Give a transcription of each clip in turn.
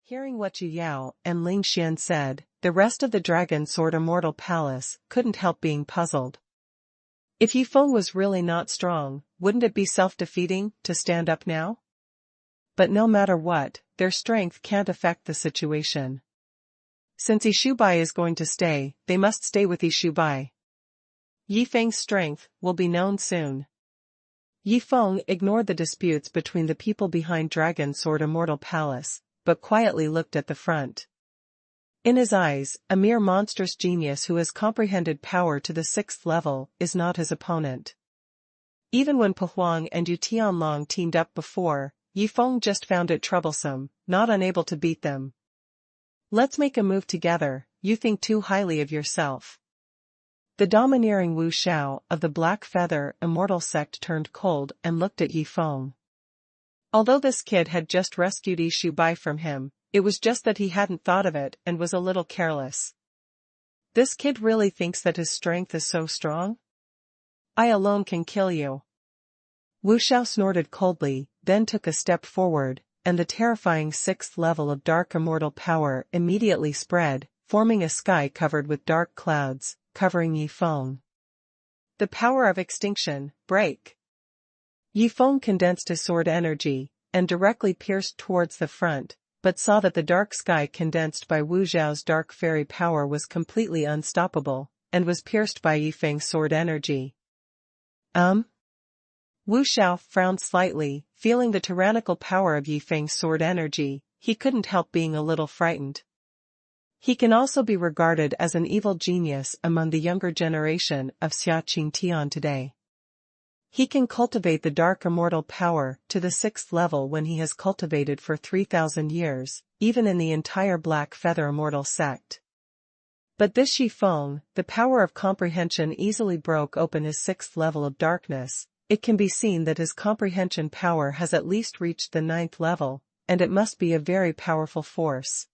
Hearing what Yu Yao and Ling Xian said, the rest of the Dragon Sword Immortal Palace couldn't help being puzzled. If Yifeng was really not strong, wouldn't it be self-defeating to stand up now? But no matter what, their strength can't affect the situation. Since Yishubai is going to stay, they must stay with Yishubai. Yifeng's strength will be known soon. Yifeng ignored the disputes between the people behind Dragon Sword Immortal Palace, but quietly looked at the front. In his eyes, a mere monstrous genius who has comprehended power to the 6th level is not his opponent. Even when Puhuang and Yu Tianlong teamed up before, Yifeng just found it troublesome, not unable to beat them. Let's make a move together, you think too highly of yourself. The domineering Wu Xiao of the Black Feather Immortal sect turned cold and looked at Yifeng. Although this kid had just rescued Yishubai from him, it was just that he hadn't thought of it and was a little careless. This kid really thinks that his strength is so strong? I alone can kill you. Wu Xiao snorted coldly, then took a step forward, and the terrifying 6th level of dark immortal power immediately spread, forming a sky covered with dark clouds, covering Yifeng. The power of extinction, break. Yifeng condensed his sword energy, and directly pierced towards the front, but saw that the dark sky condensed by Wu Xiao's dark fairy power was completely unstoppable, and was pierced by Yifeng's sword energy. Wu Xiao frowned slightly, feeling the tyrannical power of Yifeng's sword energy. He couldn't help being a little frightened. He can also be regarded as an evil genius among the younger generation of Xia Qingtian today. He can cultivate the dark immortal power to the 6th level when he has cultivated for 3,000 years, even in the entire Black Feather Immortal sect. But this Yifeng, the power of comprehension easily broke open his 6th level of darkness. It can be seen that his comprehension power has at least reached the 9th level, and it must be a very powerful force.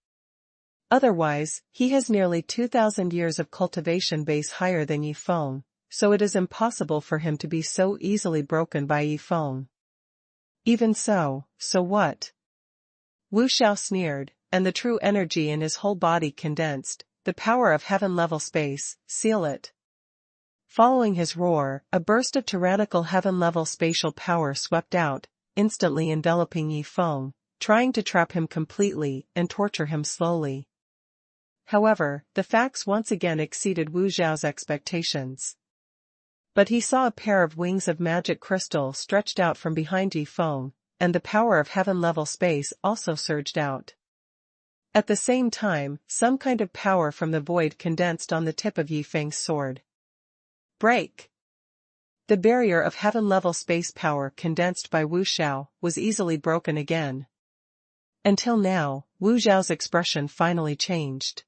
Otherwise, he has nearly 2,000 years of cultivation base higher than Yifeng, so it is impossible for him to be so easily broken by Yifeng. Even so, so what? Wu Xiao sneered, and the true energy in his whole body condensed, the power of heaven-level space, seal it. Following his roar, a burst of tyrannical heaven-level spatial power swept out, instantly enveloping Yifeng, trying to trap him completely and torture him slowly. However, the facts once again exceeded Wu Xiao's expectations. But he saw a pair of wings of magic crystal stretched out from behind Yifeng, and the power of heaven-level space also surged out. At the same time, some kind of power from the void condensed on the tip of Yifeng's sword. Break! The barrier of heaven-level space power condensed by Wu Xiao was easily broken again. Until now, Wu Xiao's expression finally changed.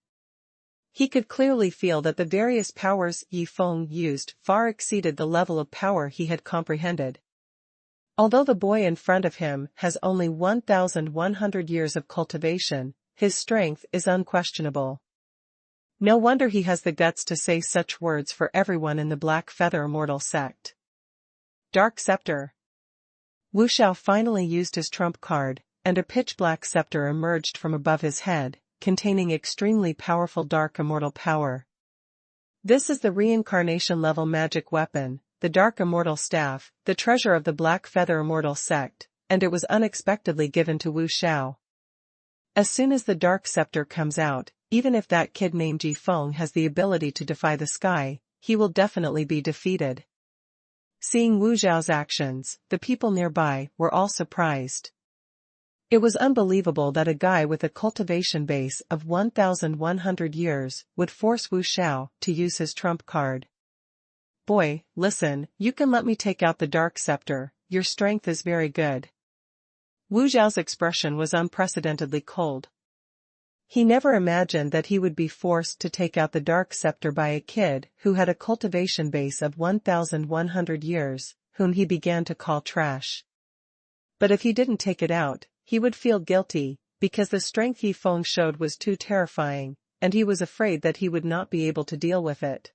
He could clearly feel that the various powers Yifeng used far exceeded the level of power he had comprehended. Although the boy in front of him has only 1,100 years of cultivation, his strength is unquestionable. No wonder he has the guts to say such words for everyone in the Black Feather Immortal sect. Dark Scepter. Wu Xiao finally used his trump card, and a pitch-black scepter emerged from above his head, containing extremely powerful dark immortal power. This is the reincarnation-level magic weapon, the Dark Immortal Staff, the treasure of the Black Feather Immortal sect, and it was unexpectedly given to Wu Xiao. As soon as the Dark Scepter comes out, even if that kid named Yifeng has the ability to defy the sky, he will definitely be defeated. Seeing Wu Xiao's actions, the people nearby were all surprised. It was unbelievable that a guy with a cultivation base of 1,100 years would force Wu Xiao to use his trump card. Boy, listen, you can let me take out the Dark Scepter, your strength is very good. Wu Xiao's expression was unprecedentedly cold. He never imagined that he would be forced to take out the Dark Scepter by a kid who had a cultivation base of 1,100 years, whom he began to call trash. But if he didn't take it out, he would feel guilty, because the strength Yifeng showed was too terrifying, and he was afraid that he would not be able to deal with it.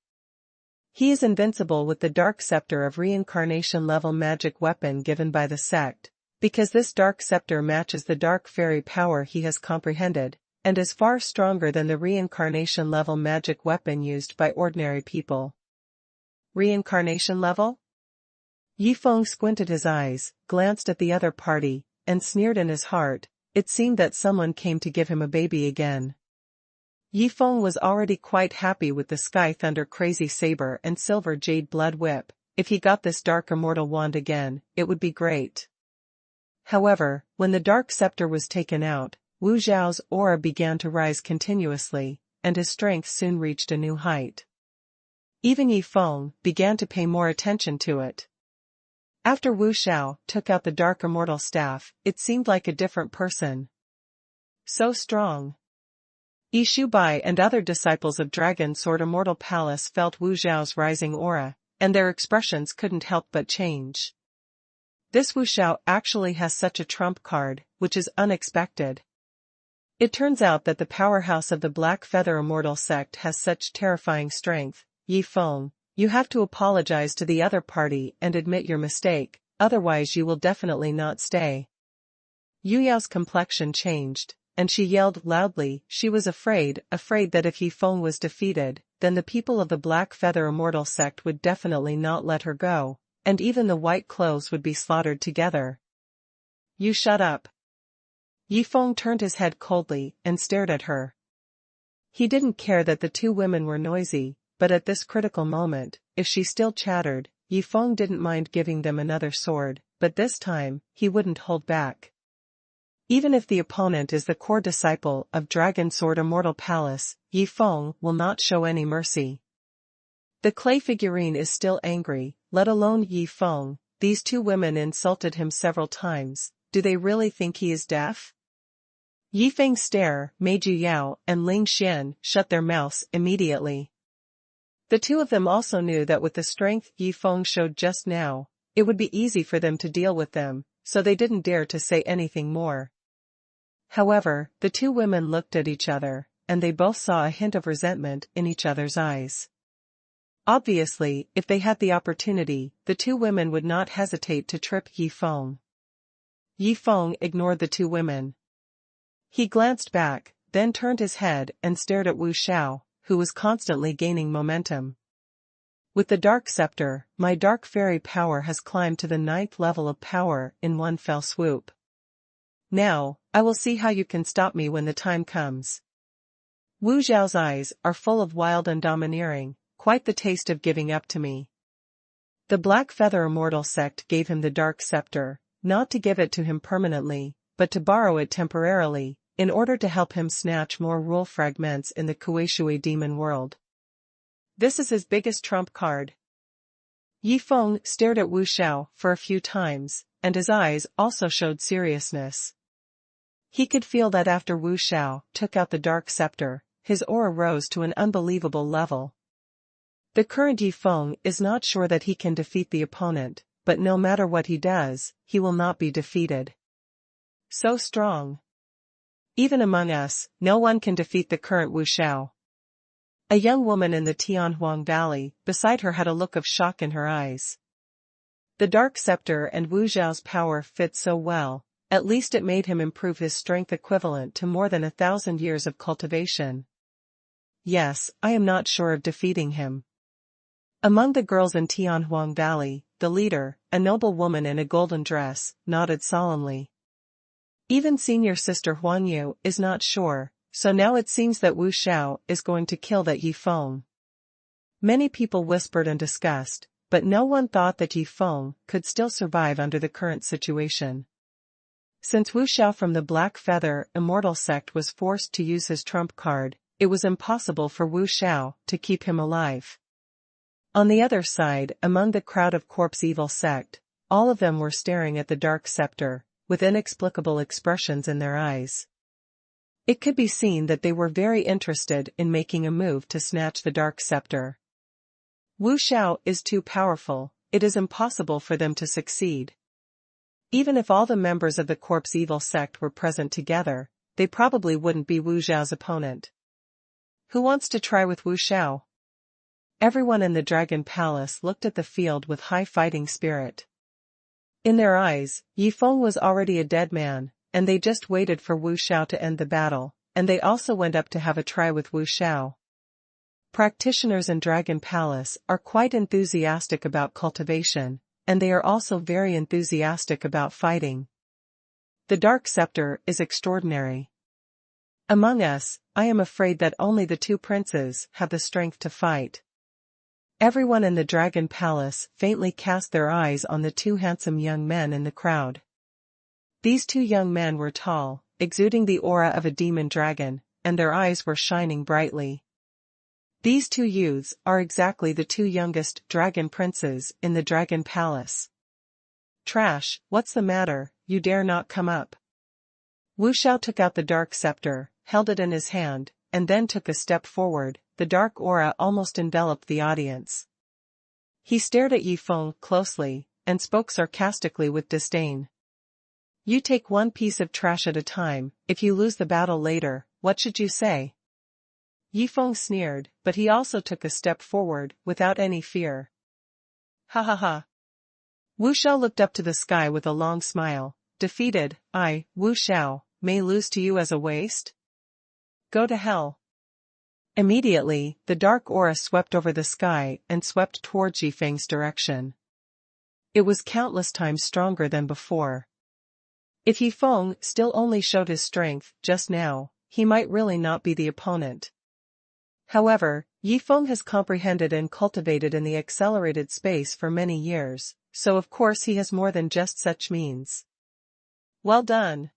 He is invincible with the Dark Scepter of reincarnation-level magic weapon given by the sect, Because this dark scepter matches the dark fairy power he has comprehended, and is far stronger than the reincarnation level magic weapon used by ordinary people. Reincarnation level? Yifeng squinted his eyes, glanced at the other party, and sneered in his heart. It seemed that someone came to give him a baby again. Yifeng was already quite happy with the Sky Thunder Crazy Saber and Silver Jade Blood Whip. If he got this Dark Immortal Wand again, it would be great. However, when the Dark Scepter was taken out, Wu Zhao's aura began to rise continuously, and his strength soon reached a new height. Even Yifeng began to pay more attention to it. After Wu Zhao took out the Dark Immortal Staff, it seemed like a different person. So strong. Yi Shubai and other disciples of Dragon Sword Immortal Palace felt Wu Zhao's rising aura, and their expressions couldn't help but change. This Wu Zhao actually has such a trump card, which is unexpected. It turns out that the powerhouse of the Black Feather Immortal sect has such terrifying strength. Yifeng, you have to apologize to the other party and admit your mistake, otherwise you will definitely not stay. Yu Yao's complexion changed, and she yelled loudly. She was afraid that if Yifeng was defeated, then the people of the Black Feather Immortal sect would definitely not let her go, and even the white clothes would be slaughtered together. You shut up. Yifeng turned his head coldly and stared at her. He didn't care that the two women were noisy, but at this critical moment, if she still chattered, Yifeng didn't mind giving them another sword, but this time, he wouldn't hold back. Even if the opponent is the core disciple of Dragon Sword Immortal Palace, Yifeng will not show any mercy. The clay figurine is still angry, let alone Yifeng. These two women insulted him several times. Do they really think he is deaf? Yifeng's stare made Yu Yao and Ling Xian shut their mouths immediately. The two of them also knew that with the strength Yifeng showed just now, it would be easy for them to deal with them, so they didn't dare to say anything more. However, the two women looked at each other, and they both saw a hint of resentment in each other's eyes. Obviously, if they had the opportunity, the two women would not hesitate to trip Yifeng. Yifeng ignored the two women. He glanced back, then turned his head and stared at Wu Zhao, who was constantly gaining momentum. With the Dark Scepter, my Dark Fairy power has climbed to the 9th level of power in one fell swoop. Now, I will see how you can stop me when the time comes. Wu Zhao's eyes are full of wild and domineering, quite the taste of giving up to me. The Black Feather Immortal sect gave him the Dark Scepter, not to give it to him permanently, but to borrow it temporarily, in order to help him snatch more rule fragments in the Kueishui demon world. This is his biggest trump card. Yifeng stared at Wu Zhao for a few times, and his eyes also showed seriousness. He could feel that after Wu Zhao took out the Dark Scepter, his aura rose to an unbelievable level. The current Yifeng is not sure that he can defeat the opponent, but no matter what he does, he will not be defeated. So strong. Even among us, no one can defeat the current Wu Zhao. A young woman in the Tianhuang Valley beside her had a look of shock in her eyes. The Dark Scepter and Wu Zhao's power fit so well, at least it made him improve his strength equivalent to more than 1,000 years of cultivation. Yes, I am not sure of defeating him. Among the girls in Tianhuang Valley, the leader, a noble woman in a golden dress, nodded solemnly. Even senior sister Huanyu is not sure, so now it seems that Wu Zhao is going to kill that Yifeng. Many people whispered and discussed, but no one thought that Yifeng could still survive under the current situation. Since Wu Zhao from the Black Feather Immortal sect was forced to use his trump card, it was impossible for Wu Zhao to keep him alive. On the other side, among the crowd of Corpse Evil sect, all of them were staring at the Dark Scepter, with inexplicable expressions in their eyes. It could be seen that they were very interested in making a move to snatch the Dark Scepter. Wu Zhao is too powerful, it is impossible for them to succeed. Even if all the members of the Corpse Evil sect were present together, they probably wouldn't be Wu Zhao's opponent. Who wants to try with Wu Zhao? Everyone in the Dragon Palace looked at the field with high fighting spirit. In their eyes, Yi Feng was already a dead man, and they just waited for Wu Xiao to end the battle, and they also went up to have a try with Wu Xiao. Practitioners in Dragon Palace are quite enthusiastic about cultivation, and they are also very enthusiastic about fighting. The Dark Scepter is extraordinary. Among us, I am afraid that only the two princes have the strength to fight. Everyone in the Dragon Palace faintly cast their eyes on the two handsome young men in the crowd. These two young men were tall, exuding the aura of a demon dragon, and their eyes were shining brightly. These two youths are exactly the two youngest dragon princes in the Dragon Palace. Trash, what's the matter, you dare not come up? Wu Xiao took out the Dark Scepter, held it in his hand, and then took a step forward. The dark aura almost enveloped the audience. He stared at Yi Feng closely, and spoke sarcastically with disdain. You take one piece of trash at a time. If you lose the battle later, what should you say? Yi Feng sneered, but he also took a step forward, without any fear. Ha ha ha. Wu Xiao looked up to the sky with a long smile. Defeated, I, Wu Xiao, may lose to you as a waste? Go to hell. Immediately, the dark aura swept over the sky and swept towards Yi Feng's direction. It was countless times stronger than before. If Yi Feng still only showed his strength just now, he might really not be the opponent. However, Yi Feng has comprehended and cultivated in the accelerated space for many years, so of course he has more than just such means. Well done.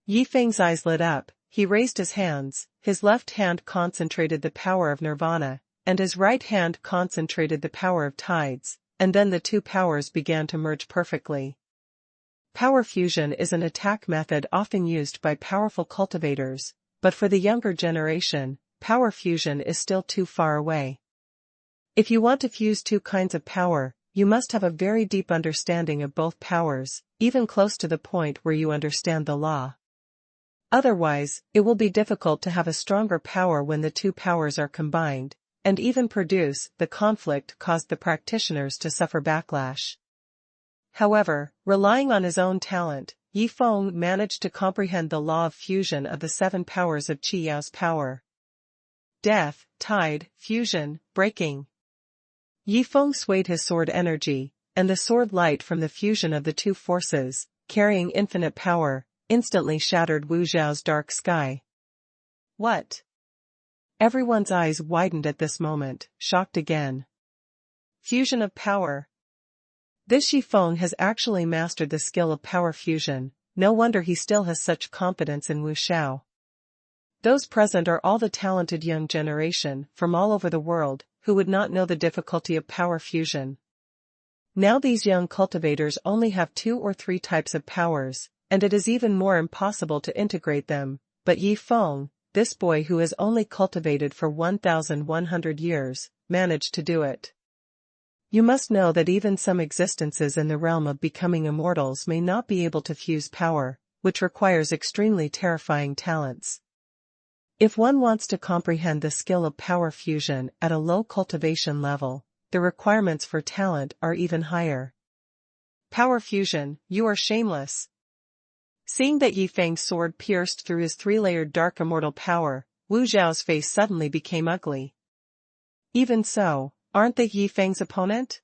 Yi Feng's eyes lit up. He raised his hands, his left hand concentrated the power of nirvana, and his right hand concentrated the power of tides, and then the two powers began to merge perfectly. Power fusion is an attack method often used by powerful cultivators, but for the younger generation, power fusion is still too far away. If you want to fuse two kinds of power, you must have a very deep understanding of both powers, even close to the point where you understand the law. Otherwise, it will be difficult to have a stronger power when the two powers are combined, and even produce. The conflict caused the practitioners to suffer backlash. However, relying on his own talent, Yi Feng managed to comprehend the law of fusion of the seven powers of Qi Yao's power. Death, tide, fusion, breaking. Yi Feng swayed his sword energy, and the sword light from the fusion of the two forces, carrying infinite power, instantly shattered Wu Xiao's dark sky. What? Everyone's eyes widened at this moment, shocked again. Fusion of power. This Yi Feng has actually mastered the skill of power fusion. No wonder he still has such confidence in Wu Xiao. Those present are all the talented young generation from all over the world, who would not know the difficulty of power fusion. Now these young cultivators only have 2 or 3 types of powers, and it is even more impossible to integrate them, but Yi Feng, this boy who has only cultivated for 1,100 years, managed to do it. You must know that even some existences in the realm of becoming immortals may not be able to fuse power, which requires extremely terrifying talents. If one wants to comprehend the skill of power fusion at a low cultivation level, the requirements for talent are even higher. Power fusion, you are shameless. Seeing that Yi Feng's sword pierced through his 3-layered dark immortal power, Wu Xiao's face suddenly became ugly. Even so, aren't they Yi Feng's opponent?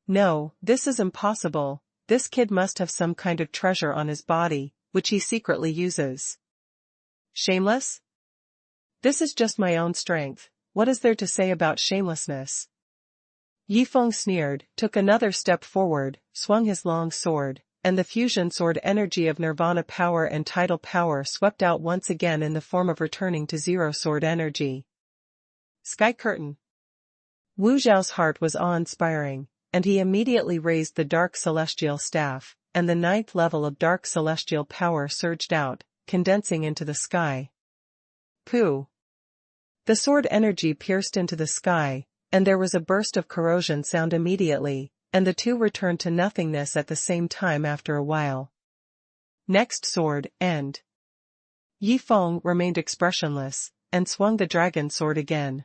No, this is impossible. This kid must have some kind of treasure on his body, which he secretly uses. Shameless? This is just my own strength. What is there to say about shamelessness? Yi Feng sneered, took another step forward, swung his long sword, and the fusion sword energy of nirvana power and tidal power swept out once again in the form of returning to zero sword energy. Sky curtain. Wu Zhao's heart was awe-inspiring, and he immediately raised the dark celestial staff, and the 9th level of dark celestial power surged out, condensing into the sky. Pooh! The sword energy pierced into the sky, and there was a burst of corrosion sound immediately, and the two returned to nothingness at the same time after a while. Next sword, end. Yi Feng remained expressionless, and swung the dragon sword again.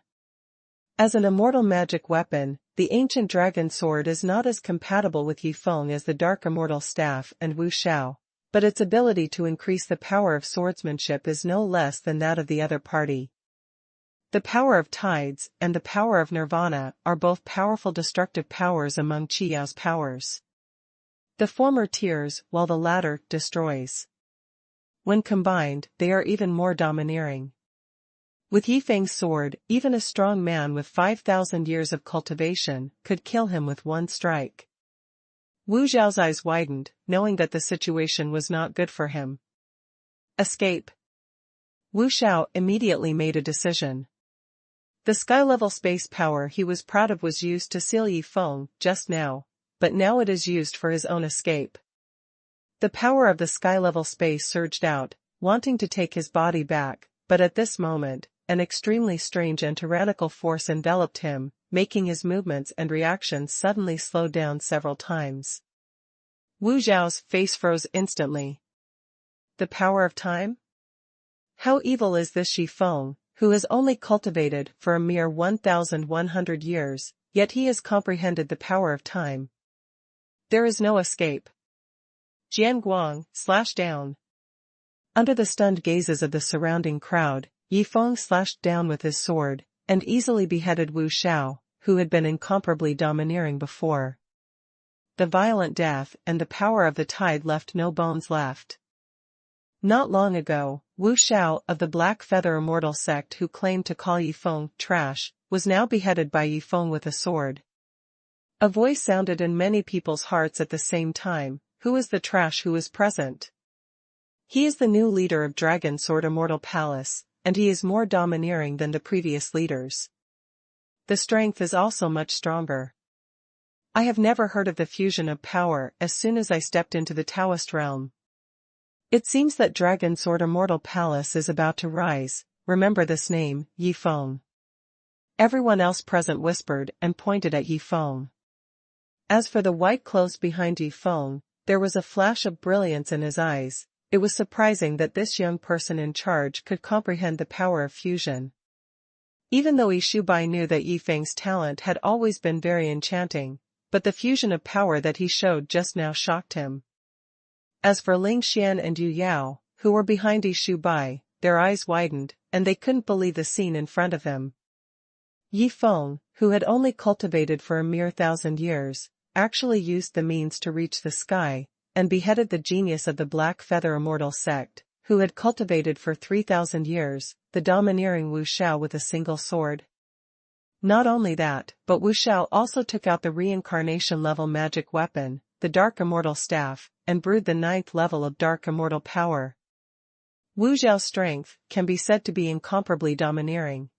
As an immortal magic weapon, the ancient dragon sword is not as compatible with Yifeng as the dark immortal staff and Wu Xiao, but its ability to increase the power of swordsmanship is no less than that of the other party. The power of tides and the power of nirvana are both powerful destructive powers among Qiyao's powers. The former tears while the latter destroys. When combined, they are even more domineering. With Yifeng's sword, even a strong man with 5,000 years of cultivation could kill him with one strike. Wu Zhao's eyes widened, knowing that the situation was not good for him. Escape. Wu Xiao immediately made a decision. The sky-level space power he was proud of was used to seal Yifeng just now, but now it is used for his own escape. The power of the sky-level space surged out, wanting to take his body back, but at this moment, an extremely strange and tyrannical force enveloped him, making his movements and reactions suddenly slow down several times. Wu Zhao's face froze instantly. The power of time? How evil is this Yifeng, who has only cultivated for a mere 1,100 years, yet he has comprehended the power of time. There is no escape. Jian Guang, slash down. Under the stunned gazes of the surrounding crowd, Yifeng slashed down with his sword, and easily beheaded Wu Xiao, who had been incomparably domineering before. The violent death and the power of the tide left no bones left. Not long ago, Wu Xiao of the Black Feather Immortal sect who claimed to call Yifeng trash, was now beheaded by Yifeng with a sword. A voice sounded in many people's hearts at the same time, who is the trash who is present? He is the new leader of Dragon Sword Immortal Palace, and he is more domineering than the previous leaders. The strength is also much stronger. I have never heard of the fusion of power as soon as I stepped into the Taoist realm. It seems that Dragon Sword Immortal Palace is about to rise. Remember this name, Yifeng. Everyone else present whispered and pointed at Yifeng. As for the white clothes behind Yifeng, there was a flash of brilliance in his eyes. It was surprising that this young person in charge could comprehend the power of fusion. Even though Yishu Bai knew that Yifeng's talent had always been very enchanting, but the fusion of power that he showed just now shocked him. As for Ling Xian and Yu Yao, who were behind Yishu Bai, their eyes widened, and they couldn't believe the scene in front of them. Yifeng, who had only cultivated for a mere 1,000 years, actually used the means to reach the sky, and beheaded the genius of the Black Feather Immortal sect, who had cultivated for 3,000 years, the domineering Wu Xiao with a single sword. Not only that, but Wu Xiao also took out the reincarnation-level magic weapon, the Dark Immortal Staff, and brewed the 9th level of Dark Immortal Power. Wu Zhao's strength can be said to be incomparably domineering.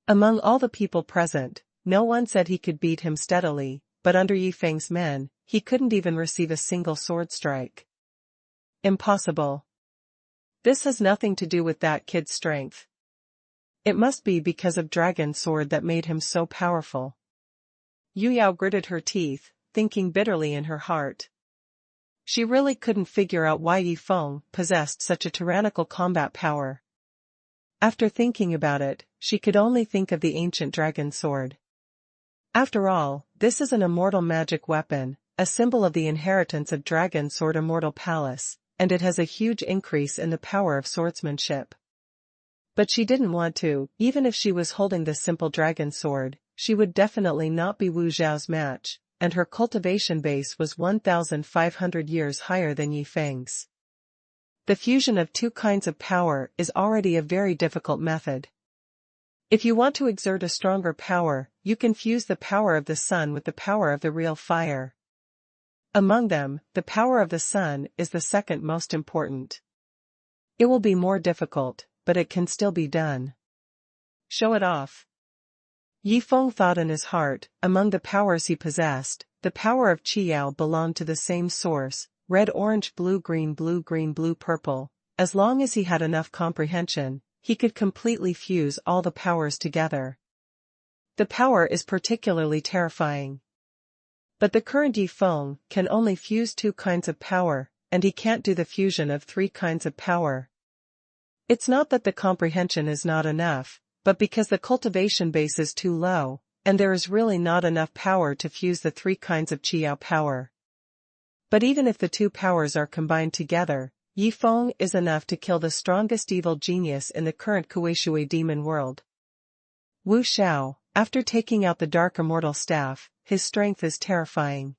Among all the people present, no one said he could beat him steadily, but under Yifeng's men, he couldn't even receive a single sword strike. Impossible. This has nothing to do with that kid's strength. It must be because of Dragon Sword that made him so powerful. Yu Yao gritted her teeth, thinking bitterly in her heart. She really couldn't figure out why Yifeng possessed such a tyrannical combat power. After thinking about it, she could only think of the ancient dragon sword. After all, this is an immortal magic weapon, a symbol of the inheritance of Dragon Sword Immortal Palace, and it has a huge increase in the power of swordsmanship. But she didn't want to. Even if she was holding the simple dragon sword, she would definitely not be Wu Zhao's match, and her cultivation base was 1,500 years higher than Yifeng's. The fusion of two kinds of power is already a very difficult method. If you want to exert a stronger power, you can fuse the power of the sun with the power of the real fire. Among them, the power of the sun is the second most important. It will be more difficult, but it can still be done. Show it off. Yifeng thought in his heart, among the powers he possessed, the power of Qiyao belonged to the same source, red orange blue green blue purple. As long as he had enough comprehension, he could completely fuse all the powers together. The power is particularly terrifying. But the current Yifeng can only fuse two kinds of power, and he can't do the fusion of three kinds of power. It's not that the comprehension is not enough, but because the cultivation base is too low, and there is really not enough power to fuse the three kinds of Qiao power. But even if the two powers are combined together, Yi Feng is enough to kill the strongest evil genius in the current Kuishui demon world. Wu Xiao, after taking out the dark immortal staff, his strength is terrifying.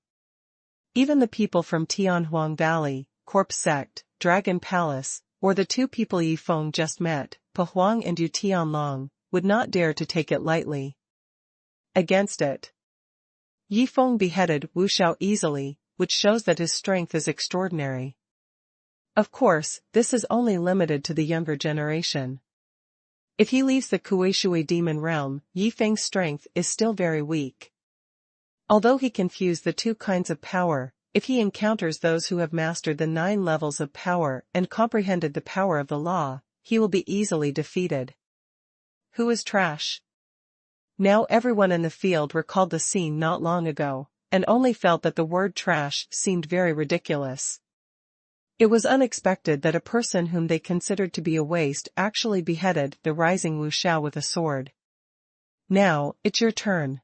Even the people from Tianhuang Valley, Corpse Sect, Dragon Palace, or the two people Yi Feng just met, Pa Huang and Yu Tianlong, would not dare to take it lightly. Against it, Yi Feng beheaded Wu Xiao easily, which shows that his strength is extraordinary. Of course, this is only limited to the younger generation. If he leaves the Kuishui demon realm, Yi Feng's strength is still very weak. Although he can fuse the two kinds of power, if he encounters those who have mastered the 9 levels of power and comprehended the power of the law, he will be easily defeated. Who is trash? Now everyone in the field recalled the scene not long ago, and only felt that the word trash seemed very ridiculous. It was unexpected that a person whom they considered to be a waste actually beheaded the rising Wu Xiao with a sword. Now, it's your turn.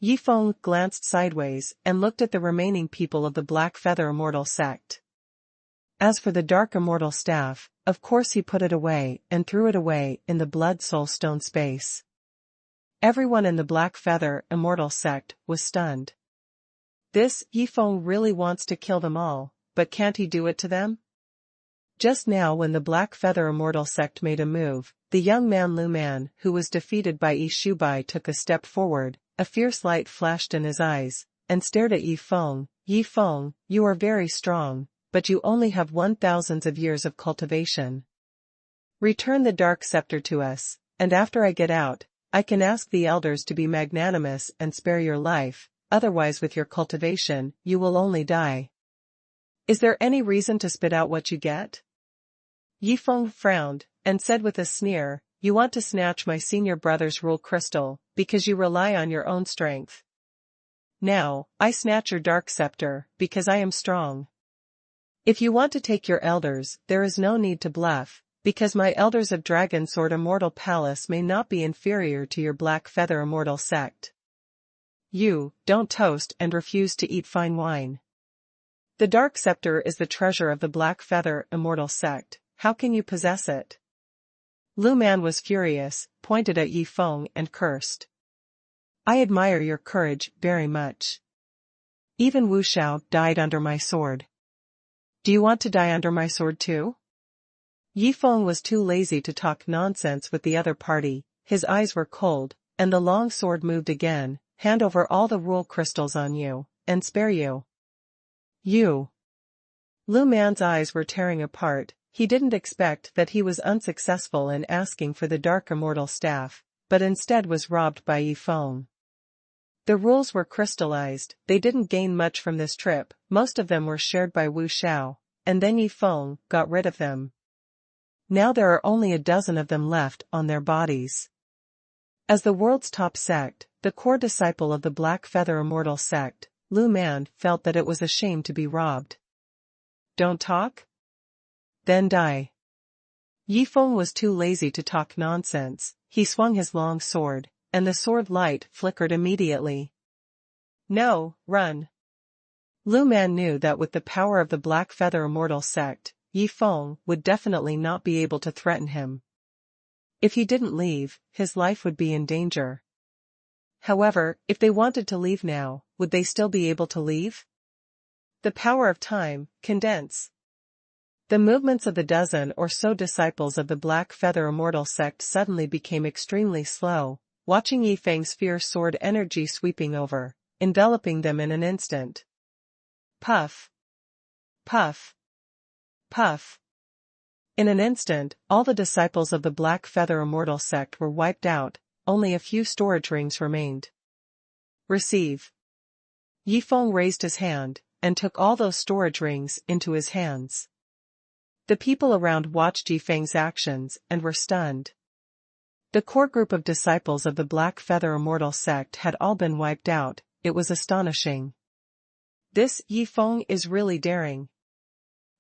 Yi Feng glanced sideways and looked at the remaining people of the Black Feather Immortal sect. As for the Dark Immortal staff, of course he put it away and threw it away in the Blood Soul Stone space. Everyone in the Black Feather Immortal sect was stunned. This Yi Feng really wants to kill them all, but can't he do it to them? Just now when the Black Feather Immortal sect made a move, the young man Lu Man who was defeated by Yi Shubai took a step forward. A fierce light flashed in his eyes, and stared at Yi Feng. Yi Feng, you are very strong, but you only have 1,000 of years of cultivation. Return the dark scepter to us, and after I get out, I can ask the elders to be magnanimous and spare your life, otherwise with your cultivation, you will only die. Is there any reason to spit out what you get? Yi Feng frowned, and said with a sneer, you want to snatch my senior brother's rule crystal, because you rely on your own strength. Now, I snatch your dark scepter, because I am strong. If you want to take your elders, there is no need to bluff, because my elders of Dragon Sword Immortal Palace may not be inferior to your Black Feather Immortal sect. You don't toast and refuse to eat fine wine. The dark scepter is the treasure of the Black Feather Immortal sect, how can you possess it? Lu Man was furious, pointed at Yi Feng and cursed. I admire your courage very much. Even Wu Xiao died under my sword. Do you want to die under my sword too? Yi Feng was too lazy to talk nonsense with the other party, his eyes were cold, and the long sword moved again, hand over all the rule crystals on you, and spare you. You. Lu Man's eyes were tearing apart. He didn't expect that he was unsuccessful in asking for the Dark Immortal staff, but instead was robbed by Yi Feng. The rules were crystallized, they didn't gain much from this trip, most of them were shared by Wu Xiao, and then Yi Feng got rid of them. Now there are only a dozen of them left on their bodies. As the world's top sect, the core disciple of the Black Feather Immortal sect, Lu Man felt that it was a shame to be robbed. Don't talk? Then die. Yi Feng was too lazy to talk nonsense, he swung his long sword, and the sword light flickered immediately. No, run. Lu Man knew that with the power of the Black Feather Immortal sect, Yi Feng would definitely not be able to threaten him. If he didn't leave, his life would be in danger. However, if they wanted to leave now, would they still be able to leave? The power of time, condense. The movements of the dozen or so disciples of the Black Feather Immortal sect suddenly became extremely slow, watching Yi Feng's fierce sword energy sweeping over, enveloping them in an instant. Puff. Puff. Puff. In an instant, all the disciples of the Black Feather Immortal sect were wiped out, only a few storage rings remained. Receive. Yi Feng raised his hand, and took all those storage rings into his hands. The people around watched Yi Feng's actions and were stunned. The core group of disciples of the Black Feather Immortal sect had all been wiped out, it was astonishing. This Yi Feng is really daring.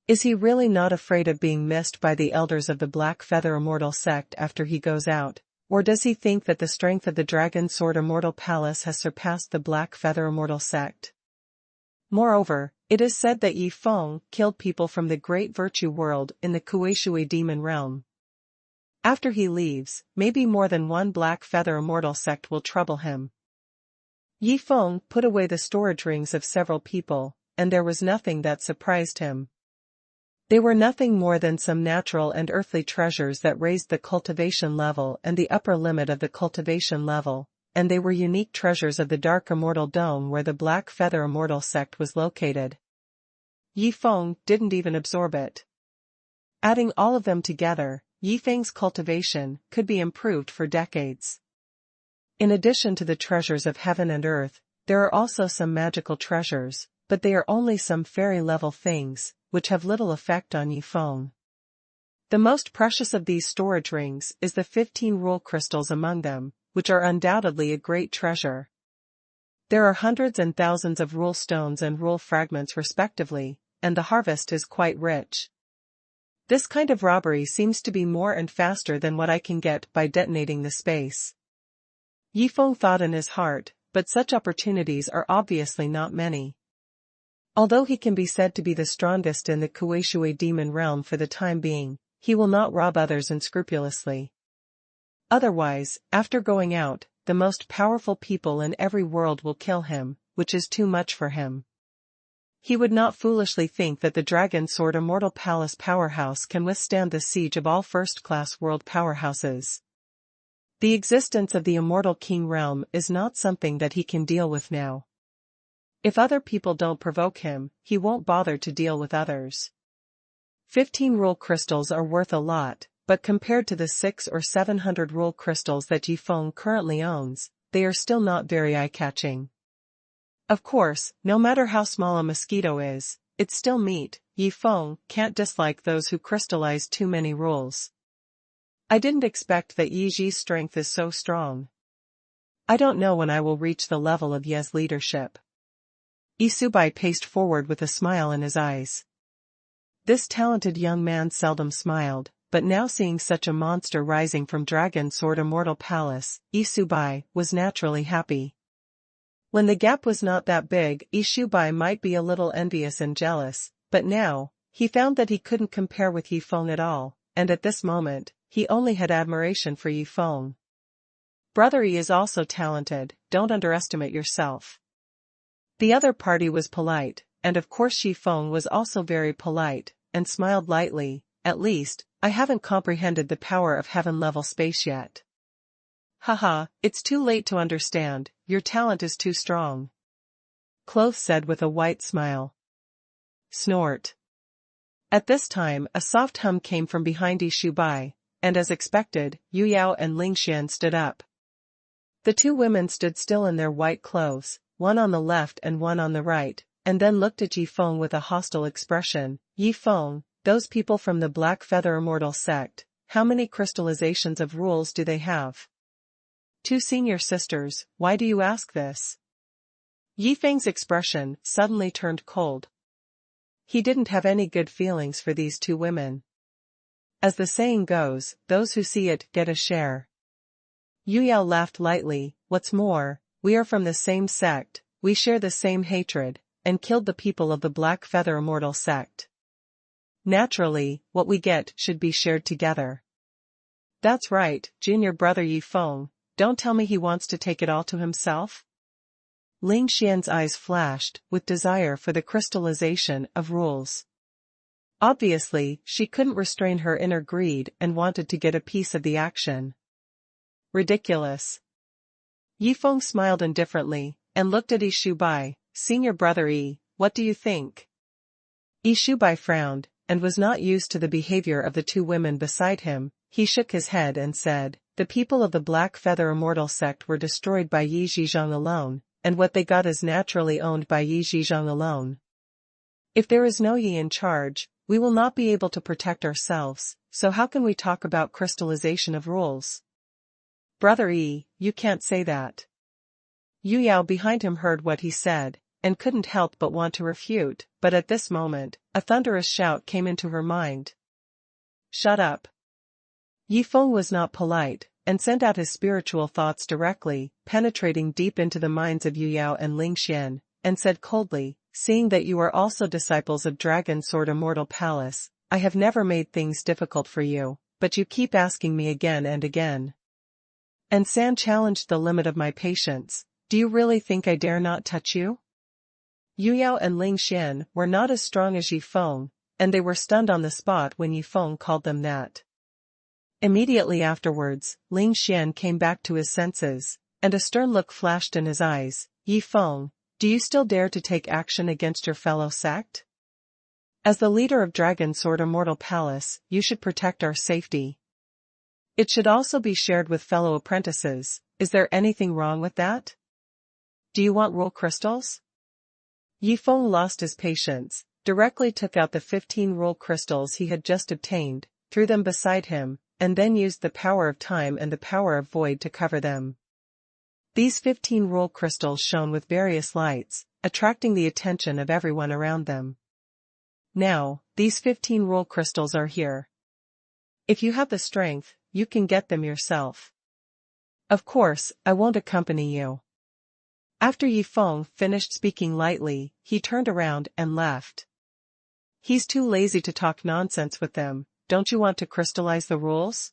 Is he really not afraid of being missed by the elders of the Black Feather Immortal sect after he goes out? Or does he think that the strength of the Dragon Sword Immortal Palace has surpassed the Black Feather Immortal sect? Moreover, it is said that Yi Feng killed people from the Great Virtue World in the Kuei-Shui Demon Realm. After he leaves, maybe more than one Black Feather Immortal sect will trouble him. Yi Feng put away the storage rings of several people, and there was nothing that surprised him. They were nothing more than some natural and earthly treasures that raised the cultivation level and the upper limit of the cultivation level, and they were unique treasures of the Dark Immortal Dome where the Black Feather Immortal sect was located. Yi Feng didn't even absorb it. Adding all of them together, Yi Feng's cultivation could be improved for decades. In addition to the treasures of heaven and earth, there are also some magical treasures, but they are only some fairy-level things, which have little effect on Yi Feng. The most precious of these storage rings is the 15 rule crystals among them, which are undoubtedly a great treasure. There are hundreds and thousands of rule stones and rule fragments respectively, and the harvest is quite rich. This kind of robbery seems to be more and faster than what I can get by detonating the space. Yi Feng thought in his heart, but such opportunities are obviously not many. Although he can be said to be the strongest in the Kuei-Shui Demon Realm for the time being, he will not rob others unscrupulously. Otherwise, after going out, the most powerful people in every world will kill him, which is too much for him. He would not foolishly think that the Dragon Sword Immortal Palace powerhouse can withstand the siege of all first-class world powerhouses. The existence of the Immortal King realm is not something that he can deal with now. If other people don't provoke him, he won't bother to deal with others. 15 rule crystals are worth a lot, but compared to the 600 or 700 rule crystals that Yi Feng currently owns, they are still not very eye-catching. Of course, no matter how small a mosquito is, it's still meat. Yi Feng can't dislike those who crystallize too many rules. I didn't expect that Yi Ji's strength is so strong. I don't know when I will reach the level of Ye's leadership. Yi Subai paced forward with a smile in his eyes. This talented young man seldom smiled, but now seeing such a monster rising from Dragon Sword Immortal Palace, Yi Subai was naturally happy. When the gap was not that big, Yi Subai might be a little envious and jealous, but now, he found that he couldn't compare with Yi Feng at all, and at this moment, he only had admiration for Yi Feng. Brother Yi is also talented, don't underestimate yourself. The other party was polite, and of course Yi Feng was also very polite, and smiled lightly. At least, I haven't comprehended the power of heaven-level space yet. Haha, it's too late to understand, your talent is too strong. Cloth said with a white smile. Snort. At this time a soft hum came from behind Yi Subai, and as expected, Yu Yao and Ling Xian stood up. The two women stood still in their white clothes, one on the left and one on the right, and then looked at Yi Feng with a hostile expression. Yi Feng, those people from the Black Feather Immortal sect, how many crystallizations of rules do they have? 2 senior sisters, why do you ask this? Yi Feng's expression suddenly turned cold. He didn't have any good feelings for these 2 women. As the saying goes, those who see it get a share. Yu Yao laughed lightly. What's more, we are from the same sect, we share the same hatred, and killed the people of the Black Feather Immortal sect. Naturally, what we get should be shared together. That's right, junior brother Yi Feng, don't tell me he wants to take it all to himself? Ling Xian's eyes flashed with desire for the crystallization of rules. Obviously, she couldn't restrain her inner greed and wanted to get a piece of the action. Ridiculous. Yi Feng smiled indifferently, and looked at Yi Subai. Senior brother Yi, what do you think? Yi Subai frowned, and was not used to the behavior of the 2 women beside him. He shook his head and said, the people of the Black Feather Immortal sect were destroyed by Yi Zhizhang alone, and what they got is naturally owned by Yi Zhizhang alone. If there is no Yi in charge, we will not be able to protect ourselves, so how can we talk about crystallization of rules? Brother Yi, you can't say that. Yu Yao behind him heard what he said, and couldn't help but want to refute, but at this moment, a thunderous shout came into her mind. Shut up. Yi Feng was not polite, and sent out his spiritual thoughts directly, penetrating deep into the minds of Yu Yao and Ling Xian, and said coldly, "Seeing that you are also disciples of Dragon Sword Immortal Palace, I have never made things difficult for you, but you keep asking me again and again. And San challenged the limit of my patience. Do you really think I dare not touch you?" Yu Yao and Ling Xian were not as strong as Yi Feng, and they were stunned on the spot when Yi Feng called them that. Immediately afterwards, Ling Xian came back to his senses, and a stern look flashed in his eyes. "Yi Feng, do you still dare to take action against your fellow sect? As the leader of Dragon Sword Immortal Palace, you should protect our safety. It should also be shared with fellow apprentices. Is there anything wrong with that? Do you want rule crystals?" Yi Feng lost his patience, directly took out the 15 rule crystals he had just obtained, threw them beside him, and then used the power of time and the power of void to cover them. These 15 rule crystals shone with various lights, attracting the attention of everyone around them. "Now, these 15 rule crystals are here. If you have the strength, you can get them yourself. Of course, I won't accompany you." After Yi Feng finished speaking lightly, he turned around and left. "He's too lazy to talk nonsense with them. Don't you want to crystallize the rules?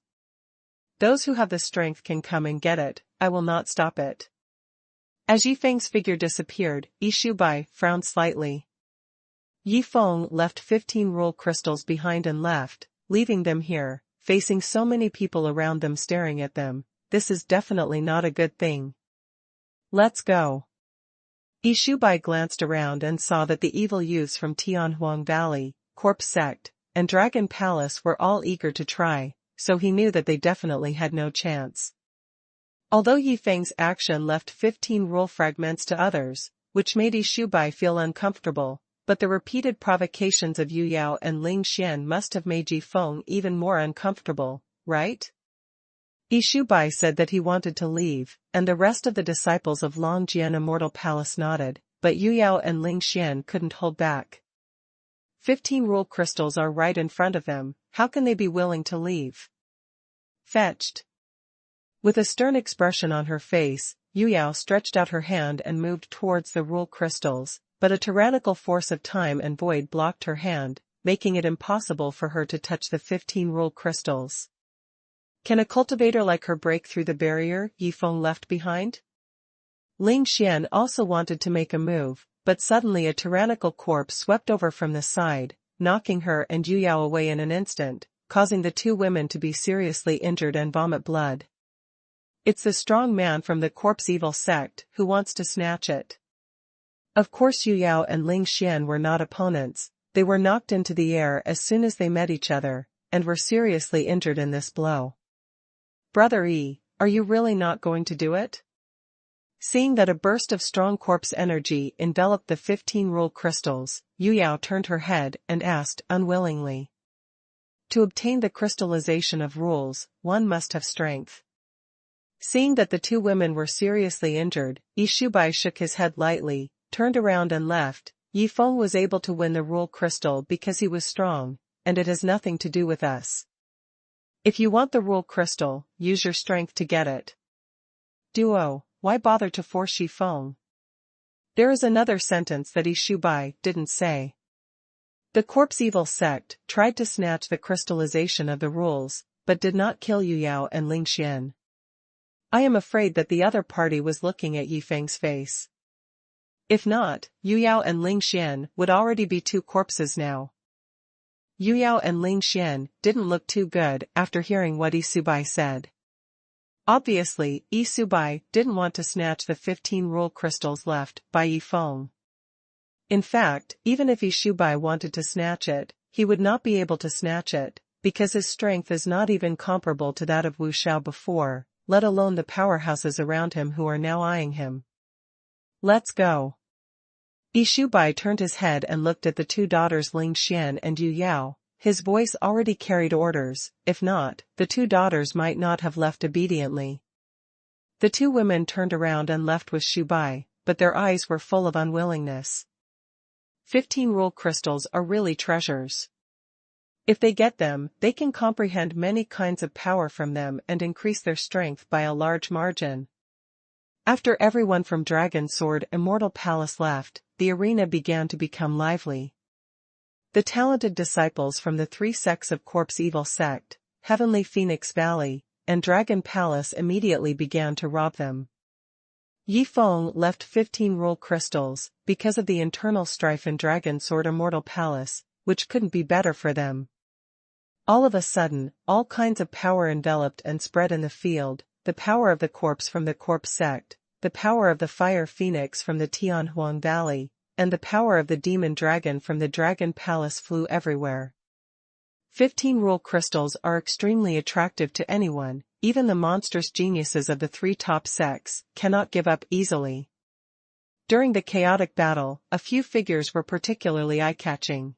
Those who have the strength can come and get it, I will not stop it." As Yi Feng's figure disappeared, Yi Shubai frowned slightly. Yi Feng left 15 rule crystals behind and left, leaving them here, facing so many people around them staring at them. This is definitely not a good thing. "Let's go." Yi Shubai glanced around and saw that the evil youths from Tianhuang Valley, Corpse Sect, and Dragon Palace were all eager to try, so he knew that they definitely had no chance. Although Yi Feng's action left 15 rule fragments to others, which made Yi Shubai feel uncomfortable, but the repeated provocations of Yu Yao and Ling Xian must have made Yi Feng even more uncomfortable, right? Yi Shubai said that he wanted to leave, and the rest of the disciples of Longjian Immortal Palace nodded, but Yu Yao and Ling Xian couldn't hold back. 15 rule crystals are right in front of them, how can they be willing to leave? Fetched. With a stern expression on her face, Yu Yao stretched out her hand and moved towards the rule crystals, but a tyrannical force of time and void blocked her hand, making it impossible for her to touch the 15 rule crystals. Can a cultivator like her break through the barrier Yi Feng left behind? Ling Xian also wanted to make a move, but suddenly a tyrannical corpse swept over from the side, knocking her and Yu Yao away in an instant, causing the two women to be seriously injured and vomit blood. It's the strong man from the corpse evil sect who wants to snatch it. Of course Yu Yao and Ling Xian were not opponents, they were knocked into the air as soon as they met each other, and were seriously injured in this blow. "Brother Yi, are you really not going to do it?" Seeing that a burst of strong corpse energy enveloped the 15 rule crystals, Yu Yao turned her head and asked unwillingly. To obtain the crystallization of rules, one must have strength. Seeing that the two women were seriously injured, Yi Shubai shook his head lightly, turned around and left. Yi Feng was able to win the rule crystal because he was strong, and it has nothing to do with us. If you want the rule crystal, use your strength to get it. Duo, why bother to force Yi Feng? There is another sentence that Yi Shubai didn't say. The corpse evil sect tried to snatch the crystallization of the rules, but did not kill Yu Yao and Ling Xian. I am afraid that the other party was looking at Yi Feng's face. If not, Yu Yao and Ling Xian would already be two corpses now. Yu Yao and Ling Xian didn't look too good after hearing what Yi Shubai said. Obviously, Yi Shubai didn't want to snatch the 15 rule crystals left by Yi Feng. In fact, even if Yi Shubai wanted to snatch it, he would not be able to snatch it, because his strength is not even comparable to that of Wu Xiao before, let alone the powerhouses around him who are now eyeing him. Let's go. Yi Shubai turned his head and looked at the two daughters Ling Xian and Yu Yao. His voice already carried orders, if not, the two daughters might not have left obediently. The two women turned around and left with Shubai, but their eyes were full of unwillingness. 15 rule crystals are really treasures. If they get them, they can comprehend many kinds of power from them and increase their strength by a large margin. After everyone from Dragon Sword Immortal Palace left, the arena began to become lively. The talented disciples from the three sects of Corpse Evil Sect, Heavenly Phoenix Valley, and Dragon Palace immediately began to rob them. Yi Feng left 15 rule crystals, because of the internal strife in Dragon Sword Immortal Palace, which couldn't be better for them. All of a sudden, all kinds of power enveloped and spread in the field, the power of the corpse from the Corpse Sect, the power of the Fire Phoenix from the Xuanhuan Valley, and the power of the Demon Dragon from the Dragon Palace flew everywhere. 15 rule crystals are extremely attractive to anyone, even the monstrous geniuses of the three top sects cannot give up easily. During the chaotic battle, a few figures were particularly eye-catching.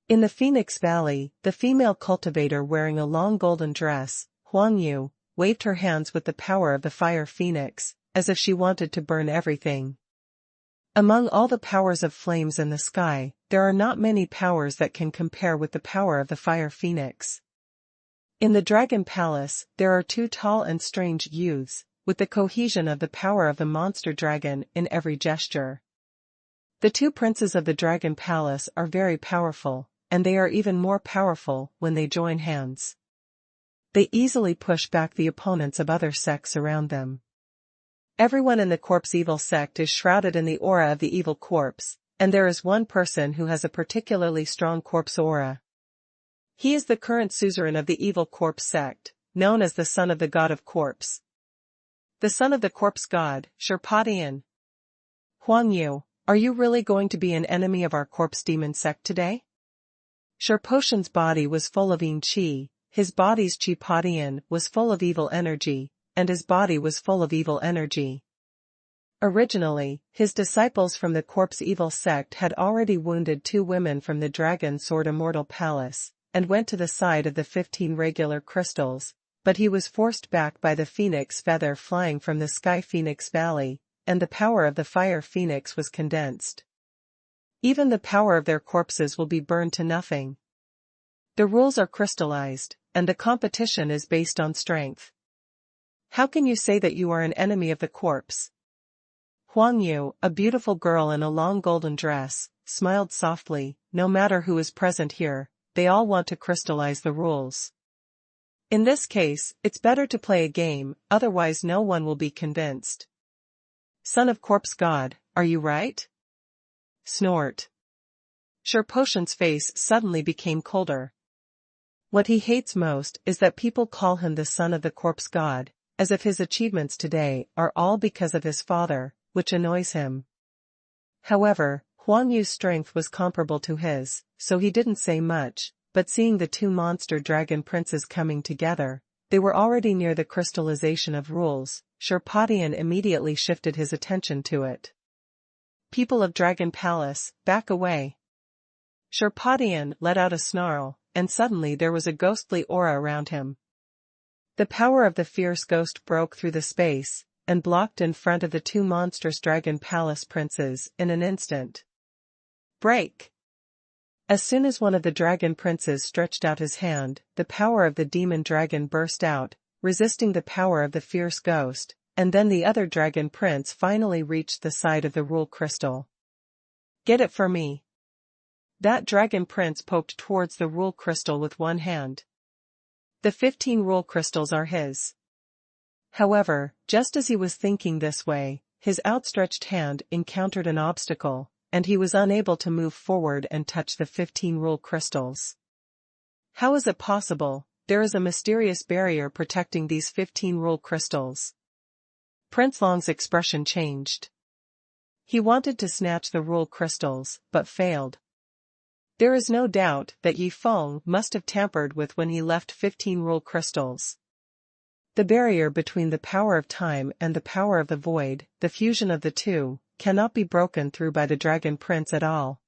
In the Phoenix Valley, the female cultivator wearing a long golden dress, Huang Yu, waved her hands with the power of the Fire Phoenix, as if she wanted to burn everything. Among all the powers of flames in the sky, there are not many powers that can compare with the power of the Fire Phoenix. In the Dragon Palace, there are two tall and strange youths, with the cohesion of the power of the monster dragon in every gesture. The two princes of the Dragon Palace are very powerful, and they are even more powerful when they join hands. They easily push back the opponents of other sects around them. Everyone in the Corpse Evil Sect is shrouded in the aura of the evil corpse, and there is one person who has a particularly strong corpse aura. He is the current suzerain of the evil corpse sect, known as the son of the god of corpse. The son of the corpse god, Sherpatian. Huang Yu, are you really going to be an enemy of our corpse demon sect today? Sherpotian's body was full of yin qi, his body's Chipatian was full of evil energy, and his body was full of evil energy. Originally, his disciples from the Corpse Evil Sect had already wounded 2 women from the Dragon Sword Immortal Palace, and went to the side of the 15 regular crystals, but he was forced back by the phoenix feather flying from the Sky Phoenix Valley, and the power of the Fire Phoenix was condensed. Even the power of their corpses will be burned to nothing. The rules are crystallized, and the competition is based on strength. How can you say that you are an enemy of the corpse? Huang Yu, a beautiful girl in a long golden dress, smiled softly. No matter who is present here, they all want to crystallize the rules. In this case, it's better to play a game, otherwise no one will be convinced. Son of Corpse God, are you right? Snort. Sherpotian's face suddenly became colder. What he hates most is that people call him the son of the corpse god, as if his achievements today are all because of his father, which annoys him. However, Huang Yu's strength was comparable to his, so he didn't say much, but seeing the 2 monster dragon princes coming together, they were already near the crystallization of rules. Sherpatian immediately shifted his attention to it. People of Dragon Palace, back away. Sherpatian let out a snarl, and suddenly there was a ghostly aura around him. The power of the fierce ghost broke through the space, and blocked in front of the 2 monstrous Dragon Palace princes in an instant. Break! As soon as one of the dragon princes stretched out his hand, the power of the demon dragon burst out, resisting the power of the fierce ghost, and then the other dragon prince finally reached the side of the rule crystal. Get it for me. That dragon prince poked towards the rule crystal with one hand. The 15 rule crystals are his. However, just as he was thinking this way, his outstretched hand encountered an obstacle, and he was unable to move forward and touch the 15 rule crystals. How is it possible? There is a mysterious barrier protecting these 15 rule crystals. Prince Long's expression changed. He wanted to snatch the rule crystals, but failed. There is no doubt that Yi Feng must have tampered with when he left 15 rule crystals. The barrier between the power of time and the power of the void, the fusion of the two, cannot be broken through by the Dragon Prince at all.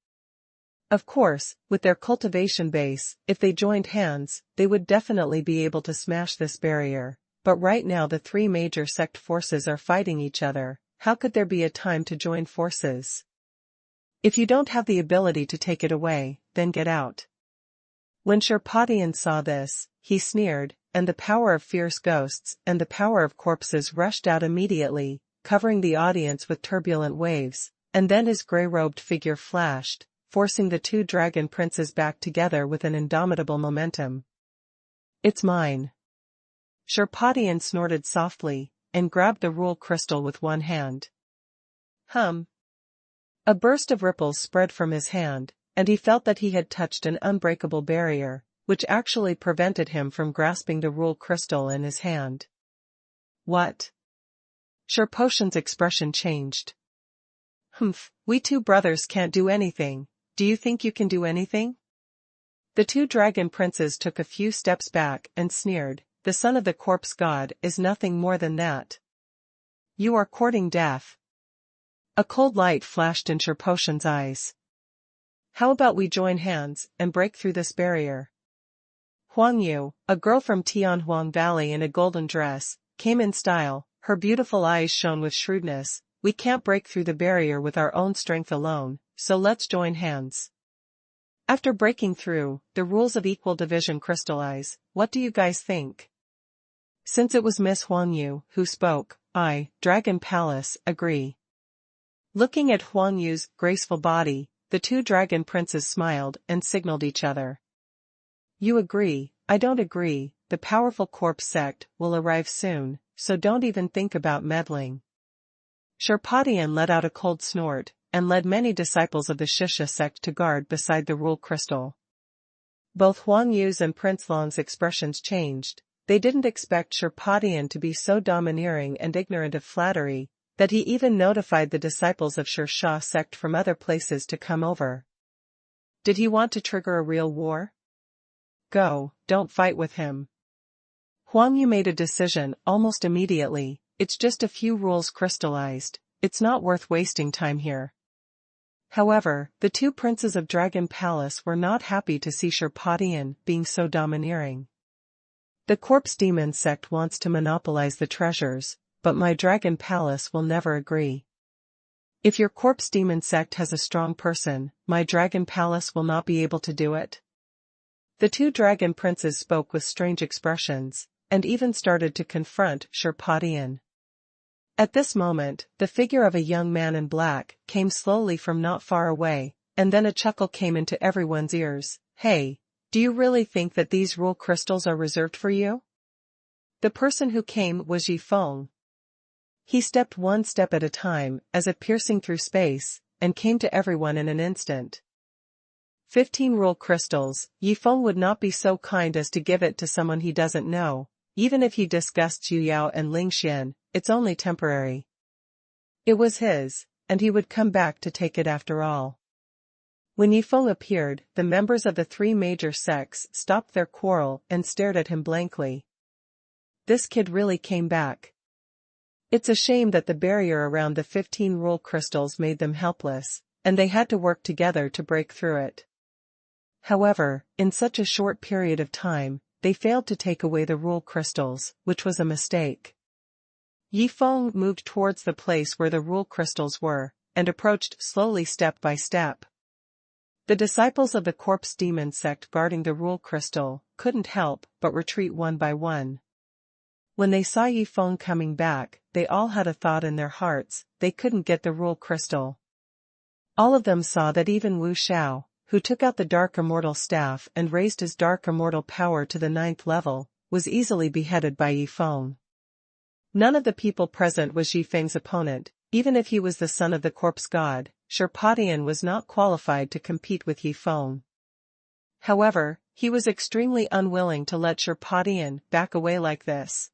Of course, with their cultivation base, if they joined hands, they would definitely be able to smash this barrier, but right now the 3 major sect forces are fighting each other. How could there be a time to join forces? If you don't have the ability to take it away, then get out. When Sherpadian saw this, he sneered, and the power of fierce ghosts and the power of corpses rushed out immediately, covering the audience with turbulent waves, and then his grey-robed figure flashed, forcing the two dragon princes back together with an indomitable momentum. "It's mine." Sherpadian snorted softly, and grabbed the rule crystal with one hand. Hum. A burst of ripples spread from his hand, and he felt that he had touched an unbreakable barrier, which actually prevented him from grasping the rule crystal in his hand. What? Sherpadian's expression changed. Humph, we two brothers can't do anything. Do you think you can do anything? The two dragon princes took a few steps back and sneered. The son of the corpse god is nothing more than that. You are courting death. A cold light flashed in Sherpadian's eyes. How about we join hands and break through this barrier? Huang Yu, a girl from Tianhuang Valley in a golden dress, came in style. Her beautiful eyes shone with shrewdness. We can't break through the barrier with our own strength alone, so let's join hands. After breaking through, the rules of equal division crystallize. What do you guys think? Since it was Miss Huang Yu who spoke, I, Dragon Palace, agree. Looking at Huang Yu's graceful body, the two dragon princes smiled and signaled each other. You agree, I don't agree. The powerful corpse sect will arrive soon, so don't even think about meddling. Sherpadian let out a cold snort, and led many disciples of the Shisha sect to guard beside the rule crystal. Both Huang Yu's and Prince Long's expressions changed. They didn't expect Sherpadian to be so domineering and ignorant of flattery, that he even notified the disciples of Shisha sect from other places to come over. Did he want to trigger a real war? Go, don't fight with him. Huang Yu made a decision almost immediately. It's just a few rules crystallized. It's not worth wasting time here. However, the two princes of Dragon Palace were not happy to see Sherpadian being so domineering. The corpse demon sect wants to monopolize the treasures, but my Dragon Palace will never agree. If your corpse demon sect has a strong person, my Dragon Palace will not be able to do it. The two dragon princes spoke with strange expressions, and even started to confront Sherpadian. At this moment, the figure of a young man in black came slowly from not far away, and then a chuckle came into everyone's ears. Hey, do you really think that these rule crystals are reserved for you? The person who came was Yifeng. He stepped one step at a time, as if piercing through space, and came to everyone in an instant. 15 rule crystals. Yifeng would not be so kind as to give it to someone he doesn't know. Even if he disgusts Yu Yao and Ling Xian, it's only temporary. It was his, and he would come back to take it after all. When Yifeng appeared, the members of the three major sects stopped their quarrel and stared at him blankly. This kid really came back. It's a shame that the barrier around the 15 rule crystals made them helpless, and they had to work together to break through it. However, in such a short period of time, they failed to take away the rule crystals, which was a mistake. Yifeng moved towards the place where the rule crystals were, and approached slowly step by step. The disciples of the corpse demon sect guarding the rule crystal couldn't help but retreat one by one. When they saw Yifeng coming back, they all had a thought in their hearts: they couldn't get the rule crystal. All of them saw that even Wu Xiao, who took out the Dark Immortal staff and raised his Dark Immortal power to the 9th level, was easily beheaded by Yifeng. None of the people present was Yifeng's opponent. Even if he was the son of the corpse god, Sherpadian was not qualified to compete with Yifeng. However, he was extremely unwilling to let Sherpadian back away like this.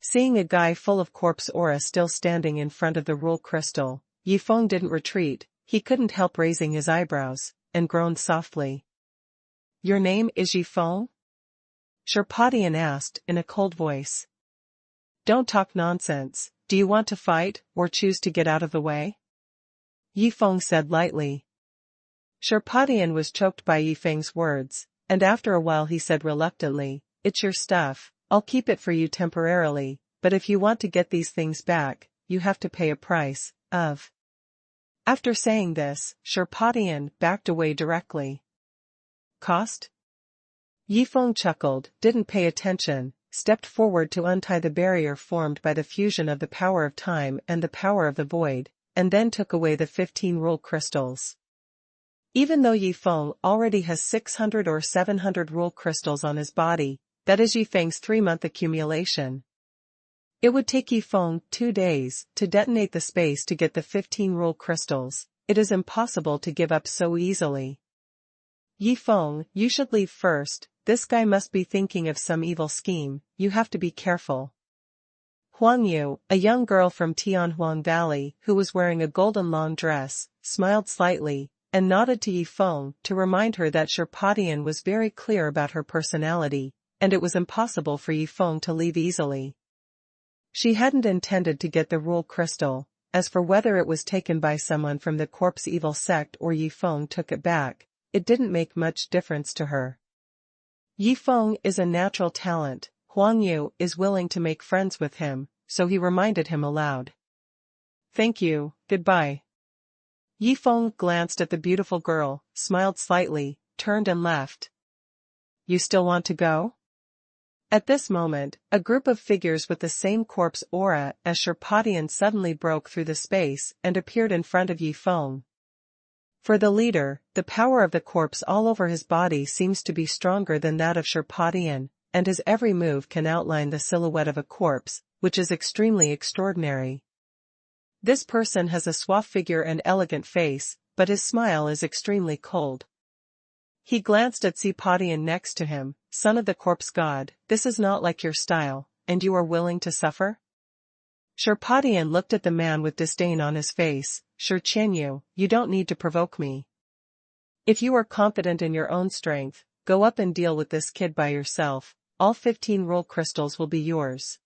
Seeing a guy full of corpse aura still standing in front of the rule crystal, Yifeng didn't retreat. He couldn't help raising his eyebrows, and groaned softly. Your name is Yifeng? Sherpadian asked in a cold voice. Don't talk nonsense. Do you want to fight, or choose to get out of the way? Yifeng said lightly. Sherpadian was choked by Yifeng's words, and after a while he said reluctantly, It's your stuff, I'll keep it for you temporarily, but if you want to get these things back, you have to pay a price of. After saying this, Sherpadian backed away directly. Cost? Yifeng chuckled, didn't pay attention, stepped forward to untie the barrier formed by the fusion of the power of time and the power of the void, and then took away the 15 rule crystals. Even though Yifeng already has 600 or 700 rule crystals on his body, that is Yifeng's 3-month accumulation. It would take Yifeng 2 days to detonate the space to get the 15 rule crystals. It is impossible to give up so easily. Yifeng, you should leave first, this guy must be thinking of some evil scheme, you have to be careful. Huang Yu, a young girl from Tianhuang Valley who was wearing a golden long dress, smiled slightly, and nodded to Yifeng to remind her that Sherpatian was very clear about her personality, and it was impossible for Yifeng to leave easily. She hadn't intended to get the rule crystal. As for whether it was taken by someone from the corpse evil sect or Yifeng took it back, it didn't make much difference to her. Yifeng is a natural talent, Huang Yu is willing to make friends with him, so he reminded him aloud. Thank you, goodbye. Yifeng glanced at the beautiful girl, smiled slightly, turned and left. You still want to go? At this moment, a group of figures with the same corpse aura as Sherpatian suddenly broke through the space and appeared in front of Yifeng. For the leader, the power of the corpse all over his body seems to be stronger than that of Sherpatian, and his every move can outline the silhouette of a corpse, which is extremely extraordinary. This person has a suave figure and elegant face, but his smile is extremely cold. He glanced at Sherpatian next to him. Son of the corpse god, this is not like your style, and you are willing to suffer? Sherpatian looked at the man with disdain on his face. Chen, you don't need to provoke me. If you are confident in your own strength, go up and deal with this kid by yourself, all 15 rule crystals will be yours.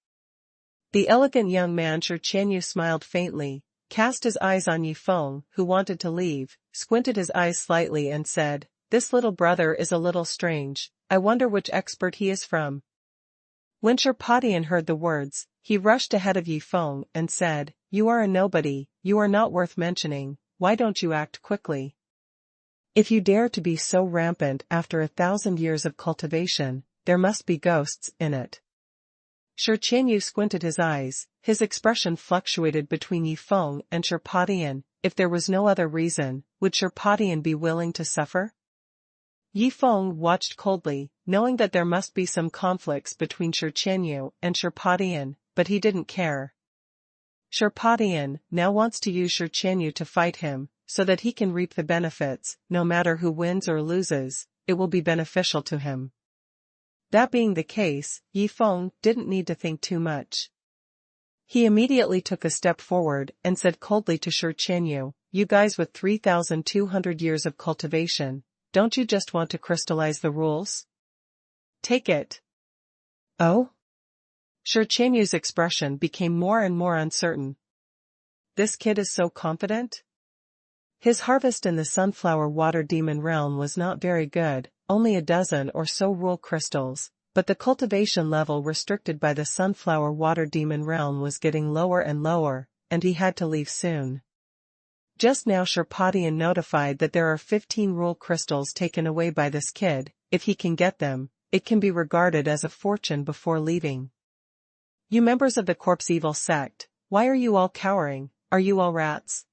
The elegant young man Chen smiled faintly, cast his eyes on Yifeng, who wanted to leave, squinted his eyes slightly and said, this little brother is a little strange, I wonder which expert he is from. When Sherpatian heard the words, he rushed ahead of Yifeng and said, you are a nobody, you are not worth mentioning, why don't you act quickly? If you dare to be so rampant after 1,000 years of cultivation, there must be ghosts in it. Chen squinted his eyes, his expression fluctuated between Yifeng and Sherpatian. If there was no other reason, would Sherpatian be willing to suffer? Yifeng watched coldly, knowing that there must be some conflicts between Chen and Sherpatian, but he didn't care. Sherpatian now wants to use Chen to fight him, so that he can reap the benefits. No matter who wins or loses, it will be beneficial to him. That being the case, Yifeng didn't need to think too much. He immediately took a step forward and said coldly to Chen, you guys with 3,200 years of cultivation, don't you just want to crystallize the rules? Take it. Oh? Chen's expression became more and more uncertain. This kid is so confident? His harvest in the sunflower water demon realm was not very good, only a dozen or so rule crystals, but the cultivation level restricted by the sunflower water demon realm was getting lower and lower, and he had to leave soon. Just now Sherpatian notified that there are 15 rule crystals taken away by this kid. If he can get them, it can be regarded as a fortune before leaving. You members of the corpse evil sect, why are you all cowering, are you all rats?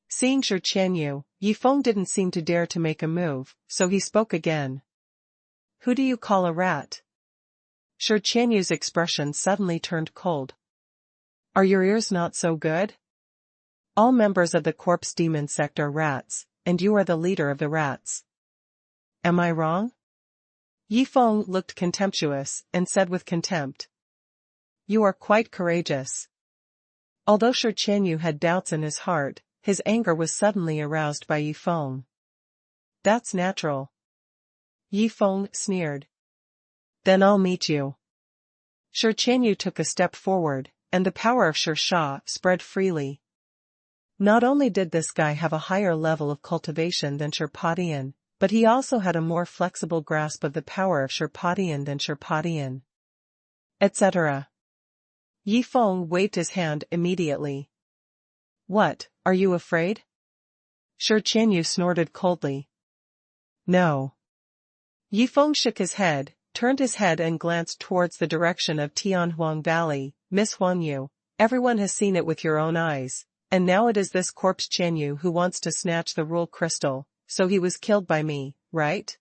Seeing Chen, Yifeng didn't seem to dare to make a move, so he spoke again. Who do you call a rat? Chen's expression suddenly turned cold. Are your ears not so good? All members of the corpse demon sect are rats, and you are the leader of the rats. Am I wrong? Yifeng looked contemptuous and said with contempt. You are quite courageous. Although Chen had doubts in his heart, his anger was suddenly aroused by Yifeng. That's natural. Yifeng sneered. Then I'll meet you. Chen took a step forward, and the power of Sha spread freely. Not only did this guy have a higher level of cultivation than Sherpatian, but he also had a more flexible grasp of the power of Sherpatian than Sherpatian. Etc. Yifeng waved his hand immediately. What, are you afraid? Chen snorted coldly. No. Yifeng shook his head, turned his head and glanced towards the direction of Tianhuang Valley. Miss Huangyu, everyone has seen it with your own eyes, and now it is this corpse Qianyu who wants to snatch the rule crystal, so he was killed by me, right?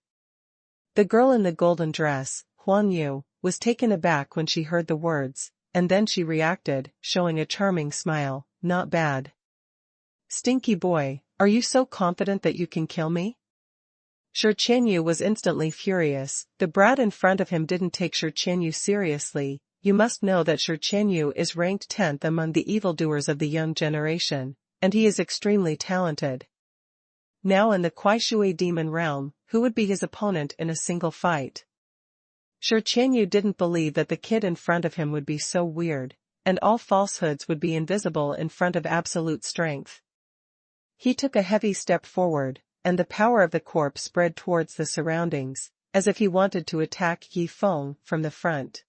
The girl in the golden dress, Huangyu, was taken aback when she heard the words, and then she reacted, showing a charming smile. Not bad. Stinky boy, are you so confident that you can kill me? Shi Qianyu was instantly furious. The brat in front of him didn't take Shi Qianyu seriously. You must know that Shi Qianyu is ranked 10th among the evildoers of the young generation, and he is extremely talented. Now in the Kuaishui demon realm, who would be his opponent in a single fight? Shi Qianyu didn't believe that the kid in front of him would be so weird, and all falsehoods would be invisible in front of absolute strength. He took a heavy step forward, and the power of the corpse spread towards the surroundings, as if he wanted to attack Yifeng from the front.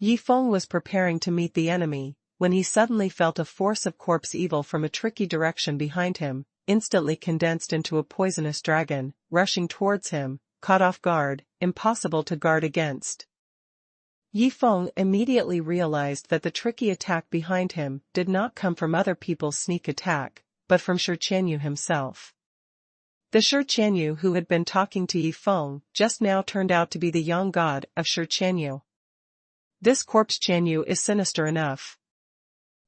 Yifeng was preparing to meet the enemy, when he suddenly felt a force of corpse evil from a tricky direction behind him, instantly condensed into a poisonous dragon, rushing towards him, caught off guard, impossible to guard against. Yifeng immediately realized that the tricky attack behind him did not come from other people's sneak attack, but from Shi Qianyu himself. The Shi Qianyu who had been talking to Yifeng just now turned out to be the young god of Shi Qianyu. This corpse Qianyu is sinister enough.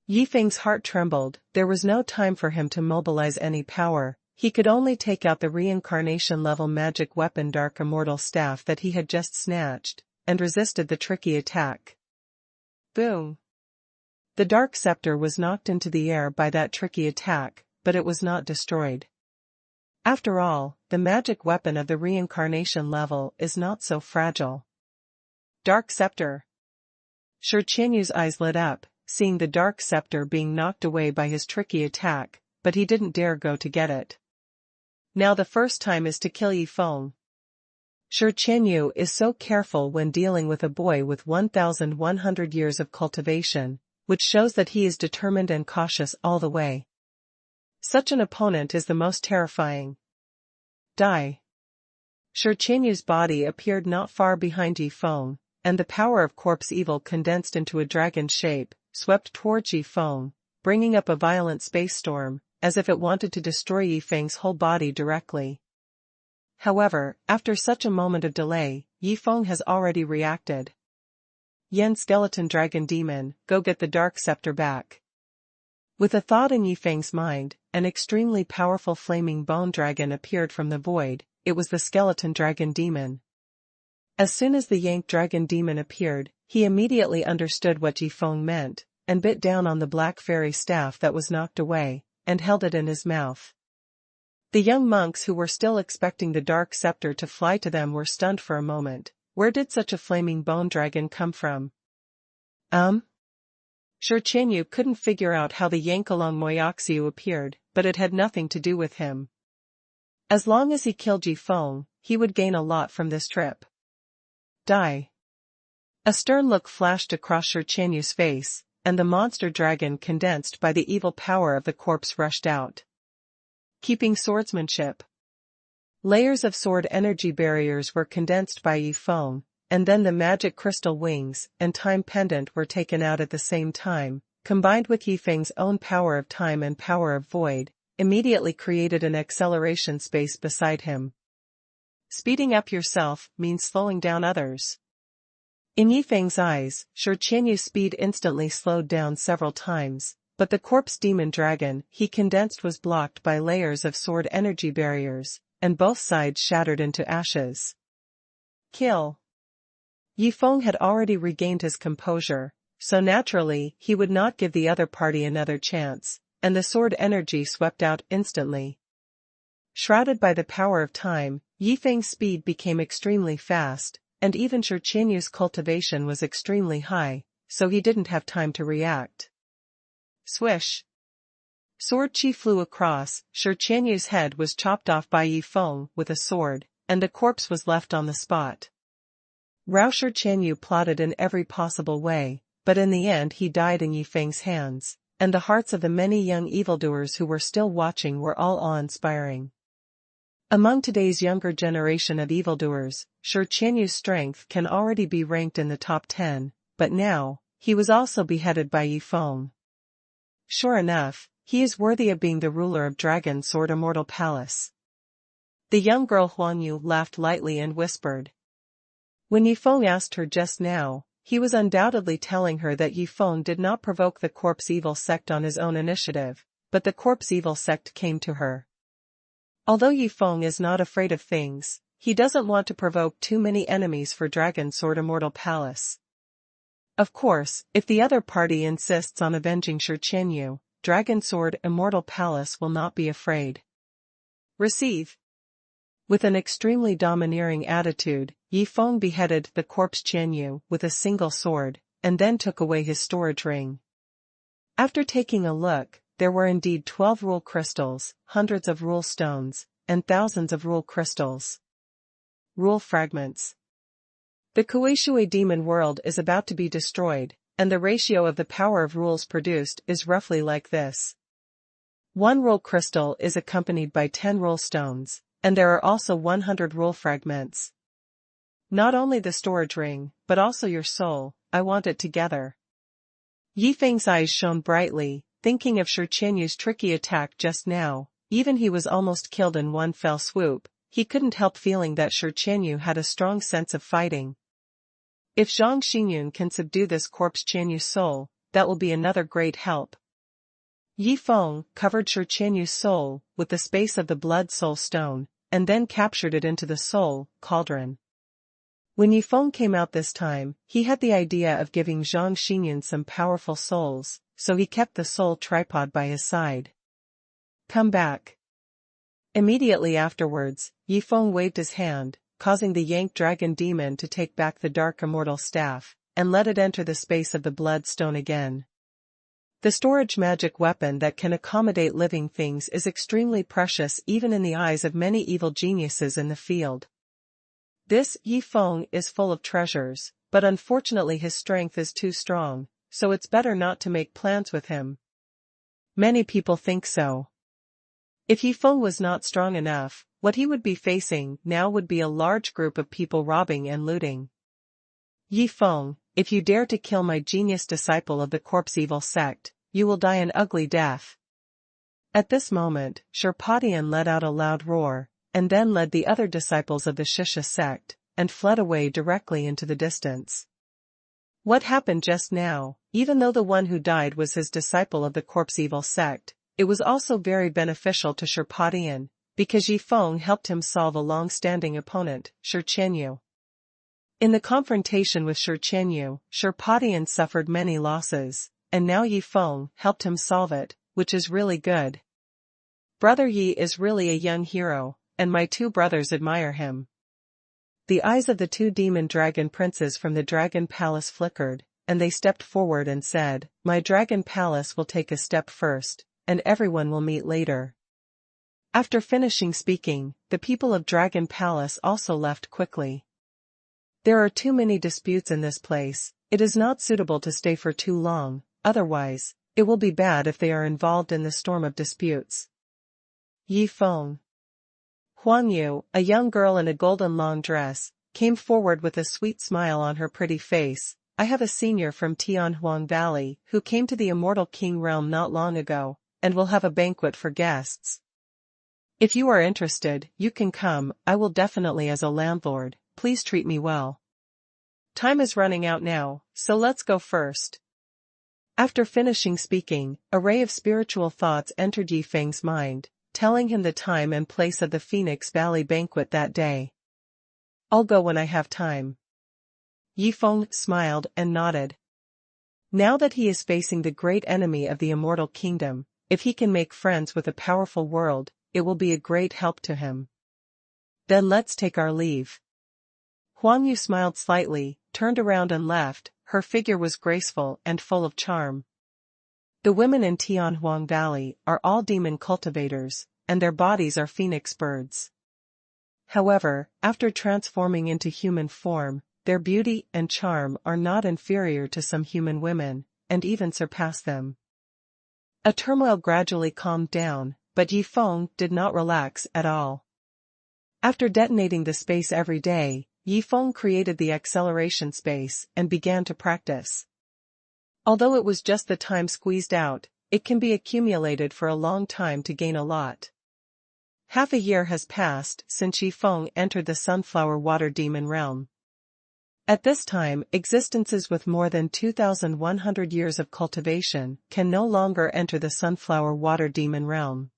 Yifeng's heart trembled. There was no time for him to mobilize any power. He could only take out the reincarnation-level magic weapon Dark Immortal Staff that he had just snatched, and resisted the tricky attack. Boom! The Dark Scepter was knocked into the air by that tricky attack, but it was not destroyed. After all, the magic weapon of the reincarnation level is not so fragile. Dark Scepter! Shi Qianyu's eyes lit up, seeing the Dark Scepter being knocked away by his tricky attack, but he didn't dare go to get it. Now the first time is to kill Yifeng. Shi Qianyu is so careful when dealing with a boy with 1,100 years of cultivation, which shows that he is determined and cautious all the way. Such an opponent is the most terrifying. Die! Shi Qianyu's body appeared not far behind Yifeng, and the power of corpse evil condensed into a dragon shape, swept towards Yifeng, bringing up a violent space storm, as if it wanted to destroy Yifeng's whole body directly. However, after such a moment of delay, Yifeng has already reacted. Yen Skeleton Dragon Demon, go get the Dark Scepter back. With a thought in Yifeng's mind, an extremely powerful flaming bone dragon appeared from the void. It was the Skeleton Dragon Demon. As soon as the Yank Dragon Demon appeared, he immediately understood what Yifeng meant, and bit down on the black fairy staff that was knocked away, and held it in his mouth. The young monks who were still expecting the Dark Scepter to fly to them were stunned for a moment. Where did such a flaming bone dragon come from? Shi Qianyu couldn't figure out how the Yank along Moyaxiu appeared, but it had nothing to do with him. As long as he killed Yifeng, he would gain a lot from this trip. Die! A stern look flashed across Shi Qianyu's face, and the monster dragon condensed by the evil power of the corpse rushed out. Keeping swordsmanship. Layers of sword energy barriers were condensed by Yifeng, and then the magic crystal wings and time pendant were taken out at the same time, combined with Yifeng's own power of time and power of void, immediately created an acceleration space beside him. Speeding up yourself means slowing down others. In Yifeng's eyes, Shi Qianyu's speed instantly slowed down several times, but the corpse demon dragon he condensed was blocked by layers of sword energy barriers, and both sides shattered into ashes. Kill! Yifeng had already regained his composure, so naturally he would not give the other party another chance, and the sword energy swept out instantly. Shrouded by the power of time, Yifeng's speed became extremely fast, and even Shi Qianyu's cultivation was extremely high, so he didn't have time to react. Swish! Sword chi flew across. Shi Qianyu's head was chopped off by Yifeng with a sword, and the corpse was left on the spot. Rao Shi Qianyu plotted in every possible way, but in the end he died in Yifeng's hands, and the hearts of the many young evildoers who were still watching were all awe-inspiring. Among today's younger generation of evildoers, Shi Qianyu's strength can already be ranked in the top 10, but now, he was also beheaded by Yi Feng. Sure enough, he is worthy of being the ruler of Dragon Sword Immortal Palace. The young girl Huangyu laughed lightly and whispered. When Yi Feng asked her just now, he was undoubtedly telling her that Yi Feng did not provoke the Corpse Evil sect on his own initiative, but the Corpse Evil sect came to her. Although Yi Feng is not afraid of things, he doesn't want to provoke too many enemies for Dragon Sword Immortal Palace. Of course, if the other party insists on avenging Shi Qianyu, Dragon Sword Immortal Palace will not be afraid. Receive. With an extremely domineering attitude, Yi Feng beheaded the corpse Qianyu with a single sword, and then took away his storage ring. After taking a look, there were indeed 12 rule crystals, hundreds of rule stones, and thousands of rule crystals. Rule fragments. The Kueishui demon world is about to be destroyed, and the ratio of the power of rules produced is roughly like this. 1 rule crystal is accompanied by 10 rule stones, and there are also 100 rule fragments. Not only the storage ring, but also your soul, I want it together. Yi Feng's eyes shone brightly, thinking of Shi Qianyu's tricky attack just now. Even he was almost killed in one fell swoop, he couldn't help feeling that Shi Qianyu had a strong sense of fighting. If Zhang Xinyun can subdue this corpse Qianyu's soul, that will be another great help. Yi Feng covered Shi Qianyu's soul with the space of the blood soul stone, and then captured it into the soul cauldron. When Yi Feng came out this time, he had the idea of giving Zhang Xinyun some powerful souls, so he kept the soul tripod by his side. Come back. Immediately afterwards, Yi Feng waved his hand, causing the Yank Dragon Demon to take back the Dark Immortal Staff, and let it enter the space of the Blood Stone again. The storage magic weapon that can accommodate living things is extremely precious even in the eyes of many evil geniuses in the field. This Yi Feng is full of treasures, but unfortunately his strength is too strong, so it's better not to make plans with him. Many people think so. If Yi Feng was not strong enough, what he would be facing now would be a large group of people robbing and looting. Yi Feng, if you dare to kill my genius disciple of the Corpse Evil sect, you will die an ugly death. At this moment, Sherpatian let out a loud roar, and then led the other disciples of the Shisha sect, and fled away directly into the distance. What happened just now, even though the one who died was his disciple of the Corpse Evil sect, it was also very beneficial to Sherpatian, because Yi Feng helped him solve a long-standing opponent, Shi Qianyu. In the confrontation with Shi Qianyu, Sherpatian suffered many losses, and now Yi Feng helped him solve it, which is really good. Brother Yi is really a young hero, and my 2 brothers admire him. The eyes of the 2 demon dragon princes from the Dragon Palace flickered, and they stepped forward and said, "My Dragon Palace will take a step first, and everyone will meet later." After finishing speaking, the people of Dragon Palace also left quickly. There are too many disputes in this place, it is not suitable to stay for too long, otherwise, it will be bad if they are involved in the storm of disputes. Yi Feng. Huangyu, a young girl in a golden long dress, came forward with a sweet smile on her pretty face. I have a senior from Tianhuang Valley who came to the Immortal King realm not long ago, and will have a banquet for guests. If you are interested, you can come. I will definitely, as a landlord, please treat me well. Time is running out now, so let's go first. After finishing speaking, a ray of spiritual thoughts entered Yi Feng's mind, telling him the time and place of the Phoenix Valley banquet that day. I'll go when I have time. Yi Feng smiled and nodded. Now that he is facing the great enemy of the Immortal Kingdom, if he can make friends with a powerful world, it will be a great help to him. Then let's take our leave. Huangyu smiled slightly, turned around and left. Her figure was graceful and full of charm. The women in Tianhuang Valley are all demon cultivators, and their bodies are phoenix birds. However, after transforming into human form, their beauty and charm are not inferior to some human women, and even surpass them. A turmoil gradually calmed down, but Yi Feng did not relax at all. After detonating the space every day, Yifeng created the acceleration space and began to practice. Although it was just the time squeezed out, it can be accumulated for a long time to gain a lot. Half a year has passed since Yifeng entered the Sunflower Water Demon realm. At this time, existences with more than 2,100 years of cultivation can no longer enter the Sunflower Water Demon realm.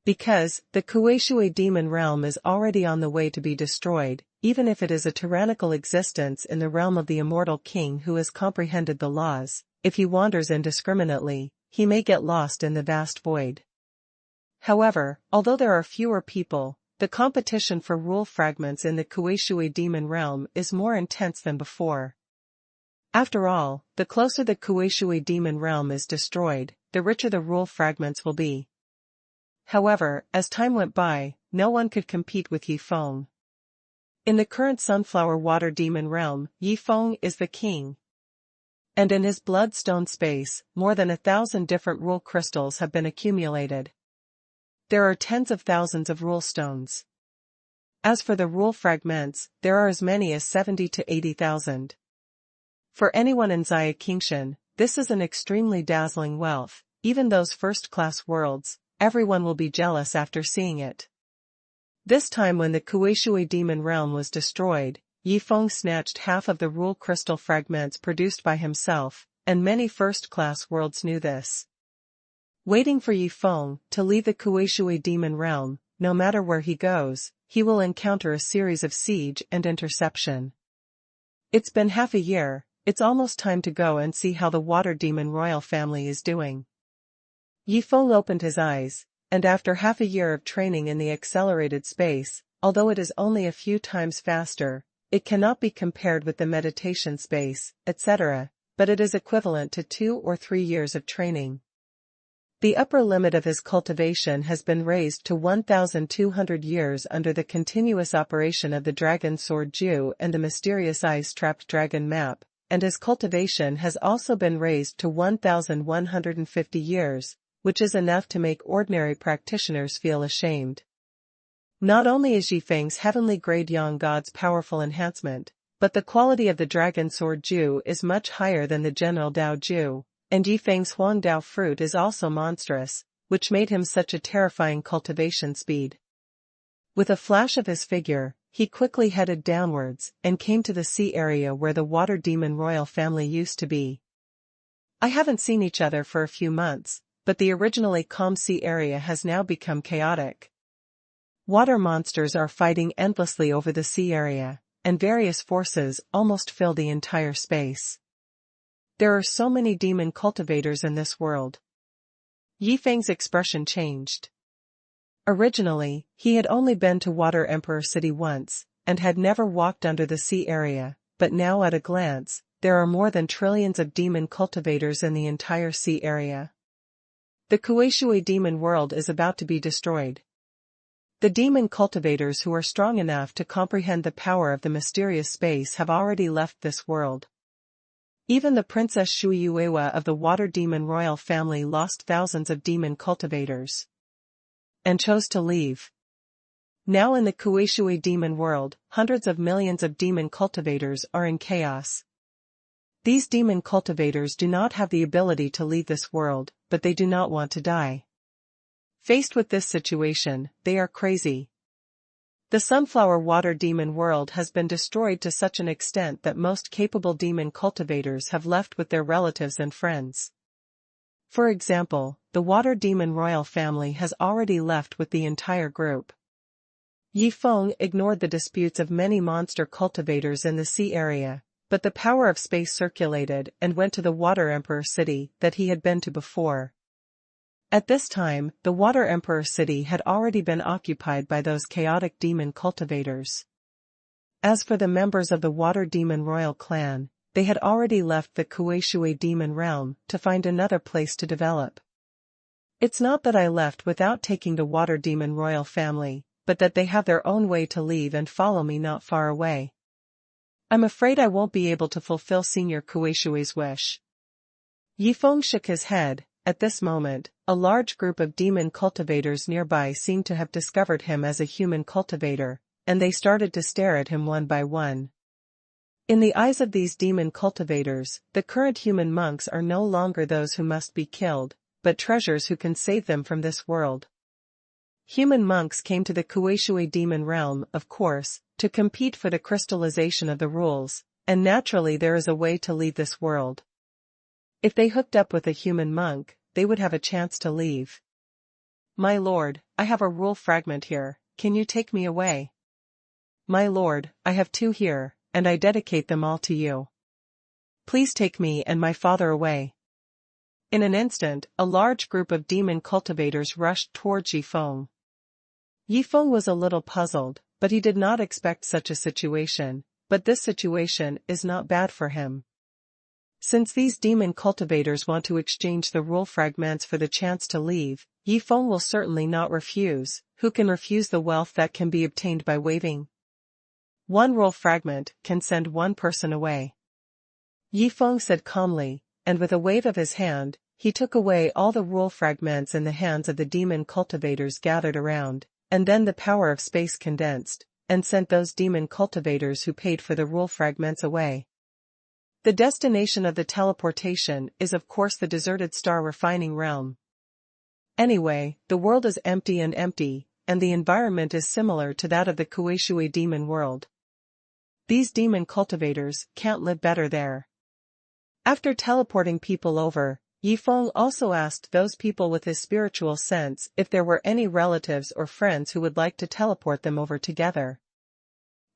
Because the Kuei-Shui Demon realm is already on the way to be destroyed, even if it is a tyrannical existence in the realm of the immortal king who has comprehended the laws, if he wanders indiscriminately, he may get lost in the vast void. However, although there are fewer people, the competition for rule fragments in the Kuei-Shui Demon realm is more intense than before. After all, the closer the Kuei-Shui Demon realm is destroyed, the richer the rule fragments will be. However, as time went by, no one could compete with Yifeng. In the current Sunflower Water Demon realm, Yifeng is the king. And in his bloodstone space, more than 1,000 different rule crystals have been accumulated. There are tens of thousands of rule stones. As for the rule fragments, there are as many as 70 to 80,000. For anyone in Xia Qingshan, this is an extremely dazzling wealth. Even those first-class worlds, everyone will be jealous after seeing it. This time when the Kuei-Shui Demon realm was destroyed, Yifeng snatched half of the rule crystal fragments produced by himself, and many first-class worlds knew this. Waiting for Yifeng to leave the Kuei-Shui Demon realm, no matter where he goes, he will encounter a series of siege and interception. It's been half a year, it's almost time to go and see how the Water Demon royal family is doing. Yifeng opened his eyes, and after half a year of training in the accelerated space, although it is only a few times faster, it cannot be compared with the meditation space, etc., but it is equivalent to 2 or 3 years of training. The upper limit of his cultivation has been raised to 1,200 years under the continuous operation of the Dragon Sword Ju and the mysterious Ice-Trapped Dragon map, and his cultivation has also been raised to 1,150 years, which is enough to make ordinary practitioners feel ashamed. Not only is Yifeng's heavenly grade Yang God's powerful enhancement, but the quality of the Dragon Sword Ju is much higher than the General Dao Ju, and Yifeng's Huang Dao fruit is also monstrous, which made him such a terrifying cultivation speed. With a flash of his figure, he quickly headed downwards and came to the sea area where the Water Demon royal family used to be. I haven't seen each other for a few months, but the originally calm sea area has now become chaotic. Water monsters are fighting endlessly over the sea area, and various forces almost fill the entire space. There are so many demon cultivators in this world. Yifeng's expression changed. Originally, he had only been to Water Emperor City once, and had never walked under the sea area, but now at a glance, there are more than trillions of demon cultivators in the entire sea area. The Kuei-Shui Demon world is about to be destroyed. The demon cultivators who are strong enough to comprehend the power of the mysterious space have already left this world. Even the Princess Shuiyuewa of the Water Demon royal family lost thousands of demon cultivators and chose to leave. Now in the Kuei-Shui Demon world, hundreds of millions of demon cultivators are in chaos. These demon cultivators do not have the ability to leave this world, but they do not want to die. Faced with this situation, they are crazy. The Sunflower Water Demon world has been destroyed to such an extent that most capable demon cultivators have left with their relatives and friends. For example, the Water Demon royal family has already left with the entire group. Yifeng ignored the disputes of many monster cultivators in the sea area, but the power of space circulated and went to the Water Emperor City that he had been to before. At this time, the Water Emperor City had already been occupied by those chaotic demon cultivators. As for the members of the Water Demon royal clan, they had already left the Kuei-Shui Demon realm to find another place to develop. It's not that I left without taking the Water Demon royal family, but that they have their own way to leave and follow me not far away. I'm afraid I won't be able to fulfill Senior Kuei-Shui's wish. Yifeng shook his head, At this moment, a large group of demon cultivators nearby seemed to have discovered him as a human cultivator, and they started to stare at him one by one. In the eyes of these demon cultivators, the current human monks are no longer those who must be killed, but treasures who can save them from this world. Human monks came to the Kuei-shui demon realm, of course, to compete for the crystallization of the rules, and naturally there is a way to leave this world. If they hooked up with a human monk, they would have a chance to leave. My lord, I have a rule fragment here, can you take me away? My lord, I have 2 here, and I dedicate them all to you. Please take me and my father away. In an instant, a large group of demon cultivators rushed towards Yifeng. Yifeng was a little puzzled, but he did not expect such a situation, but this situation is not bad for him. Since these demon cultivators want to exchange the rule fragments for the chance to leave, Yifeng will certainly not refuse. Who can refuse the wealth that can be obtained by waving? 1 rule fragment can send 1 person away. Yifeng said calmly, and with a wave of his hand, he took away all the rule fragments in the hands of the demon cultivators gathered around, and then the power of space condensed, and sent those demon cultivators who paid for the rule fragments away. The destination of the teleportation is of course the deserted star refining realm. Anyway, the world is empty, and the environment is similar to that of the Kuei-shui demon world. These demon cultivators can't live better there. After teleporting people over, Yifeng also asked those people with his spiritual sense if there were any relatives or friends who would like to teleport them over together.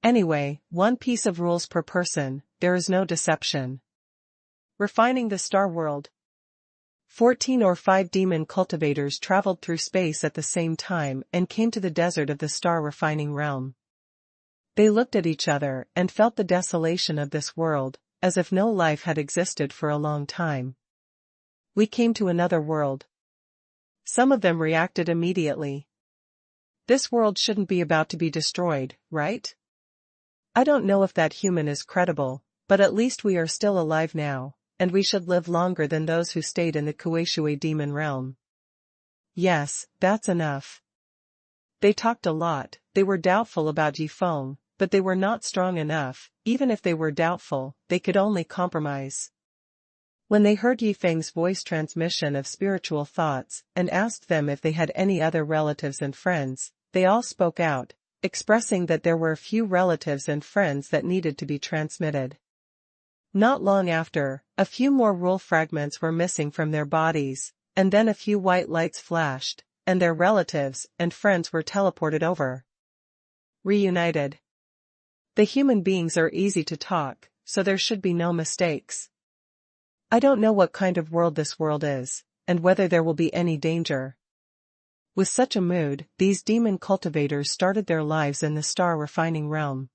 Anyway, 1 piece of rules per person, there is no deception. Refining the star world. 14 or 5 demon cultivators traveled through space at the same time and came to the desert of the star refining realm. They looked at each other and felt the desolation of this world, as if no life had existed for a long time. We came to another world. Some of them reacted immediately. This world shouldn't be about to be destroyed, right? I don't know if that human is credible, but at least we are still alive now, and we should live longer than those who stayed in the Kuei-shui demon realm. Yes, that's enough. They talked a lot. They were doubtful about Yifeng, but they were not strong enough. Even if they were doubtful, they could only compromise. When they heard Yifeng's voice transmission of spiritual thoughts and asked them if they had any other relatives and friends, they all spoke out, expressing that there were a few relatives and friends that needed to be transmitted. Not long after, a few more rule fragments were missing from their bodies, and then a few white lights flashed, and their relatives and friends were teleported over. Reunited. The human beings are easy to talk, so there should be no mistakes. I don't know what kind of world this world is, and whether there will be any danger. With such a mood, these demon cultivators started their lives in the star refining realm.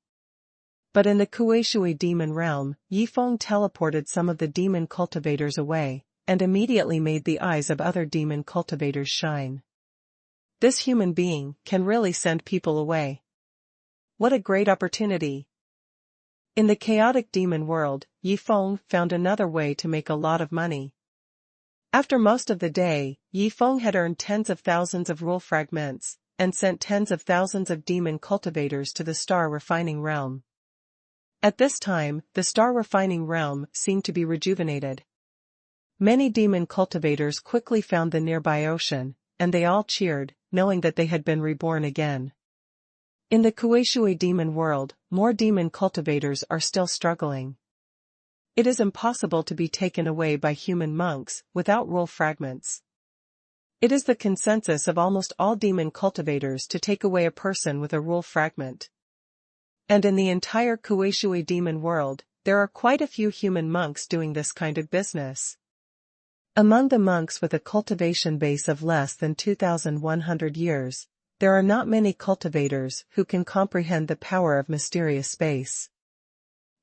But in the Kuei-shui demon realm, Yifeng teleported some of the demon cultivators away, and immediately made the eyes of other demon cultivators shine. This human being can really send people away. What a great opportunity! In the chaotic demon world, Yifeng found another way to make a lot of money. After most of the day, Yifeng had earned tens of thousands of rule fragments, and sent tens of thousands of demon cultivators to the star refining realm. At this time, the star refining realm seemed to be rejuvenated. Many demon cultivators quickly found the nearby ocean, and they all cheered, knowing that they had been reborn again. In the Kuei-shui demon world, more demon cultivators are still struggling. It is impossible to be taken away by human monks without rule fragments. It is the consensus of almost all demon cultivators to take away a person with a rule fragment. And in the entire Kuei-shui demon world, there are quite a few human monks doing this kind of business. Among the monks with a cultivation base of less than 2,100 years, there are not many cultivators who can comprehend the power of mysterious space.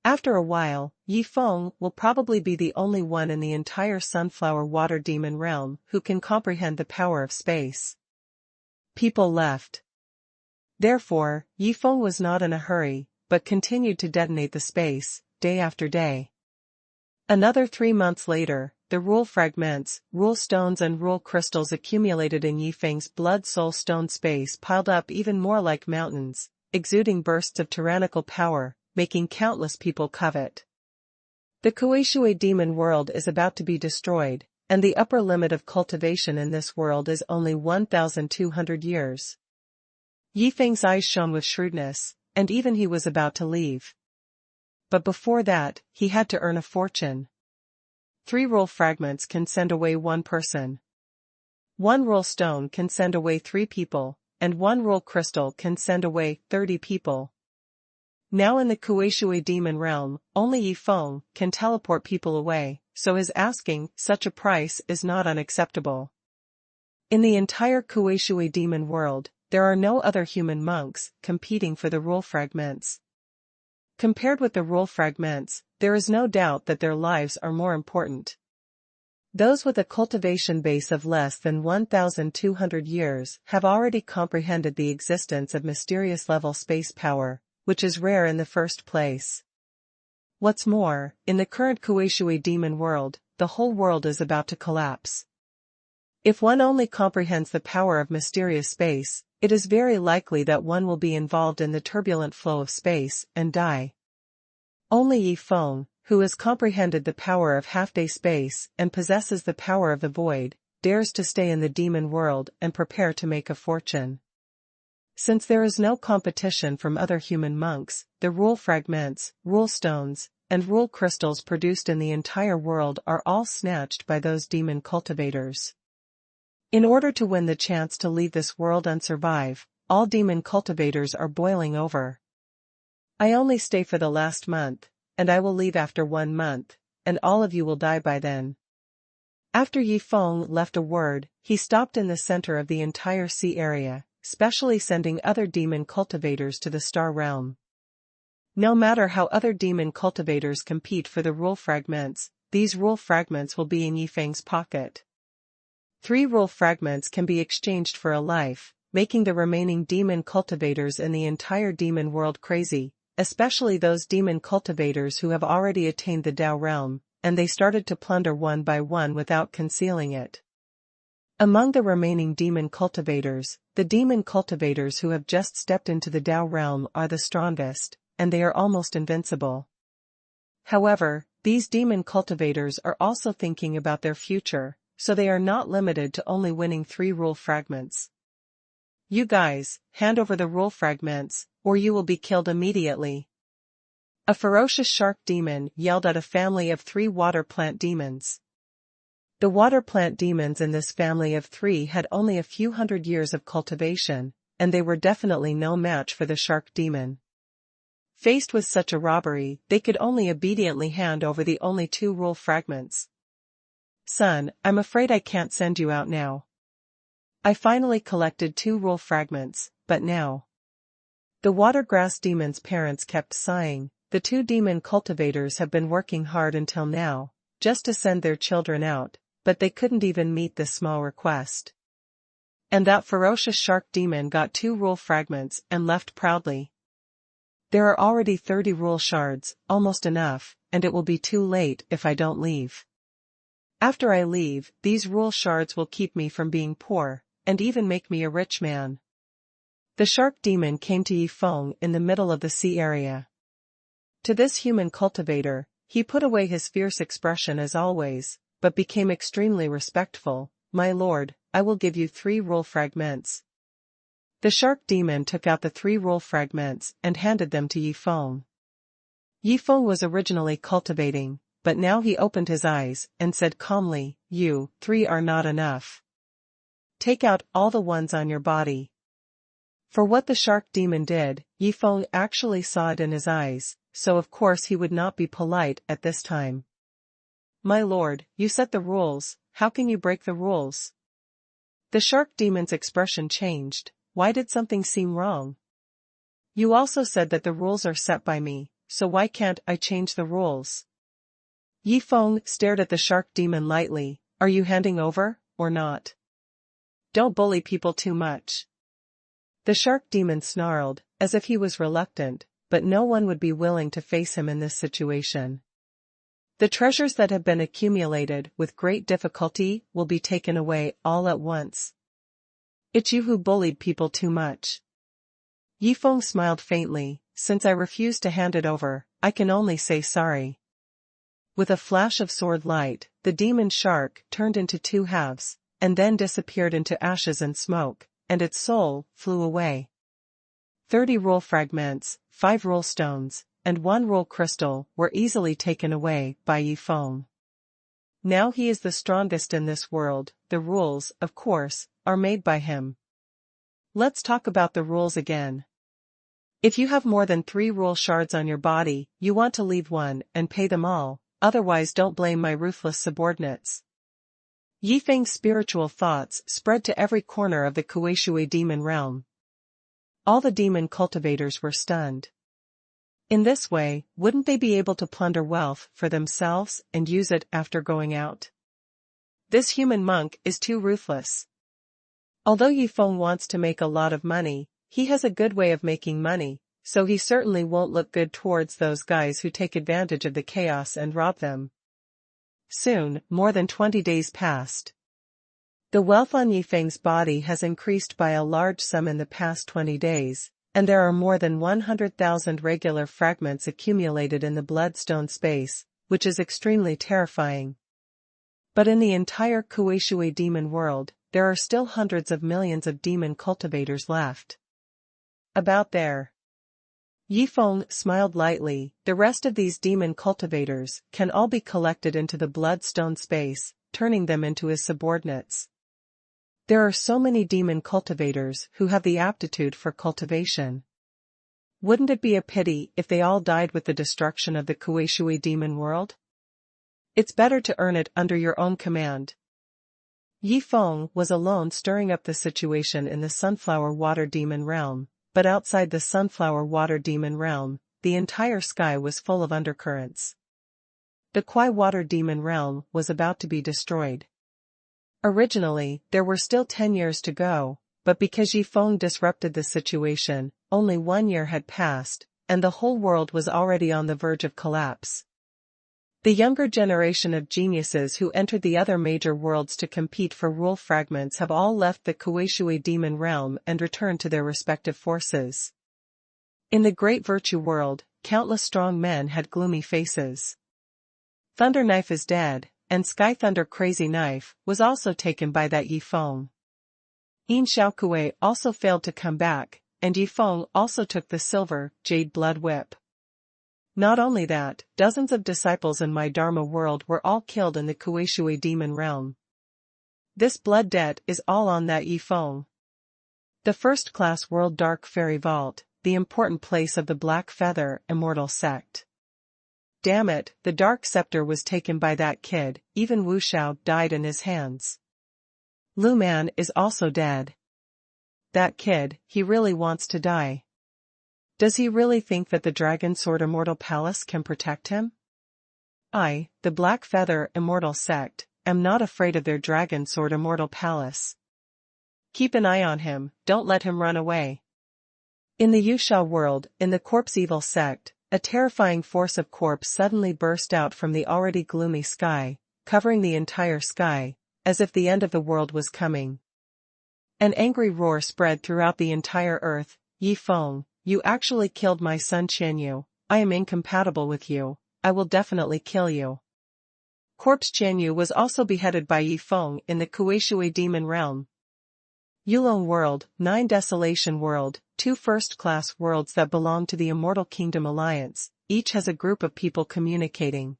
After a while, Yifeng will probably be the only one in the entire sunflower water demon realm who can comprehend the power of space. People left. Therefore, Yifeng was not in a hurry, but continued to detonate the space, day after day. Another 3 months later, the rule fragments, rule stones and rule crystals accumulated in Yifeng's blood soul stone space piled up even more like mountains, exuding bursts of tyrannical power, making countless people covet. The Kuei-shui demon world is about to be destroyed, and the upper limit of cultivation in this world is only 1,200 years. Yifeng's eyes shone with shrewdness, and even he was about to leave. But before that, he had to earn a fortune. 3 rule fragments can send away 1 person. 1 rule stone can send away 3 people, and 1 rule crystal can send away 30 people. Now in the Kuei-shui demon realm, only Yifeng can teleport people away, so his asking such a price is not unacceptable. In the entire Kuei-shui demon world, there are no other human monks competing for the rule fragments. Compared with the rule fragments, there is no doubt that their lives are more important. Those with a cultivation base of less than 1,200 years have already comprehended the existence of mysterious level space power, which is rare in the first place. What's more, in the current Kuei-shui demon world, the whole world is about to collapse. If one only comprehends the power of mysterious space, it is very likely that one will be involved in the turbulent flow of space and die. Only Yifeng, who has comprehended the power of half-day space and possesses the power of the void, dares to stay in the demon world and prepare to make a fortune. Since there is no competition from other human monks, the rule fragments, rule stones, and rule crystals produced in the entire world are all snatched by those demon cultivators. In order to win the chance to leave this world and survive, all demon cultivators are boiling over. I only stay for the last month, and I will leave after 1 month, and all of you will die by then. After Yifeng left a word, he stopped in the center of the entire sea area, specially sending other demon cultivators to the star realm. No matter how other demon cultivators compete for the rule fragments, these rule fragments will be in Yifeng's pocket. 3 rule fragments can be exchanged for a life, making the remaining demon cultivators in the entire demon world crazy, especially those demon cultivators who have already attained the Tao realm, and they started to plunder one by one without concealing it. Among the remaining demon cultivators, the demon cultivators who have just stepped into the Tao realm are the strongest, and they are almost invincible. However, these demon cultivators are also thinking about their future, so they are not limited to only winning 3 rule fragments. You guys, hand over the rule fragments, or you will be killed immediately. A ferocious shark demon yelled at a family of 3 water plant demons. The water plant demons in this family of 3 had only a few hundred years of cultivation, and they were definitely no match for the shark demon. Faced with such a robbery, they could only obediently hand over the only 2 rule fragments. Son, I'm afraid I can't send you out now. I finally collected 2 rule fragments, but now. The watergrass demon's parents kept sighing. The 2 demon cultivators have been working hard until now, just to send their children out, but they couldn't even meet this small request. And that ferocious shark demon got 2 rule fragments and left proudly. There are already 30 rule shards, almost enough, and it will be too late if I don't leave. After I leave, these rule shards will keep me from being poor, and even make me a rich man. The shark demon came to Yifeng in the middle of the sea area. To this human cultivator, he put away his fierce expression as always, but became extremely respectful. My lord, I will give you 3 rule fragments. The shark demon took out the 3 rule fragments and handed them to Yifeng. Yifeng was originally cultivating, but now he opened his eyes and said calmly, "You, 3 are not enough. Take out all the ones on your body." For what the shark demon did, Yifeng actually saw it in his eyes, so of course he would not be polite at this time. "My lord, you set the rules, how can you break the rules?" The shark demon's expression changed. Why did something seem wrong? You also said that the rules are set by me, so why can't I change the rules? Yifeng stared at the shark demon lightly. Are you handing over, or not? Don't bully people too much. The shark demon snarled, as if he was reluctant, but no one would be willing to face him in this situation. The treasures that have been accumulated with great difficulty will be taken away all at once. It's you who bullied people too much. Yifeng smiled faintly. Since I refused to hand it over, I can only say sorry. With a flash of sword light, the demon shark turned into two halves, and then disappeared into ashes and smoke, and its soul flew away. 30 rule fragments, 5 rule stones, and 1 rule crystal were easily taken away by Yifeng. Now he is the strongest in this world. The rules, of course, are made by him. Let's talk about the rules again. If you have more than 3 rule shards on your body, you want to leave one and pay them all, otherwise don't blame my ruthless subordinates. Yifeng's spiritual thoughts spread to every corner of the Kuei-shui demon realm. All the demon cultivators were stunned. In this way, wouldn't they be able to plunder wealth for themselves and use it after going out? This human monk is too ruthless. Although Yifeng wants to make a lot of money, he has a good way of making money, so he certainly won't look good towards those guys who take advantage of the chaos and rob them. Soon, more than 20 days passed. The wealth on Yifeng's body has increased by a large sum in the past 20 days, and there are more than 100,000 regular fragments accumulated in the bloodstone space, which is extremely terrifying. But in the entire Kuei-shui demon world, there are still hundreds of millions of demon cultivators left. About there. Yifeng smiled lightly. The rest of these demon cultivators can all be collected into the bloodstone space, turning them into his subordinates. There are so many demon cultivators who have the aptitude for cultivation. Wouldn't it be a pity if they all died with the destruction of the Kuei-shui demon world? It's better to earn it under your own command. Yifeng was alone stirring up the situation in the Sunflower Water Demon realm, but outside the Sunflower Water Demon realm, the entire sky was full of undercurrents. The Kuei Water Demon realm was about to be destroyed. Originally, there were still 10 years to go, but because Yifeng disrupted the situation, only 1 year had passed, and the whole world was already on the verge of collapse. The younger generation of geniuses who entered the other major worlds to compete for rule fragments have all left the Kuei-shui demon realm and returned to their respective forces. In the Great Virtue world, countless strong men had gloomy faces. Thunder Knife is dead, and Sky Thunder Crazy Knife was also taken by that Yifeng. Yin Xiaokue also failed to come back, and Yifeng also took the silver Jade Blood Whip. Not only that, dozens of disciples in my Dharma world were all killed in the Kuei-shui demon realm. This blood debt is all on that Yifeng. The first-class world Dark Fairy Vault, the important place of the Black Feather Immortal sect. Damn it, the Dark Scepter was taken by that kid, even Wu Xiao died in his hands. Lu Man is also dead. That kid, he really wants to die. Does he really think that the Dragon Sword Immortal Palace can protect him? I, the Black Feather Immortal sect, am not afraid of their Dragon Sword Immortal Palace. Keep an eye on him, don't let him run away. In the Yushao world, in the Corpse Evil sect, a terrifying force of corpse suddenly burst out from the already gloomy sky, covering the entire sky, as if the end of the world was coming. An angry roar spread throughout the entire earth. Yifeng, you actually killed my son Qianyu. I am incompatible with you. I will definitely kill you. Corpse Qianyu was also beheaded by Yifeng in the Kuei-shui demon realm. Yulong world, 9 Desolation world, 2 first-class worlds that belong to the Immortal Kingdom Alliance, each has a group of people communicating.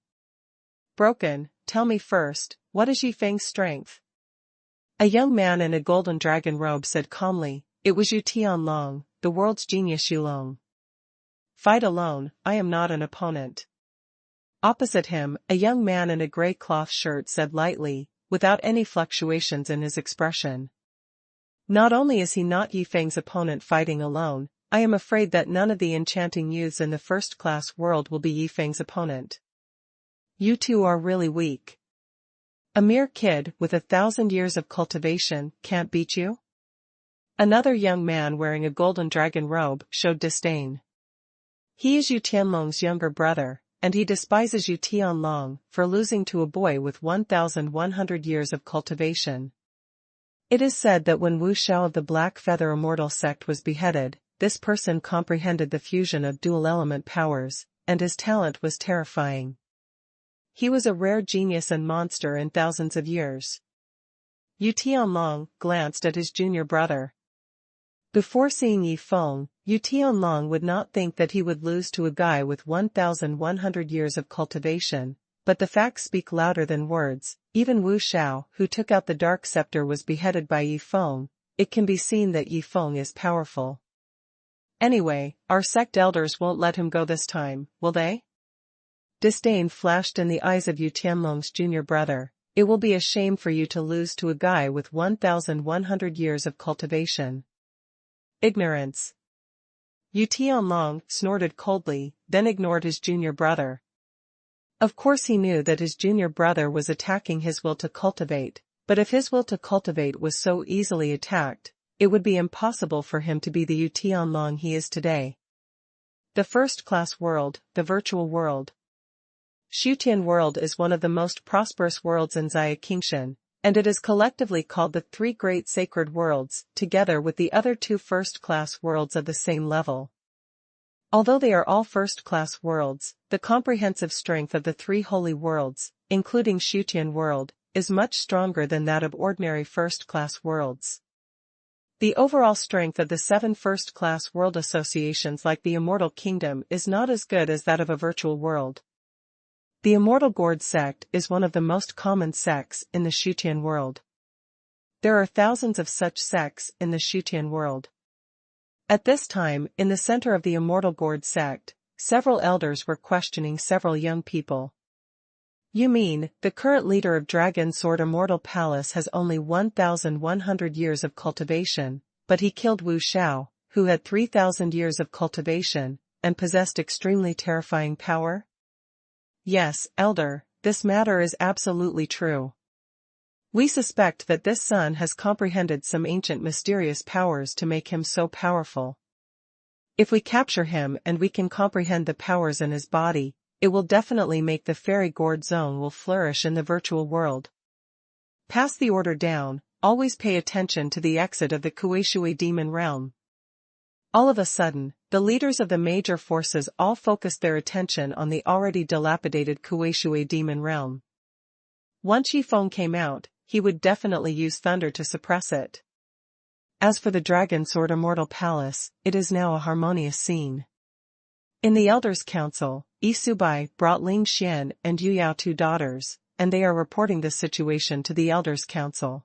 Broken, tell me first, what is Yifeng's strength? A young man in a golden dragon robe said calmly, it was Yu Tianlong, the world's genius Yulong. Fight alone, I am not an opponent. Opposite him, a young man in a gray cloth shirt said lightly, without any fluctuations in his expression. Not only is he not Yifeng's opponent fighting alone, I am afraid that none of the enchanting youths in the first-class world will be Yifeng's opponent. You two are really weak. A mere kid with 1,000 years of cultivation can't beat you? Another young man wearing a golden dragon robe showed disdain. He is Yu Tianlong's younger brother, and he despises Yu Tianlong for losing to a boy with 1,100 years of cultivation. It is said that when Wu Shao of the Black Feather Immortal sect was beheaded, this person comprehended the fusion of dual-element powers, and his talent was terrifying. He was a rare genius and monster in thousands of years. Yu Tianlong glanced at his junior brother. Before seeing Yi Feng, Yu Tianlong would not think that he would lose to a guy with 1,100 years of cultivation, but the facts speak louder than words. Even Wu Shao, who took out the dark scepter, was beheaded by Yi Feng. It can be seen that Yi Feng is powerful. Anyway, our sect elders won't let him go this time, will they? Disdain flashed in the eyes of Yu Tianlong's junior brother. It will be a shame for you to lose to a guy with 1,100 years of cultivation. Ignorance. Yu Tianlong snorted coldly, then ignored his junior brother. Of course he knew that his junior brother was attacking his will to cultivate, but if his will to cultivate was so easily attacked, it would be impossible for him to be the Yu Tianlong he is today. The first-class world, the virtual world. Shutian world is one of the most prosperous worlds in Xia Qingshan, and it is collectively called the Three Great Sacred Worlds, together with the other two first-class worlds of the same level. Although they are all first-class worlds, the comprehensive strength of the three holy worlds, including Shutian world, is much stronger than that of ordinary first-class worlds. The overall strength of the 7 first-class world associations like the Immortal Kingdom is not as good as that of a virtual world. The Immortal Gourd sect is one of the most common sects in the Shutian world. There are thousands of such sects in the Shutian world. At this time, in the center of the Immortal Gourd sect, several elders were questioning several young people. You mean, the current leader of Dragon Sword Immortal Palace has only 1,100 years of cultivation, but he killed Wu Shao, who had 3,000 years of cultivation, and possessed extremely terrifying power? Yes, Elder, this matter is absolutely true. We suspect that this son has comprehended some ancient mysterious powers to make him so powerful. If we capture him and we can comprehend the powers in his body, it will definitely make the fairy gourd zone will flourish in the virtual world. Pass the order down, always pay attention to the exit of the Kueishui demon realm. All of a sudden, the leaders of the major forces all focused their attention on the already dilapidated Kueishui demon realm. Once Yi Feng came out, he would definitely use thunder to suppress it. As for the Dragon Sword Immortal Palace, it is now a harmonious scene. In the Elders' Council, Yi Subai brought Ling Xian and Yu Yao 2 daughters, and they are reporting this situation to the Elders' Council.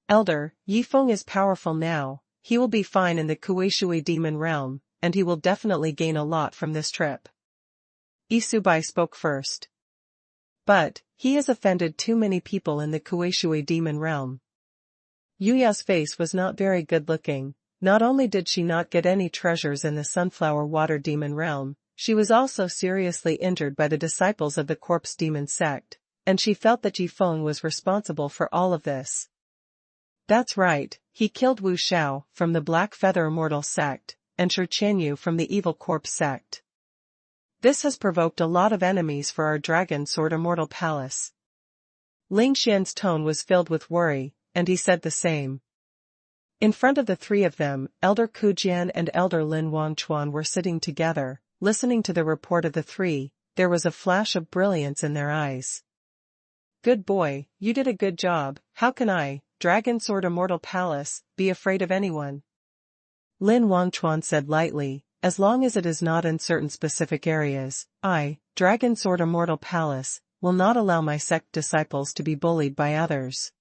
Elder, Yi Feng is powerful now. He will be fine in the Kueishui demon realm, and he will definitely gain a lot from this trip. Yi Subai spoke first. But, he has offended too many people in the Kueishui demon realm. Yu Yao's face was not very good looking. Not only did she not get any treasures in the Sunflower Water demon realm, she was also seriously injured by the disciples of the Corpse Demon sect, and she felt that Yi Feng was responsible for all of this. That's right, he killed Wu Shao from the Black Feather Immortal sect, and Shi Qianyu from the Evil Corpse sect. This has provoked a lot of enemies for our Dragon Sword Immortal Palace. Ling Xian's tone was filled with worry, and he said the same. In front of the three of them, Elder Ku Jian and Elder Lin Wangchuan were sitting together, listening to the report of the three. There was a flash of brilliance in their eyes. Good boy, you did a good job. How can I, Dragon Sword Immortal Palace, be afraid of anyone? Lin Wangchuan said lightly, as long as it is not in certain specific areas, I, Dragon Sword Immortal Palace, will not allow my sect disciples to be bullied by others.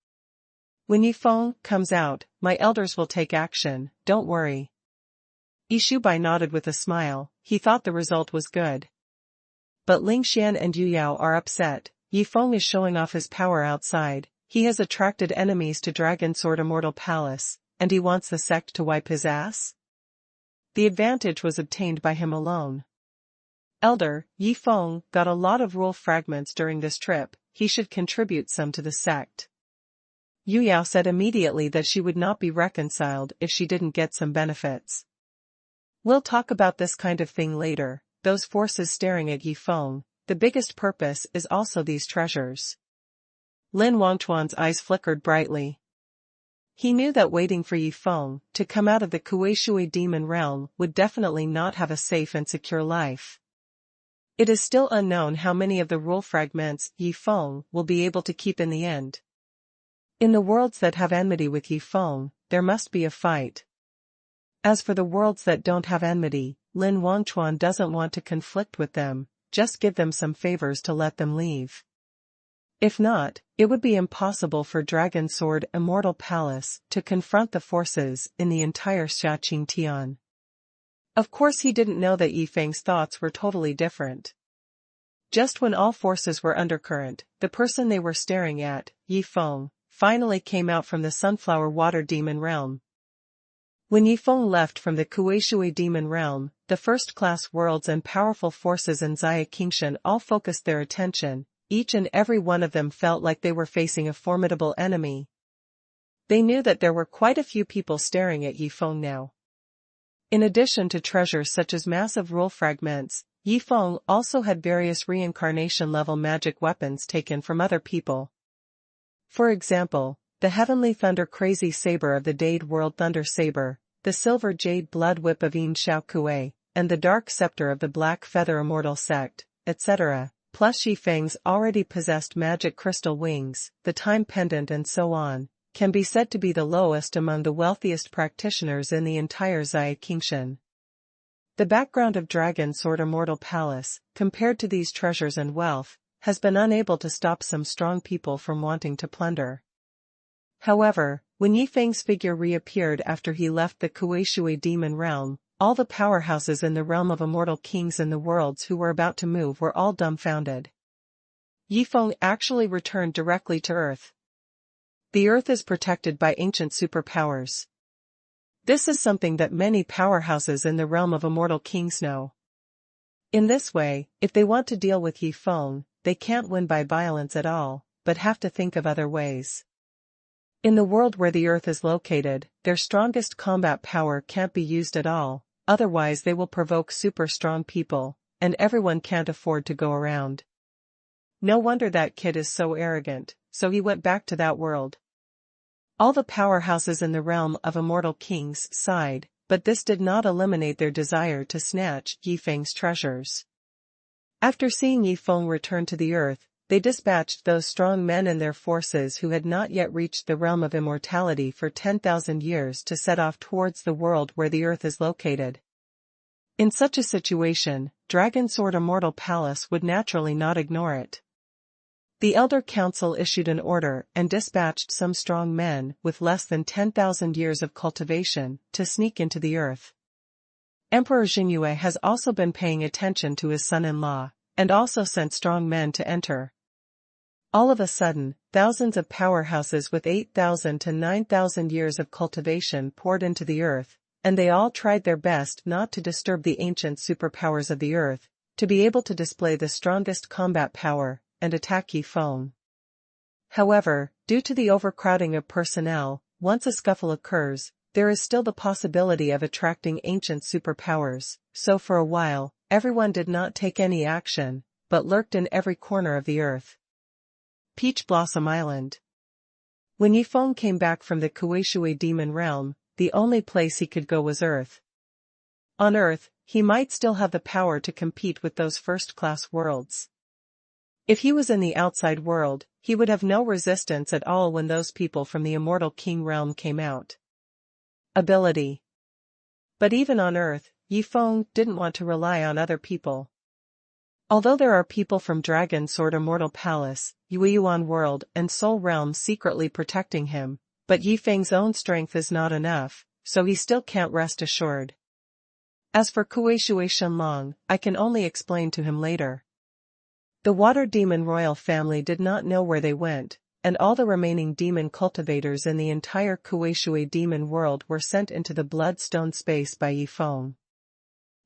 When Yi Feng comes out, my elders will take action, don't worry. Yi Subai nodded with a smile. He thought the result was good. But Ling Xian and Yu Yao are upset. Yi Feng is showing off his power outside. He has attracted enemies to Dragon Sword Immortal Palace, and he wants the sect to wipe his ass? The advantage was obtained by him alone. Elder, Yi Feng got a lot of rule fragments during this trip. He should contribute some to the sect. Yu Yao said immediately that she would not be reconciled if she didn't get some benefits. We'll talk about this kind of thing later, those forces staring at Yifeng, the biggest purpose is also these treasures. Lin Wangchuan's eyes flickered brightly. He knew that waiting for Yifeng to come out of the Kuei-Shui demon realm would definitely not have a safe and secure life. It is still unknown how many of the rule fragments Yifeng will be able to keep in the end. In the worlds that have enmity with Yifeng, there must be a fight. As for the worlds that don't have enmity, Lin Wangchuan doesn't want to conflict with them, just give them some favors to let them leave. If not, it would be impossible for Dragon Sword Immortal Palace to confront the forces in the entire Xiaqing Tian. Of course he didn't know that Yifeng's thoughts were totally different. Just when all forces were undercurrent, the person they were staring at, Yifeng, finally came out from the Sunflower Water Demon realm. When Yifeng left from the Kuei-Shui demon realm, the first-class worlds and powerful forces in Xia Qingshan all focused their attention. Each and every one of them felt like they were facing a formidable enemy. They knew that there were quite a few people staring at Yifeng now. In addition to treasures such as massive rule fragments, Yifeng also had various reincarnation-level magic weapons taken from other people. For example, the Heavenly Thunder Crazy Saber of the Dade World Thunder Saber, the Silver Jade Blood Whip of Yin Xiao Kuei, and the Dark Scepter of the Black Feather Immortal Sect, etc. Plus Yifeng's already possessed magic crystal wings, the time pendant and so on, can be said to be the lowest among the wealthiest practitioners in the entire Xia Qingshan. The background of Dragon Sword Immortal Palace, compared to these treasures and wealth, has been unable to stop some strong people from wanting to plunder. However, when Yifeng's figure reappeared after he left the Kuei-Shui demon realm, all the powerhouses in the realm of immortal kings in the worlds who were about to move were all dumbfounded. Yifeng actually returned directly to Earth. The Earth is protected by ancient superpowers. This is something that many powerhouses in the realm of immortal kings know. In this way, if they want to deal with Yifeng, they can't win by violence at all, but have to think of other ways. In the world where the Earth is located, their strongest combat power can't be used at all, otherwise they will provoke super strong people, and everyone can't afford to go around. No wonder that kid is so arrogant, so he went back to that world. All the powerhouses in the realm of immortal kings sighed, but this did not eliminate their desire to snatch Yifeng's treasures. After seeing Yifeng return to the Earth, they dispatched those strong men and their forces who had not yet reached the realm of immortality for 10,000 years to set off towards the world where the Earth is located. In such a situation, Dragon Sword Immortal Palace would naturally not ignore it. The Elder Council issued an order and dispatched some strong men with less than 10,000 years of cultivation to sneak into the Earth. Emperor Xingyue has also been paying attention to his son-in-law, and also sent strong men to enter. All of a sudden, thousands of powerhouses with 8,000 to 9,000 years of cultivation poured into the Earth, and they all tried their best not to disturb the ancient superpowers of the Earth, to be able to display the strongest combat power, and attack Yifeng. However, due to the overcrowding of personnel, once a scuffle occurs, there is still the possibility of attracting ancient superpowers, so for a while, everyone did not take any action, but lurked in every corner of the Earth. Peach Blossom Island. When Yifeng came back from the Kuei-Shui demon realm, the only place he could go was Earth. On Earth, he might still have the power to compete with those first-class worlds. If he was in the outside world, he would have no resistance at all when those people from the Immortal King realm came out. Ability. But even on Earth, Yifeng didn't want to rely on other people. Although there are people from Dragon Sword Immortal Palace, Yueyuan World and Soul Realm secretly protecting him, but Yifeng's own strength is not enough, so he still can't rest assured. As for Kuei-Shui Shenlong, I can only explain to him later. The Water Demon royal family did not know where they went, and all the remaining demon cultivators in the entire Kuei-Shui demon world were sent into the Bloodstone space by Yifeng.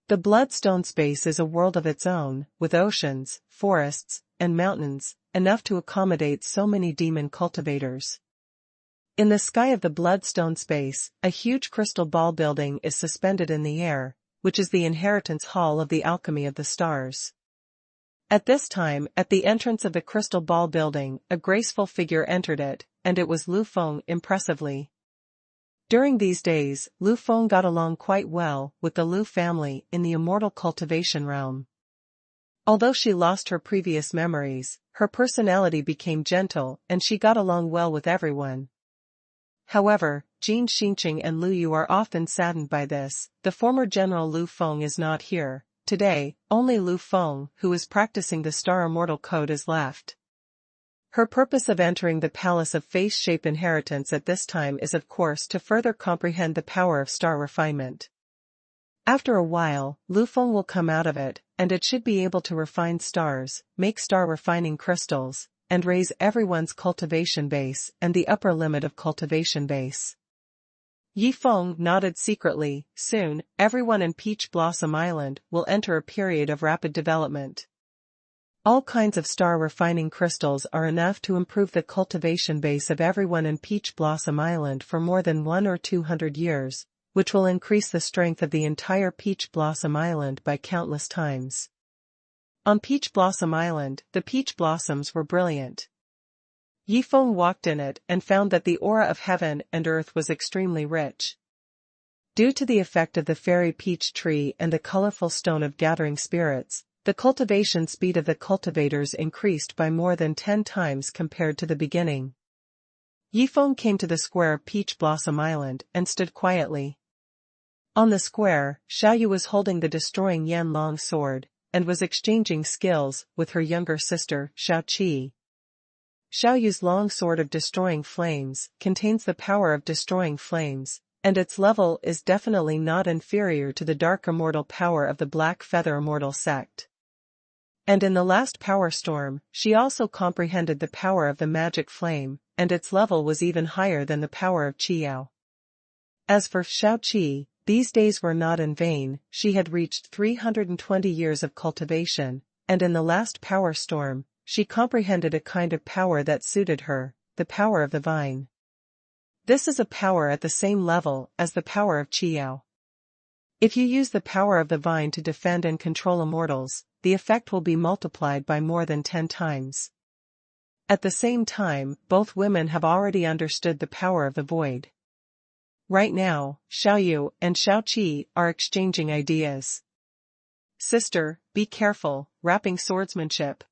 The Bloodstone space is a world of its own, with oceans, forests, and mountains, enough to accommodate so many demon cultivators. In the sky of the Bloodstone space, a huge crystal ball building is suspended in the air, which is the inheritance hall of the Alchemy of the Stars. At this time, at the entrance of the Crystal Ball building, a graceful figure entered it, and it was Lu Feng impressively. During these days, Lu Feng got along quite well with the Lu family in the immortal cultivation realm. Although she lost her previous memories, her personality became gentle and she got along well with everyone. However, Jin Xingqing and Lu Yu are often saddened by this. The former General Lu Feng is not here. Today, only Lu Feng, who is practicing the Star Immortal Code, is left. Her purpose of entering the Palace of Face-Shape Inheritance at this time is of course to further comprehend the power of star refinement. After a while, Lu Feng will come out of it, and it should be able to refine stars, make star refining crystals, and raise everyone's cultivation base and the upper limit of cultivation base. Yi Feng nodded secretly. Soon, everyone in Peach Blossom Island will enter a period of rapid development. All kinds of star refining crystals are enough to improve the cultivation base of everyone in Peach Blossom Island for more than 100 or 200 years, which will increase the strength of the entire Peach Blossom Island by countless times. On Peach Blossom Island, the peach blossoms were brilliant. Yi Feng walked in it and found that the aura of heaven and earth was extremely rich. Due to the effect of the fairy peach tree and the colorful stone of gathering spirits, the cultivation speed of the cultivators increased by more than 10 times compared to the beginning. Yi Feng came to the square of Peach Blossom Island and stood quietly. On the square, Xiaoyu was holding the destroying Yan long sword, and was exchanging skills with her younger sister, Xiaoqi. Xiaoyu's long sword of destroying flames contains the power of destroying flames, and its level is definitely not inferior to the dark immortal power of the Black Feather Immortal sect. And in the last power storm, she also comprehended the power of the magic flame, and its level was even higher than the power of Qiyao. As for Xiaoqi, these days were not in vain. She had reached 320 years of cultivation, and in the last power storm, she comprehended a kind of power that suited her, the power of the vine. This is a power at the same level as the power of Qiyao. If you use the power of the vine to defend and control immortals, the effect will be multiplied by more than 10 times. At the same time, both women have already understood the power of the void. Right now, Xiaoyu and Xiaoqi are exchanging ideas. Sister, be careful, rapping swordsmanship.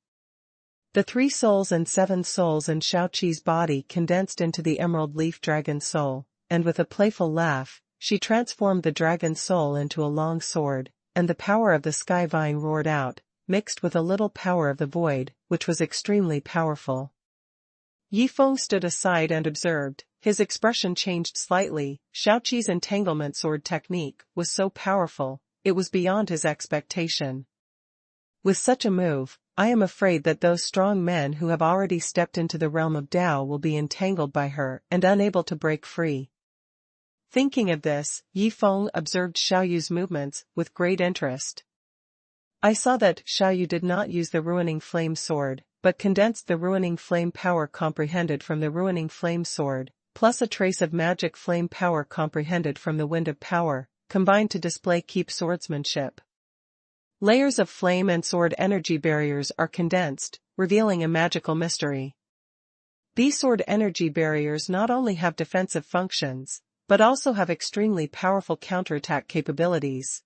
The 3 souls and 7 souls in Xiaoqi's body condensed into the emerald leaf dragon soul, and with a playful laugh, she transformed the dragon soul into a long sword, and the power of the sky vine roared out, mixed with a little power of the void, which was extremely powerful. Yi Feng stood aside and observed. His expression changed slightly. Xiaoqi's entanglement sword technique was so powerful, it was beyond his expectation. With such a move, I am afraid that those strong men who have already stepped into the realm of Tao will be entangled by her and unable to break free. Thinking of this, Yi Feng observed Xiaoyu's movements with great interest. I saw that Xiaoyu did not use the ruining flame sword, but condensed the ruining flame power comprehended from the ruining flame sword, plus a trace of magic flame power comprehended from the wind of power, combined to display keep swordsmanship. Layers of flame and sword energy barriers are condensed, revealing a magical mystery. These sword energy barriers not only have defensive functions, but also have extremely powerful counterattack capabilities.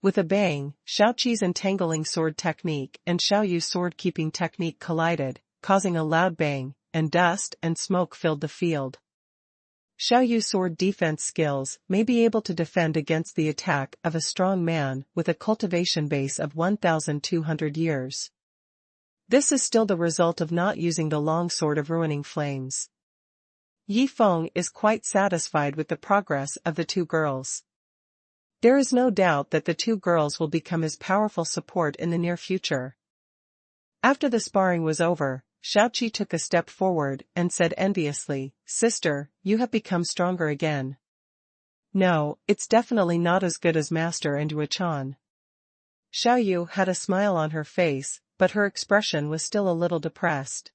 With a bang, Xiaoqi's entangling sword technique and Xiaoyu's sword-keeping technique collided, causing a loud bang, and dust and smoke filled the field. Xiaoyu's sword defense skills may be able to defend against the attack of a strong man with a cultivation base of 1,200 years. This is still the result of not using the long sword of ruining flames. Yi Feng is quite satisfied with the progress of the 2 girls. There is no doubt that the 2 girls will become his powerful support in the near future. After the sparring was over, Xiaoqi took a step forward and said enviously, "Sister, you have become stronger again." "No, it's definitely not as good as Master and Yuechan." Xiaoyu had a smile on her face, but her expression was still a little depressed.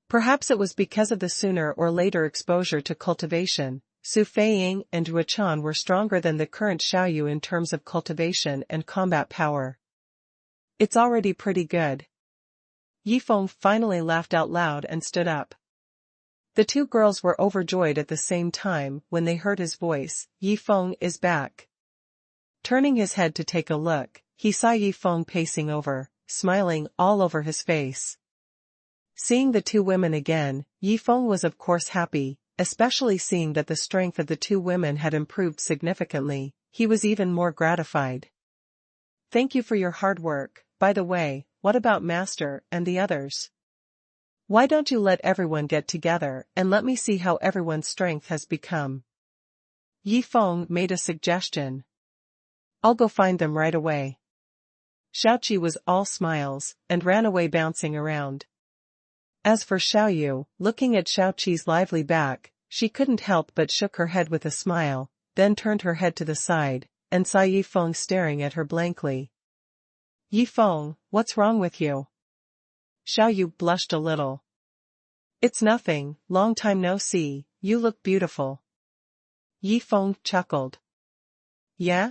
Perhaps it was because of the sooner or later exposure to cultivation, Su Feiying and Ruochan were stronger than the current Xiaoyu in terms of cultivation and combat power. It's already pretty good. Yifeng finally laughed out loud and stood up. The two girls were overjoyed at the same time when they heard his voice. Yifeng is back. Turning his head to take a look, he saw Yifeng pacing over, smiling all over his face. Seeing the two women again, Yifeng was of course happy, especially seeing that the strength of the two women had improved significantly. He was even more gratified. Thank you for your hard work. By the way, what about Master and the others? Why don't you let everyone get together and let me see how everyone's strength has become? Yifeng made a suggestion. I'll go find them right away. Xiaoqi was all smiles and ran away bouncing around. As for Xiaoyu, looking at Xiaoqi's lively back, she couldn't help but shook her head with a smile, then turned her head to the side, and saw Yifeng staring at her blankly. Yifeng, what's wrong with you? Xiaoyu blushed a little. It's nothing, long time no see, you look beautiful. Yifeng chuckled. Yeah?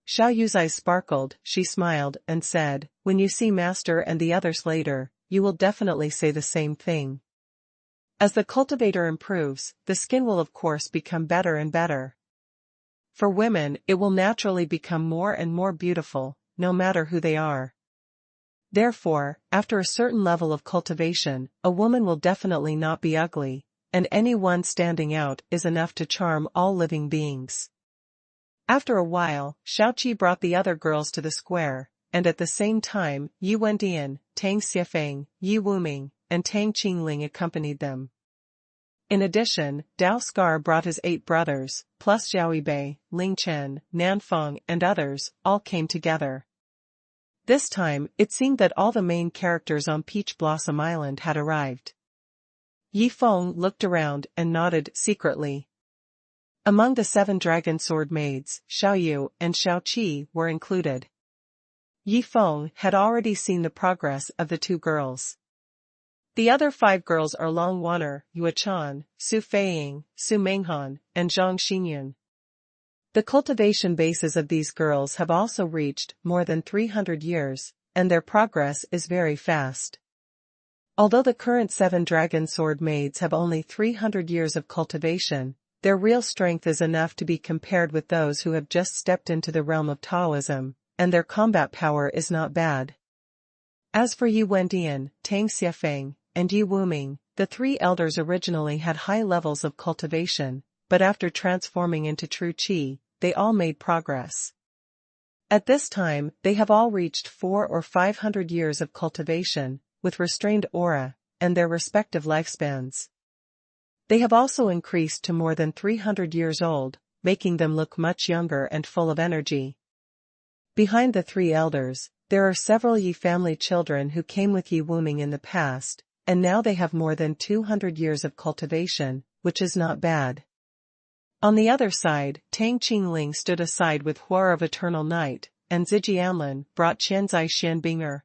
Xiaoyu's eyes sparkled, she smiled and said, when you see Master and the others later, you will definitely say the same thing. As the cultivator improves, the skin will of course become better and better. For women, it will naturally become more and more beautiful, no matter who they are. Therefore, after a certain level of cultivation, a woman will definitely not be ugly, and any one standing out is enough to charm all living beings. After a while, Xiaoqi brought the other girls to the square, and at the same time, Yi Wendian, Tang Xiefeng, Yi Wuming, and Tang Qingling accompanied them. In addition, Dao Scar brought his 8 brothers, plus Xiaoibei, Ling Chen, Nanfeng and others, all came together. This time, it seemed that all the main characters on Peach Blossom Island had arrived. Yifeng looked around and nodded secretly. Among the 7 dragon sword maids, Xiaoyu and Xiaoqi were included. Yifeng had already seen the progress of the 2 girls. The other 5 girls are Long Waner, Yuechan, Su Feiying, Su Menghan, and Zhang Xinyun. The cultivation bases of these girls have also reached more than 300 years, and their progress is very fast. Although the current 7 dragon sword maids have only 300 years of cultivation, their real strength is enough to be compared with those who have just stepped into the realm of Taoism, and their combat power is not bad. As for Yi Wendian, Tang Xiefeng, and Yi Wuming, the 3 elders originally had high levels of cultivation, but after transforming into true qi, they all made progress. At this time, they have all reached 400 or 500 years of cultivation, with restrained aura, and their respective lifespans. They have also increased to more than 300 years old, making them look much younger and full of energy. Behind the 3 elders, there are several Yi family children who came with Yi Wuming in the past, and now they have more than 200 years of cultivation, which is not bad. On the other side, Tang Qingling stood aside with Huar of Eternal Night, and Zijianlin brought Qianzai Xianbinger.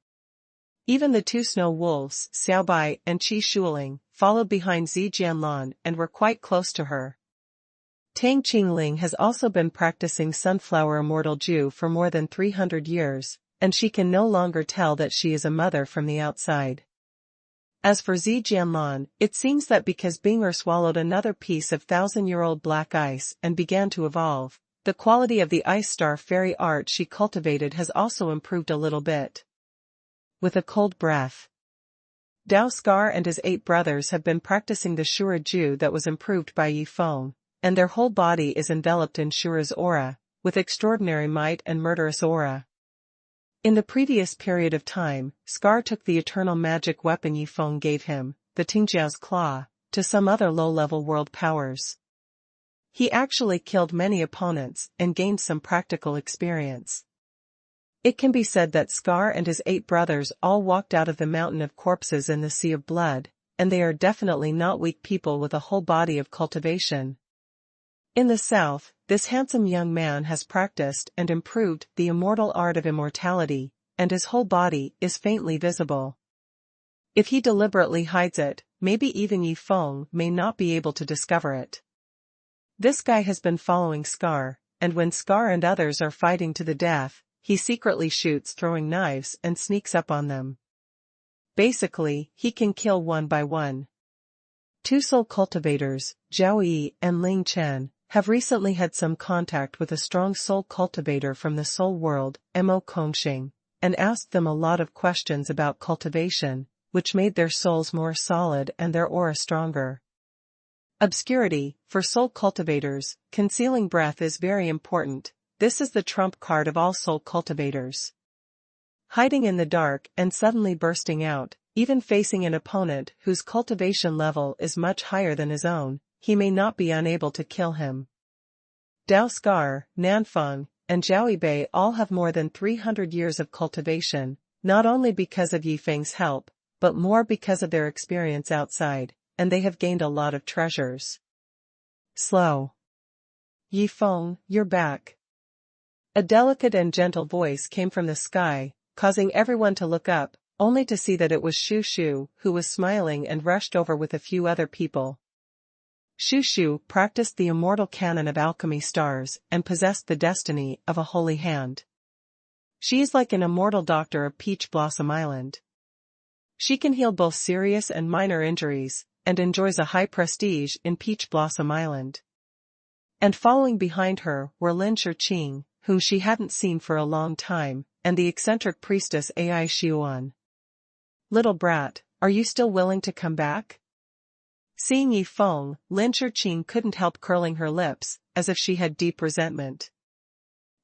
Even the 2 snow wolves, Xiaobai and Qi Shuling, followed behind Zijianlan and were quite close to her. Tang Qingling has also been practicing Sunflower Immortal Ju for more than 300 years, and she can no longer tell that she is a mother from the outside. As for Zijianlan, it seems that because Binger swallowed another piece of 1,000-year-old black ice and began to evolve, the quality of the ice star fairy art she cultivated has also improved a little bit. With a cold breath, Dao Scar and his 8 brothers have been practicing the Shura Ju that was improved by Yifeng, and their whole body is enveloped in Shura's aura, with extraordinary might and murderous aura. In the previous period of time, Scar took the eternal magic weapon Yifeng gave him, the Tingjiao's Claw, to some other low-level world powers. He actually killed many opponents and gained some practical experience. It can be said that Scar and his 8 brothers all walked out of the mountain of corpses in the sea of blood, and they are definitely not weak people with a whole body of cultivation. In the south, this handsome young man has practiced and improved the immortal art of immortality, and his whole body is faintly visible. If he deliberately hides it, maybe even Yifeng may not be able to discover it. This guy has been following Scar, and when Scar and others are fighting to the death, he secretly shoots throwing knives and sneaks up on them. Basically, he can kill one by one. Two soul cultivators, Zhao Yi and Ling Chen, have recently had some contact with a strong soul cultivator from the soul world, Mo Kongxing, and asked them a lot of questions about cultivation, which made their souls more solid and their aura stronger. Obscurity, for soul cultivators, concealing breath is very important. This is the trump card of all soul cultivators. Hiding in the dark and suddenly bursting out, even facing an opponent whose cultivation level is much higher than his own, he may not be unable to kill him. Dao Scar, Nanfeng, and Zhao Yibei all have more than 300 years of cultivation, not only because of Yifeng's help, but more because of their experience outside, and they have gained a lot of treasures. Slow. Yifeng, you're back. A delicate and gentle voice came from the sky, causing everyone to look up, only to see that it was Shu Shu, who was smiling and rushed over with a few other people. Shu Shu practiced the immortal canon of alchemy stars and possessed the destiny of a holy hand. She is like an immortal doctor of Peach Blossom Island. She can heal both serious and minor injuries, and enjoys a high prestige in Peach Blossom Island. And following behind her were Lin Shiqing, whom she hadn't seen for a long time, and the eccentric priestess Ai Xuanhuan. Little brat, are you still willing to come back? Seeing Yifeng, Lin Shiqing couldn't help curling her lips, as if she had deep resentment.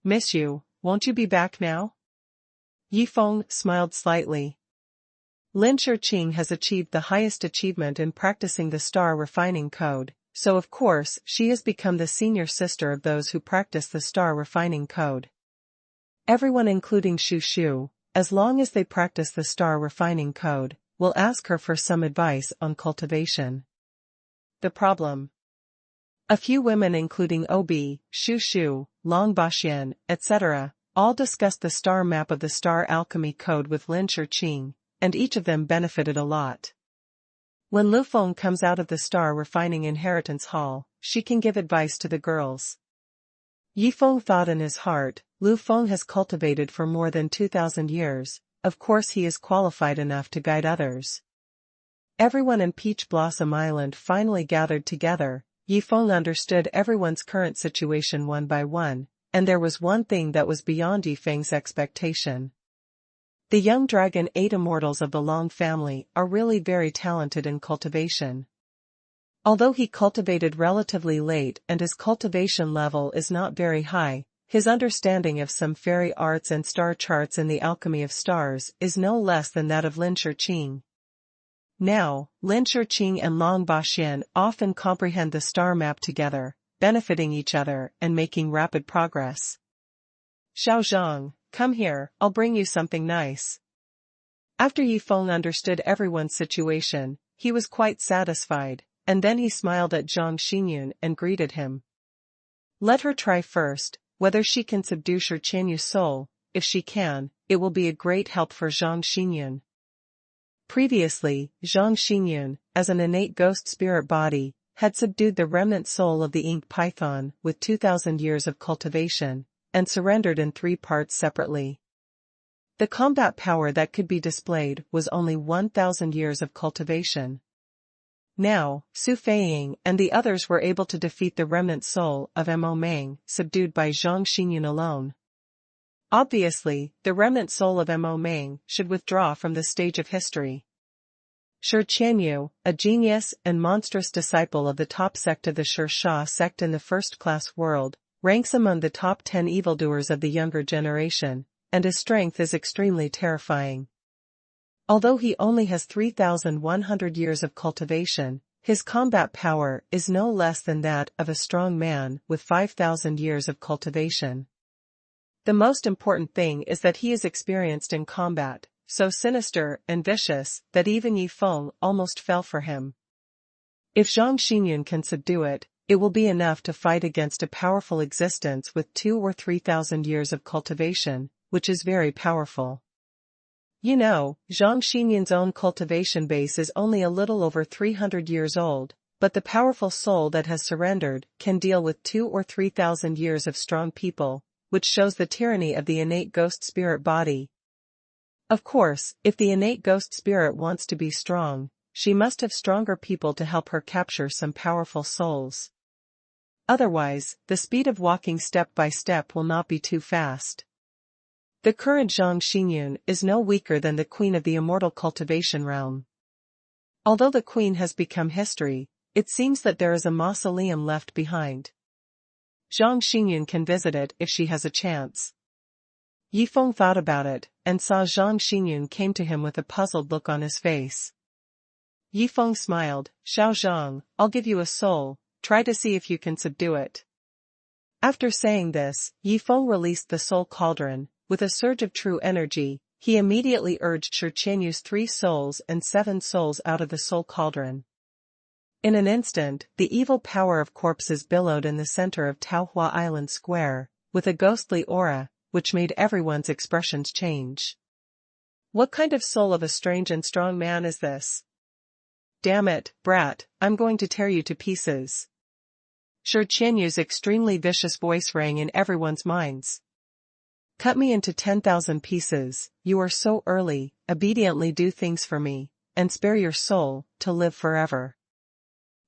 Miss you, won't you be back now? Yifeng smiled slightly. Lin Shiqing has achieved the highest achievement in practicing the star refining code, so of course she has become the senior sister of those who practice the star refining code. Everyone including Shu Shu, as long as they practice the star refining code, will ask her for some advice on cultivation. The problem. A few women including Obi, Shu Shu, Long Baxian, etc., all discussed the star map of the star alchemy code with Lin Shiqing, and each of them benefited a lot. When Lu Feng comes out of the star refining inheritance hall, she can give advice to the girls. Yifeng thought in his heart, Lu Feng has cultivated for more than 2,000 years, of course he is qualified enough to guide others. Everyone in Peach Blossom Island finally gathered together. Yifeng understood everyone's current situation one by one, and there was one thing that was beyond Yifeng's expectation. The young dragon 8 immortals of the Long family are really very talented in cultivation. Although he cultivated relatively late and his cultivation level is not very high, his understanding of some fairy arts and star charts in the alchemy of stars is no less than that of Lin Shiqing. Now, Lin Shiqing and Long Baxian often comprehend the star map together, benefiting each other and making rapid progress. Xiaozhang, come here, I'll bring you something nice. After Yifeng understood everyone's situation, he was quite satisfied, and then he smiled at Zhang Xinyun and greeted him. Let her try first, whether she can subdue Shiqianyu's soul. If she can, it will be a great help for Zhang Xinyun. Previously, Zhang Xinyun, as an innate ghost spirit body, had subdued the remnant soul of the ink python with 2,000 years of cultivation, and surrendered in 3 parts separately. The combat power that could be displayed was only 1,000 years of cultivation. Now, Su Feiying and the others were able to defeat the remnant soul of Mo Meng, subdued by Zhang Xinyun alone. Obviously, the remnant soul of Mo Meng should withdraw from the stage of history. Shiqianyu, a genius and monstrous disciple of the top sect of the Sha sect in the first-class world, ranks among the top 10 evildoers of the younger generation, and his strength is extremely terrifying. Although he only has 3,100 years of cultivation, his combat power is no less than that of a strong man with 5,000 years of cultivation. The most important thing is that he is experienced in combat, so sinister and vicious that even Yifeng almost fell for him. If Zhang Xinyun can subdue it, it will be enough to fight against a powerful existence with 2,000 or 3,000 years of cultivation, which is very powerful. You know, Zhang Xinyun's own cultivation base is only a little over 300 years old, but the powerful soul that has surrendered can deal with 2 or 3,000 years of strong people, which shows the tyranny of the innate ghost spirit body. Of course, if the innate ghost spirit wants to be strong, she must have stronger people to help her capture some powerful souls. Otherwise, the speed of walking step by step will not be too fast. The current Zhang Xinyun is no weaker than the queen of the immortal cultivation realm. Although the queen has become history, it seems that there is a mausoleum left behind. Zhang Xinyun can visit it if she has a chance. Yi Feng thought about it, and saw Zhang Xinyun came to him with a puzzled look on his face. Yi Feng smiled, "Xiao Zhang, I'll give you a soul, try to see if you can subdue it." After saying this, Yi Feng released the soul cauldron. With a surge of true energy, he immediately urged Shi Qianyu's 3 souls and 7 souls out of the soul cauldron. In an instant, the evil power of corpses billowed in the center of Taohua Island Square, with a ghostly aura, which made everyone's expressions change. What kind of soul of a strange and strong man is this? Damn it, brat, I'm going to tear you to pieces. Shi Qianyu's extremely vicious voice rang in everyone's minds. Cut me into 10,000 pieces, you are so early, obediently do things for me, and spare your soul, to live forever.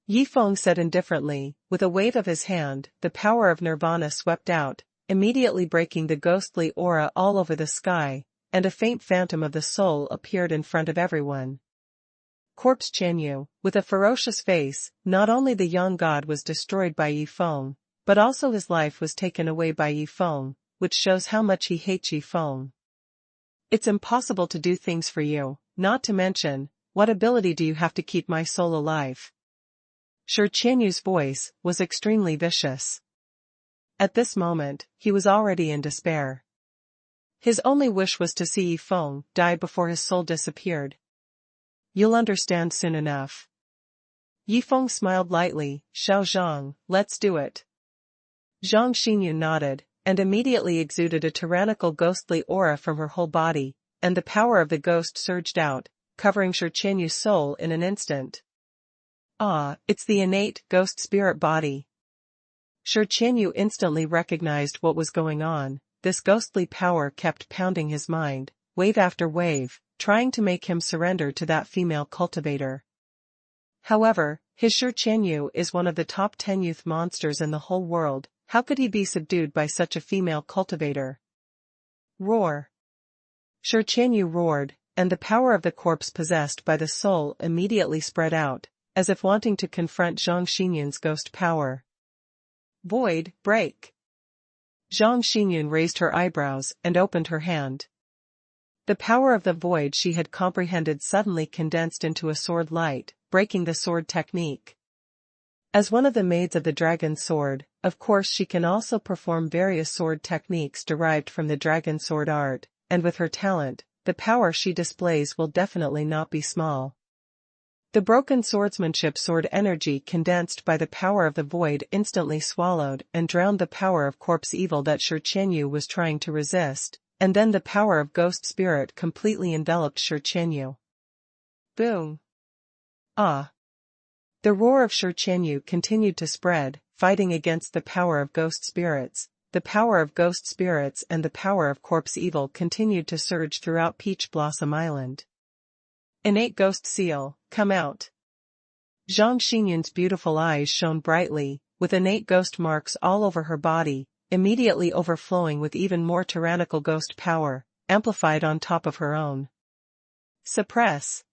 Yi Feng said indifferently, with a wave of his hand, the power of nirvana swept out, immediately breaking the ghostly aura all over the sky, and a faint phantom of the soul appeared in front of everyone. Corpse Qianyu, with a ferocious face, not only the young god was destroyed by Yi Feng, but also his life was taken away by Yi Feng, which shows how much he hates Yi Feng. It's impossible to do things for you, not to mention, what ability do you have to keep my soul alive? Shi Qianyu's voice was extremely vicious. At this moment, he was already in despair. His only wish was to see Yi Feng die before his soul disappeared. You'll understand soon enough. Yi Feng smiled lightly, "Xiao Zhang, let's do it." Zhang Xinyun nodded, and immediately exuded a tyrannical ghostly aura from her whole body, and the power of the ghost surged out, covering Shi Qianyu's soul in an instant. Ah, it's the innate ghost spirit body. Shi Qianyu instantly recognized what was going on. This ghostly power kept pounding his mind, wave after wave, trying to make him surrender to that female cultivator. However, his Shi Qianyu is one of the top 10 youth monsters in the whole world. How could he be subdued by such a female cultivator? Roar! Shi Qianyu roared, and the power of the corpse possessed by the soul immediately spread out, as if wanting to confront Zhang Xinyun's ghost power. Void, break! Zhang Xinyun raised her eyebrows and opened her hand. The power of the void she had comprehended suddenly condensed into a sword light, breaking the sword technique. As one of the maids of the dragon sword, of course she can also perform various sword techniques derived from the dragon sword art, and with her talent, the power she displays will definitely not be small. The broken swordsmanship sword energy condensed by the power of the void instantly swallowed and drowned the power of corpse evil that Shi Qianyu was trying to resist, and then the power of ghost spirit completely enveloped Shi Qianyu. Boom! Ah! The roar of Shi Qianyu continued to spread, fighting against the power of ghost spirits. The power of ghost spirits and the power of corpse evil continued to surge throughout Peach Blossom Island. Innate ghost seal, come out. Zhang Xinyun's beautiful eyes shone brightly, with innate ghost marks all over her body, immediately overflowing with even more tyrannical ghost power, amplified on top of her own. Suppress.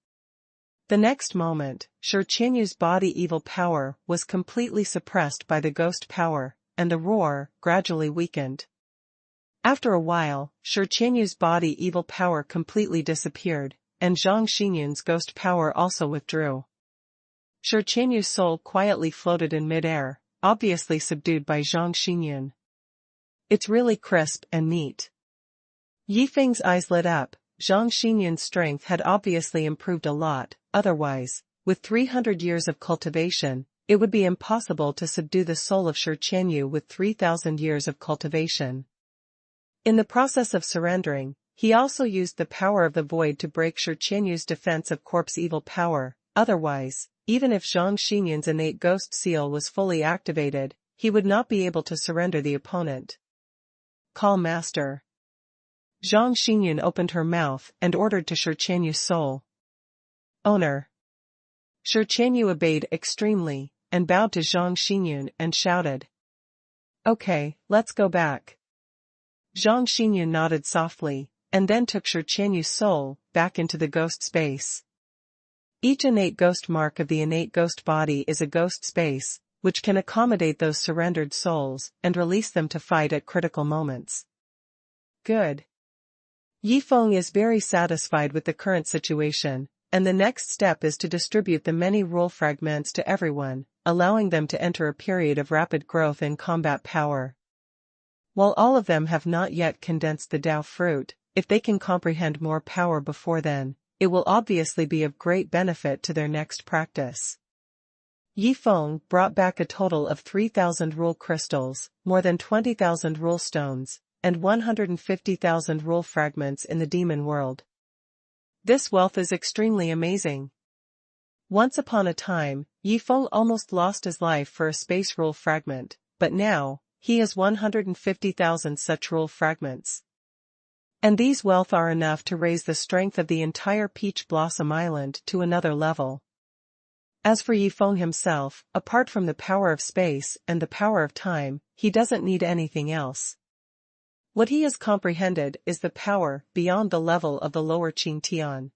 The next moment, Shi Qianyu's body evil power was completely suppressed by the ghost power, and the roar gradually weakened. After a while, Shi Qianyu's body evil power completely disappeared, and Zhang Xinyun's ghost power also withdrew. Shi Qianyu's soul quietly floated in midair, obviously subdued by Zhang Xinyun. It's really crisp and neat. Yi Feng's eyes lit up. Zhang Xinyun's strength had obviously improved a lot, otherwise, with 300 years of cultivation, it would be impossible to subdue the soul of Shi Qianyu with 3,000 years of cultivation. In the process of surrendering, he also used the power of the void to break Shi Qianyu's defense of corpse evil power, otherwise, even if Zhang Xinyan's innate ghost seal was fully activated, he would not be able to surrender the opponent. Call Master. Zhang Xinyan opened her mouth and ordered to Shi Qianyu's soul. Owner. Shi Qianyu obeyed extremely, and bowed to Zhang Xinyan and shouted. Okay, let's go back. Zhang Xinyan nodded softly, and then took Shi Qianyu's soul back into the ghost space. Each innate ghost mark of the innate ghost body is a ghost space, which can accommodate those surrendered souls and release them to fight at critical moments. Good. Yifeng is very satisfied with the current situation, and the next step is to distribute the many rule fragments to everyone, allowing them to enter a period of rapid growth in combat power. While all of them have not yet condensed the Dao fruit, if they can comprehend more power before then, it will obviously be of great benefit to their next practice. Yifeng brought back a total of 3,000 rule crystals, more than 20,000 rule stones, and 150,000 rule fragments in the demon world. This wealth is extremely amazing. Once upon a time, Yifeng almost lost his life for a space rule fragment, but now, he has 150,000 such rule fragments. And these wealth are enough to raise the strength of the entire Peach Blossom Island to another level. As for Yifeng himself, apart from the power of space and the power of time, he doesn't need anything else. What he has comprehended is the power beyond the level of the lower Qing Tian.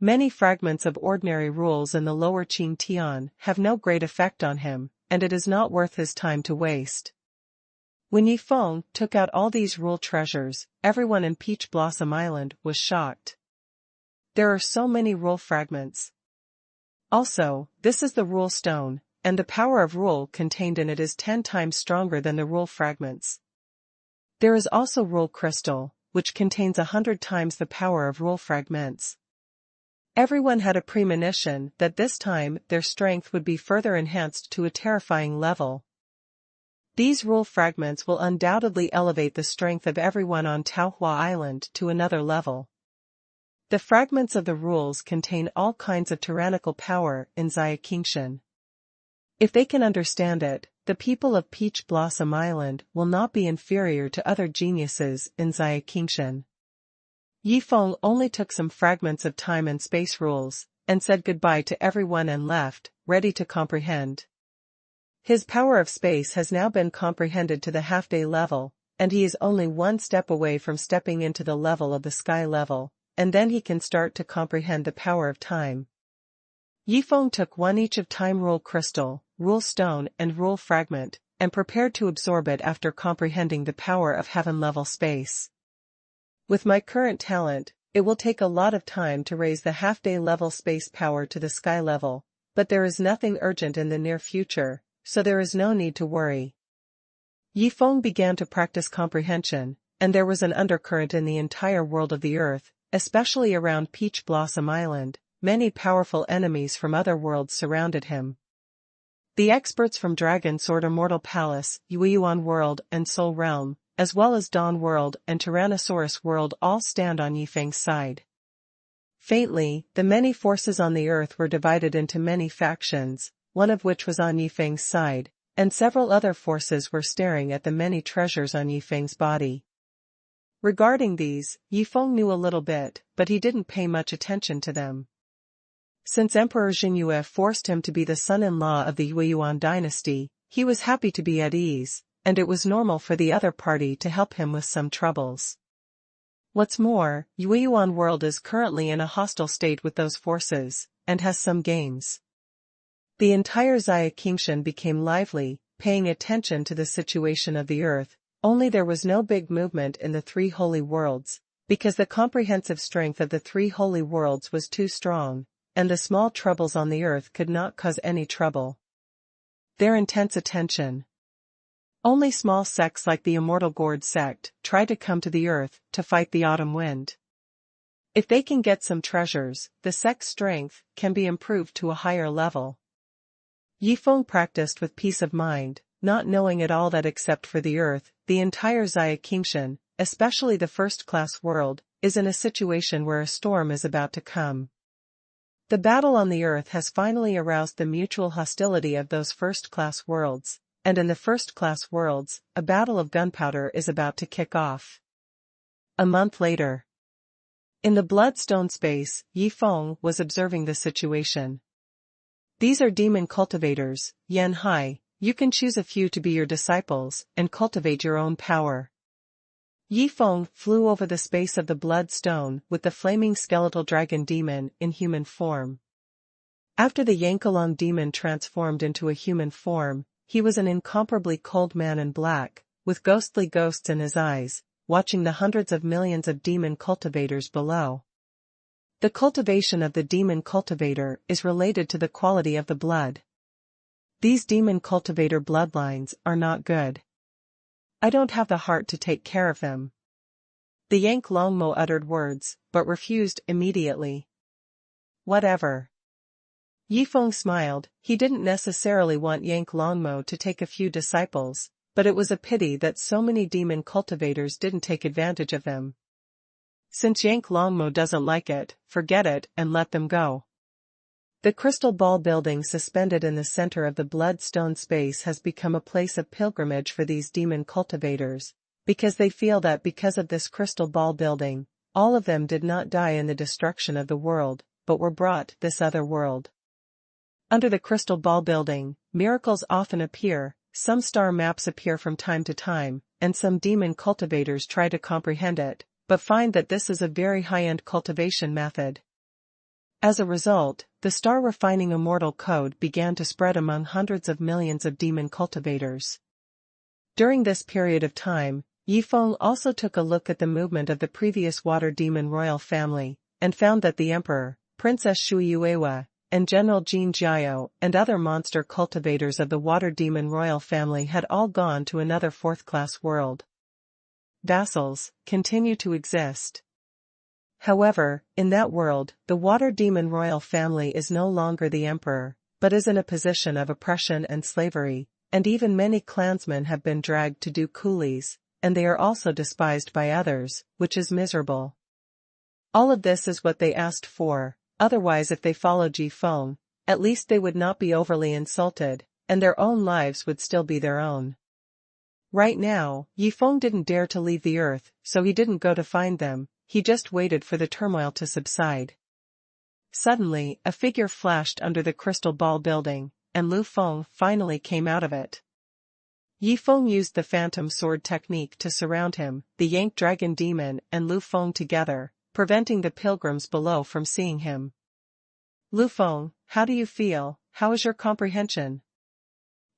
Many fragments of ordinary rules in the lower Qing Tian have no great effect on him, and it is not worth his time to waste. When Yifeng took out all these rule treasures, everyone in Peach Blossom Island was shocked. There are so many rule fragments. Also, this is the rule stone, and the power of rule contained in it is 10 times stronger than the rule fragments. There is also rule crystal, which contains 100 times the power of rule fragments. Everyone had a premonition that this time their strength would be further enhanced to a terrifying level. These rule fragments will undoubtedly elevate the strength of everyone on Taohua Island to another level. The fragments of the rules contain all kinds of tyrannical power in Xia Qingshan. If they can understand it, the people of Peach Blossom Island will not be inferior to other geniuses in Xia Qingshan. Yifeng only took some fragments of time and space rules, and said goodbye to everyone and left, ready to comprehend. His power of space has now been comprehended to the half-day level, and he is only one step away from stepping into the level of the sky level, and then he can start to comprehend the power of time. Yifeng took one each of time rule crystal, rule stone and rule fragment, and prepared to absorb it after comprehending the power of heaven-level space. With my current talent, it will take a lot of time to raise the half-day level space power to the sky level, but there is nothing urgent in the near future, so there is no need to worry. Yifeng began to practice comprehension, and there was an undercurrent in the entire world of the earth, especially around Peach Blossom Island. Many powerful enemies from other worlds surrounded him. The experts from Dragon Sword Immortal Palace, Yueyuan World and Soul Realm, as well as Dawn World and Tyrannosaurus World all stand on Yifeng's side. Faintly, the many forces on the earth were divided into many factions, one of which was on Yifeng's side, and several other forces were staring at the many treasures on Yifeng's body. Regarding these, Yifeng knew a little bit, but he didn't pay much attention to them. Since Emperor Xingyue forced him to be the son-in-law of the Yueyuan dynasty, he was happy to be at ease, and it was normal for the other party to help him with some troubles. What's more, Yueyuan World is currently in a hostile state with those forces, and has some games. The entire Xia Qingshan became lively, paying attention to the situation of the earth, only there was no big movement in the three holy worlds, because the comprehensive strength of the three holy worlds was too strong, and the small troubles on the earth could not cause any trouble. Their intense attention. Only small sects like the Immortal Gourd sect try to come to the earth to fight the autumn wind. If they can get some treasures, the sect's strength can be improved to a higher level. Yifeng practiced with peace of mind, not knowing at all that except for the earth, the entire Xia Qingshan, especially the first-class world, is in a situation where a storm is about to come. The battle on the Earth has finally aroused the mutual hostility of those first-class worlds, and in the first-class worlds, a battle of gunpowder is about to kick off. A month later. In the Bloodstone space, Yi Feng was observing the situation. These are demon cultivators, Yan Hai. You can choose a few to be your disciples, and cultivate your own power. Yi Feng flew over the space of the Bloodstone with the flaming skeletal dragon demon in human form. After the Yankalong demon transformed into a human form, he was an incomparably cold man in black, with ghostly ghosts in his eyes, watching the hundreds of millions of demon cultivators below. The cultivation of the demon cultivator is related to the quality of the blood. These demon cultivator bloodlines are not good. I don't have the heart to take care of them. The Yank Longmo uttered words, but refused immediately. Whatever. Yi Feng smiled. He didn't necessarily want Yank Longmo to take a few disciples, but it was a pity that so many demon cultivators didn't take advantage of them. Since Yank Longmo doesn't like it, forget it and let them go. The crystal ball building suspended in the center of the Bloodstone space has become a place of pilgrimage for these demon cultivators, because they feel that because of this crystal ball building, all of them did not die in the destruction of the world, but were brought this other world. Under the crystal ball building, miracles often appear, some star maps appear from time to time, and some demon cultivators try to comprehend it, but find that this is a very high-end cultivation method. As a result, the star refining immortal code began to spread among hundreds of millions of demon cultivators. During this period of time, Yi Feng also took a look at the movement of the previous water demon royal family, and found that the Emperor, Princess Shui Yuewa, and General Jin Jiao and other monster cultivators of the water demon royal family had all gone to another fourth-class world. Vassals continue to exist. However, in that world, the water demon royal family is no longer the emperor, but is in a position of oppression and slavery, and even many clansmen have been dragged to do coolies, and they are also despised by others, which is miserable. All of this is what they asked for, otherwise if they followed Yi Feng, at least they would not be overly insulted, and their own lives would still be their own. Right now, Yi Feng didn't dare to leave the earth, so he didn't go to find them. He just waited for the turmoil to subside. Suddenly, a figure flashed under the crystal ball building, and Lu Feng finally came out of it. Yi Feng used the phantom sword technique to surround him, the Yank dragon demon and Lu Feng together, preventing the pilgrims below from seeing him. Lu Feng, how do you feel? How is your comprehension?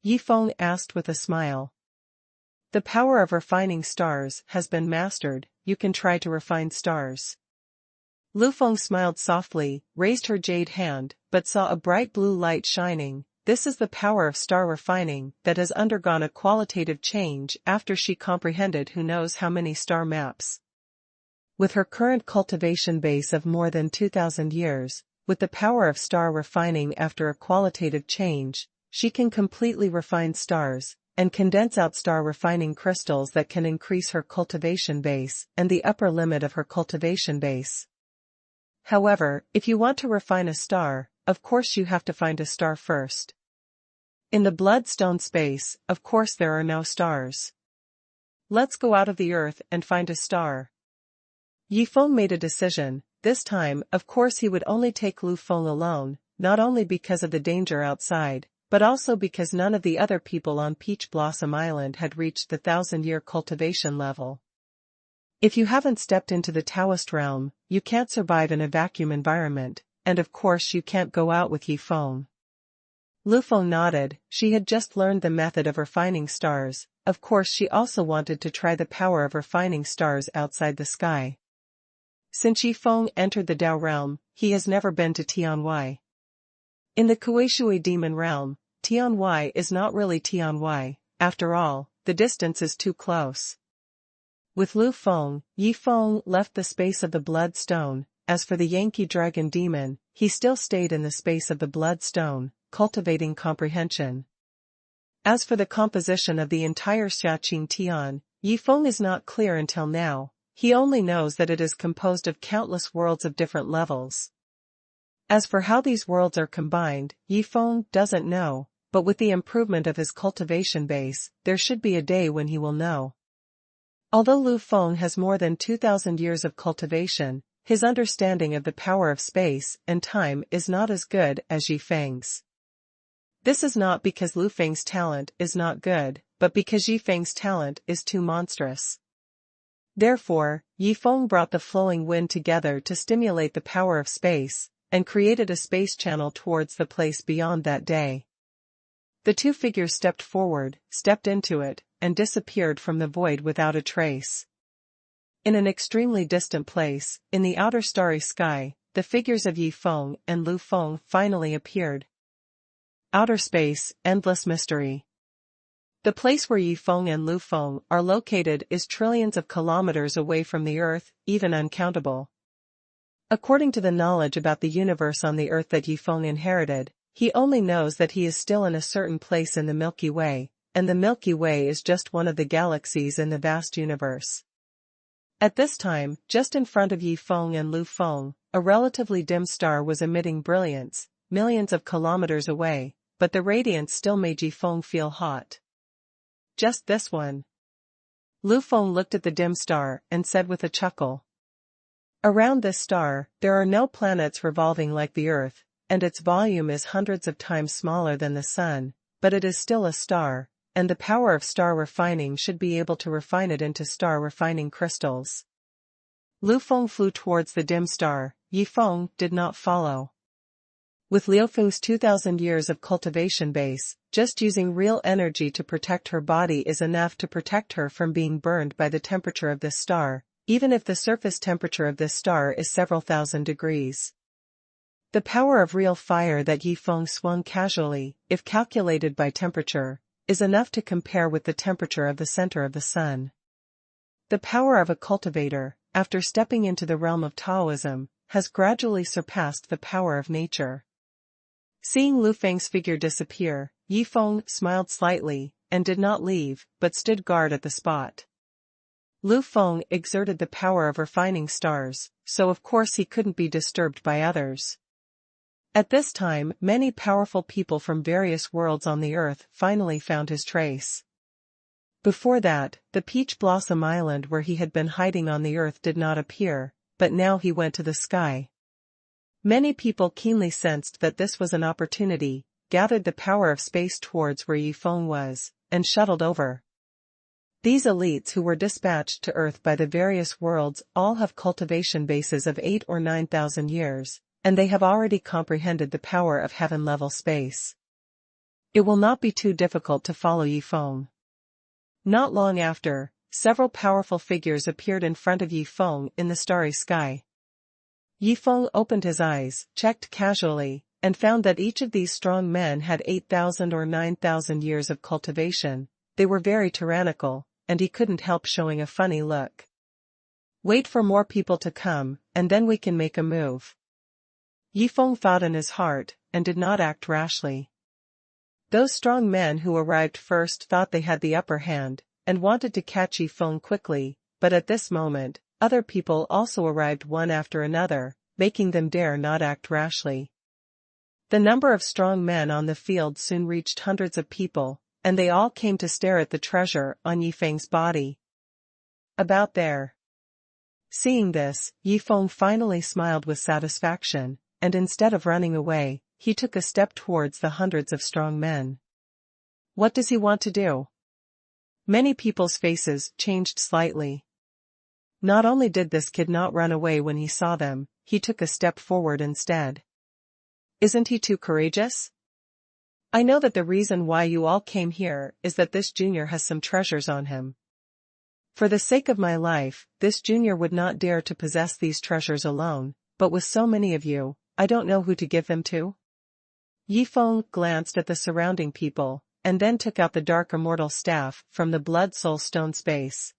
Yi Feng asked with a smile. The power of refining stars has been mastered. You can try to refine stars. Lu Feng smiled softly, raised her jade hand, but saw a bright blue light shining. This is the power of star refining that has undergone a qualitative change after she comprehended who knows how many star maps. With her current cultivation base of more than 2,000 years, with the power of star refining after a qualitative change, she can completely refine stars, and condense out star refining crystals that can increase her cultivation base and the upper limit of her cultivation base. However, if you want to refine a star, of course you have to find a star first. In the Bloodstone space, of course there are no stars. Let's go out of the earth and find a star. Yi Feng made a decision. This time, of course he would only take Lu Feng alone, not only because of the danger outside, but also because none of the other people on Peach Blossom Island had reached the 1,000-year cultivation level. If you haven't stepped into the Taoist realm, you can't survive in a vacuum environment, and of course you can't go out with Yi Feng. Lu Feng nodded. She had just learned the method of refining stars. Of course she also wanted to try the power of refining stars outside the sky. Since Yi Feng entered the Dao realm, he has never been to Tianwai. In the Kueishui demon realm, Tianwai is not really Tianwai. After all, the distance is too close. With Lu Feng, Yi Feng left the space of the Bloodstone. As for the Yankee dragon demon, he still stayed in the space of the Bloodstone, cultivating comprehension. As for the composition of the entire Xiaqing Tian, Yi Feng is not clear until now. He only knows that it is composed of countless worlds of different levels. As for how these worlds are combined, Yifeng doesn't know, but with the improvement of his cultivation base, there should be a day when he will know. Although Lu Feng has more than 2,000 years of cultivation, his understanding of the power of space and time is not as good as Yifeng's. This is not because Lu Feng's talent is not good, but because Yifeng's talent is too monstrous. Therefore, Yifeng brought the flowing wind together to stimulate the power of space, and created a space channel towards the place beyond that day. The two figures stepped forward, stepped into it, and disappeared from the void without a trace. In an extremely distant place, in the outer starry sky, the figures of Yifeng and Lu Feng finally appeared. Outer space, endless mystery. The place where Yifeng and Lu Feng are located is trillions of kilometers away from the Earth, even uncountable. According to the knowledge about the universe on the Earth that Yifeng inherited, he only knows that he is still in a certain place in the Milky Way, and the Milky Way is just one of the galaxies in the vast universe. At this time, just in front of Yifeng and Lu Feng, a relatively dim star was emitting brilliance, millions of kilometers away, but the radiance still made Yifeng feel hot. Just this one. Lu Feng looked at the dim star and said with a chuckle. Around this star, there are no planets revolving like the Earth, and its volume is hundreds of times smaller than the Sun, but it is still a star, and the power of star refining should be able to refine it into star refining crystals. Lu Feng flew towards the dim star. Yifeng did not follow. With Liu Feng's 2,000 years of cultivation base, just using real energy to protect her body is enough to protect her from being burned by the temperature of this star, even if the surface temperature of this star is several thousand degrees. The power of real fire that Yifeng swung casually, if calculated by temperature, is enough to compare with the temperature of the center of the sun. The power of a cultivator, after stepping into the realm of Taoism, has gradually surpassed the power of nature. Seeing Lu Feng's figure disappear, Yifeng smiled slightly, and did not leave, but stood guard at the spot. Lu Feng exerted the power of refining stars, so of course he couldn't be disturbed by others. At this time, many powerful people from various worlds on the Earth finally found his trace. Before that, the Peach Blossom Island where he had been hiding on the Earth did not appear, but now he went to the sky. Many people keenly sensed that this was an opportunity, gathered the power of space towards where Yifeng was, and shuttled over. These elites who were dispatched to Earth by the various worlds all have cultivation bases of 8 or 9,000 years, and they have already comprehended the power of heaven-level space. It will not be too difficult to follow Yifeng. Not long after, several powerful figures appeared in front of Yifeng in the starry sky. Yifeng opened his eyes, checked casually, and found that each of these strong men had 8,000 or 9,000 years of cultivation. They were very tyrannical, and he couldn't help showing a funny look. Wait for more people to come, and then we can make a move. Yifeng thought in his heart, and did not act rashly. Those strong men who arrived first thought they had the upper hand, and wanted to catch Yifeng quickly, but at this moment, other people also arrived one after another, making them dare not act rashly. The number of strong men on the field soon reached hundreds of people, and they all came to stare at the treasure on Yifeng's body. About there. Seeing this, Yifeng finally smiled with satisfaction, and instead of running away, he took a step towards the hundreds of strong men. What does he want to do? Many people's faces changed slightly. Not only did this kid not run away when he saw them, he took a step forward instead. Isn't he too courageous? I know that the reason why you all came here is that this junior has some treasures on him. For the sake of my life, this junior would not dare to possess these treasures alone, but with so many of you, I don't know who to give them to. Yifeng glanced at the surrounding people, and then took out the dark immortal staff from the blood soul stone space.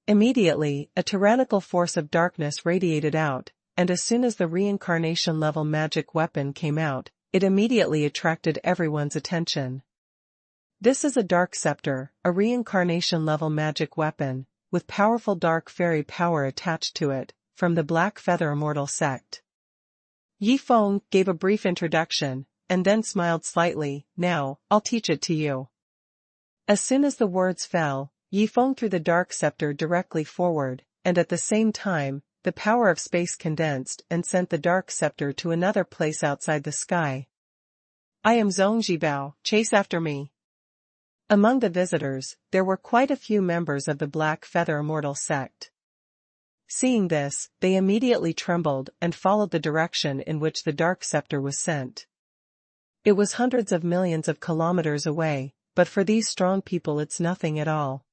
Immediately, a tyrannical force of darkness radiated out, and as soon as the reincarnation level magic weapon came out, it immediately attracted everyone's attention. This is a dark scepter, a reincarnation level magic weapon, with powerful dark fairy power attached to it, from the Black Feather Immortal sect. Yi Feng gave a brief introduction, and then smiled slightly. Now, I'll teach it to you. As soon as the words fell, Yi Feng threw the dark scepter directly forward, and at the same time, the power of space condensed and sent the dark scepter to another place outside the sky. I am Zhongjibao, chase after me. Among the visitors, there were quite a few members of the Black Feather Immortal sect. Seeing this, they immediately trembled and followed the direction in which the dark scepter was sent. It was hundreds of millions of kilometers away, but for these strong people it's nothing at all.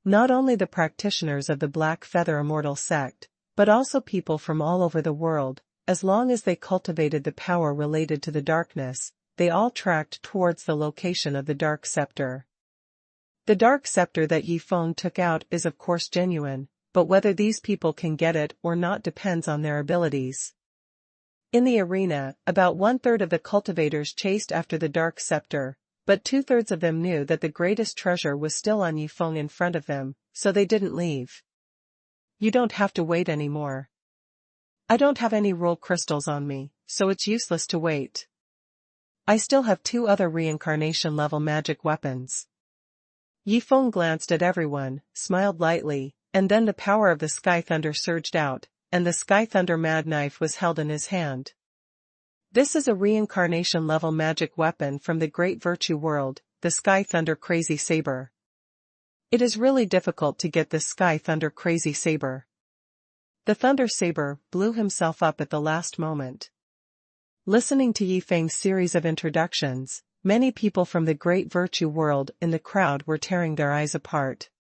Not only the practitioners of the Black Feather Immortal sect, but also people from all over the world, as long as they cultivated the power related to the darkness, they all tracked towards the location of the dark scepter. The dark scepter that Yi Feng took out is of course genuine, but whether these people can get it or not depends on their abilities. In the arena, about 1/3 of the cultivators chased after the dark scepter, but 2/3 of them knew that the greatest treasure was still on Yi Feng in front of them, so they didn't leave. You don't have to wait anymore. I don't have any rule crystals on me, so it's useless to wait. I still have 2 other reincarnation level magic weapons. Yi Feng glanced at everyone, smiled lightly, and then the power of the Sky Thunder surged out, and the Sky Thunder Mad Knife was held in his hand. This is a reincarnation level magic weapon from the Great Virtue World, the Sky Thunder Crazy Saber. It is really difficult to get the Sky Thunder Crazy Saber. The Thunder Saber blew himself up at the last moment. Listening to Yi Feng's series of introductions, many people from the Great Virtue World in the crowd were tearing their eyes apart.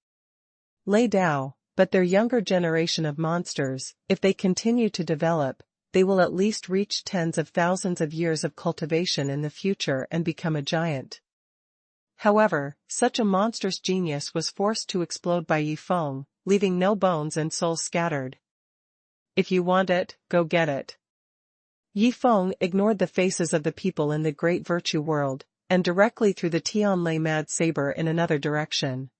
Lay Dao, but their younger generation of monsters, if they continue to develop, they will at least reach tens of thousands of years of cultivation in the future and become a giant. However, such a monstrous genius was forced to explode by Yi Feng, leaving no bones and souls scattered. If you want it, go get it. Yi Feng ignored the faces of the people in the Great Virtue World, and directly threw the Tianlei Mad Saber in another direction.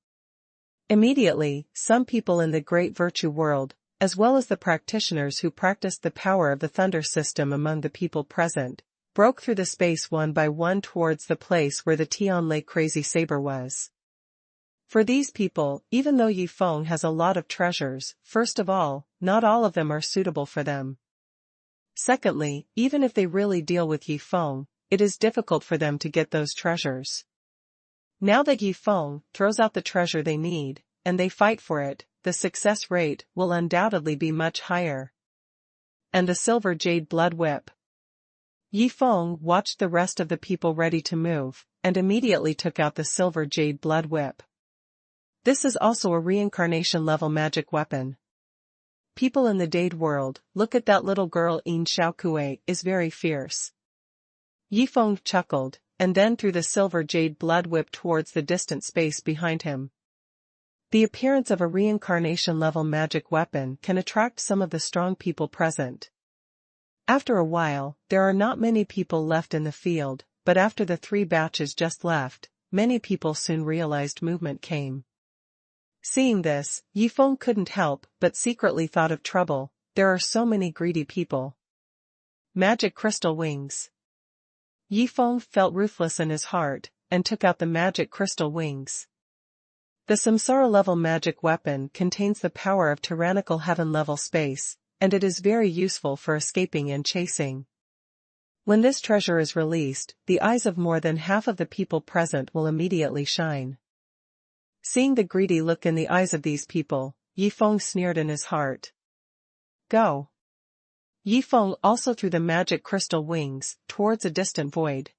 Immediately, some people in the Great Virtue World, as well as the practitioners who practiced the power of the thunder system among the people present, broke through the space one by one towards the place where the Tianlei Crazy Saber was. For these people, even though Yi Feng has a lot of treasures, first of all, not all of them are suitable for them. Secondly, even if they really deal with Yi Feng, it is difficult for them to get those treasures. Now that Yi Feng throws out the treasure they need, and they fight for it, the success rate will undoubtedly be much higher. And the Silver Jade Blood Whip. Yi Feng watched the rest of the people ready to move, and immediately took out the Silver Jade Blood Whip. This is also a reincarnation level magic weapon. People in the Dade world, look at that little girl. Yin Xiaokue is very fierce. Yi Feng chuckled, and then threw the Silver Jade Blood Whip towards the distant space behind him. The appearance of a reincarnation level magic weapon can attract some of the strong people present. After a while, there are not many people left in the field, but after the 3 batches just left, many people soon realized movement came. Seeing this, Yi Feng couldn't help but secretly thought of trouble. There are so many greedy people. Magic crystal wings. Yi Feng felt ruthless in his heart, and took out the magic crystal wings. The Samsara level magic weapon contains the power of tyrannical heaven level space, and it is very useful for escaping and chasing. When this treasure is released, the eyes of more than half of the people present will immediately shine. Seeing the greedy look in the eyes of these people, Yi Feng sneered in his heart. Go. Yi Feng also threw the magic crystal wings towards a distant void.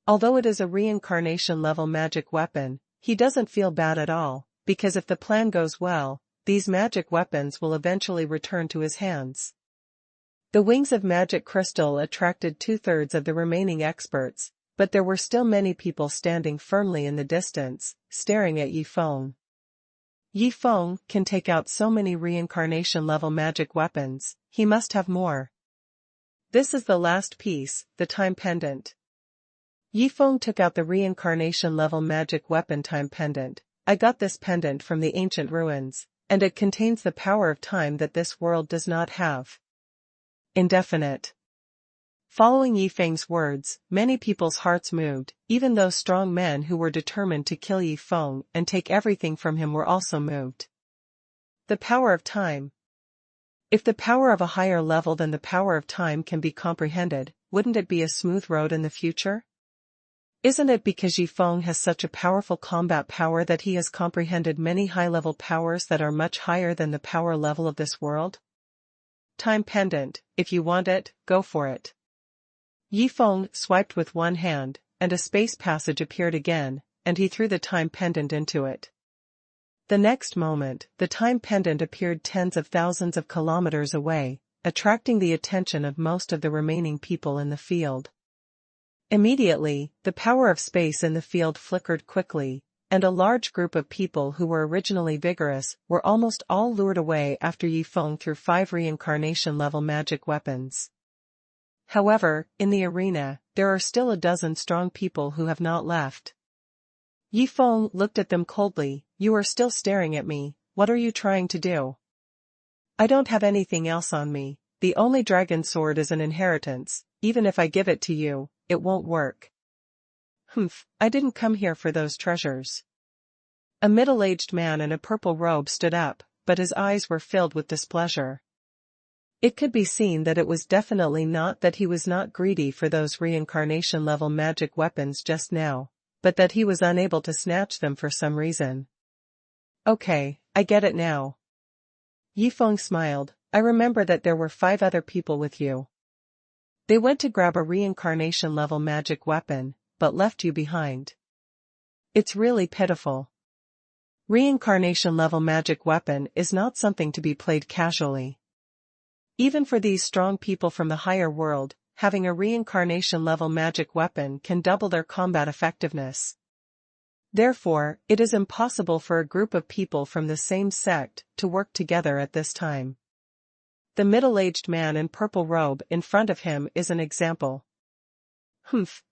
Although it is a reincarnation level magic weapon, he doesn't feel bad at all, because if the plan goes well, these magic weapons will eventually return to his hands. The wings of magic crystal attracted 2/3 of the remaining experts, but there were still many people standing firmly in the distance, staring at Yi Feng. Yi Feng can take out so many reincarnation level magic weapons, he must have more. This is the last piece, the time pendant. Yi Feng took out the reincarnation level magic weapon time pendant. I got this pendant from the ancient ruins, and it contains the power of time that this world does not have. Indefinite. Following Yi Feng's words, many people's hearts moved, even those strong men who were determined to kill Yi Feng and take everything from him were also moved. The power of time. If the power of a higher level than the power of time can be comprehended, wouldn't it be a smooth road in the future? Isn't it because Yi Feng has such a powerful combat power that he has comprehended many high-level powers that are much higher than the power level of this world? Time pendant, if you want it, go for it. Yi Feng swiped with one hand, and a space passage appeared again, and he threw the time pendant into it. The next moment, the time pendant appeared tens of thousands of kilometers away, attracting the attention of most of the remaining people in the field. Immediately, the power of space in the field flickered quickly, and a large group of people who were originally vigorous were almost all lured away after Yi Feng threw 5 reincarnation-level magic weapons. However, in the arena, there are still a dozen strong people who have not left. Yi Feng looked at them coldly. You are still staring at me, what are you trying to do? I don't have anything else on me, the only dragon sword is an inheritance, even if I give it to you, it won't work. I didn't come here for those treasures. A middle-aged man in a purple robe stood up, but his eyes were filled with displeasure. It could be seen that it was definitely not that he was not greedy for those reincarnation-level magic weapons just now, but that he was unable to snatch them for some reason. Okay, I get it now. Yi Feng smiled. I remember that there were 5 other people with you. They went to grab a reincarnation-level magic weapon, but left you behind. It's really pitiful. Reincarnation-level magic weapon is not something to be played casually. Even for these strong people from the higher world, having a reincarnation-level magic weapon can double their combat effectiveness. Therefore, it is impossible for a group of people from the same sect to work together at this time. The middle-aged man in purple robe in front of him is an example.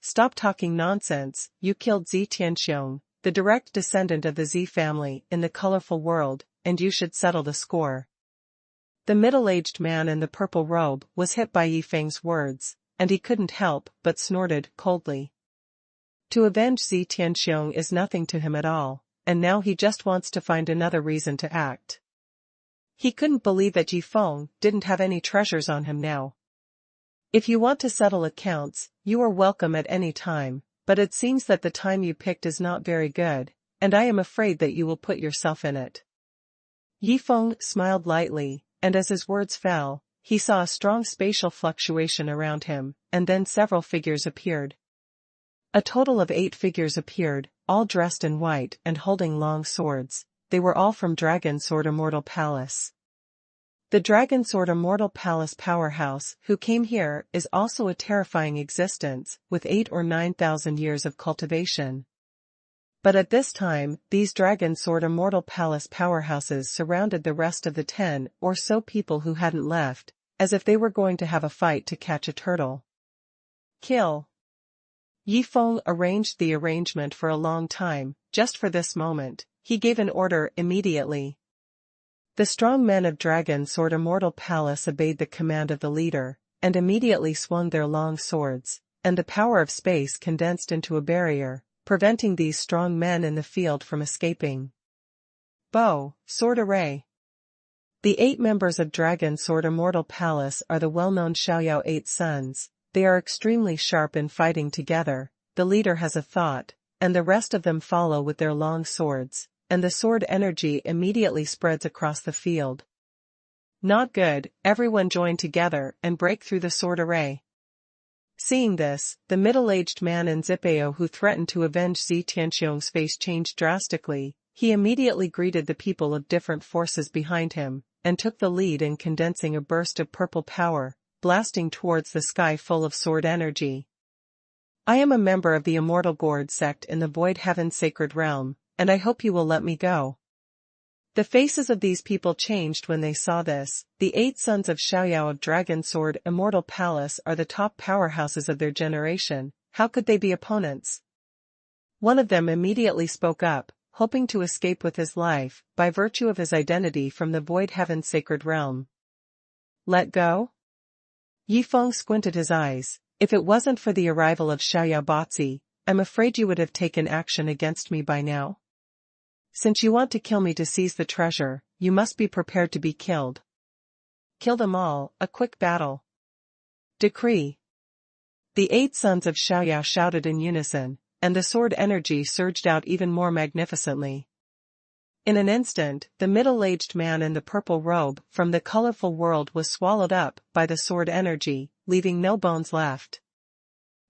Stop talking nonsense, you killed Zi Tianxiong, the direct descendant of the Zi family in the colorful world, and you should settle the score. The middle-aged man in the purple robe was hit by Yi Feng's words, and he couldn't help but snorted coldly. To avenge Zi Tianxiong is nothing to him at all, and now he just wants to find another reason to act. He couldn't believe that Yi Feng didn't have any treasures on him now. If you want to settle accounts, you are welcome at any time, but it seems that the time you picked is not very good, and I am afraid that you will put yourself in it. Yi Feng smiled lightly, and as his words fell, he saw a strong spatial fluctuation around him, and then several figures appeared. A total of 8 figures appeared, all dressed in white and holding long swords. They were all from Dragon Sword Immortal Palace. The Dragon Sword Immortal Palace powerhouse who came here is also a terrifying existence, with 8 or 9,000 years of cultivation. But at this time, these Dragon Sword Immortal Palace powerhouses surrounded the rest of the 10 or so people who hadn't left, as if they were going to have a fight to catch a turtle. Kill. Yi Feng arranged the arrangement for a long time, just for this moment. He gave an order immediately. The strong men of Dragon Sword Immortal Palace obeyed the command of the leader, and immediately swung their long swords, and the power of space condensed into a barrier, preventing these strong men in the field from escaping. Bow, sword array. The 8 members of Dragon Sword Immortal Palace are the well-known Xiaoyao 8 sons. They are extremely sharp in fighting together. The leader has a thought, and the rest of them follow with their long swords, and the sword energy immediately spreads across the field. Not good, everyone join together and break through the sword array. Seeing this, the middle-aged man in Zipeo who threatened to avenge Zi Tianxiong's face changed drastically. He immediately greeted the people of different forces behind him, and took the lead in condensing a burst of purple power, blasting towards the sky full of sword energy. I am a member of the Immortal Gourd sect in the Void Heaven Sacred Realm, and I hope you will let me go. The faces of these people changed when they saw this. The 8 sons of Xiaoyao of Dragon Sword Immortal Palace are the top powerhouses of their generation. How could they be opponents? One of them immediately spoke up, hoping to escape with his life, by virtue of his identity from the Void Heaven Sacred Realm. Let go? Yi Feng squinted his eyes. If it wasn't for the arrival of Xiaoyaobazi, I'm afraid you would have taken action against me by now. Since you want to kill me to seize the treasure, you must be prepared to be killed. Kill them all, a quick battle. Decree. The 8 sons of Xiaoyao shouted in unison, and the sword energy surged out even more magnificently. In an instant, the middle-aged man in the purple robe from the colorful world was swallowed up by the sword energy, leaving no bones left.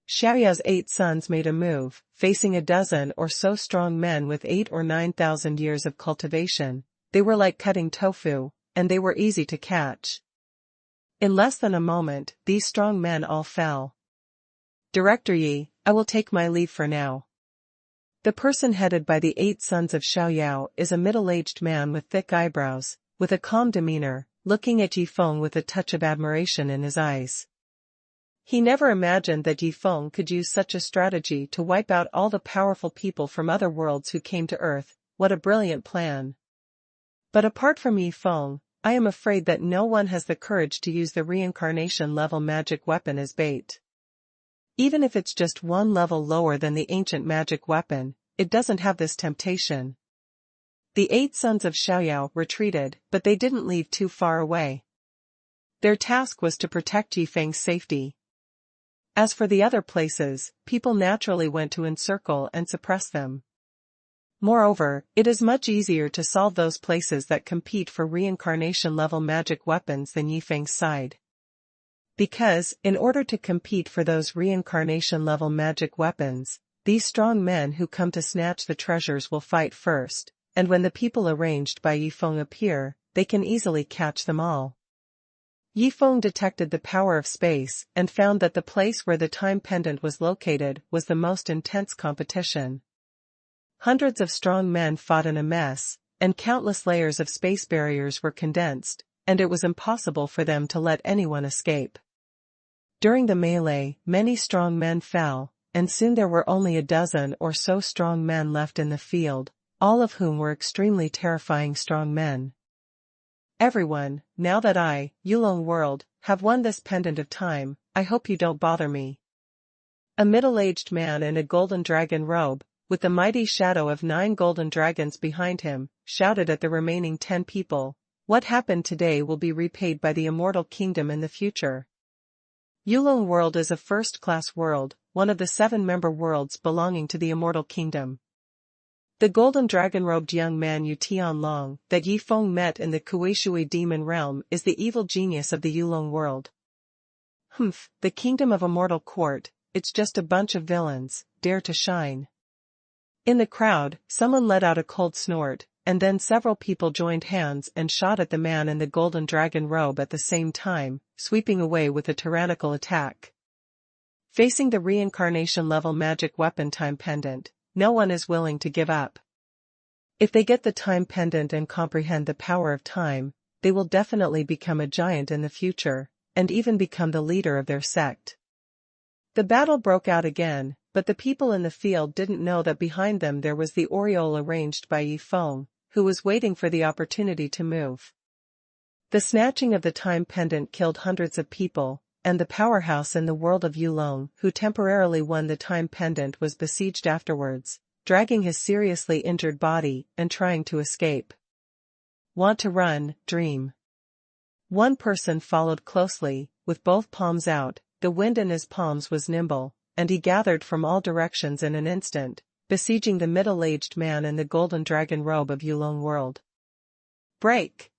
Xiaoyao's 8 sons made a move, facing a dozen or so strong men with 8 or 9,000 years of cultivation. They were like cutting tofu, and they were easy to catch. In less than a moment, these strong men all fell. Director Yi, I will take my leave for now. The person headed by the 8 sons of Xiaoyao is a middle-aged man with thick eyebrows, with a calm demeanor, looking at Yi Feng with a touch of admiration in his eyes. He never imagined that Yi Feng could use such a strategy to wipe out all the powerful people from other worlds who came to Earth. What a brilliant plan. But apart from Yi Feng, I am afraid that no one has the courage to use the reincarnation-level magic weapon as bait. Even if it's just one level lower than the ancient magic weapon, it doesn't have this temptation. The 8 sons of Xiaoyao retreated, but they didn't leave too far away. Their task was to protect Yi Feng's safety. As for the other places, people naturally went to encircle and suppress them. Moreover, it is much easier to solve those places that compete for reincarnation-level magic weapons than Yi Feng's side. Because, in order to compete for those reincarnation-level magic weapons, these strong men who come to snatch the treasures will fight first, and when the people arranged by Yi Feng appear, they can easily catch them all. Yi Feng detected the power of space and found that the place where the time pendant was located was the most intense competition. Hundreds of strong men fought in a mess, and countless layers of space barriers were condensed, and it was impossible for them to let anyone escape. During the melee, many strong men fell, and soon there were only a dozen or so strong men left in the field, all of whom were extremely terrifying strong men. Everyone, now that I, Yulong World, have won this pendant of time, I hope you don't bother me. A middle-aged man in a golden dragon robe, with the mighty shadow of 9 golden dragons behind him, shouted at the remaining 10 people. What happened today will be repaid by the Immortal Kingdom in the future. Yulong World is a first-class world, one of the 7 member worlds belonging to the Immortal Kingdom. The golden dragon-robed young man Yu Tianlong that Yi Feng met in the Kuishui demon realm is the evil genius of the Yulong World. Humph, the Kingdom of Immortal Court, it's just a bunch of villains, dare to shine. In the crowd, someone let out a cold snort, and then several people joined hands and shot at the man in the golden dragon robe at the same time, sweeping away with a tyrannical attack. Facing the reincarnation-level magic weapon time pendant, no one is willing to give up. If they get the time pendant and comprehend the power of time, they will definitely become a giant in the future, and even become the leader of their sect. The battle broke out again, but the people in the field didn't know that behind them there was the aureole arranged by Yi Feng, who was waiting for the opportunity to move. The snatching of the time pendant killed hundreds of people, and the powerhouse in the world of Yulong who temporarily won the time pendant was besieged afterwards, dragging his seriously injured body and trying to escape. Want to run, dream. One person followed closely, with both palms out. The wind in his palms was nimble, and he gathered from all directions in an instant, besieging the middle-aged man in the golden dragon robe of Yulong World. Break!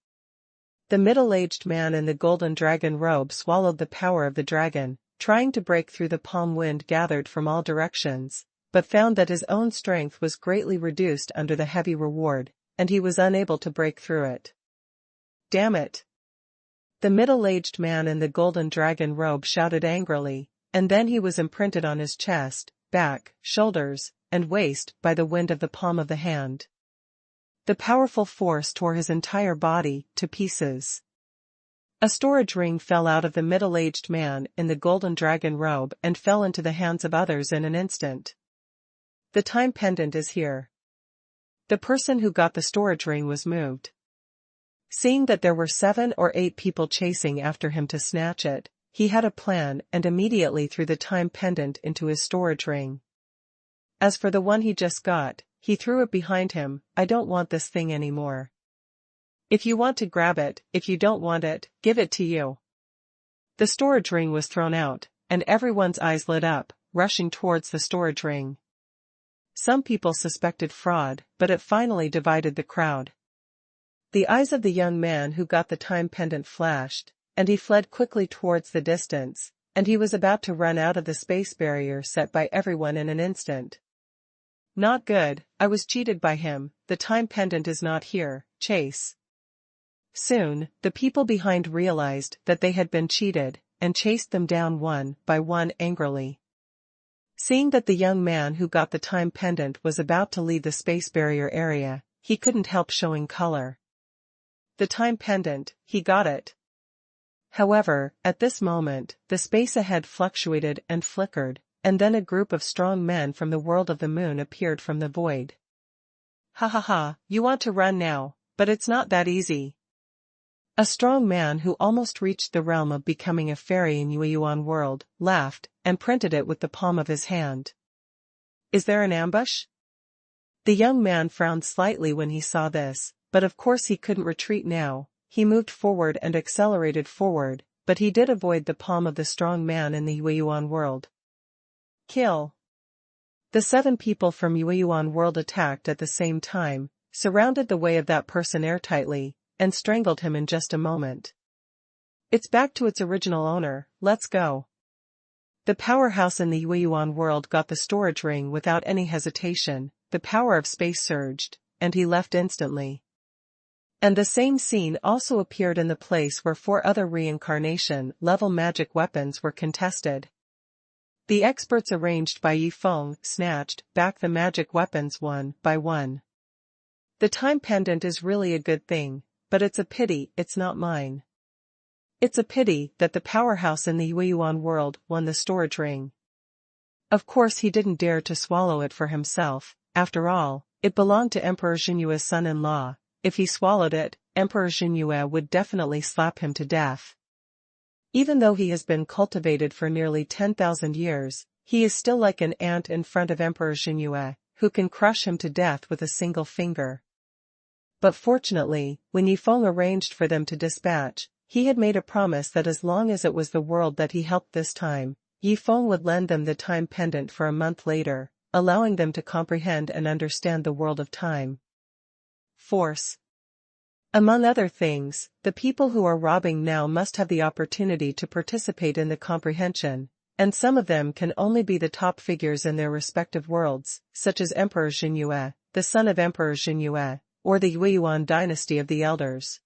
The middle-aged man in the golden dragon robe swallowed the power of the dragon, trying to break through the palm wind gathered from all directions, but found that his own strength was greatly reduced under the heavy reward, and he was unable to break through it. Damn it! The middle-aged man in the golden dragon robe shouted angrily, and then he was imprinted on his chest, back, shoulders, and waist by the wind of the palm of the hand. The powerful force tore his entire body to pieces. A storage ring fell out of the middle-aged man in the golden dragon robe and fell into the hands of others in an instant. The time pendant is here. The person who got the storage ring was moved. Seeing that there were 7 or 8 people chasing after him to snatch it, he had a plan and immediately threw the time pendant into his storage ring. As for the one he just got, he threw it behind him. I don't want this thing anymore. If you want to grab it, if you don't want it, give it to you. The storage ring was thrown out, and everyone's eyes lit up, rushing towards the storage ring. Some people suspected fraud, but it finally divided the crowd. The eyes of the young man who got the time pendant flashed, and he fled quickly towards the distance, and he was about to run out of the space barrier set by everyone in an instant. Not good, I was cheated by him, the time pendant is not here, chase. Soon, the people behind realized that they had been cheated, and chased them down one by one angrily. Seeing that the young man who got the time pendant was about to leave the space barrier area, he couldn't help showing color. The time pendant, he got it. However, at this moment, the space ahead fluctuated and flickered, and then a group of strong men from the world of the moon appeared from the void. Ha ha ha, you want to run now, but it's not that easy. A strong man who almost reached the realm of becoming a fairy in Xuanhuan world, laughed, and printed it with the palm of his hand. Is there an ambush? The young man frowned slightly when he saw this, but of course he couldn't retreat now. He moved forward and accelerated forward, but he did avoid the palm of the strong man in the Xuanhuan world. Kill. The 7 people from Xuanhuan world attacked at the same time, surrounded the way of that person airtightly, and strangled him in just a moment. It's back to its original owner, let's go. The powerhouse in the Xuanhuan world got the storage ring without any hesitation, the power of space surged, and he left instantly. And the same scene also appeared in the place where 4 other reincarnation-level magic weapons were contested. The experts arranged by Yifeng snatched back the magic weapons one by one. The time pendant is really a good thing, but it's a pity it's not mine. It's a pity that the powerhouse in the Xuanhuan world won the storage ring. Of course he didn't dare to swallow it for himself, after all, it belonged to Emperor Xinyue's son-in-law. If he swallowed it, Emperor Xinyue would definitely slap him to death. Even though he has been cultivated for nearly 10,000 years, he is still like an ant in front of Emperor Xinyue, who can crush him to death with a single finger. But fortunately, when Yifeng arranged for them to dispatch, he had made a promise that as long as it was the world that he helped this time, Yifeng would lend them the time pendant for a month later, allowing them to comprehend and understand the world of time. Force. Among other things, the people who are robbing now must have the opportunity to participate in the comprehension, and some of them can only be the top figures in their respective worlds, such as Emperor Xinyue, the son of Emperor Xinyue, or the Yueyuan dynasty of the elders.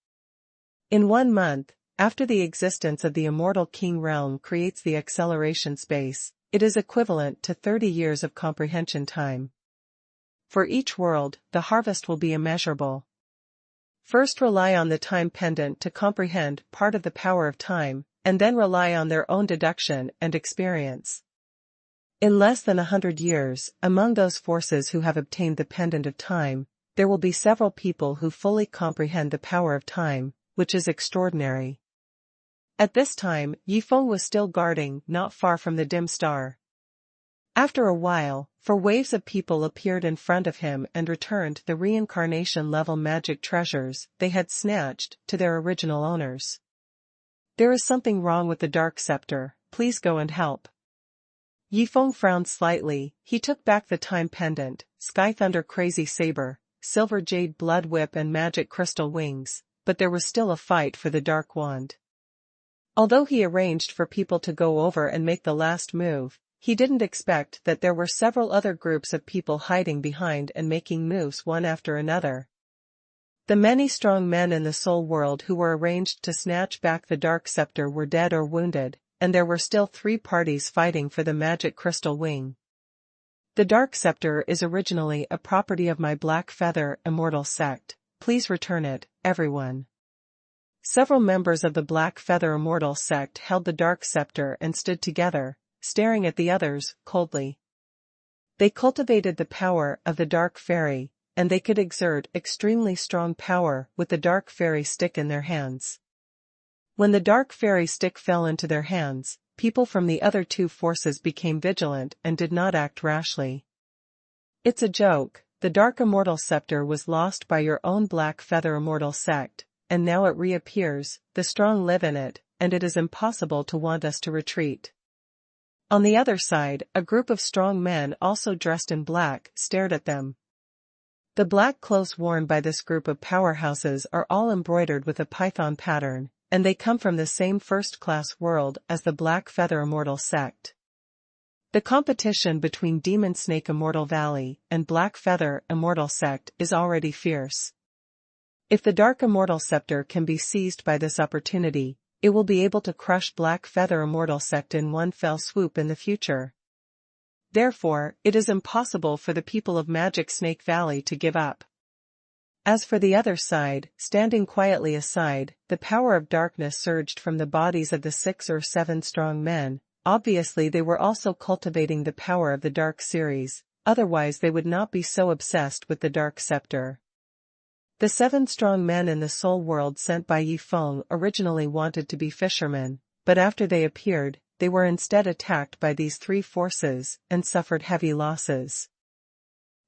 In 1 month, after the existence of the immortal king realm creates the acceleration space, it is equivalent to 30 years of comprehension time. For each world, the harvest will be immeasurable. First rely on the time pendant to comprehend part of the power of time, and then rely on their own deduction and experience. In less than 100 years, among those forces who have obtained the pendant of time, there will be several people who fully comprehend the power of time, which is extraordinary. At this time, Yifeng was still guarding not far from the dim star. After a while, 4 waves of people appeared in front of him and returned the reincarnation-level magic treasures they had snatched to their original owners. There is something wrong with the Dark Scepter, please go and help. Yifeng frowned slightly, he took back the time pendant, Sky Thunder Crazy Saber, Silver Jade Blood Whip and Magic Crystal Wings, but there was still a fight for the Dark Wand. Although he arranged for people to go over and make the last move, he didn't expect that there were several other groups of people hiding behind and making moves one after another. The many strong men in the soul world who were arranged to snatch back the Dark Scepter were dead or wounded, and there were still 3 parties fighting for the Magic Crystal Wing. The Dark Scepter is originally a property of my Black Feather Immortal sect, please return it, everyone. Several members of the Black Feather Immortal sect held the Dark Scepter and stood together, staring at the others, coldly. They cultivated the power of the Dark Fairy, and they could exert extremely strong power with the Dark Fairy stick in their hands. When the dark fairy stick fell into their hands, people from the other two forces became vigilant and did not act rashly. It's a joke, the dark immortal scepter was lost by your own black feather immortal sect, and now it reappears, the strong live in it, and it is impossible to want us to retreat. On the other side, a group of strong men also dressed in black stared at them. The black clothes worn by this group of powerhouses are all embroidered with a python pattern, and they come from the same first-class world as the Black Feather Immortal sect. The competition between Demon Snake Immortal Valley and Black Feather Immortal sect is already fierce. If the Dark Immortal Scepter can be seized by this opportunity, it will be able to crush Black Feather Immortal sect in one fell swoop in the future. Therefore, it is impossible for the people of Magic Snake Valley to give up. As for the other side, standing quietly aside, the power of darkness surged from the bodies of the 6 or 7 strong men. Obviously they were also cultivating the power of the Dark series, otherwise they would not be so obsessed with the Dark Scepter. The 7 strong men in the Soul World sent by Yi Feng originally wanted to be fishermen, but after they appeared, they were instead attacked by these 3 forces, and suffered heavy losses.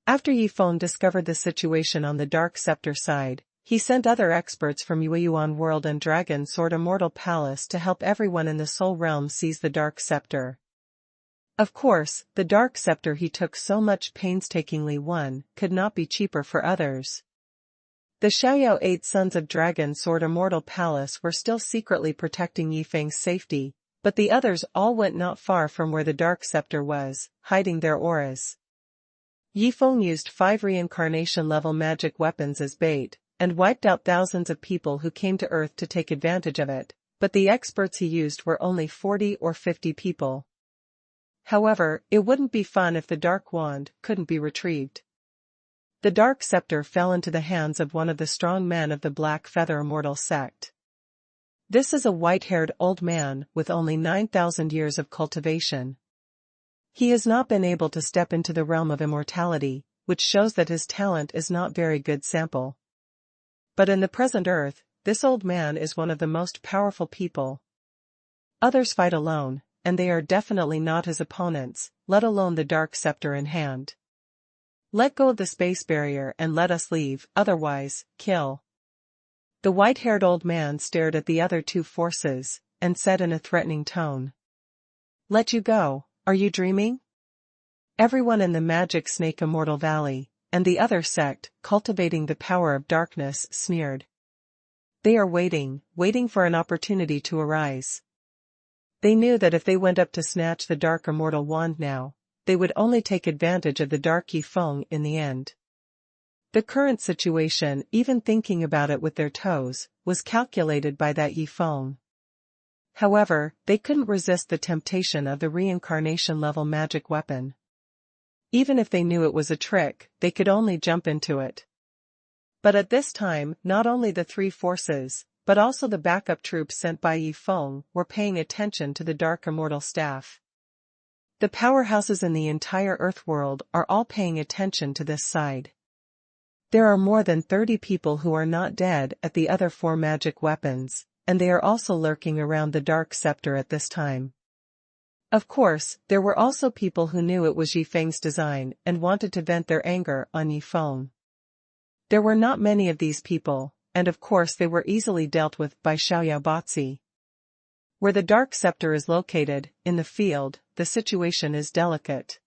After Yi Feng discovered the situation on the Dark Scepter side, he sent other experts from Xuanhuan World and Dragon Sword Immortal Palace to help everyone in the Soul Realm seize the Dark Scepter. Of course, the Dark Scepter he took so much painstakingly won could not be cheaper for others. The Xiaoyao 8 Sons of Dragon Sword Immortal Palace were still secretly protecting Yi Feng's safety, but the others all went not far from where the Dark Scepter was, hiding their auras. Yi Feng used 5 reincarnation-level magic weapons as bait, and wiped out thousands of people who came to Earth to take advantage of it, but the experts he used were only 40 or 50 people. However, it wouldn't be fun if the Dark Wand couldn't be retrieved. The Dark Scepter fell into the hands of one of the strong men of the Black Feather Immortal sect. This is a white-haired old man with only 9,000 years of cultivation. He has not been able to step into the realm of immortality, which shows that his talent is not very good sample. But in the present Earth, this old man is one of the most powerful people. Others fight alone, and they are definitely not his opponents, let alone the Dark Scepter in hand. Let go of the space barrier and let us leave, otherwise, kill. The white-haired old man stared at the other 2 forces, and said in a threatening tone. Let you go, are you dreaming? Everyone in the Magic Snake Immortal Valley, and the other sect, cultivating the power of darkness, sneered. They are waiting for an opportunity to arise. They knew that if they went up to snatch the Dark Immortal Wand now, they would only take advantage of the Dark Yi Feng in the end. The current situation, even thinking about it with their toes, was calculated by that Yi Feng. However, they couldn't resist the temptation of the reincarnation-level magic weapon. Even if they knew it was a trick, they could only jump into it. But at this time, not only the 3 forces, but also the backup troops sent by Yi Feng were paying attention to the Dark Immortal Staff. The powerhouses in the entire Earth world are all paying attention to this side. There are more than 30 people who are not dead at the other 4 magic weapons, and they are also lurking around the Dark Scepter at this time. Of course, there were also people who knew it was Yi Feng's design and wanted to vent their anger on Yi Feng. There were not many of these people, and of course they were easily dealt with by Xiaoyao Batzi. Where the Dark Scepter is located, in the field, the situation is delicate.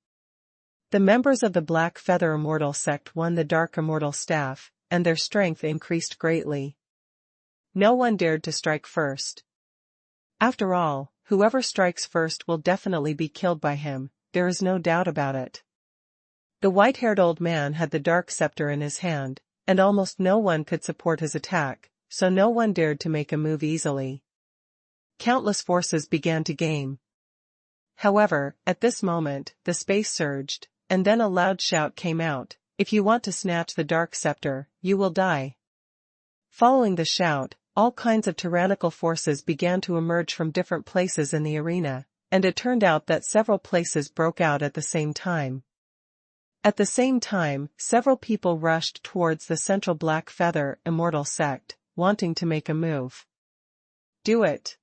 The members of the Black Feather Immortal sect won the Dark Immortal Staff, and their strength increased greatly. No one dared to strike first. After all, whoever strikes first will definitely be killed by him, there is no doubt about it. The white-haired old man had the Dark Scepter in his hand, and almost no one could support his attack, so no one dared to make a move easily. Countless forces began to game. However, at this moment, the space surged, and then a loud shout came out, "If you want to snatch the Dark Scepter, you will die." Following the shout, all kinds of tyrannical forces began to emerge from different places in the arena, and it turned out that several places broke out at the same time. At the same time, several people rushed towards the central Black Feather Immortal sect, wanting to make a move. Do it.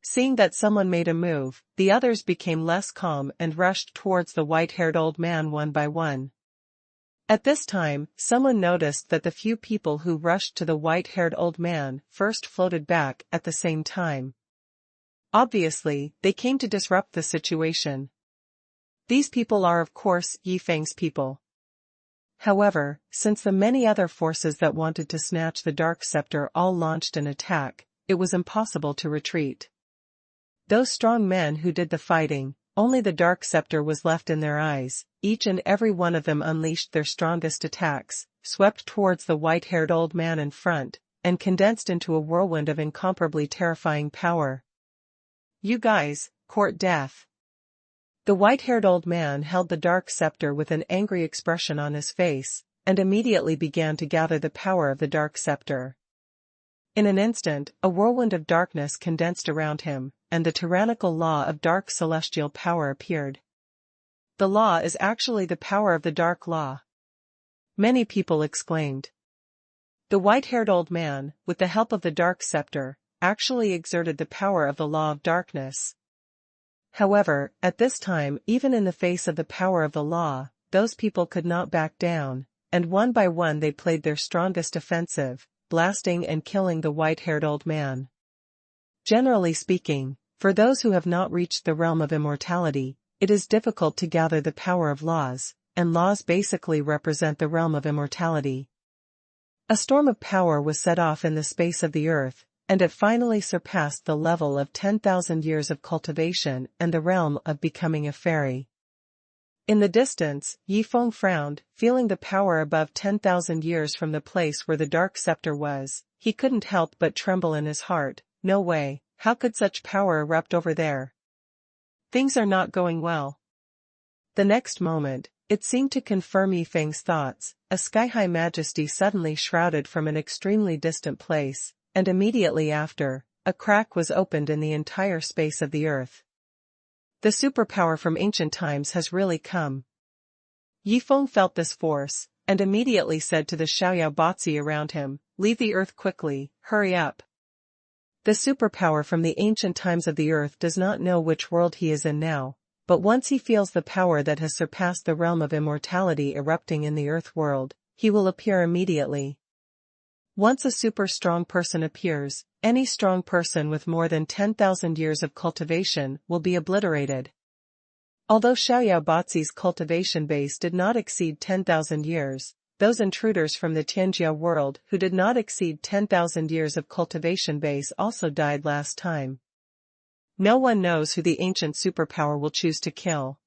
Seeing that someone made a move, the others became less calm and rushed towards the white-haired old man one by one. At this time, someone noticed that the few people who rushed to the white-haired old man first floated back at the same time. Obviously, they came to disrupt the situation. These people are of course Yi Feng's people. However, since the many other forces that wanted to snatch the Dark Scepter all launched an attack, it was impossible to retreat. Those strong men who did the fighting, only the Dark Scepter was left in their eyes, each and every one of them unleashed their strongest attacks, swept towards the white-haired old man in front, and condensed into a whirlwind of incomparably terrifying power. You guys, court death. The white-haired old man held the Dark Scepter with an angry expression on his face, and immediately began to gather the power of the Dark Scepter. In an instant, a whirlwind of darkness condensed around him, and the tyrannical law of dark celestial power appeared. The law is actually the power of the Dark Law. Many people exclaimed. The white-haired old man, with the help of the Dark Scepter, actually exerted the power of the law of darkness. However, at this time, even in the face of the power of the law, those people could not back down, and one by one they played their strongest offensive, blasting and killing the white-haired old man. Generally speaking, for those who have not reached the realm of immortality, it is difficult to gather the power of laws, and laws basically represent the realm of immortality. A storm of power was set off in the space of the earth, and it finally surpassed the level of 10,000 years of cultivation and the realm of becoming a fairy. In the distance, Yi Feng frowned, feeling the power above 10,000 years from the place where the Dark Scepter was. He couldn't help but tremble in his heart. No way, how could such power erupt over there? Things are not going well. The next moment, it seemed to confirm Yi Feng's thoughts, a sky-high majesty suddenly shrouded from an extremely distant place, and immediately after, a crack was opened in the entire space of the earth. The superpower from ancient times has really come. Yi Feng felt this force, and immediately said to the Xiaoyao Batzi around him, leave the earth quickly, hurry up. The superpower from the ancient times of the earth does not know which world he is in now, but once he feels the power that has surpassed the realm of immortality erupting in the earth world, he will appear immediately. Once a super strong person appears, any strong person with more than 10,000 years of cultivation will be obliterated. Although Xiaoyao Batzi's cultivation base did not exceed 10,000 years, those intruders from the Tianjia world who did not exceed 10,000 years of cultivation base also died last time. No one knows who the ancient superpower will choose to kill.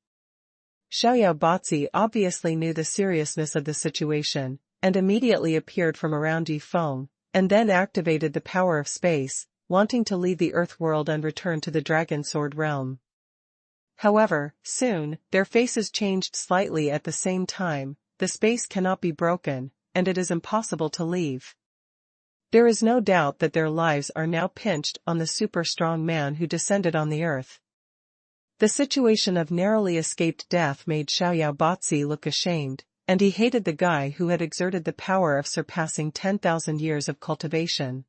Xiaoyao Batzi obviously knew the seriousness of the situation, and immediately appeared from around Yi Feng, and then activated the power of space, wanting to leave the earth world and return to the Dragon Sword realm. However, soon, their faces changed slightly at the same time. The space cannot be broken, and it is impossible to leave. There is no doubt that their lives are now pinched on the super strong man who descended on the earth. The situation of narrowly escaped death made Xiaoyao Batzi look ashamed, and he hated the guy who had exerted the power of surpassing 10,000 years of cultivation.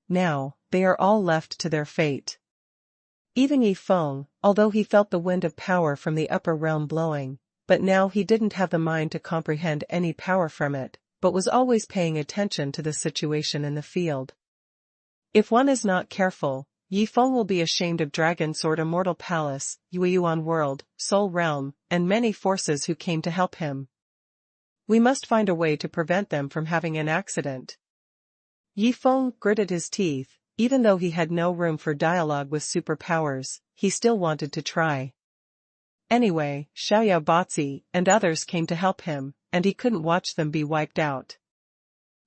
Now, they are all left to their fate. Even Yi Feng, although he felt the wind of power from the upper realm blowing, but now he didn't have the mind to comprehend any power from it, but was always paying attention to the situation in the field. If one is not careful, Yi Feng will be ashamed of Dragon Sword Immortal Palace, Yueyuan World, Soul Realm, and many forces who came to help him. We must find a way to prevent them from having an accident. Yi Feng gritted his teeth. Even though he had no room for dialogue with superpowers, he still wanted to try. Anyway, Xiaoyao Batzi and others came to help him, and he couldn't watch them be wiped out.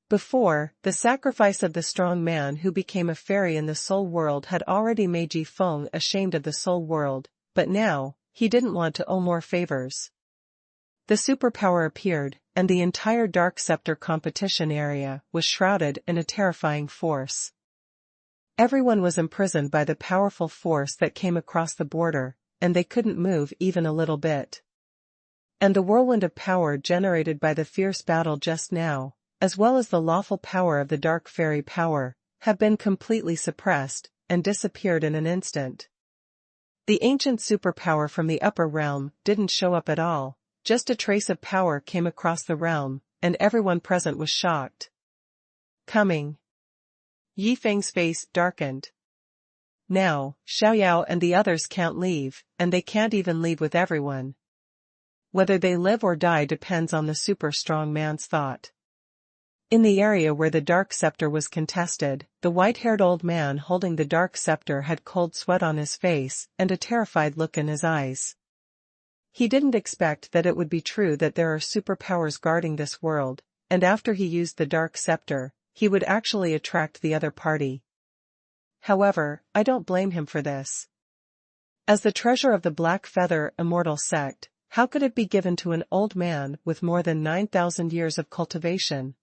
Before, the sacrifice of the strong man who became a fairy in the soul world had already made Yi Feng ashamed of the soul world, but now, he didn't want to owe more favors. The superpower appeared, and the entire Dark Scepter competition area was shrouded in a terrifying force. Everyone was imprisoned by the powerful force that came across the border, and they couldn't move even a little bit. And the whirlwind of power generated by the fierce battle just now, as well as the lawful power of the dark fairy power, have been completely suppressed and disappeared in an instant. The ancient superpower from the upper realm didn't show up at all, just a trace of power came across the realm, and everyone present was shocked. Coming. Yi Feng's face darkened. Now, Xiaoyao and the others can't leave, and they can't even leave with everyone. Whether they live or die depends on the super strong man's thought. In the area where the dark scepter was contested, the white-haired old man holding the dark scepter had cold sweat on his face and a terrified look in his eyes. He didn't expect that it would be true that there are superpowers guarding this world, and after he used the dark scepter, he would actually attract the other party. However, I don't blame him for this. As the treasure of the Black Feather Immortal sect, how could it be given to an old man with more than 9,000 years of cultivation?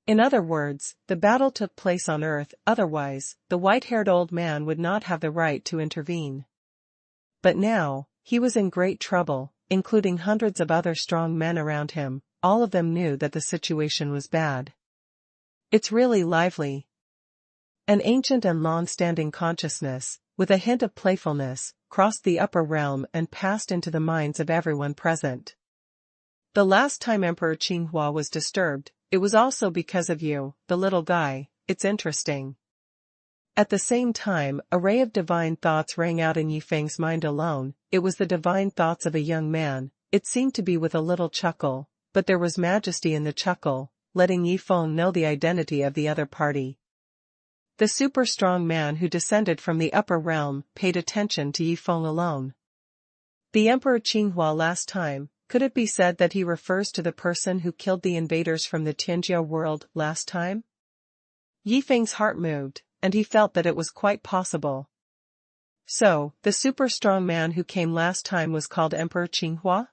In other words, the battle took place on Earth, otherwise, the white-haired old man would not have the right to intervene. But now, he was in great trouble, including hundreds of other strong men around him. All of them knew that the situation was bad. It's really lively. An ancient and long-standing consciousness, with a hint of playfulness, crossed the upper realm and passed into the minds of everyone present. The last time Emperor Qinghua was disturbed, it was also because of you, the little guy. It's interesting. At the same time, a ray of divine thoughts rang out in Yi Feng's mind alone. It was the divine thoughts of a young man. It seemed to be with a little chuckle, but there was majesty in the chuckle, letting Yi Feng know the identity of the other party. The super strong man who descended from the upper realm paid attention to Yi Feng alone. The Emperor Qinghua last time, could it be said that he refers to the person who killed the invaders from the Tianjia world last time? Yi Feng's heart moved, and he felt that it was quite possible. So, the super strong man who came last time was called Emperor Qinghua?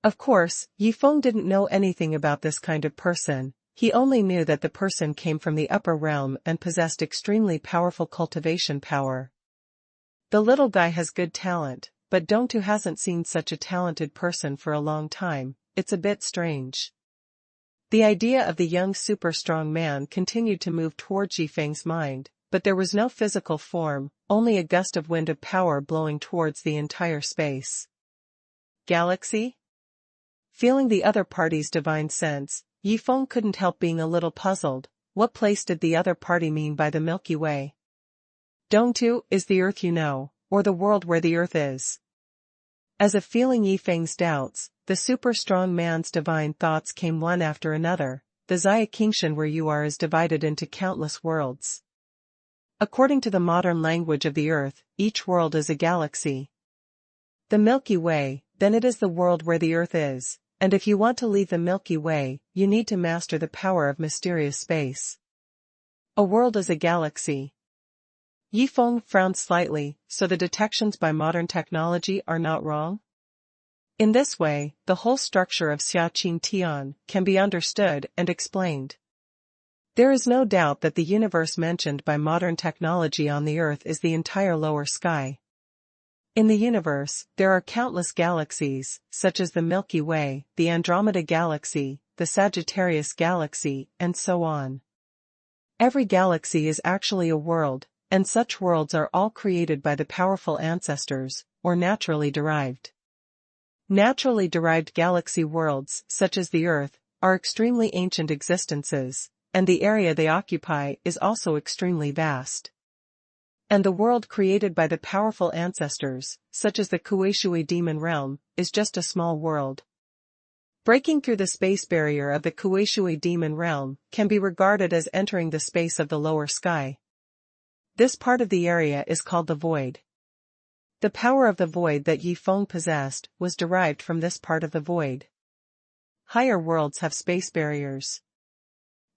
Of course, Yi Feng didn't know anything about this kind of person. He only knew that the person came from the upper realm and possessed extremely powerful cultivation power. The little guy has good talent, but Dongtu hasn't seen such a talented person for a long time. It's a bit strange. The idea of the young super strong man continued to move towards Yi Feng's mind, but there was no physical form, only a gust of wind of power blowing towards the entire space. Galaxy? Feeling the other party's divine sense, Yi Feng couldn't help being a little puzzled. What place did the other party mean by the Milky Way? Dongtu is the Earth you know, or the world where the Earth is. As if feeling Yi Feng's doubts, the super strong man's divine thoughts came one after another. The Xia Qingshan where you are is divided into countless worlds. According to the modern language of the Earth, each world is a galaxy. The Milky Way, then it is the world where the Earth is, and if you want to leave the Milky Way, you need to master the power of mysterious space. A world is a galaxy. Yi Feng frowned slightly. So the detections by modern technology are not wrong? In this way, the whole structure of Xiaqing Tian can be understood and explained. There is no doubt that the universe mentioned by modern technology on the Earth is the entire lower sky. In the universe, there are countless galaxies, such as the Milky Way, the Andromeda Galaxy, the Sagittarius Galaxy, and so on. Every galaxy is actually a world, and such worlds are all created by the powerful ancestors, or naturally derived. Naturally derived galaxy worlds, such as the Earth, are extremely ancient existences, and the area they occupy is also extremely vast. And the world created by the powerful ancestors, such as the Kueishui demon realm, is just a small world. Breaking through the space barrier of the Kueishui demon realm can be regarded as entering the space of the lower sky. This part of the area is called the void. The power of the void that Yi Feng possessed was derived from this part of the void. Higher worlds have space barriers.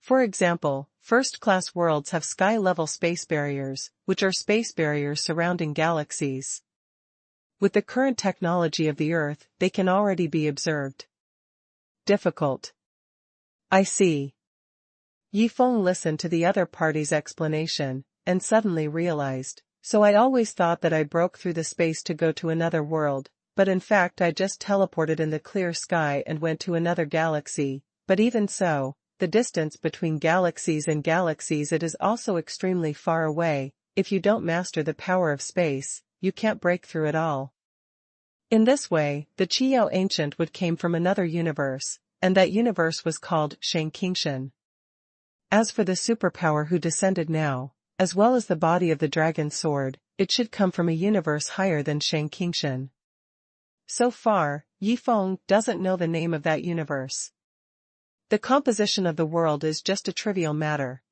For example, first-class worlds have sky-level space barriers, which are space barriers surrounding galaxies. With the current technology of the Earth, they can already be observed. Difficult. I see. Yi Feng listened to the other party's explanation, and suddenly realized, so I always thought that I broke through the space to go to another world, but in fact I just teleported in the clear sky and went to another galaxy, but even so, the distance between galaxies and galaxies, it is also extremely far away. If you don't master the power of space, you can't break through it all. In this way, the Qiao ancient would came from another universe, and that universe was called Shangqingshan. As for the superpower who descended now, as well as the body of the dragon sword, it should come from a universe higher than Shangqingshan. So far, Yifeng doesn't know the name of that universe. The composition of the world is just a trivial matter.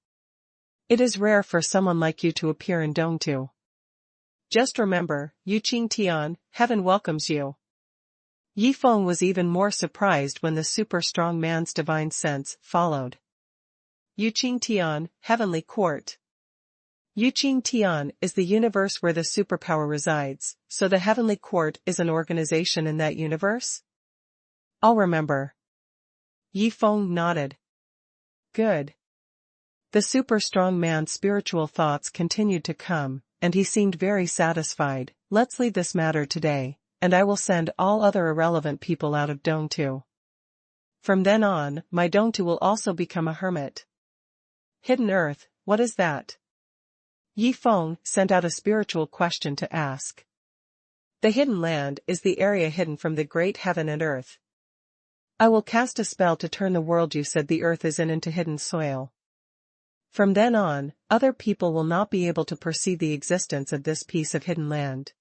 It is rare for someone like you to appear in Dongtu. Just remember, Yuqing Tian, heaven welcomes you. Yifeng was even more surprised when the super strong man's divine sense followed. Yuqing Tian, heavenly court. Yuqing Tian is the universe where the superpower resides, so the heavenly court is an organization in that universe? I'll remember. Yifeng nodded. Good. The super strong man's spiritual thoughts continued to come, and he seemed very satisfied. Let's leave this matter today, and I will send all other irrelevant people out of Dongtu. From then on, my Dongtu will also become a hermit. Hidden Earth, what is that? Yifeng sent out a spiritual question to ask. The hidden land is the area hidden from the great heaven and earth. I will cast a spell to turn the world you said the earth is in into hidden soil. From then on, other people will not be able to perceive the existence of this piece of hidden land.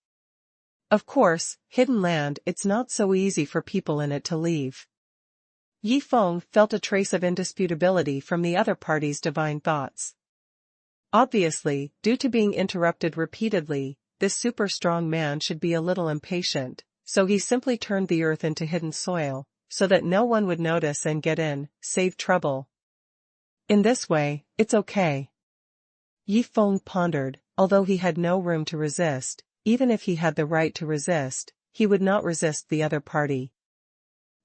Of course, hidden land, it's not so easy for people in it to leave. Yifeng felt a trace of indisputability from the other party's divine thoughts. Obviously, due to being interrupted repeatedly, this super strong man should be a little impatient, so he simply turned the earth into hidden soil, so that no one would notice and get in, save trouble. In this way, it's okay. Yifeng pondered, although he had no room to resist, even if he had the right to resist, he would not resist the other party.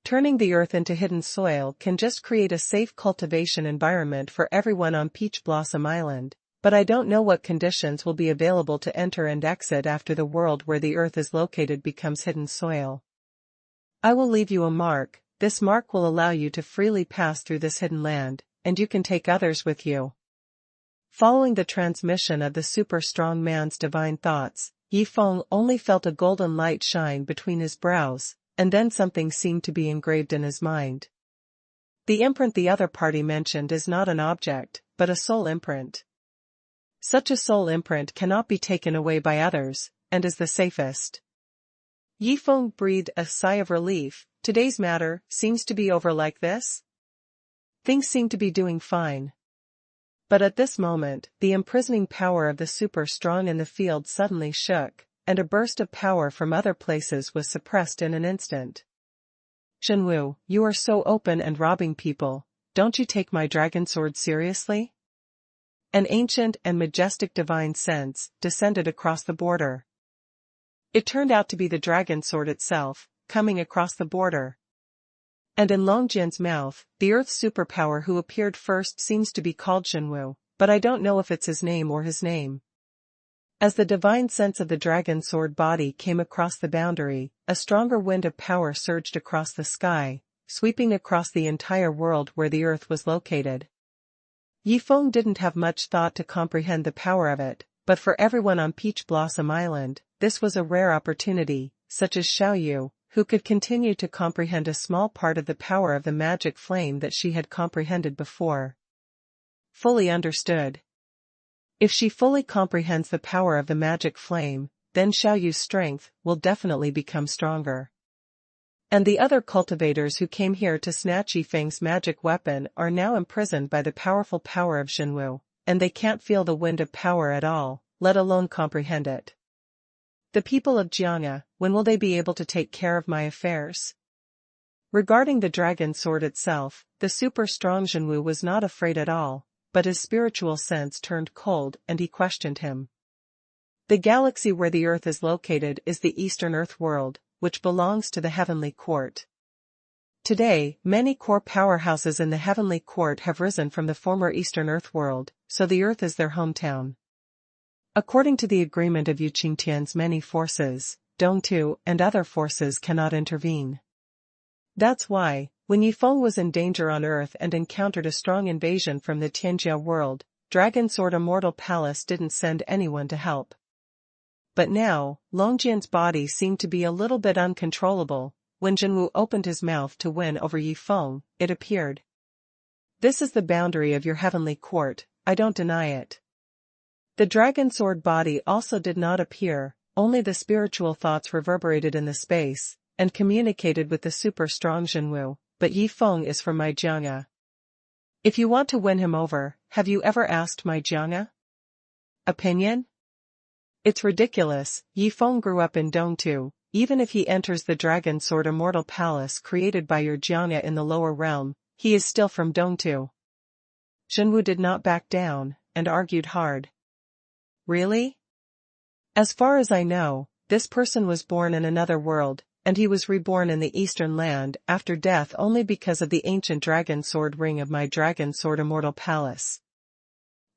Turning the earth into hidden soil can just create a safe cultivation environment for everyone on Peach Blossom Island, but I don't know what conditions will be available to enter and exit after the world where the earth is located becomes hidden soil. I will leave you a mark. This mark will allow you to freely pass through this hidden land, and you can take others with you. Following the transmission of the super strong man's divine thoughts, Yifeng only felt a golden light shine between his brows, and then something seemed to be engraved in his mind. The imprint the other party mentioned is not an object, but a soul imprint. Such a soul imprint cannot be taken away by others, and is the safest. Yifeng breathed a sigh of relief. Today's matter seems to be over like this. Things seem to be doing fine. But at this moment, the imprisoning power of the super strong in the field suddenly shook, and a burst of power from other places was suppressed in an instant. Shenwu, you are so open and robbing people, don't you take my dragon sword seriously? An ancient and majestic divine sense descended across the border. It turned out to be the dragon sword itself, coming across the border. And in Longjin's mouth, the Earth's superpower who appeared first seems to be called Shenwu, but I don't know if it's his name or his name. As the divine sense of the dragon sword body came across the boundary, a stronger wind of power surged across the sky, sweeping across the entire world where the Earth was located. Yifeng didn't have much thought to comprehend the power of it, but for everyone on Peach Blossom Island, this was a rare opportunity, such as Xiaoyu, who could continue to comprehend a small part of the power of the magic flame that she had comprehended before. Fully understood. If she fully comprehends the power of the magic flame, then Xiaoyu's strength will definitely become stronger. And the other cultivators who came here to snatch Yifeng's magic weapon are now imprisoned by the powerful power of Shenwu, and they can't feel the wind of power at all, let alone comprehend it. The people of Jiang'a, when will they be able to take care of my affairs? Regarding the dragon sword itself, the super strong Shenwu was not afraid at all, but his spiritual sense turned cold and he questioned him. The galaxy where the Earth is located is the Eastern Earth world, which belongs to the Heavenly Court. Today, many core powerhouses in the Heavenly Court have risen from the former Eastern Earth world, so the Earth is their hometown. According to the agreement of Yuqingtian's many forces, Dongtu and other forces cannot intervene. That's why, When Yifeng was in danger on Earth and encountered a strong invasion from the Tianjia world, Dragon Sword Immortal Palace didn't send anyone to help. But now, Longjian's body seemed to be a little bit uncontrollable. When Jinwu opened his mouth to win over Yifeng, it appeared. This is the boundary of your heavenly court, I don't deny it. The dragon sword body also did not appear, only the spiritual thoughts reverberated in the space, and communicated with the super-strong Jinwu, but Yifeng is from my Jiang'a. If you want to win him over, have you ever asked my Jiang'a opinion? It's ridiculous. Yifeng grew up in Dongtu. Even if he enters the Dragon Sword Immortal Palace created by your Jiang'a in the lower realm, he is still from Dongtu. Jinwu did not back down, and argued hard. Really? As far as I know, this person was born in another world, and he was reborn in the Eastern Land after death only because of the ancient dragon sword ring of my Dragon Sword Immortal Palace.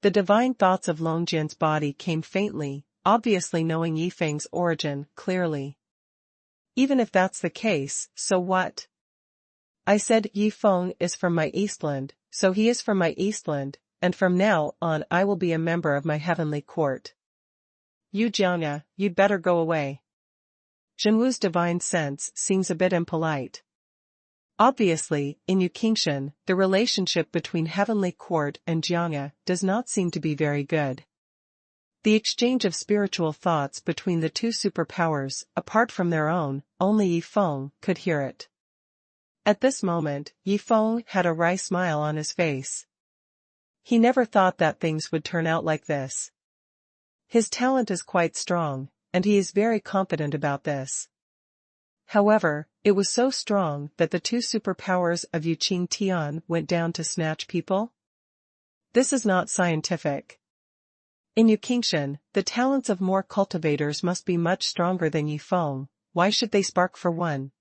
The divine thoughts of Longjian's body came faintly, obviously knowing Yifeng's origin clearly. Even if that's the case, so what? I said Yifeng is from my Eastland, so he is from my Eastland, and from now on I will be a member of my heavenly court. You Jiang'a, you'd better go away. Jinwu's divine sense seems a bit impolite. Obviously, in Yuqingshan, the relationship between heavenly court and Jiang'a does not seem to be very good. The exchange of spiritual thoughts between the two superpowers, apart from their own, only Yifeng could hear it. At this moment, Yifeng had a wry smile on his face. He never thought that things would turn out like this. His talent is quite strong, and he is very confident about this. However, it was so strong that the two superpowers of Yuqing Tian went down to snatch people? This is not scientific. In Yuqingshan, the talents of more cultivators must be much stronger than Yifeng. Why should they spark for one?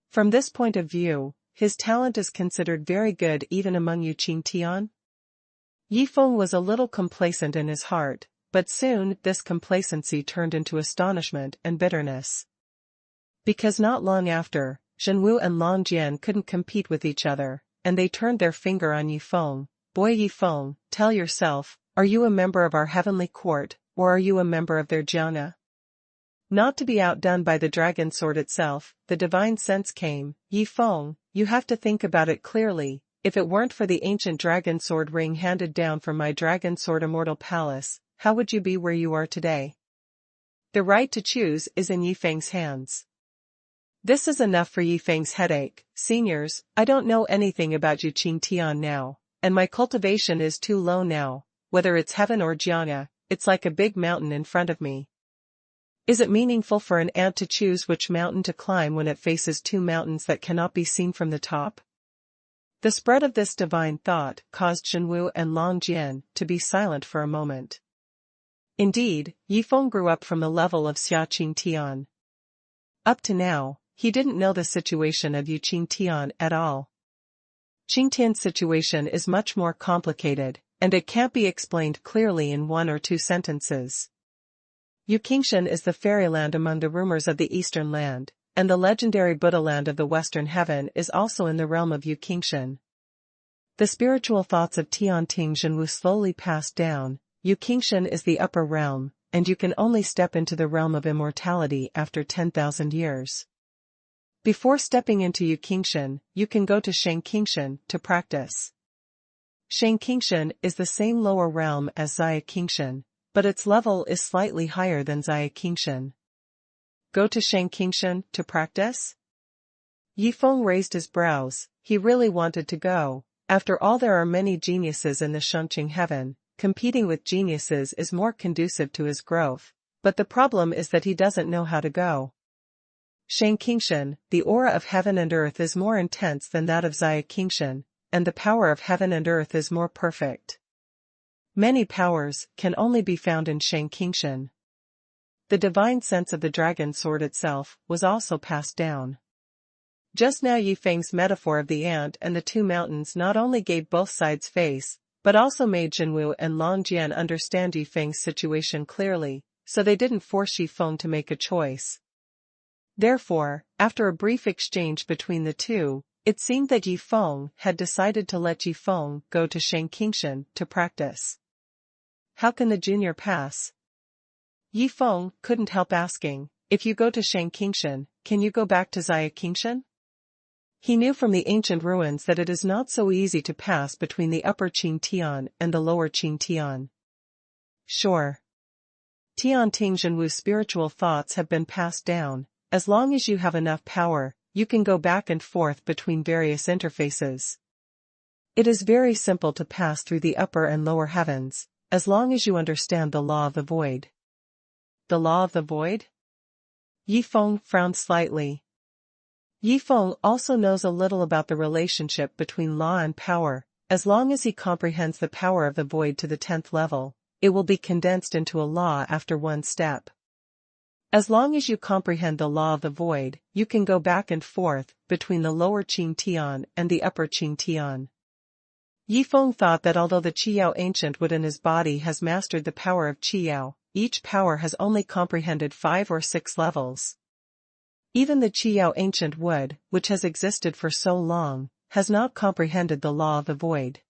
From this point of view, his talent is considered very good even among Yuqing Tian. Yifeng was a little complacent in his heart, but soon this complacency turned into astonishment and bitterness. Because not long after, Jinwu and Longjian couldn't compete with each other, and they turned their finger on Yifeng. Boy Yifeng, tell yourself, are you a member of our heavenly court, or are you a member of their Jiang'a? Not to be outdone by the dragon sword itself, the divine sense came. Yifeng, you have to think about it clearly. If it weren't for the ancient dragon sword ring handed down from my Dragon Sword Immortal Palace, how would you be where you are today? The right to choose is in Yifeng's hands. This is enough for Yifeng's headache. Seniors, I don't know anything about Yuqing Tian now, and my cultivation is too low now. Whether it's heaven or Jiang'a, it's like a big mountain in front of me. Is it meaningful for an ant to choose which mountain to climb when it faces two mountains that cannot be seen from the top? The spread of this divine thought caused Jinwu and Longjian to be silent for a moment. Indeed, Yifeng grew up from the level of Xiaqing Tian. Up to now, he didn't know the situation of Yuqing Tian at all. Qingtian's situation is much more complicated, and it can't be explained clearly in one or two sentences. Yuqingshan is the fairyland among the rumors of the Eastern Land, and the legendary Buddha land of the Western Heaven is also in the realm of Yuqingshan. The spiritual thoughts of Tianting Jinwu slowly passed down. Yuqingshan is the upper realm, and you can only step into the realm of immortality after 10,000 years. Before stepping into Yuqingshan, you can go to Shangqingshan to practice. Shangqingshan is the same lower realm as Xiaqingshan, but its level is slightly higher than Xiaqingshan. Go to Shangqingshan to practice? Yifeng raised his brows. He really wanted to go. After all, there are many geniuses in the Shangqing heaven. Competing with geniuses is more conducive to his growth, but the problem is that he doesn't know how to go. Shangqingshan, the aura of heaven and earth is more intense than that of Xiaqingshan, and the power of heaven and earth is more perfect. Many powers can only be found in Shangqingshan. The divine sense of the dragon sword itself was also passed down. Just now Yifeng's metaphor of the ant and the two mountains not only gave both sides face, but also made Jinwu and Longjian understand Yifeng's situation clearly, so they didn't force Yifeng to make a choice. Therefore, after a brief exchange between the two, It seemed that Yi Feng had decided to let Yi Feng go to Shangqingshan to practice. How can the junior pass? Yi Feng couldn't help asking, if you go to Shangqingshan, can you go back to Xiaqingshan? He knew from the ancient ruins that it is not so easy to pass between the upper Qing Tian and the lower Qing Tian. Sure. Tian Ting Zhenwu's spiritual thoughts have been passed down. As long as you have enough power, you can go back and forth between various interfaces. It is very simple to pass through the upper and lower heavens, as long as you understand the law of the void. The law of the void? Yi Feng frowned slightly. Yi Feng also knows a little about the relationship between law and power. As long as he comprehends the power of the void to the 10th level, it will be condensed into a law after one step. As long as you comprehend the law of the void, you can go back and forth between the lower Qing Tian and the upper Qing Tian. Yi Feng thought that although the Qiyao ancient wood in his body has mastered the power of Qiyao, each power has only comprehended 5 or 6 levels. Even the Qiyao ancient wood, which has existed for so long, has not comprehended the law of the void.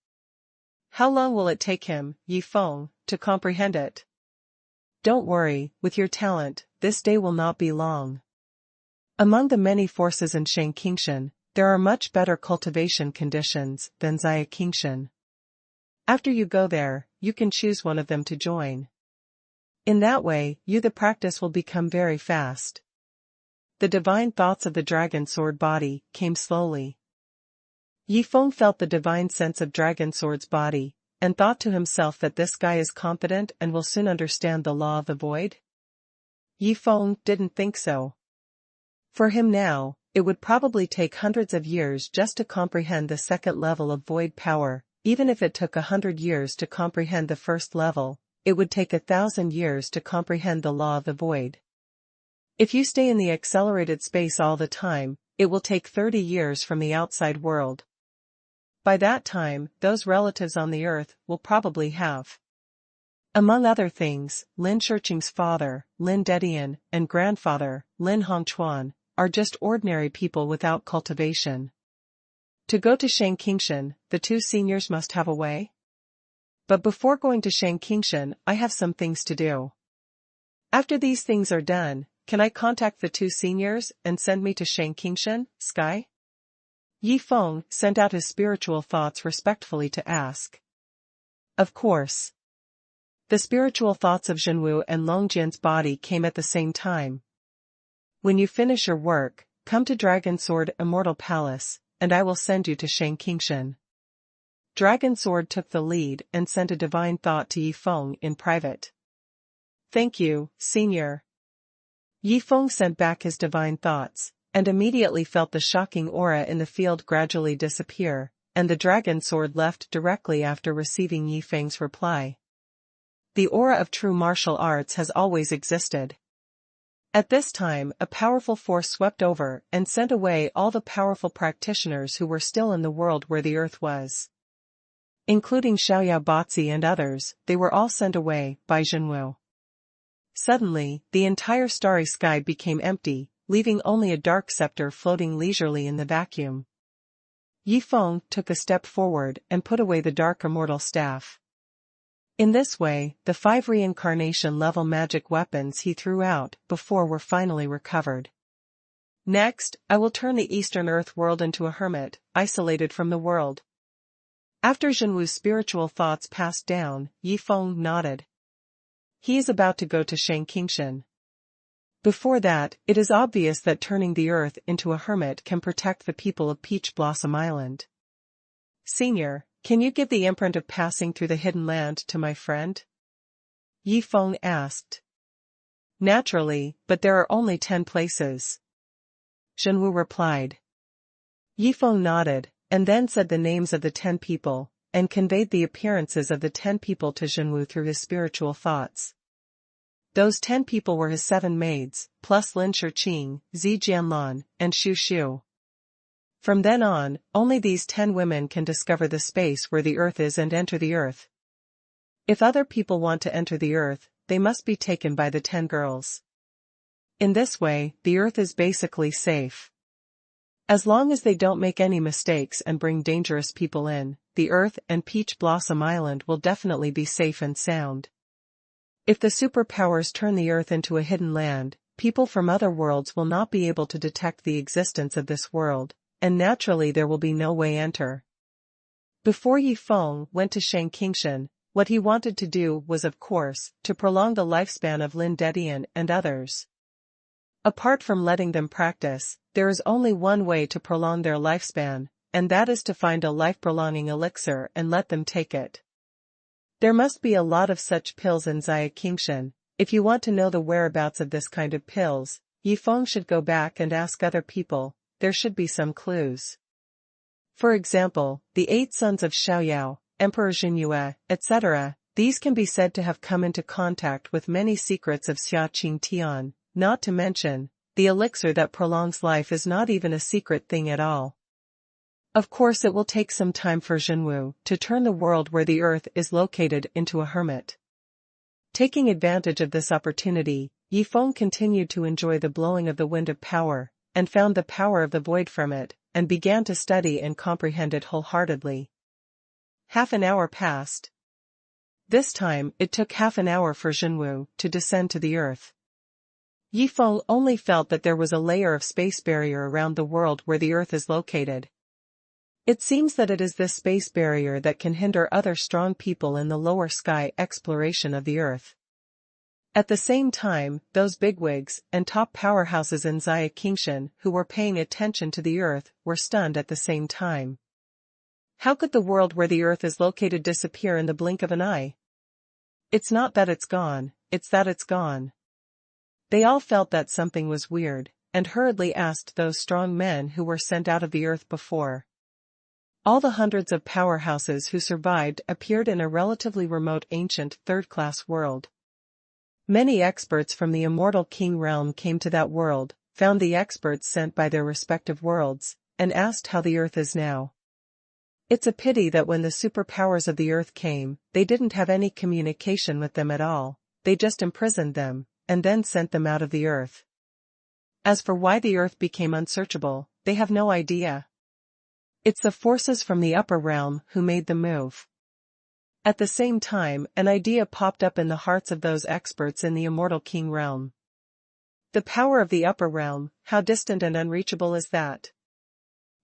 How long will it take him, Yi Feng, to comprehend it? Don't worry, with your talent, this day will not be long. Among the many forces in Shangqingshan, there are much better cultivation conditions than Xiaqingshan. After you go there, you can choose one of them to join. In that way, the practice will become very fast. The divine thoughts of the dragon sword body came slowly. Yi Feng felt the divine sense of dragon sword's body, and thought to himself that this guy is competent and will soon understand the law of the void. Yi Feng didn't think so. For him now, it would probably take hundreds of years just to comprehend the 2nd level of void power. Even if it took 100 years to comprehend the 1st level, it would take 1,000 years to comprehend the law of the void. If you stay in the accelerated space all the time, it will take 30 years from the outside world. By that time, those relatives on the earth will probably have. Among other things, Lin Shirqing's father, Lin Dedian, and grandfather, Lin Hongchuan, are just ordinary people without cultivation. To go to Shangqingshan, the 2 seniors must have a way. But before going to Shangqingshan, I have some things to do. After these things are done, can I contact the 2 seniors and send me to Shangqingshan, Sky? Yi Feng sent out his spiritual thoughts respectfully to ask. Of course. The spiritual thoughts of Zhenwu and Longjian's body came at the same time. When you finish your work, come to Dragon Sword Immortal Palace, and I will send you to Shangqingshan. Dragon Sword took the lead and sent a divine thought to Yi Feng in private. Thank you, Senior. Yi Feng sent back his divine thoughts, and immediately felt the shocking aura in the field gradually disappear, and the dragon sword left directly after receiving Yi Feng's reply. The aura of true martial arts has always existed. At this time, a powerful force swept over and sent away all the powerful practitioners who were still in the world where the earth was. Including Xiaoyao Batzi and others, they were all sent away by Zhenwu. Suddenly, the entire starry sky became empty, leaving only a dark scepter floating leisurely in the vacuum. Yi Feng took a step forward and put away the dark immortal staff. In this way, the 5 reincarnation-level magic weapons he threw out before were finally recovered. Next, I will turn the Eastern Earth world into a hermit, isolated from the world. After Zhenwu's spiritual thoughts passed down, Yi Feng nodded. He is about to go to Shangqingshan. Before that, it is obvious that turning the earth into a hermit can protect the people of Peach Blossom Island. Senior, can you give the imprint of passing through the hidden land to my friend? Yi Feng asked. Naturally, but there are only 10 places. Zhenwu replied. Yi Feng nodded, and then said the names of the 10 people, and conveyed the appearances of the 10 people to Zhenwu through his spiritual thoughts. Those 10 people were his 7 maids, plus Lin Shirqing, Zi Jianlan, and Xu Xu. From then on, only these 10 women can discover the space where the earth is and enter the earth. If other people want to enter the earth, they must be taken by the 10 girls. In this way, the earth is basically safe. As long as they don't make any mistakes and bring dangerous people in, the Earth and Peach Blossom Island will definitely be safe and sound. If the superpowers turn the Earth into a hidden land, people from other worlds will not be able to detect the existence of this world, and naturally there will be no way enter. Before Yi Feng went to Shangqingshan, what he wanted to do was of course, to prolong the lifespan of Lin Dedian and others. Apart from letting them practice, there is only one way to prolong their lifespan, and that is to find a life-prolonging elixir and let them take it. There must be a lot of such pills in Qingshan. If you want to know the whereabouts of this kind of pills, Yi Feng should go back and ask other people. There should be some clues. For example, the 8 sons of Xiaoyao, Emperor Xingyue, etc., these can be said to have come into contact with many secrets of Xia Qing Tian, not to mention, the elixir that prolongs life is not even a secret thing at all. Of course it will take some time for Xinwu to turn the world where the Earth is located into a hermit. Taking advantage of this opportunity, Yi Feng continued to enjoy the blowing of the wind of power, and found the power of the void from it, and began to study and comprehend it wholeheartedly. Half an hour passed. This time, it took half an hour for Xinwu to descend to the Earth. Yi Feng only felt that there was a layer of space barrier around the world where the Earth is located. It seems that it is this space barrier that can hinder other strong people in the lower sky exploration of the Earth. At the same time, those bigwigs and top powerhouses in Qingshan who were paying attention to the Earth were stunned at the same time. How could the world where the Earth is located disappear in the blink of an eye? It's not that it's gone, it's that it's gone. They all felt that something was weird, and hurriedly asked those strong men who were sent out of the Earth before. All the hundreds of powerhouses who survived appeared in a relatively remote ancient third-class world. Many experts from the Immortal King realm came to that world, found the experts sent by their respective worlds, and asked how the Earth is now. It's a pity that when the superpowers of the Earth came, they didn't have any communication with them at all, they just imprisoned them, and then sent them out of the Earth. As for why the Earth became unsearchable, they have no idea. It's the forces from the upper realm who made the move. At the same time, an idea popped up in the hearts of those experts in the Immortal King realm. The power of the upper realm, how distant and unreachable is that?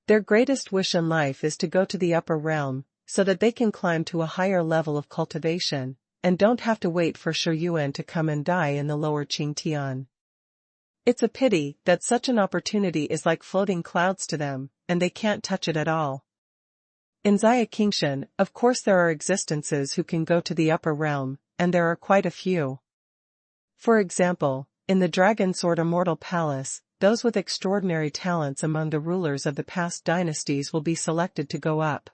Their greatest wish in life is to go to the upper realm, so that they can climb to a higher level of cultivation, and don't have to wait for Shuyuan to come and die in the lower Qingtian. It's a pity that such an opportunity is like floating clouds to them, and they can't touch it at all. In Qingshan, of course there are existences who can go to the upper realm, and there are quite a few. For example, in the Dragon Sword Immortal Palace, those with extraordinary talents among the rulers of the past dynasties will be selected to go up.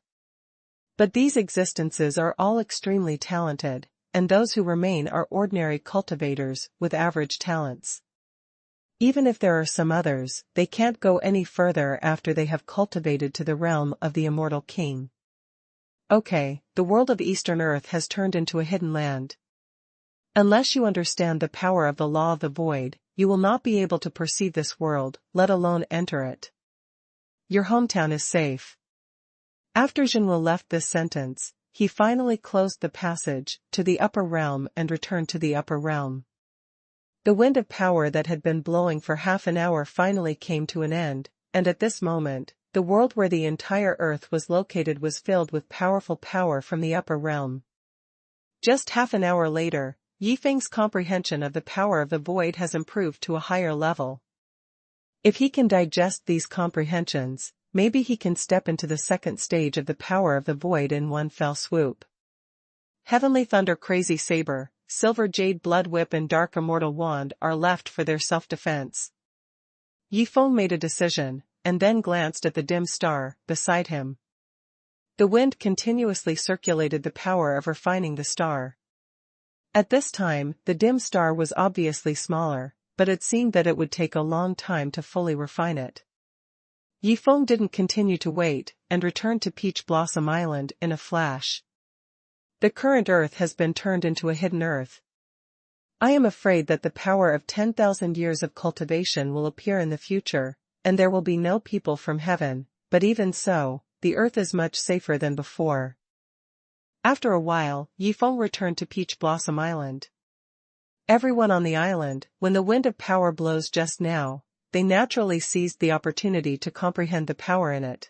But these existences are all extremely talented, and those who remain are ordinary cultivators with average talents. Even if there are some others, they can't go any further after they have cultivated to the realm of the Immortal King. Okay, the world of Eastern Earth has turned into a hidden land. Unless you understand the power of the law of the void, you will not be able to perceive this world, let alone enter it. Your hometown is safe. After Jinwu left this sentence, he finally closed the passage to the upper realm and returned to the upper realm. The wind of power that had been blowing for half an hour finally came to an end, and at this moment, the world where the entire Earth was located was filled with powerful power from the upper realm. Just half an hour later, Yi Feng's comprehension of the power of the void has improved to a higher level. If he can digest these comprehensions, maybe he can step into the second stage of the power of the void in one fell swoop. Heavenly Thunder Crazy Saber, Silver Jade Blood Whip and Dark Immortal Wand are left for their self-defense. Yi Feng made a decision, and then glanced at the dim star beside him. The wind continuously circulated the power of refining the star. At this time, the dim star was obviously smaller, but it seemed that it would take a long time to fully refine it. Yi Feng didn't continue to wait, and returned to Peach Blossom Island in a flash. The current Earth has been turned into a hidden Earth. I am afraid that the power of 10,000 years of cultivation will appear in the future, and there will be no people from heaven, but even so, the earth is much safer than before. After a while, Yifeng returned to Peach Blossom Island. Everyone on the island, when the wind of power blows just now, they naturally seized the opportunity to comprehend the power in it.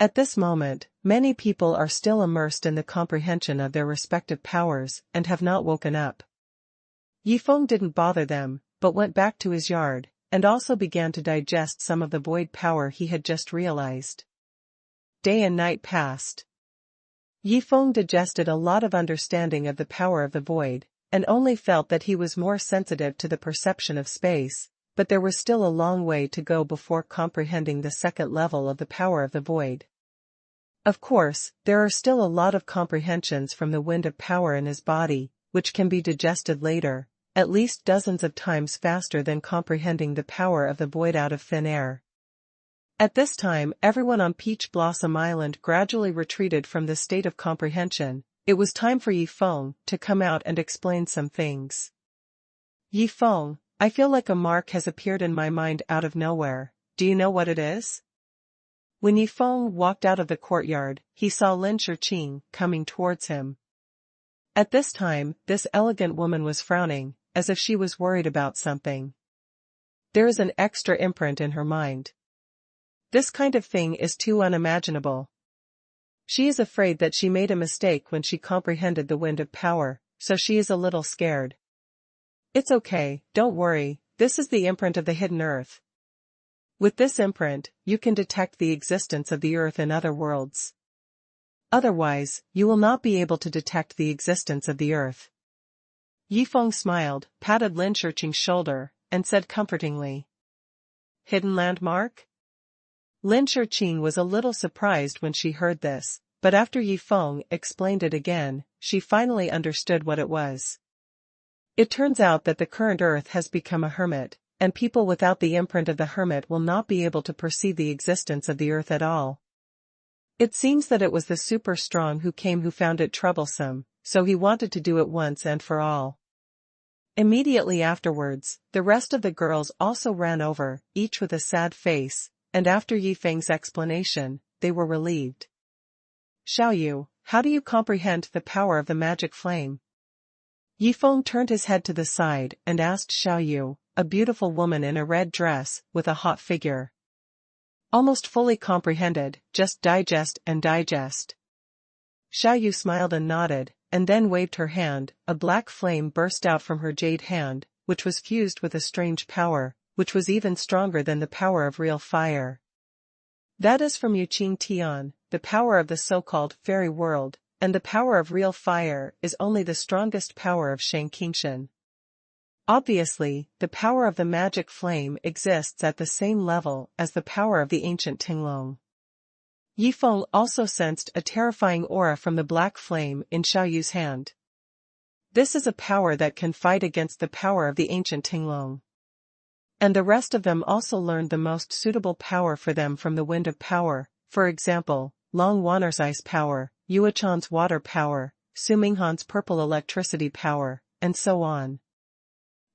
At this moment, many people are still immersed in the comprehension of their respective powers and have not woken up. Yifeng didn't bother them, but went back to his yard, and also began to digest some of the void power he had just realized. Day and night passed. Yifeng digested a lot of understanding of the power of the void, and only felt that he was more sensitive to the perception of space, but there was still a long way to go before comprehending the second level of the power of the void. Of course, there are still a lot of comprehensions from the wind of power in his body, which can be digested later, at least dozens of times faster than comprehending the power of the void out of thin air. At this time, everyone on Peach Blossom Island gradually retreated from the state of comprehension. It was time for Yifeng to come out and explain some things. Yifeng, I feel like a mark has appeared in my mind out of nowhere. Do you know what it is? When Yifeng walked out of the courtyard, he saw Lin Shiqing coming towards him. At this time, this elegant woman was frowning, as if she was worried about something. There is an extra imprint in her mind. This kind of thing is too unimaginable. She is afraid that she made a mistake when she comprehended the wind of power, so she is a little scared. It's okay, don't worry, this is the imprint of the hidden earth. With this imprint, you can detect the existence of the earth in other worlds. Otherwise, you will not be able to detect the existence of the earth. Yifeng smiled, patted Lin Shiqing's shoulder, and said comfortingly. Hidden landmark? Lin Shiqing was a little surprised when she heard this, but after Yifeng explained it again, she finally understood what it was. It turns out that the current earth has become a hermit, and people without the imprint of the hermit will not be able to perceive the existence of the earth at all. It seems that it was the super strong who found it troublesome, so he wanted to do it once and for all. Immediately afterwards, the rest of the girls also ran over, each with a sad face, and after Yifeng's explanation, they were relieved. Xiaoyu, how do you comprehend the power of the magic flame? Yifeng turned his head to the side and asked Xiaoyu, a beautiful woman in a red dress, with a hot figure. Almost fully comprehended, just digest and digest. Xiaoyu smiled and nodded, and then waved her hand. A black flame burst out from her jade hand, which was fused with a strange power, which was even stronger than the power of real fire. That is from Yuqing Tian, the power of the so-called fairy world, and the power of real fire is only the strongest power of Shang Qingshan. Obviously, the power of the magic flame exists at the same level as the power of the ancient Tinglong. Yifeng also sensed a terrifying aura from the black flame in Xiaoyu's hand. This is a power that can fight against the power of the ancient Tinglong. And the rest of them also learned the most suitable power for them from the wind of power, for example, Long Wanner's ice power, Yuechan's water power, Su Minghan's purple electricity power, and so on.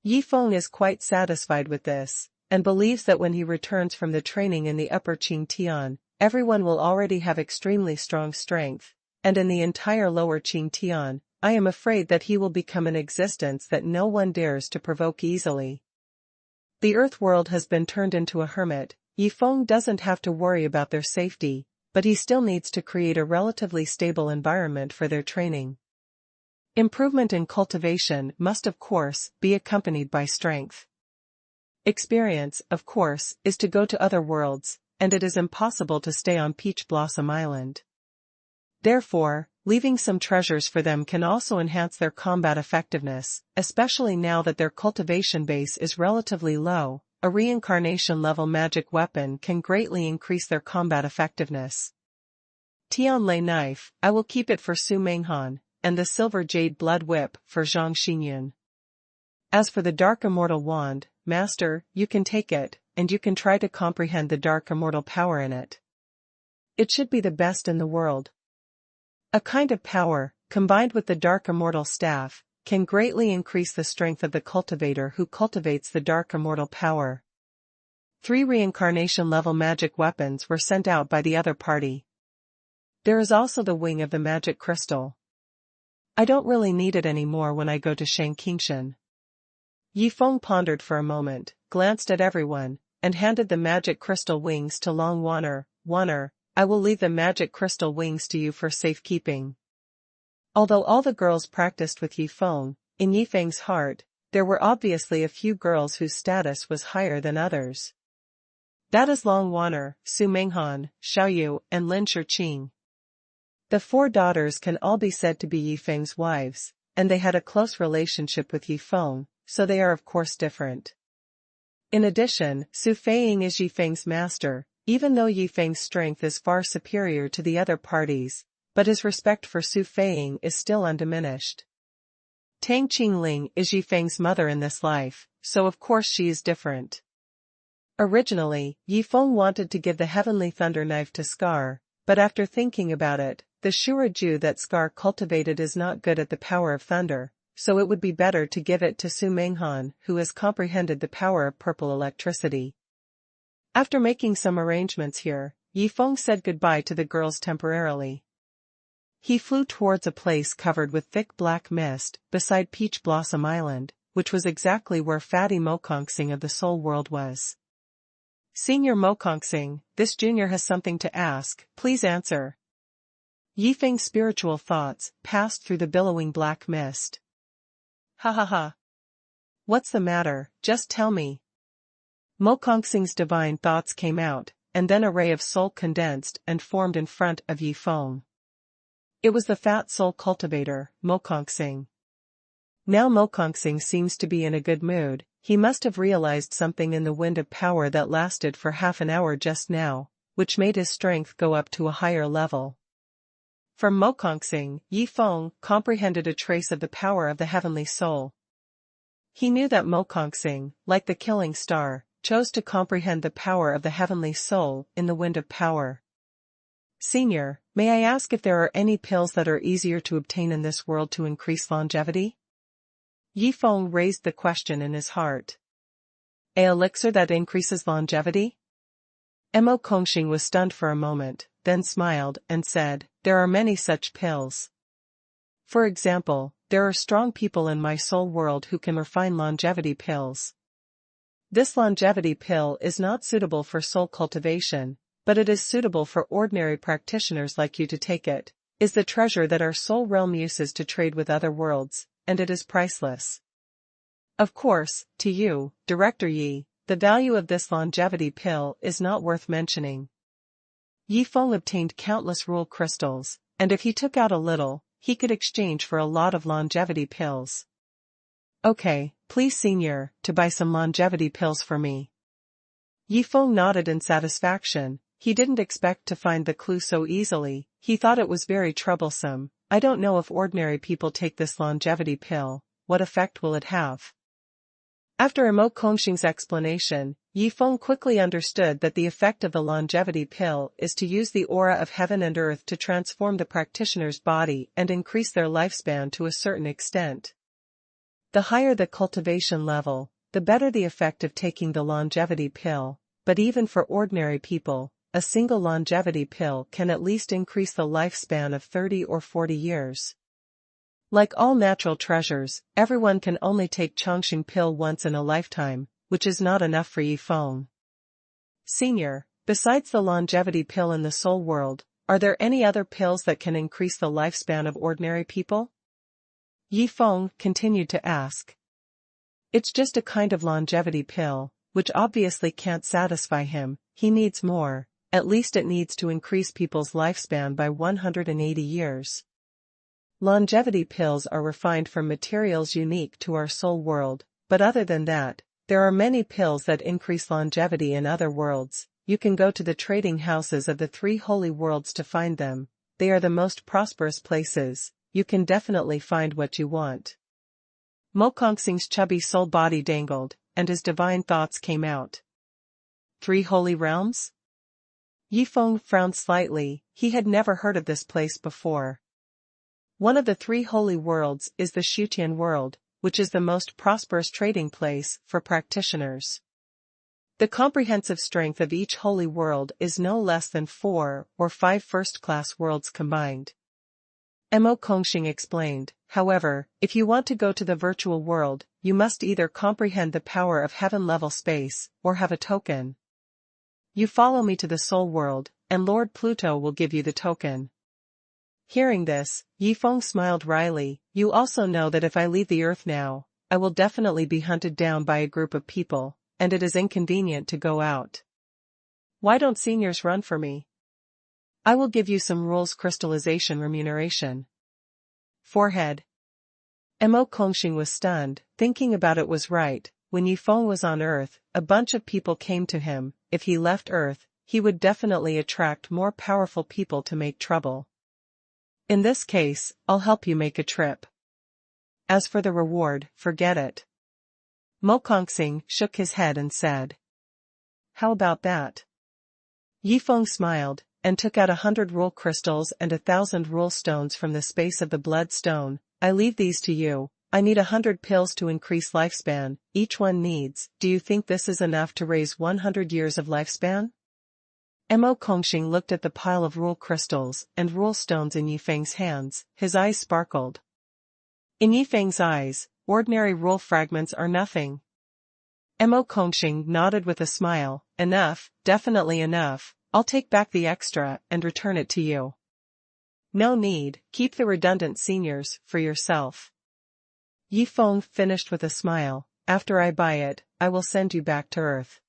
Yifeng is quite satisfied with this, and believes that when he returns from the training in the upper Qingtian, everyone will already have extremely strong strength, and in the entire lower Qingtian, I am afraid that he will become an existence that no one dares to provoke easily. The Earth world has been turned into a hermit. Yifeng doesn't have to worry about their safety, but he still needs to create a relatively stable environment for their training. Improvement in cultivation must of course be accompanied by strength. Experience, of course, is to go to other worlds, and it is impossible to stay on Peach Blossom Island. Therefore, leaving some treasures for them can also enhance their combat effectiveness, especially now that their cultivation base is relatively low. A reincarnation-level magic weapon can greatly increase their combat effectiveness. Tianlei knife, I will keep it for Su Minghan, and the silver jade blood whip for Zhang Xinyun. As for the dark immortal wand, Master, you can take it, and you can try to comprehend the dark immortal power in it. It should be the best in the world. A kind of power, combined with the dark immortal staff, can greatly increase the strength of the cultivator who cultivates the dark immortal power. 3 reincarnation-level magic weapons were sent out by the other party. There is also the wing of the magic crystal. I don't really need it anymore when I go to Shangqingshan. Yifeng pondered for a moment, glanced at everyone, and handed the magic crystal wings to Long Wanner. Wanner, I will leave the magic crystal wings to you for safekeeping. Although all the girls practiced with Yifeng, in Yifeng's heart, there were obviously a few girls whose status was higher than others. That is Long Wanner, Su Menghan, Xiaoyu, and Lin Shiqing. The 4 daughters can all be said to be Yifeng's wives, and they had a close relationship with Yifeng, so they are of course different. In addition, Su Feiying is Yifeng's master, even though Yifeng's strength is far superior to the other parties, but his respect for Su Feiying is still undiminished. Tang Qingling is Yifeng's mother in this life, so of course she is different. Originally, Yifeng wanted to give the Heavenly Thunder Knife to Scar, but after thinking about it, the Shuraju that Scar cultivated is not good at the power of thunder, so it would be better to give it to Su Menghan, who has comprehended the power of purple electricity. After making some arrangements here, Yifeng said goodbye to the girls temporarily. He flew towards a place covered with thick black mist, beside Peach Blossom Island, which was exactly where Fatty Mokongsing of the Soul World was. Senior Mokongsing, this junior has something to ask, please answer. Yifeng's spiritual thoughts passed through the billowing black mist. Ha ha ha. What's the matter, just tell me. Mokongsing's divine thoughts came out, and then a ray of soul condensed and formed in front of Yifeng. It was the fat soul cultivator, Mokongsing. Now Mokongsing seems to be in a good mood. He must have realized something in the wind of power that lasted for half an hour just now, which made his strength go up to a higher level. From Mokongsing, Yifeng comprehended a trace of the power of the heavenly soul. He knew that Mokongsing, like the killing star, chose to comprehend the power of the heavenly soul in the wind of power. Senior, may I ask if there are any pills that are easier to obtain in this world to increase longevity? Yifeng raised the question in his heart. An elixir that increases longevity? Mo Kongxing was stunned for a moment, then smiled and said, there are many such pills. For example, there are strong people in my soul world who can refine longevity pills. This longevity pill is not suitable for soul cultivation, but it is suitable for ordinary practitioners like you to take it, is the treasure that our soul realm uses to trade with other worlds, and it is priceless. Of course, to you, Director Yi, the value of this longevity pill is not worth mentioning. Yifeng obtained countless rule crystals, and if he took out a little, he could exchange for a lot of longevity pills. Okay, please senior, to buy some longevity pills for me. Yifeng nodded in satisfaction. He didn't expect to find the clue so easily. He thought it was very troublesome. I don't know if ordinary people take this longevity pill, what effect will it have? After Mo Kongxing's explanation, Yifeng quickly understood that the effect of the longevity pill is to use the aura of heaven and earth to transform the practitioner's body and increase their lifespan to a certain extent. The higher the cultivation level, the better the effect of taking the longevity pill, but even for ordinary people, a single longevity pill can at least increase the lifespan of 30 or 40 years. Like all natural treasures, everyone can only take Chongqing pill once in a lifetime, which is not enough for Yifeng. Senior, besides the longevity pill in the soul world, are there any other pills that can increase the lifespan of ordinary people? Yifeng continued to ask. It's just a kind of longevity pill, which obviously can't satisfy him. He needs more, at least it needs to increase people's lifespan by 180 years. Longevity pills are refined from materials unique to our soul world, but other than that, there are many pills that increase longevity in other worlds. You can go to the trading houses of the 3 holy worlds to find them. They are the most prosperous places. You can definitely find what you want. Mo Kongxing's chubby soul body dangled, and his divine thoughts came out. 3 holy realms? Yifeng frowned slightly. He had never heard of this place before. One of the 3 holy worlds is the Shutian world, which is the most prosperous trading place for practitioners. The comprehensive strength of each holy world is no less than 4 or 5 first-class worlds combined. Mo Kongxing explained. However, if you want to go to the virtual world, you must either comprehend the power of heaven-level space, or have a token. You follow me to the soul world, and Lord Pluto will give you the token. Hearing this, Yifeng smiled wryly. You also know that if I leave the earth now, I will definitely be hunted down by a group of people, and it is inconvenient to go out. Why don't seniors run for me? I will give you some rules crystallization remuneration. Forehead. Mo Kongxing was stunned. Thinking about it was right. When Yifeng was on Earth, a bunch of people came to him. If he left Earth, he would definitely attract more powerful people to make trouble. In this case, I'll help you make a trip. As for the reward, forget it. Mo Kongxing shook his head and said. How about that? Yifeng smiled, and took out 100 rule crystals and 1,000 rule stones from the space of the blood stone. I leave these to you. I need 100 pills to increase lifespan, each one needs. Do you think this is enough to raise 100 years of lifespan? Mo Kongxing looked at the pile of rule crystals and rule stones in Yifeng's hands. His eyes sparkled. In Yifeng's eyes, ordinary rule fragments are nothing. Mo Kongxing nodded with a smile. Enough, definitely enough. I'll take back the extra and return it to you. No need, keep the redundant seniors for yourself. Yifeng finished with a smile. After I buy it, I will send you back to Earth.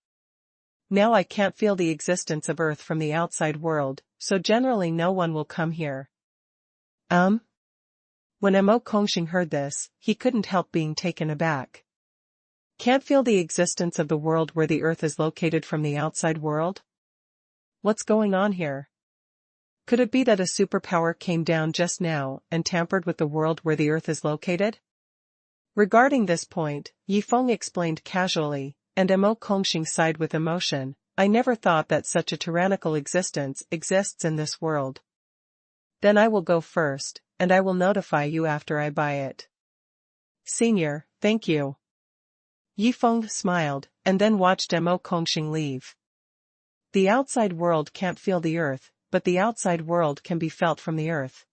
Now I can't feel the existence of Earth from the outside world, so generally no one will come here. When Mo Kongxing heard this, he couldn't help being taken aback. Can't feel the existence of the world where the Earth is located from the outside world? What's going on here? Could it be that a superpower came down just now and tampered with the world where the Earth is located? Regarding this point, Yifeng explained casually, and Mo Kongxing sighed with emotion. I never thought that such a tyrannical existence exists in this world. Then I will go first, and I will notify you after I buy it. Senior, thank you. Yifeng smiled, and then watched Mo Kongxing leave. The outside world can't feel the Earth, but the outside world can be felt from the Earth.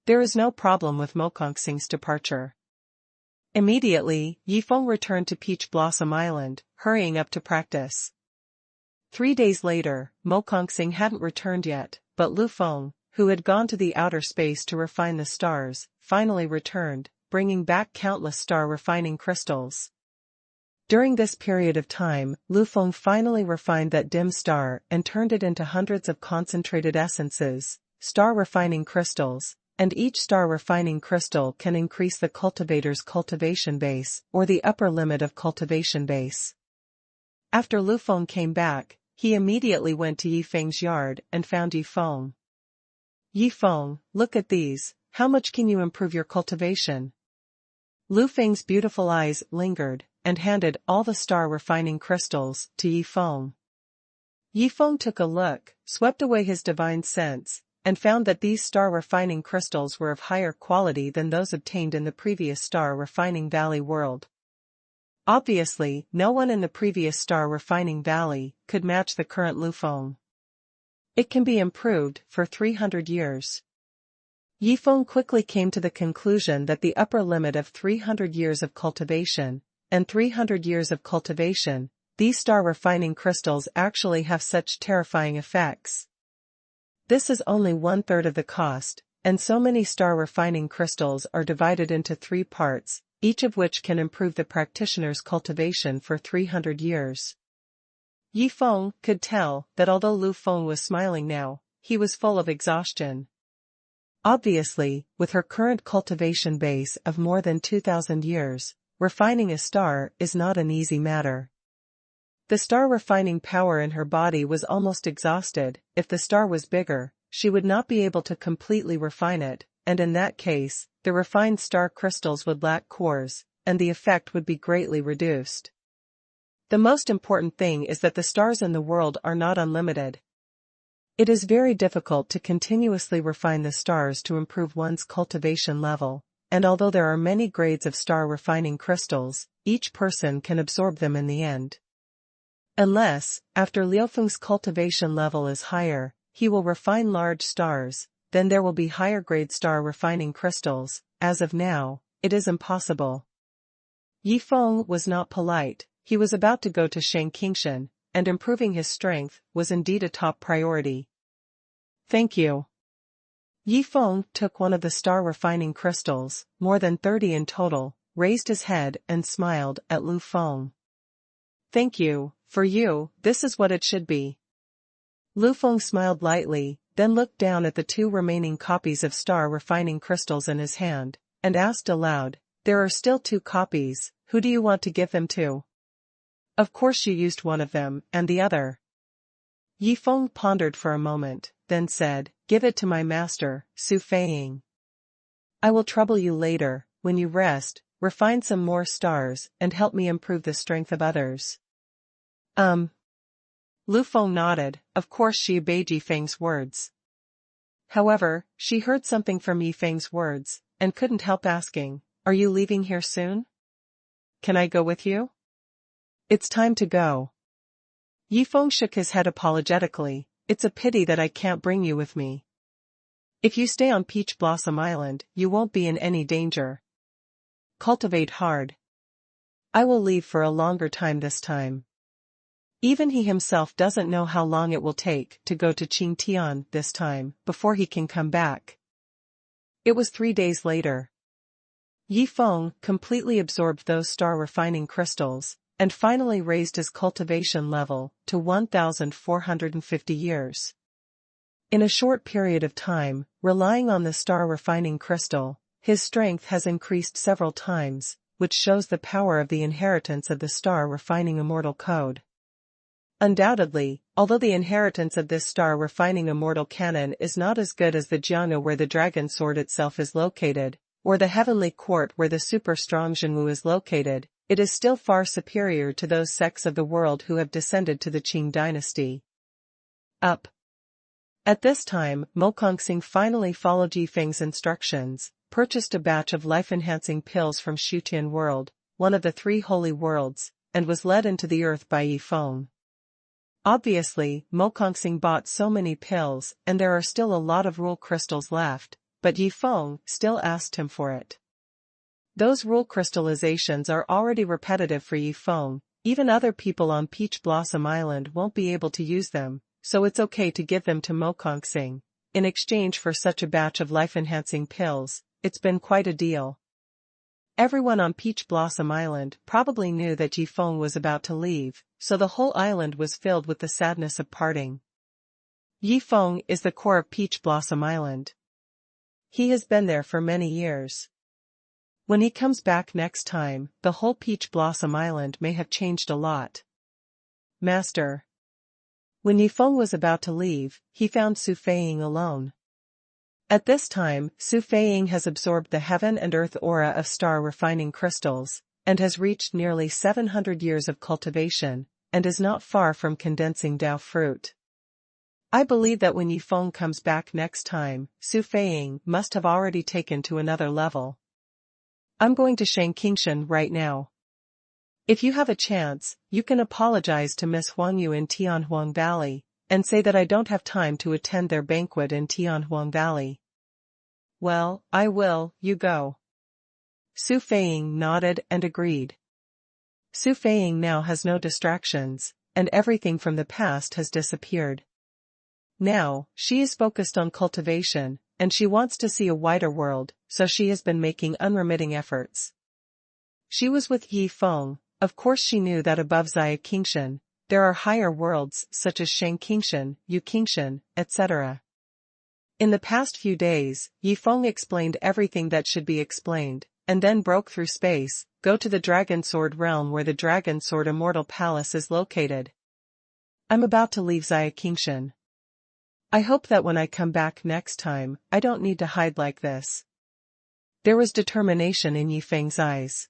There is no problem with Mo Kongxing's departure. Immediately, Yifeng returned to Peach Blossom Island, hurrying up to practice. 3 days later, Mo Kongxing hadn't returned yet, but Lu Feng, who had gone to the outer space to refine the stars, finally returned, bringing back countless star-refining crystals. During this period of time, Lu Feng finally refined that dim star and turned it into hundreds of concentrated essences, star-refining crystals, and each star-refining crystal can increase the cultivator's cultivation base, or the upper limit of cultivation base. After Lu Feng came back, he immediately went to Yifeng's yard and found Yifeng. Yifeng, look at these, how much can you improve your cultivation? Lu Feng's beautiful eyes lingered, and handed all the star-refining crystals to Yifeng. Yifeng took a look, swept away his divine sense, and found that these star-refining crystals were of higher quality than those obtained in the previous star-refining valley world. Obviously, no one in the previous star-refining valley could match the current Lu Feng. It can be improved for 300 years. Yifeng quickly came to the conclusion that the upper limit of 300 years of cultivation, and 300 years of cultivation, these star-refining crystals actually have such terrifying effects. This is only 1/3 of the cost, and so many star-refining crystals are divided into 3 parts, each of which can improve the practitioner's cultivation for 300 years. Yifeng could tell that although Lu Feng was smiling now, he was full of exhaustion. Obviously, with her current cultivation base of more than 2,000 years, refining a star is not an easy matter. The star-refining power in her body was almost exhausted. If the star was bigger, she would not be able to completely refine it, and in that case, the refined star crystals would lack cores, and the effect would be greatly reduced. The most important thing is that the stars in the world are not unlimited. It is very difficult to continuously refine the stars to improve one's cultivation level, and although there are many grades of star-refining crystals, each person can absorb them in the end. Unless, after Liufeng's cultivation level is higher, he will refine large stars, then there will be higher grade star refining crystals. As of now, it is impossible. Yifeng was not polite. He was about to go to Shangqingshan, and improving his strength was indeed a top priority. Thank you. Yifeng took one of the star refining crystals, more than 30 in total, raised his head and smiled at Lu Feng. Thank you, for you, this is what it should be. Lu Feng smiled lightly, then looked down at the 2 remaining copies of star refining crystals in his hand, and asked aloud, there are still 2 copies, who do you want to give them to? Of course you used one of them, and the other. Yifeng pondered for a moment, then said, give it to my master, Su Feiying. I will trouble you later, when you rest, refine some more stars, and help me improve the strength of others. Lu Feng nodded. Of course she obeyed Yifeng's words. However, she heard something from Yifeng's words, and couldn't help asking, are you leaving here soon? Can I go with you? It's time to go. Yifeng shook his head apologetically, it's a pity that I can't bring you with me. If you stay on Peach Blossom Island, you won't be in any danger. Cultivate hard. I will leave for a longer time this time. Even he himself doesn't know how long it will take to go to Qingtian this time, before he can come back. It was 3 days later. Yifeng completely absorbed those star refining crystals, and finally raised his cultivation level to 1,450 years. In a short period of time, relying on the star refining crystal, his strength has increased several times, which shows the power of the inheritance of the star refining immortal code. Undoubtedly, although the inheritance of this star refining immortal canon is not as good as the Jianghu where the dragon sword itself is located, or the heavenly court where the super strong Zhenwu is located, it is still far superior to those sects of the world who have descended to the Qing dynasty. Up. At this time, Mo Kongxing finally followed Yifeng's instructions, purchased a batch of life-enhancing pills from Shutian World, one of the 3 holy worlds, and was led into the earth by Yifeng. Obviously, Mo Kongxing bought so many pills and there are still a lot of rule crystals left, but Yifeng still asked him for it. Those rule crystallizations are already repetitive for Yifeng, even other people on Peach Blossom Island won't be able to use them, so it's okay to give them to Mo Kongxing. In exchange for such a batch of life-enhancing pills, it's been quite a deal. Everyone on Peach Blossom Island probably knew that Yifeng was about to leave, so the whole island was filled with the sadness of parting. Yifeng is the core of Peach Blossom Island. He has been there for many years. When he comes back next time, the whole Peach Blossom Island may have changed a lot. Master. When Yifeng was about to leave, he found Su Feiying alone. At this time, Su Feiying has absorbed the heaven and earth aura of star refining crystals, and has reached nearly 700 years of cultivation, and is not far from condensing Dao fruit. I believe that when Yifeng comes back next time, Su Feiying must have already taken to another level. I'm going to Shangqingshan right now. If you have a chance, you can apologize to Miss Huangyu in Tianhuang Valley, and say that I don't have time to attend their banquet in Tianhuang Valley. Well, I will, you go. Su Feiying nodded and agreed. Su Feiying now has no distractions, and everything from the past has disappeared. Now, she is focused on cultivation, and she wants to see a wider world, so she has been making unremitting efforts. She was with Yifeng. Of course she knew that above Qingshan, there are higher worlds such as Shangqingshan, Yuqingshan, etc. In the past few days, Yifeng explained everything that should be explained, and then broke through space, go to the Dragon Sword realm where the Dragon Sword Immortal Palace is located. I'm about to leave Qingshan. I hope that when I come back next time, I don't need to hide like this. There was determination in Yifeng's eyes.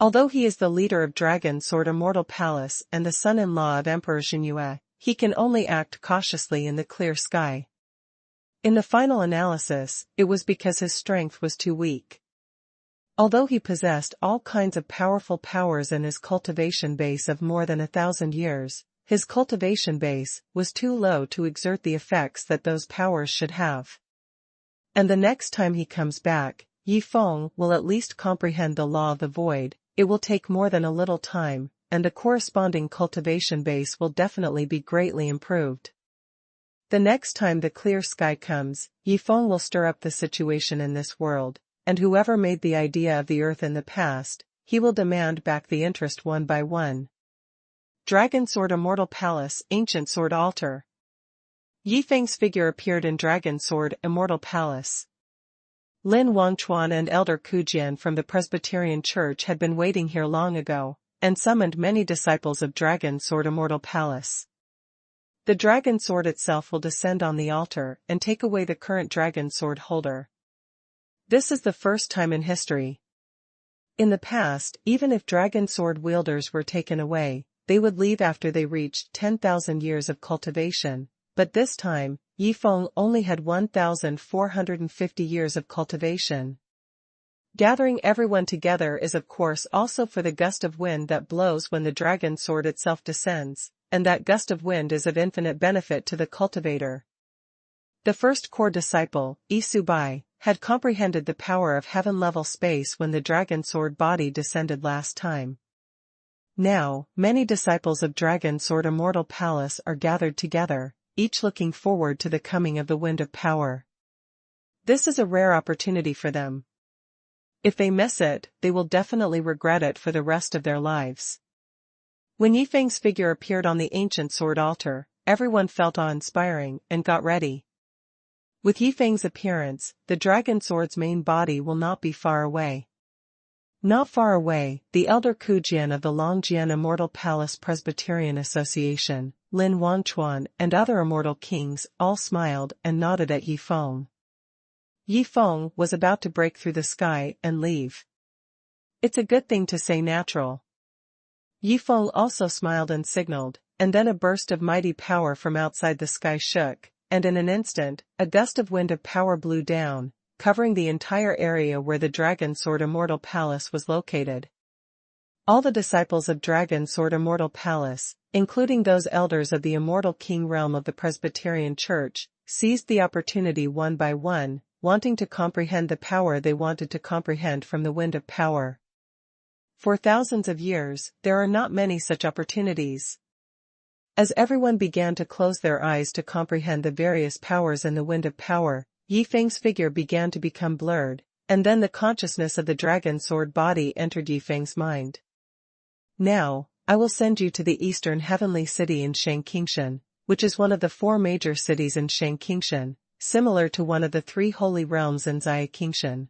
Although he is the leader of Dragon Sword Immortal Palace and the son-in-law of Emperor Zhenyue, he can only act cautiously in the clear sky. In the final analysis, it was because his strength was too weak. Although he possessed all kinds of powerful powers in his cultivation base of more than 1,000 years, his cultivation base was too low to exert the effects that those powers should have. And the next time he comes back, Yi Feng will at least comprehend the law of the void. It will take more than a little time, and the corresponding cultivation base will definitely be greatly improved. The next time the clear sky comes, Yi Feng will stir up the situation in this world, and whoever made the idea of the earth in the past, he will demand back the interest one by one. Dragon Sword Immortal Palace, Ancient Sword Altar. Yi Feng's figure appeared in Dragon Sword Immortal Palace. Lin Wangchuan and Elder Kujian from the Presbyterian Church had been waiting here long ago, and summoned many disciples of Dragon Sword Immortal Palace. The dragon sword itself will descend on the altar and take away the current dragon sword holder. This is the first time in history. In the past, even if dragon sword wielders were taken away, they would leave after they reached 10,000 years of cultivation, but this time, Yi Feng only had 1,450 years of cultivation. Gathering everyone together is of course also for the gust of wind that blows when the dragon sword itself descends, and that gust of wind is of infinite benefit to the cultivator. The first core disciple, Yi Subai, had comprehended the power of heaven-level space when the dragon sword body descended last time. Now, many disciples of Dragon Sword Immortal Palace are gathered together, each looking forward to the coming of the wind of power. This is a rare opportunity for them. If they miss it, they will definitely regret it for the rest of their lives. When Yi Feng's figure appeared on the ancient sword altar, everyone felt awe-inspiring and got ready. With Yi Feng's appearance, the dragon sword's main body will not be far away. Not far away, the Elder Kujian of the Longjian Immortal Palace Presbyterian Association, Lin Wangchuan and other immortal kings all smiled and nodded at Yi Feng. Yi Feng was about to break through the sky and leave. It's a good thing to say natural. Yi Feng also smiled and signaled, and then a burst of mighty power from outside the sky shook, and in an instant, a gust of wind of power blew down, covering the entire area where the Dragon Sword Immortal Palace was located. All the disciples of Dragon Sword Immortal Palace, including those elders of the Immortal King realm of the Presbyterian Church, seized the opportunity one by one, wanting to comprehend the power they wanted to comprehend from the wind of power. For thousands of years, there are not many such opportunities. As everyone began to close their eyes to comprehend the various powers in the wind of power, Yi Feng's figure began to become blurred, and then the consciousness of the dragon sword body entered Yi Feng's mind. Now, I will send you to the eastern heavenly city in Shangqingshan, which is one of the 4 major cities in Shangqingshan, similar to one of the 3 holy realms in Qingshan.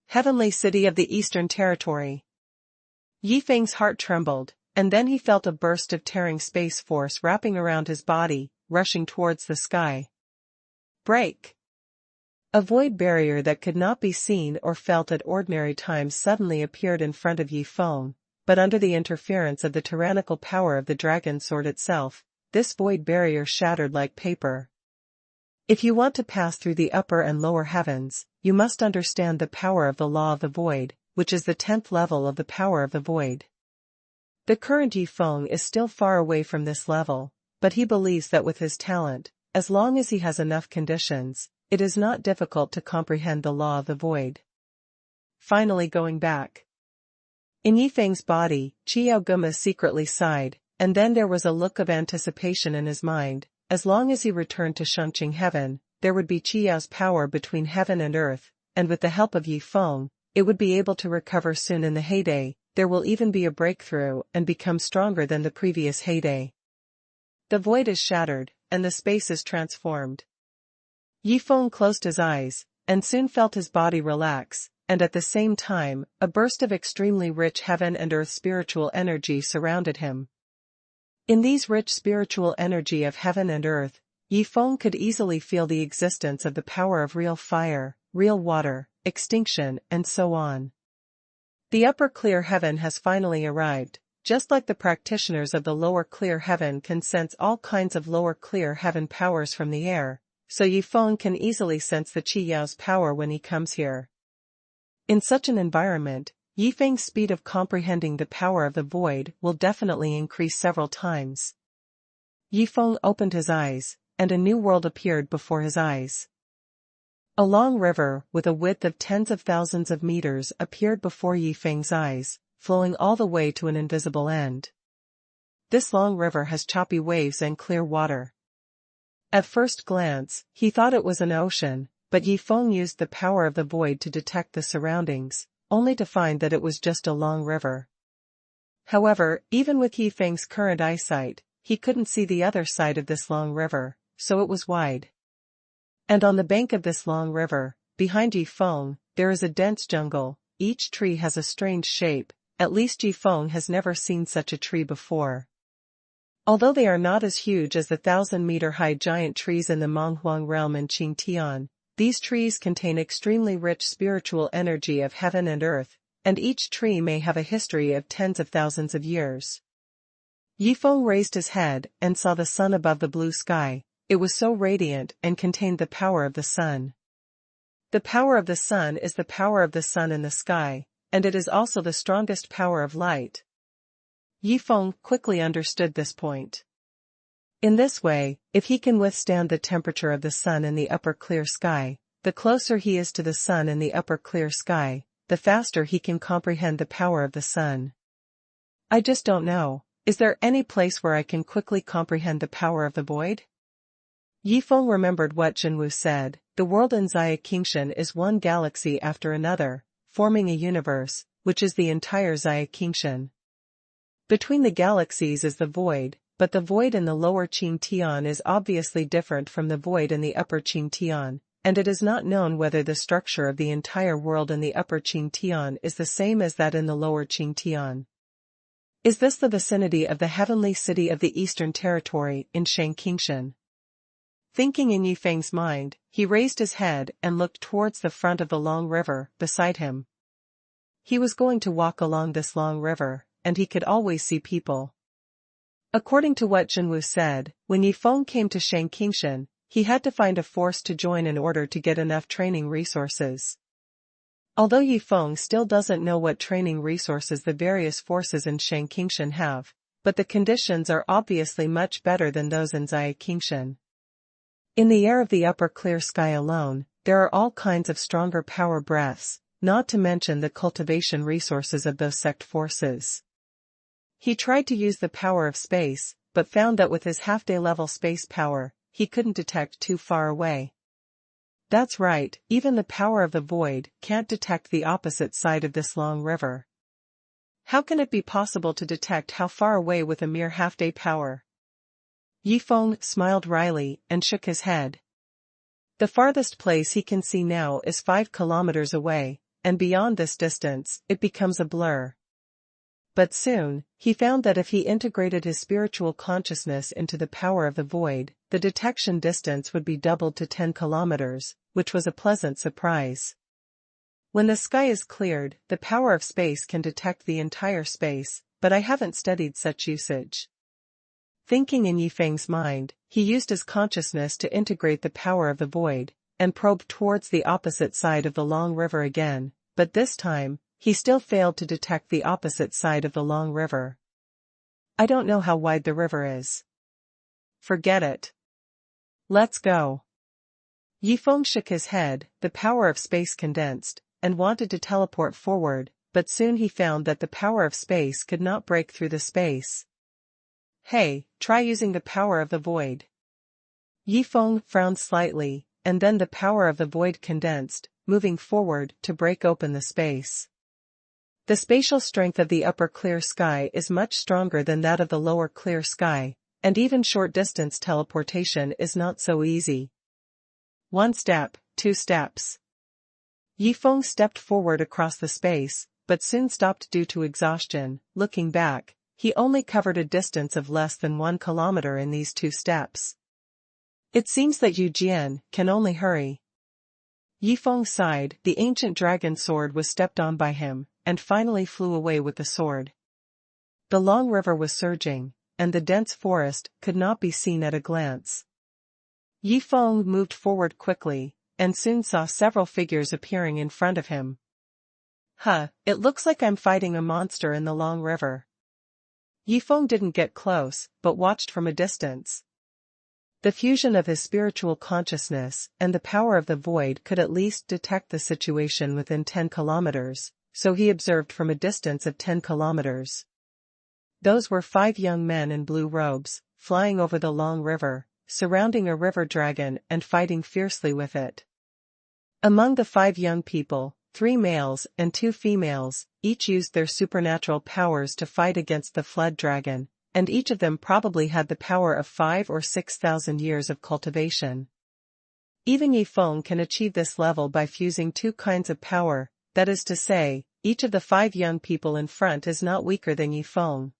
Heavenly City of the Eastern Territory. Yi Feng's heart trembled, and then he felt a burst of tearing space force wrapping around his body, rushing towards the sky. Break! A void barrier that could not be seen or felt at ordinary times suddenly appeared in front of Yi Feng, but under the interference of the tyrannical power of the dragon sword itself, this void barrier shattered like paper. If you want to pass through the upper and lower heavens, you must understand the power of the law of the void, which is the 10th level of the power of the void. The current Yi Feng is still far away from this level, but he believes that with his talent, as long as he has enough conditions, it is not difficult to comprehend the law of the void. Finally going back. In Yi Feng's body, Qiao Guma secretly sighed, and then there was a look of anticipation in his mind. As long as he returned to Shangqing heaven, there would be Qiao's power between heaven and earth, and with the help of Yi Feng, it would be able to recover soon in the heyday. There will even be a breakthrough and become stronger than the previous heyday. The void is shattered, and the space is transformed. Yi Feng closed his eyes, and soon felt his body relax, and at the same time, a burst of extremely rich heaven and earth spiritual energy surrounded him. In these rich spiritual energy of heaven and earth, Yi Feng could easily feel the existence of the power of real fire, real water, extinction, and so on. The upper clear heaven has finally arrived, just like the practitioners of the lower clear heaven can sense all kinds of lower clear heaven powers from the air, so Yi Feng can easily sense the Qi Yao's power when he comes here. In such an environment, Yifeng's speed of comprehending the power of the void will definitely increase several times. Yifeng opened his eyes, and a new world appeared before his eyes. A long river with a width of tens of thousands of meters appeared before Yifeng's eyes, flowing all the way to an invisible end. This long river has choppy waves and clear water. At first glance, he thought it was an ocean, but Yifeng used the power of the void to detect the surroundings, only to find that it was just a long river. However, even with Yifeng's current eyesight, he couldn't see the other side of this long river, so it was wide. And on the bank of this long river, behind Yifeng, there is a dense jungle. Each tree has a strange shape, at least Yifeng has never seen such a tree before. Although they are not as huge as the 1,000-meter-high giant trees in the Menghuang realm in Qingtian, these trees contain extremely rich spiritual energy of heaven and earth, and each tree may have a history of tens of thousands of years. Yifeng raised his head and saw the sun above the blue sky. It was so radiant and contained the power of the sun. The power of the sun is the power of the sun in the sky, and it is also the strongest power of light. Yifeng quickly understood this point. In this way, if he can withstand the temperature of the sun in the upper clear sky, the closer he is to the sun in the upper clear sky, the faster he can comprehend the power of the sun. I just don't know, is there any place where I can quickly comprehend the power of the void? Yifeng remembered what Zhenwu said, the world in Xia Qingshan is one galaxy after another, forming a universe, which is the entire Xia Qingshan. Between the galaxies is the void, but the void in the lower Qingtian is obviously different from the void in the upper Qingtian, and it is not known whether the structure of the entire world in the upper Qingtian is the same as that in the lower Qingtian. Is this the vicinity of the heavenly city of the Eastern Territory in Shangqingshan? Thinking in Yifeng's mind, he raised his head and looked towards the front of the long river beside him. He was going to walk along this long river, and he could always see people. According to what Zhenwu said, when Yifeng came to Shangqingshan, he had to find a force to join in order to get enough training resources. Although Yifeng still doesn't know what training resources the various forces in Shangqingshan have, but the conditions are obviously much better than those in Xia Qingshan. In the air of the upper clear sky alone, there are all kinds of stronger power breaths, not to mention the cultivation resources of those sect forces. He tried to use the power of space, but found that with his half-day level space power, he couldn't detect too far away. That's right, even the power of the void can't detect the opposite side of this long river. How can it be possible to detect how far away with a mere half-day power? Yifeng smiled wryly and shook his head. The farthest place he can see now is 5 kilometers away, and beyond this distance, it becomes a blur. But soon, he found that if he integrated his spiritual consciousness into the power of the void, the detection distance would be doubled to 10 kilometers, which was a pleasant surprise. When the sky is cleared, the power of space can detect the entire space, but I haven't studied such usage. Thinking in Yifeng's mind, he used his consciousness to integrate the power of the void, and probed towards the opposite side of the long river again, but this time, he still failed to detect the opposite side of the long river. I don't know how wide the river is. Forget it. Let's go. Yifeng shook his head, the power of space condensed, and wanted to teleport forward, but soon he found that the power of space could not break through the space. Hey, try using the power of the void. Yifeng frowned slightly, and then the power of the void condensed, moving forward to break open the space. The spatial strength of the upper clear sky is much stronger than that of the lower clear sky, and even short-distance teleportation is not so easy. 1 step, 2 steps. Yifeng stepped forward across the space, but soon stopped due to exhaustion. Looking back, he only covered a distance of less than 1 kilometer in these 2 steps. It seems that Yu Jian can only hurry. Yifeng sighed. The ancient dragon sword was stepped on by him, and finally flew away with the sword. The long river was surging, and the dense forest could not be seen at a glance. Yifeng moved forward quickly, and soon saw several figures appearing in front of him. It looks like I'm fighting a monster in the long river. Yifeng didn't get close, but watched from a distance. The fusion of his spiritual consciousness and the power of the void could at least detect the situation within 10 kilometers, so he observed from a distance of 10 kilometers. Those were 5 young men in blue robes, flying over the long river, surrounding a river dragon and fighting fiercely with it. Among the 5 young people, 3 males and 2 females, each used their supernatural powers to fight against the flood dragon, and each of them probably had the power of 5 or 6,000 years of cultivation. Even Yifeng can achieve this level by fusing 2 kinds of power, that is to say, each of the 5 young people in front is not weaker than Yifeng.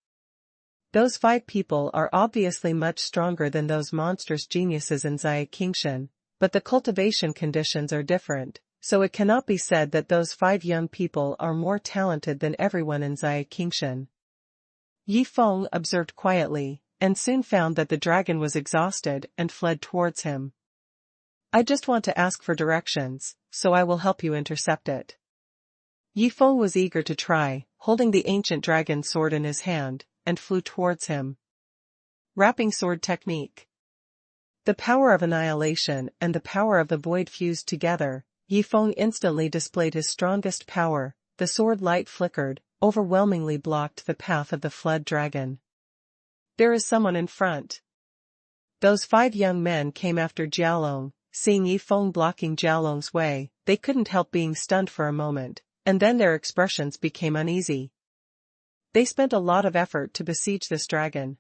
Those 5 people are obviously much stronger than those monstrous geniuses in Xia Qingshan, but the cultivation conditions are different, so it cannot be said that those 5 young people are more talented than everyone in Xia Qingshan. Yifeng observed quietly, and soon found that the dragon was exhausted and fled towards him. I just want to ask for directions, so I will help you intercept it. Yifeng was eager to try, holding the ancient dragon sword in his hand, and flew towards him. Wrapping sword technique. The power of annihilation and the power of the void fused together, Yifeng instantly displayed his strongest power. The sword light flickered, overwhelmingly blocked the path of the flood dragon. There is someone in front. Those 5 young men came after Jialong. Seeing Yifeng blocking Jialong's way, they couldn't help being stunned for a moment, and then their expressions became uneasy. They spent a lot of effort to besiege this dragon.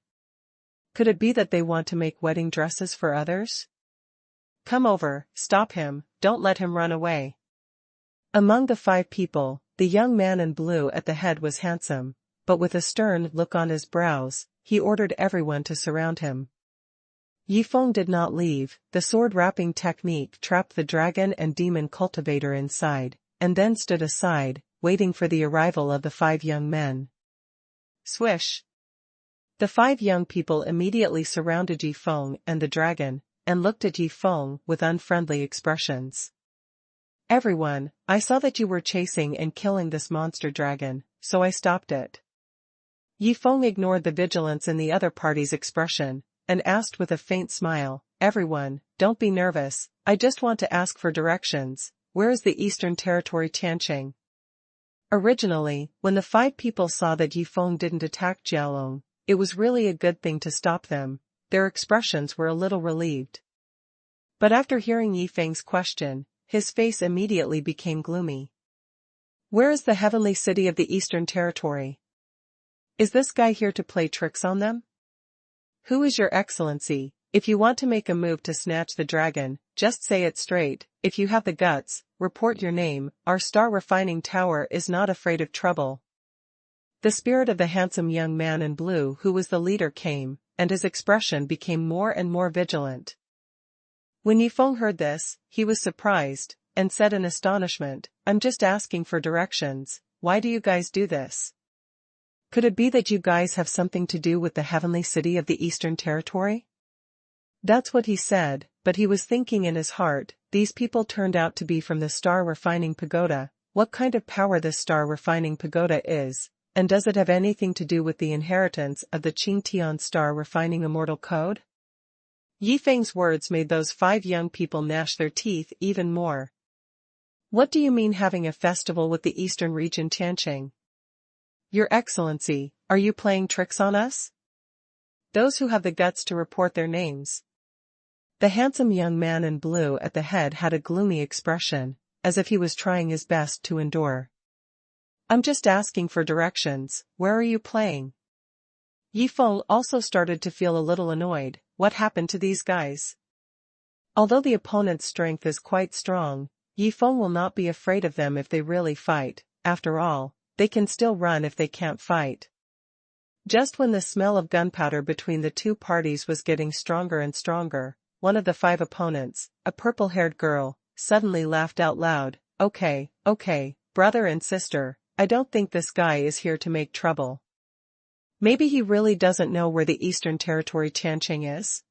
Could it be that they want to make wedding dresses for others? Come over, stop him, don't let him run away. Among the 5 people, the young man in blue at the head was handsome, but with a stern look on his brows, he ordered everyone to surround him. Yifeng did not leave. The sword wrapping technique trapped the dragon and demon cultivator inside, and then stood aside, waiting for the arrival of the 5 young men. Swish! The 5 young people immediately surrounded Yifeng and the dragon, and looked at Yifeng with unfriendly expressions. Everyone, I saw that you were chasing and killing this monster dragon, so I stopped it. Yifeng ignored the vigilance in the other party's expression, and asked with a faint smile, everyone, don't be nervous, I just want to ask for directions. Where is the Eastern Territory Tianqing? Originally, when the 5 people saw that Yifeng didn't attack Jialong, it was really a good thing to stop them. Their expressions were a little relieved. But after hearing Yifeng's question, his face immediately became gloomy. Where is the heavenly city of the Eastern Territory? Is this guy here to play tricks on them? Who is your excellency? If you want to make a move to snatch the dragon, just say it straight. If you have the guts, report your name. Our star refining tower is not afraid of trouble. The spirit of the handsome young man in blue who was the leader came, and his expression became more and more vigilant. When Yifeng heard this, he was surprised, and said in astonishment, I'm just asking for directions. Why do you guys do this? Could it be that you guys have something to do with the heavenly city of the Eastern Territory? That's what he said, but he was thinking in his heart, these people turned out to be from the Star Refining Pagoda. What kind of power this Star Refining Pagoda is, and does it have anything to do with the inheritance of the Qingtian Star Refining Immortal Code? Yifeng's words made those 5 young people gnash their teeth even more. What do you mean having a festival with the Eastern region Tianqing? Your Excellency, are you playing tricks on us? Those who have the guts to report their names. The handsome young man in blue at the head had a gloomy expression, as if he was trying his best to endure. I'm just asking for directions. Where are you playing? Yifeng also started to feel a little annoyed. What happened to these guys? Although the opponent's strength is quite strong, Yifeng will not be afraid of them if they really fight. After all, they can still run if they can't fight. Just when the smell of gunpowder between the 2 parties was getting stronger and stronger, one of the 5 opponents, a purple-haired girl, suddenly laughed out loud. Okay, brother and sister, I don't think this guy is here to make trouble. Maybe he really doesn't know where the Eastern Territory Tianqing is?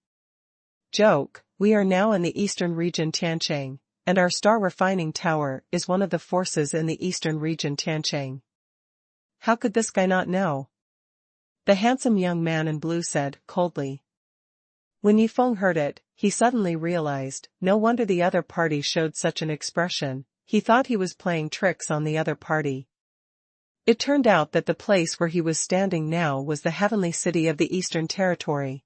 Joke, we are now in the Eastern region Tianqing, and our star refining tower is one of the forces in the eastern region Tiancheng. How could this guy not know? The handsome young man in blue said, coldly. When Yifeng heard it, he suddenly realized, no wonder the other party showed such an expression. He thought he was playing tricks on the other party. It turned out that the place where he was standing now was the heavenly city of the Eastern Territory.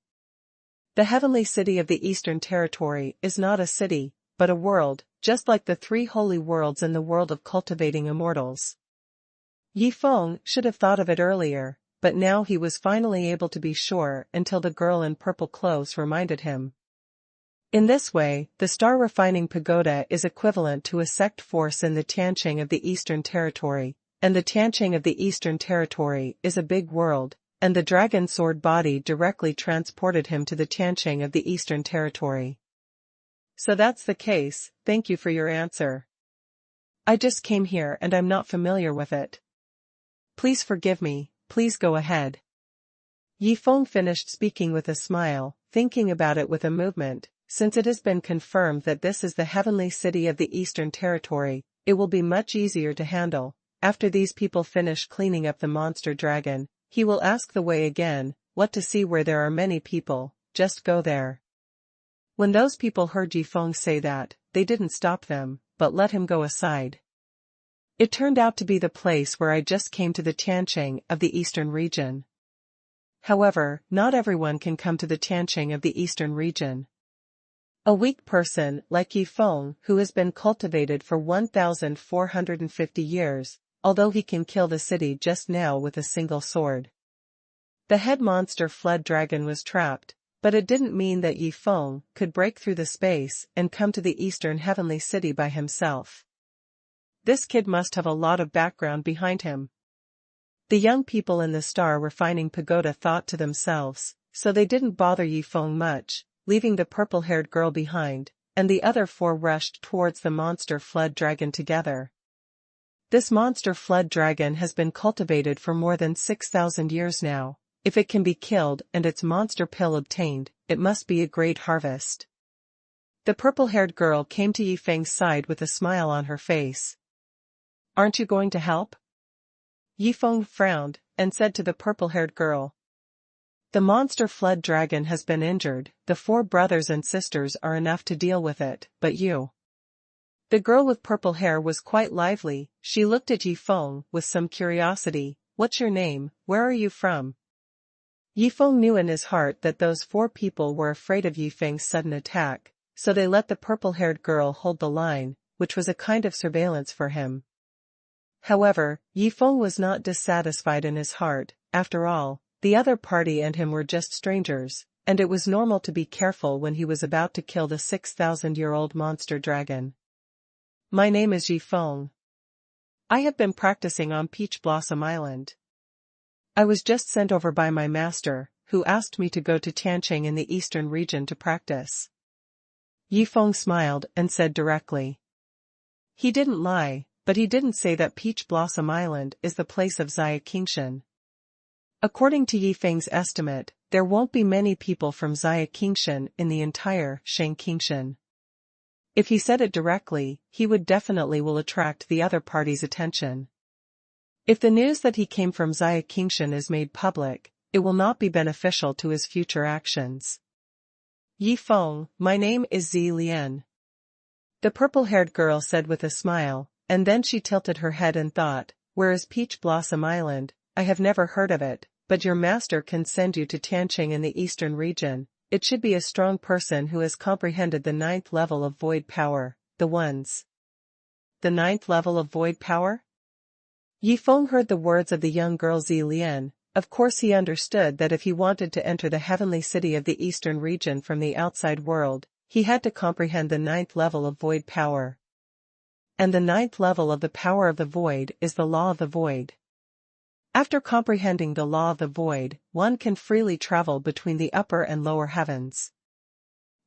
The heavenly city of the Eastern Territory is not a city, but a world, just like the three holy worlds in the world of cultivating immortals. Yifeng should have thought of it earlier, but now he was finally able to be sure until the girl in purple clothes reminded him. In this way, the star refining pagoda is equivalent to a sect force in the Tiancheng of the Eastern Territory, and the Tiancheng of the Eastern Territory is a big world, and the dragon sword body directly transported him to the Tiancheng of the Eastern Territory. So that's the case, thank you for your answer. I just came here and I'm not familiar with it. Please forgive me, please go ahead. Yifeng finished speaking with a smile, thinking about it with a movement. Since it has been confirmed that this is the heavenly city of the Eastern Territory, it will be much easier to handle. After these people finish cleaning up the monster dragon, he will ask the way again, what to see where there are many people, just go there. When those people heard Yifeng say that, they didn't stop them, but let him go aside. It turned out to be the place where I just came to the Tiancheng of the Eastern region. However, not everyone can come to the Tiancheng of the Eastern region. A weak person like Yifeng, who has been cultivated for 1,450 years, although he can kill the city just now with a single sword. The head monster flood dragon was trapped, but it didn't mean that Yifeng could break through the space and come to the Eastern Heavenly City by himself. This kid must have a lot of background behind him. The young people in the star refining pagoda thought to themselves, so they didn't bother Yifeng much, leaving the purple-haired girl behind, and the other four rushed towards the monster flood dragon together. This monster flood dragon has been cultivated for more than 6,000 years now. If it can be killed and its monster pill obtained, it must be a great harvest. The purple-haired girl came to Yifeng's side with a smile on her face. Aren't you going to help? Yifeng frowned, and said to the purple-haired girl. The monster flood dragon has been injured, the four brothers and sisters are enough to deal with it, but you. The girl with purple hair was quite lively, she looked at Yifeng with some curiosity. What's your name, where are you from? Yifeng knew in his heart that those four people were afraid of Yifeng's sudden attack, so they let the purple-haired girl hold the line, which was a kind of surveillance for him. However, Yifeng was not dissatisfied in his heart. After all, the other party and him were just strangers, and it was normal to be careful when he was about to kill the 6,000-year-old monster dragon. My name is Yifeng. I have been practicing on Peach Blossom Island. I was just sent over by my master, who asked me to go to Tiancheng in the eastern region to practice. Yifeng smiled and said directly. He didn't lie, but he didn't say that Peach Blossom Island is the place of Xia Qingshan. According to Yifeng's estimate, there won't be many people from Xia Qingshan in the entire Shang Qingshan. If he said it directly, he would definitely will attract the other party's attention. If the news that he came from Xia Qingshan is made public, it will not be beneficial to his future actions. Yifeng, my name is Zi Lian. The purple-haired girl said with a smile, and then she tilted her head and thought, where is Peach Blossom Island? I have never heard of it, but your master can send you to Tiancheng in the eastern region. It should be a strong person who has comprehended the 9th level of void power, the ones. The 9th level of void power? Yifeng heard the words of the young girl Zi Lian. Of course he understood that if he wanted to enter the heavenly city of the eastern region from the outside world, he had to comprehend the 9th level of void power. And the 9th level of the power of the void is the law of the void. After comprehending the law of the void, one can freely travel between the upper and lower heavens.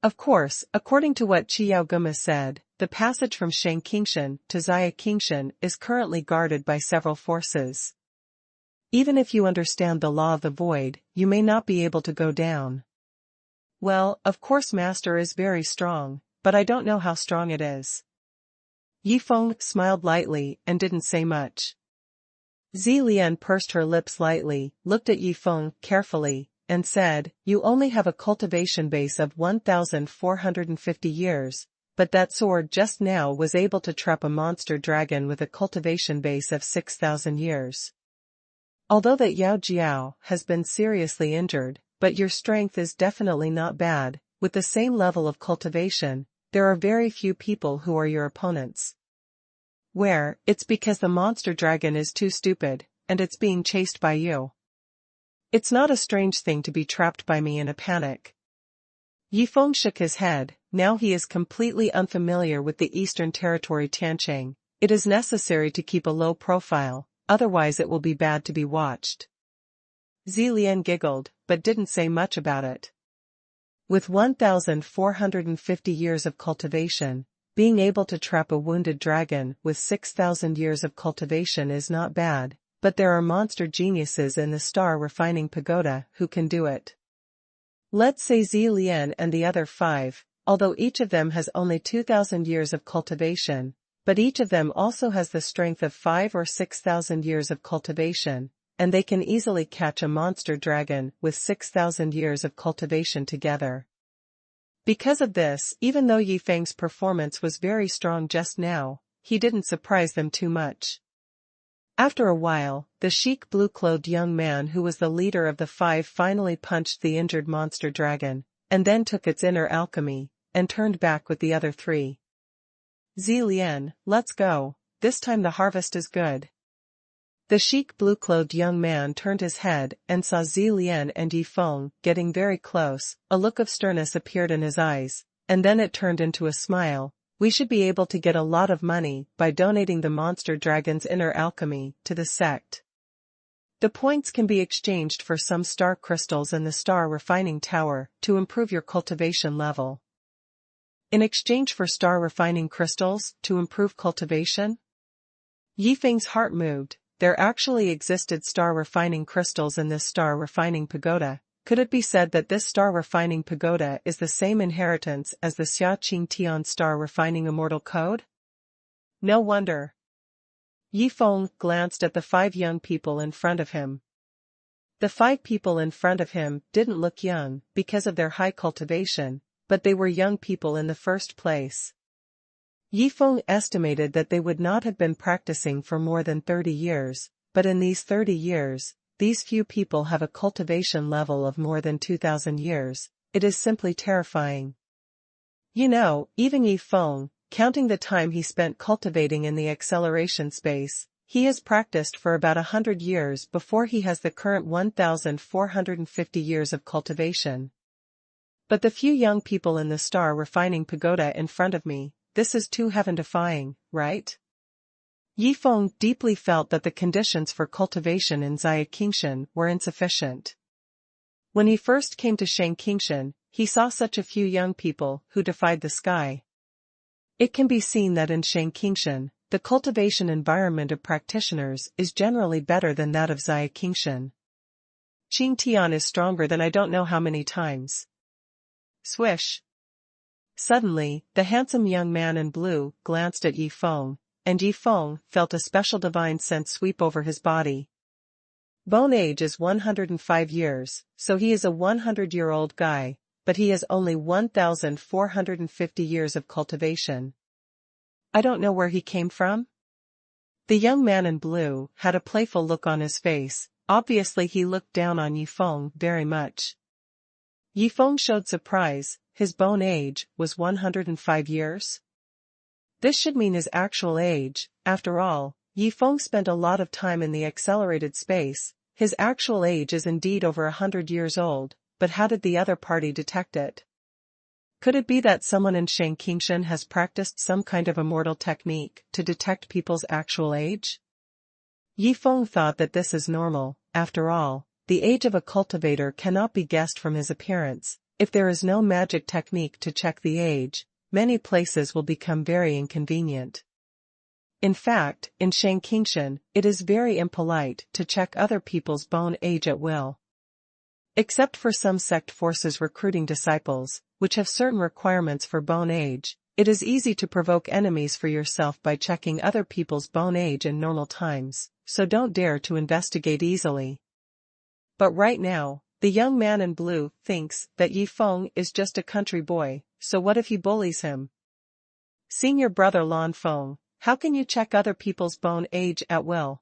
Of course, according to what Qiao Guma said, the passage from Shang Qingshan to Xia Qingshan is currently guarded by several forces. Even if you understand the law of the void, you may not be able to go down. Well, of course Master is very strong, but I don't know how strong it is. Yifeng smiled lightly and didn't say much. Zilian pursed her lips lightly, looked at Yifeng carefully, and said, "You only have a cultivation base of 1,450 years, but that sword just now was able to trap a monster dragon with a cultivation base of 6,000 years. Although that Yao Jiao has been seriously injured, but your strength is definitely not bad. With the same level of cultivation, there are very few people who are your opponents. Where, it's because the monster dragon is too stupid, and it's being chased by you. It's not a strange thing to be trapped by me in a panic." Yifeng shook his head. Now he is completely unfamiliar with the Eastern Territory Tiancheng. It is necessary to keep a low profile, otherwise it will be bad to be watched. Zilian giggled, but didn't say much about it. With 1,450 years of cultivation, being able to trap a wounded dragon with 6,000 years of cultivation is not bad, but there are monster geniuses in the Star Refining Pagoda who can do it. Let's say Zilian and the other 5, although each of them has only 2,000 years of cultivation, but each of them also has the strength of 5 or 6,000 years of cultivation, and they can easily catch a monster dragon with 6,000 years of cultivation together. Because of this, even though Yifeng's performance was very strong just now, he didn't surprise them too much. After a while, the chic blue-clothed young man who was the leader of the 5 finally punched the injured monster dragon, and then took its inner alchemy, and turned back with the other 3. "Zilian, let's go, this time the harvest is good." The chic blue-clothed young man turned his head and saw Zilian and Yifeng getting very close. A look of sternness appeared in his eyes, and then it turned into a smile. "We should be able to get a lot of money by donating the monster dragon's inner alchemy to the sect. The points can be exchanged for some star crystals in the Star Refining Tower to improve your cultivation level." In exchange for star refining crystals to improve cultivation? Yifeng's heart moved. There actually existed star refining crystals in this star refining pagoda. Could it be said that this star refining pagoda is the same inheritance as the Xia Qing Tian star refining immortal code? No wonder. Yifeng glanced at the 5 young people in front of him. The 5 people in front of him didn't look young because of their high cultivation, but they were young people in the first place. Yifeng estimated that they would not have been practicing for more than 30 years, but in these 30 years, these few people have a cultivation level of more than 2,000 years. It is simply terrifying. You know, even Yifeng, counting the time he spent cultivating in the acceleration space, he has practiced for about 100 years before he has the current 1,450 years of cultivation. But the few young people in the star refining pagoda in front of me, this is too heaven-defying, right? Yifeng deeply felt that the conditions for cultivation in Qingshan were insufficient. When he first came to Qingshan, he saw such a few young people who defied the sky. It can be seen that in Qingshan, the cultivation environment of practitioners is generally better than that of Qingshan. Qing Tian is stronger than I don't know how many times. Swish. Suddenly, the handsome young man in blue glanced at Yifeng, and Yifeng felt a special divine sense sweep over his body. Bone age is 105 years, so he is a 100-year-old guy, but he has only 1,450 years of cultivation. I don't know where he came from. The young man in blue had a playful look on his face. Obviously he looked down on Yifeng very much. Yifeng showed surprise. His bone age was 105 years? This should mean his actual age. After all, Yifeng spent a lot of time in the accelerated space. His actual age is indeed over 100 years old, but how did the other party detect it? Could it be that someone in Qingshan has practiced some kind of immortal technique to detect people's actual age? Yifeng thought that this is normal. After all, the age of a cultivator cannot be guessed from his appearance. If there is no magic technique to check the age, many places will become very inconvenient. In fact, in Qingshan, it is very impolite to check other people's bone age at will. Except for some sect forces recruiting disciples, which have certain requirements for bone age, It is easy to provoke enemies for yourself by checking other people's bone age in normal times, so don't dare to investigate easily. But right now, the young man in blue thinks that Yi Feng is just a country boy, so what if he bullies him? Senior brother Lan Feng, how can you check other people's bone age at will?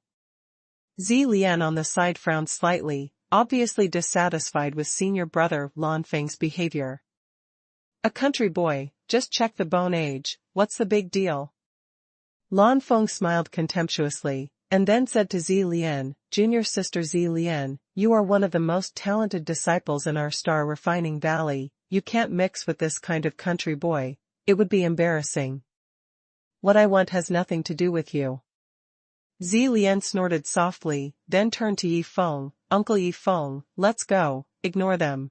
Zi Lian on the side frowned slightly, obviously dissatisfied with senior brother Lan Feng's behavior. A country boy, just check the bone age, what's the big deal? Lan Feng smiled contemptuously, and then said to Zi Lian, junior sister Zi Lian, you are one of the most talented disciples in our star refining valley, you can't mix with this kind of country boy, it would be embarrassing. What I want has nothing to do with you. Zi Lian snorted softly, then turned to Yi Feng, Uncle Yi Feng, let's go, ignore them.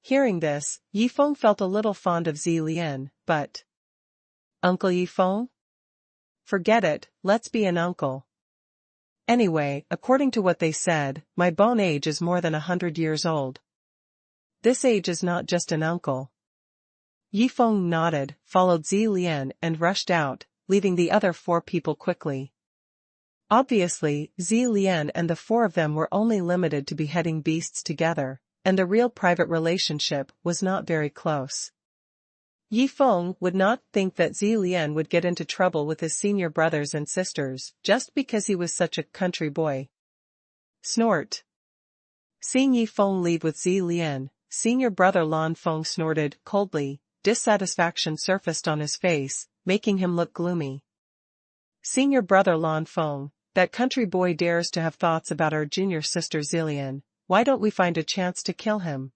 Hearing this, Yi Feng felt a little fond of Zi Lian, but... Uncle Yi Feng? Forget it, let's be an uncle. Anyway, according to what they said, my bone age is more than 100 years old. This age is not just an uncle. Yi Feng nodded, followed Zi Lian and rushed out, leaving the other 4 people quickly. Obviously, Zi Lian and the 4 of them were only limited to beheading beasts together, and the real private relationship was not very close. Yi Feng would not think that Zi Lian would get into trouble with his senior brothers and sisters, just because he was such a country boy. Snort. Seeing Yi Feng leave with Zi Lian, senior brother Lan Feng snorted coldly, dissatisfaction surfaced on his face, making him look gloomy. Senior brother Lan Feng, that country boy dares to have thoughts about our junior sister Zillian, why don't we find a chance to kill him?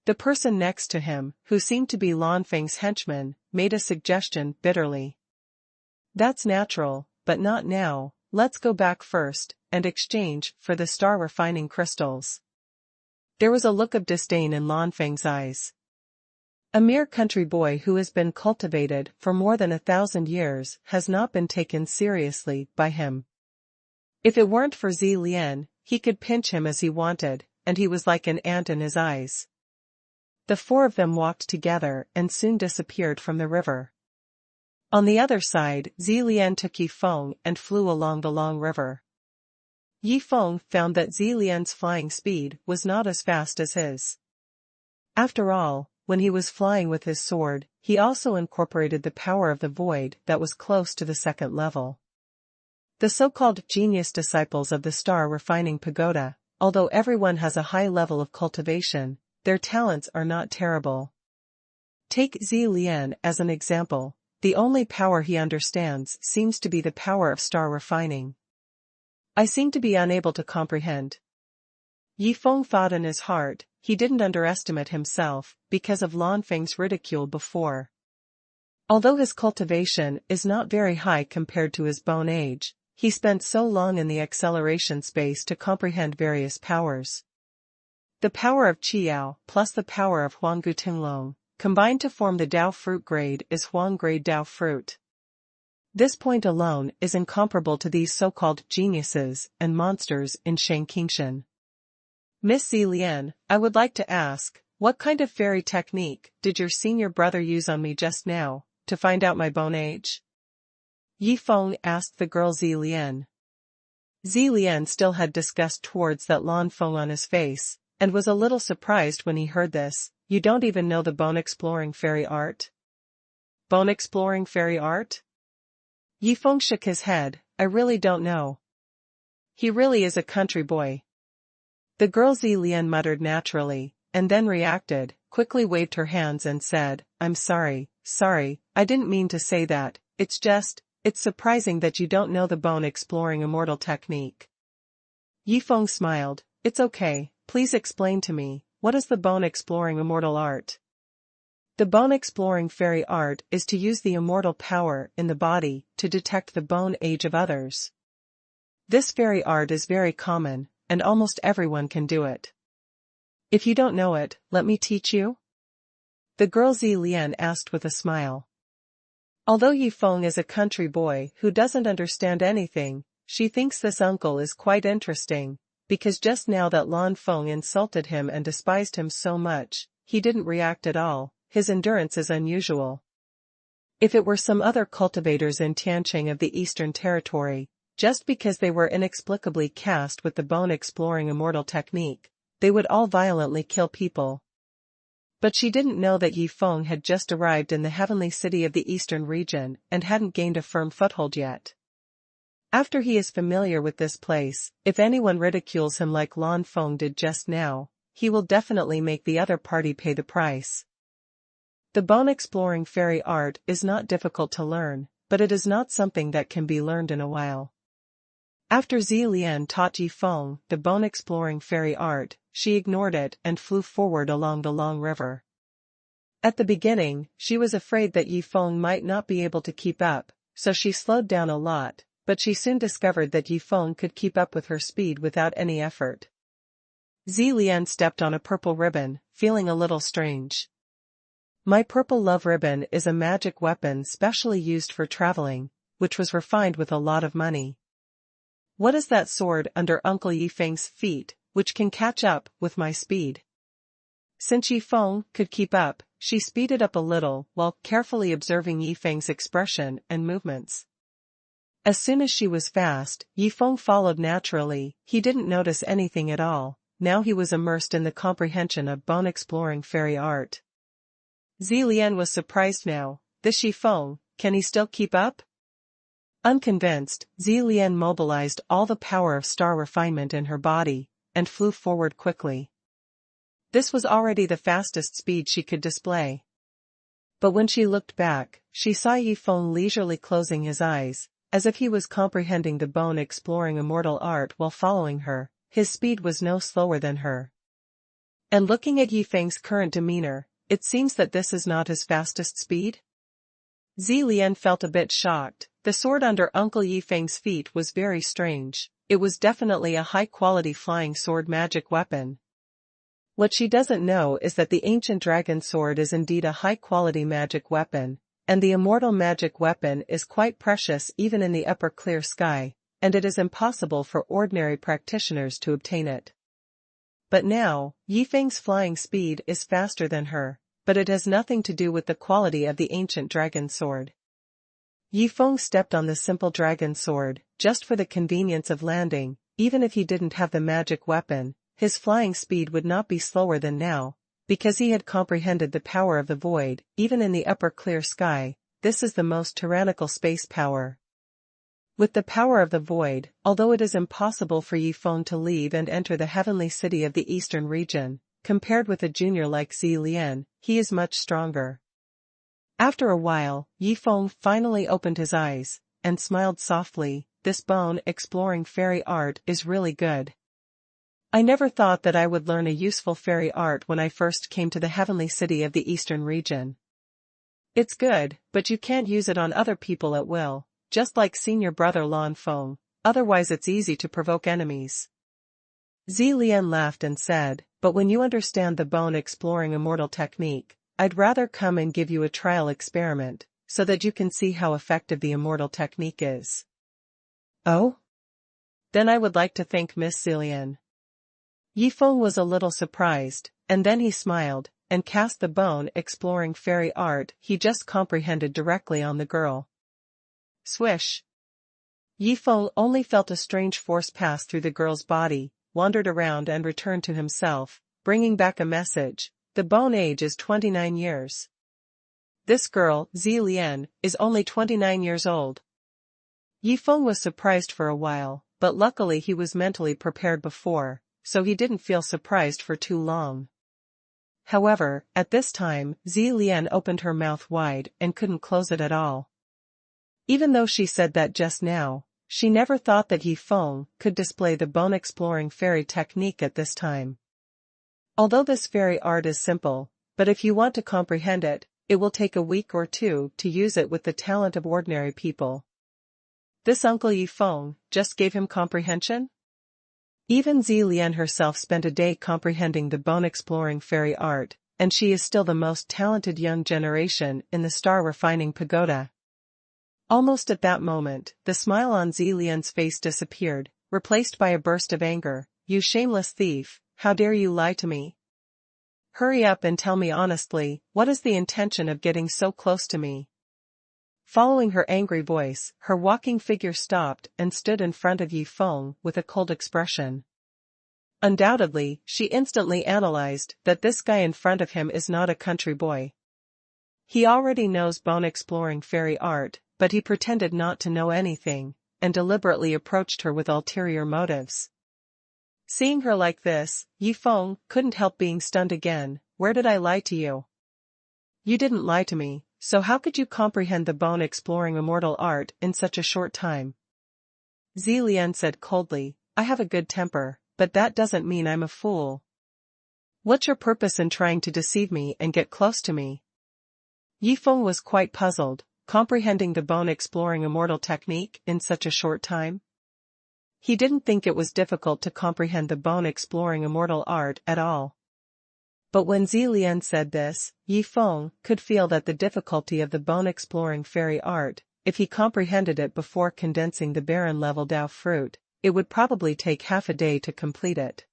The person next to him, who seemed to be Lan Feng's henchman, made a suggestion bitterly. That's natural, but not now, let's go back first, and exchange for the star refining crystals. There was a look of disdain in Lan Feng's eyes. A mere country boy who has been cultivated for more than 1,000 years has not been taken seriously by him. If it weren't for Zi Lian, he could pinch him as he wanted, and he was like an ant in his eyes. The 4 of them walked together and soon disappeared from the river. On the other side, Zi Lian took Yi Feng and flew along the long river. Yi Feng found that Zi Lian's flying speed was not as fast as his. After all, when he was flying with his sword, he also incorporated the power of the void that was close to the 2nd level. The so-called genius disciples of the star refining pagoda, although everyone has a high level of cultivation, their talents are not terrible. Take Zi Lian as an example, the only power he understands seems to be the power of star refining. I seem to be unable to comprehend. Yi Feng thought in his heart, he didn't underestimate himself, because of Lan Feng's ridicule before. Although his cultivation is not very high compared to his bone age, he spent so long in the acceleration space to comprehend various powers. The power of Qiao plus the power of Huanggu Tinglong, combined to form the Dao fruit grade is Huang grade Dao fruit. This point alone is incomparable to these so-called geniuses and monsters in Shang Qingshan. Miss Zi Lian, I would like to ask, what kind of fairy technique did your senior brother use on me just now, to find out my bone age? Yi Feng asked the girl Zi Lian. Zi Lian still had disgust towards that Lan Feng on his face, and was a little surprised when he heard this. You don't even know the bone-exploring fairy art? Bone-exploring fairy art? Yi Feng shook his head, I really don't know. He really is a country boy. The girl Zi Lian muttered naturally, and then reacted, quickly waved her hands and said, I'm sorry, I didn't mean to say that, it's surprising that you don't know the bone-exploring immortal technique. Yi Feng smiled, it's okay, please explain to me, what is the bone-exploring immortal art? The bone-exploring fairy art is to use the immortal power in the body to detect the bone age of others. This fairy art is very common, and almost everyone can do it. If you don't know it, let me teach you? The girl Zi Lian asked with a smile. Although Yi Feng is a country boy who doesn't understand anything, she thinks this uncle is quite interesting, because just now that Lan Feng insulted him and despised him so much, he didn't react at all. His endurance is unusual. If it were some other cultivators in Tianqing of the Eastern Territory, just because they were inexplicably cast with the bone-exploring immortal technique, they would all violently kill people. But she didn't know that Yi Feng had just arrived in the heavenly city of the Eastern region and hadn't gained a firm foothold yet. After he is familiar with this place, if anyone ridicules him like Lan Feng did just now, he will definitely make the other party pay the price. The bone-exploring fairy art is not difficult to learn, but it is not something that can be learned in a while. After Zi Lian taught Yi Feng the bone-exploring fairy art, she ignored it and flew forward along the long river. At the beginning, she was afraid that Yi Feng might not be able to keep up, so she slowed down a lot, but she soon discovered that Yi Feng could keep up with her speed without any effort. Zi Lian stepped on a purple ribbon, feeling a little strange. My purple love ribbon is a magic weapon specially used for traveling, which was refined with a lot of money. What is that sword under Uncle Yi Feng's feet, which can catch up with my speed? Since Yi Feng could keep up, she speeded up a little while carefully observing Yi Feng's expression and movements. As soon as she was fast, Yi Feng followed naturally. He didn't notice anything at all. Now he was immersed in the comprehension of bone-exploring fairy art. Zi Lian was surprised now. This Yi Feng, can he still keep up? Unconvinced, Zi Lian mobilized all the power of star refinement in her body, and flew forward quickly. This was already the fastest speed she could display. But when she looked back, she saw Yi Feng leisurely closing his eyes, as if he was comprehending the bone-exploring immortal art while following her. His speed was no slower than her. And looking at Yi Feng's current demeanor, it seems that this is not his fastest speed? Zi Lian felt a bit shocked. The sword under Uncle Yi Feng's feet was very strange. It was definitely a high-quality flying sword magic weapon. What she doesn't know is that the ancient dragon sword is indeed a high-quality magic weapon, and the immortal magic weapon is quite precious even in the upper clear sky, and it is impossible for ordinary practitioners to obtain it. But now, Yi Feng's flying speed is faster than her, but it has nothing to do with the quality of the ancient dragon sword. Yi Feng stepped on the simple dragon sword, just for the convenience of landing. Even if he didn't have the magic weapon, his flying speed would not be slower than now, because he had comprehended the power of the void. Even in the upper clear sky, this is the most tyrannical space power. With the power of the void, although it is impossible for Yi Feng to leave and enter the heavenly city of the eastern region, compared with a junior like Zi Lian, he is much stronger. After a while, Yi Feng finally opened his eyes, and smiled softly. This bone-exploring fairy art is really good. I never thought that I would learn a useful fairy art when I first came to the heavenly city of the eastern region. It's good, but you can't use it on other people at will, just like senior brother Lan Feng, otherwise it's easy to provoke enemies. Zi Lian laughed and said, but when you understand the bone-exploring immortal technique, I'd rather come and give you a trial experiment, so that you can see how effective the immortal technique is. Oh? Then I would like to thank Miss Zi Lian. Yi Feng was a little surprised, and then he smiled, and cast the bone-exploring fairy art he just comprehended directly on the girl. Swish! Yi Feng only felt a strange force pass through the girl's body, wandered around and returned to himself, bringing back a message. The bone age is 29 years. This girl, Zi Lian, is only 29 years old. Yi Feng was surprised for a while, but luckily he was mentally prepared before, so he didn't feel surprised for too long. However, at this time, Zi Lian opened her mouth wide and couldn't close it at all. Even though she said that just now, she never thought that Yi Feng could display the bone-exploring fairy technique at this time. Although this fairy art is simple, but if you want to comprehend it, it will take a week or two to use it with the talent of ordinary people. This Uncle Yi Feng just gave him comprehension? Even Zi Lian herself spent a day comprehending the bone-exploring fairy art, and she is still the most talented young generation in the star-refining pagoda. Almost at that moment, the smile on Zi Lian's face disappeared, replaced by a burst of anger. You shameless thief, how dare you lie to me? Hurry up and tell me honestly, what is the intention of getting so close to me? Following her angry voice, her walking figure stopped and stood in front of Yi Feng with a cold expression. Undoubtedly, she instantly analyzed that this guy in front of him is not a country boy. He already knows bone-exploring fairy art, but he pretended not to know anything, and deliberately approached her with ulterior motives. Seeing her like this, Yi Feng couldn't help being stunned again. Where did I lie to you? You didn't lie to me, so how could you comprehend the bone-exploring immortal art in such a short time? Zi Lian said coldly, I have a good temper, but that doesn't mean I'm a fool. What's your purpose in trying to deceive me and get close to me? Yi Feng was quite puzzled, comprehending the bone-exploring immortal technique in such a short time. He didn't think it was difficult to comprehend the bone-exploring immortal art at all. But when Zi Lian said this, Yi Feng could feel that the difficulty of the bone-exploring fairy art, if he comprehended it before condensing the barren-level Dao fruit, it would probably take half a day to complete it.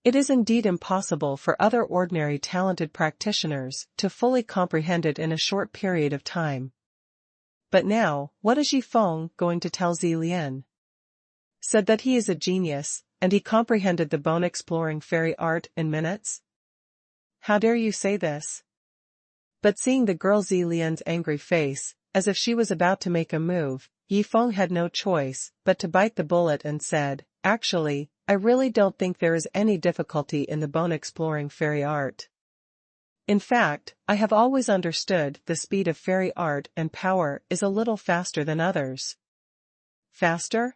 It is indeed impossible for other ordinary talented practitioners to fully comprehend it in a short period of time. But now, what is Yi Feng going to tell Zi Lian? Said that he is a genius, and he comprehended the bone-exploring fairy art in minutes? How dare you say this? But seeing the girl Zi Lian's angry face, as if she was about to make a move, Yi Feng had no choice but to bite the bullet and said, Actually, I really don't think there is any difficulty in the bone-exploring fairy art. In fact, I have always understood the speed of fairy art and power is a little faster than others. Faster?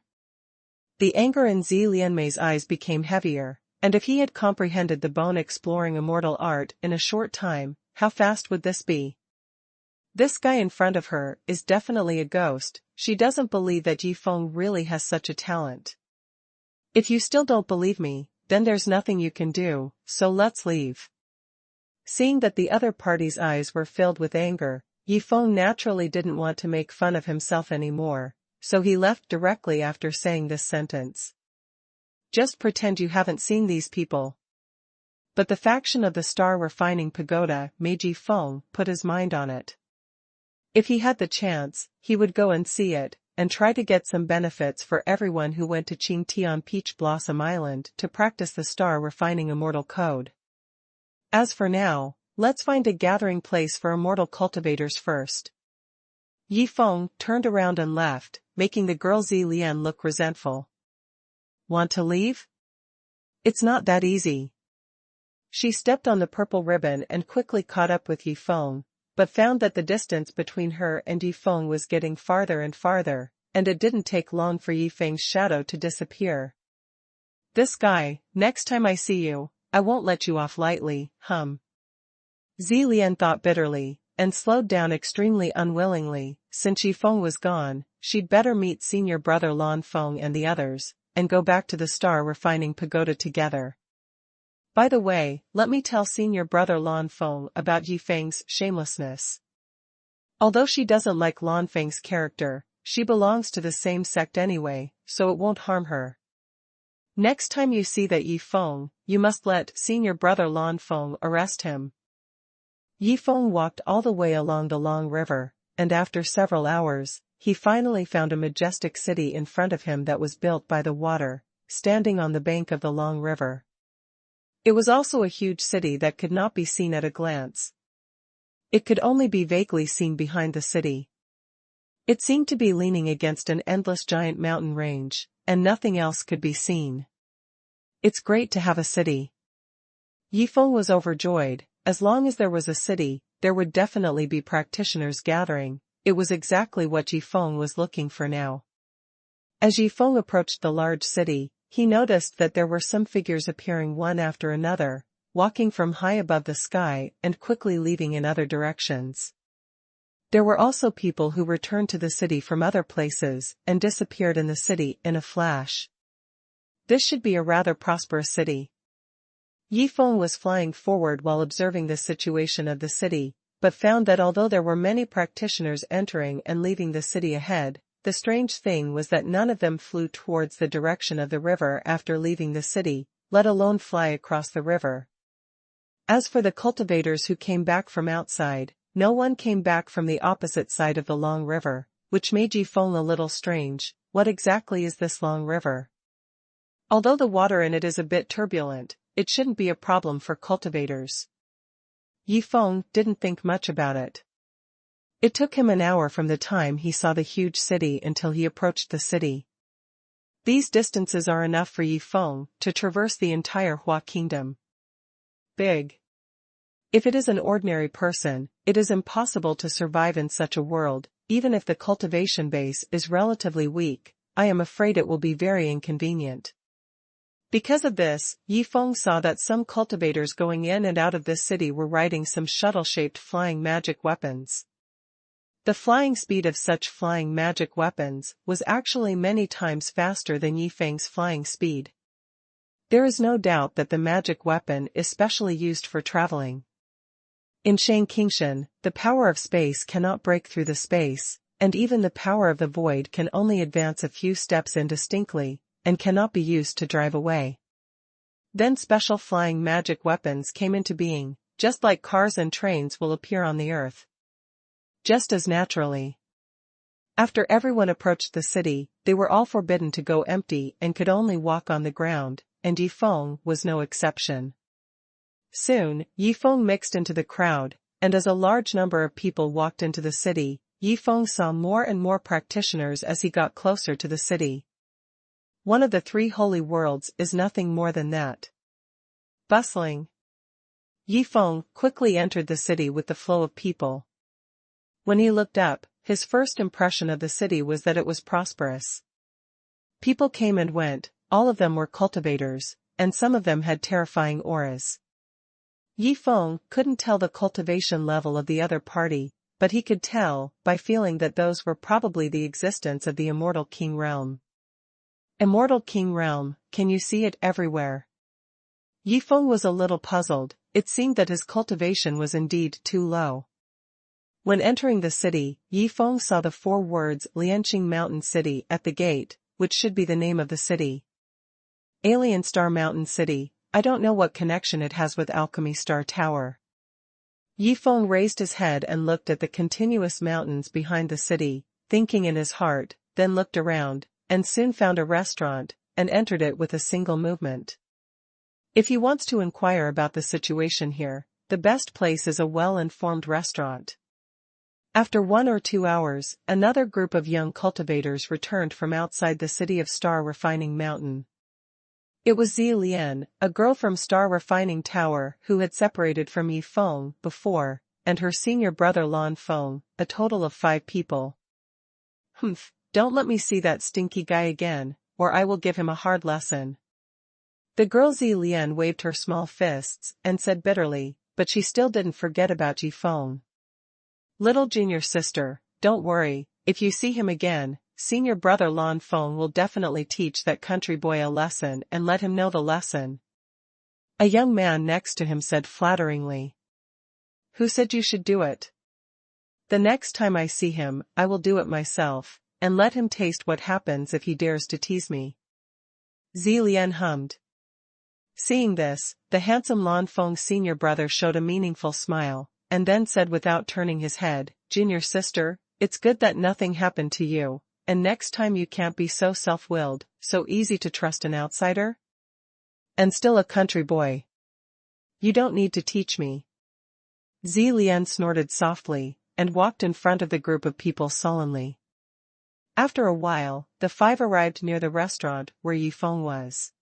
The anger in Zi Lianmei's eyes became heavier, and if he had comprehended the bone-exploring immortal art in a short time, how fast would this be? This guy in front of her is definitely a ghost. She doesn't believe that Yi Feng really has such a talent. If you still don't believe me, then there's nothing you can do, so let's leave. Seeing that the other party's eyes were filled with anger, Yi Feng naturally didn't want to make fun of himself anymore, so he left directly after saying this sentence. Just pretend you haven't seen these people. But the faction of the Star Refining Pagoda made Yi Feng put his mind on it. If he had the chance, he would go and see it, and try to get some benefits for everyone who went to Qingtian Peach Blossom Island to practice the Star Refining Immortal Code. As for now, let's find a gathering place for immortal cultivators first. Yi Feng turned around and left, making the girl Zi Lian look resentful. Want to leave? It's not that easy. She stepped on the purple ribbon and quickly caught up with Yi Feng, but found that the distance between her and Yi Feng was getting farther and farther, and it didn't take long for Yi Feng's shadow to disappear. This guy, next time I see you, I won't let you off lightly, Zi Lian thought bitterly, and slowed down extremely unwillingly. Since Yi Feng was gone, she'd better meet senior brother Lan Feng and the others, and go back to the Star Refining Pagoda together. By the way, let me tell senior brother Lan Feng about Yi Feng's shamelessness. Although she doesn't like Lan Feng's character, she belongs to the same sect anyway, so it won't harm her. Next time you see that Yi Feng, you must let senior brother Lan Feng arrest him. Yi Feng walked all the way along the long river, and after several hours, he finally found a majestic city in front of him that was built by the water, standing on the bank of the long river. It was also a huge city that could not be seen at a glance. It could only be vaguely seen behind the city. It seemed to be leaning against an endless giant mountain range, and nothing else could be seen. It's great to have a city. Yi Feng was overjoyed. As long as there was a city, there would definitely be practitioners gathering. It was exactly what Yi Feng was looking for now. As Yi Feng approached the large city, he noticed that there were some figures appearing one after another, walking from high above the sky and quickly leaving in other directions. There were also people who returned to the city from other places and disappeared in the city in a flash. This should be a rather prosperous city. Yi Feng was flying forward while observing the situation of the city, but found that although there were many practitioners entering and leaving the city ahead, the strange thing was that none of them flew towards the direction of the river after leaving the city, let alone fly across the river. As for the cultivators who came back from outside, no one came back from the opposite side of the long river, which made Yifeng a little strange. What exactly is this long river? Although the water in it is a bit turbulent, it shouldn't be a problem for cultivators. Yifeng didn't think much about it. It took him an hour from the time he saw the huge city until he approached the city. These distances are enough for Yifeng to traverse the entire Hua kingdom. Big. If it is an ordinary person, it is impossible to survive in such a world, even if the cultivation base is relatively weak. I am afraid it will be very inconvenient. Because of this, Yifeng saw that some cultivators going in and out of this city were riding some shuttle-shaped flying magic weapons. The flying speed of such flying magic weapons was actually many times faster than Yifeng's flying speed. There is no doubt that the magic weapon is specially used for traveling. In Shang Qingshan, the power of space cannot break through the space, and even the power of the void can only advance a few steps indistinctly, and cannot be used to drive away. Then special flying magic weapons came into being, just like cars and trains will appear on the earth. Just as naturally. After everyone approached the city, they were all forbidden to go empty and could only walk on the ground, and Yifeng was no exception. Soon, Yifeng mixed into the crowd, and as a large number of people walked into the city, Yifeng saw more and more practitioners as he got closer to the city. One of the three holy worlds is nothing more than that. Bustling. Yifeng quickly entered the city with the flow of people. When he looked up, his first impression of the city was that it was prosperous. People came and went, all of them were cultivators, and some of them had terrifying auras. Yifeng couldn't tell the cultivation level of the other party, but he could tell, by feeling that those were probably the existence of the Immortal King Realm. Immortal King Realm, can you see it everywhere? Yifeng was a little puzzled, it seemed that his cultivation was indeed too low. When entering the city, Yifeng saw the 4 words Lianqing Mountain City at the gate, which should be the name of the city. Alien Star Mountain City, I don't know what connection it has with Alchemy Star Tower. Yifeng raised his head and looked at the continuous mountains behind the city, thinking in his heart, then looked around, and soon found a restaurant, and entered it with a single movement. If he wants to inquire about the situation here, the best place is a well-informed restaurant. After 1 or 2 hours, another group of young cultivators returned from outside the city of Star Refining Mountain. It was Zi Lian, a girl from Star Refining Tower who had separated from Yifeng before, and her senior brother Lan Feng, a total of 5 people. Humph, don't let me see that stinky guy again, or I will give him a hard lesson. The girl Zi Lian waved her small fists and said bitterly, but she still didn't forget about Yifeng. Little junior sister, don't worry, if you see him again, senior brother Lan Feng will definitely teach that country boy a lesson and let him know the lesson. A young man next to him said flatteringly. Who said you should do it? The next time I see him, I will do it myself, and let him taste what happens if he dares to tease me. Zi Lian hummed. Seeing this, the handsome Lan Feng senior brother showed a meaningful smile, and then said without turning his head, Junior sister, it's good that nothing happened to you, and next time you can't be so self-willed, so easy to trust an outsider? And still a country boy. You don't need to teach me. Zi Lian snorted softly, and walked in front of the group of people sullenly. After a while, the 5 arrived near the restaurant where Yifeng was.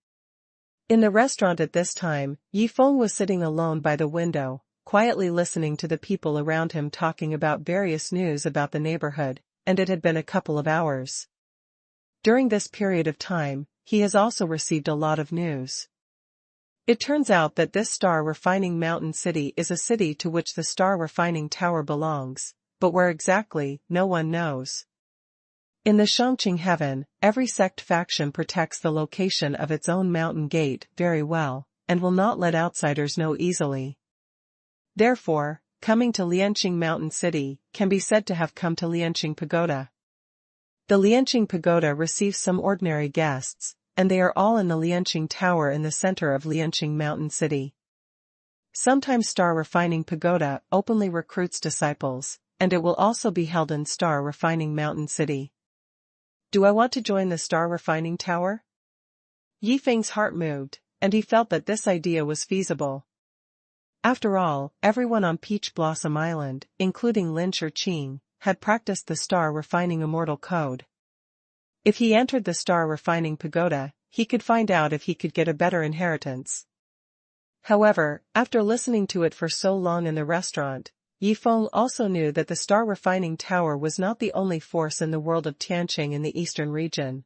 In the restaurant at this time, Yifeng was sitting alone by the window, quietly listening to the people around him talking about various news about the neighborhood, and it had been a couple of hours. During this period of time, he has also received a lot of news. It turns out that this Star Refining Mountain City is a city to which the Star Refining Tower belongs, but where exactly, no one knows. In the Shangqing Heaven, every sect faction protects the location of its own mountain gate very well, and will not let outsiders know easily. Therefore, coming to Lianqing Mountain City can be said to have come to Lianqing Pagoda. The Lianqing Pagoda receives some ordinary guests, and they are all in the Lianqing Tower in the center of Lianqing Mountain City. Sometimes Star Refining Pagoda openly recruits disciples, and it will also be held in Star Refining Mountain City. Do I want to join the Star Refining Tower? Yifeng's heart moved, and he felt that this idea was feasible. After all, everyone on Peach Blossom Island, including Lin Shiqing, had practiced the Star Refining Immortal Code. If he entered the Star Refining Pagoda, he could find out if he could get a better inheritance. However, after listening to it for so long in the restaurant, Yifeng also knew that the Star Refining Tower was not the only force in the world of Tianqing in the eastern region.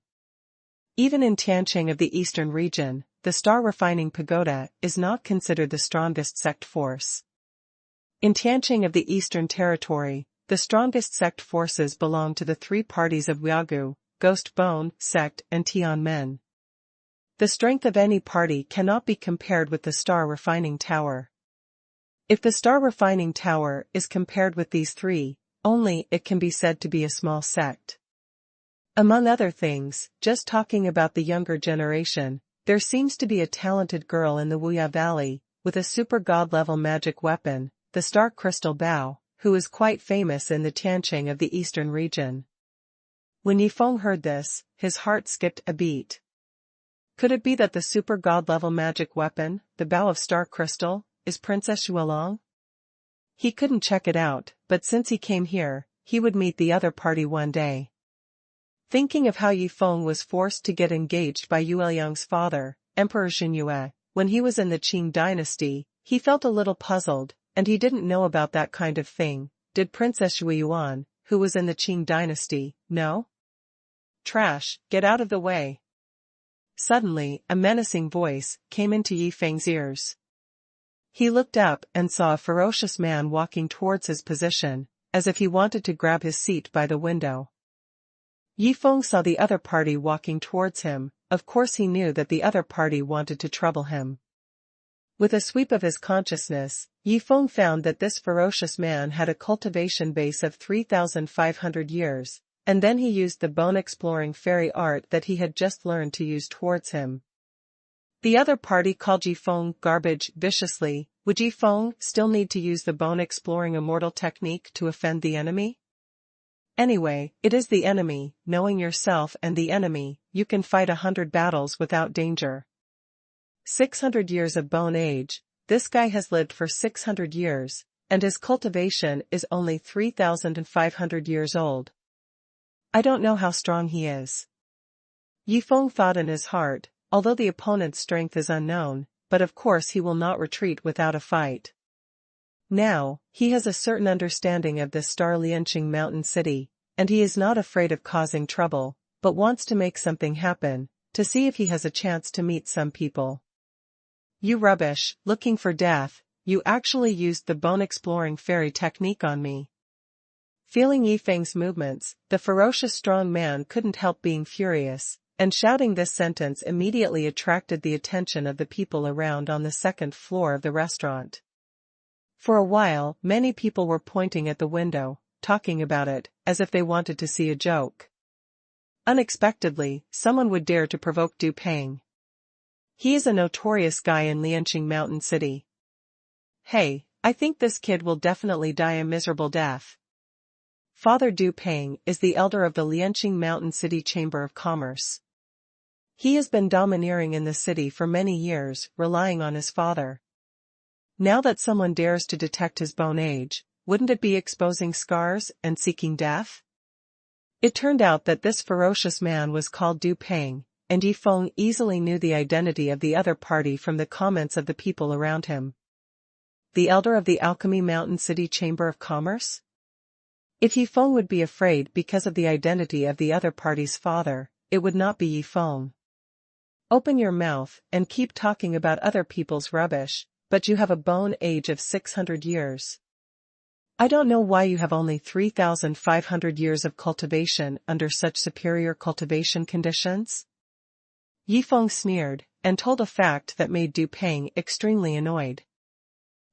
Even in Tianqing of the eastern region, the Star Refining Pagoda is not considered the strongest sect force. In Tianqing of the Eastern Territory, the strongest sect forces belong to the three parties of Wiagu, Ghost Bone Sect and Tianmen. The strength of any party cannot be compared with the Star Refining Tower. If the Star Refining Tower is compared with these three, only it can be said to be a small sect. Among other things, just talking about the younger generation, there seems to be a talented girl in the Wuya Valley, with a super god-level magic weapon, the Star Crystal Bow, who is quite famous in the Tianqing of the eastern region. When Yifeng heard this, his heart skipped a beat. Could it be that the super god-level magic weapon, the Bow of Star Crystal, is Princess Xuelong? He couldn't check it out, but since he came here, he would meet the other party one day. Thinking of how Yifeng was forced to get engaged by Yueliang's father, Emperor Xingyue, when he was in the Qing dynasty, he felt a little puzzled, and he didn't know about that kind of thing. Did Princess Yueyuan, who was in the Qing dynasty, know? Trash, get out of the way. Suddenly, a menacing voice came into Yifeng's ears. He looked up and saw a ferocious man walking towards his position, as if he wanted to grab his seat by the window. Yifeng saw the other party walking towards him. Of course he knew that the other party wanted to trouble him. With a sweep of his consciousness, Yifeng found that this ferocious man had a cultivation base of 3,500 years, and then he used the bone-exploring fairy art that he had just learned to use towards him. The other party called Yifeng garbage viciously. Would Yifeng still need to use the bone-exploring immortal technique to offend the enemy? Anyway, it is the enemy. Knowing yourself and the enemy, you can fight 100 battles without danger. 600 years of bone age, this guy has lived for 600 years, and his cultivation is only 3,500 years old. I don't know how strong he is. Yifeng thought in his heart, although the opponent's strength is unknown, but of course he will not retreat without a fight. Now, he has a certain understanding of this Star Lianqing mountain city, and he is not afraid of causing trouble, but wants to make something happen, to see if he has a chance to meet some people. You rubbish, looking for death, you actually used the bone-exploring fairy technique on me. Feeling Yifeng's movements, the ferocious strong man couldn't help being furious, and shouting this sentence immediately attracted the attention of the people around on the second floor of the restaurant. For a while, many people were pointing at the window, talking about it, as if they wanted to see a joke. Unexpectedly, someone would dare to provoke Du Peng. He is a notorious guy in Lianqing Mountain City. Hey, I think this kid will definitely die a miserable death. Father Du Peng is the elder of the Lianqing Mountain City Chamber of Commerce. He has been domineering in the city for many years, relying on his father. Now that someone dares to detect his bone age, wouldn't it be exposing scars and seeking death? It turned out that this ferocious man was called Du Peng, and Yifeng easily knew the identity of the other party from the comments of the people around him. The elder of the Alchemy Mountain City Chamber of Commerce? If Yifeng would be afraid because of the identity of the other party's father, it would not be Yifeng. Open your mouth and keep talking about other people's rubbish, but you have a bone age of 600 years. I don't know why you have only 3,500 years of cultivation under such superior cultivation conditions. Yifeng sneered, and told a fact that made Du Peng extremely annoyed.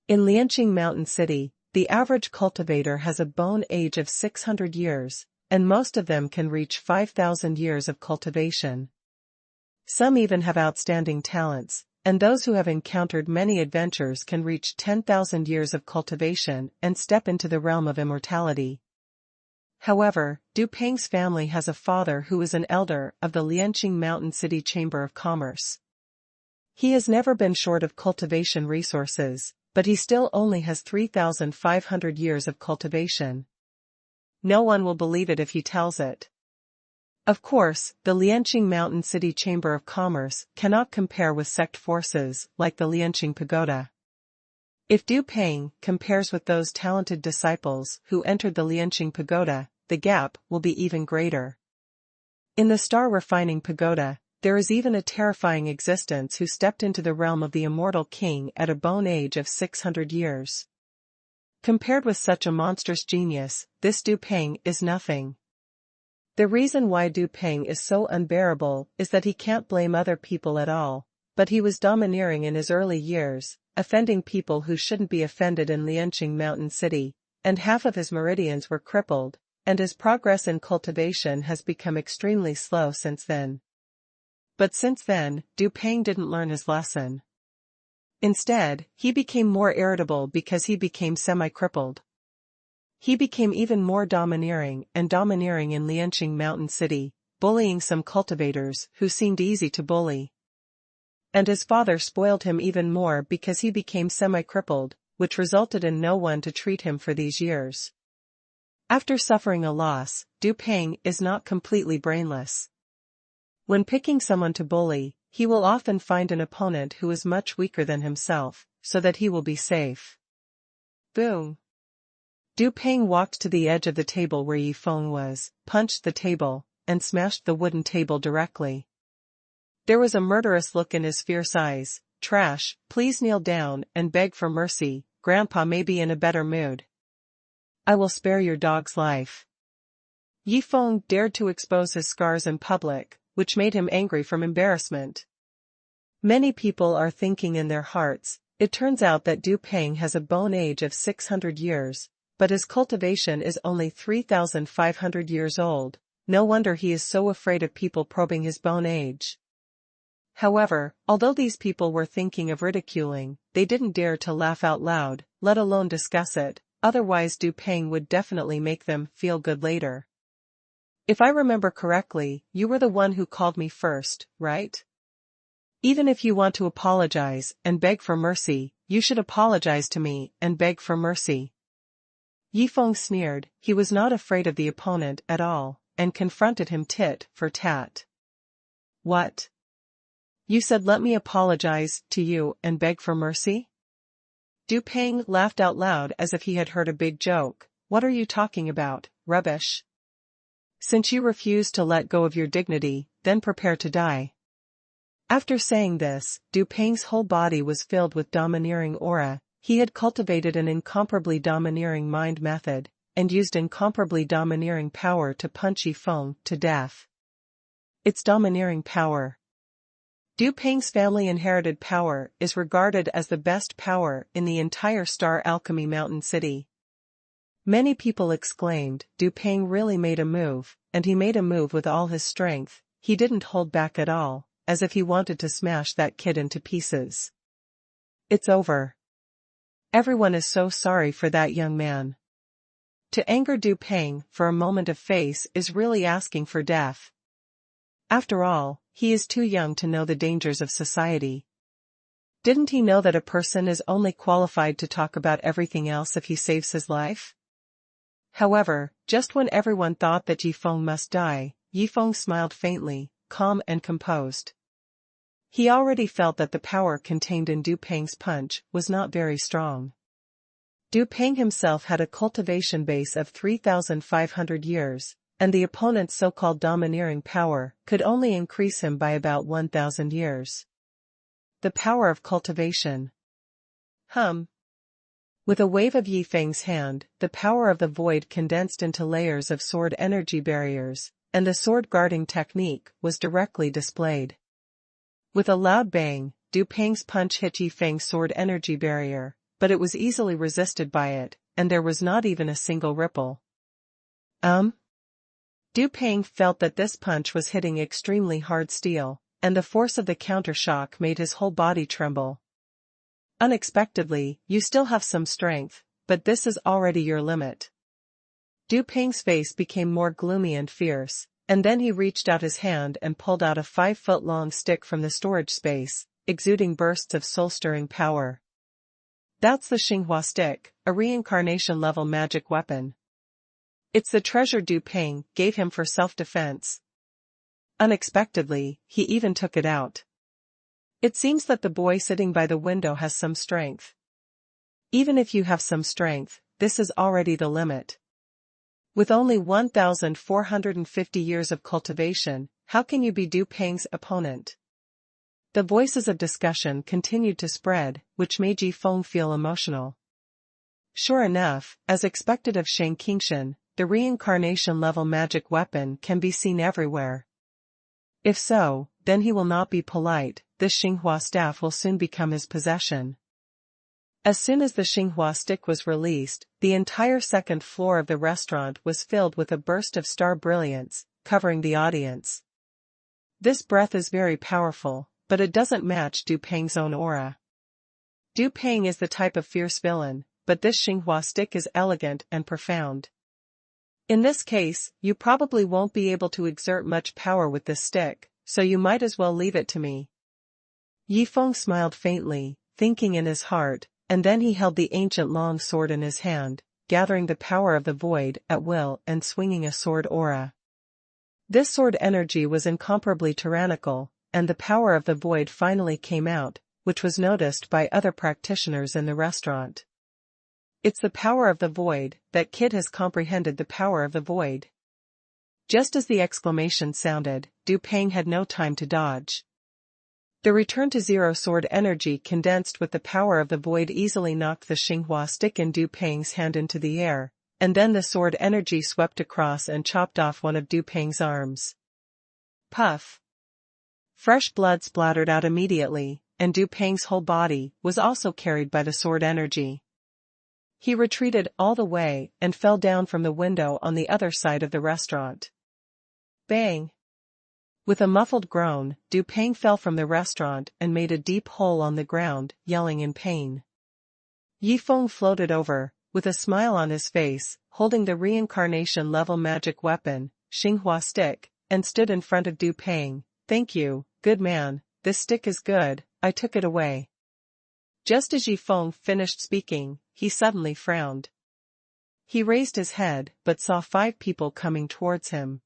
In Lianqing Mountain City, the average cultivator has a bone age of 600 years, and most of them can reach 5,000 years of cultivation. Some even have outstanding talents, and those who have encountered many adventures can reach 10,000 years of cultivation and step into the realm of immortality. However, Du Peng's family has a father who is an elder of the Lianqing Mountain City Chamber of Commerce. He has never been short of cultivation resources, but he still only has 3,500 years of cultivation. No one will believe it if he tells it. Of course, the Lianqing Mountain City Chamber of Commerce cannot compare with sect forces like the Lianqing Pagoda. If Du Peng compares with those talented disciples who entered the Lianqing Pagoda, the gap will be even greater. In the Star Refining Pagoda, there is even a terrifying existence who stepped into the realm of the Immortal King at a bone age of 600 years. Compared with such a monstrous genius, this Du Peng is nothing. The reason why Du Peng is so unbearable is that he can't blame other people at all, but he was domineering in his early years, offending people who shouldn't be offended in Lianqing Mountain City, and half of his meridians were crippled, and his progress in cultivation has become extremely slow since then. But since then, Du Peng didn't learn his lesson. Instead, he became more irritable because he became semi-crippled. He became even more domineering in Lianqing Mountain City, bullying some cultivators who seemed easy to bully. And his father spoiled him even more because he became semi-crippled, which resulted in no one to treat him for these years. After suffering a loss, Du Peng is not completely brainless. When picking someone to bully, he will often find an opponent who is much weaker than himself, so that he will be safe. Boom! Du Peng walked to the edge of the table where Yi Feng was, punched the table, and smashed the wooden table directly. There was a murderous look in his fierce eyes. Trash, please kneel down and beg for mercy, Grandpa may be in a better mood. I will spare your dog's life. Yi Feng dared to expose his scars in public, which made him angry from embarrassment. Many people are thinking in their hearts, it turns out that Du Peng has a bone age of 600 years, but his cultivation is only 3,500 years old, no wonder he is so afraid of people probing his bone age. However, although these people were thinking of ridiculing, they didn't dare to laugh out loud, let alone discuss it, otherwise Du Peng would definitely make them feel good later. If I remember correctly, you were the one who called me first, right? Even if you want to apologize and beg for mercy, you should apologize to me and beg for mercy. Yi Feng sneered. He was not afraid of the opponent at all, and confronted him tit for tat. What? You said let me apologize to you and beg for mercy? Du Peng laughed out loud as if he had heard a big joke. What are you talking about, rubbish? Since you refuse to let go of your dignity, then prepare to die. After saying this, Du Peng's whole body was filled with domineering aura. He had cultivated an incomparably domineering mind method, and used incomparably domineering power to punch Yi Feng to death. It's domineering power. Du Peng's family inherited power is regarded as the best power in the entire Star Alchemy Mountain City. Many people exclaimed, Du Peng really made a move, and he made a move with all his strength. He didn't hold back at all, as if he wanted to smash that kid into pieces. It's over. Everyone is so sorry for that young man. To anger Du Peng for a moment of face is really asking for death. After all, he is too young to know the dangers of society. Didn't he know that a person is only qualified to talk about everything else if he saves his life? However, just when everyone thought that Yi Feng must die, Yi Feng smiled faintly, calm and composed. He already felt that the power contained in Du Peng's punch was not very strong. Du Peng himself had a cultivation base of 3,500 years, and the opponent's so-called domineering power could only increase him by about 1,000 years. The power of cultivation. With a wave of Yi Feng's hand, the power of the void condensed into layers of sword energy barriers, and the sword guarding technique was directly displayed. With a loud bang, Du Peng's punch hit Yi Feng's sword energy barrier, but it was easily resisted by it, and there was not even a single ripple. Du Peng felt that this punch was hitting extremely hard steel, and the force of the countershock made his whole body tremble. Unexpectedly, you still have some strength, but this is already your limit. Du Peng's face became more gloomy and fierce, and then he reached out his hand and pulled out a 5-foot-long stick from the storage space, exuding bursts of soul-stirring power. That's the Xinghua stick, a reincarnation-level magic weapon. It's the treasure Du Peng gave him for self-defense. Unexpectedly, he even took it out. It seems that the boy sitting by the window has some strength. Even if you have some strength, this is already the limit. With only 1,450 years of cultivation, how can you be Du Peng's opponent? The voices of discussion continued to spread, which made Yi Feng feel emotional. Sure enough, as expected of Shang Qingshan, the reincarnation-level magic weapon can be seen everywhere. If so, then he will not be polite. This Xinghua staff will soon become his possession. As soon as the Xinghua stick was released, the entire second floor of the restaurant was filled with a burst of star brilliance, covering the audience. This breath is very powerful, but it doesn't match Du Peng's own aura. Du Peng is the type of fierce villain, but this Xinghua stick is elegant and profound. In this case, you probably won't be able to exert much power with this stick, so you might as well leave it to me. Yi Feng smiled faintly, thinking in his heart, and then he held the ancient long sword in his hand, gathering the power of the void at will and swinging a sword aura. This sword energy was incomparably tyrannical, and the power of the void finally came out, which was noticed by other practitioners in the restaurant. It's the power of the void. That kid has comprehended the power of the void. Just as the exclamation sounded, Du Peng had no time to dodge. The return to zero sword energy condensed with the power of the void easily knocked the Xinghua stick in Du Peng's hand into the air, and then the sword energy swept across and chopped off one of Du Peng's arms. Puff! Fresh blood splattered out immediately, and Du Peng's whole body was also carried by the sword energy. He retreated all the way and fell down from the window on the other side of the restaurant. Bang! With a muffled groan, Du Peng fell from the restaurant and made a deep hole on the ground, yelling in pain. Yi Feng floated over, with a smile on his face, holding the reincarnation-level magic weapon, Xinghua stick, and stood in front of Du Peng. Thank you, good man, this stick is good, I took it away. Just as Yi Feng finished speaking, he suddenly frowned. He raised his head, but saw 5 people coming towards him.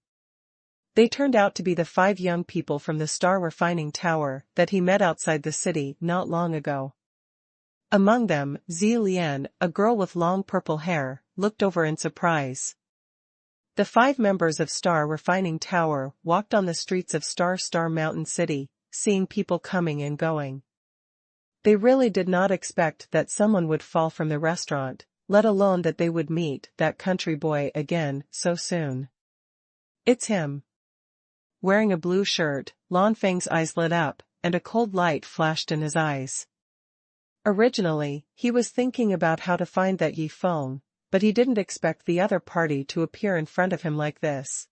They turned out to be the 5 young people from the Star Refining Tower that he met outside the city not long ago. Among them, Zi Lian, a girl with long purple hair, looked over in surprise. The 5 members of Star Refining Tower walked on the streets of Star Mountain City, seeing people coming and going. They really did not expect that someone would fall from the restaurant, let alone that they would meet that country boy again so soon. It's him. Wearing a blue shirt, Lan Feng's eyes lit up, and a cold light flashed in his eyes. Originally, he was thinking about how to find that Yi Feng, but he didn't expect the other party to appear in front of him like this.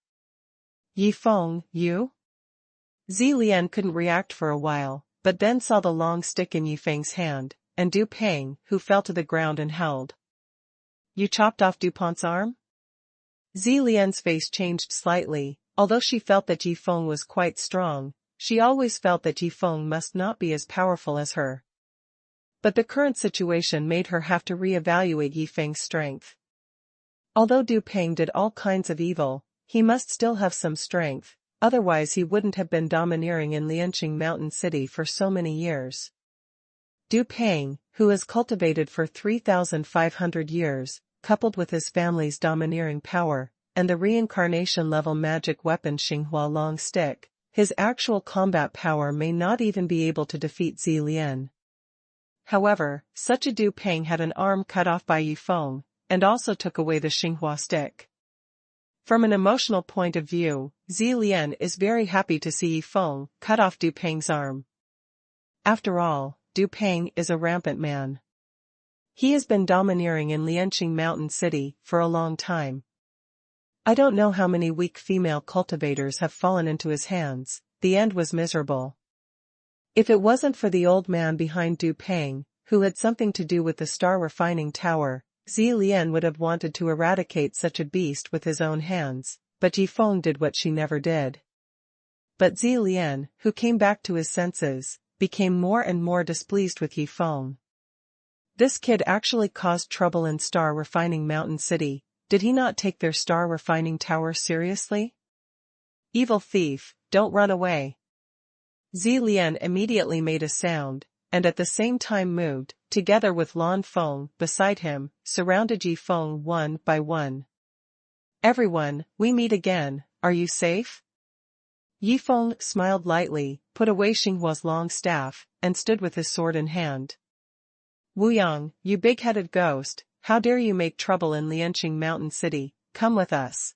Yi Feng, you? Zi Lian couldn't react for a while, but then saw the long stick in Yi Feng's hand, and Du Peng, who fell to the ground and held. You chopped off DuPont's arm? Zi Lian's face changed slightly. Although she felt that Yi Feng was quite strong, she always felt that Yi Feng must not be as powerful as her. But the current situation made her have to re-evaluate Yi Feng's strength. Although Du Peng did all kinds of evil, he must still have some strength, otherwise he wouldn't have been domineering in Lianqing Mountain City for so many years. Du Peng, who has cultivated for 3,500 years, coupled with his family's domineering power, and the reincarnation-level magic weapon Xinghua long stick, his actual combat power may not even be able to defeat Zi Lian. However, such a Du Peng had an arm cut off by Yi Feng, and also took away the Xinghua stick. From an emotional point of view, Zi Lian is very happy to see Yi Feng cut off Du Peng's arm. After all, Du Peng is a rampant man. He has been domineering in Lianqing Mountain City for a long time. I don't know how many weak female cultivators have fallen into his hands, the end was miserable. If it wasn't for the old man behind Du Peng, who had something to do with the star refining tower, Zi Lian would have wanted to eradicate such a beast with his own hands, but Yifeng did what she never did. But Zi Lian, who came back to his senses, became more and more displeased with Yifeng. This kid actually caused trouble in Star Refining Mountain City. Did he not take their star refining tower seriously? Evil thief, don't run away. Zi Lian immediately made a sound, and at the same time moved, together with Lan Feng beside him, surrounded Yifeng one by one. Everyone, we meet again, are you safe? Yifeng smiled lightly, put away Xinghua's long staff, and stood with his sword in hand. Wu Yang, you big-headed ghost, how dare you make trouble in Lianqing Mountain City, come with us.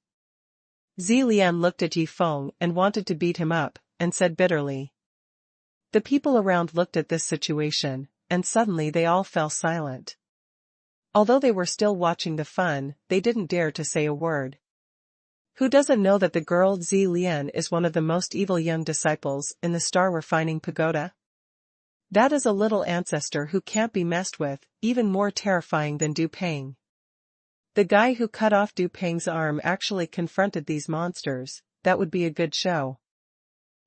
Zi Lian looked at Yifeng and wanted to beat him up, and said bitterly. The people around looked at this situation, and suddenly they all fell silent. Although they were still watching the fun, they didn't dare to say a word. Who doesn't know that the girl Zi Lian is one of the most evil young disciples in the Star Refining Pagoda? That is a little ancestor who can't be messed with, even more terrifying than Du Peng. The guy who cut off Du Peng's arm actually confronted these monsters. That would be a good show.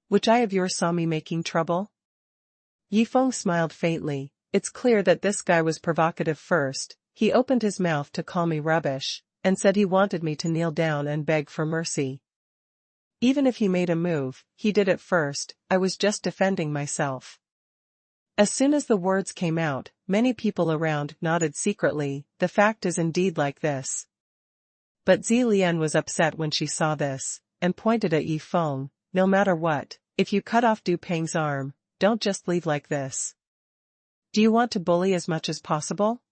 Which eye of yours saw me making trouble? Yifeng smiled faintly. It's clear that this guy was provocative first. He opened his mouth to call me rubbish, and said he wanted me to kneel down and beg for mercy. Even if he made a move, he did it first. I was just defending myself. As soon as the words came out, many people around nodded secretly. The fact is indeed like this. But Zi Lian was upset when she saw this, and pointed at Yifeng. No matter what, if you cut off Du Peng's arm, don't just leave like this. Do you want to bully as much as possible?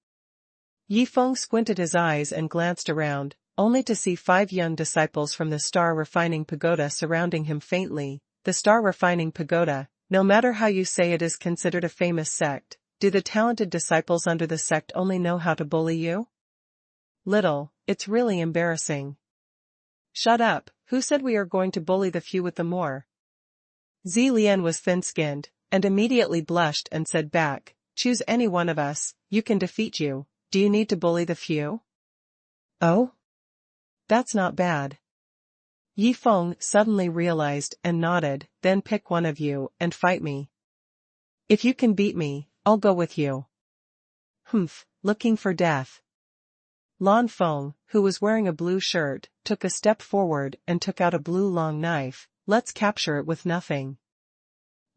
Yifeng squinted his eyes and glanced around, only to see 5 young disciples from the Star Refining Pagoda surrounding him faintly. The Star Refining Pagoda, no matter how you say it, is considered a famous sect. Do the talented disciples under the sect only know how to bully you? Little, it's really embarrassing. Shut up, who said we are going to bully the few with the more? Zi Lian was thin-skinned, and immediately blushed and said back, choose any one of us, you can defeat you. Do you need to bully the few? Oh? That's not bad. Yifeng suddenly realized and nodded, then pick one of you and fight me. If you can beat me, I'll go with you. Humph, looking for death. Lan Feng, who was wearing a blue shirt, took a step forward and took out a blue long knife. Let's capture it with nothing.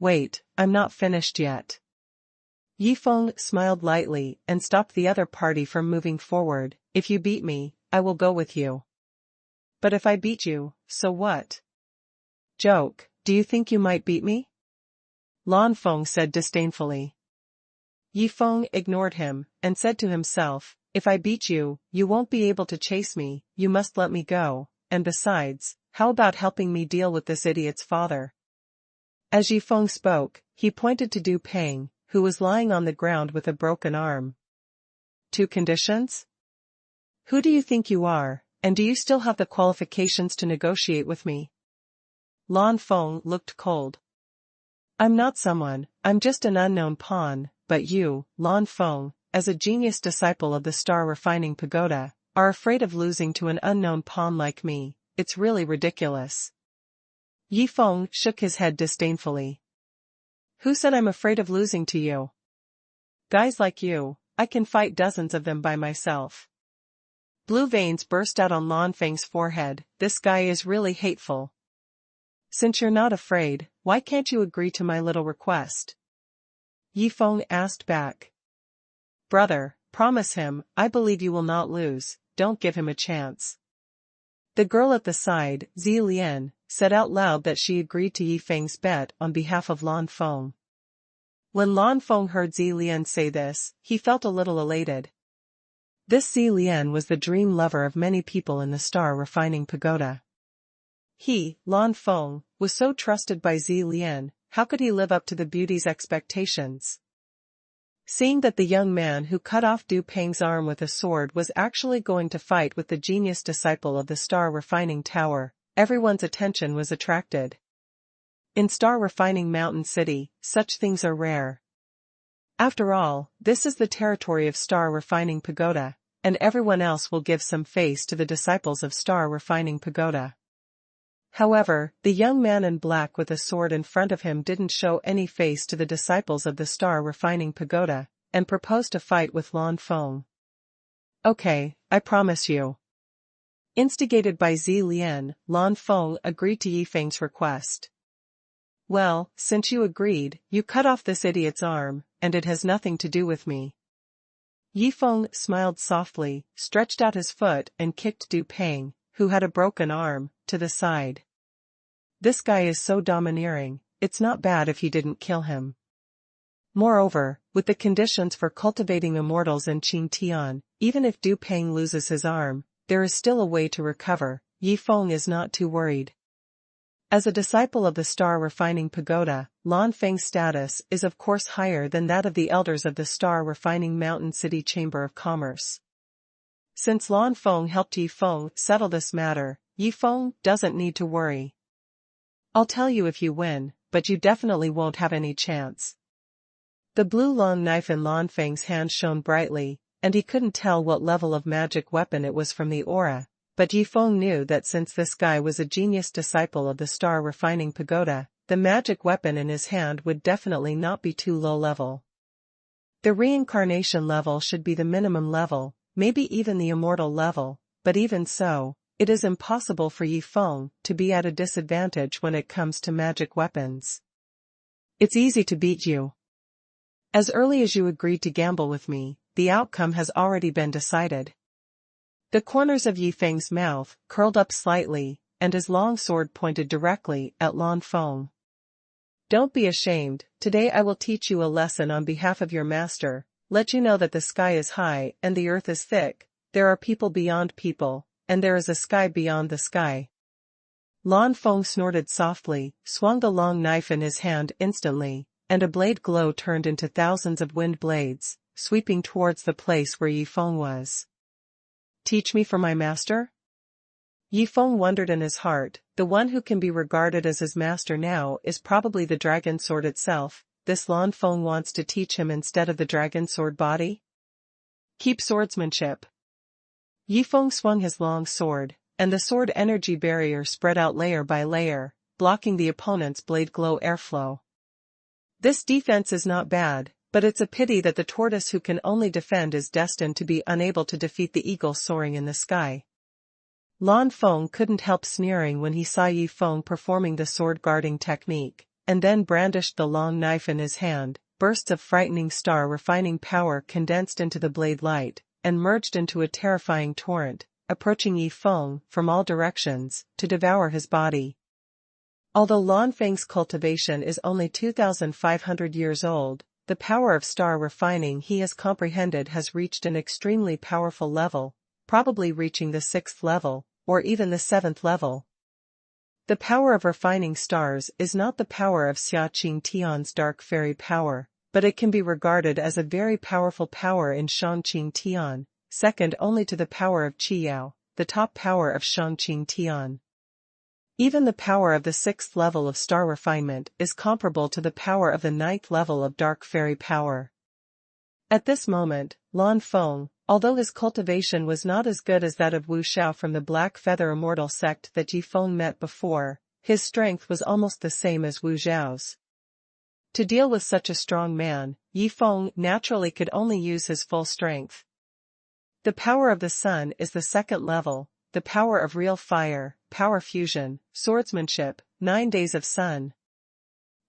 Wait, I'm not finished yet. Yifeng smiled lightly and stopped the other party from moving forward. If you beat me, I will go with you. But if I beat you, so what? Joke, do you think you might beat me? Lan Feng said disdainfully. Yifeng ignored him, and said to himself, if I beat you, you won't be able to chase me, you must let me go, and besides, how about helping me deal with this idiot's father? As Yifeng spoke, he pointed to Du Peng, who was lying on the ground with a broken arm. 2 conditions? Who do you think you are, and do you still have the qualifications to negotiate with me? Lan Feng looked cold. I'm not someone, I'm just an unknown pawn, but you, Lan Feng, as a genius disciple of the Star Refining Pagoda, are afraid of losing to an unknown pawn like me. It's really ridiculous. Yifeng shook his head disdainfully. Who said I'm afraid of losing to you? Guys like you, I can fight dozens of them by myself. Blue veins burst out on Lan Feng's forehead. This guy is really hateful. Since you're not afraid, why can't you agree to my little request? Yifeng asked back. Brother, promise him, I believe you will not lose, don't give him a chance. The girl at the side, Zi Lian, said out loud that she agreed to Yifeng's bet on behalf of Lan Feng. When Lan Feng heard Zi Lian say this, he felt a little elated. This Zi Lian was the dream lover of many people in the Star Refining Pagoda. He, Lan Feng, was so trusted by Zi Lian, how could he live up to the beauty's expectations? Seeing that the young man who cut off Du Peng's arm with a sword was actually going to fight with the genius disciple of the Star Refining Tower, everyone's attention was attracted. In Star Refining Mountain City, such things are rare. After all, this is the territory of Star Refining Pagoda, and everyone else will give some face to the disciples of Star Refining Pagoda. However, the young man in black with a sword in front of him didn't show any face to the disciples of the Star Refining Pagoda, and proposed to fight with Lan Feng. Okay, I promise you. Instigated by Zi Lian, Lan Feng agreed to Yi Feng's request. Well, since you agreed, you cut off this idiot's arm, and it has nothing to do with me. Yi Feng smiled softly, stretched out his foot and kicked Du Peng, who had a broken arm, to the side. This guy is so domineering, it's not bad if you didn't kill him. Moreover, with the conditions for cultivating immortals in Qingtian, even if Du Peng loses his arm, there is still a way to recover. Yi Feng is not too worried. As a disciple of the Star Refining Pagoda, Lan Feng's status is of course higher than that of the elders of the Star Refining Mountain City Chamber of Commerce. Since Lan Feng helped Yi Feng settle this matter, Yi Feng doesn't need to worry. I'll tell you if you win, but you definitely won't have any chance. The blue long knife in Lan Feng's hand shone brightly, and he couldn't tell what level of magic weapon it was from the aura, but Yi Feng knew that since this guy was a genius disciple of the Star Refining Pagoda, the magic weapon in his hand would definitely not be too low level. The reincarnation level should be the minimum level, maybe even the immortal level, but even so, it is impossible for Yi Feng to be at a disadvantage when it comes to magic weapons. It's easy to beat you. As early as you agreed to gamble with me, the outcome has already been decided. The corners of Yi Feng's mouth curled up slightly, and his long sword pointed directly at Lan Feng. Don't be ashamed, today I will teach you a lesson on behalf of your master, let you know that the sky is high and the earth is thick, there are people beyond people, and there is a sky beyond the sky. Lan Feng snorted softly, swung the long knife in his hand instantly, and a blade glow turned into thousands of wind blades, sweeping towards the place where Yi Feng was. Teach me for my master? Yi Feng wondered in his heart, the one who can be regarded as his master now is probably the dragon sword itself. This Lan Feng wants to teach him instead of the dragon sword body? Keep swordsmanship. Yi Feng swung his long sword, and the sword energy barrier spread out layer by layer, blocking the opponent's blade glow airflow. This defense is not bad, but it's a pity that the tortoise who can only defend is destined to be unable to defeat the eagle soaring in the sky. Lan Feng couldn't help sneering when he saw Yi Feng performing the sword guarding technique, and then brandished the long knife in his hand. Bursts of frightening star refining power condensed into the blade light, and merged into a terrifying torrent, approaching Yi Feng from all directions, to devour his body. Although Lan Feng's cultivation is only 2,500 years old, the power of star refining he has comprehended has reached an extremely powerful level, probably reaching the 6th level, or even the 7th level. The power of refining stars is not the power of Xia Qing Tian's dark fairy power, but it can be regarded as a very powerful power in Shang Qing Tian, second only to the power of Qiyao, the top power of Shang Qing Tian. Even the power of the 6th level of star refinement is comparable to the power of the 9th level of dark fairy power. At this moment, Lan Feng, although his cultivation was not as good as that of Wu Xiao from the Black Feather Immortal sect that Yi Feng met before, his strength was almost the same as Wu Xiao's. To deal with such a strong man, Yi Feng naturally could only use his full strength. The power of the sun is the 2nd level, the power of real fire, power fusion, swordsmanship, 9 days of sun.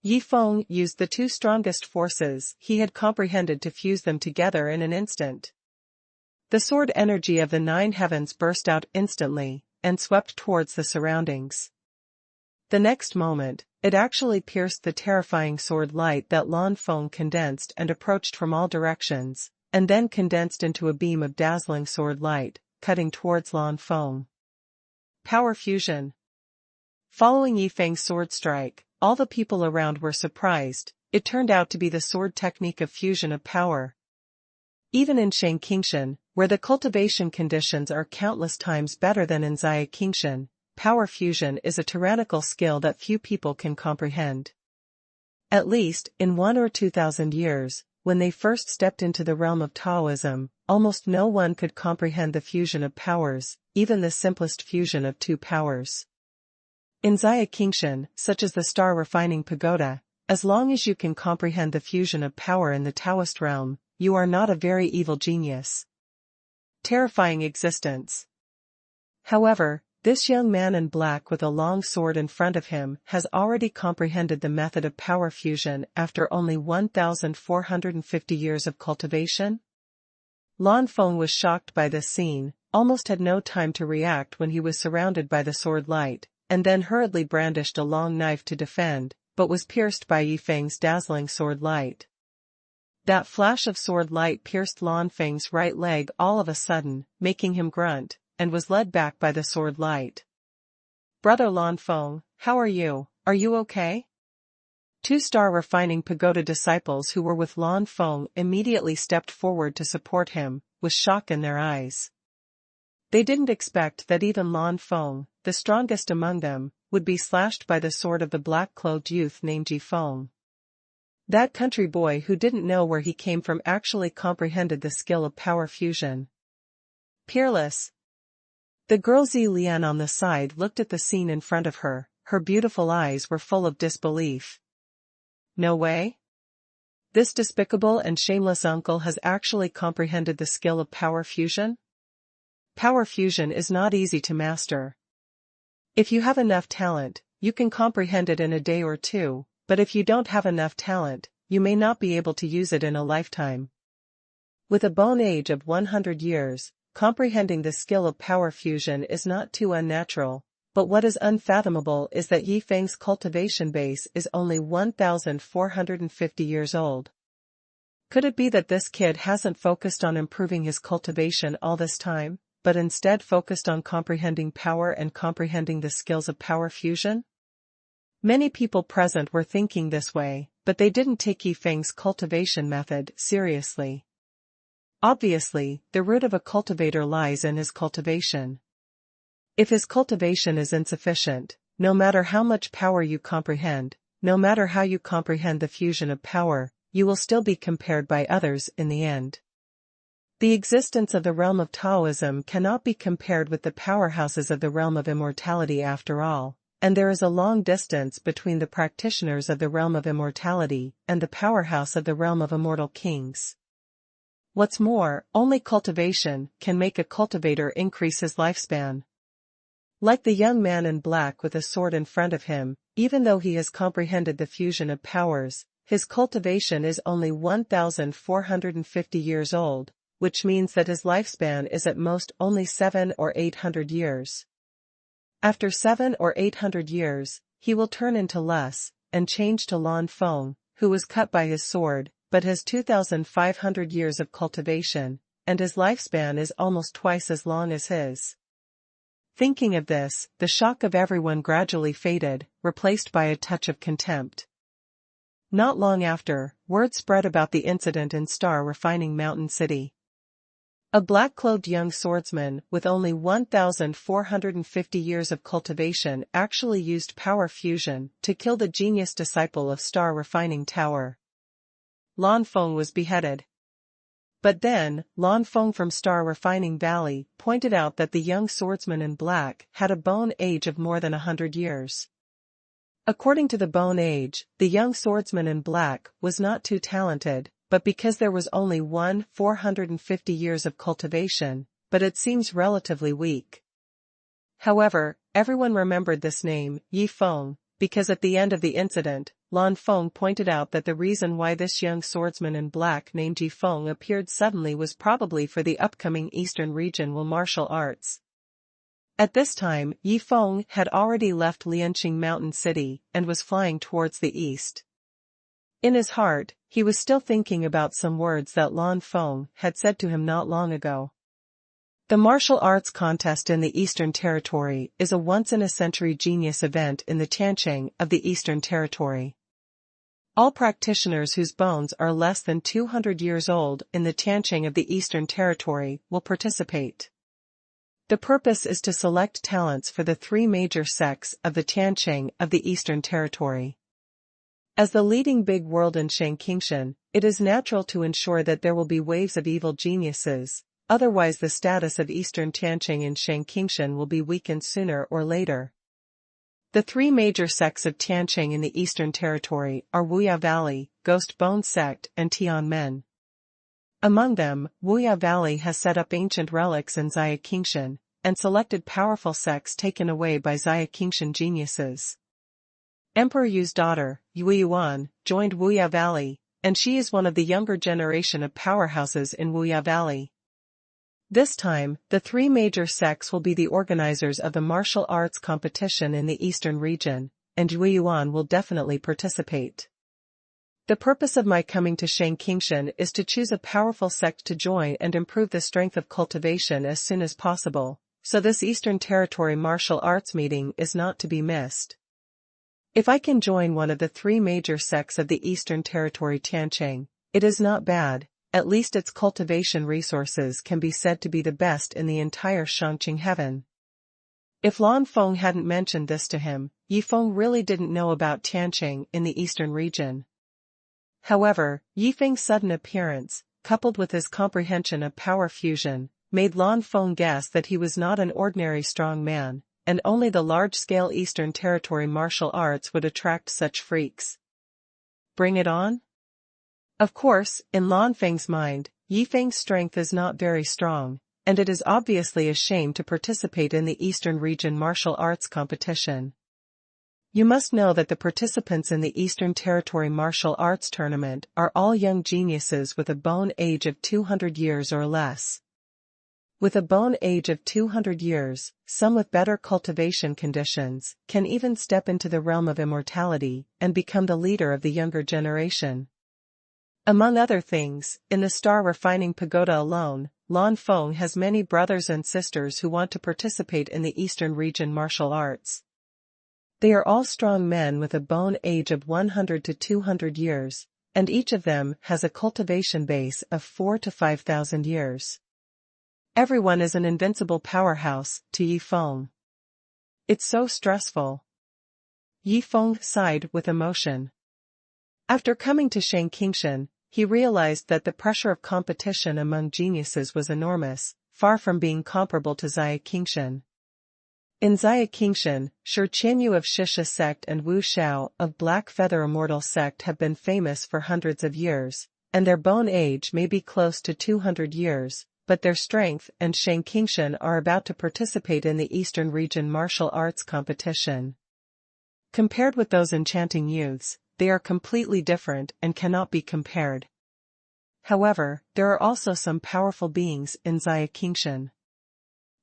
Yi Feng used the 2 strongest forces he had comprehended to fuse them together in an instant. The sword energy of the 9 heavens burst out instantly, and swept towards the surroundings. The next moment, it actually pierced the terrifying sword light that Lan Feng condensed and approached from all directions, and then condensed into a beam of dazzling sword light, cutting towards Lan Feng. Power fusion. Following Yi Feng's sword strike, all the people around were surprised. It turned out to be the sword technique of fusion of power. Even in Shangqingshan, where the cultivation conditions are countless times better than in Xiaqingshan, power fusion is a tyrannical skill that few people can comprehend. At least, in 1 or 2,000 years, when they first stepped into the realm of Taoism, almost no one could comprehend the fusion of powers, even the simplest fusion of two powers. In Xia Qingshan, such as the star-refining pagoda, as long as you can comprehend the fusion of power in the Taoist realm, you are not a very evil genius. Terrifying existence. However, this young man in black with a long sword in front of him has already comprehended the method of power fusion after only 1,450 years of cultivation. Lan Feng was shocked by this scene, almost had no time to react when he was surrounded by the sword light, and then hurriedly brandished a long knife to defend, but was pierced by Yi Feng's dazzling sword light. That flash of sword light pierced Lan Feng's right leg all of a sudden, making him grunt, and was led back by the sword light. "Brother Lan Feng, how are you? Are you okay?" Two star-refining pagoda disciples who were with Lan Feng immediately stepped forward to support him, with shock in their eyes. They didn't expect that even Lan Feng, the strongest among them, would be slashed by the sword of the black-clothed youth named Ji Feng. That country boy who didn't know where he came from actually comprehended the skill of power fusion. Peerless. The girl Zi Lian on the side looked at the scene in front of her, her beautiful eyes were full of disbelief. No way? This despicable and shameless uncle has actually comprehended the skill of power fusion? Power fusion is not easy to master. If you have enough talent, you can comprehend it in a day or two, but if you don't have enough talent, you may not be able to use it in a lifetime. With a bone age of 100 years, comprehending the skill of power fusion is not too unnatural, but what is unfathomable is that Yi Feng's cultivation base is only 1,450 years old. Could it be that this kid hasn't focused on improving his cultivation all this time, but instead focused on comprehending power and comprehending the skills of power fusion? Many people present were thinking this way, but they didn't take Yi Feng's cultivation method seriously. Obviously, the root of a cultivator lies in his cultivation. If his cultivation is insufficient, no matter how much power you comprehend, no matter how you comprehend the fusion of power, you will still be compared by others in the end. The existence of the realm of Taoism cannot be compared with the powerhouses of the realm of immortality after all, and there is a long distance between the practitioners of the realm of immortality and the powerhouse of the realm of immortal kings. What's more, only cultivation can make a cultivator increase his lifespan. Like the young man in black with a sword in front of him, even though he has comprehended the fusion of powers, his cultivation is only 1,450 years old, which means that his lifespan is at most only 700 or 800 years. After 700 or 800 years, he will turn into less, and change to Lan Feng, who was cut by his sword, but has 2,500 years of cultivation, and his lifespan is almost twice as long as his. Thinking of this, the shock of everyone gradually faded, replaced by a touch of contempt. Not long after, word spread about the incident in star-refining Mountain City. A black-clothed young swordsman with only 1,450 years of cultivation actually used power fusion to kill the genius disciple of star-refining tower. Lan Feng was beheaded. But then, Lan Feng from Star Refining Valley pointed out that the young swordsman in black had a bone age of more than 100 years. According to the bone age, the young swordsman in black was not too talented, but because there was only 1,450 years of cultivation, but it seems relatively weak. However, everyone remembered this name, Yi Feng, because at the end of the incident, Lan Feng pointed out that the reason why this young swordsman in black named Yi Feng appeared suddenly was probably for the upcoming Eastern Regional Martial Arts. At this time, Yi Feng had already left Lianqing Mountain City and was flying towards the east. In his heart, he was still thinking about some words that Lan Feng had said to him not long ago. The martial arts contest in the Eastern Territory is a once-in-a-century genius event in the Tianqing of the Eastern Territory. All practitioners whose bones are less than 200 years old in the Tianqing of the Eastern Territory will participate. The purpose is to select talents for the three major sects of the Tianqing of the Eastern Territory. As the leading big world in Shangqingshan, it is natural to ensure that there will be waves of evil geniuses, otherwise the status of Eastern Tianqing in Shangqingshan will be weakened sooner or later. The three major sects of Tianqing in the Eastern Territory are Wuya Valley, Ghost Bone Sect and Tianmen. Among them, Wuya Valley has set up ancient relics in Qingshan, and selected powerful sects taken away by Qingshan geniuses. Emperor Yu's daughter, Yuan, joined Wuya Valley, and she is one of the younger generation of powerhouses in Wuya Valley. This time, the three major sects will be the organizers of the martial arts competition in the eastern region, and Yuan will definitely participate. The purpose of my coming to Shangqingshan is to choose a powerful sect to join and improve the strength of cultivation as soon as possible, so this Eastern Territory martial arts meeting is not to be missed. If I can join one of the three major sects of the Eastern Territory Tianqing, it is not bad, at least its cultivation resources can be said to be the best in the entire Shangqing heaven. If Lan Feng hadn't mentioned this to him, Yifeng really didn't know about Tianqing in the eastern region. However, Yifeng's sudden appearance, coupled with his comprehension of power fusion, made Lan Feng guess that he was not an ordinary strong man, and only the large-scale Eastern Territory martial arts would attract such freaks. Bring it on? Of course, in Lan Feng's mind, Yifeng's strength is not very strong, and it is obviously a shame to participate in the Eastern region martial arts competition. You must know that the participants in the Eastern Territory martial arts tournament are all young geniuses with a bone age of 200 years or less. With a bone age of 200 years, some with better cultivation conditions can even step into the realm of immortality and become the leader of the younger generation. Among other things, in the Star Refining Pagoda alone, Lan Feng has many brothers and sisters who want to participate in the Eastern region martial arts. They are all strong men with a bone age of 100 to 200 years, and each of them has a cultivation base of 4,000 to 5,000 years. Everyone is an invincible powerhouse to Yifeng. It's so stressful. Yifeng sighed with emotion. After coming to Shangqingshan, he realized that the pressure of competition among geniuses was enormous, far from being comparable to Qingshan. In Qingshan, Shi Qianyu of Shisha sect and Wu Xiao of Black Feather Immortal sect have been famous for hundreds of years, and their bone age may be close to 200 years, but their strength and Shangqingshan are about to participate in the Eastern region martial arts competition. Compared with those enchanting youths, they are completely different and cannot be compared. However, there are also some powerful beings in Qingshan.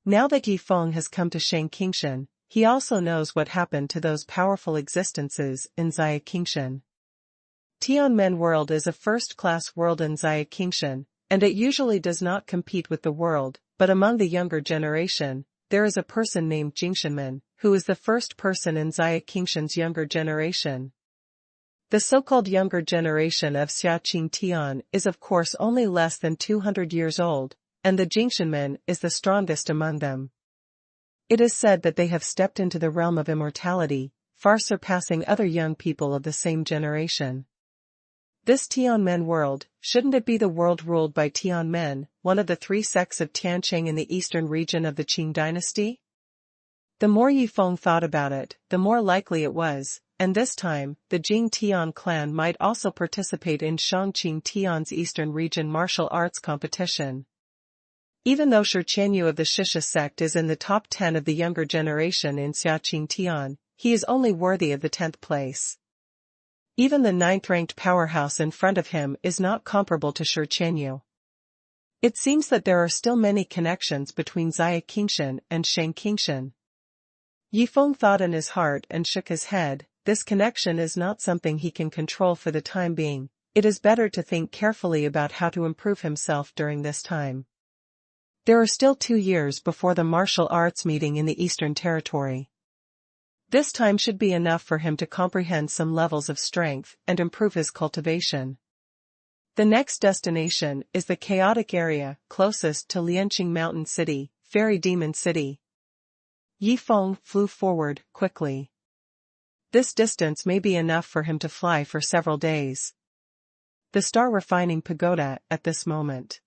Now that Yifeng has come to Shangqingshan, he also knows what happened to those powerful existences in Qingshan. Tianmen world is a first-class world in Qingshan, and it usually does not compete with the world, but among the younger generation, there is a person named Jingshanmen, who is the first person in Qingshan's younger generation. The so-called younger generation of Xiaqing Tian is of course only less than 200 years old, and the Jingshanmen is the strongest among them. It is said that they have stepped into the realm of immortality, far surpassing other young people of the same generation. This Tianmen world, shouldn't it be the world ruled by Tianmen, one of the three sects of Tianqing in the eastern region of the Qing dynasty? The more Yifeng thought about it, the more likely it was, and this time, the Jing Tian clan might also participate in Shangqing Tian's eastern region martial arts competition. Even though Shi Qianyu of the Shisha sect is in the top 10 of the younger generation in Xiaqing Tian, he is only worthy of the 10th place. Even the 9th-ranked powerhouse in front of him is not comparable to Shi Qianyu. It seems that there are still many connections between Qingshan and Shangqingshan. Yifeng thought in his heart and shook his head. This connection is not something he can control for the time being. It is better to think carefully about how to improve himself during this time. There are still 2 years before the martial arts meeting in the Eastern Territory. This time should be enough for him to comprehend some levels of strength and improve his cultivation. The next destination is the chaotic area closest to Lianqing Mountain City, Fairy Demon City. Yi Feng flew forward, quickly. This distance may be enough for him to fly for several days. The Star Refining Pagoda, at this moment.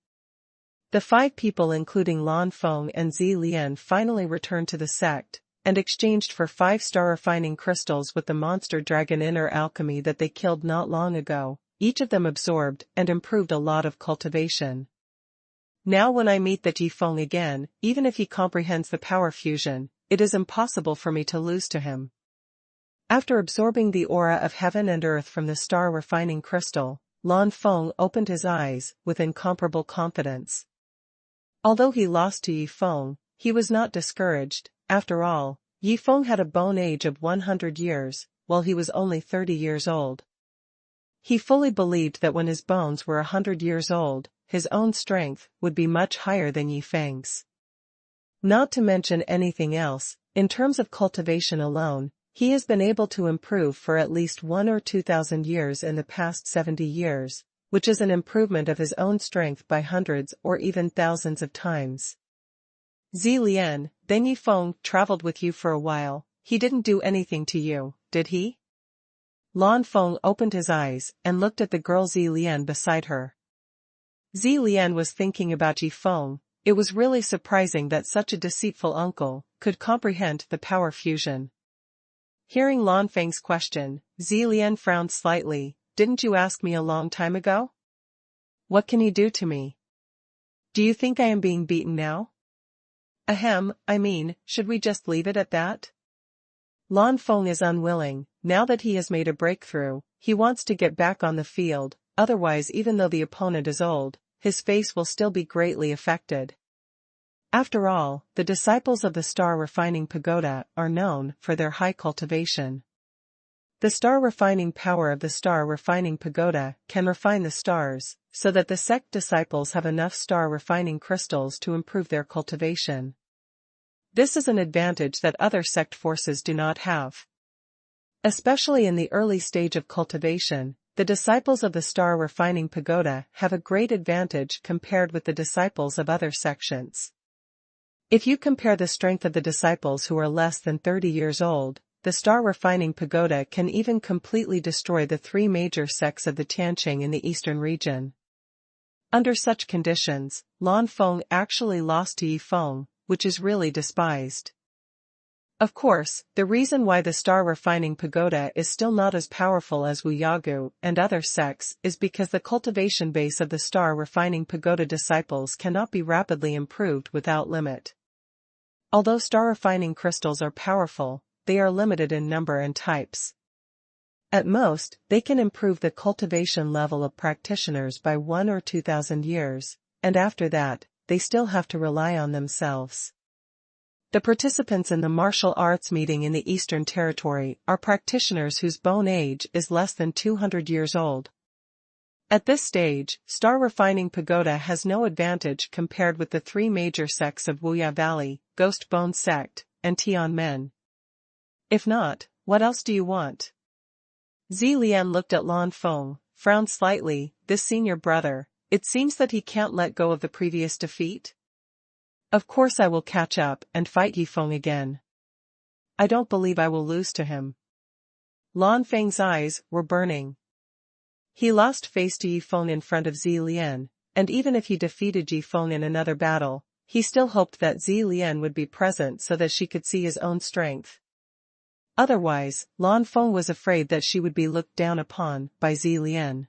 The 5 people including Lan Feng and Zi Lian finally returned to the sect, and exchanged for 5 star refining crystals with the monster dragon inner alchemy that they killed not long ago. Each of them absorbed and improved a lot of cultivation. Now when I meet that Yi Feng again, even if he comprehends the power fusion, it is impossible for me to lose to him. After absorbing the aura of heaven and earth from the star refining crystal, Lan Feng opened his eyes with incomparable confidence. Although he lost to Yi Feng, he was not discouraged. After all, Yi Feng had a bone age of 100 years, while he was only 30 years old. He fully believed that when his bones were 100 years old, his own strength would be much higher than Yi Feng's. Not to mention anything else, in terms of cultivation alone, he has been able to improve for at least 1 or 2,000 years in the past 70 years, which is an improvement of his own strength by hundreds or even thousands of times. Zi Lian, then Yi Feng traveled with you for a while. He didn't do anything to you, did he? Lan Feng opened his eyes and looked at the girl Zi Lian beside her. Zi Lian was thinking about Yi Feng. It was really surprising that such a deceitful uncle could comprehend the power fusion. Hearing Lan Feng's question, Zi Lian frowned slightly. Didn't you ask me a long time ago? What can he do to me? Do you think I am being beaten now? Ahem, should we just leave it at that? Lan Feng is unwilling. Now that he has made a breakthrough, he wants to get back on the field, otherwise even though the opponent is old, his face will still be greatly affected. After all, the disciples of the Star Refining Pagoda are known for their high cultivation. The star refining power of the Star Refining Pagoda can refine the stars, so that the sect disciples have enough star refining crystals to improve their cultivation. This is an advantage that other sect forces do not have. Especially in the early stage of cultivation, the disciples of the Star Refining Pagoda have a great advantage compared with the disciples of other sections. If you compare the strength of the disciples who are less than 30 years old, the Star Refining Pagoda can even completely destroy the 3 major sects of the Tianqing in the eastern region. Under such conditions, Lan Feng actually lost to Yi Feng, which is really despised. Of course, the reason why the Star Refining Pagoda is still not as powerful as Wu Yagu and other sects is because the cultivation base of the Star Refining Pagoda disciples cannot be rapidly improved without limit. Although star refining crystals are powerful, they are limited in number and types. At most, they can improve the cultivation level of practitioners by 1 or 2,000 years, and after that, they still have to rely on themselves. The participants in the martial arts meeting in the Eastern Territory are practitioners whose bone age is less than 200 years old. At this stage, Star Refining Pagoda has no advantage compared with the 3 major sects of Wuya Valley, Ghost Bone Sect, and Tianmen. If not, what else do you want? Zi Lian looked at Lan Feng, frowned slightly. This senior brother, it seems that he can't let go of the previous defeat. Of course I will catch up and fight Yi Feng again. I don't believe I will lose to him. Lan Feng's eyes were burning. He lost face to Yi Feng in front of Zi Lian, and even if he defeated Yi Feng in another battle, he still hoped that Zi Lian would be present so that she could see his own strength. Otherwise, Lan Feng was afraid that she would be looked down upon by Zi Lian.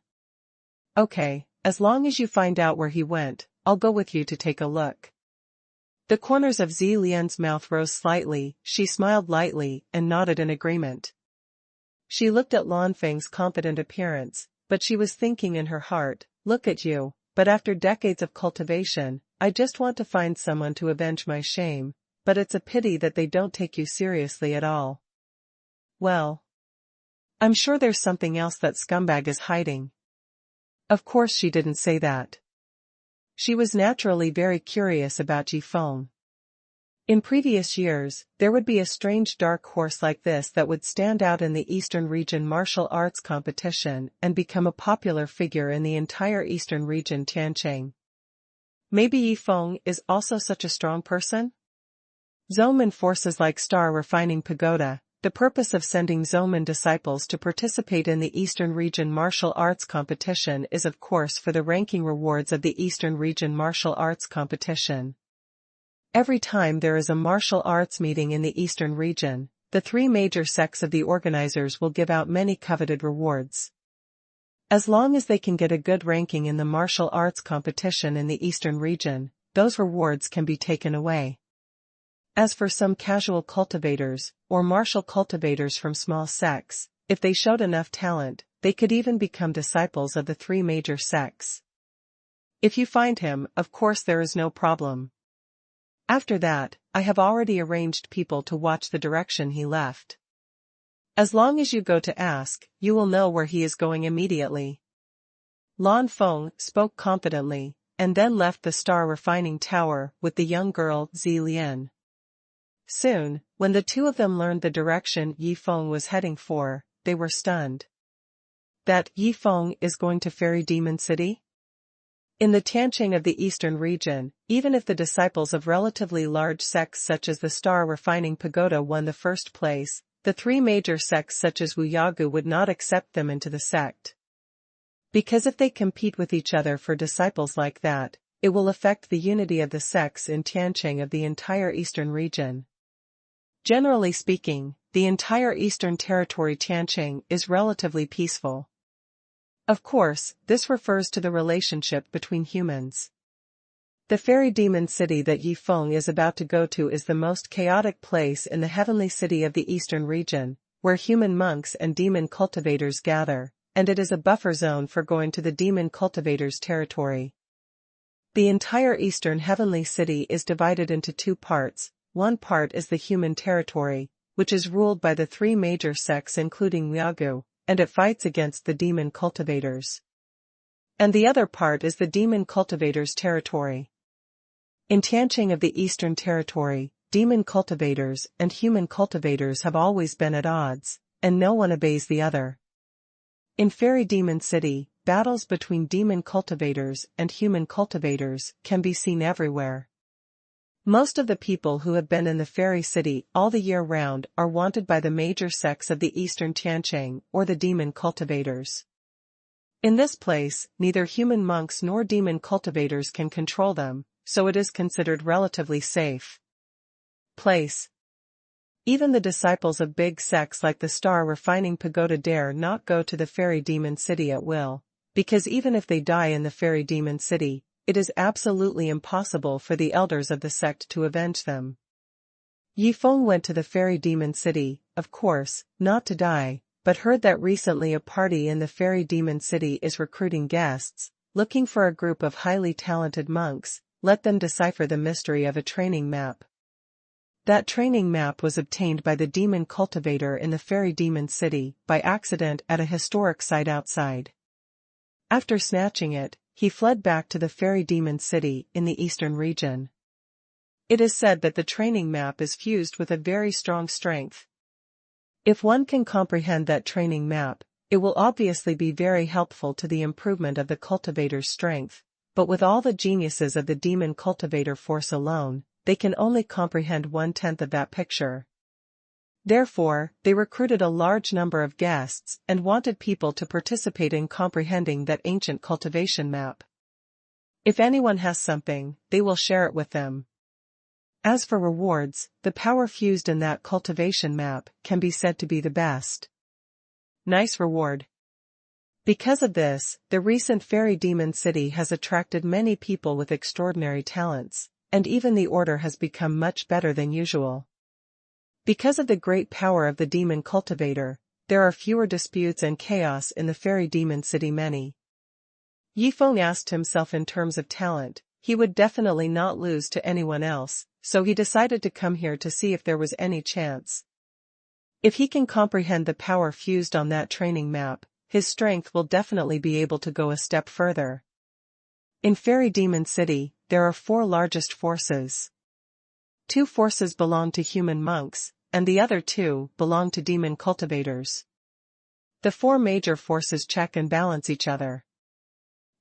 Okay, as long as you find out where he went, I'll go with you to take a look. The corners of Zi Lian's mouth rose slightly, she smiled lightly and nodded in agreement. She looked at Lan Feng's confident appearance, but she was thinking in her heart, look at you, but after decades of cultivation, I just want to find someone to avenge my shame, but it's a pity that they don't take you seriously at all. Well, I'm sure there's something else that scumbag is hiding. Of course she didn't say that. She was naturally very curious about Yi Feng. In previous years, there would be a strange dark horse like this that would stand out in the Eastern Region martial arts competition and become a popular figure in the entire Eastern Region Tianqing. Maybe Yi Feng is also such a strong person? Zoman forces like Star Refining Pagoda. The purpose of sending Zoman disciples to participate in the Eastern Region Martial Arts Competition is of course for the ranking rewards of the Eastern Region Martial Arts Competition. Every time there is a martial arts meeting in the Eastern Region, the three major sects of the organizers will give out many coveted rewards. As long as they can get a good ranking in the martial arts competition in the Eastern Region, those rewards can be taken away. As for some casual cultivators, or martial cultivators from small sects, if they showed enough talent, they could even become disciples of the three major sects. If you find him, of course there is no problem. After that, I have already arranged people to watch the direction he left. As long as you go to ask, you will know where he is going immediately. Lan Feng spoke confidently, and then left the Star Refining Tower with the young girl Zi Lian. Soon, when the two of them learned the direction Yi Feng was heading for, they were stunned. That Yi Feng is going to Fairy Demon City? In the Tianqing of the Eastern Region, even if the disciples of relatively large sects such as the Star Refining Pagoda won the first place, the three major sects such as Wuyagu would not accept them into the sect. Because if they compete with each other for disciples like that, it will affect the unity of the sects in Tianqing of the entire Eastern Region. Generally speaking, the entire Eastern Territory Tianqing is relatively peaceful. Of course, this refers to the relationship between humans. The fairy demon city that Yi Feng is about to go to is the most chaotic place in the heavenly city of the Eastern Region, where human monks and demon cultivators gather, and it is a buffer zone for going to the demon cultivators' territory. The entire Eastern Heavenly City is divided into two parts. One part is the human territory, which is ruled by the three major sects including Wuyagu, and it fights against the demon cultivators. And the other part is the demon cultivators' territory. In Tianqing of the Eastern Territory, demon cultivators and human cultivators have always been at odds, and no one obeys the other. In Fairy Demon City, battles between demon cultivators and human cultivators can be seen everywhere. Most of the people who have been in the fairy city all the year round are wanted by the major sects of the Eastern Tianqing or the demon cultivators. In this place, neither human monks nor demon cultivators can control them, so it is considered relatively safe place. Even the disciples of big sects like the Star Refining Pagoda dare not go to the Fairy Demon City at will, because even if they die in the Fairy Demon City, it is absolutely impossible for the elders of the sect to avenge them. Yi Feng went to the Fairy Demon City, of course, not to die, but heard that recently a party in the Fairy Demon City is recruiting guests, looking for a group of highly talented monks. Let them decipher the mystery of a training map. That training map was obtained by the demon cultivator in the Fairy Demon City by accident at a historic site outside. After snatching it, he fled back to the Fairy Demon City in the Eastern Region. It is said that the training map is fused with a very strong strength. If one can comprehend that training map, it will obviously be very helpful to the improvement of the cultivator's strength, but with all the geniuses of the demon cultivator force alone, they can only comprehend 1/10 of that picture. Therefore, they recruited a large number of guests and wanted people to participate in comprehending that ancient cultivation map. If anyone has something, they will share it with them. As for rewards, the power fused in that cultivation map can be said to be the best. Nice reward. Because of this, the recent Fairy Demon City has attracted many people with extraordinary talents, and even the order has become much better than usual. Because of the great power of the demon cultivator, there are fewer disputes and chaos in the Fairy Demon City. Yi Feng asked himself in terms of talent, he would definitely not lose to anyone else, so he decided to come here to see if there was any chance. If he can comprehend the power fused on that training map, his strength will definitely be able to go a step further. In Fairy Demon City, there are 4 largest forces. 2 forces belong to human monks, and the other 2 belong to demon cultivators. The 4 major forces check and balance each other.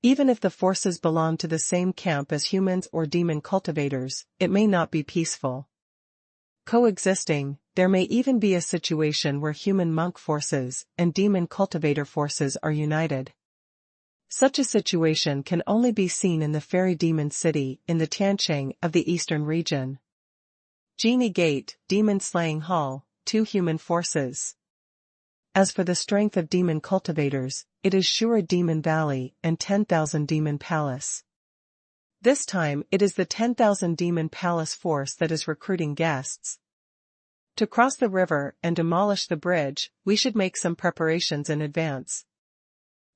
Even if the forces belong to the same camp as humans or demon cultivators, it may not be peaceful. Coexisting, there may even be a situation where human monk forces and demon cultivator forces are united. Such a situation can only be seen in the fairy demon city in the Tianqing of the eastern region. Genie Gate, Demon Slaying Hall, 2 human forces. As for the strength of demon cultivators, it is Shura Demon Valley and 10,000 Demon Palace. This time it is the 10,000 Demon Palace force that is recruiting guests. To cross the river and demolish the bridge, we should make some preparations in advance.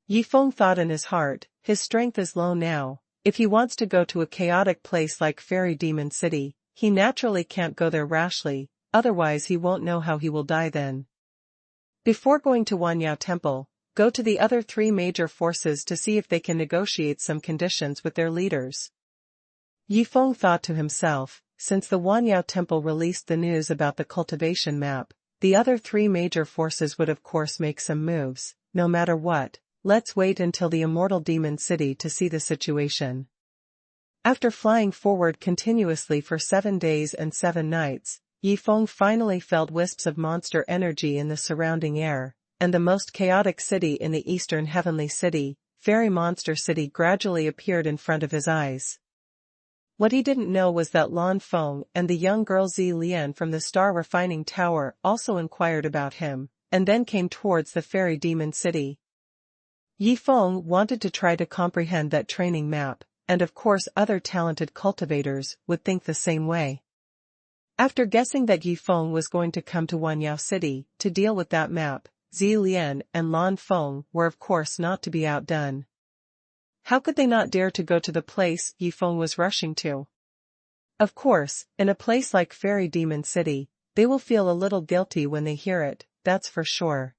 Yifeng thought in his heart, his strength is low now. If he wants to go to a chaotic place like Fairy Demon City, he naturally can't go there rashly, otherwise he won't know how he will die then. Before going to Wanyao Temple, go to the other 3 major forces to see if they can negotiate some conditions with their leaders. Yifeng thought to himself, since the Wanyao Temple released the news about the cultivation map, the other 3 major forces would of course make some moves, no matter what. Let's wait until the Immortal Demon City to see the situation. After flying forward continuously for 7 days and 7 nights, Yifeng finally felt wisps of monster energy in the surrounding air, and the most chaotic city in the eastern heavenly city, Fairy Monster City, gradually appeared in front of his eyes. What he didn't know was that Lan Feng and the young girl Zi Lian from the Star Refining Tower also inquired about him, and then came towards the Fairy Demon City. Yifeng wanted to try to comprehend that training map, and of course other talented cultivators would think the same way. After guessing that Yifeng was going to come to Wanyao City to deal with that map, Zi Lian and Lan Feng were of course not to be outdone. How could they not dare to go to the place Yifeng was rushing to? Of course, in a place like Fairy Demon City, they will feel a little guilty when they hear it, that's for sure.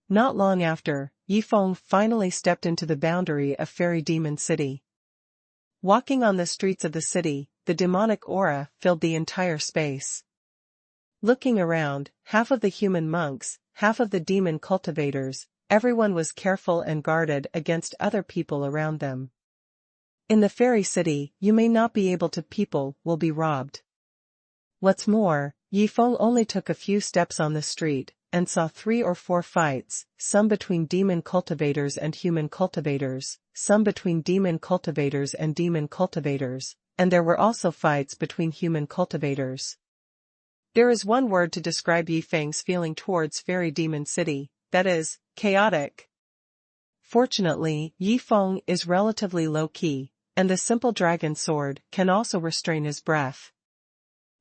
Not long after, Yifeng finally stepped into the boundary of Fairy Demon City. Walking on the streets of the city, the demonic aura filled the entire space. Looking around, half of the human monks, half of the demon cultivators, everyone was careful and guarded against other people around them. In the fairy city, you may not be able to, people will be robbed. What's more, Yifeng only took a few steps on the street, and saw 3 or 4 fights, some between demon cultivators and human cultivators, some between demon cultivators and demon cultivators, and there were also fights between human cultivators. There is one word to describe Yifeng's feeling towards Fairy Demon City, that is, chaotic. Fortunately, Yifeng is relatively low-key, and the simple dragon sword can also restrain his breath.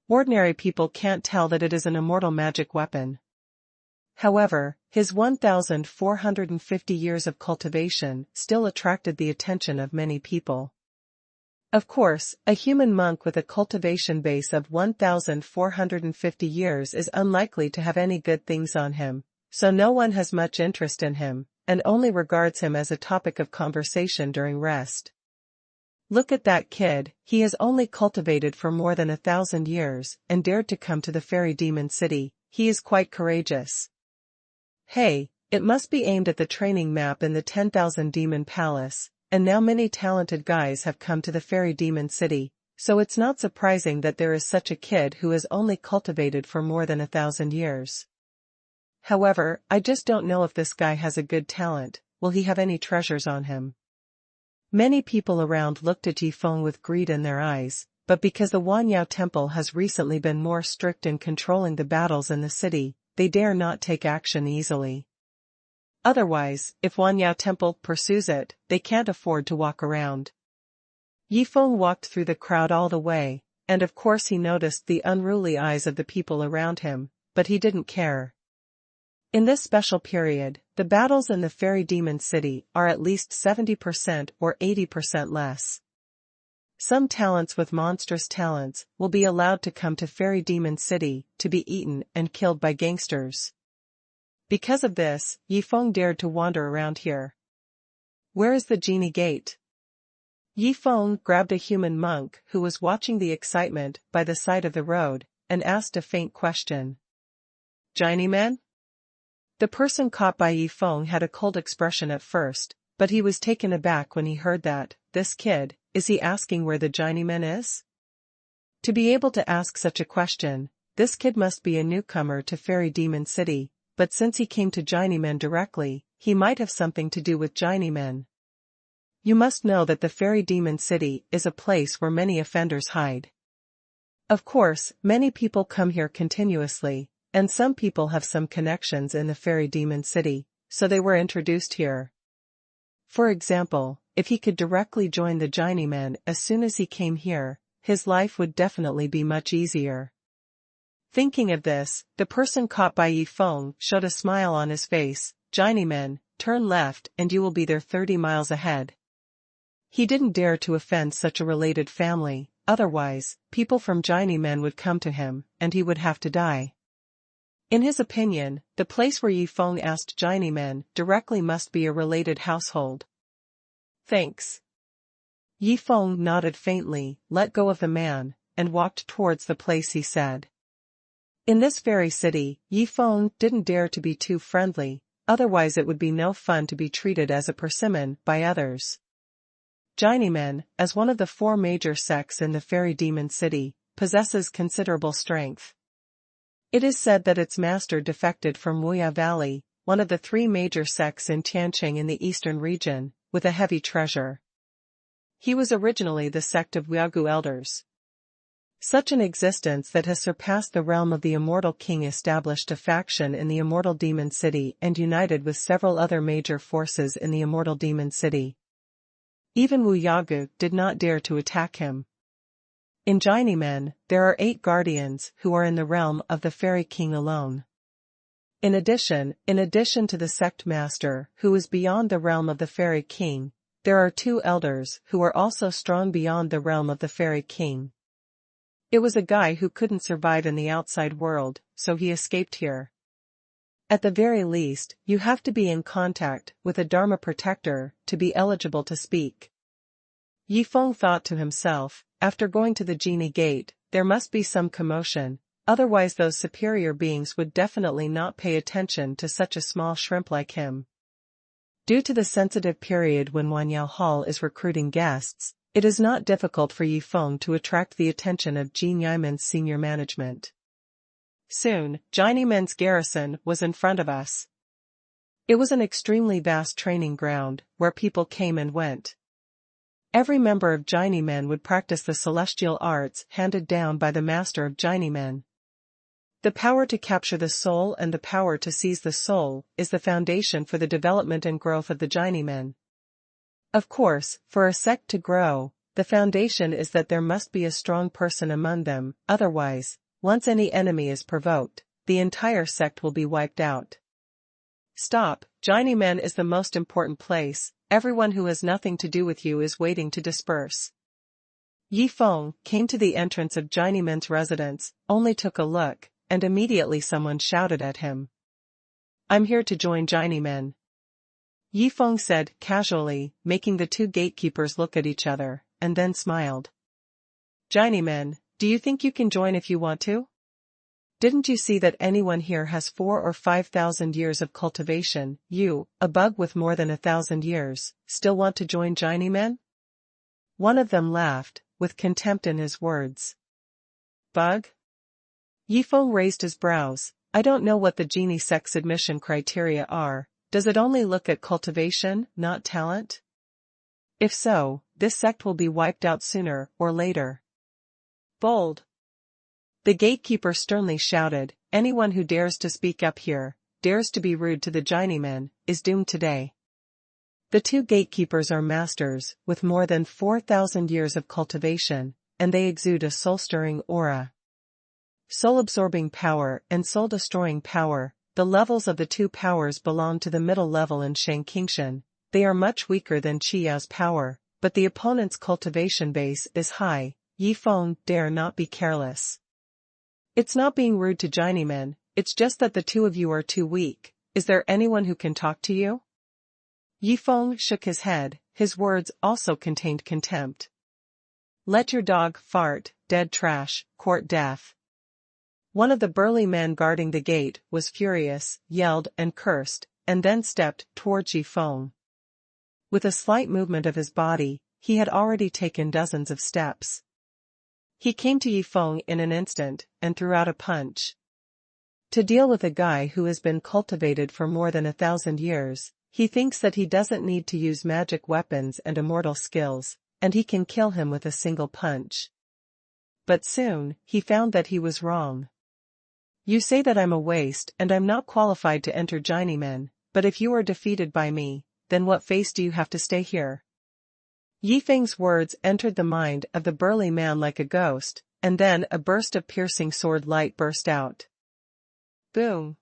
Ordinary people can't tell that it is an immortal magic weapon. However, his 1,450 years of cultivation still attracted the attention of many people. Of course, a human monk with a cultivation base of 1,450 years is unlikely to have any good things on him, so no one has much interest in him, and only regards him as a topic of conversation during rest. Look at that kid, he has only cultivated for more than 1,000 years, and dared to come to the Fairy Demon City, he is quite courageous. Hey, it must be aimed at the training map in the 10,000 Demon Palace, and now many talented guys have come to the Fairy Demon City, so it's not surprising that there is such a kid who has only cultivated for more than 1,000 years. However, I just don't know if this guy has a good talent, will he have any treasures on him? Many people around looked at Yifeng with greed in their eyes, but because the Wanyao Temple has recently been more strict in controlling the battles in the city, they dare not take action easily. Otherwise, if Wanyao Temple pursues it, they can't afford to walk around. Yifeng walked through the crowd all the way, and of course he noticed the unruly eyes of the people around him, but he didn't care. In this special period, the battles in the Fairy Demon City are at least 70% or 80% less. Some talents with monstrous talents will be allowed to come to Fairy Demon City to be eaten and killed by gangsters. Because of this, Yifeng dared to wander around here. Where is the Genie Gate? Yifeng grabbed a human monk who was watching the excitement by the side of the road, and asked a faint question. Genie Man? The person caught by Yifeng had a cold expression at first, But he was taken aback when he heard that. This kid, is he asking where the Journeyman is? To be able to ask such a question, this kid must be a newcomer to Fairy Demon City, but since he came to Journeyman directly, he might have something to do with Journeyman. You must know that the Fairy Demon City is a place where many offenders hide. Of course, many people come here continuously, and some people have some connections in the Fairy Demon City, so they were introduced here. For example, if he could directly join the Journeyman as soon as he came here, his life would definitely be much easier. Thinking of this, the person caught by Yi Feng showed a smile on his face. Journeyman, turn left and you will be there 30 miles ahead. He didn't dare to offend such a related family, otherwise, people from Journeyman would come to him, and he would have to die. In his opinion, the place where Yi Feng asked Journeyman directly must be a related household. Thanks. Yi Feng nodded faintly, let go of the man, and walked towards the place he said. In this fairy city, Yi Feng didn't dare to be too friendly, otherwise it would be no fun to be treated as a persimmon by others. Journeyman, as one of the 4 major sects in the Fairy Demon City, possesses considerable strength. It is said that its master defected from Wuya Valley, one of the 3 major sects in Tianqing in the eastern region, with a heavy treasure. He was originally the sect of Wielder elders. Such an existence that has surpassed the realm of the Immortal King established a faction in the Immortal Demon City and united with several other major forces in the Immortal Demon City. Even Wu Yagu did not dare to attack him. In Journeyman, there are 8 guardians who are in the realm of the Fairy King alone. In addition to the sect master who is beyond the realm of the Fairy King, there are 2 elders who are also strong beyond the realm of the Fairy King. It was a guy who couldn't survive in the outside world, so he escaped here. At the very least, you have to be in contact with a Dharma protector to be eligible to speak. Yi Feng thought to himself, after going to the Genie Gate, there must be some commotion, otherwise those superior beings would definitely not pay attention to such a small shrimp like him. Due to the sensitive period when Wanyao Hall is recruiting guests, it is not difficult for Yi Feng to attract the attention of Jin Yiman's senior management. Soon, Journeyman's garrison was in front of us. It was an extremely vast training ground, where people came and went. Every member of Journeyman would practice the celestial arts handed down by the master of Journeyman. The power to capture the soul and the power to seize the soul is the foundation for the development and growth of the Journeyman. Of course, for a sect to grow, the foundation is that there must be a strong person among them, otherwise, once any enemy is provoked, the entire sect will be wiped out. Stop, Journeyman is the most important place, everyone who has nothing to do with you is waiting to disperse. Yi Feng came to the entrance of Journeyman's residence, only took a look, and immediately someone shouted at him. I'm here to join Journeyman. Yi Feng said casually, making the 2 gatekeepers look at each other, and then smiled. Journeyman, do you think you can join if you want to? Didn't you see that anyone here has 4,000 or 5,000 years of cultivation? You, a bug with more than 1,000 years, still want to join Journeyman? One of them laughed, with contempt in his words. Bug? Yi Feng raised his brows. I don't know what the Genie sect's admission criteria are. Does it only look at cultivation, not talent? If so, this sect will be wiped out sooner or later. Bold. The gatekeeper sternly shouted, anyone who dares to speak up here, dares to be rude to the Journeyman, is doomed today. The 2 gatekeepers are masters, with more than 4,000 years of cultivation, and they exude a soul-stirring aura. Soul-absorbing power and soul-destroying power, the levels of the 2 powers belong to the middle level in Shangqingshan. They are much weaker than Qiyao's power, but the opponent's cultivation base is high. Yi Feng dare not be careless. It's not being rude to Journeyman, it's just that the 2 of you are too weak. Is there anyone who can talk to you? Yi Feng shook his head, his words also contained contempt. Let your dog fart, dead trash, court death. One of the burly men guarding the gate was furious, yelled and cursed, and then stepped towards Yi Feng. With a slight movement of his body, he had already taken dozens of steps. He came to Yifeng in an instant, and threw out a punch. To deal with a guy who has been cultivated for more than 1,000 years, he thinks that he doesn't need to use magic weapons and immortal skills, and he can kill him with a single punch. But soon, he found that he was wrong. You say that I'm a waste and I'm not qualified to enter Journeyman, but if you are defeated by me, then what face do you have to stay here? Yifeng's words entered the mind of the burly man like a ghost, and then a burst of piercing sword light burst out. Boom!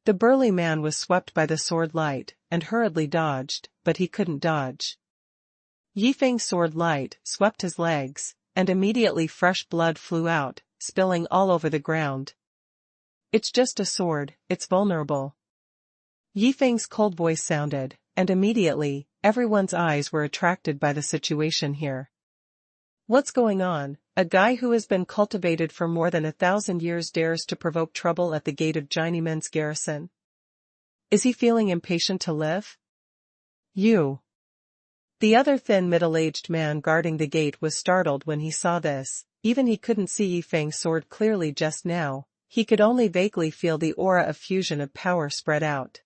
The burly man was swept by the sword light, and hurriedly dodged, but he couldn't dodge. Yifeng's sword light swept his legs, and immediately fresh blood flew out, spilling all over the ground. It's just a sword, it's vulnerable. Yifeng's cold voice sounded, and immediately, everyone's eyes were attracted by the situation here. What's going on? A guy who has been cultivated for more than 1,000 years dares to provoke trouble at the gate of Journeyman's garrison. Is he feeling impatient to live? You. The other thin middle-aged man guarding the gate was startled when he saw this. Even he couldn't see Yifeng's sword clearly just now, he could only vaguely feel the aura of fusion of power spread out.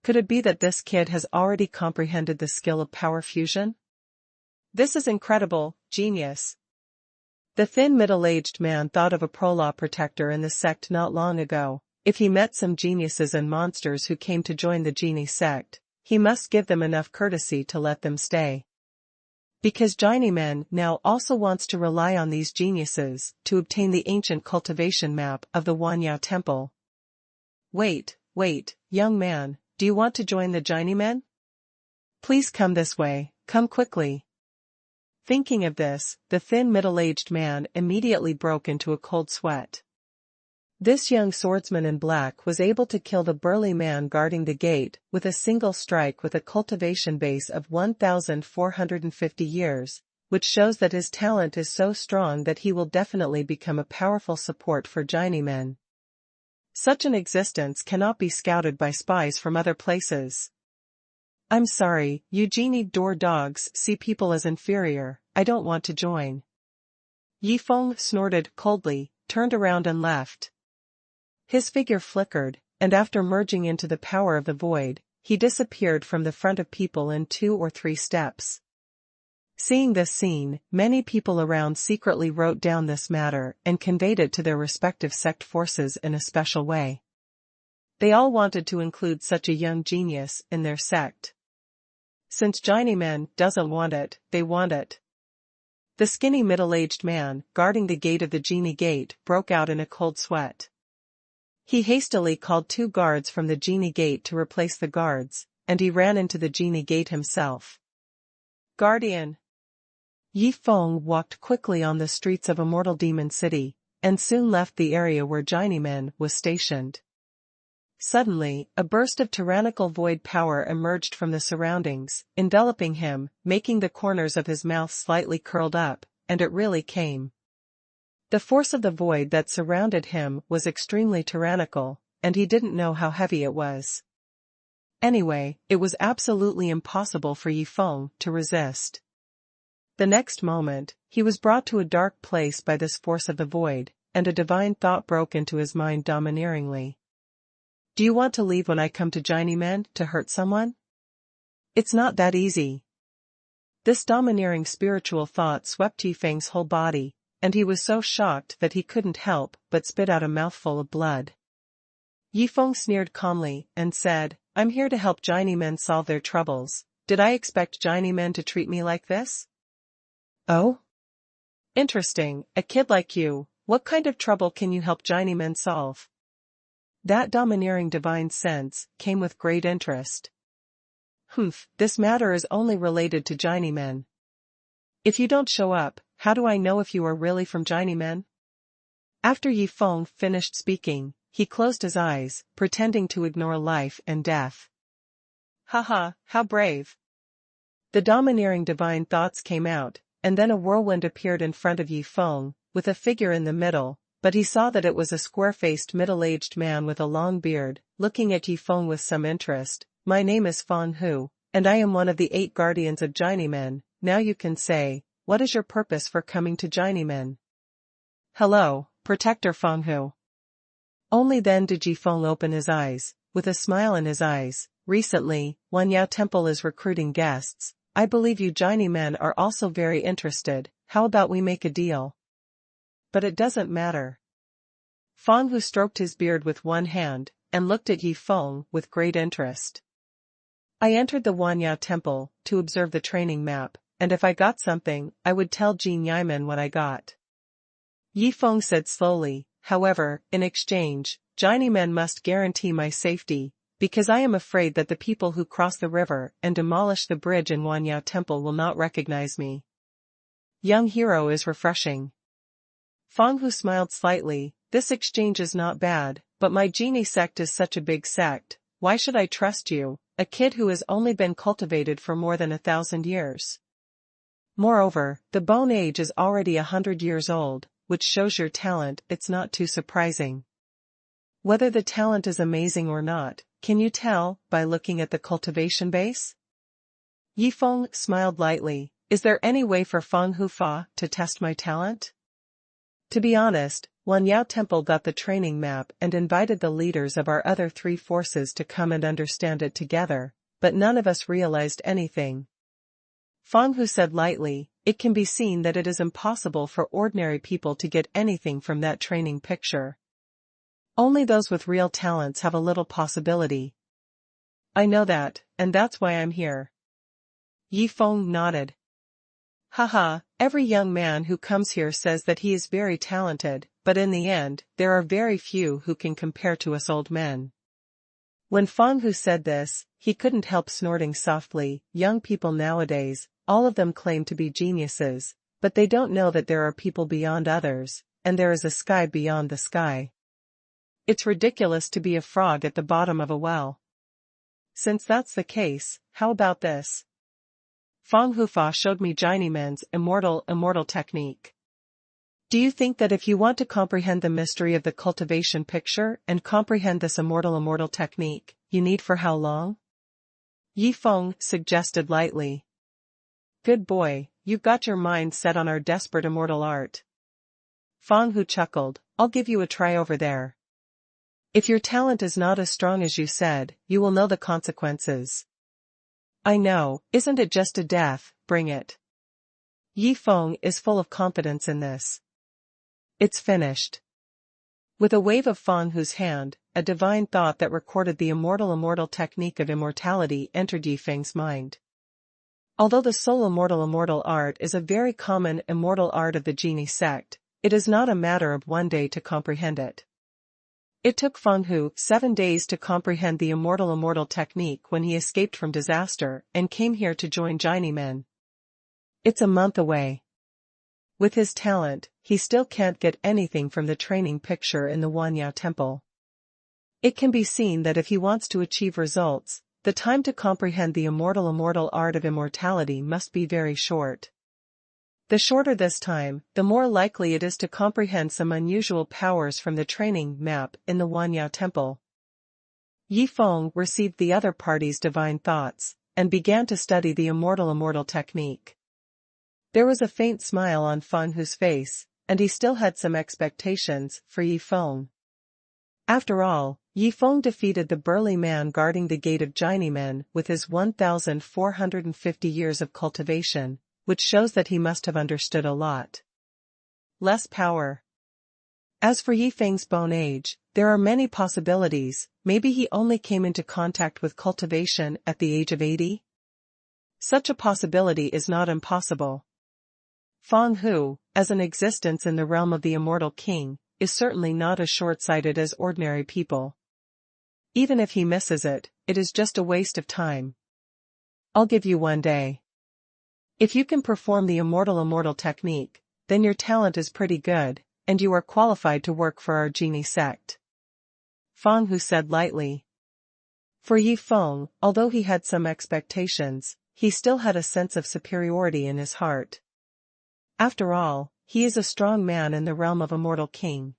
Could it be that this kid has already comprehended the skill of power fusion? This is incredible, genius. The thin middle-aged man thought of a pro-law protector in the sect not long ago. If he met some geniuses and monsters who came to join the genie sect, he must give them enough courtesy to let them stay. Because Journeyman now also wants to rely on these geniuses to obtain the ancient cultivation map of the Wanyao Temple. Wait, young man, do you want to join the Journeyman? Please come this way, come quickly. Thinking of this, the thin middle-aged man immediately broke into a cold sweat. This young swordsman in black was able to kill the burly man guarding the gate with a single strike with a cultivation base of 1,450 years, which shows that his talent is so strong that he will definitely become a powerful support for Journeyman. Such an existence cannot be scouted by spies from other places. I'm sorry, you genie door dogs see people as inferior, I don't want to join. Yifeng snorted coldly, turned around and left. His figure flickered, and after merging into the power of the void, he disappeared from the front of people in 2 or 3 steps. Seeing this scene, many people around secretly wrote down this matter and conveyed it to their respective sect forces in a special way. They all wanted to include such a young genius in their sect. Since Journeyman doesn't want it, they want it. The skinny middle-aged man, guarding the gate of the genie gate, broke out in a cold sweat. He hastily called 2 guards from the genie gate to replace the guards, and he ran into the genie gate himself. Guardian! Yifeng walked quickly on the streets of Immortal Demon City, and soon left the area where Journeyman was stationed. Suddenly, a burst of tyrannical void power emerged from the surroundings, enveloping him, making the corners of his mouth slightly curled up, and it really came. The force of the void that surrounded him was extremely tyrannical, and he didn't know how heavy it was. Anyway, it was absolutely impossible for Yifeng to resist. The next moment, he was brought to a dark place by this force of the void, and a divine thought broke into his mind domineeringly. Do you want to leave when I come to Journeyman to hurt someone? It's not that easy. This domineering spiritual thought swept Yifeng's whole body, and he was so shocked that he couldn't help but spit out a mouthful of blood. Yifeng sneered calmly and said, I'm here to help Journeymen solve their troubles. Did I expect Journeymen to treat me like this? Oh? Interesting, a kid like you, what kind of trouble can you help Journeymen solve? That domineering divine sense came with great interest. This matter is only related to Journeymen. If you don't show up, how do I know if you are really from Journeymen? After Yifeng finished speaking, he closed his eyes, pretending to ignore life and death. Haha, how brave. The domineering divine thoughts came out, and then a whirlwind appeared in front of Yifeng, with a figure in the middle, but he saw that it was a square-faced middle-aged man with a long beard, looking at Yifeng with some interest. My name is Feng Hu, and I am one of the 8 guardians of Journeymen. Now you can say, what is your purpose for coming to Journeymen? Hello, Protector Feng Hu. Only then did Yi Feng open his eyes, with a smile in his eyes. Recently, Wanyao Temple is recruiting guests. I believe you Journeymen are also very interested. How about we make a deal? But it doesn't matter. Feng Hu stroked his beard with one hand, and looked at Yi Feng with great interest. I entered the Wanyao Temple to observe the training map, and if I got something, I would tell Jin Yiman what I got. Yi Feng said slowly. However, in exchange, Journeymen must guarantee my safety, because I am afraid that the people who cross the river and demolish the bridge in Wanyao Temple will not recognize me. Young hero is refreshing. Feng Hu smiled slightly. This exchange is not bad, but my genie sect is such a big sect. Why should I trust you, a kid who has only been cultivated for more than 1,000 years? Moreover, the bone age is already 100 years old, which shows your talent. It's not too surprising. Whether the talent is amazing or not, can you tell by looking at the cultivation base? Yi Feng smiled lightly. Is there any way for Feng Hu Fa to test my talent? To be honest, Wanyao Temple got the training map and invited the leaders of our other 3 forces to come and understand it together, but none of us realized anything. Feng Hu said lightly, it can be seen that it is impossible for ordinary people to get anything from that training picture. Only those with real talents have a little possibility. I know that, and that's why I'm here. Yi Feng nodded. Haha, every young man who comes here says that he is very talented, but in the end, there are very few who can compare to us old men. When Feng Hu said this, he couldn't help snorting softly. Young people nowadays, all of them claim to be geniuses, but they don't know that there are people beyond others, and there is a sky beyond the sky. It's ridiculous to be a frog at the bottom of a well. Since that's the case, how about this? Feng Hu Fa showed me Journeyman's immortal technique. Do you think that if you want to comprehend the mystery of the cultivation picture and comprehend this immortal technique, you need for how long? Yi Feng suggested lightly. Good boy, you've got your mind set on our desperate immortal art. Feng Hu chuckled. I'll give you a try over there. If your talent is not as strong as you said, you will know the consequences. I know, isn't it just a death? Bring it. Yi Feng is full of confidence in this. It's finished. With a wave of Feng Hu's hand, a divine thought that recorded the immortal technique of immortality entered Yi Feng's mind. Although the sole immortal art is a very common immortal art of the genie sect, it is not a matter of one day to comprehend it. It took Feng Hu 7 days to comprehend the immortal technique when he escaped from disaster and came here to join Journeymen. It's a month away. With his talent, he still can't get anything from the training picture in the Wanyao Temple. It can be seen that if he wants to achieve results, the time to comprehend the immortal art of immortality must be very short. The shorter this time, the more likely it is to comprehend some unusual powers from the training map in the Wanyao Temple. Yi Feng received the other party's divine thoughts, and began to study the immortal technique. There was a faint smile on Feng Hu's face, and he still had some expectations for Yi Feng. After all, Yi Feng defeated the burly man guarding the gate of Journeymen with his 1,450 years of cultivation, which shows that he must have understood a lot. Less power. As for Yi Feng's bone age, there are many possibilities. Maybe he only came into contact with cultivation at the age of 80? Such a possibility is not impossible. Feng Hu, as an existence in the realm of the immortal king, is certainly not as short-sighted as ordinary people. Even if he misses it, it is just a waste of time. I'll give you 1 day. If you can perform the immortal technique, then your talent is pretty good, and you are qualified to work for our genie sect. Feng Hu said lightly. For Yi Feng, although he had some expectations, he still had a sense of superiority in his heart. After all, he is a strong man in the realm of immortal king.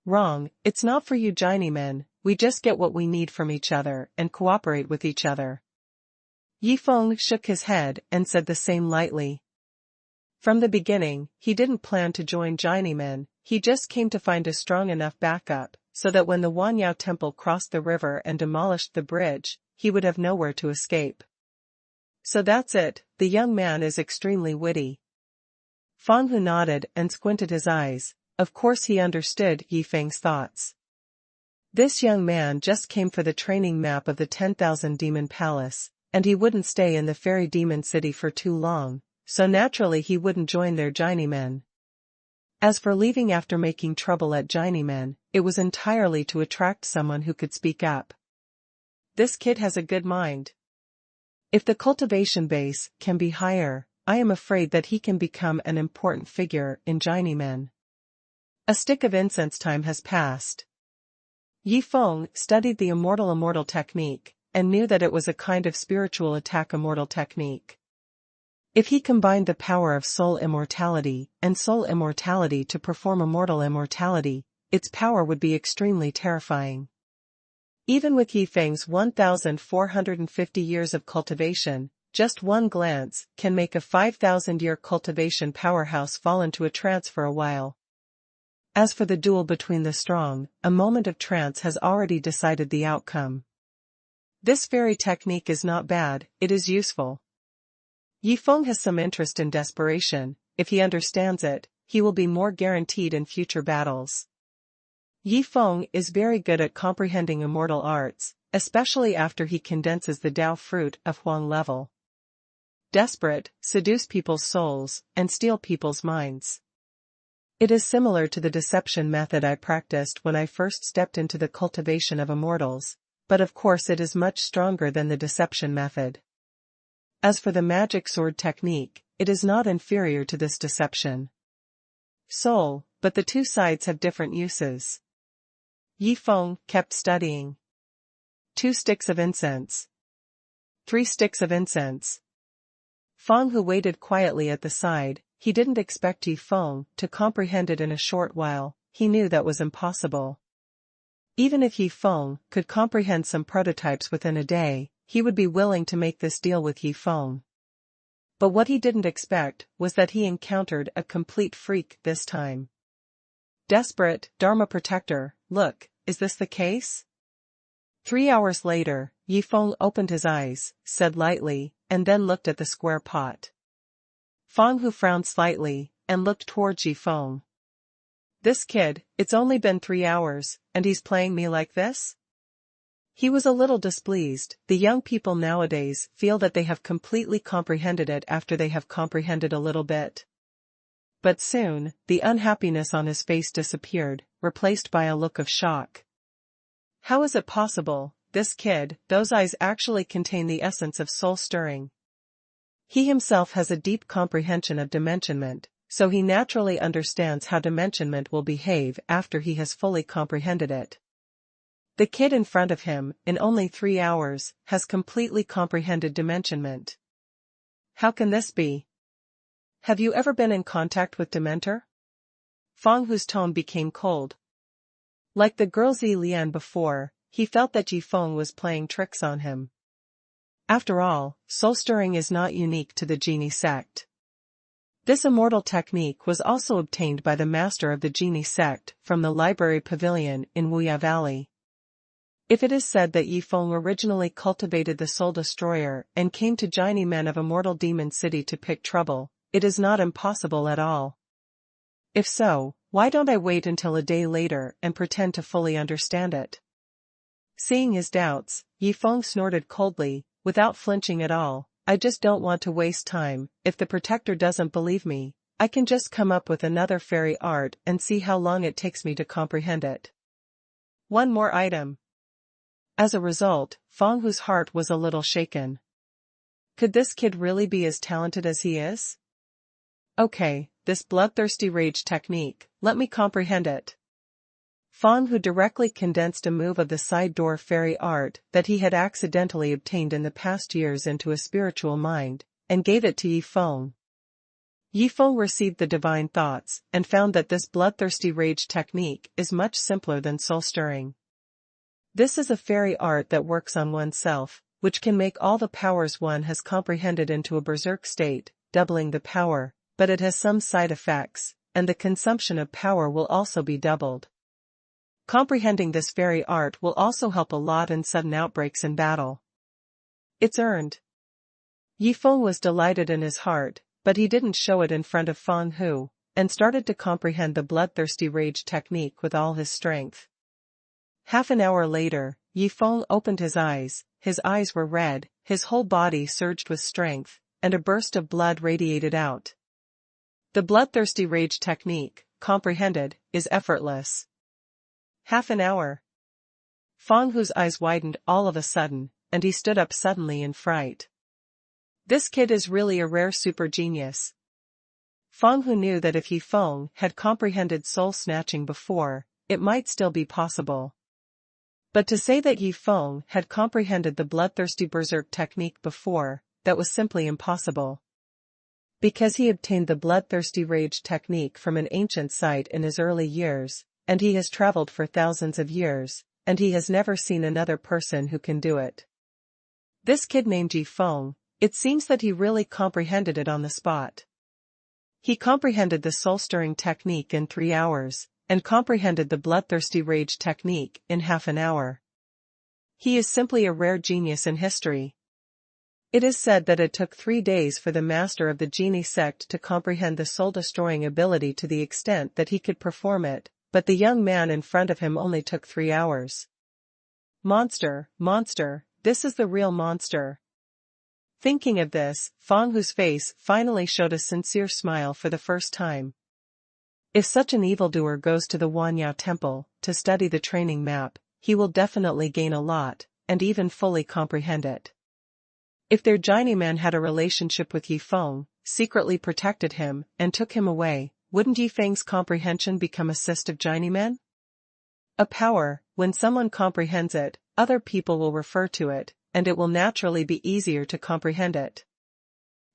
Wrong, it's not for you Journeymen, we just get what we need from each other and cooperate with each other. Yi Feng shook his head and said the same lightly. From the beginning, he didn't plan to join Journeyman, he just came to find a strong enough backup, so that when the Wanyao temple crossed the river and demolished the bridge, he would have nowhere to escape. So that's it, the young man is extremely witty. Feng Hu nodded and squinted his eyes, of course he understood Yi Feng's thoughts. This young man just came for the training map of the 10,000 Demon Palace, and he wouldn't stay in the fairy demon city for too long, so naturally he wouldn't join their Journeymen. As for leaving after making trouble at Journeymen, it was entirely to attract someone who could speak up. This kid has a good mind. If the cultivation base can be higher, I am afraid that he can become an important figure in Journeymen. A stick of incense time has passed. Yi Feng studied the Immortal technique, and knew that it was a kind of spiritual attack immortal technique. If he combined the power of soul immortality and soul immortality to perform immortal immortality, its power would be extremely terrifying. Even with Yi Feng's 1,450 years of cultivation, just one glance can make a 5,000-year cultivation powerhouse fall into a trance for a while. As for the duel between the strong, a moment of trance has already decided the outcome. This fairy technique is not bad, it is useful. Yi Feng has some interest in desperation, if he understands it, he will be more guaranteed in future battles. Yi Feng is very good at comprehending immortal arts, especially after he condenses the Tao fruit of Huang level. Desperate, seduce people's souls, and steal people's minds. It is similar to the deception method I practiced when I first stepped into the cultivation of immortals, but of course it is much stronger than the deception method. As for the magic sword technique, it is not inferior to this deception. Soul, but the two sides have different uses. Yi Feng kept studying. 2 sticks of incense. 3 sticks of incense. Feng Hu waited quietly at the side, he didn't expect Yi Feng to comprehend it in a short while, he knew that was impossible. Even if Yi Feng could comprehend some prototypes within a day, he would be willing to make this deal with Yi Feng. But what he didn't expect was that he encountered a complete freak this time. Desperate, Dharma protector, look, is this the case? 3 hours later, Yi Feng opened his eyes, said lightly, and then looked at the square pot. Feng Hu frowned slightly, and looked towards Yi Feng. This kid, it's only been 3 hours, and he's playing me like this? He was a little displeased. The young people nowadays feel that they have completely comprehended it after they have comprehended a little bit. But soon, the unhappiness on his face disappeared, replaced by a look of shock. How is it possible, this kid, those eyes actually contain the essence of soul stirring? He himself has a deep comprehension of dimensionment, so he naturally understands how dimensionment will behave after he has fully comprehended it. The kid in front of him, in only 3 hours, has completely comprehended dimensionment. How can this be? Have you ever been in contact with Dementor? Feng Hu's tone became cold. Like the girl Zi Lian before, he felt that Yi Feng was playing tricks on him. After all, soul stirring is not unique to the genie sect. This immortal technique was also obtained by the master of the genie sect from the library pavilion in Wuya Valley. If it is said that Yi Feng originally cultivated the Soul Destroyer and came to Genie Men of Immortal Demon City to pick trouble, it is not impossible at all. If so, why don't I wait until a day later and pretend to fully understand it? Seeing his doubts, Yi Feng snorted coldly, without flinching at all, I just don't want to waste time. If the protector doesn't believe me, I can just come up with another fairy art and see how long it takes me to comprehend it. One more item. As a result, Feng Hu's heart was a little shaken. Could this kid really be as talented as he is? Okay, this bloodthirsty rage technique, let me comprehend it. Feng Hu directly condensed a move of the side door fairy art that he had accidentally obtained in the past years into a spiritual mind, and gave it to Yi Feng. Yi Feng received the divine thoughts and found that this bloodthirsty rage technique is much simpler than soul stirring. This is a fairy art that works on oneself, which can make all the powers one has comprehended into a berserk state, doubling the power, but it has some side effects, and the consumption of power will also be doubled. Comprehending this very art will also help a lot in sudden outbreaks in battle. It's earned. Yi Feng was delighted in his heart, but he didn't show it in front of Feng Hu, and started to comprehend the bloodthirsty rage technique with all his strength. Half an hour later, Yi Feng opened his eyes were red, his whole body surged with strength, and a burst of blood radiated out. The bloodthirsty rage technique, comprehended, is effortless. Half an hour. Feng Hu's eyes widened all of a sudden, and he stood up suddenly in fright. This kid is really a rare super genius. Feng Hu knew that if Yi Feng had comprehended soul-snatching before, it might still be possible. But to say that Yi Feng had comprehended the bloodthirsty berserk technique before, that was simply impossible. Because he obtained the bloodthirsty rage technique from an ancient site in his early years, and he has traveled for thousands of years, and he has never seen another person who can do it. This kid named Yi Feng, it seems that he really comprehended it on the spot. He comprehended the soul-stirring technique in 3 hours, and comprehended the bloodthirsty rage technique in half an hour. He is simply a rare genius in history. It is said that it took 3 days for the master of the genie sect to comprehend the soul-destroying ability to the extent that he could perform it, but the young man in front of him only took 3 hours. Monster, this is the real monster. Thinking of this, Feng Hu's face finally showed a sincere smile for the first time. If such an evildoer goes to the Xuanhuan temple to study the training map, he will definitely gain a lot, and even fully comprehend it. If their Journeyman had a relationship with Yi Feng, secretly protected him, and took him away, wouldn't Yi Feng's comprehension become a cyst of Journeyman? A power, when someone comprehends it, other people will refer to it, and it will naturally be easier to comprehend it.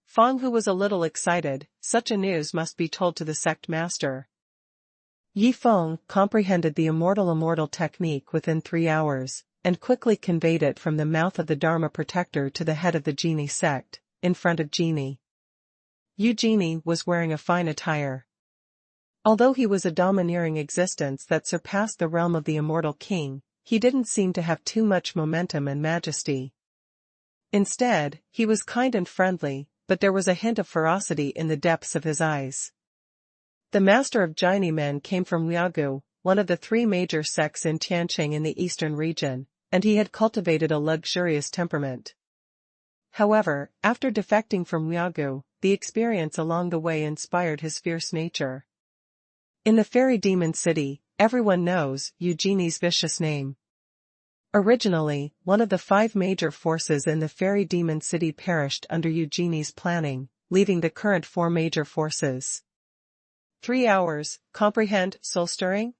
Feng Hu was a little excited, such a news must be told to the sect master. Yi Feng comprehended the immortal technique within 3 hours, and quickly conveyed it from the mouth of the Dharma protector to the head of the genie sect, in front of Genie. Genie was wearing a fine attire. Although he was a domineering existence that surpassed the realm of the immortal king, he didn't seem to have too much momentum and majesty. Instead, he was kind and friendly, but there was a hint of ferocity in the depths of his eyes. The master of Journeymen came from Liaogu, one of the 3 major sects in Tianqing in the eastern region, and he had cultivated a luxurious temperament. However, after defecting from Liaogu, the experience along the way inspired his fierce nature. In the fairy demon city, everyone knows Eugenie's vicious name. Originally, one of the 5 major forces in the fairy demon city perished under Eugenie's planning, leaving the current 4 major forces. 3 hours, comprehend, soul-stirring?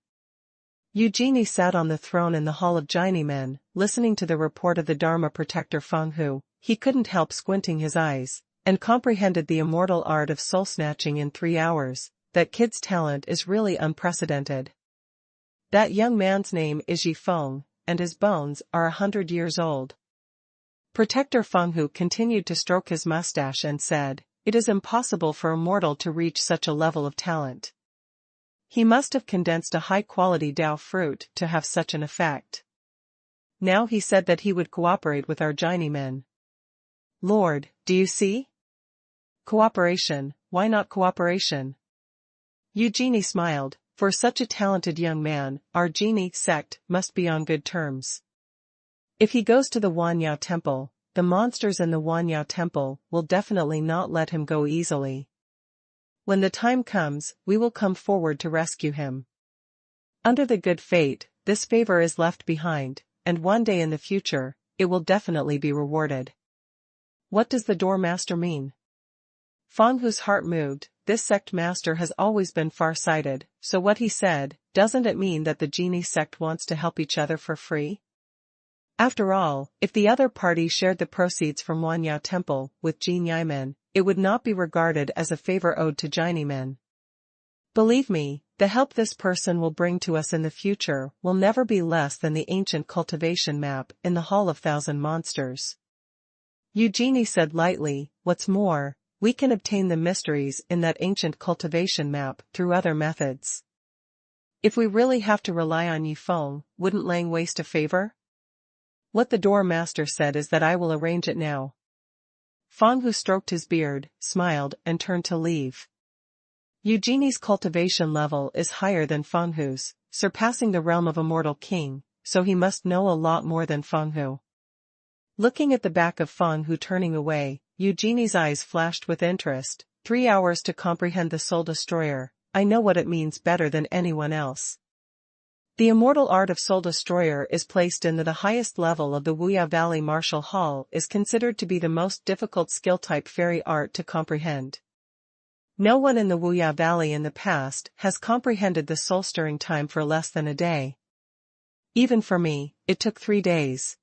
Eugenie sat on the throne in the Hall of Journeymen, listening to the report of the Dharma protector Feng Hu. He couldn't help squinting his eyes, and comprehended the immortal art of soul-snatching in 3 hours. That kid's talent is really unprecedented. That young man's name is Yi Feng, and his bones are 100 years old. Protector Feng Hu continued to stroke his mustache and said, "It is impossible for a mortal to reach such a level of talent. He must have condensed a high-quality Dao fruit to have such an effect." Now he said that he would cooperate with our Journeymen. Lord, do you see? Cooperation, why not cooperation? Eugenie smiled. For such a talented young man, our genie sect must be on good terms. If he goes to the Xuanhuan temple, the monsters in the Xuanhuan temple will definitely not let him go easily. When the time comes, we will come forward to rescue him. Under the good fate, this favor is left behind, and one day in the future, it will definitely be rewarded. What does the door master mean? Feng Hu's heart moved. This sect master has always been far-sighted, so what he said, doesn't it mean that the genie sect wants to help each other for free? After all, if the other party shared the proceeds from Xuanhuan temple with Journeymen, it would not be regarded as a favor owed to Journeymen. Believe me, the help this person will bring to us in the future will never be less than the ancient cultivation map in the Hall of Thousand Monsters. Eugenie said lightly, what's more, we can obtain the mysteries in that ancient cultivation map through other methods. If we really have to rely on Yifeng, wouldn't Lang waste a favor? What the door master said is that I will arrange it now. Feng Hu stroked his beard, smiled, and turned to leave. Eugenie's cultivation level is higher than Feng Hu's, surpassing the realm of Immortal King, so he must know a lot more than Feng Hu. Looking at the back of Feng Hu turning away, Eugenie's eyes flashed with interest. 3 hours to comprehend the Soul Destroyer, I know what it means better than anyone else. The immortal art of Soul Destroyer is placed in the highest level of the Wuya Valley Martial Hall is considered to be the most difficult skill-type fairy art to comprehend. No one in the Wuya Valley in the past has comprehended the soul-stirring time for less than a day. Even for me, it took 3 days.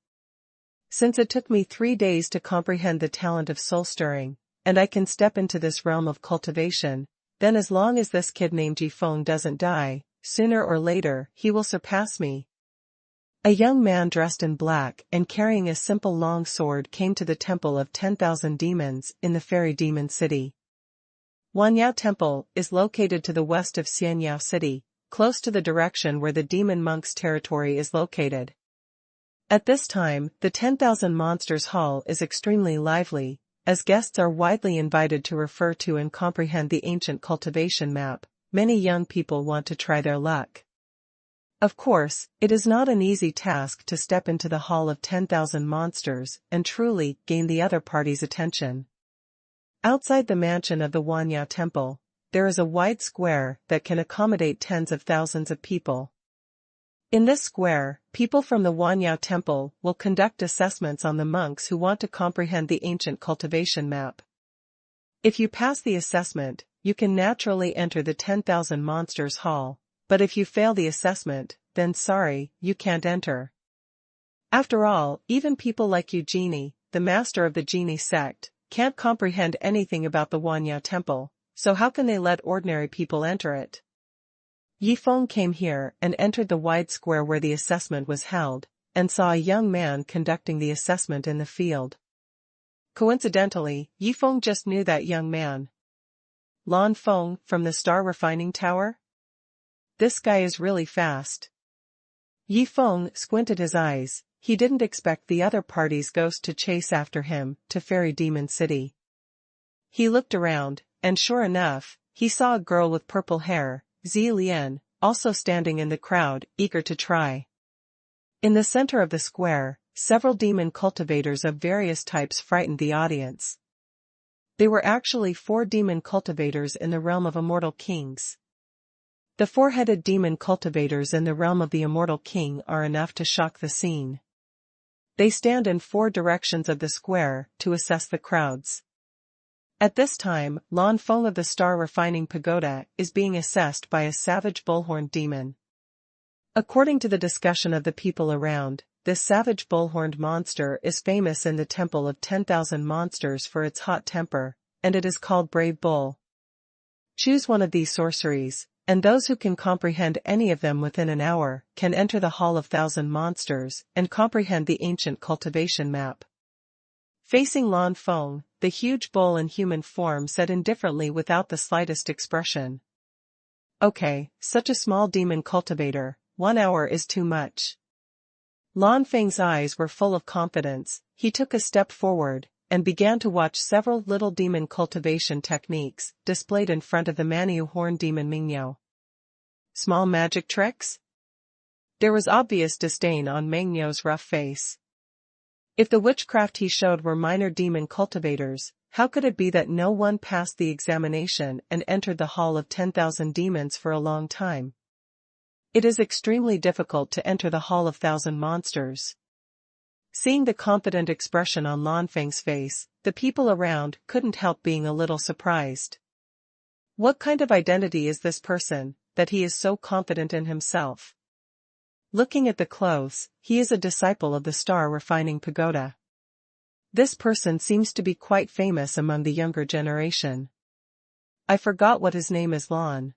Since it took me 3 days to comprehend the talent of soul-stirring, and I can step into this realm of cultivation, then as long as this kid named Yifeng doesn't die, sooner or later he will surpass me. A young man dressed in black and carrying a simple long sword came to the Temple of 10,000 Demons in the Fairy Demon City. Wanyao Temple is located to the west of Xianyao City, close to the direction where the demon monk's territory is located. At this time, the 10,000 Monsters Hall is extremely lively, as guests are widely invited to refer to and comprehend the ancient cultivation map. Many young people want to try their luck. Of course, it is not an easy task to step into the Hall of 10,000 Monsters and truly gain the other party's attention. Outside the mansion of the Wanyao Temple, there is a wide square that can accommodate tens of thousands of people. In this square, people from the Wanyao Temple will conduct assessments on the monks who want to comprehend the ancient cultivation map. If you pass the assessment, you can naturally enter the 10,000 Monsters Hall, but if you fail the assessment, then sorry, you can't enter. After all, even people like Eugenie, the master of the Genie sect, can't comprehend anything about the Wanyao Temple, so how can they let ordinary people enter it? Yifeng came here and entered the wide square where the assessment was held, and saw a young man conducting the assessment in the field. Coincidentally, Yifeng just knew that young man. Lan Feng, from the Star Refining Tower? This guy is really fast. Yifeng squinted his eyes, he didn't expect the other party's ghost to chase after him to Fairy Demon City. He looked around, and sure enough, he saw a girl with purple hair, Zi Lian, also standing in the crowd, eager to try. In the center of the square, several demon cultivators of various types frightened the audience. They were actually 4 demon cultivators in the realm of Immortal Kings. The 4-headed demon cultivators in the realm of the Immortal King are enough to shock the scene. They stand in 4 directions of the square to assess the crowds. At this time, Lan Feng of the Star Refining Pagoda is being assessed by a savage bullhorned demon. According to the discussion of the people around, this savage bullhorned monster is famous in the Temple of 10,000 Monsters for its hot temper, and it is called Brave Bull. Choose one of these sorceries, and those who can comprehend any of them within an hour can enter the Hall of 1,000 Monsters and comprehend the ancient cultivation map. Facing Lan Feng, the huge bull in human form said indifferently without the slightest expression. Okay, such a small demon cultivator, 1 hour is too much. Lan Feng's eyes were full of confidence, he took a step forward, and began to watch several little demon cultivation techniques displayed in front of the Maniu horn demon Mingyao. Small magic tricks? There was obvious disdain on Mingyao rough face. If the witchcraft he showed were minor demon cultivators, how could it be that no one passed the examination and entered the Hall of 10,000 Demons for a long time? It is extremely difficult to enter the Hall of 1,000 Monsters. Seeing the confident expression on Lan Feng's face, the people around couldn't help being a little surprised. What kind of identity is this person, that he is so confident in himself? Looking at the clothes, he is a disciple of the Star Refining Pagoda. This person seems to be quite famous among the younger generation. I forgot what his name is. Lan.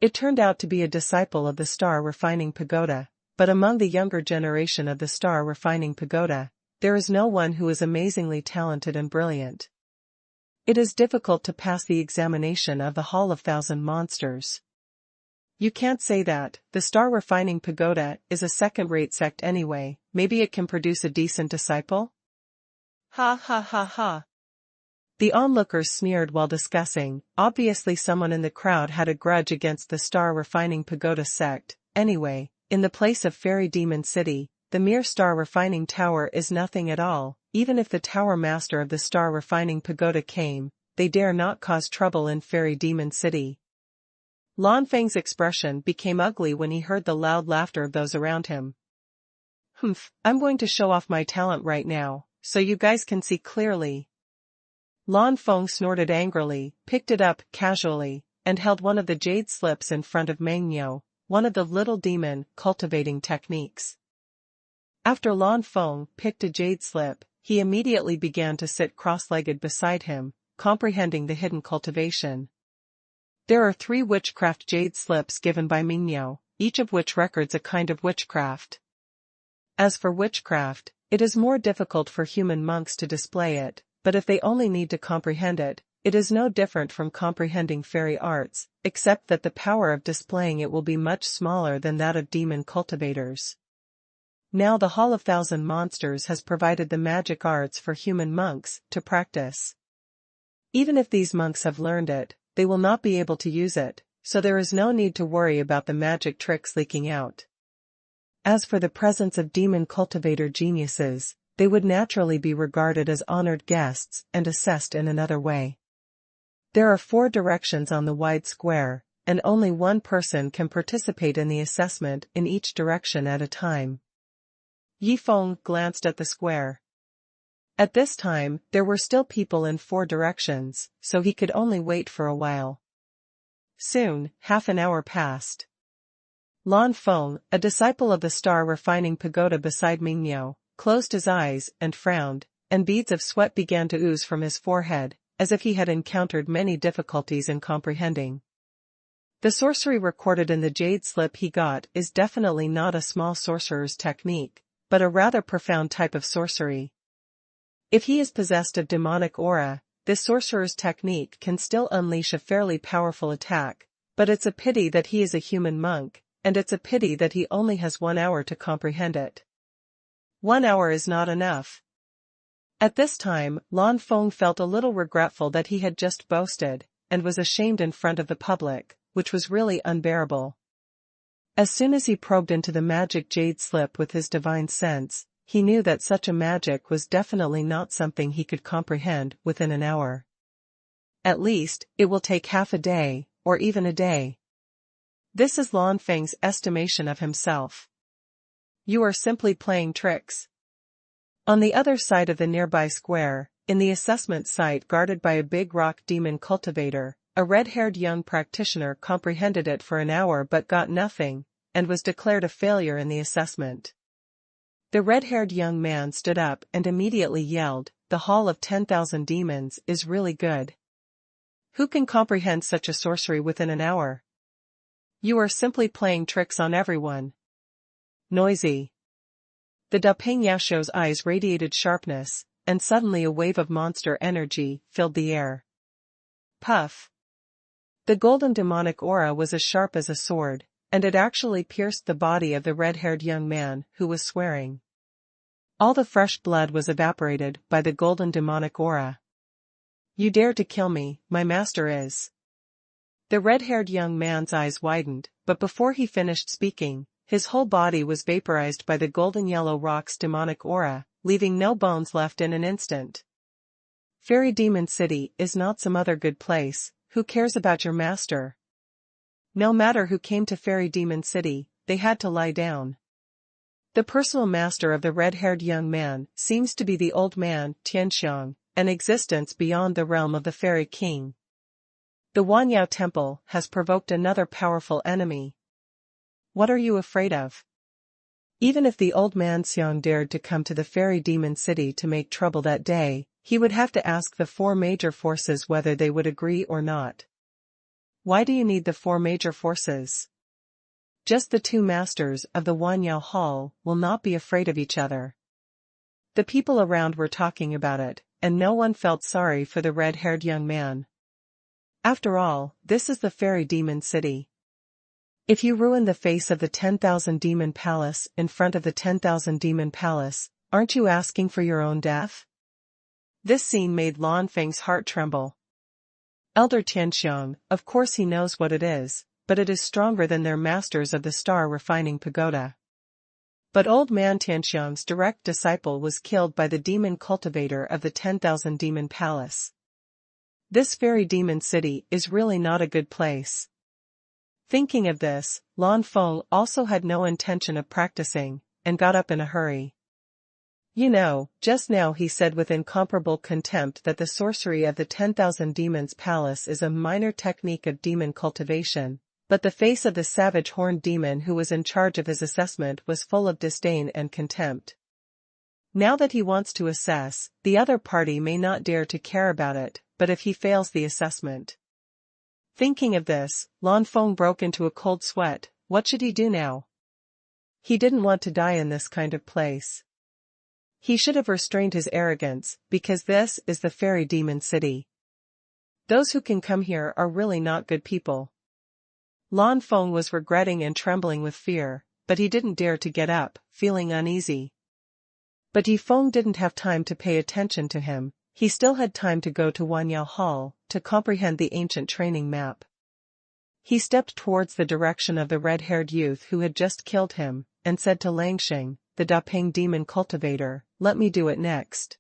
It turned out to be a disciple of the Star Refining Pagoda, but among the younger generation of the Star Refining Pagoda, there is no one who is amazingly talented and brilliant. It is difficult to pass the examination of the Hall of Thousand Monsters. You can't say that. The Star Refining Pagoda is a second-rate sect anyway. Maybe it can produce a decent disciple? Ha ha ha ha. The onlookers sneered while discussing. Obviously someone in the crowd had a grudge against the Star Refining Pagoda sect. Anyway, in the place of Fairy Demon City, the mere Star Refining Tower is nothing at all. Even if the Tower Master of the Star Refining Pagoda came, they dare not cause trouble in Fairy Demon City. Lan Feng's expression became ugly when he heard the loud laughter of those around him. Humph, I'm going to show off my talent right now, so you guys can see clearly. Lan Feng snorted angrily, picked it up casually, and held one of the jade slips in front of Mengniu, one of the little demon cultivating techniques. After Lan Feng picked a jade slip, he immediately began to sit cross-legged beside him, comprehending the hidden cultivation. There are 3 witchcraft jade slips given by Mengniu, each of which records a kind of witchcraft. As for witchcraft, it is more difficult for human monks to display it, but if they only need to comprehend it, it is no different from comprehending fairy arts, except that the power of displaying it will be much smaller than that of demon cultivators. Now the Hall of Thousand Monsters has provided the magic arts for human monks to practice. Even if these monks have learned it, they will not be able to use it, so there is no need to worry about the magic tricks leaking out. As for the presence of demon cultivator geniuses, they would naturally be regarded as honored guests and assessed in another way. There are 4 directions on the wide square, and only one person can participate in the assessment in each direction at a time. Yi Feng glanced at the square. At this time, there were still people in 4 directions, so he could only wait for a while. Soon, half an hour passed. Lan Feng, a disciple of the Star Refining Pagoda beside Mengniu, closed his eyes and frowned, and beads of sweat began to ooze from his forehead, as if he had encountered many difficulties in comprehending. The sorcery recorded in the jade slip he got is definitely not a small sorcerer's technique, but a rather profound type of sorcery. If he is possessed of demonic aura, this sorcerer's technique can still unleash a fairly powerful attack, but it's a pity that he is a human monk, and it's a pity that he only has 1 hour to comprehend it. 1 hour is not enough. At this time, Lan Feng felt a little regretful that he had just boasted, and was ashamed in front of the public, which was really unbearable. As soon as he probed into the magic jade slip with his divine sense, he knew that such a magic was definitely not something he could comprehend within an hour. At least, it will take half a day, or even a day. This is Lan Feng's estimation of himself. You are simply playing tricks. On the other side of the nearby square, in the assessment site guarded by a big rock demon cultivator, a red-haired young practitioner comprehended it for an hour but got nothing, and was declared a failure in the assessment. The red-haired young man stood up and immediately yelled, "The Hall of 10,000 Demons is really good. Who can comprehend such a sorcery within an hour? You are simply playing tricks on everyone." Noisy. The Dapeng Yasho's eyes radiated sharpness, and suddenly a wave of monster energy filled the air. Puff. The golden demonic aura was as sharp as a sword, and it actually pierced the body of the red-haired young man who was swearing. All the fresh blood was evaporated by the golden demonic aura. You dare to kill me, my master is. The red-haired young man's eyes widened, but before he finished speaking, his whole body was vaporized by the golden yellow rock's demonic aura, leaving no bones left in an instant. Fairy Demon City is not some other good place. Who cares about your master? No matter who came to Fairy Demon City, they had to lie down. The personal master of the red-haired young man seems to be the old man, Tianxiang, an existence beyond the realm of the Fairy King. The Wanyao Temple has provoked another powerful enemy. What are you afraid of? Even if the old man Xiang dared to come to the Fairy Demon City to make trouble that day, he would have to ask the 4 major forces whether they would agree or not. Why do you need the 4 major forces? Just the 2 masters of the Wanyao Hall will not be afraid of each other. The people around were talking about it, and no one felt sorry for the red-haired young man. After all, this is the fairy demon city. If you ruin the face of the 10,000 demon palace in front of the 10,000 demon palace, aren't you asking for your own death? This scene made Lan Feng's heart tremble. Elder Tianxiang, of course he knows what it is, but it is stronger than their masters of the star refining pagoda. But old man Tianxiang's direct disciple was killed by the demon cultivator of the 10,000 demon palace. This fairy demon city is really not a good place. Thinking of this, Lan Feng also had no intention of practicing, and got up in a hurry. You know, just now he said with incomparable contempt that the sorcery of the 10,000 demons palace is a minor technique of demon cultivation, but the face of the savage horned demon who was in charge of his assessment was full of disdain and contempt. Now that he wants to assess, the other party may not dare to care about it, but if he fails the assessment. Thinking of this, Lan Feng broke into a cold sweat. What should he do now? He didn't want to die in this kind of place. He should have restrained his arrogance, because this is the fairy demon city. Those who can come here are really not good people. Lan Feng was regretting and trembling with fear, but he didn't dare to get up, feeling uneasy. But Yi Feng didn't have time to pay attention to him. He still had time to go to Wanyao Hall, to comprehend the ancient training map. He stepped towards the direction of the red-haired youth who had just killed him, and said to Langsheng, the Dapeng demon cultivator, let me do it next.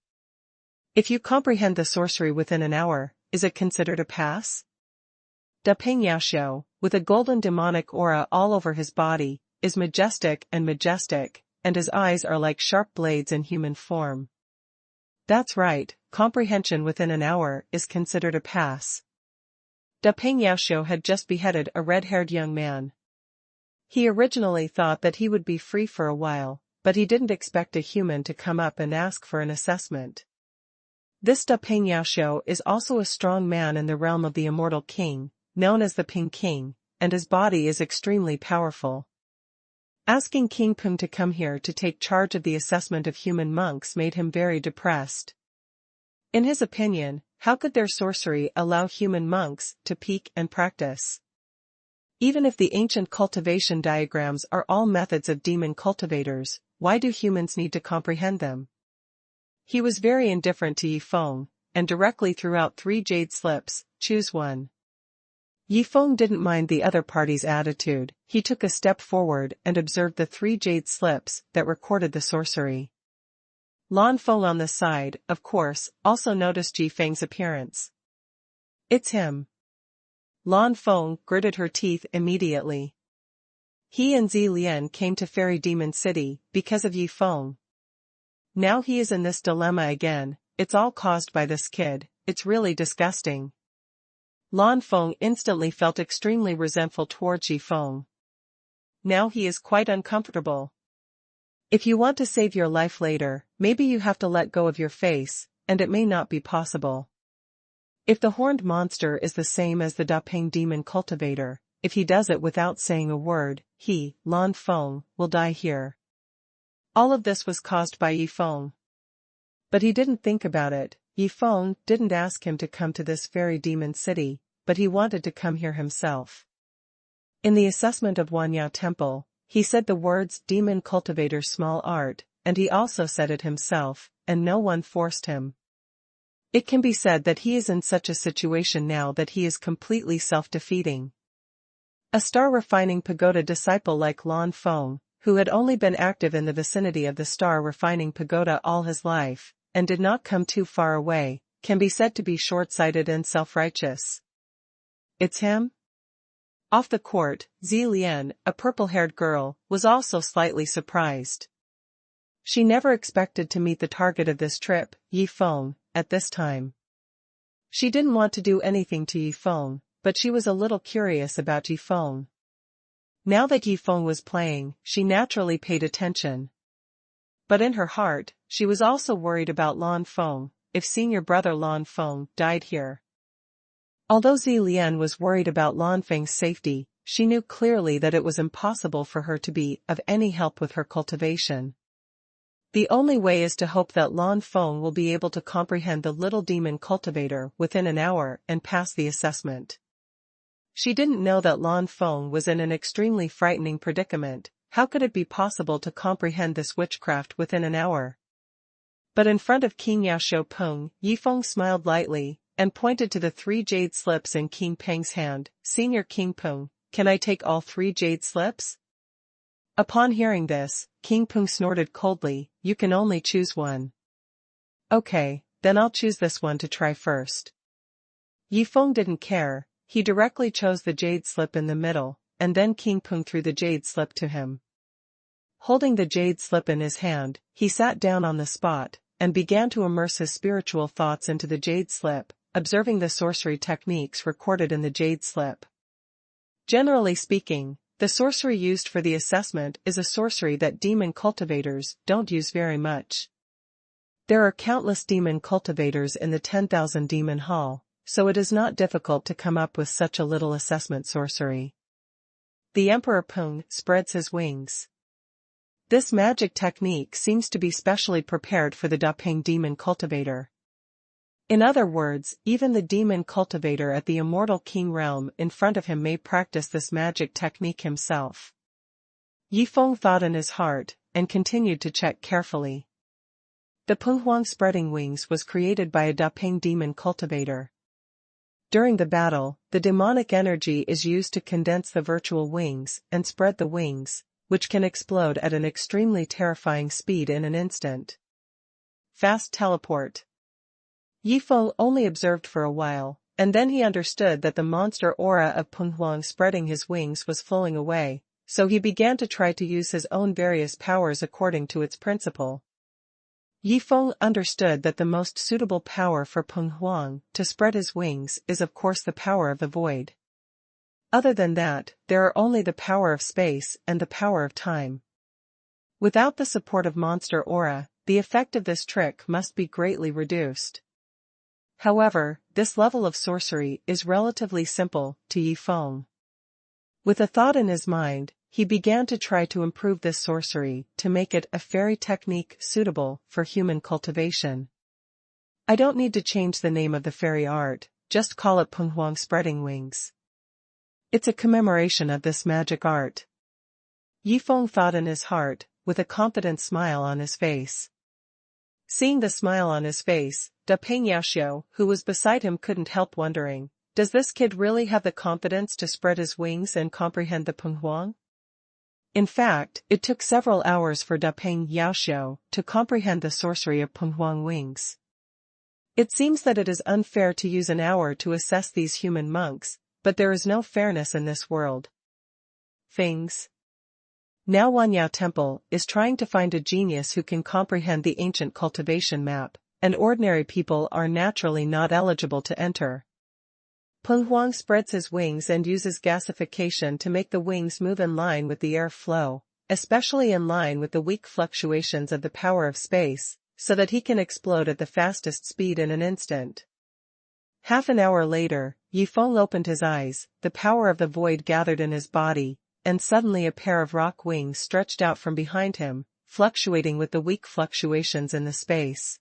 If you comprehend the sorcery within an hour, is it considered a pass? Dapeng Yaoxiao, with a golden demonic aura all over his body, is majestic, and his eyes are like sharp blades in human form. That's right, comprehension within an hour is considered a pass. Dapeng Yaoxiao had just beheaded a red-haired young man. He originally thought that he would be free for a while, but he didn't expect a human to come up and ask for an assessment. This Dapeng Yaoxiao is also a strong man in the realm of the Immortal King, known as the Ping King, and his body is extremely powerful. Asking King Peng to come here to take charge of the assessment of human monks made him very depressed. In his opinion, how could their sorcery allow human monks to peak and practice? Even if the ancient cultivation diagrams are all methods of demon cultivators, why do humans need to comprehend them? He was very indifferent to Yi Feng, and directly threw out 3 jade slips. Choose one. Yi Feng didn't mind the other party's attitude. He took a step forward and observed the 3 jade slips that recorded the sorcery. Lan Feng on the side, of course, also noticed Yi Feng's appearance. It's him. Lan Feng gritted her teeth immediately. He and Zi Lian came to Fairy Demon City because of Yi Feng. Now he is in this dilemma again. It's all caused by this kid. It's really disgusting. Lan Feng instantly felt extremely resentful towards Yi Feng. Now he is quite uncomfortable. If you want to save your life later, maybe you have to let go of your face, and it may not be possible. If the horned monster is the same as the Dapeng demon cultivator, if he does it without saying a word, he, Lan Feng, will die here. All of this was caused by Yi Feng. But he didn't think about it. Yi Feng didn't ask him to come to this fairy demon city, but he wanted to come here himself. In the assessment of Wanyao Temple, he said the words demon cultivator small art, and he also said it himself, and no one forced him. It can be said that he is in such a situation now that he is completely self-defeating. A star refining pagoda disciple like Lan Feng, who had only been active in the vicinity of the star refining pagoda all his life, and did not come too far away, can be said to be short-sighted and self-righteous. It's him? Off the court, Zi Lian, a purple-haired girl, was also slightly surprised. She never expected to meet the target of this trip, Yi Feng, at this time. She didn't want to do anything to Yi Feng, but she was a little curious about Yi Feng. Now that Yi Feng was playing, she naturally paid attention. But in her heart, she was also worried about Lan Feng, if senior brother Lan Feng died here. Although Zi Lian was worried about Lan Feng's safety, she knew clearly that it was impossible for her to be of any help with her cultivation. The only way is to hope that Lan Feng will be able to comprehend the little demon cultivator within an hour and pass the assessment. She didn't know that Lan Feng was in an extremely frightening predicament. How could it be possible to comprehend this witchcraft within an hour? But in front of King Yaoxiu Peng, Yifeng smiled lightly, and pointed to the 3 jade slips in King Peng's hand. Senior King Peng, can I take all 3 jade slips? Upon hearing this, King Peng snorted coldly, you can only choose one. Okay, then I'll choose this one to try first. Yifeng didn't care, he directly chose the jade slip in the middle, and then King Peng threw the jade slip to him. Holding the jade slip in his hand, he sat down on the spot, and began to immerse his spiritual thoughts into the jade slip, observing the sorcery techniques recorded in the jade slip. Generally speaking, the sorcery used for the assessment is a sorcery that demon cultivators don't use very much. There are countless demon cultivators in the 10,000 Demon Hall, so it is not difficult to come up with such a little assessment sorcery. The Emperor Peng spreads his wings. This magic technique seems to be specially prepared for the Dapeng demon cultivator. In other words, even the demon cultivator at the Immortal King realm in front of him may practice this magic technique himself. Yifeng thought in his heart, and continued to check carefully. The Penghuang spreading wings was created by a Dapeng demon cultivator. During the battle, the demonic energy is used to condense the virtual wings and spread the wings, which can explode at an extremely terrifying speed in an instant. Fast teleport. Yifeng only observed for a while, and then he understood that the monster aura of Penghuang spreading his wings was flowing away, so he began to try to use his own various powers according to its principle. Yifeng understood that the most suitable power for Penghuang to spread his wings is of course the power of the void. Other than that, there are only the power of space and the power of time. Without the support of monster aura, the effect of this trick must be greatly reduced. However, this level of sorcery is relatively simple to Yifeng. With a thought in his mind, he began to try to improve this sorcery to make it a fairy technique suitable for human cultivation. I don't need to change the name of the fairy art, just call it Penghuang spreading wings. It's a commemoration of this magic art. Yifeng thought in his heart, with a confident smile on his face. Seeing the smile on his face, Dapeng Yaoxiu, who was beside him, couldn't help wondering, does this kid really have the confidence to spread his wings and comprehend the Penghuang? In fact, it took several hours for Dapeng Yaoxiu to comprehend the sorcery of Penghuang wings. It seems that it is unfair to use an hour to assess these human monks, but there is no fairness in this world. Things. Now Wanyao Temple is trying to find a genius who can comprehend the ancient cultivation map, and ordinary people are naturally not eligible to enter. Penghuang spreads his wings and uses gasification to make the wings move in line with the air flow, especially in line with the weak fluctuations of the power of space, so that he can explode at the fastest speed in an instant. Half an hour later, Yifeng opened his eyes, the power of the void gathered in his body, and suddenly a pair of rock wings stretched out from behind him, fluctuating with the weak fluctuations in the space.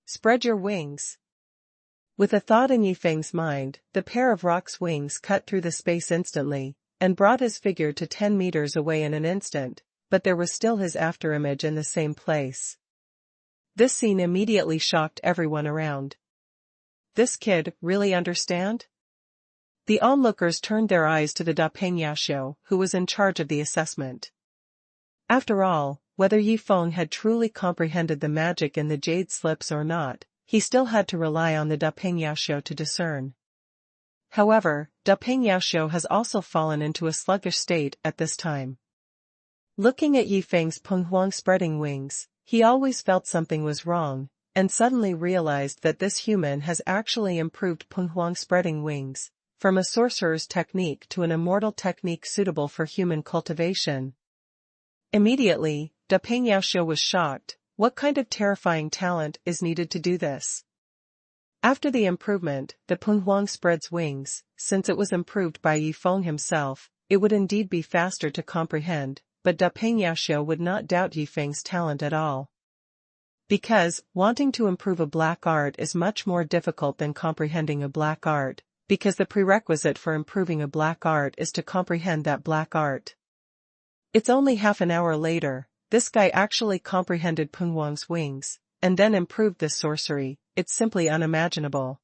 Spread your wings. With a thought in Yifeng's mind, the pair of rock's wings cut through the space instantly, and brought his figure to 10 meters away in an instant, but there was still his afterimage in the same place. This scene immediately shocked everyone around. This kid really understand? The onlookers turned their eyes to the Dapeng Yaoxiu, who was in charge of the assessment. After all, whether Yifeng had truly comprehended the magic in the jade slips or not, he still had to rely on the Dapeng Yaoxiu to discern. However, Dapeng Yaoxiu has also fallen into a sluggish state at this time. Looking at Yifeng's Penghuang spreading wings, he always felt something was wrong, and suddenly realized that this human has actually improved Penghuang spreading wings, from a sorcerer's technique to an immortal technique suitable for human cultivation. Immediately, Dapeng Yaoxiu was shocked. What kind of terrifying talent is needed to do this? After the improvement, the Penghuang spreads wings. Since it was improved by Yifeng himself, it would indeed be faster to comprehend, but Dapeng Yaoxiu would not doubt Yifeng's talent at all. Because, wanting to improve a black art is much more difficult than comprehending a black art, because the prerequisite for improving a black art is to comprehend that black art. It's only half an hour later, this guy actually comprehended Peng Huang's wings, and then improved this sorcery. It's simply unimaginable.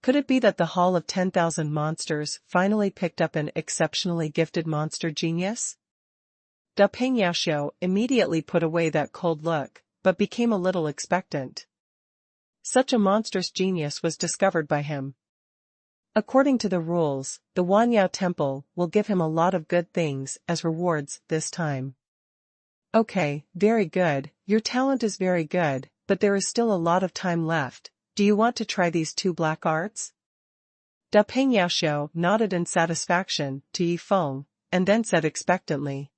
Could it be that the Hall of 10,000 Monsters finally picked up an exceptionally gifted monster genius? Da Peng Yaxiu immediately put away that cold look, but became a little expectant. Such a monstrous genius was discovered by him. According to the rules, the Wanyao Temple will give him a lot of good things as rewards this time. Okay, very good, your talent is very good, but there is still a lot of time left. Do you want to try these 2 black arts? Da Peng Yaxiu nodded in satisfaction to Yifeng, and then said expectantly.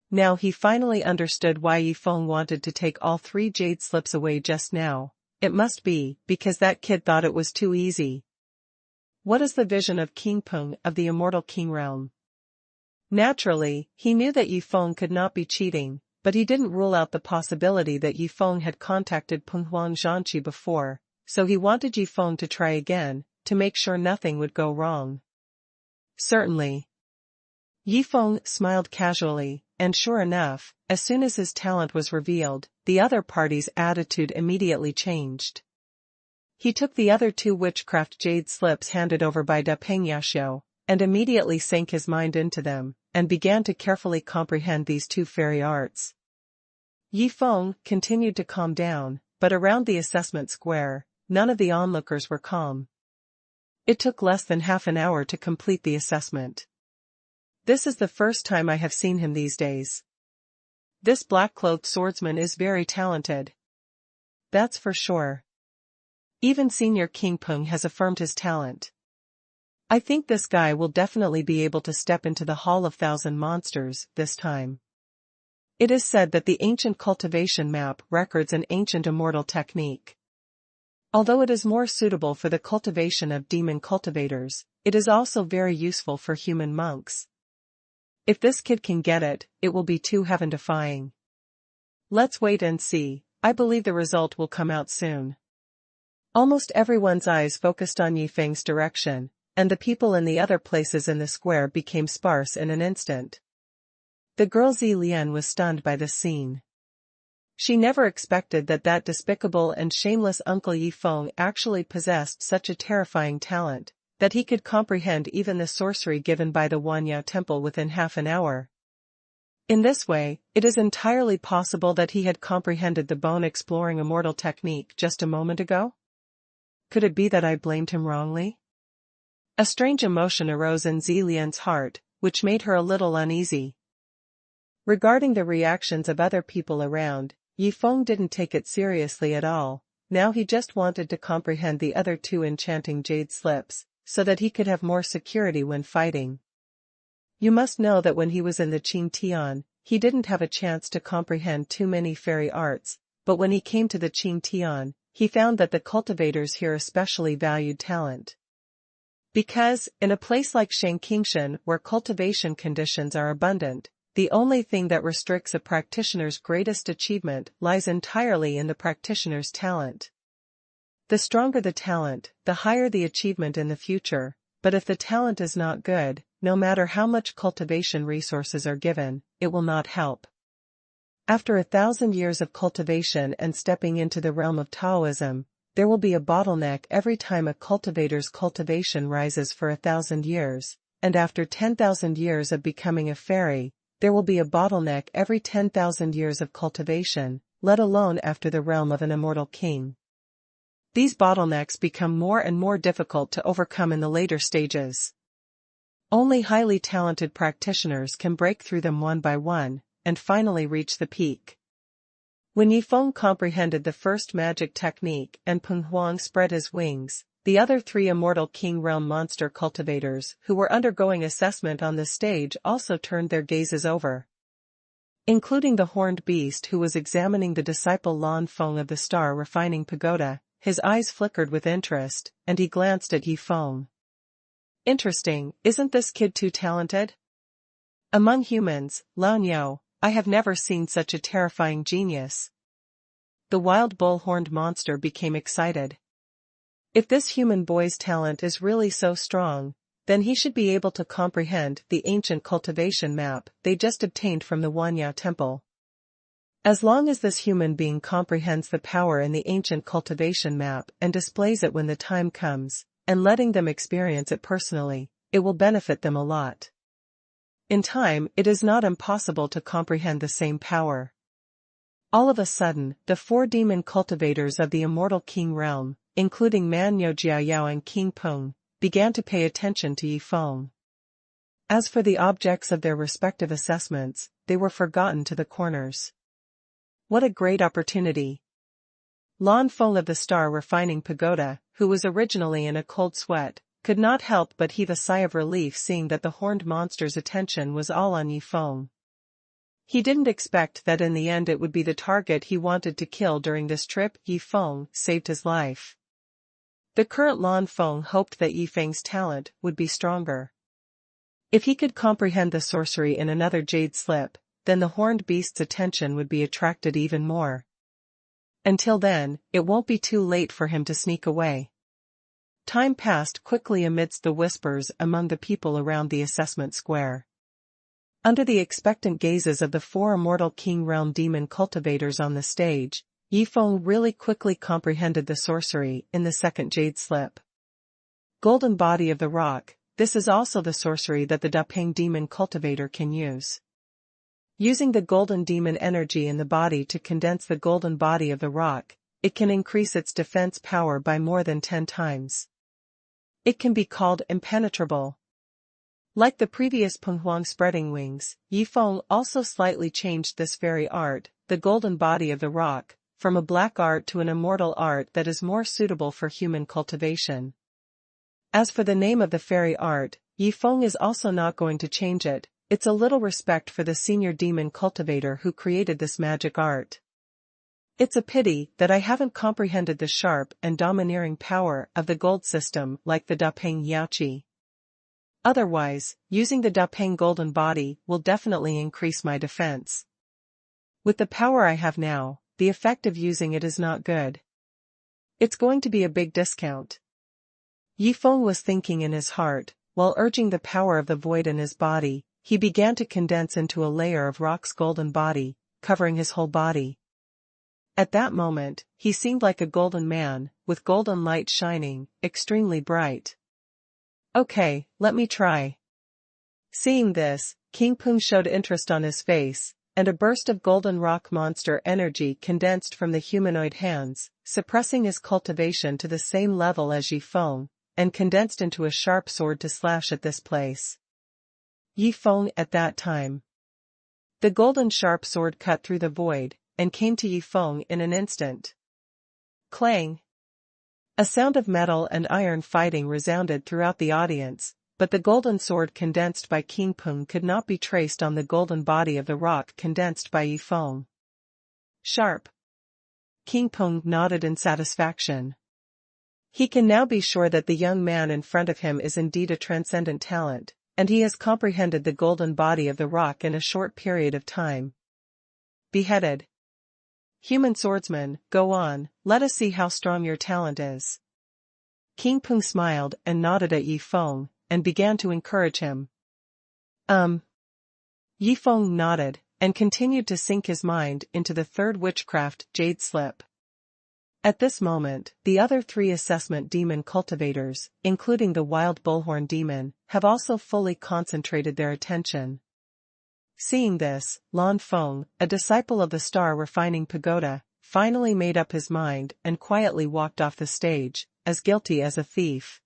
Now he finally understood why Yifeng wanted to take all 3 jade slips away just now. It must be because that kid thought it was too easy. What is the vision of King Peng of the Immortal King realm? Naturally, he knew that Yifeng could not be cheating, but he didn't rule out the possibility that Yifeng had contacted Peng Huang Zhanqi before, so he wanted Yifeng to try again, to make sure nothing would go wrong. Certainly. Yifeng smiled casually, and sure enough, as soon as his talent was revealed, the other party's attitude immediately changed. He took the other 2 witchcraft jade slips handed over by Da Peng Yaxiu, and immediately sank his mind into them, and began to carefully comprehend these 2 fairy arts. Yifeng continued to calm down, but around the assessment square, none of the onlookers were calm. It took less than half an hour to complete the assessment. This is the first time I have seen him these days. This black-clothed swordsman is very talented. That's for sure. Even Senior King Peng has affirmed his talent. I think this guy will definitely be able to step into the Hall of 1,000 Monsters this time. It is said that the ancient cultivation map records an ancient immortal technique. Although it is more suitable for the cultivation of demon cultivators, it is also very useful for human monks. If this kid can get it, it will be too heaven-defying. Let's wait and see. I believe the result will come out soon. Almost everyone's eyes focused on Yifeng's direction, and the people in the other places in the square became sparse in an instant. The girl Zi Lian was stunned by this scene. She never expected that despicable and shameless Uncle Yifeng actually possessed such a terrifying talent, that he could comprehend even the sorcery given by the Wanyao Temple within half an hour. In this way, it is entirely possible that he had comprehended the bone-exploring immortal technique just a moment ago? Could it be that I blamed him wrongly? A strange emotion arose in Zi Lian's heart, which made her a little uneasy. Regarding the reactions of other people around, Yifeng didn't take it seriously at all. Now he just wanted to comprehend the other 2 enchanting jade slips, so that he could have more security when fighting. You must know that when he was in the Qing Tian, he didn't have a chance to comprehend too many fairy arts, but when he came to the Qing Tian, he found that the cultivators here especially valued talent. Because, in a place like Shangqingshan where cultivation conditions are abundant, the only thing that restricts a practitioner's greatest achievement lies entirely in the practitioner's talent. The stronger the talent, the higher the achievement in the future, but if the talent is not good, no matter how much cultivation resources are given, it will not help. After 1,000 years of cultivation and stepping into the realm of Taoism, there will be a bottleneck every time a cultivator's cultivation rises for 1,000 years, and after 10,000 years of becoming a fairy, there will be a bottleneck every 10,000 years of cultivation, let alone after the realm of an immortal king. These bottlenecks become more and more difficult to overcome in the later stages. Only highly talented practitioners can break through them one by one, and finally reach the peak. When Yifeng comprehended the first magic technique and Peng Huang spread his wings, the other 3 Immortal King Realm monster cultivators who were undergoing assessment on the stage also turned their gazes over. Including the horned beast who was examining the disciple Lan Feng of the Star Refining Pagoda, his eyes flickered with interest, and he glanced at Yifeng. Interesting, isn't this kid too talented? Among humans, Lao Niao, I have never seen such a terrifying genius. the wild bull-horned monster became excited. If this human boy's talent is really so strong, then he should be able to comprehend the ancient cultivation map they just obtained from the Wanya temple. As long as this human being comprehends the power in the ancient cultivation map and displays it when the time comes, and letting them experience it personally, it will benefit them a lot. In time, it is not impossible to comprehend the same power. All of a sudden, the 4 demon cultivators of the Immortal King realm, including Man Yo Jiaoyao and King Peng, began to pay attention to Yi Feng. As for the objects of their respective assessments, they were forgotten to the corners. What a great opportunity! Lan Feng of the Star Refining Pagoda, who was originally in a cold sweat, could not help but heave a sigh of relief seeing that the horned monster's attention was all on Yi Feng. He didn't expect that in the end it would be the target he wanted to kill during this trip. Yi Feng saved his life. The current Lan Feng hoped that Yi Feng's talent would be stronger. If he could comprehend the sorcery in another jade slip, then the horned beast's attention would be attracted even more. Until then, it won't be too late for him to sneak away. Time passed quickly amidst the whispers among the people around the assessment square. Under the expectant gazes of the 4 Immortal King Realm demon cultivators on the stage, Yi Feng really quickly comprehended the sorcery in the second jade slip. Golden body of the rock, this is also the sorcery that the Dapeng demon cultivator can use. Using the golden demon energy in the body to condense the golden body of the rock, it can increase its defense power by more than 10 times. It can be called impenetrable. Like the previous Penghuang spreading wings, Yi Feng also slightly changed this very art, the golden body of the rock, from a black art to an immortal art that is more suitable for human cultivation. As for the name of the fairy art, Yi Feng is also not going to change it. It's a little respect for the senior demon cultivator who created this magic art. It's a pity that I haven't comprehended the sharp and domineering power of the gold system like the Dapeng Yaoqi. Otherwise, using the Dapeng golden body will definitely increase my defense. With the power I have now, the effect of using it is not good. It's going to be a big discount. Yi Feng was thinking in his heart, while urging the power of the void in his body, he began to condense into a layer of rock's golden body, covering his whole body. At that moment, he seemed like a golden man, with golden light shining, extremely bright. Okay, let me try. Seeing this, King Peng showed interest on his face, and a burst of golden rock monster energy condensed from the humanoid hands, suppressing his cultivation to the same level as Yi Feng, and condensed into a sharp sword to slash at this place. Yi Feng at that time. The golden sharp sword cut through the void, and came to Yi Feng in an instant. Clang! A sound of metal and iron fighting resounded throughout the audience, but the golden sword condensed by King Peng could not be traced on the golden body of the rock condensed by Yi Feng. Sharp! King Peng nodded in satisfaction. He can now be sure that the young man in front of him is indeed a transcendent talent, and he has comprehended the golden body of the rock in a short period of time. Beheaded. Human swordsman, go on, let us see how strong your talent is. King Peng smiled and nodded at Yi Feng, and began to encourage him. Yi Feng nodded, and continued to sink his mind into the third witchcraft jade slip. At this moment, the other 3 assessment demon cultivators, including the wild bullhorn demon, have also fully concentrated their attention. Seeing this, Lan Feng, a disciple of the Star Refining Pagoda, finally made up his mind and quietly walked off the stage, as guilty as a thief.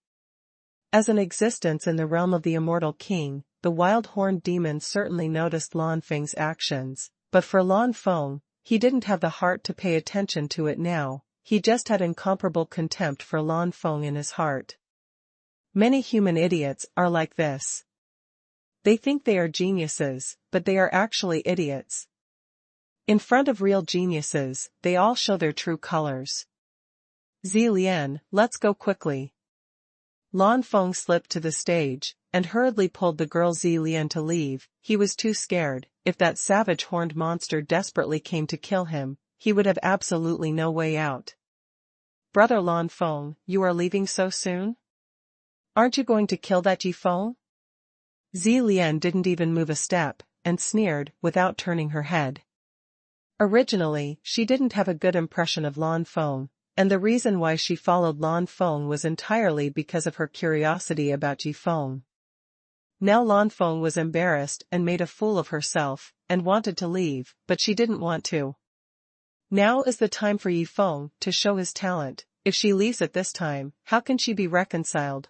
As an existence in the realm of the Immortal King, the wild horned demon certainly noticed Lan Feng's actions, but for Lan Feng, he didn't have the heart to pay attention to it now. He just had incomparable contempt for Lan Feng in his heart. Many human idiots are like this. They think they are geniuses, but they are actually idiots. In front of real geniuses, they all show their true colors. Zilian, let's go quickly. Lan Feng slipped to the stage, and hurriedly pulled the girl Zilian to leave. He was too scared. If that savage horned monster desperately came to kill him, he would have absolutely no way out. Brother Lan Feng, you are leaving so soon? Aren't you going to kill that Ji Feng? Zi Lian didn't even move a step, and sneered, without turning her head. Originally, she didn't have a good impression of Lan Feng, and the reason why she followed Lan Feng was entirely because of her curiosity about Ji Feng. Now Lan Feng was embarrassed and made a fool of herself, and wanted to leave, but she didn't want to. Now is the time for Yi Feng to show his talent. If she leaves at this time, how can she be reconciled?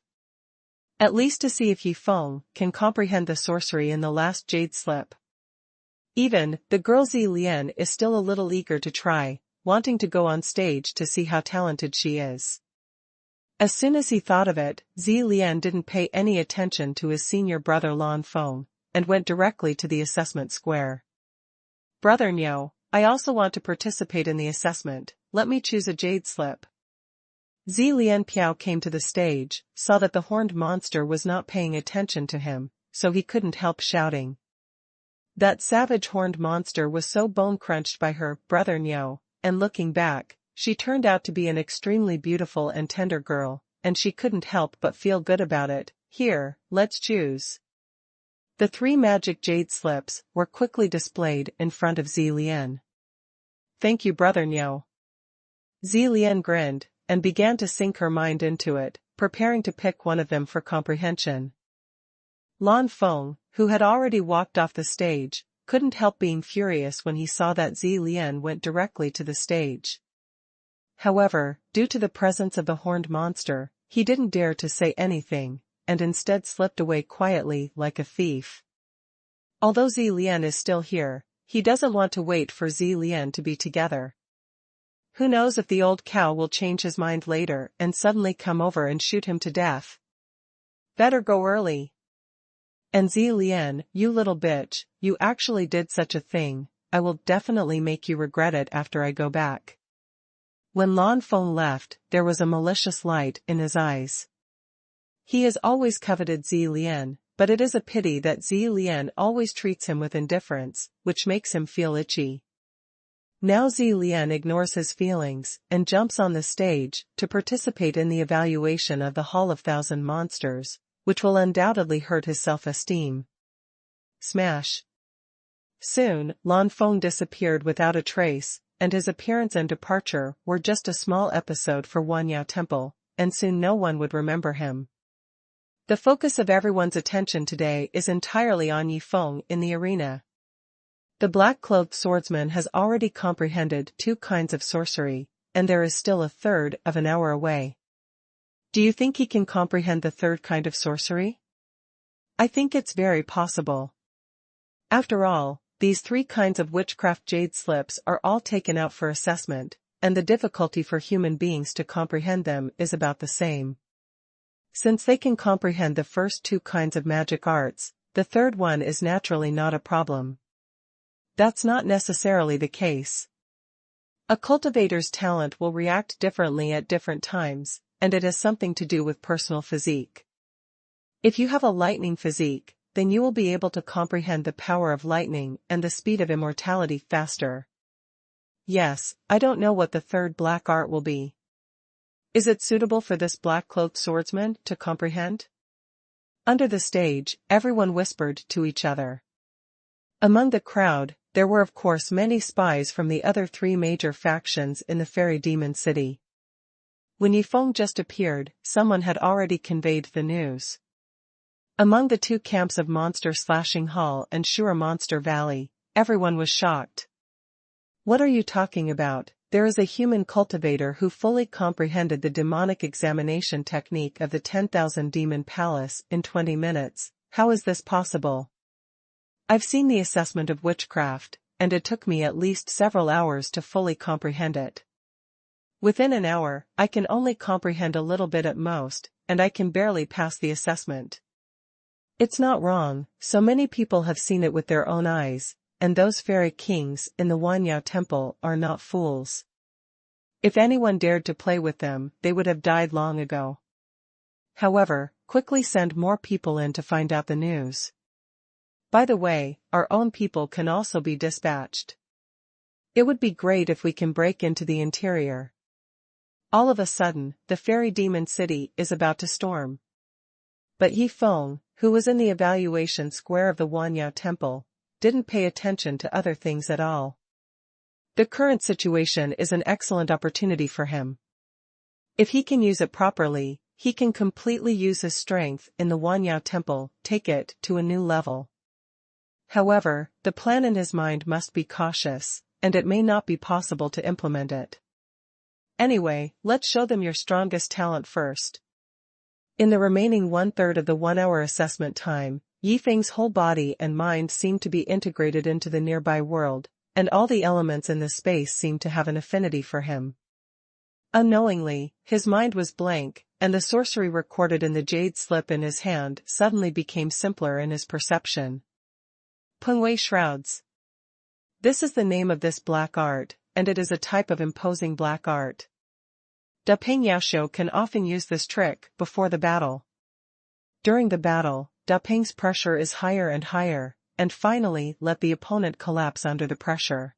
At least to see if Yi Feng can comprehend the sorcery in the last jade slip. Even, the girl Zi Lian is still a little eager to try, wanting to go on stage to see how talented she is. As soon as he thought of it, Zi Lian didn't pay any attention to his senior brother Lan Feng, and went directly to the assessment square. Brother Niu, I also want to participate in the assessment, let me choose a jade slip. Zi Lian Piao came to the stage, saw that the horned monster was not paying attention to him, so he couldn't help shouting. That savage horned monster was so bone-crunched by her brother Niu, and looking back, she turned out to be an extremely beautiful and tender girl, and she couldn't help but feel good about it. Here, let's choose. The 3 magic jade slips were quickly displayed in front of Zi Lian. Thank you, brother Niu. Zi Lian grinned, and began to sink her mind into it, preparing to pick one of them for comprehension. Lan Feng, who had already walked off the stage, couldn't help being furious when he saw that Zi Lian went directly to the stage. However, due to the presence of the horned monster, he didn't dare to say anything, and instead slipped away quietly like a thief. Although Zi Lian is still here, he doesn't want to wait for Zi Lian to be together. Who knows if the old cow will change his mind later and suddenly come over and shoot him to death. Better go early. And Zi Lian, you little bitch, you actually did such a thing, I will definitely make you regret it after I go back. When Lan Feng left, there was a malicious light in his eyes. He has always coveted Zi Lian, but it is a pity that Zi Lian always treats him with indifference, which makes him feel itchy. Now Zi Lian ignores his feelings, and jumps on the stage, to participate in the evaluation of the Hall of Thousand Monsters, which will undoubtedly hurt his self-esteem. Smash. Soon, Lan Feng disappeared without a trace, and his appearance and departure were just a small episode for Wanyao Temple, and soon no one would remember him. The focus of everyone's attention today is entirely on Yi Feng in the arena. The black-clothed swordsman has already comprehended 2 kinds of sorcery, and there is still a third of an hour away. Do you think he can comprehend the 3rd kind of sorcery? I think it's very possible. After all, these 3 kinds of witchcraft jade slips are all taken out for assessment, and the difficulty for human beings to comprehend them is about the same. Since they can comprehend the first 2 kinds of magic arts, the 3rd one is naturally not a problem. That's not necessarily the case. A cultivator's talent will react differently at different times, and it has something to do with personal physique. If you have a lightning physique, then you will be able to comprehend the power of lightning and the speed of immortality faster. Yes, I don't know what the 3rd black art will be. Is it suitable for this black-cloaked swordsman to comprehend? Under the stage, everyone whispered to each other. Among the crowd, there were of course many spies from the other 3 major factions in the Fairy Demon City. When Yi Feng just appeared, someone had already conveyed the news. Among the 2 camps of Monster Slashing Hall and Shura Monster Valley, everyone was shocked. What are you talking about? There is a human cultivator who fully comprehended the demonic examination technique of the 10,000 Demon Palace in 20 minutes. How is this possible? I've seen the assessment of witchcraft, and it took me at least several hours to fully comprehend it. Within an hour, I can only comprehend a little bit at most, and I can barely pass the assessment. It's not wrong, so many people have seen it with their own eyes, and those fairy kings in the Wanyao Temple are not fools. If anyone dared to play with them, they would have died long ago. However, quickly send more people in to find out the news. By the way, our own people can also be dispatched. It would be great if we can break into the interior. All of a sudden, the fairy demon city is about to storm. But Yi Feng, who was in the evaluation square of the Wanyao temple, didn't pay attention to other things at all. The current situation is an excellent opportunity for him. If he can use it properly, he can completely use his strength in the Wanyao temple, take it to a new level. However, the plan in his mind must be cautious, and it may not be possible to implement it. Anyway, let's show them your strongest talent first. In the remaining 1/3 of the 1-hour assessment time, Yi Feng's whole body and mind seemed to be integrated into the nearby world, and all the elements in this space seemed to have an affinity for him. Unknowingly, his mind was blank, and the sorcery recorded in the jade slip in his hand suddenly became simpler in his perception. Pengwei Shrouds. This is the name of this black art, and it is a type of imposing black art. Da Peng Yaoxiu can often use this trick before the battle. During the battle, Da Peng's pressure is higher and finally let the opponent collapse under the pressure.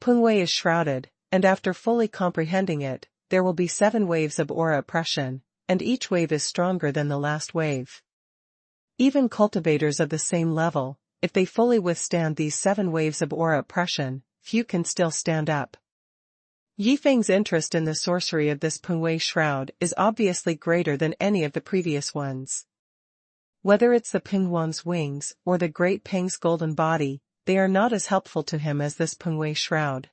Pengwei is shrouded, and after fully comprehending it, there will be 7 waves of aura oppression, and each wave is stronger than the last wave. Even cultivators of the same level, if they fully withstand these 7 waves of aura oppression, few can still stand up. Yi Feng's interest in the sorcery of this Pengwei shroud is obviously greater than any of the previous ones. Whether it's the Penghuan's wings or the Great Peng's golden body, they are not as helpful to him as this Pengwei shroud.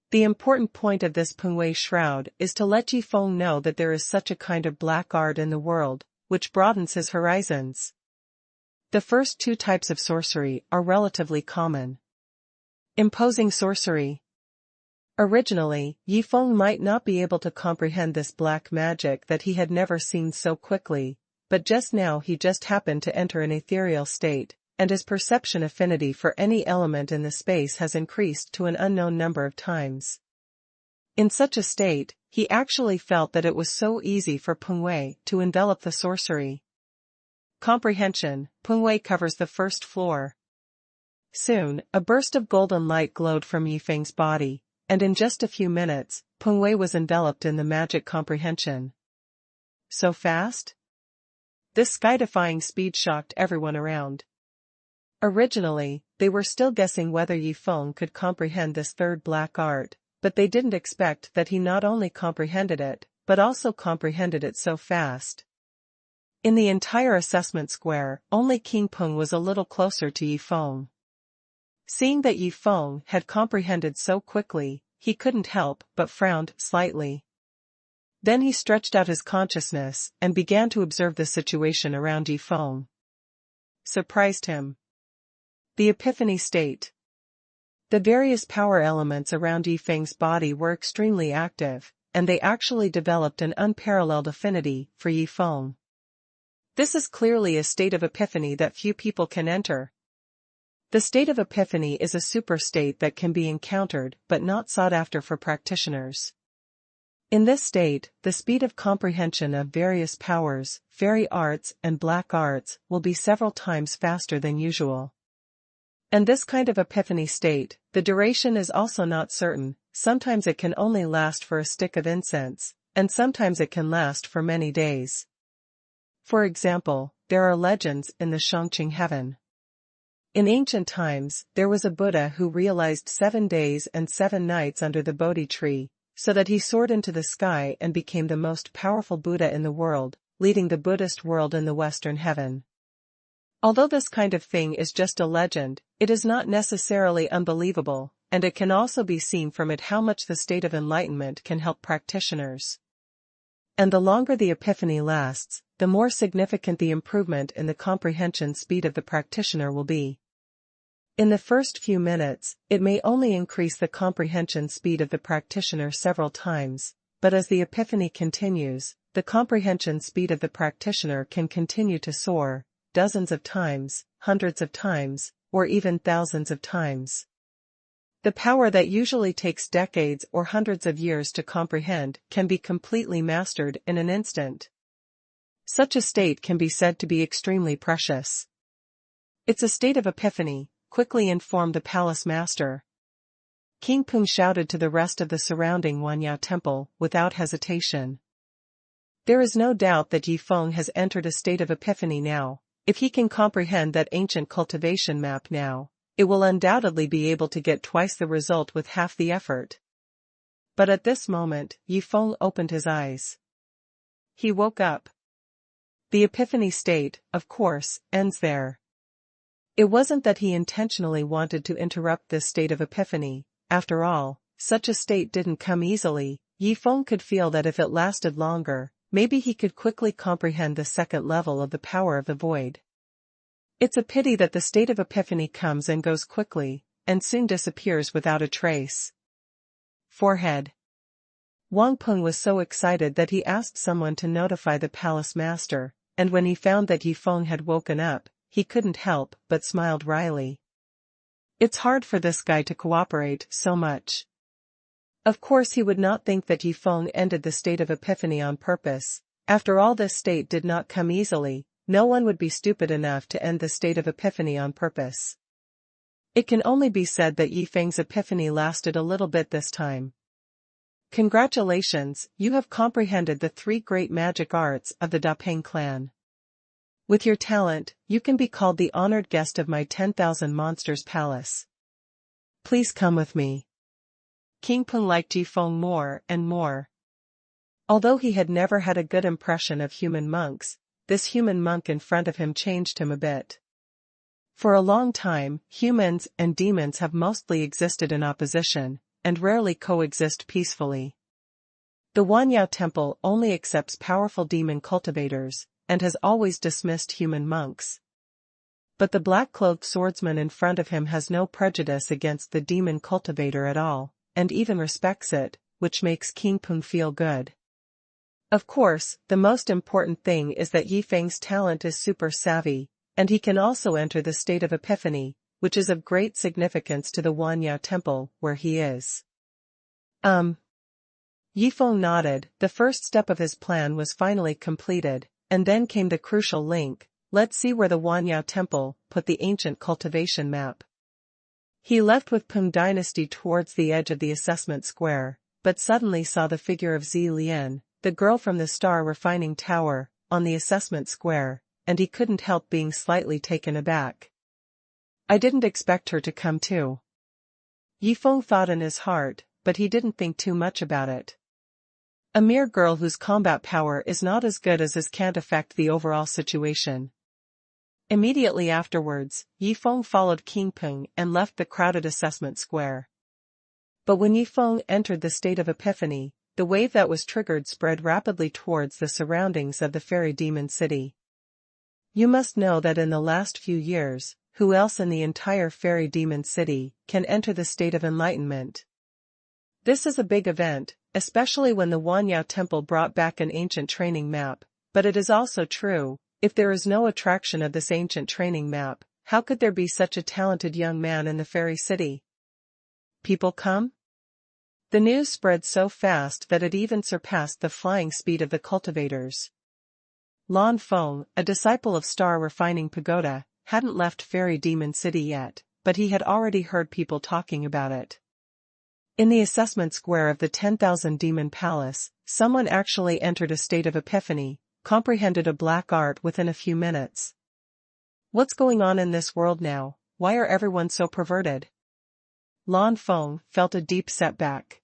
The important point of this Pengwei shroud is to let Yi Feng know that there is such a kind of black art in the world, which broadens his horizons. The first 2 types of sorcery are relatively common. Imposing sorcery. Originally, Yi Feng might not be able to comprehend this black magic that he had never seen so quickly, but just now he just happened to enter an ethereal state, and his perception affinity for any element in the space has increased to an unknown number of times. In such a state, he actually felt that it was so easy for Pengwei to envelop the sorcery. Comprehension. Pengwei covers the first floor. Soon, a burst of golden light glowed from Yi Feng's body, and in just a few minutes, Pengwei was enveloped in the magic comprehension. So fast? This skydifying speed shocked everyone around. Originally, they were still guessing whether Yi Feng could comprehend this third black art, but they didn't expect that he not only comprehended it, but also comprehended it so fast. In the entire assessment square, only King Peng was a little closer to Yi Feng. Seeing that Yi Feng had comprehended so quickly, he couldn't help but frowned slightly. Then he stretched out his consciousness and began to observe the situation around Yi Feng. Surprised him. The Epiphany State. The various power elements around Yi Feng's body were extremely active, and they actually developed an unparalleled affinity for Yi Feng. This is clearly a state of epiphany that few people can enter. The state of epiphany is a super state that can be encountered but not sought after for practitioners. In this state, the speed of comprehension of various powers, fairy arts and black arts will be several times faster than usual. And this kind of epiphany state, the duration is also not certain. Sometimes it can only last for a stick of incense, and sometimes it can last for many days. For example, there are legends in the Shangqing heaven. In ancient times, there was a Buddha who realized 7 days and 7 nights under the Bodhi tree, so that he soared into the sky and became the most powerful Buddha in the world, leading the Buddhist world in the Western heaven. Although this kind of thing is just a legend, it is not necessarily unbelievable, and it can also be seen from it how much the state of enlightenment can help practitioners. And the longer the epiphany lasts, the more significant the improvement in the comprehension speed of the practitioner will be. In the first few minutes, it may only increase the comprehension speed of the practitioner several times, but as the epiphany continues, the comprehension speed of the practitioner can continue to soar, dozens of times, hundreds of times, or even thousands of times. The power that usually takes decades or hundreds of years to comprehend can be completely mastered in an instant. Such a state can be said to be extremely precious. It's a state of epiphany, quickly informed the palace master. King Peng shouted to the rest of the surrounding Wanyao temple, without hesitation. There is no doubt that Yi Feng has entered a state of epiphany now. If he can comprehend that ancient cultivation map now, it will undoubtedly be able to get twice the result with half the effort. But at this moment, Yi Feng opened his eyes. He woke up. The epiphany state, of course, ends there. It wasn't that he intentionally wanted to interrupt this state of epiphany. After all, such a state didn't come easily. Yi Feng could feel that if it lasted longer, maybe he could quickly comprehend the second level of the power of the void. It's a pity that the state of epiphany comes and goes quickly, and soon disappears without a trace. Forehead. Wang Peng was so excited that he asked someone to notify the palace master, and when he found that Yi Feng had woken up, he couldn't help but smiled wryly. It's hard for this guy to cooperate so much. Of course he would not think that Yi Feng ended the state of epiphany on purpose. After all, this state did not come easily. No one would be stupid enough to end the state of epiphany on purpose. It can only be said that Yi Feng's epiphany lasted a little bit this time. Congratulations, you have comprehended the 3 great magic arts of the Dapeng clan. With your talent, you can be called the honored guest of my 10,000 monsters palace. Please come with me. King Peng liked Yi Feng more and more. Although he had never had a good impression of human monks, this human monk in front of him changed him a bit. For a long time, humans and demons have mostly existed in opposition, and rarely coexist peacefully. The Wanyao temple only accepts powerful demon cultivators, and has always dismissed human monks. But the black-cloaked swordsman in front of him has no prejudice against the demon cultivator at all, and even respects it, which makes King Peng feel good. Of course, the most important thing is that Yi Feng's talent is super savvy, and he can also enter the state of epiphany, which is of great significance to the Wanyao temple, where he is. Yi Feng nodded. The first step of his plan was finally completed, and then came the crucial link. Let's see where the Wanyao temple put the ancient cultivation map. He left with Peng dynasty towards the edge of the assessment square, but suddenly saw the figure of Zi Lian, the girl from the star refining tower, on the assessment square, and he couldn't help being slightly taken aback. I didn't expect her to come too. Yi Feng thought in his heart, but he didn't think too much about it. A mere girl whose combat power is not as good as his can't affect the overall situation. Immediately afterwards, Yi Feng followed King Peng and left the crowded assessment square. But when Yi Feng entered the state of epiphany, the wave that was triggered spread rapidly towards the surroundings of the fairy demon city. You must know that in the last few years, who else in the entire fairy demon city can enter the state of enlightenment? This is a big event, especially when the Wanyao temple brought back an ancient training map, but it is also true, if there is no attraction of this ancient training map, how could there be such a talented young man in the fairy city? People come? The news spread so fast that it even surpassed the flying speed of the cultivators. Lan Feng, a disciple of Star Refining Pagoda, hadn't left Fairy Demon City yet, but he had already heard people talking about it. In the assessment square of the 10,000 Demon Palace, someone actually entered a state of epiphany, comprehended a black art within a few minutes. What's going on in this world now? Why are everyone so perverted? Lan Feng felt a deep setback.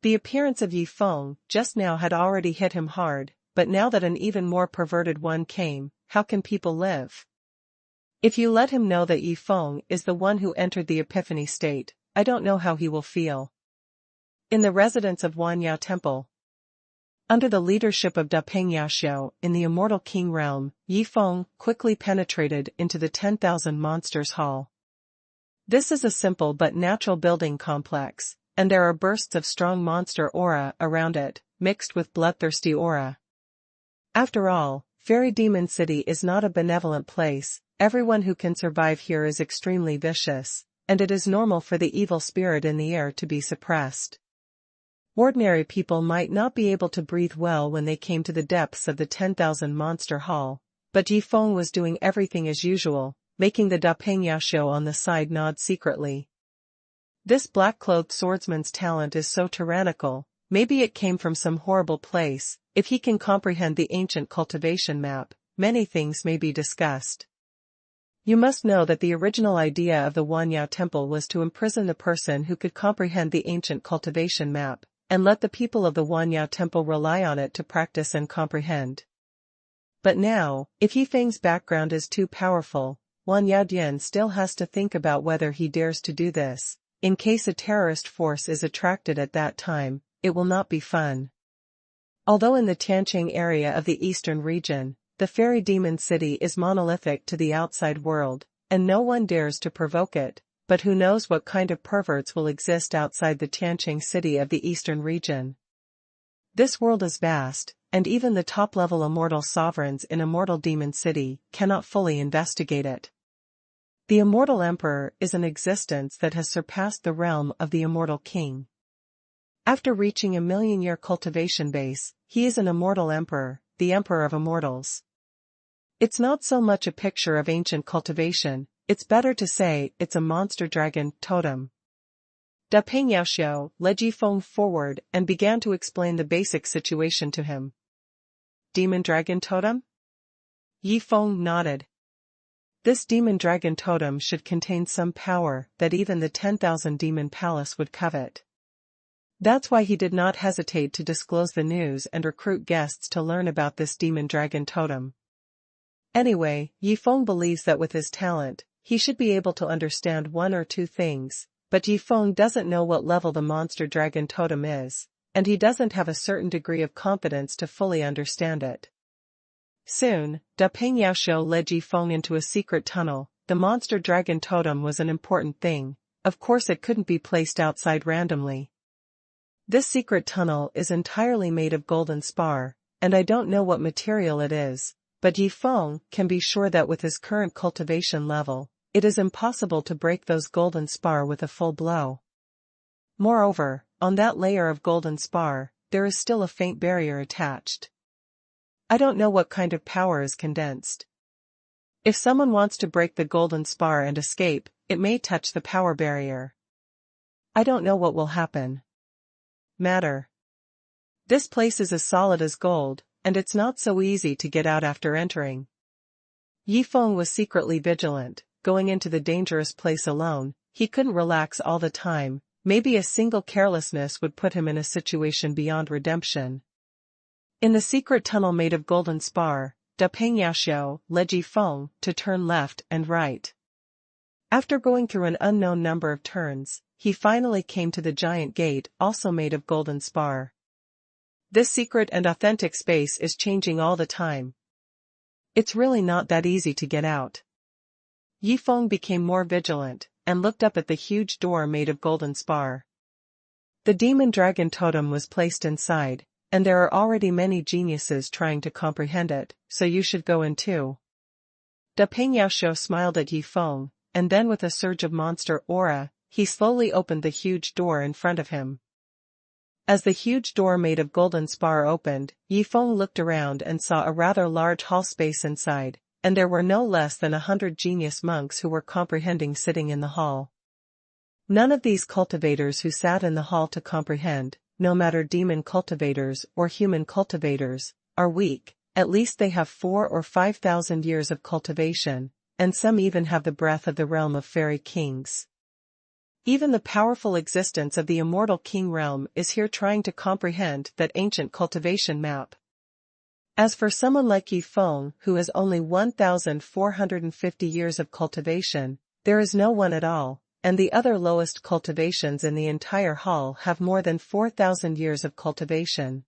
The appearance of Yi Feng just now had already hit him hard, but now that an even more perverted one came, how can people live? If you let him know that Yi Feng is the one who entered the epiphany state, I don't know how he will feel. In the residence of Wanyao Temple. Under the leadership of Dapeng Yaxiao in the Immortal King realm, Yi Feng quickly penetrated into the 10,000 Monsters Hall. This is a simple but natural building complex, and there are bursts of strong monster aura around it, mixed with bloodthirsty aura. After all, Fairy Demon City is not a benevolent place. Everyone who can survive here is extremely vicious, and it is normal for the evil spirit in the air to be suppressed. Ordinary people might not be able to breathe well when they came to the depths of the 10,000 Monster Hall, but Yi Feng was doing everything as usual, making the Dapeng Yaxiao on the side nod secretly. This black-clothed swordsman's talent is so tyrannical, maybe it came from some horrible place. If he can comprehend the ancient cultivation map, many things may be discussed. You must know that the original idea of the Huanyao temple was to imprison the person who could comprehend the ancient cultivation map, and let the people of the Huanyao temple rely on it to practice and comprehend. But now, if Yifeng's background is too powerful, Huanyao Dian still has to think about whether he dares to do this. In case a terrorist force is attracted at that time, it will not be fun. Although in the Tianqing area of the eastern region, the fairy demon city is monolithic to the outside world, and no one dares to provoke it, but who knows what kind of perverts will exist outside the Tianqing city of the eastern region. This world is vast, and even the top-level immortal sovereigns in Immortal Demon City cannot fully investigate it. The Immortal Emperor is an existence that has surpassed the realm of the Immortal King. After reaching a million-year cultivation base, he is an Immortal Emperor, the Emperor of Immortals. It's not so much a picture of ancient cultivation, it's better to say it's a monster dragon totem. Da Peng Yaoxiao led Yifeng forward and began to explain the basic situation to him. Demon dragon totem? Yifeng nodded. This demon dragon totem should contain some power that even the 10,000 demon palace would covet. That's why he did not hesitate to disclose the news and recruit guests to learn about this demon dragon totem. Anyway, Yifeng believes that with his talent, he should be able to understand one or two things, but Yifeng doesn't know what level the monster dragon totem is, and he doesn't have a certain degree of confidence to fully understand it. Soon, Da Peng Yaoxiao led Yifeng into a secret tunnel. The monster dragon totem was an important thing, of course it couldn't be placed outside randomly. This secret tunnel is entirely made of golden spar, and I don't know what material it is, but Yifeng can be sure that with his current cultivation level, it is impossible to break those golden spar with a full blow. Moreover, on that layer of golden spar, there is still a faint barrier attached. I don't know what kind of power is condensed. If someone wants to break the golden spar and escape, it may touch the power barrier. I don't know what will happen. Matter. This place is as solid as gold, and it's not so easy to get out after entering. Yifeng was secretly vigilant, going into the dangerous place alone. He couldn't relax all the time, maybe a single carelessness would put him in a situation beyond redemption. In the secret tunnel made of golden spar, Da Peng Yaoxiao led Yifeng to turn left and right. After going through an unknown number of turns, he finally came to the giant gate also made of golden spar. This secret and authentic space is changing all the time. It's really not that easy to get out. Yifeng became more vigilant, and looked up at the huge door made of golden spar. The demon dragon totem was placed inside, and there are already many geniuses trying to comprehend it, so you should go in too. Da Peng Yaoxiao smiled at Yifeng, and then with a surge of monster aura, he slowly opened the huge door in front of him. As the huge door made of golden spar opened, Yifeng looked around and saw a rather large hall space inside, and there were no less than 100 genius monks who were comprehending sitting in the hall. None of these cultivators who sat in the hall to comprehend, no matter demon cultivators or human cultivators, are weak. At least they have 4,000 or 5,000 years of cultivation, and some even have the breath of the realm of fairy kings. Even the powerful existence of the immortal king realm is here trying to comprehend that ancient cultivation map. As for someone like Yifeng, who has only 1,450 years of cultivation, there is no one at all, and the other lowest cultivations in the entire hall have more than 4,000 years of cultivation.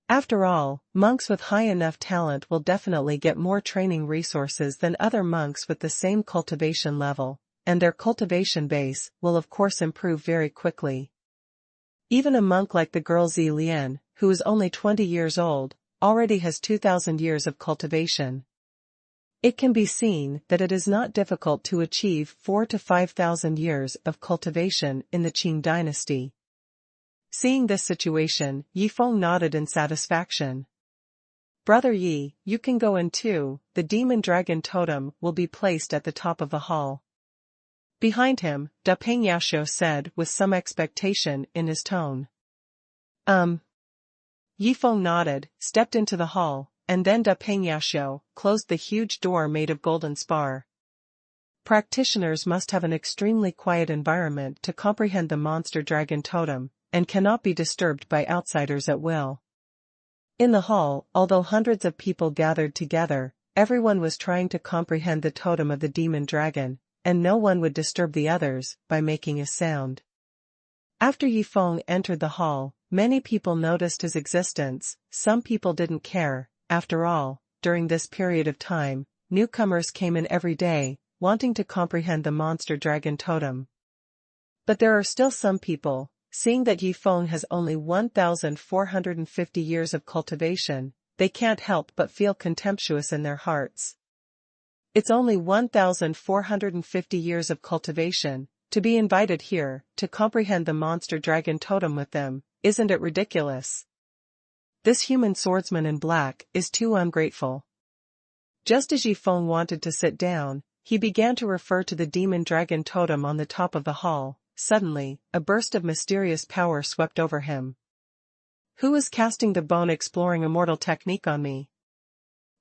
After all, monks with high enough talent will definitely get more training resources than other monks with the same cultivation level, and their cultivation base will of course improve very quickly. Even a monk like the girl Zi Lian, who is only 20 years old, already has 2,000 years of cultivation. It can be seen that it is not difficult to achieve 4,000 to 5,000 years of cultivation in the Qing dynasty. Seeing this situation, Yifeng nodded in satisfaction. Brother Yi, you can go in too. The demon dragon totem will be placed at the top of the hall. Behind him, Da Peng Yashou said with some expectation in his tone. Yi Feng nodded, stepped into the hall, and then Da Peng Yashou closed the huge door made of golden spar. Practitioners must have an extremely quiet environment to comprehend the monster dragon totem, and cannot be disturbed by outsiders at will. In the hall, although hundreds of people gathered together, everyone was trying to comprehend the totem of the demon dragon, and no one would disturb the others by making a sound. After Yi Feng entered the hall, many people noticed his existence. Some people didn't care. After all, during this period of time, newcomers came in every day, wanting to comprehend the monster dragon totem. But there are still some people, seeing that Yi Feng has only 1,450 years of cultivation, they can't help but feel contemptuous in their hearts. It's only 1,450 years of cultivation, to be invited here, to comprehend the monster dragon totem with them, isn't it ridiculous? This human swordsman in black is too ungrateful. Just as Yi Feng wanted to sit down, he began to refer to the demon dragon totem on the top of the hall. Suddenly, a burst of mysterious power swept over him. Who is casting the bone-exploring immortal technique on me?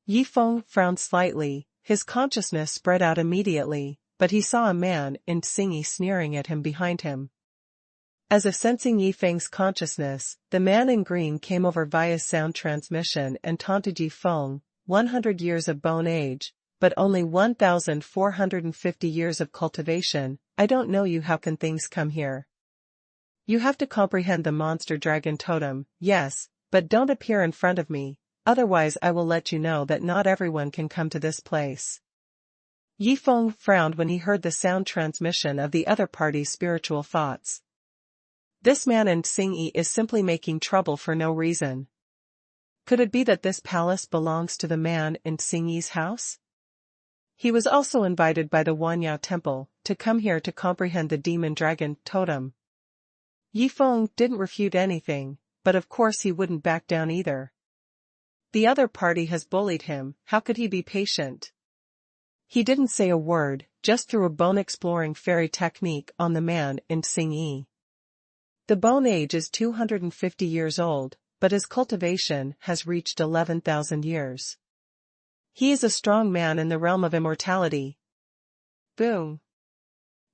Yi Feng frowned slightly, his consciousness spread out immediately, but he saw a man in Xingyi sneering at him behind him. As if sensing Yi Feng's consciousness, the man in green came over via sound transmission and taunted Yi Feng, 100 years of bone age, but only 1,450 years of cultivation. I don't know you. How can things come here? You have to comprehend the monster dragon totem, yes, but don't appear in front of me, otherwise I will let you know that not everyone can come to this place. Yi Feng frowned when he heard the sound transmission of the other party's spiritual thoughts. This man in Xingyi is simply making trouble for no reason. Could it be that this palace belongs to the man in Xingyi's house? He was also invited by the Huanyao temple to come here to comprehend the demon dragon totem. Yi Feng didn't refute anything, but of course he wouldn't back down either. The other party has bullied him, how could he be patient? He didn't say a word, just threw a bone-exploring fairy technique on the man in Xingyi. The bone age is 250 years old, but his cultivation has reached 11,000 years. He is a strong man in the realm of immortality. Boom.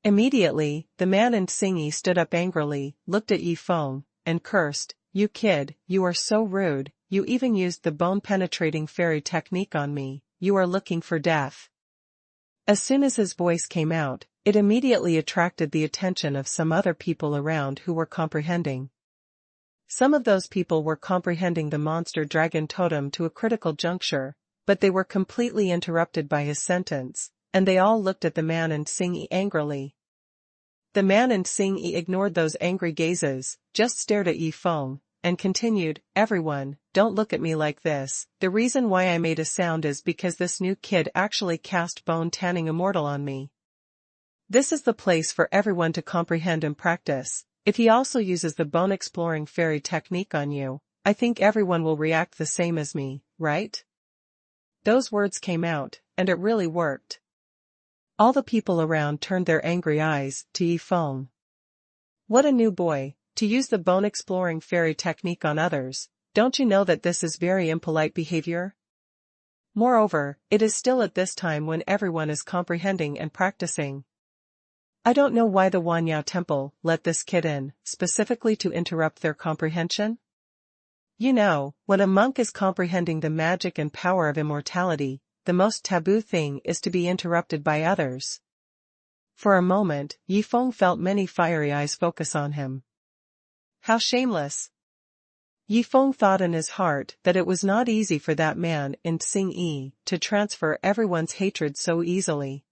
Immediately, the man in Xingyi stood up angrily, looked at Yi Feng, and cursed, "You kid, you are so rude, you even used the bone-penetrating fairy technique on me, you are looking for death." As soon as his voice came out, it immediately attracted the attention of some other people around who were comprehending. Some of those people were comprehending the monster dragon totem to a critical juncture, but they were completely interrupted by his sentence, and they all looked at the man in Xingyi angrily. The man in Xingyi ignored those angry gazes, just stared at Yi Feng, and continued, "Everyone, don't look at me like this, the reason why I made a sound is because this new kid actually cast bone-tanning immortal on me. This is the place for everyone to comprehend and practice. If he also uses the bone-exploring fairy technique on you, I think everyone will react the same as me, right?" Those words came out, and it really worked. All the people around turned their angry eyes to Yi Feng. What a new boy, to use the bone-exploring fairy technique on others, don't you know that this is very impolite behavior? Moreover, it is still at this time when everyone is comprehending and practicing. I don't know why the Huanyao temple let this kid in, specifically to interrupt their comprehension. You know, when a monk is comprehending the magic and power of immortality, the most taboo thing is to be interrupted by others. For a moment, Yi Feng felt many fiery eyes focus on him. How shameless! Yi Feng thought in his heart that it was not easy for that man in Xingyi to transfer everyone's hatred so easily.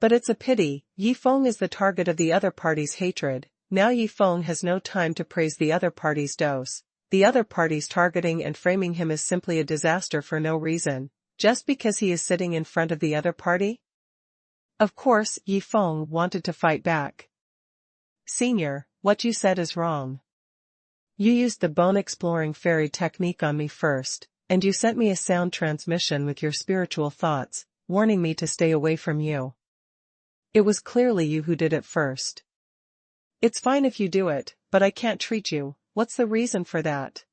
But it's a pity, Yi Feng is the target of the other party's hatred. Now Yi Feng has no time to praise the other party's dose. The other party's targeting and framing him as simply a disaster for no reason, just because he is sitting in front of the other party? Of course, Yi Feng wanted to fight back. "Senior, what you said is wrong. You used the bone-exploring fairy technique on me first, and you sent me a sound transmission with your spiritual thoughts, warning me to stay away from you. It was clearly you who did it first. It's fine if you do it, but I can't treat you. What's the reason for that?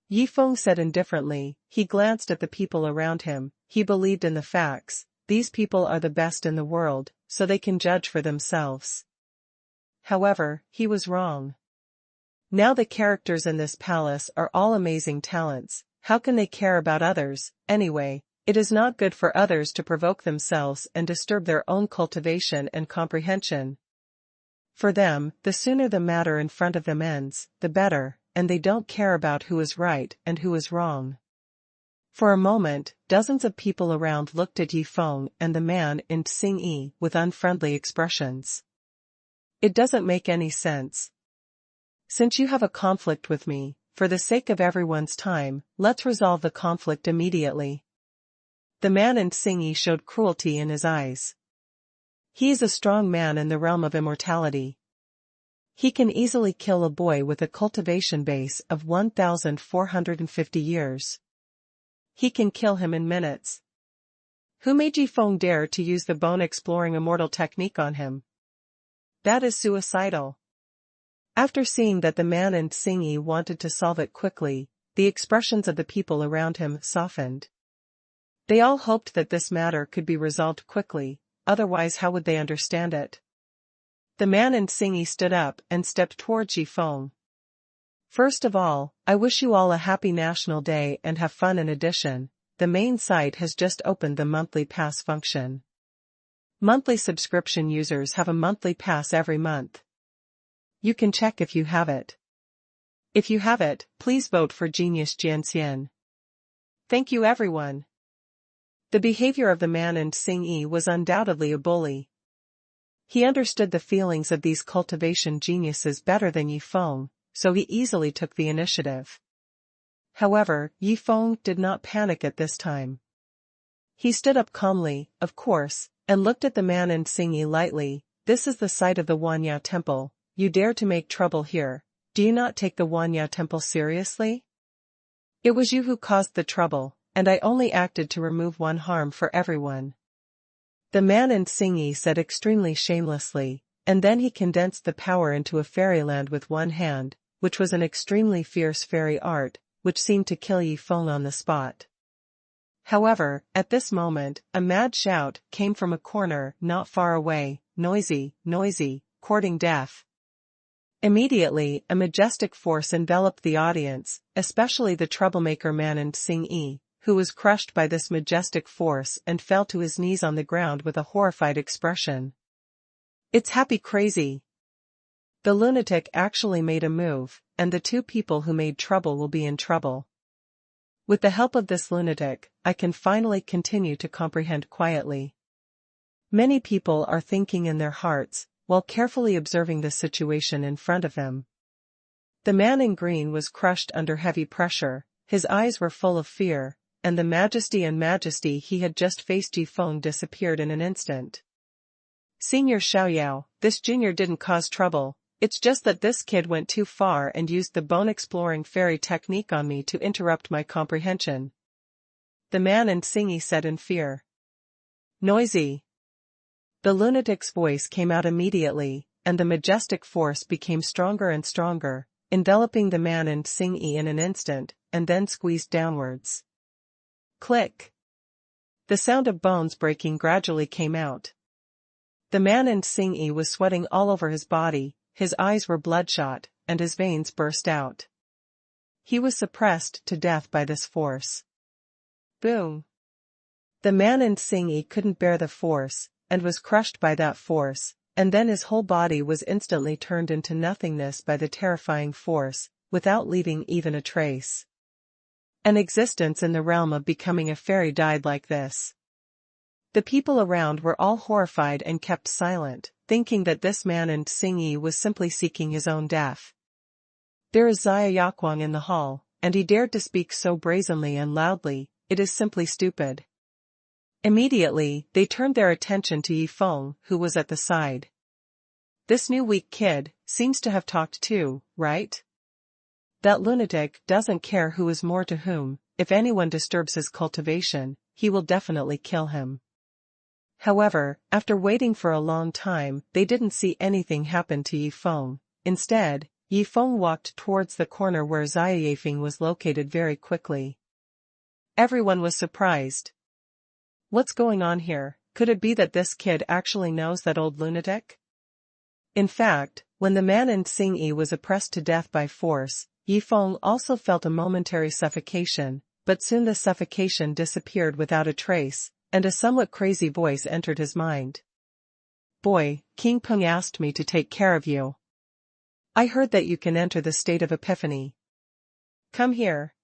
Yi Feng said indifferently. He glanced at the people around him. He believed in the facts. These people are the best in the world, so they can judge for themselves. However, he was wrong. Now the characters in this palace are all amazing talents. How can they care about others, anyway? It is not good for others to provoke themselves and disturb their own cultivation and comprehension. For them, the sooner the matter in front of them ends, the better, and they don't care about who is right and who is wrong. For a moment, dozens of people around looked at Yi Feng and the man in Xingyi with unfriendly expressions. It doesn't make any sense. Since you have a conflict with me, for the sake of everyone's time, let's resolve the conflict immediately. The man in Xingyi showed cruelty in his eyes. He is a strong man in the realm of immortality. He can easily kill a boy with a cultivation base of 1,450 years. He can kill him in minutes. Who made Yi Feng dare to use the bone-exploring immortal technique on him? That is suicidal. After seeing that the man in Xingyi wanted to solve it quickly, the expressions of the people around him softened. They all hoped that this matter could be resolved quickly, otherwise how would they understand it? The man in Xingyi stood up and stepped towards Yi Feng. First of all, I wish you all a happy National Day and have fun. In addition, the main site has just opened the monthly pass function. Monthly subscription users have a monthly pass every month. You can check if you have it. If you have it, please vote for Genius Jianxian. Thank you everyone. The behavior of the man in Xingyi was undoubtedly a bully. He understood the feelings of these cultivation geniuses better than Yi Feng, so he easily took the initiative. However, Yi Feng did not panic at this time. He stood up calmly, of course, and looked at the man in Xingyi lightly. This is the site of the Wanya Temple. You dare to make trouble here. Do you not take the Wanya Temple seriously? It was you who caused the trouble, and I only acted to remove one harm for everyone. The man in Xingyi said extremely shamelessly, and then he condensed the power into a fairyland with one hand, which was an extremely fierce fairy art, which seemed to kill Yi Feng on the spot. However, at this moment, a mad shout came from a corner not far away. Noisy, noisy, courting death. Immediately, a majestic force enveloped the audience, especially the troublemaker man in Xingyi, who was crushed by this majestic force and fell to his knees on the ground with a horrified expression. It's happy crazy. The lunatic actually made a move, and the two people who made trouble will be in trouble. With the help of this lunatic, I can finally continue to comprehend quietly. Many people are thinking in their hearts, while carefully observing the situation in front of them. The man in green was crushed under heavy pressure, his eyes were full of fear, and the majesty he had just faced Yi Feng disappeared in an instant. Senior Xiaoyao, this junior didn't cause trouble, it's just that this kid went too far and used the bone-exploring fairy technique on me to interrupt my comprehension. The man in Xingyi said in fear. Noisy. The lunatic's voice came out immediately, and the majestic force became stronger and stronger, enveloping the man in Xingyi in an instant, and then squeezed downwards. Click. The sound of bones breaking gradually came out. The man in Xingyi was sweating all over his body, his eyes were bloodshot, and his veins burst out. He was suppressed to death by this force. Boom. The man in Xingyi couldn't bear the force, and was crushed by that force, and then his whole body was instantly turned into nothingness by the terrifying force, without leaving even a trace. An existence in the realm of becoming a fairy died like this. The people around were all horrified and kept silent, thinking that this man in Xingyi was simply seeking his own death. There is Xia Yakuang in the hall, and he dared to speak so brazenly and loudly, it is simply stupid. Immediately, they turned their attention to Yi Feng, who was at the side. This new weak kid seems to have talked too, right? That lunatic doesn't care who is more to whom. If anyone disturbs his cultivation, he will definitely kill him. However, after waiting for a long time, they didn't see anything happen to Yifeng. Instead, Yifeng walked towards the corner where Yifeng was located very quickly. Everyone was surprised. What's going on here? Could it be that this kid actually knows that old lunatic? In fact, when the man in Xingyi was oppressed to death by force, Yifeng also felt a momentary suffocation, but soon the suffocation disappeared without a trace, and a somewhat crazy voice entered his mind. Boy, King Peng asked me to take care of you. I heard that you can enter the state of epiphany. Come here.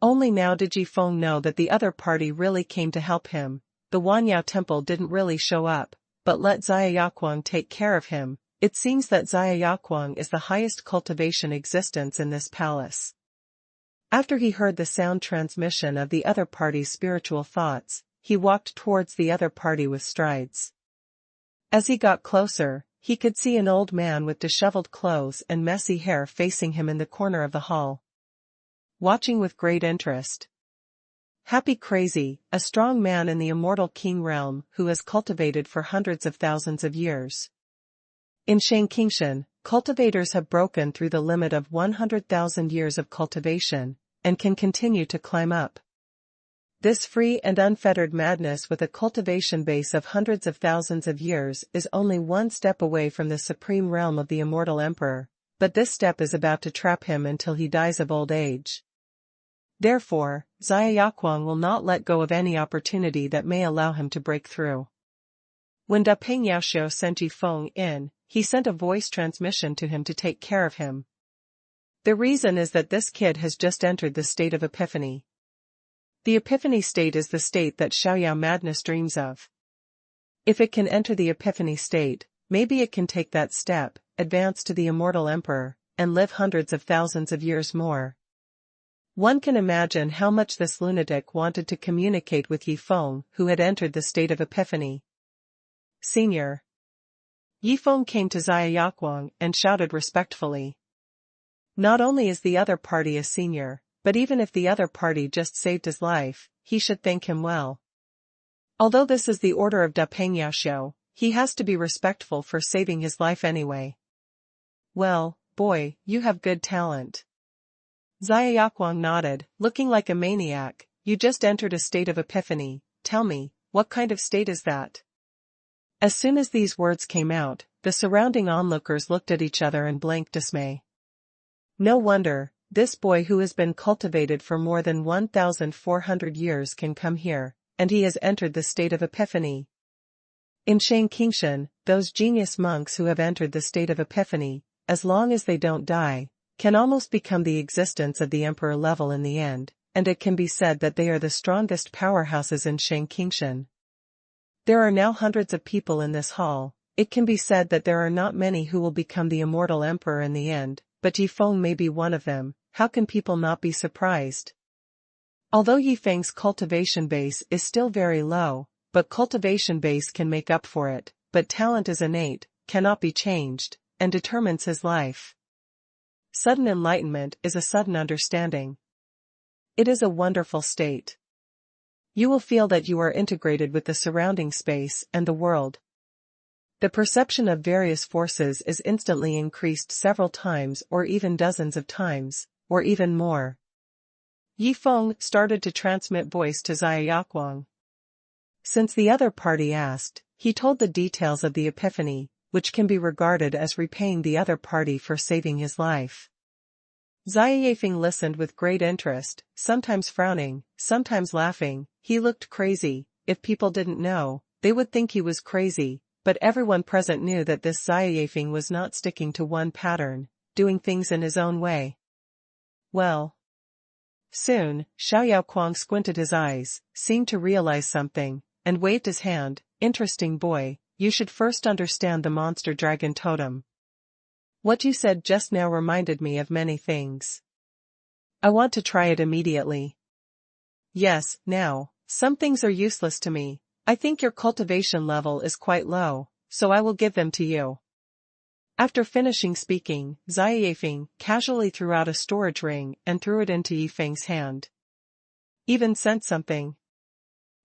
Only now did Yifeng know that the other party really came to help him. The Wanyao temple didn't really show up, but let Xiaoyaquang take care of him. It seems that Xiaoyaquang is the highest cultivation existence in this palace. After he heard the sound transmission of the other party's spiritual thoughts, he walked towards the other party with strides. As he got closer, he could see an old man with disheveled clothes and messy hair facing him in the corner of the hall, watching with great interest. Happy Crazy, a strong man in the immortal king realm who has cultivated for hundreds of thousands of years. In Shangqingshan, cultivators have broken through the limit of 100,000 years of cultivation, and can continue to climb up. This free and unfettered madness with a cultivation base of hundreds of thousands of years is only one step away from the supreme realm of the immortal emperor, but this step is about to trap him until he dies of old age. Therefore, Xiaoyaquang will not let go of any opportunity that may allow him to break through. When Da Peng Yaoxiu sent Yifeng in, he sent a voice transmission to him to take care of him. The reason is that this kid has just entered the state of epiphany. The epiphany state is the state that Xiaoyao madness dreams of. If it can enter the epiphany state, maybe it can take that step, advance to the immortal emperor, and live hundreds of thousands of years more. One can imagine how much this lunatic wanted to communicate with Yifeng, who had entered the state of epiphany. Senior. Yifeng came to Xiaoyaquang and shouted respectfully. Not only is the other party a senior, but even if the other party just saved his life, he should thank him well. Although this is the order of Da Peng Yaoxiu, he has to be respectful for saving his life anyway. Well, boy, you have good talent. Xiaoyaquang nodded, looking like a maniac. You just entered a state of epiphany. Tell me, what kind of state is that? As soon as these words came out, the surrounding onlookers looked at each other in blank dismay. No wonder, this boy who has been cultivated for more than 1,400 years can come here, and he has entered the state of epiphany. In Shangqingshan, those genius monks who have entered the state of epiphany, as long as they don't die, can almost become the existence of the emperor level in the end, and it can be said that they are the strongest powerhouses in Shangqingshan. There are now hundreds of people in this hall. It can be said that there are not many who will become the immortal emperor in the end, but Yifeng may be one of them. How can people not be surprised? Although Yifeng's cultivation base is still very low, but cultivation base can make up for it, but talent is innate, cannot be changed, and determines his life. Sudden enlightenment is a sudden understanding. It is a wonderful state. You will feel that you are integrated with the surrounding space and the world. The perception of various forces is instantly increased several times or even dozens of times, or even more. Yifeng started to transmit voice to Xiaoyaquang. Since the other party asked, he told the details of the epiphany, which can be regarded as repaying the other party for saving his life. Xiaoyaquang listened with great interest, sometimes frowning, sometimes laughing. He looked crazy. If people didn't know, they would think he was crazy, but everyone present knew that this Xiaoyaquang was not sticking to one pattern, doing things in his own way. Well. Soon, Xiaoyaquang squinted his eyes, seemed to realize something, and waved his hand. Interesting boy, you should first understand the monster dragon totem. What you said just now reminded me of many things. I want to try it immediately. Yes, now, some things are useless to me. I think your cultivation level is quite low, so I will give them to you. After finishing speaking, Xiaoyaquang casually threw out a storage ring and threw it into Yifeng's hand. Even sent something.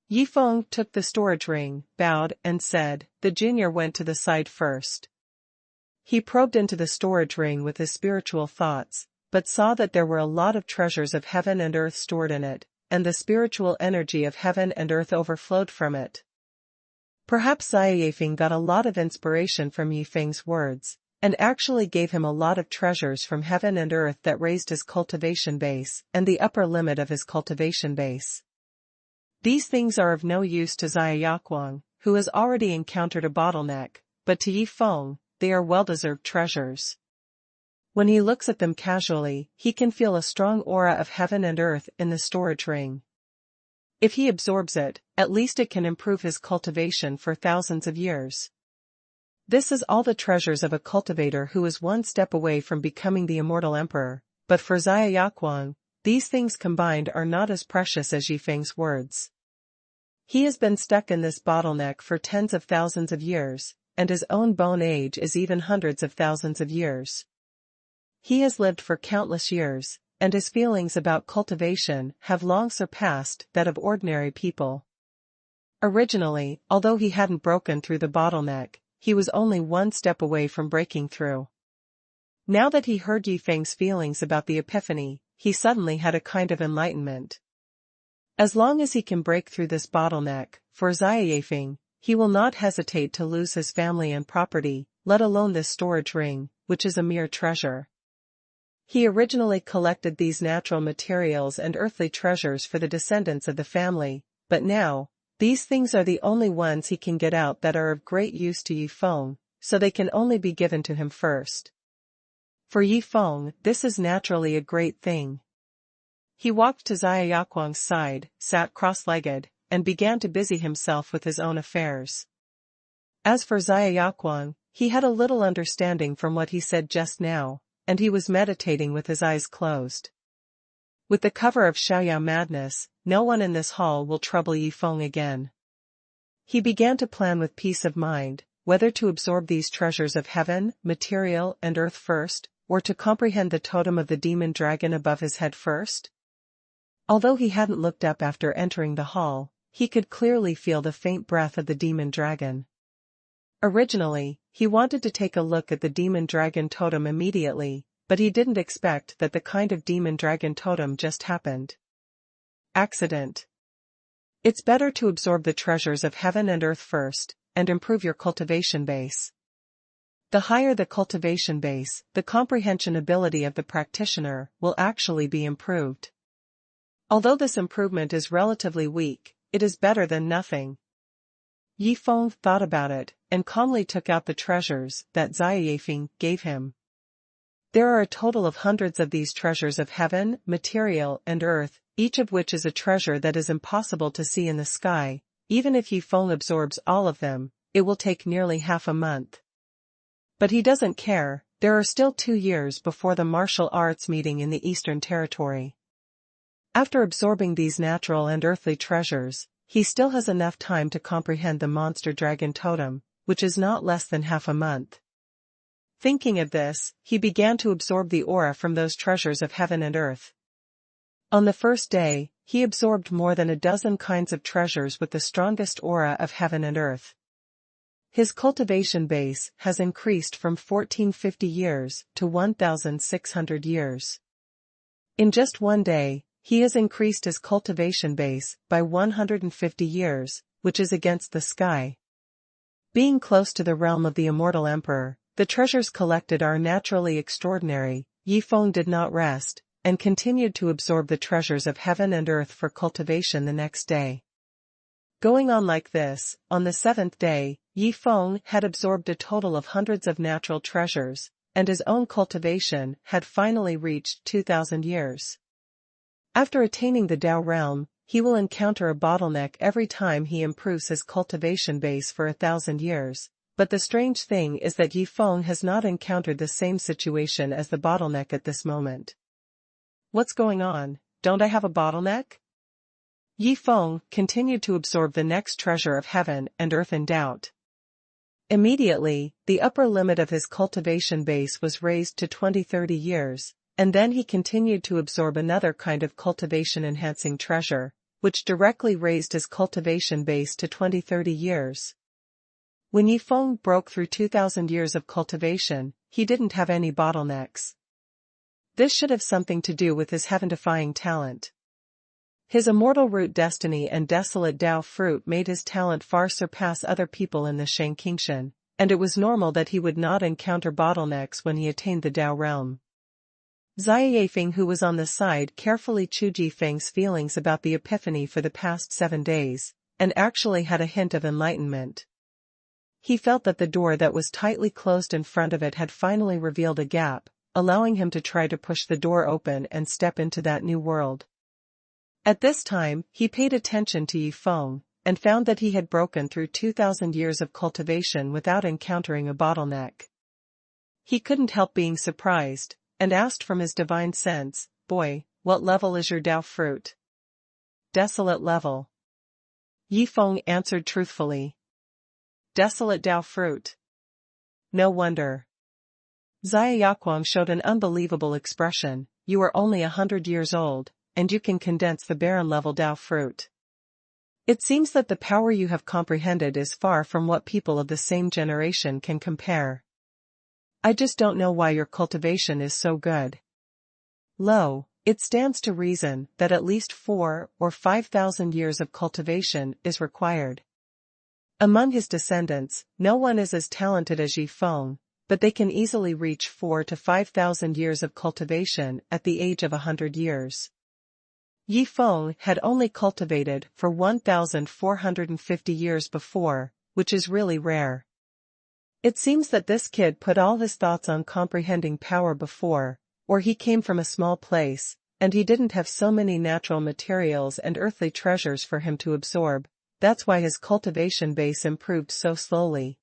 Yifeng took the storage ring, bowed, and said, "The junior went to the side first." He probed into the storage ring with his spiritual thoughts, but saw that there were a lot of treasures of heaven and earth stored in it, and the spiritual energy of heaven and earth overflowed from it. Perhaps Xia Yifeng got a lot of inspiration from Yifeng's words, and actually gave him a lot of treasures from heaven and earth that raised his cultivation base and the upper limit of his cultivation base. These things are of no use to Xia Yakuang, who has already encountered a bottleneck, but to Yifeng, they are well-deserved treasures. When he looks at them casually, he can feel a strong aura of heaven and earth in the storage ring. If he absorbs it, at least it can improve his cultivation for thousands of years. This is all the treasures of a cultivator who is one step away from becoming the immortal emperor, but for Xia Yakuang, these things combined are not as precious as Yifeng's words. He has been stuck in this bottleneck for tens of thousands of years, and his own bone age is even hundreds of thousands of years. He has lived for countless years, and his feelings about cultivation have long surpassed that of ordinary people. Originally, although he hadn't broken through the bottleneck, he was only one step away from breaking through. Now that he heard Yifeng's feelings about the epiphany, he suddenly had a kind of enlightenment. As long as he can break through this bottleneck, for Xia Yifeng, he will not hesitate to lose his family and property, let alone this storage ring, which is a mere treasure. He originally collected these natural materials and earthly treasures for the descendants of the family, but now, these things are the only ones he can get out that are of great use to Yifeng, so they can only be given to him first. For Yifeng, this is naturally a great thing. He walked to Xia Yakuang's side, sat cross-legged, and began to busy himself with his own affairs. As for Xia Yakuang, he had a little understanding from what he said just now, and he was meditating with his eyes closed. With the cover of Xiaoyao madness, no one in this hall will trouble Yifeng again. He began to plan with peace of mind, whether to absorb these treasures of heaven, material, and earth first, or to comprehend the totem of the demon dragon above his head first. Although he hadn't looked up after entering the hall, he could clearly feel the faint breath of the demon dragon. Originally, he wanted to take a look at the demon dragon totem immediately, but he didn't expect that the kind of demon dragon totem just happened. Accident. It's better to absorb the treasures of heaven and earth first, and improve your cultivation base. The higher the cultivation base, the comprehension ability of the practitioner will actually be improved. Although this improvement is relatively weak, it is better than nothing. Yifeng thought about it, and calmly took out the treasures that Xia Yifeng gave him. There are a total of hundreds of these treasures of heaven, material, and earth, each of which is a treasure that is impossible to see in the sky. Even if Yifeng absorbs all of them, it will take nearly half a month. But he doesn't care, there are still 2 years before the martial arts meeting in the Eastern Territory. After absorbing these natural and earthly treasures, he still has enough time to comprehend the monster dragon totem, which is not less than half a month. Thinking of this, he began to absorb the aura from those treasures of heaven and earth. On the first day, he absorbed more than a dozen kinds of treasures with the strongest aura of heaven and earth. His cultivation base has increased from 1450 years to 1600 years. In just one day, he has increased his cultivation base by 150 years, which is against the sky. Being close to the realm of the immortal emperor, the treasures collected are naturally extraordinary. Yifeng did not rest, and continued to absorb the treasures of heaven and earth for cultivation the next day. Going on like this, on the 7th day, Yifeng had absorbed a total of hundreds of natural treasures, and his own cultivation had finally reached 2,000 years. After attaining the Tao realm, he will encounter a bottleneck every time he improves his cultivation base for 1,000 years, but the strange thing is that Yifeng has not encountered the same situation as the bottleneck at this moment. What's going on? Don't I have a bottleneck? Yifeng continued to absorb the next treasure of heaven and earth in doubt. Immediately, the upper limit of his cultivation base was raised to 20-30 years, and then he continued to absorb another kind of cultivation-enhancing treasure, which directly raised his cultivation base to 20-30 years. When Yifeng broke through 2,000 years of cultivation, he didn't have any bottlenecks. This should have something to do with his heaven-defying talent. His immortal root destiny and desolate Dao fruit made his talent far surpass other people in the Shang Qingshan, and it was normal that he would not encounter bottlenecks when he attained the Dao realm. Xia Yifeng, who was on the side, carefully chewed Yifeng's feelings about the epiphany for the past 7 days, and actually had a hint of enlightenment. He felt that the door that was tightly closed in front of it had finally revealed a gap, allowing him to try to push the door open and step into that new world. At this time, he paid attention to Yifeng, and found that he had broken through 2,000 years of cultivation without encountering a bottleneck. He couldn't help being surprised, and asked from his divine sense, "Boy, what level is your Dao fruit?" "Desolate level." Yifeng answered truthfully. "Desolate Dao fruit. No wonder." Xia Yakuang showed an unbelievable expression. "You are only 100 years old, and you can condense the barren level Dao fruit. It seems that the power you have comprehended is far from what people of the same generation can compare. I just don't know why your cultivation is so good. Lo, it stands to reason that at least 4,000 or 5,000 years of cultivation is required. Among his descendants, no one is as talented as Yifeng, but they can easily reach 4,000 to 5,000 years of cultivation at the age of 100 years. Yifeng had only cultivated for 1,450 years before, which is really rare. It seems that this kid put all his thoughts on comprehending power before, or he came from a small place, and he didn't have so many natural materials and earthly treasures for him to absorb. That's why his cultivation base improved so slowly.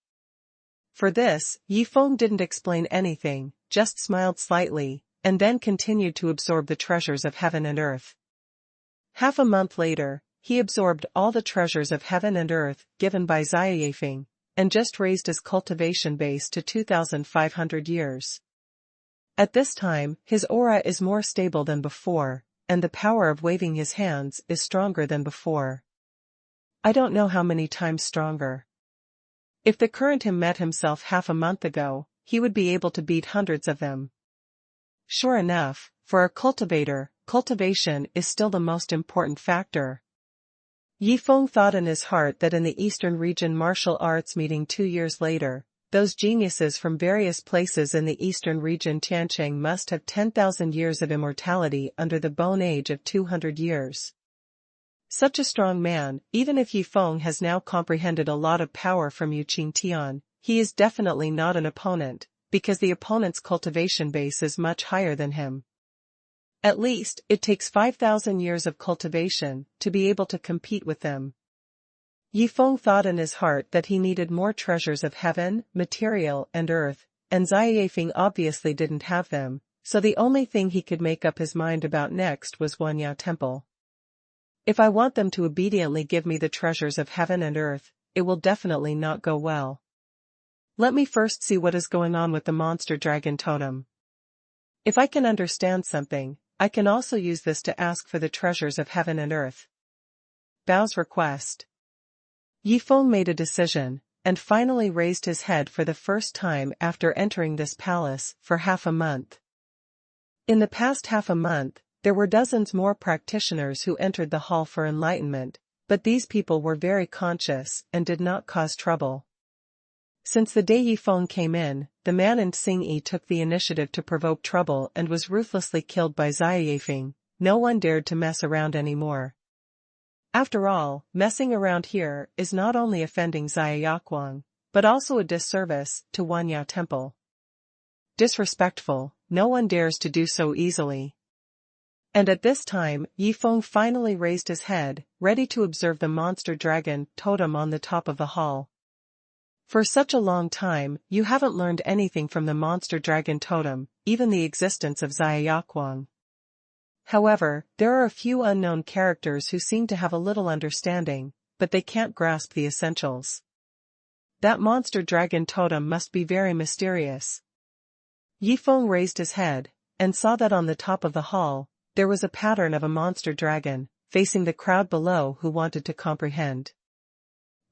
For this, Yifeng didn't explain anything, just smiled slightly, and then continued to absorb the treasures of heaven and earth. Half a month later, he absorbed all the treasures of heaven and earth given by Xia Yifeng, and just raised his cultivation base to 2,500 years. At this time, his aura is more stable than before, and the power of waving his hands is stronger than before. I don't know how many times stronger. If the current him met himself half a month ago, he would be able to beat hundreds of them. Sure enough, for a cultivator, cultivation is still the most important factor. Yifeng thought in his heart that in the Eastern region martial arts meeting 2 years later, those geniuses from various places in the Eastern region Tiancheng must have 10,000 years of immortality under the bone age of 200 years. Such a strong man, even if Yifeng has now comprehended a lot of power from Yuqing Tian, he is definitely not an opponent, because the opponent's cultivation base is much higher than him. At least, it takes 5,000 years of cultivation to be able to compete with them. Yifeng thought in his heart that he needed more treasures of heaven, material, and earth, and Xia Yifeng obviously didn't have them, so the only thing he could make up his mind about next was Huanyao Temple. If I want them to obediently give me the treasures of heaven and earth, it will definitely not go well. Let me first see what is going on with the monster dragon totem. If I can understand something, I can also use this to ask for the treasures of heaven and earth. Bao's request. Yifeng made a decision, and finally raised his head for the first time after entering this palace for half a month. In the past half a month, there were dozens more practitioners who entered the hall for enlightenment, but these people were very conscious and did not cause trouble. Since the day Yifeng came in, the man in Xingyi took the initiative to provoke trouble and was ruthlessly killed by Xia Yifeng. No one dared to mess around anymore. After all, messing around here is not only offending Xia Yakuang, but also a disservice to Huanyao Temple. Disrespectful, no one dares to do so easily. And at this time, Yifeng finally raised his head, ready to observe the monster dragon totem on the top of the hall. For such a long time, you haven't learned anything from the monster dragon totem, even the existence of Xia Yakuang. However, there are a few unknown characters who seem to have a little understanding, but they can't grasp the essentials. That monster dragon totem must be very mysterious. Yifeng raised his head, and saw that on the top of the hall, there was a pattern of a monster dragon, facing the crowd below who wanted to comprehend.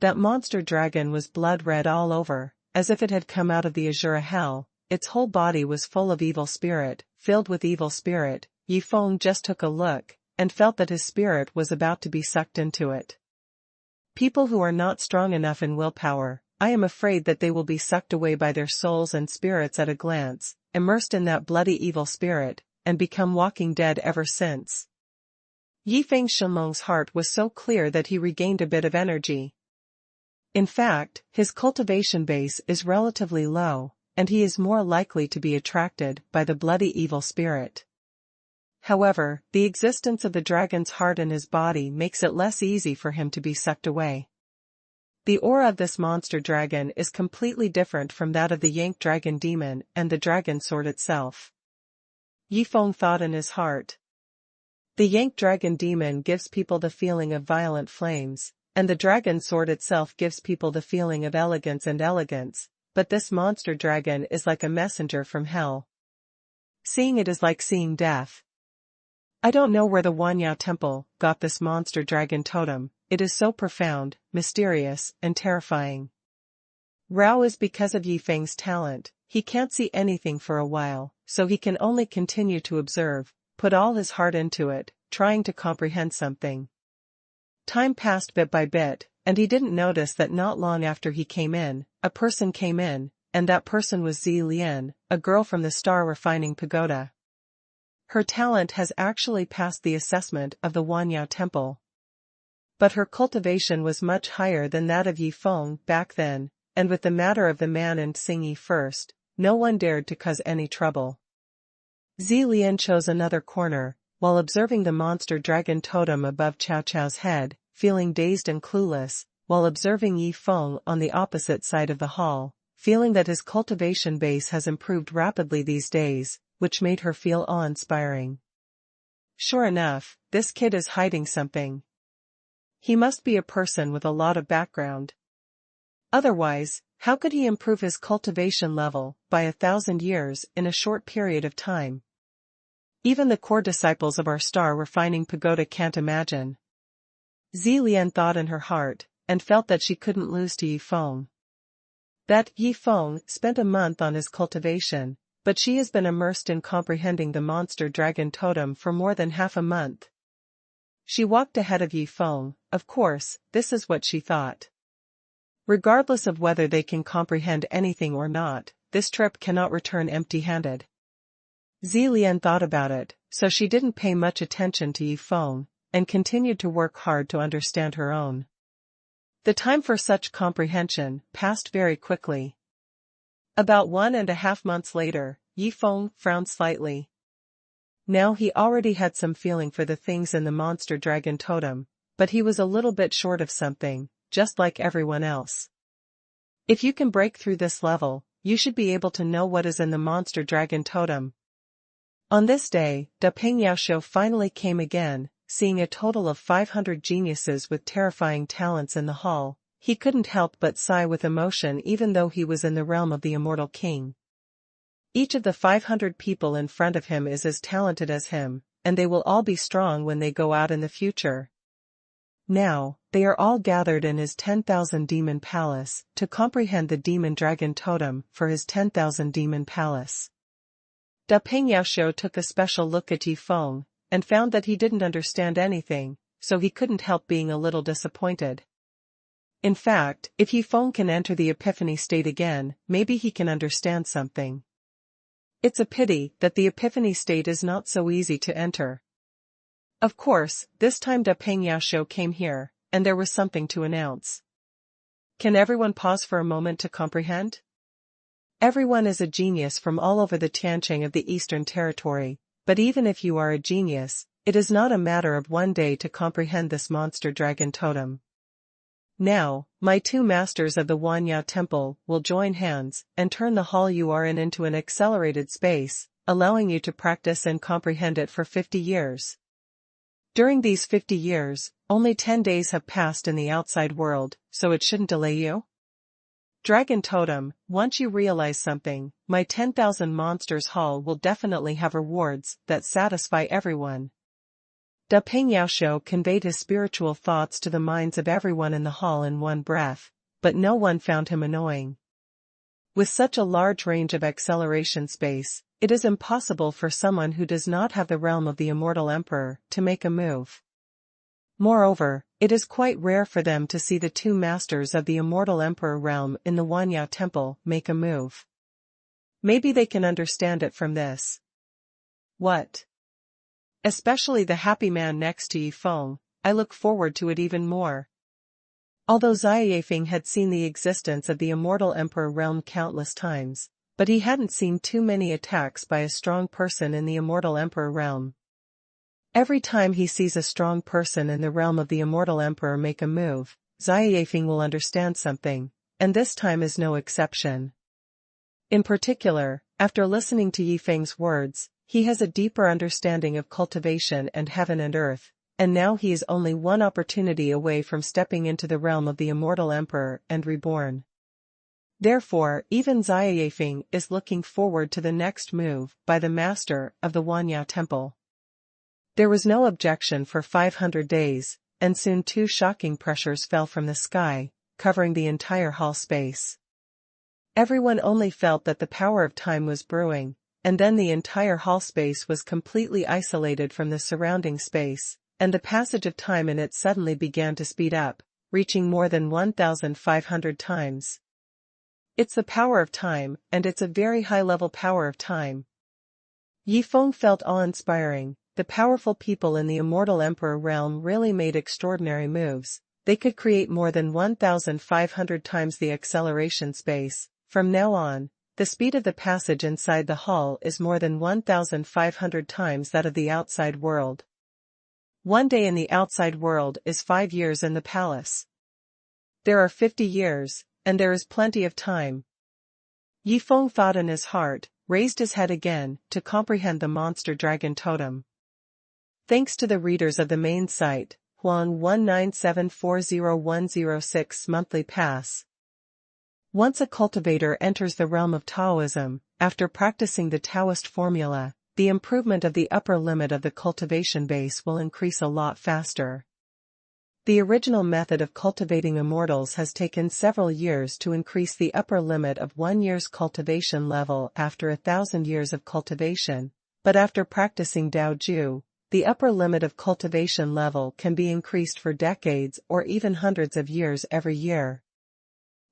That monster dragon was blood red all over, as if it had come out of the azure hell. Its whole body was full of evil spirit, filled with evil spirit. Yi Feng just took a look, and felt that his spirit was about to be sucked into it. People who are not strong enough in willpower, I am afraid that they will be sucked away by their souls and spirits at a glance, immersed in that bloody evil spirit, and become walking dead ever since. Yi Feng Shenlong's heart was so clear that he regained a bit of energy. In fact, his cultivation base is relatively low, and he is more likely to be attracted by the bloody evil spirit. However, the existence of the dragon's heart in his body makes it less easy for him to be sucked away. The aura of this monster dragon is completely different from that of the Yank dragon demon and the dragon sword itself. Yi Feng thought in his heart. The Yank dragon demon gives people the feeling of violent flames, and the dragon sword itself gives people the feeling of elegance, but this monster dragon is like a messenger from hell. Seeing it is like seeing death. I don't know where the Xuanhuan temple got this monster dragon totem, it is so profound, mysterious, and terrifying. Rao is because of Yi Feng's talent, he can't see anything for a while, so he can only continue to observe, put all his heart into it, trying to comprehend something. Time passed bit by bit, and he didn't notice that not long after he came in, a person came in, and that person was Zi Lian, a girl from the Star Refining Pagoda. Her talent has actually passed the assessment of the Xuanhuan temple. But her cultivation was much higher than that of Yi Feng back then, and with the matter of the man and Xingyi first, no one dared to cause any trouble. Zi Lian chose another corner, while observing the monster dragon totem above Cao Cao's head, feeling dazed and clueless, while observing Yi Feng on the opposite side of the hall, feeling that his cultivation base has improved rapidly these days, which made her feel awe-inspiring. Sure enough, this kid is hiding something. He must be a person with a lot of background. Otherwise, how could he improve his cultivation level by 1,000 years in a short period of time? Even the core disciples of our Star Refining Pagoda can't imagine. Zi Lian thought in her heart, and felt that she couldn't lose to Yi Feng. That Yi Feng spent a month on his cultivation, but she has been immersed in comprehending the monster dragon totem for more than half a month. She walked ahead of Yi Feng, of course, this is what she thought. Regardless of whether they can comprehend anything or not, this trip cannot return empty-handed. Zi Lian thought about it, so she didn't pay much attention to Yi Feng, and continued to work hard to understand her own. The time for such comprehension passed very quickly. About 1.5 months later, Yi Feng frowned slightly. Now he already had some feeling for the things in the monster dragon totem, but he was a little bit short of something, just like everyone else. If you can break through this level, you should be able to know what is in the monster dragon totem. On this day, Da Peng Yaoxiu finally came again, seeing a total of 500 geniuses with terrifying talents in the hall. He couldn't help but sigh with emotion even though he was in the realm of the immortal king. Each of the 500 people in front of him is as talented as him, and they will all be strong when they go out in the future. Now, they are all gathered in his 10,000 demon palace to comprehend the demon dragon totem for his 10,000 demon palace. Da Peng Yaoxiu took a special look at Yi Feng, and found that he didn't understand anything, so he couldn't help being a little disappointed. In fact, if Yi Feng can enter the epiphany state again, maybe he can understand something. It's a pity that the epiphany state is not so easy to enter. Of course, this time Da Peng Yaoxiu came here, and there was something to announce. Can everyone pause for a moment to comprehend? Everyone is a genius from all over the Tianqing of the Eastern Territory, but even if you are a genius, it is not a matter of one day to comprehend this monster dragon totem. Now, my two masters of the Xuanhuan temple will join hands and turn the hall you are in into an accelerated space, allowing you to practice and comprehend it for 50 years. During these 50 years, only 10 days have passed in the outside world, so it shouldn't delay you. Dragon Totem, once you realize something, my 10,000 monsters hall will definitely have rewards that satisfy everyone. Da Pengyaoshou conveyed his spiritual thoughts to the minds of everyone in the hall in one breath, but no one found him annoying. With such a large range of acceleration space, it is impossible for someone who does not have the realm of the Immortal Emperor to make a move. Moreover, it is quite rare for them to see the two masters of the Immortal Emperor realm in the Huanyao temple make a move. Maybe they can understand it from this. What? Especially the happy man next to Yifeng, I look forward to it even more. Although Xia Yifeng had seen the existence of the Immortal Emperor realm countless times, but he hadn't seen too many attacks by a strong person in the Immortal Emperor realm. Every time he sees a strong person in the realm of the Immortal Emperor make a move, Xia Yifeng will understand something, and this time is no exception. In particular, after listening to Yifeng's words, he has a deeper understanding of cultivation and heaven and earth, and now he is only one opportunity away from stepping into the realm of the Immortal Emperor and reborn. Therefore, even Xia Yifeng is looking forward to the next move by the master of the Huanyao temple. There was no objection for 500 days, and soon two shocking pressures fell from the sky, covering the entire hall space. Everyone only felt that the power of time was brewing, and then the entire hall space was completely isolated from the surrounding space, and the passage of time in it suddenly began to speed up, reaching more than 1,500 times. It's the power of time, and it's a very high-level power of time. Yifeng felt awe-inspiring. The powerful people in the Immortal Emperor realm really made extraordinary moves. They could create more than 1,500 times the acceleration space. From now on, the speed of the passage inside the hall is more than 1,500 times that of the outside world. One day in the outside world is 5 years in the palace. There are 50 years, and there is plenty of time. Yifeng thought in his heart, raised his head again, to comprehend the monster dragon totem. Thanks to the readers of the main site, Huang 197401006 monthly pass. Once a cultivator enters the realm of Taoism, after practicing the Taoist formula, the improvement of the upper limit of the cultivation base will increase a lot faster. The original method of cultivating immortals has taken several years to increase the upper limit of 1 year's cultivation level after 1,000 years of cultivation, but after practicing Daoju, the upper limit of cultivation level can be increased for decades or even hundreds of years every year.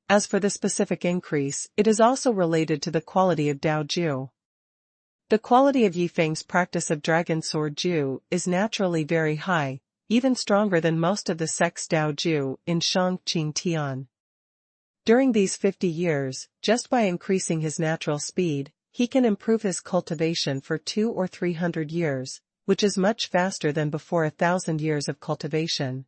As for the specific increase, it is also related to the quality of Daoju. The quality of Yifeng's practice of Dragon Sword Ju is naturally very high, even stronger than most of the sect's Daoju in Shangqing Tian. During these 50 years, just by increasing his natural speed, he can improve his cultivation for 200 or 300 years, which is much faster than before 1,000 years of cultivation.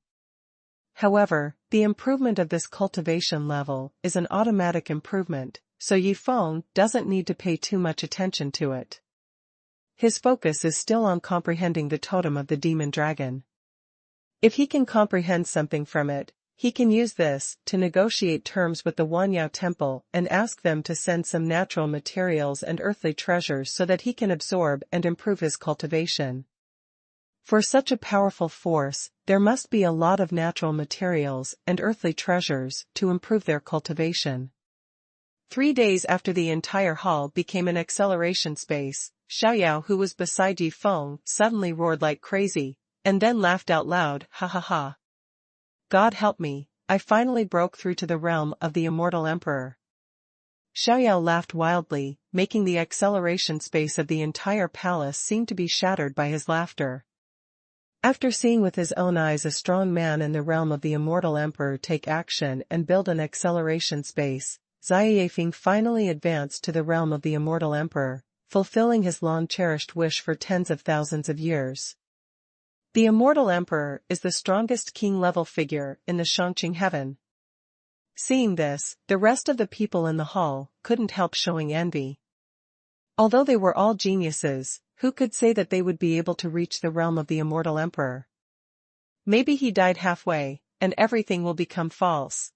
However, the improvement of this cultivation level is an automatic improvement, so Yifeng doesn't need to pay too much attention to it. His focus is still on comprehending the totem of the demon dragon. If he can comprehend something from it, he can use this to negotiate terms with the Huanyao temple and ask them to send some natural materials and earthly treasures so that he can absorb and improve his cultivation. For such a powerful force, there must be a lot of natural materials and earthly treasures to improve their cultivation. 3 days after the entire hall became an acceleration space, Xiaoyao, who was beside Yifeng, suddenly roared like crazy, and then laughed out loud, ha ha ha. God help me, I finally broke through to the realm of the Immortal Emperor. Xiaoyao laughed wildly, making the acceleration space of the entire palace seem to be shattered by his laughter. After seeing with his own eyes a strong man in the realm of the Immortal Emperor take action and build an acceleration space, Xia Yifeng finally advanced to the realm of the Immortal Emperor, fulfilling his long-cherished wish for tens of thousands of years. The Immortal Emperor is the strongest king-level figure in the Shangqing heaven. Seeing this, the rest of the people in the hall couldn't help showing envy. Although they were all geniuses, who could say that they would be able to reach the realm of the Immortal Emperor? Maybe he died halfway, and everything will become false.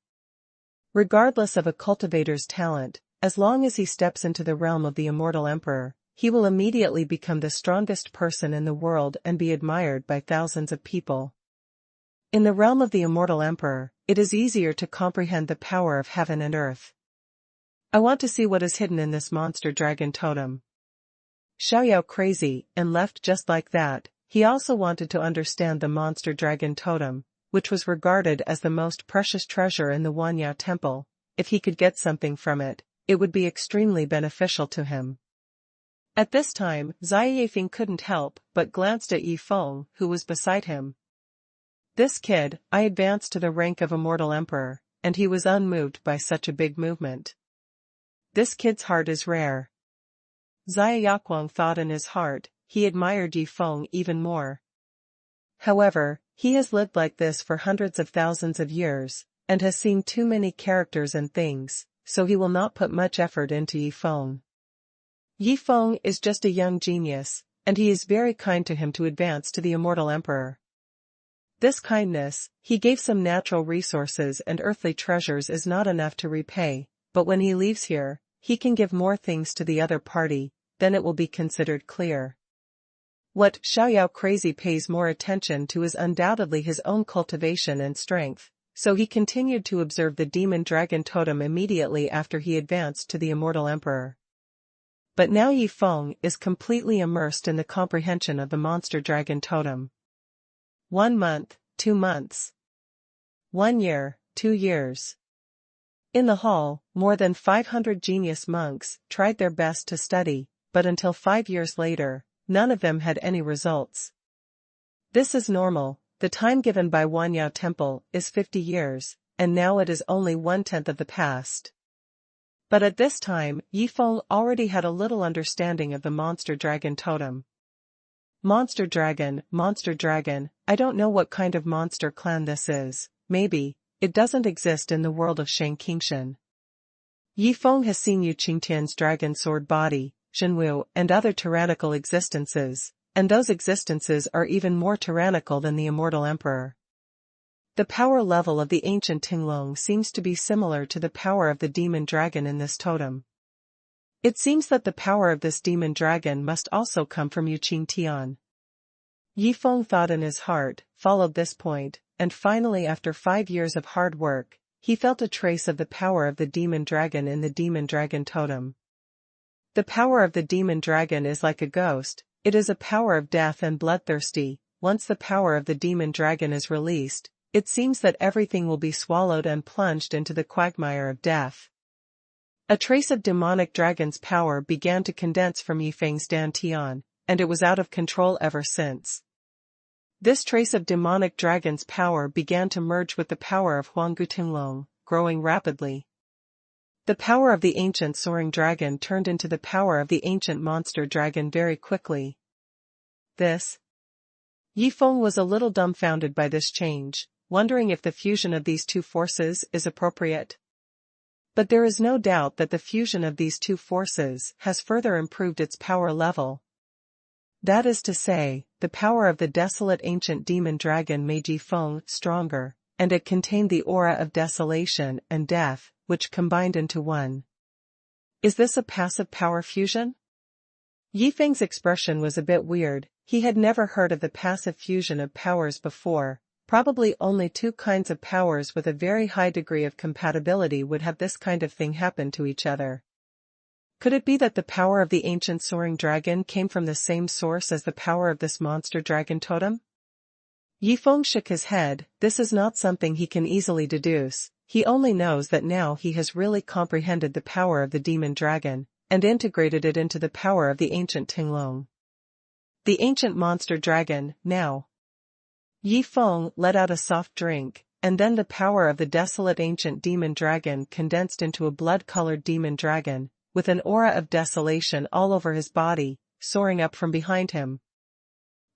Regardless of a cultivator's talent, as long as he steps into the realm of the Immortal Emperor, he will immediately become the strongest person in the world and be admired by thousands of people. In the realm of the immortal emperor, it is easier to comprehend the power of heaven and earth. I want to see what is hidden in this monster dragon totem. Xiaoyao crazy, and left just like that. He also wanted to understand the monster dragon totem, which was regarded as the most precious treasure in the Wanyao temple. If he could get something from it, it would be extremely beneficial to him. At this time, Xia Yifeng couldn't help but glanced at Yi Feng, who was beside him. This kid, I advanced to the rank of immortal emperor, and he was unmoved by such a big movement. This kid's heart is rare. Xia Yakuang thought in his heart. He admired Yi Feng even more. However, he has lived like this for hundreds of thousands of years, and has seen too many characters and things, so he will not put much effort into Yi Feng. Yi Feng is just a young genius, and he is very kind to him to advance to the immortal emperor. This kindness, he gave some natural resources and earthly treasures, is not enough to repay, but when he leaves here, he can give more things to the other party, then it will be considered clear. What Xiaoyao crazy pays more attention to is undoubtedly his own cultivation and strength, so he continued to observe the demon dragon totem immediately after he advanced to the immortal emperor. But now Yi Feng is completely immersed in the comprehension of the monster dragon totem. 1 month, 2 months. 1 year, 2 years. In the hall, more than 500 genius monks tried their best to study, but until 5 years later, none of them had any results. This is normal. The time given by Wanyao Temple is 50 years, and now it is only 1/10 of the past. But at this time, Yi Feng already had a little understanding of the monster dragon totem. Monster dragon, I don't know what kind of monster clan this is. Maybe it doesn't exist in the world of Shang Qingshan. Yi Feng has seen Yu Qingtian's dragon sword body, Shenwu, and other tyrannical existences, and those existences are even more tyrannical than the immortal emperor. The power level of the ancient Tinglong seems to be similar to the power of the demon dragon in this totem. It seems that the power of this demon dragon must also come from Yu Qingtian. Yi Feng thought in his heart, followed this point, and finally after 5 years of hard work, he felt a trace of the power of the demon dragon in the demon dragon totem. The power of the demon dragon is like a ghost. It is a power of death and bloodthirsty. Once the power of the demon dragon is released, it seems that everything will be swallowed and plunged into the quagmire of death. A trace of demonic dragon's power began to condense from Yifeng's dantian, and it was out of control ever since. This trace of demonic dragon's power began to merge with the power of Huanggu Tinglong, growing rapidly. The power of the ancient soaring dragon turned into the power of the ancient monster dragon very quickly. Yi Feng was a little dumbfounded by this change, wondering if the fusion of these two forces is appropriate. But there is no doubt that the fusion of these two forces has further improved its power level. That is to say, the power of the desolate ancient demon dragon made Yi Feng stronger, and it contained the aura of desolation and death, which combined into one. Is this a passive power fusion? Yi Feng's expression was a bit weird. He had never heard of the passive fusion of powers before. Probably only 2 kinds of powers with a very high degree of compatibility would have this kind of thing happen to each other. Could it be that the power of the ancient soaring dragon came from the same source as the power of this monster dragon totem? Yi Feng shook his head. This is not something he can easily deduce. He only knows that now he has really comprehended the power of the demon dragon, and integrated it into the power of the ancient Tinglong. The ancient monster dragon, now. Yi Feng let out a soft drink, and then the power of the desolate ancient demon dragon condensed into a blood-colored demon dragon, with an aura of desolation all over his body, soaring up from behind him.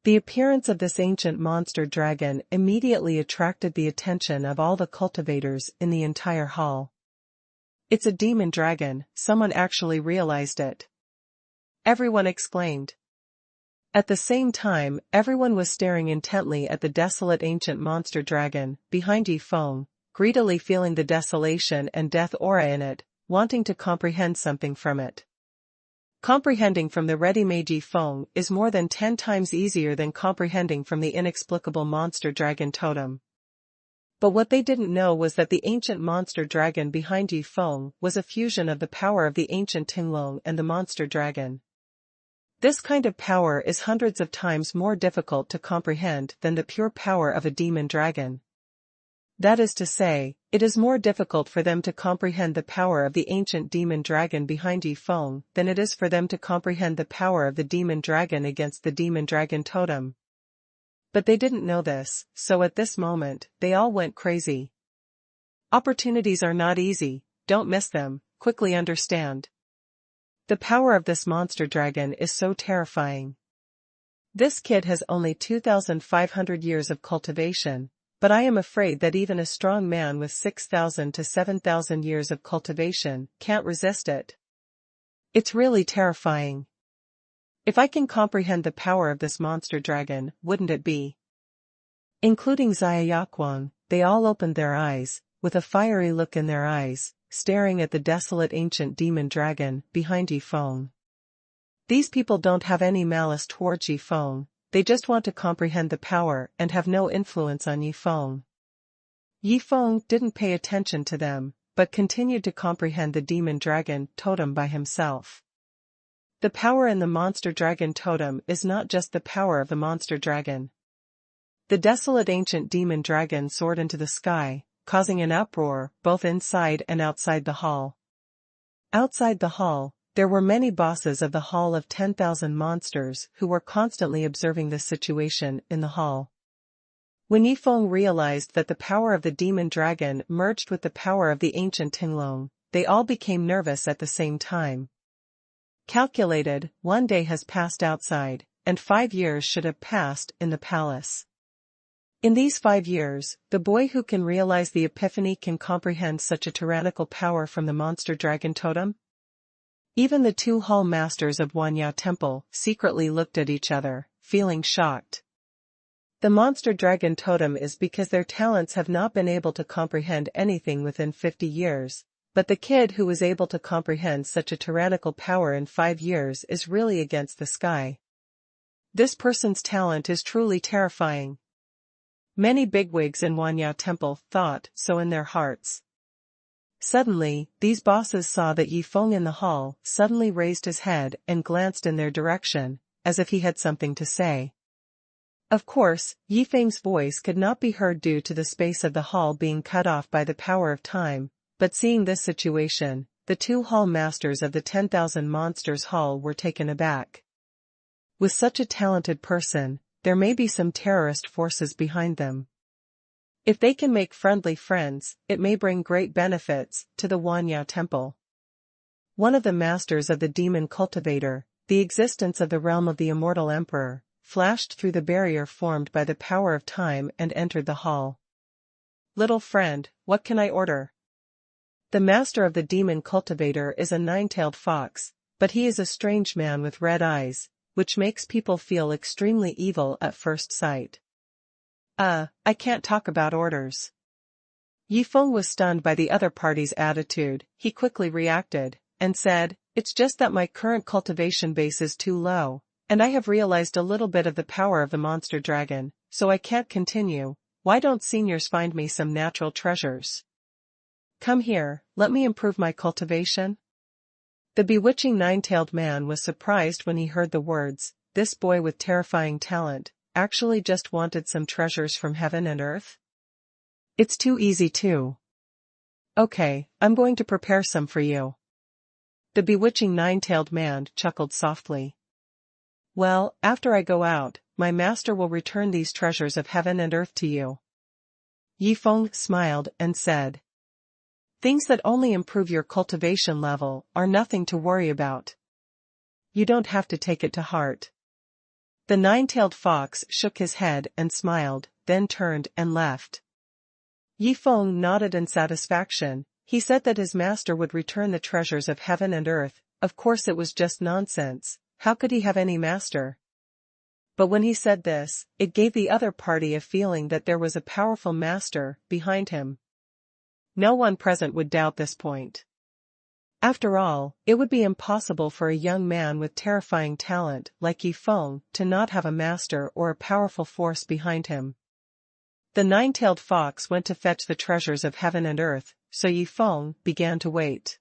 The appearance of this ancient monster dragon immediately attracted the attention of all the cultivators in the entire hall. It's a demon dragon, someone actually realized it. Everyone exclaimed. At the same time, everyone was staring intently at the desolate ancient monster dragon, behind Yi Feng, greedily feeling the desolation and death aura in it, wanting to comprehend something from it. Comprehending from the ready-made Yi Feng is more than 10 times easier than comprehending from the inexplicable monster dragon totem. But what they didn't know was that the ancient monster dragon behind Yi Feng was a fusion of the power of the ancient Tinglong and the monster dragon. This kind of power is hundreds of times more difficult to comprehend than the pure power of a demon dragon. That is to say, it is more difficult for them to comprehend the power of the ancient demon dragon behind Yi Feng than it is for them to comprehend the power of the demon dragon against the demon dragon totem. But they didn't know this, so at this moment, they all went crazy. Opportunities are not easy, don't miss them, quickly understand. The power of this monster dragon is so terrifying. This kid has only 2,500 years of cultivation, but I am afraid that even a strong man with 6,000 to 7,000 years of cultivation can't resist it. It's really terrifying. If I can comprehend the power of this monster dragon, wouldn't it be? Including Xiaoyaquan, they all opened their eyes, with a fiery look in their eyes, staring at the desolate ancient demon dragon behind Yi Feng. These people don't have any malice towards Yi Feng, they just want to comprehend the power and have no influence on Yi Feng. Yi Feng didn't pay attention to them, but continued to comprehend the demon dragon totem by himself. The power in the monster dragon totem is not just the power of the monster dragon. The desolate ancient demon dragon soared into the sky, causing an uproar both inside and outside the hall. Outside the hall, there were many bosses of the Hall of 10,000 Monsters who were constantly observing this situation in the hall. When Yi Feng realized that the power of the demon dragon merged with the power of the ancient Tinglong, they all became nervous at the same time. Calculated, 1 day has passed outside, and 5 years should have passed in the palace. In these 5 years, the boy who can realize the epiphany can comprehend such a tyrannical power from the monster dragon totem? Even the 2 hall masters of Wanya Temple secretly looked at each other, feeling shocked. The monster dragon totem is because their talents have not been able to comprehend anything within 50 years. But the kid who was able to comprehend such a tyrannical power in 5 years is really against the sky. This person's talent is truly terrifying. Many bigwigs in Wanya Temple thought so in their hearts. Suddenly, these bosses saw that Yi Feng in the hall suddenly raised his head and glanced in their direction, as if he had something to say. Of course, Yi Feng's voice could not be heard due to the space of the hall being cut off by the power of time. But seeing this situation, the 2 hall masters of the 10,000 Monsters Hall were taken aback. With such a talented person, there may be some terrorist forces behind them. If they can make friendly friends, it may bring great benefits to the Wanya Temple. One of the masters of the demon cultivator, the existence of the realm of the immortal emperor, flashed through the barrier formed by the power of time and entered the hall. Little friend, what can I order? The master of the demon cultivator is a 9-tailed fox, but he is a strange man with red eyes, which makes people feel extremely evil at first sight. I can't talk about orders. Yi Feng was stunned by the other party's attitude. He quickly reacted, and said, it's just that my current cultivation base is too low, and I have realized a little bit of the power of the monster dragon, so I can't continue. Why don't seniors find me some natural treasures? Come here, let me improve my cultivation. The bewitching 9-tailed man was surprised when he heard the words. This boy with terrifying talent actually just wanted some treasures from heaven and earth? It's too easy too. Okay, I'm going to prepare some for you. The bewitching 9-tailed man chuckled softly. Well, after I go out, my master will return these treasures of heaven and earth to you. Yi Feng smiled and said. Things that only improve your cultivation level are nothing to worry about. You don't have to take it to heart. The 9-tailed fox shook his head and smiled, then turned and left. Yi Feng nodded in satisfaction. He said that his master would return the treasures of heaven and earth. Of course it was just nonsense. How could he have any master? But when he said this, it gave the other party a feeling that there was a powerful master behind him. No one present would doubt this point. After all, it would be impossible for a young man with terrifying talent like Yi Feng to not have a master or a powerful force behind him. The nine-tailed fox went to fetch the treasures of heaven and earth, so Yi Feng began to wait.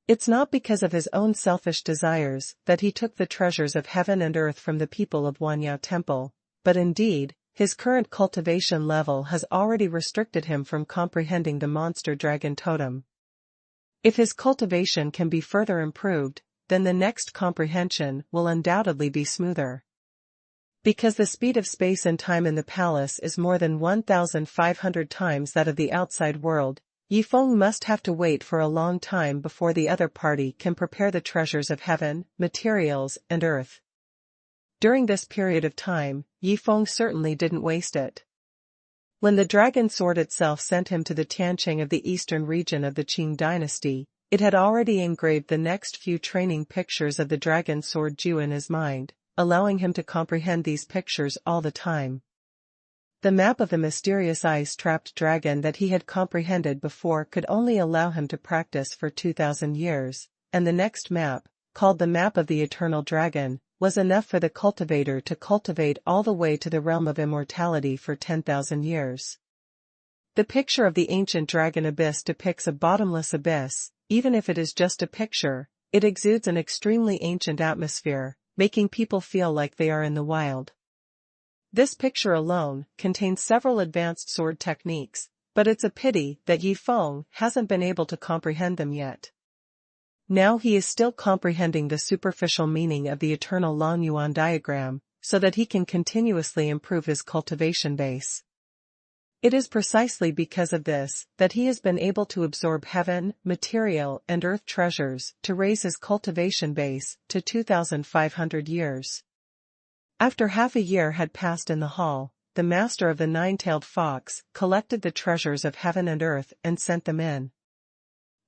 It's not because of his own selfish desires that he took the treasures of heaven and earth from the people of Huanyao Temple, but indeed, his current cultivation level has already restricted him from comprehending the monster dragon totem. If his cultivation can be further improved, then the next comprehension will undoubtedly be smoother. Because the speed of space and time in the palace is more than 1,500 times that of the outside world, Yi Feng must have to wait for a long time before the other party can prepare the treasures of heaven, materials, and earth. During this period of time, Yi Feng certainly didn't waste it. When the dragon sword itself sent him to the Tianqing of the eastern region of the Qing dynasty, it had already engraved the next few training pictures of the dragon sword Ju in his mind, allowing him to comprehend these pictures all the time. The map of the mysterious ice-trapped dragon that he had comprehended before could only allow him to practice for 2,000 years, and the next map, called the map of the eternal dragon, was enough for the cultivator to cultivate all the way to the realm of immortality for 10,000 years. The picture of the ancient dragon abyss depicts a bottomless abyss. Even if it is just a picture, it exudes an extremely ancient atmosphere, making people feel like they are in the wild. This picture alone contains several advanced sword techniques, but it's a pity that Yi Feng hasn't been able to comprehend them yet. Now he is still comprehending the superficial meaning of the eternal Longyuan diagram, so that he can continuously improve his cultivation base. It is precisely because of this that he has been able to absorb heaven, material, and earth treasures to raise his cultivation base to 2,500 years. After half a year had passed in the hall, the master of the nine-tailed fox collected the treasures of heaven and earth and sent them in.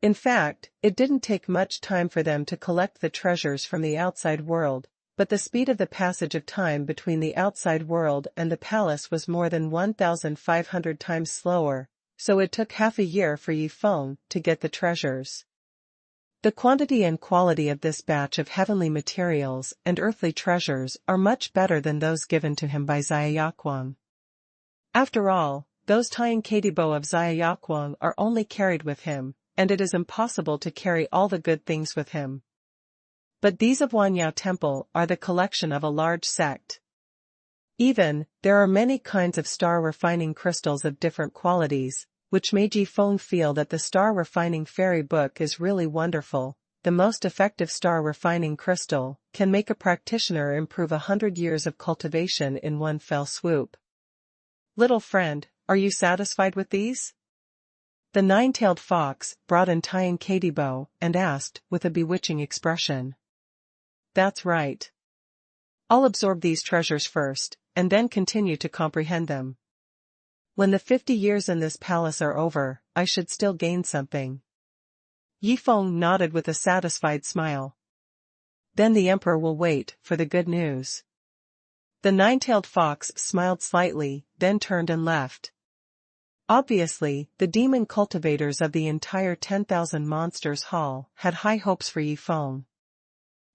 In fact, it didn't take much time for them to collect the treasures from the outside world, but the speed of the passage of time between the outside world and the palace was more than 1,500 times slower, so it took half a year for Yi Feng to get the treasures. The quantity and quality of this batch of heavenly materials and earthly treasures are much better than those given to him by Xiaoyaquang. After all, those tying Kadibo of Xiaoyaquang are only carried with him, and it is impossible to carry all the good things with him. But these of Huanyao Temple are the collection of a large sect. Even, there are many kinds of star-refining crystals of different qualities, which made Yi Feng feel that the star-refining fairy book is really wonderful. The most effective star-refining crystal can make a practitioner improve 100 years of cultivation in one fell swoop. Little friend, are you satisfied with these? The nine-tailed fox brought in tying Kadibo and asked with a bewitching expression. That's right. I'll absorb these treasures first, and then continue to comprehend them. When the 50 years in this palace are over, I should still gain something. Yi Feng nodded with a satisfied smile. Then the emperor will wait for the good news. The nine-tailed fox smiled slightly, then turned and left. Obviously, the demon cultivators of the entire 10,000 monsters hall had high hopes for Yi Feng.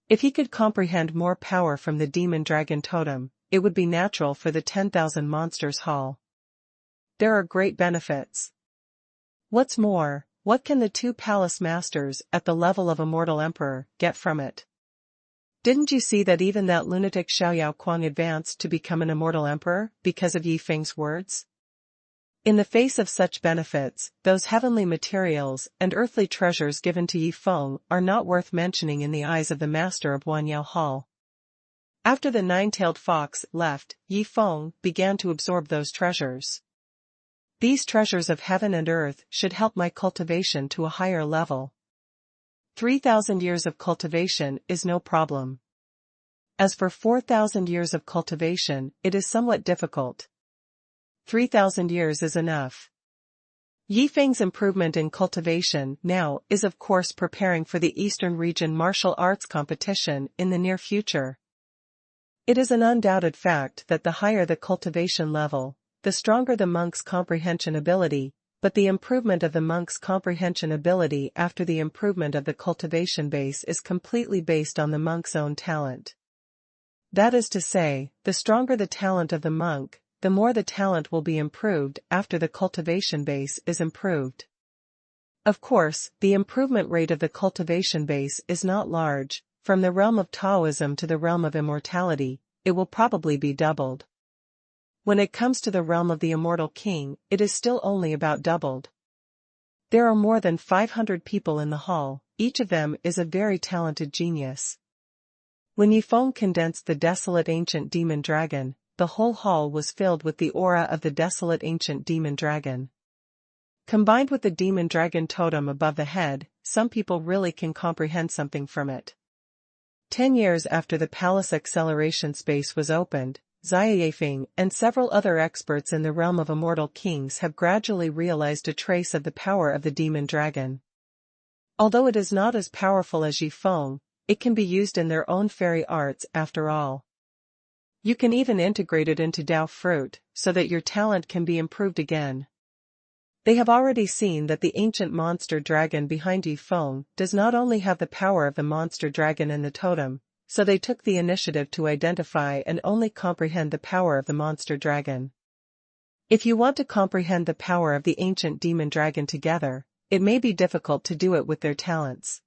If he could comprehend more power from the demon dragon totem, it would be natural for the 10,000 monsters hall. There are great benefits. What's more, what can the two palace masters at the level of Immortal Emperor get from it? Didn't you see that even that lunatic Xiaoyaquang advanced to become an Immortal Emperor because of Yi Feng's words? In the face of such benefits, those heavenly materials and earthly treasures given to Yi Feng are not worth mentioning in the eyes of the master of Huanyao Hall. After the nine-tailed fox left, Yi Feng began to absorb those treasures. These treasures of heaven and earth should help my cultivation to a higher level. 3,000 years of cultivation is no problem. As for 4,000 years of cultivation, it is somewhat difficult. 3,000 years is enough. Yi Feng's improvement in cultivation now is of course preparing for the Eastern Region martial arts competition in the near future. It is an undoubted fact that the higher the cultivation level, the stronger the monk's comprehension ability, but the improvement of the monk's comprehension ability after the improvement of the cultivation base is completely based on the monk's own talent. That is to say, the stronger the talent of the monk, the more the talent will be improved after the cultivation base is improved. Of course, the improvement rate of the cultivation base is not large. From the realm of Taoism to the realm of immortality, it will probably be doubled. When it comes to the realm of the immortal king, it is still only about doubled. There are more than 500 people in the hall, each of them is a very talented genius. When Yifeng condensed the desolate ancient demon dragon, the whole hall was filled with the aura of the desolate ancient demon dragon. Combined with the demon dragon totem above the head, some people really can comprehend something from it. 10 years after the palace acceleration space was opened, Xia Yifeng and several other experts in the realm of immortal kings have gradually realized a trace of the power of the demon dragon. Although it is not as powerful as Yifeng, it can be used in their own fairy arts after all. You can even integrate it into Dao fruit, so that your talent can be improved again. They have already seen that the ancient monster dragon behind Yifeng does not only have the power of the monster dragon and the totem, so they took the initiative to identify and only comprehend the power of the monster dragon. If you want to comprehend the power of the ancient demon dragon together, it may be difficult to do it with their talents.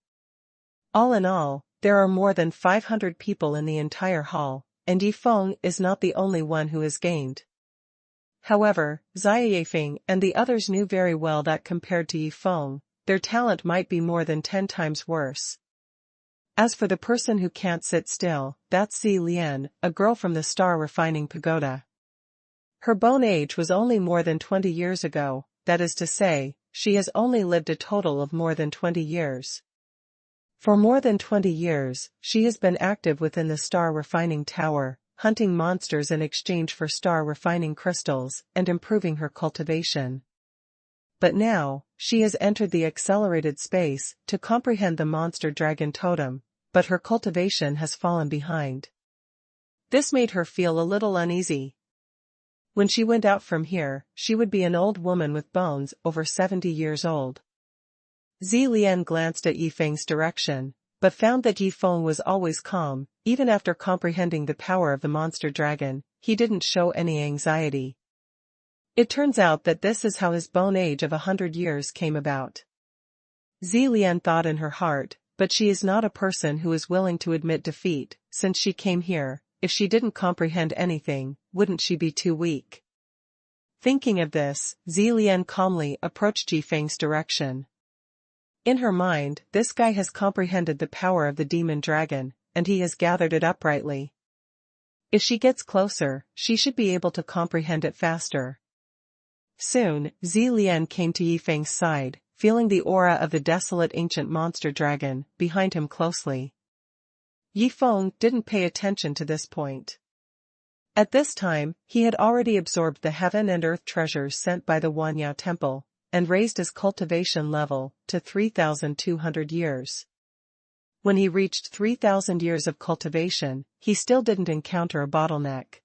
All in all, there are more than 500 people in the entire hall, and Yifeng is not the only one who has gained. However, Xia Yifeng and the others knew very well that compared to Yifeng, their talent might be more than 10 times worse. As for the person who can't sit still, that's Zi Lian, a girl from the Star Refining Pagoda. Her bone age was only more than 20 years ago, that is to say, she has only lived a total of more than 20 years. For more than 20 years, she has been active within the Star Refining Tower, hunting monsters in exchange for star refining crystals and improving her cultivation. But now, she has entered the accelerated space to comprehend the monster dragon totem, but her cultivation has fallen behind. This made her feel a little uneasy. When she went out from here, she would be an old woman with bones over 70 years old. Zi Lian glanced at Yifeng's direction, but found that Yifeng was always calm. Even after comprehending the power of the monster dragon, he didn't show any anxiety. It turns out that this is how his bone age of 100 years came about. Zi Lian thought in her heart, but she is not a person who is willing to admit defeat. Since she came here, if she didn't comprehend anything, wouldn't she be too weak? Thinking of this, Zi Lian calmly approached Yifeng's direction. In her mind, this guy has comprehended the power of the demon dragon, and he has gathered it uprightly. If she gets closer, she should be able to comprehend it faster. Soon, Zi Lian came to Yifeng's side, feeling the aura of the desolate ancient monster dragon behind him closely. Yifeng didn't pay attention to this point. At this time, he had already absorbed the heaven and earth treasures sent by the Wanyao temple, and raised his cultivation level to 3,200 years. When he reached 3,000 years of cultivation, he still didn't encounter a bottleneck.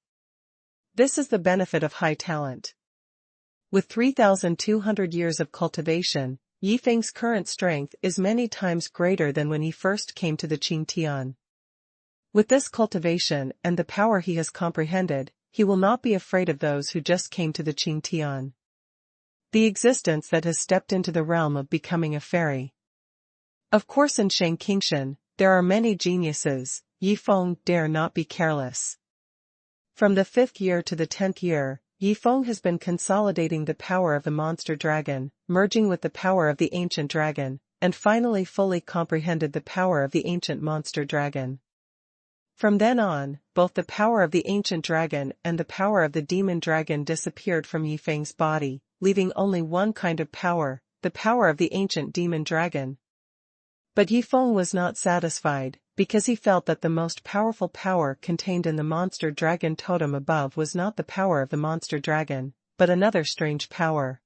This is the benefit of high talent. With 3,200 years of cultivation, Yifeng's current strength is many times greater than when he first came to the Qingtian. With this cultivation and the power he has comprehended, he will not be afraid of those who just came to the Qingtian. The existence that has stepped into the realm of becoming a fairy. Of course in Shangqingshan, there are many geniuses. Yifeng dare not be careless. From the 5th year to the 10th year, Yifeng has been consolidating the power of the monster dragon, merging with the power of the ancient dragon, and finally fully comprehended the power of the ancient monster dragon. From then on, both the power of the ancient dragon and the power of the demon dragon disappeared from Yifeng's body, leaving only one kind of power, the power of the ancient demon dragon. But Yifeng was not satisfied, because he felt that the most powerful power contained in the monster dragon totem above was not the power of the monster dragon, but another strange power.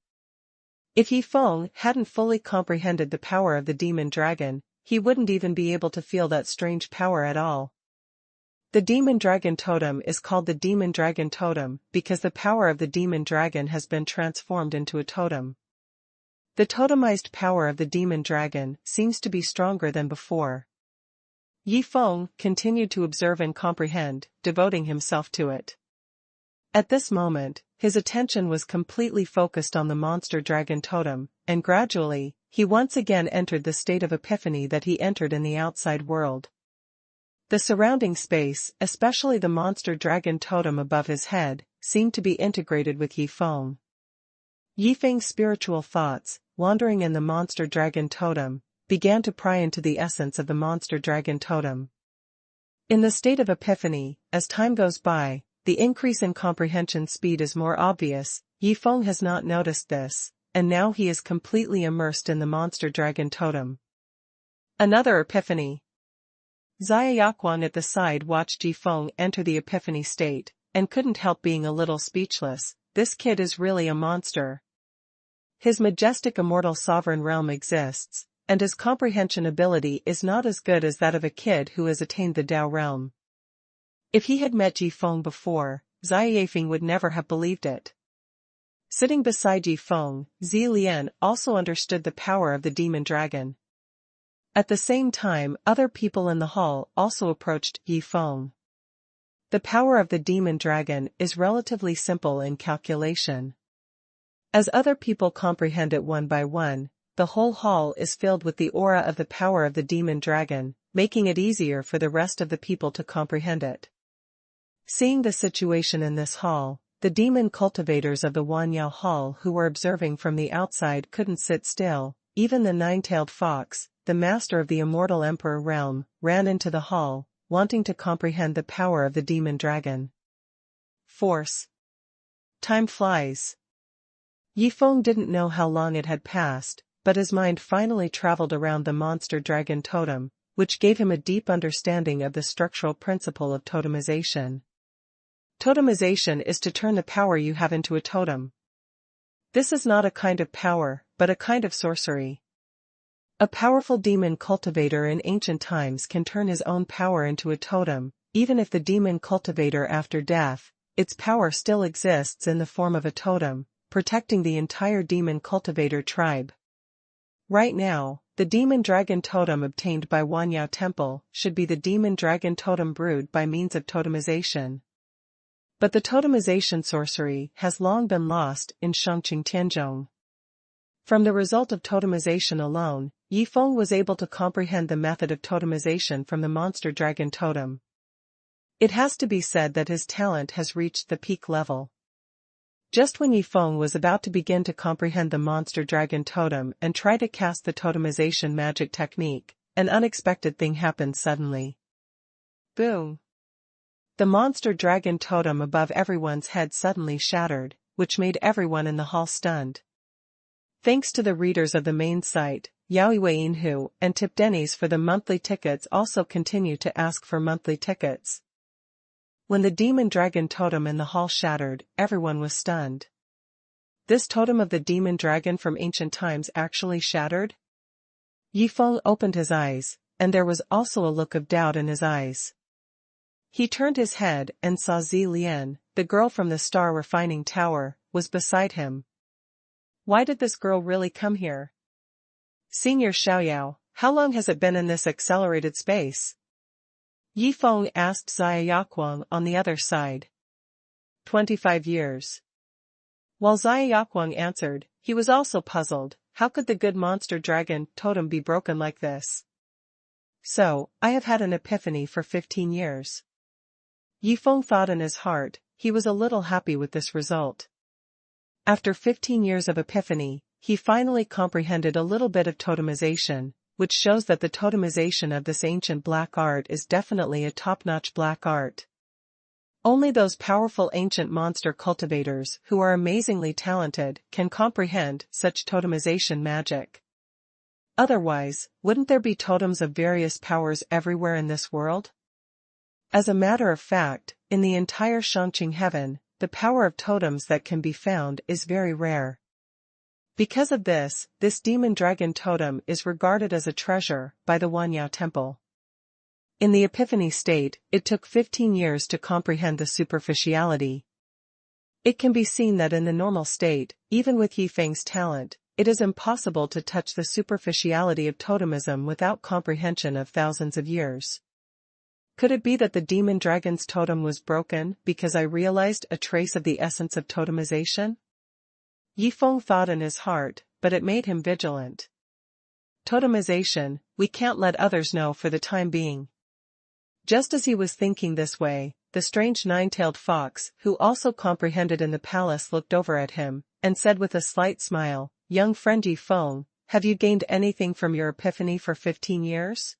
If Yifeng hadn't fully comprehended the power of the demon dragon, he wouldn't even be able to feel that strange power at all. The demon dragon totem is called the demon dragon totem because the power of the demon dragon has been transformed into a totem. The totemized power of the demon dragon seems to be stronger than before. Yi Feng continued to observe and comprehend, devoting himself to it. At this moment, his attention was completely focused on the monster dragon totem, and gradually, he once again entered the state of epiphany that he entered in the outside world. The surrounding space, especially the monster dragon totem above his head, seemed to be integrated with Yi Feng. Yi Feng's spiritual thoughts, wandering in the monster dragon totem, began to pry into the essence of the monster dragon totem. In the state of epiphany, as time goes by, the increase in comprehension speed is more obvious. Yi Feng has not noticed this, and now he is completely immersed in the monster dragon totem. Another epiphany. Xiaoyaquan at the side watched Yi Feng enter the epiphany state, and couldn't help being a little speechless. This kid is really a monster. His majestic immortal sovereign realm exists, and his comprehension ability is not as good as that of a kid who has attained the Dao realm. If he had met Yi Feng before, Xiaoyafeng would never have believed it. Sitting beside Yi Feng, Zi Lian also understood the power of the demon dragon. At the same time, other people in the hall also approached Yi Feng. The power of the demon dragon is relatively simple in calculation. As other people comprehend it one by one, the whole hall is filled with the aura of the power of the demon dragon, making it easier for the rest of the people to comprehend it. Seeing the situation in this hall, the demon cultivators of the Wanyao Hall who were observing from the outside couldn't sit still. Even the nine-tailed fox, the master of the immortal emperor realm, ran into the hall, wanting to comprehend the power of the demon dragon. Force. Time flies. Yi Feng didn't know how long it had passed, but his mind finally traveled around the monster dragon totem, which gave him a deep understanding of the structural principle of totemization. Totemization is to turn the power you have into a totem. This is not a kind of power, but a kind of sorcery. A powerful demon cultivator in ancient times can turn his own power into a totem. Even if the demon cultivator after death, its power still exists in the form of a totem, protecting the entire demon cultivator tribe. Right now, the demon dragon totem obtained by Wanyao Temple should be the demon dragon totem brewed by means of totemization. But the totemization sorcery has long been lost in Shangqing Tianzhong. From the result of totemization alone, Yi Feng was able to comprehend the method of totemization from the monster dragon totem. It has to be said that his talent has reached the peak level. Just when Yi Feng was about to begin to comprehend the monster dragon totem and try to cast the totemization magic technique, an unexpected thing happened suddenly. Boom! The monster dragon totem above everyone's head suddenly shattered, which made everyone in the hall stunned. Thanks to the readers of the main site, Yaoiwei and Tip Denny's for the monthly tickets also continue to ask for monthly tickets. When the demon dragon totem in the hall shattered, everyone was stunned. This totem of the demon dragon from ancient times actually shattered? Yi Feng opened his eyes, and there was also a look of doubt in his eyes. He turned his head and saw Zi Lian, the girl from the star refining tower, was beside him. Why did this girl really come here? Senior Xiaoyao, how long has it been in this accelerated space? Yi Feng asked Xiaoyaquang on the other side. 25 years. While Xiaoyaquang answered, he was also puzzled. How could the good monster dragon totem be broken like this? So, I have had an epiphany for 15 years. Yi Feng thought in his heart. He was a little happy with this result. After 15 years of epiphany, he finally comprehended a little bit of totemization, which shows that the totemization of this ancient black art is definitely a top-notch black art. Only those powerful ancient monster cultivators who are amazingly talented can comprehend such totemization magic. Otherwise, wouldn't there be totems of various powers everywhere in this world? As a matter of fact, in the entire Shangqing heaven, the power of totems that can be found is very rare. Because of this, this demon dragon totem is regarded as a treasure by the Wanyao Temple. In the epiphany state, it took 15 years to comprehend the superficiality. It can be seen that in the normal state, even with Yi Feng's talent, it is impossible to touch the superficiality of totemism without comprehension of thousands of years. Could it be that the demon dragon's totem was broken because I realized a trace of the essence of totemization? Yifeng thought in his heart, but it made him vigilant. Totemization, we can't let others know for the time being. Just as he was thinking this way, the strange nine-tailed fox, who also comprehended in the palace, looked over at him, and said with a slight smile, "Young friend Yifeng, have you gained anything from your epiphany for 15 years?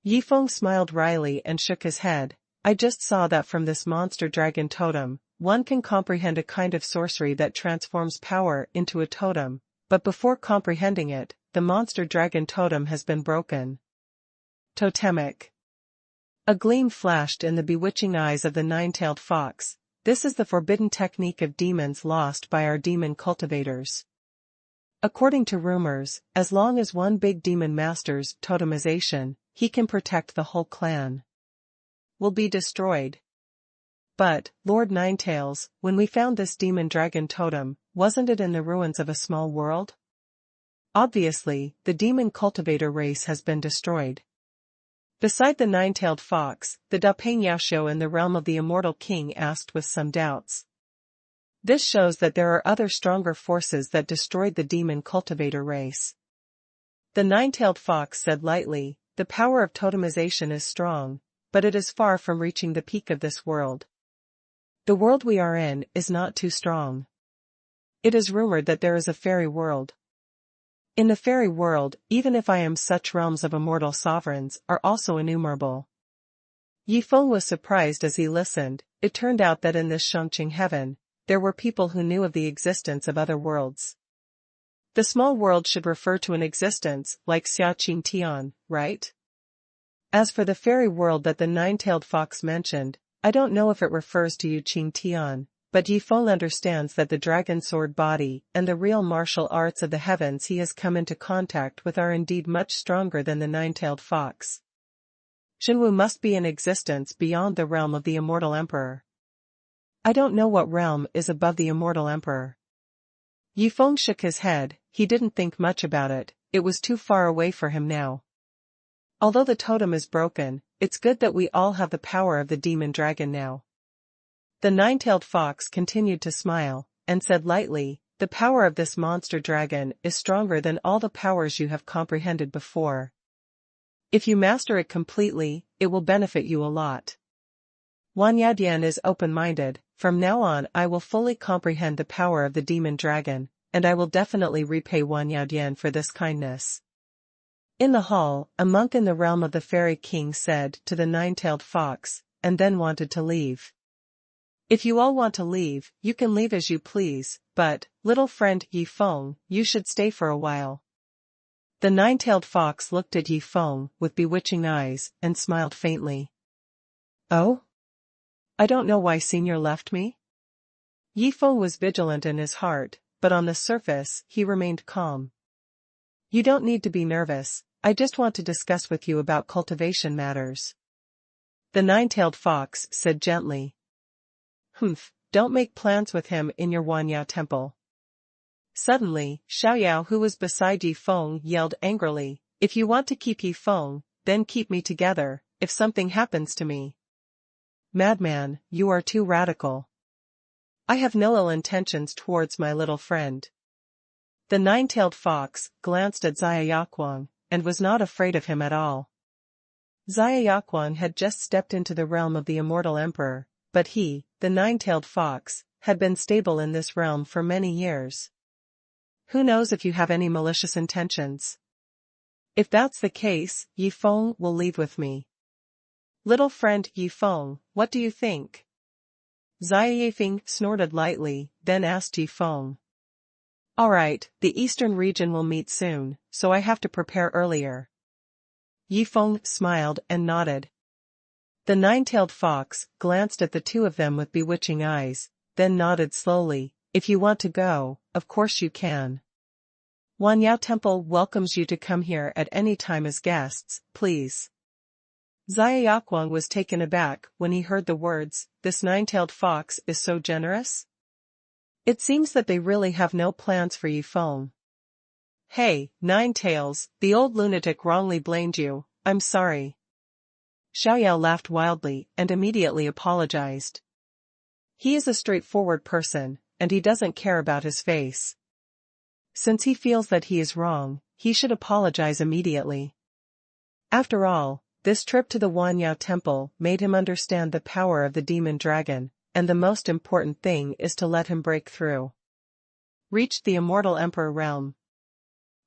Yifeng smiled wryly and shook his head. I just saw that from this monster dragon totem, one can comprehend a kind of sorcery that transforms power into a totem, but before comprehending it, the monster dragon totem has been broken." Totemic. A gleam flashed in the bewitching eyes of the nine-tailed fox. This is the forbidden technique of demons lost by our demon cultivators. According to rumors, as long as one big demon masters totemization, he can protect the whole clan. Will be destroyed. But, Lord Ninetails, when we found this demon dragon totem, wasn't it in the ruins of a small world? Obviously, the demon cultivator race has been destroyed. Beside the nine-tailed fox, the Dapeng Yaoxiu in the realm of the Immortal King asked with some doubts. This shows that there are other stronger forces that destroyed the demon cultivator race. The nine-tailed fox said lightly, the power of totemization is strong, but it is far from reaching the peak of this world. The world we are in is not too strong. It is rumored that there is a fairy world. In the fairy world, even if I am, such realms of immortal sovereigns are also innumerable. Yifeng was surprised as he listened. It turned out that in this Shangqing heaven, there were people who knew of the existence of other worlds. The small world should refer to an existence like Xia Qing Tian, right? As for the fairy world that the nine-tailed fox mentioned, I don't know if it refers to Yu Qing Tian, but Yifeng understands that the dragon sword body and the real martial arts of the heavens he has come into contact with are indeed much stronger than the nine-tailed fox. Xuanhuan must be in existence beyond the realm of the immortal emperor. I don't know what realm is above the immortal emperor. Yifeng shook his head. He didn't think much about it, it was too far away for him now. Although the totem is broken, it's good that we all have the power of the demon dragon now. The nine-tailed fox continued to smile, and said lightly, the power of this monster dragon is stronger than all the powers you have comprehended before. If you master it completely, it will benefit you a lot. Wan Yadian is open-minded. From now on I will fully comprehend the power of the demon dragon, and I will definitely repay Wan Yadian for this kindness. In the hall, a monk in the realm of the fairy king said to the nine-tailed fox, and then wanted to leave. If you all want to leave, you can leave as you please, but, little friend Yifeng, you should stay for a while. The nine-tailed fox looked at Yifeng with bewitching eyes, and smiled faintly. Oh? I don't know why Senior left me? Yifeng was vigilant in his heart, but on the surface, he remained calm. You don't need to be nervous, I just want to discuss with you about cultivation matters. The nine-tailed fox said gently. Humph, don't make plans with him in your Wanyao temple. Suddenly, Xiaoyao, who was beside Yifeng, yelled angrily, if you want to keep Yifeng, then keep me together, if something happens to me. Madman, you are too radical. I have no ill intentions towards my little friend. The nine-tailed fox glanced at Xia Yaquang, and was not afraid of him at all. Xia Yaquang had just stepped into the realm of the immortal emperor, but he, the nine-tailed fox, had been stable in this realm for many years. Who knows if you have any malicious intentions? If that's the case, Yifeng will leave with me. Little friend Yifeng, what do you think? Xia Yifeng snorted lightly, then asked Yifeng. Alright, the eastern region will meet soon, so I have to prepare earlier. Yifeng smiled and nodded. The nine-tailed fox glanced at the two of them with bewitching eyes, then nodded slowly. If you want to go, of course you can. Wanyao Temple welcomes you to come here at any time as guests, please. Xia Yaquang was taken aback when he heard the words, this nine-tailed fox is so generous? It seems that they really have no plans for Yifeng. Hey, Nine Tails, the old lunatic wrongly blamed you, I'm sorry. Xiaoyao laughed wildly and immediately apologized. He is a straightforward person, and he doesn't care about his face. Since he feels that he is wrong, he should apologize immediately. After all, this trip to the Huanyao temple made him understand the power of the demon dragon, and the most important thing is to let him break through. Reached the immortal emperor realm.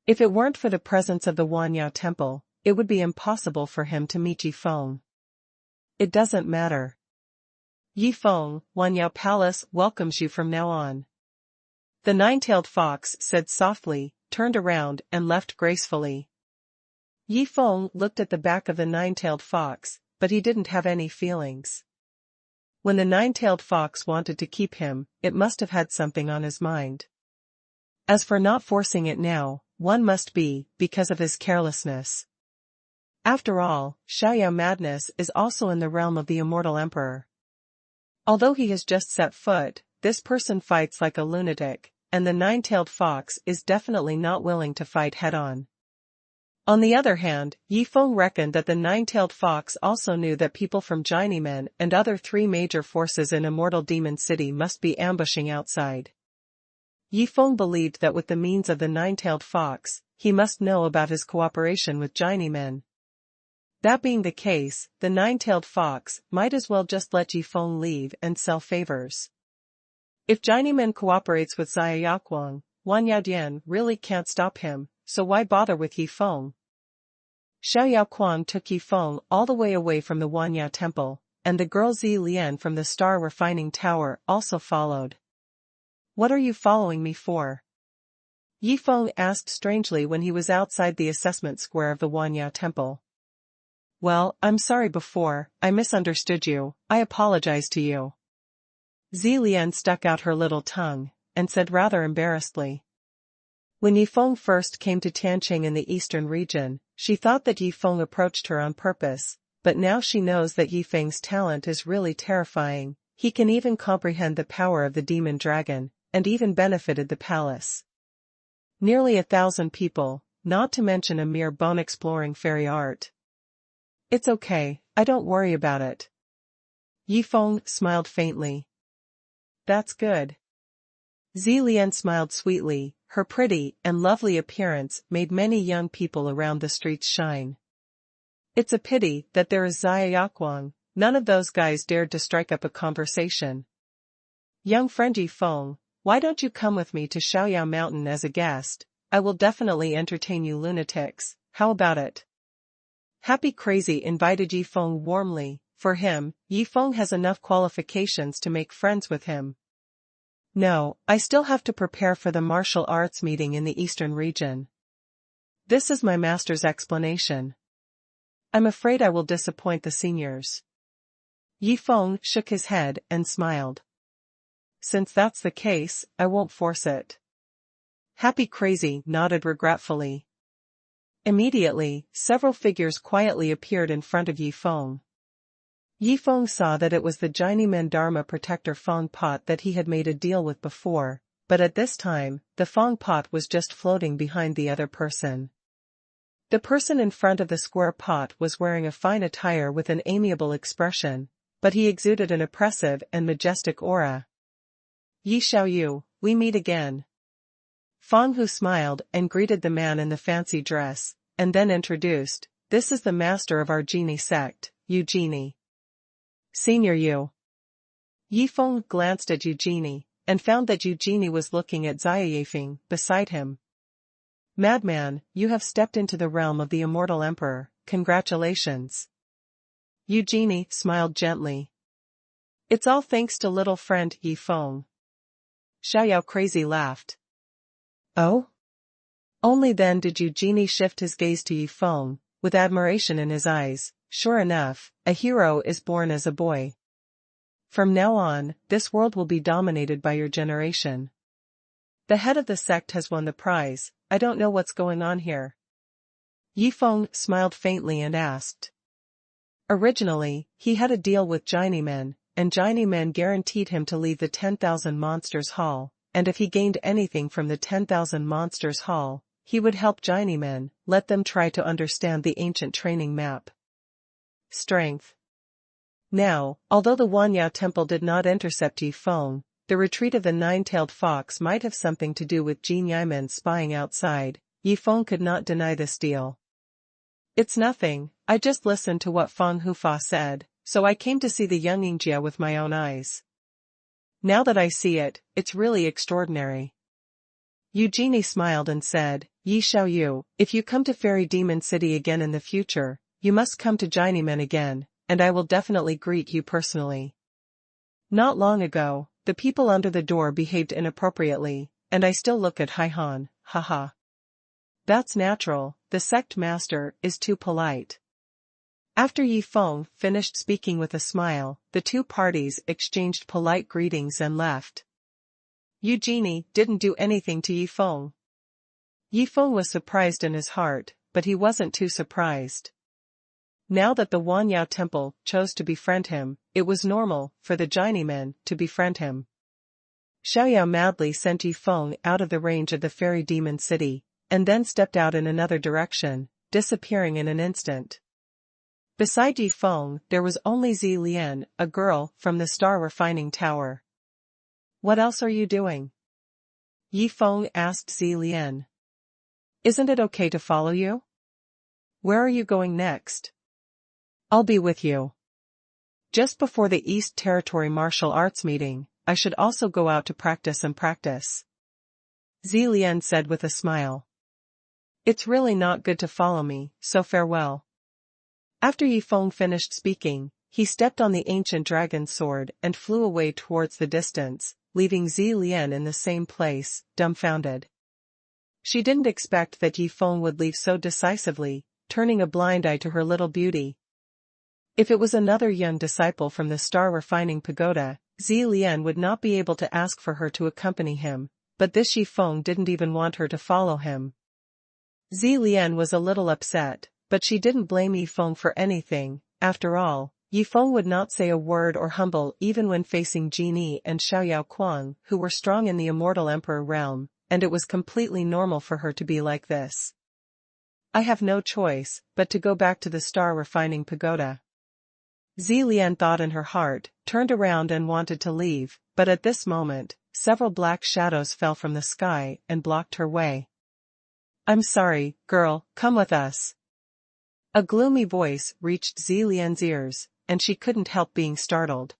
If it weren't for the presence of the Huanyao temple, it would be impossible for him to meet Yifeng. It doesn't matter. Yifeng, Huanyao Palace welcomes you from now on. The nine-tailed fox said softly, turned around and left gracefully. Yifeng looked at the back of the nine-tailed fox, but he didn't have any feelings. When the nine-tailed fox wanted to keep him, it must have had something on his mind. As for not forcing it now, one must be, because of his carelessness. After all, Xiaoyao madness is also in the realm of the immortal emperor. Although he has just set foot, this person fights like a lunatic, and the nine-tailed fox is definitely not willing to fight head-on. On the other hand, Yifeng reckoned that the nine-tailed fox also knew that people from Journeyman and other three major forces in Immortal Demon City must be ambushing outside. Yifeng believed that with the means of the nine-tailed fox, he must know about his cooperation with Journeyman. That being the case, the nine-tailed fox might as well just let Yifeng leave and sell favors. If Journeyman cooperates with Xiaoyaquang, Huanyao really can't stop him, so why bother with Yifeng? Xiaoyaquang took Yifeng all the way away from the Huanyao temple, and the girl Zi Lian from the Star Refining Tower also followed. What are you following me for? Yifeng asked strangely when he was outside the assessment square of the Huanyao temple. Well, I'm sorry before, I misunderstood you, I apologize to you. Zi Lian stuck out her little tongue, and said rather embarrassedly. When Yifeng first came to Tianqing in the eastern region, she thought that Yifeng approached her on purpose, but now she knows that Yifeng's talent is really terrifying. He can even comprehend the power of the demon dragon, and even benefited the palace. Nearly 1,000 people, not to mention a mere bone-exploring fairy art. It's okay, I don't worry about it. Yifeng smiled faintly. That's good. Zi Lian smiled sweetly, her pretty and lovely appearance made many young people around the streets shine. It's a pity that there is Xiaoyaquang, none of those guys dared to strike up a conversation. Young friend Yifeng, why don't you come with me to Xiaoyao Mountain as a guest? I will definitely entertain you lunatics, how about it? Happy Crazy invited Yifeng warmly. For him, Yifeng has enough qualifications to make friends with him. No, I still have to prepare for the martial arts meeting in the eastern region. This is my master's explanation. I'm afraid I will disappoint the seniors. Yifeng shook his head and smiled. Since that's the case, I won't force it. Happy Crazy nodded regretfully. Immediately, several figures quietly appeared in front of Yifeng. Yifeng saw that it was the Journeyman Dharma protector Feng Pot that he had made a deal with before, but at this time, the Feng Pot was just floating behind the other person. The person in front of the square pot was wearing a fine attire with an amiable expression, but he exuded an oppressive and majestic aura. Yi Xiaoyu, we meet again. Feng Hu smiled and greeted the man in the fancy dress, and then introduced, this is the master of our genie sect, Eugenie. Senior Yu. Yifeng glanced at Eugenie, and found that Eugenie was looking at Xiaoyafeng beside him. Madman, you have stepped into the realm of the immortal emperor, congratulations. Eugenie smiled gently. It's all thanks to little friend Yifeng. Xiaoyao Crazy laughed. Oh? Only then did Eugenie shift his gaze to Yifeng, with admiration in his eyes. Sure enough, a hero is born as a boy. From now on, this world will be dominated by your generation. The head of the sect has won the prize, I don't know what's going on here. Yifeng smiled faintly and asked. Originally, he had a deal with Journeyman, and Journeyman guaranteed him to leave the 10,000 Monsters Hall, and if he gained anything from the 10,000 Monsters Hall, he would help Journeymen, let them try to understand the ancient training map. Strength. Now, although the Huanyao temple did not intercept Yi Feng, the retreat of the nine-tailed fox might have something to do with Jin Yimen spying outside. Yi Feng could not deny this deal. It's nothing, I just listened to what Feng Hufa said, so I came to see the young Yingjia with my own eyes. Now that I see it, it's really extraordinary. Eugenie smiled and said, Yi Xiaoyu, if you come to Fairy Demon City again in the future, you must come to Journeyman again, and I will definitely greet you personally. Not long ago, the people under the door behaved inappropriately, and I still look at Haihan, haha. That's natural, the sect master is too polite. After Yi Feng finished speaking with a smile, the two parties exchanged polite greetings and left. Eugenie didn't do anything to Yi Feng. Yi Feng was surprised in his heart, but he wasn't too surprised. Now that the Huanyao temple chose to befriend him, it was normal for the Journeymen to befriend him. Xiaoyao madly sent Yi Feng out of the range of the Fairy Demon City, and then stepped out in another direction, disappearing in an instant. Beside Yi Feng, there was only Zi Lian, a girl from the Star Refining Tower. What else are you doing? Yi Feng asked Zi Lian. Isn't it okay to follow you? Where are you going next? I'll be with you. Just before the East Territory Martial Arts meeting, I should also go out to practice and practice. Zi Lian said with a smile. It's really not good to follow me, so farewell. After Yi Feng finished speaking, he stepped on the ancient dragon sword and flew away towards the distance, leaving Zi Lian in the same place, dumbfounded. She didn't expect that Yi Feng would leave so decisively, turning a blind eye to her little beauty. If it was another young disciple from the Star Refining Pagoda, Zi Lian would not be able to ask for her to accompany him, but this Yi Feng didn't even want her to follow him. Zi Lian was a little upset, but she didn't blame Yi Feng for anything. After all, Yi Feng would not say a word or humble even when facing Genie and Xiaoyao Kuang, who were strong in the Immortal Emperor realm, and it was completely normal for her to be like this. I have no choice but to go back to the Star Refining Pagoda. Zi Lian thought in her heart, turned around and wanted to leave, but at this moment, several black shadows fell from the sky and blocked her way. I'm sorry, girl, come with us. A gloomy voice reached Zi Lian's ears, and she couldn't help being startled.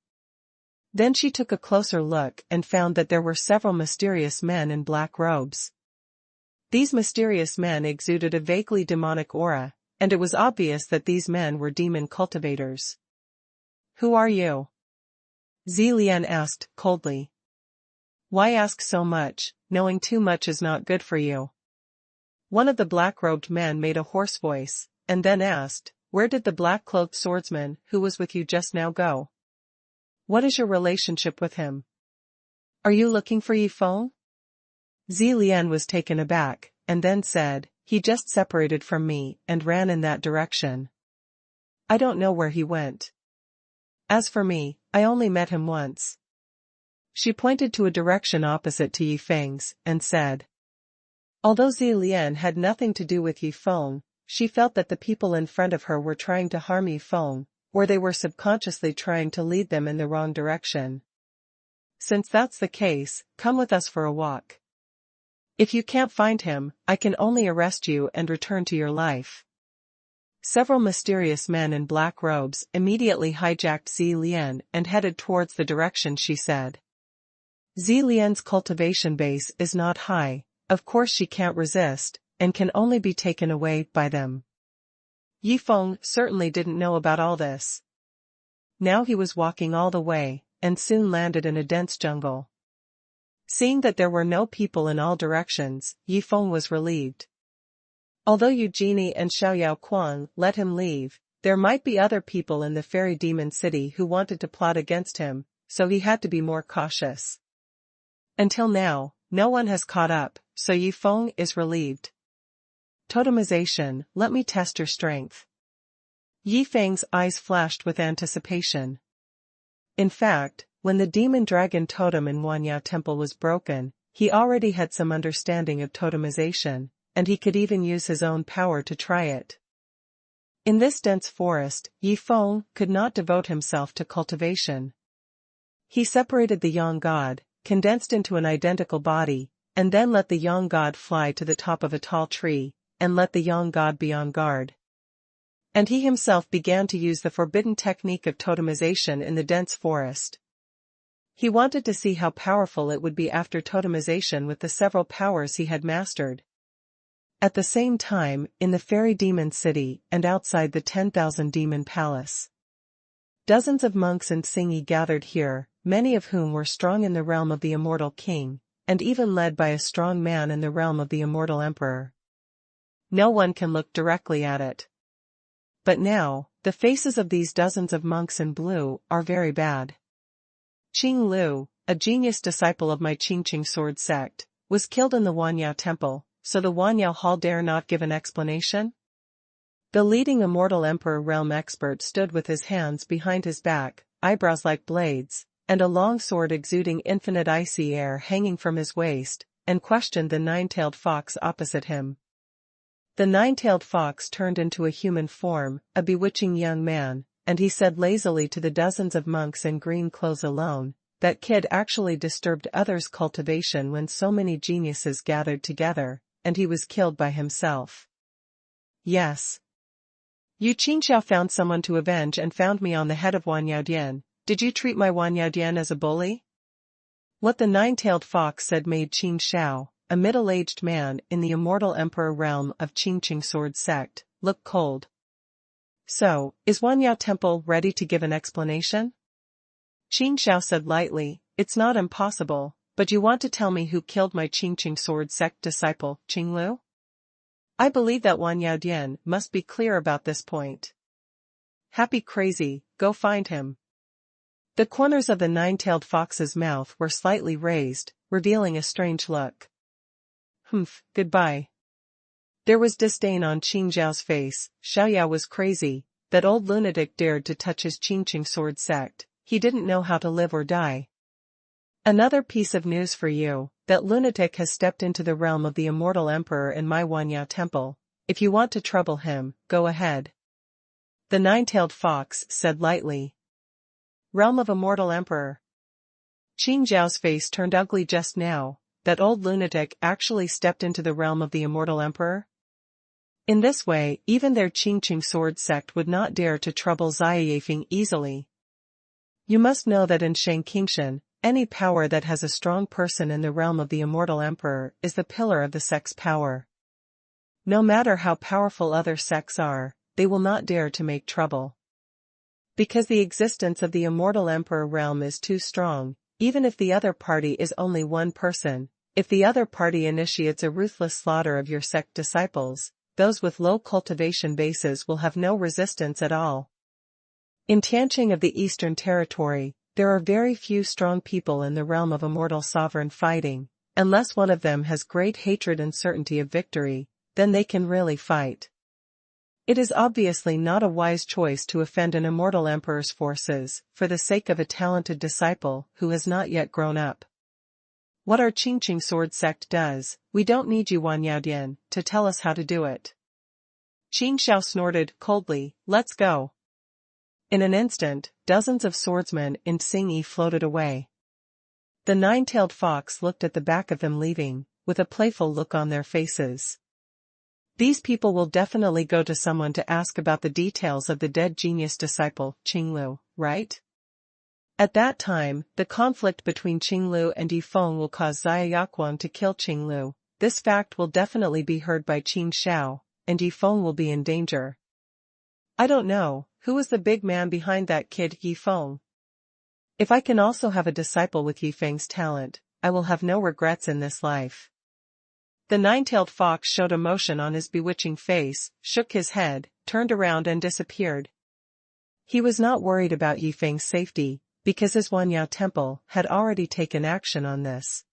Then she took a closer look and found that there were several mysterious men in black robes. These mysterious men exuded a vaguely demonic aura, and it was obvious that these men were demon cultivators. Who are you? Zi Lian asked, coldly. Why ask so much? Knowing too much is not good for you. One of the black-robed men made a hoarse voice, and then asked, where did the black-cloaked swordsman who was with you just now go? What is your relationship with him? Are you looking for Yi Feng? Zi Lian was taken aback, and then said, he just separated from me and ran in that direction. I don't know where he went. As for me, I only met him once. She pointed to a direction opposite to Yi Feng's, and said. Although Zi Lian had nothing to do with Yi Feng, she felt that the people in front of her were trying to harm Yi Feng, or they were subconsciously trying to lead them in the wrong direction. Since that's the case, come with us for a walk. If you can't find him, I can only arrest you and return to your life. Several mysterious men in black robes immediately hijacked Zi Lian and headed towards the direction she said. Zi Lian's cultivation base is not high, of course she can't resist, and can only be taken away by them. Yi Feng certainly didn't know about all this. Now he was walking all the way, and soon landed in a dense jungle. Seeing that there were no people in all directions, Yi Feng was relieved. Although Eugenie and Xiaoyao Kuang let him leave, there might be other people in the Fairy Demon City who wanted to plot against him, so he had to be more cautious. Until now, no one has caught up, so Yi Feng is relieved. Totemization, let me test your strength. Yi Feng's eyes flashed with anticipation. In fact, when the demon dragon totem in Huanyao Temple was broken, he already had some understanding of totemization, and he could even use his own power to try it. In this dense forest, Yi Feng could not devote himself to cultivation. He separated the young god, condensed into an identical body, and then let the young god fly to the top of a tall tree, and let the young god be on guard. And he himself began to use the forbidden technique of totemization in the dense forest. He wanted to see how powerful it would be after totemization with the several powers he had mastered. At the same time, in the fairy demon city and outside the 10,000 demon palace, dozens of monks and Xingyi gathered here, many of whom were strong in the realm of the immortal king, and even led by a strong man in the realm of the immortal emperor. No one can look directly at it. But now, the faces of these dozens of monks in blue are very bad. Qing Lu, a genius disciple of my Qingqing sword sect, was killed in the Wanyao temple, so the Wanyao Hall dare not give an explanation? The leading immortal emperor realm expert stood with his hands behind his back, eyebrows like blades, and a long sword exuding infinite icy air hanging from his waist, and questioned the nine-tailed fox opposite him. The nine-tailed fox turned into a human form, a bewitching young man, and he said lazily to the dozens of monks in green clothes alone, that kid actually disturbed others' cultivation when so many geniuses gathered together, and he was killed by himself. Yes. Yu Qingxiao found someone to avenge and found me on the head of Wanyao Dian. Did you treat my Wanyao Dian as a bully? What the nine-tailed fox said made Qing Xiao, a middle-aged man in the immortal emperor realm of Qingqing sword sect, look cold. So, is Wanyao temple ready to give an explanation? Qing Xiao said lightly, it's not impossible, but you want to tell me who killed my Qingqing sword sect disciple, Qing Lu? I believe that Wanyao Dian must be clear about this point. Happy crazy, go find him. The corners of the nine-tailed fox's mouth were slightly raised, revealing a strange look. Goodbye. There was disdain on Qing Zhao's face. Xiaoyao was crazy. That old lunatic dared to touch his Qingqing sword sect. He didn't know how to live or die. Another piece of news for you. That lunatic has stepped into the realm of the immortal emperor in my Wanyao temple. If you want to trouble him, go ahead. The nine-tailed fox said lightly. Realm of immortal emperor. Qing Zhao's face turned ugly just now. That old lunatic actually stepped into the realm of the immortal emperor? In this way, even their Qingqing sword sect would not dare to trouble Xia Yifeng easily. You must know that in Shangqingshan, any power that has a strong person in the realm of the immortal emperor is the pillar of the sect's power. No matter how powerful other sects are, they will not dare to make trouble. Because the existence of the immortal emperor realm is too strong, even if the other party is only one person, if the other party initiates a ruthless slaughter of your sect disciples, those with low cultivation bases will have no resistance at all. In Tianqing of the Eastern Territory, there are very few strong people in the realm of immortal sovereign fighting, unless one of them has great hatred and certainty of victory, then they can really fight. It is obviously not a wise choice to offend an immortal emperor's forces, for the sake of a talented disciple who has not yet grown up. What our Qingqing sword sect does, we don't need you Wanyao Dian to tell us how to do it. Qing Xiao snorted coldly, let's go. In an instant, dozens of swordsmen in Xingyi floated away. The nine-tailed fox looked at the back of them leaving, with a playful look on their faces. These people will definitely go to someone to ask about the details of the dead genius disciple, Qing Lu, right? At that time, the conflict between Qing Lu and Yi Feng will cause Xia Yaquan to kill Qing Lu. This fact will definitely be heard by Qing Xiao, and Yi Feng will be in danger. I don't know, who is the big man behind that kid Yi Feng? If I can also have a disciple with Yi Feng's talent, I will have no regrets in this life. The nine-tailed fox showed emotion on his bewitching face, shook his head, turned around and disappeared. He was not worried about Yi Feng's safety, because his Wanyao temple had already taken action on this.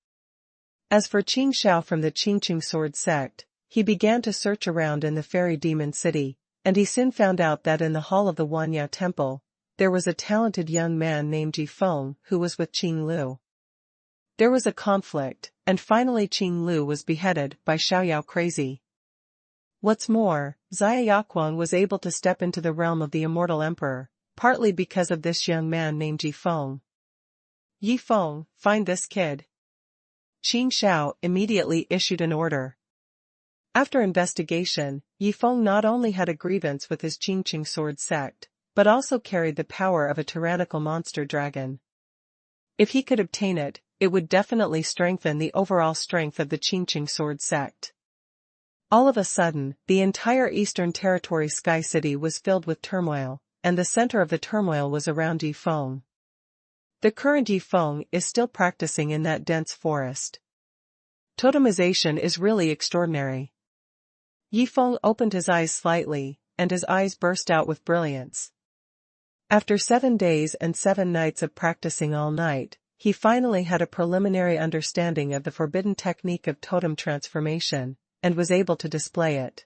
As for Qing Xiao from the Qingqing sword sect, he began to search around in the fairy demon city, and he soon found out that in the hall of the Wanyao temple, there was a talented young man named Yi Feng who was with Qing Lu. There was a conflict, and finally Qing Lu was beheaded by Xiaoyao Crazy. What's more, Xuanhuan was able to step into the realm of the Immortal Emperor, partly because of this young man named Yi Feng. Yi Feng, find this kid. Qin Shao immediately issued an order. After investigation, Yi Feng not only had a grievance with his Qingqing sword sect, but also carried the power of a tyrannical monster dragon. If he could obtain it, it would definitely strengthen the overall strength of the Qingqing sword sect. All of a sudden, the entire Eastern Territory Sky City was filled with turmoil, and the center of the turmoil was around Yi Feng. The current Yi Feng is still practicing in that dense forest. Totemization is really extraordinary. Yi Feng opened his eyes slightly, and his eyes burst out with brilliance. After 7 days and 7 nights of practicing all night, he finally had a preliminary understanding of the forbidden technique of totem transformation, and was able to display it.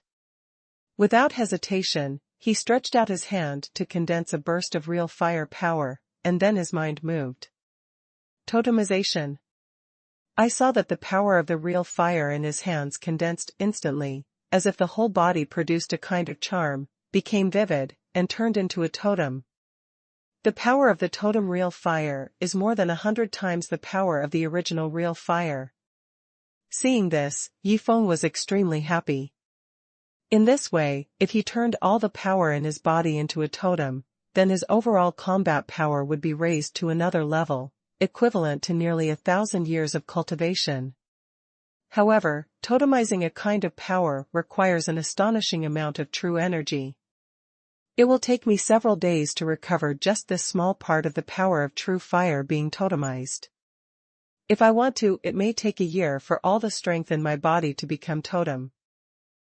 Without hesitation, he stretched out his hand to condense a burst of real fire power, and then his mind moved. Totemization. I saw that the power of the real fire in his hands condensed instantly, as if the whole body produced a kind of charm, became vivid, and turned into a totem. The power of the totem real fire is more than 100 times the power of the original real fire. Seeing this, Yi Feng was extremely happy. In this way, if he turned all the power in his body into a totem, then his overall combat power would be raised to another level, equivalent to nearly 1,000 years of cultivation. However, totemizing a kind of power requires an astonishing amount of true energy. It will take me several days to recover just this small part of the power of true fire being totemized. If I want to, it may take a year for all the strength in my body to become totem.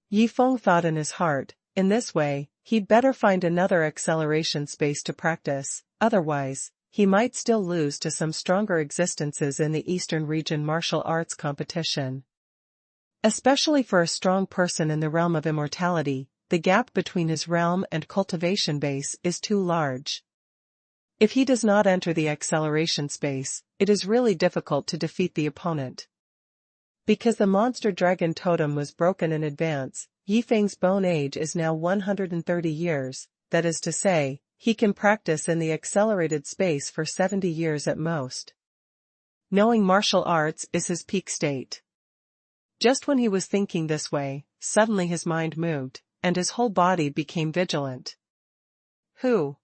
Yi Feng thought in his heart, in this way, he'd better find another acceleration space to practice, otherwise, he might still lose to some stronger existences in the Eastern region martial arts competition. Especially for a strong person in the realm of immortality, the gap between his realm and cultivation base is too large. If he does not enter the acceleration space, it is really difficult to defeat the opponent. Because the monster dragon totem was broken in advance, Yi Feng's bone age is now 130 years, that is to say, he can practice in the accelerated space for 70 years at most. Knowing martial arts is his peak state. Just when he was thinking this way, suddenly his mind moved, and his whole body became vigilant. Who?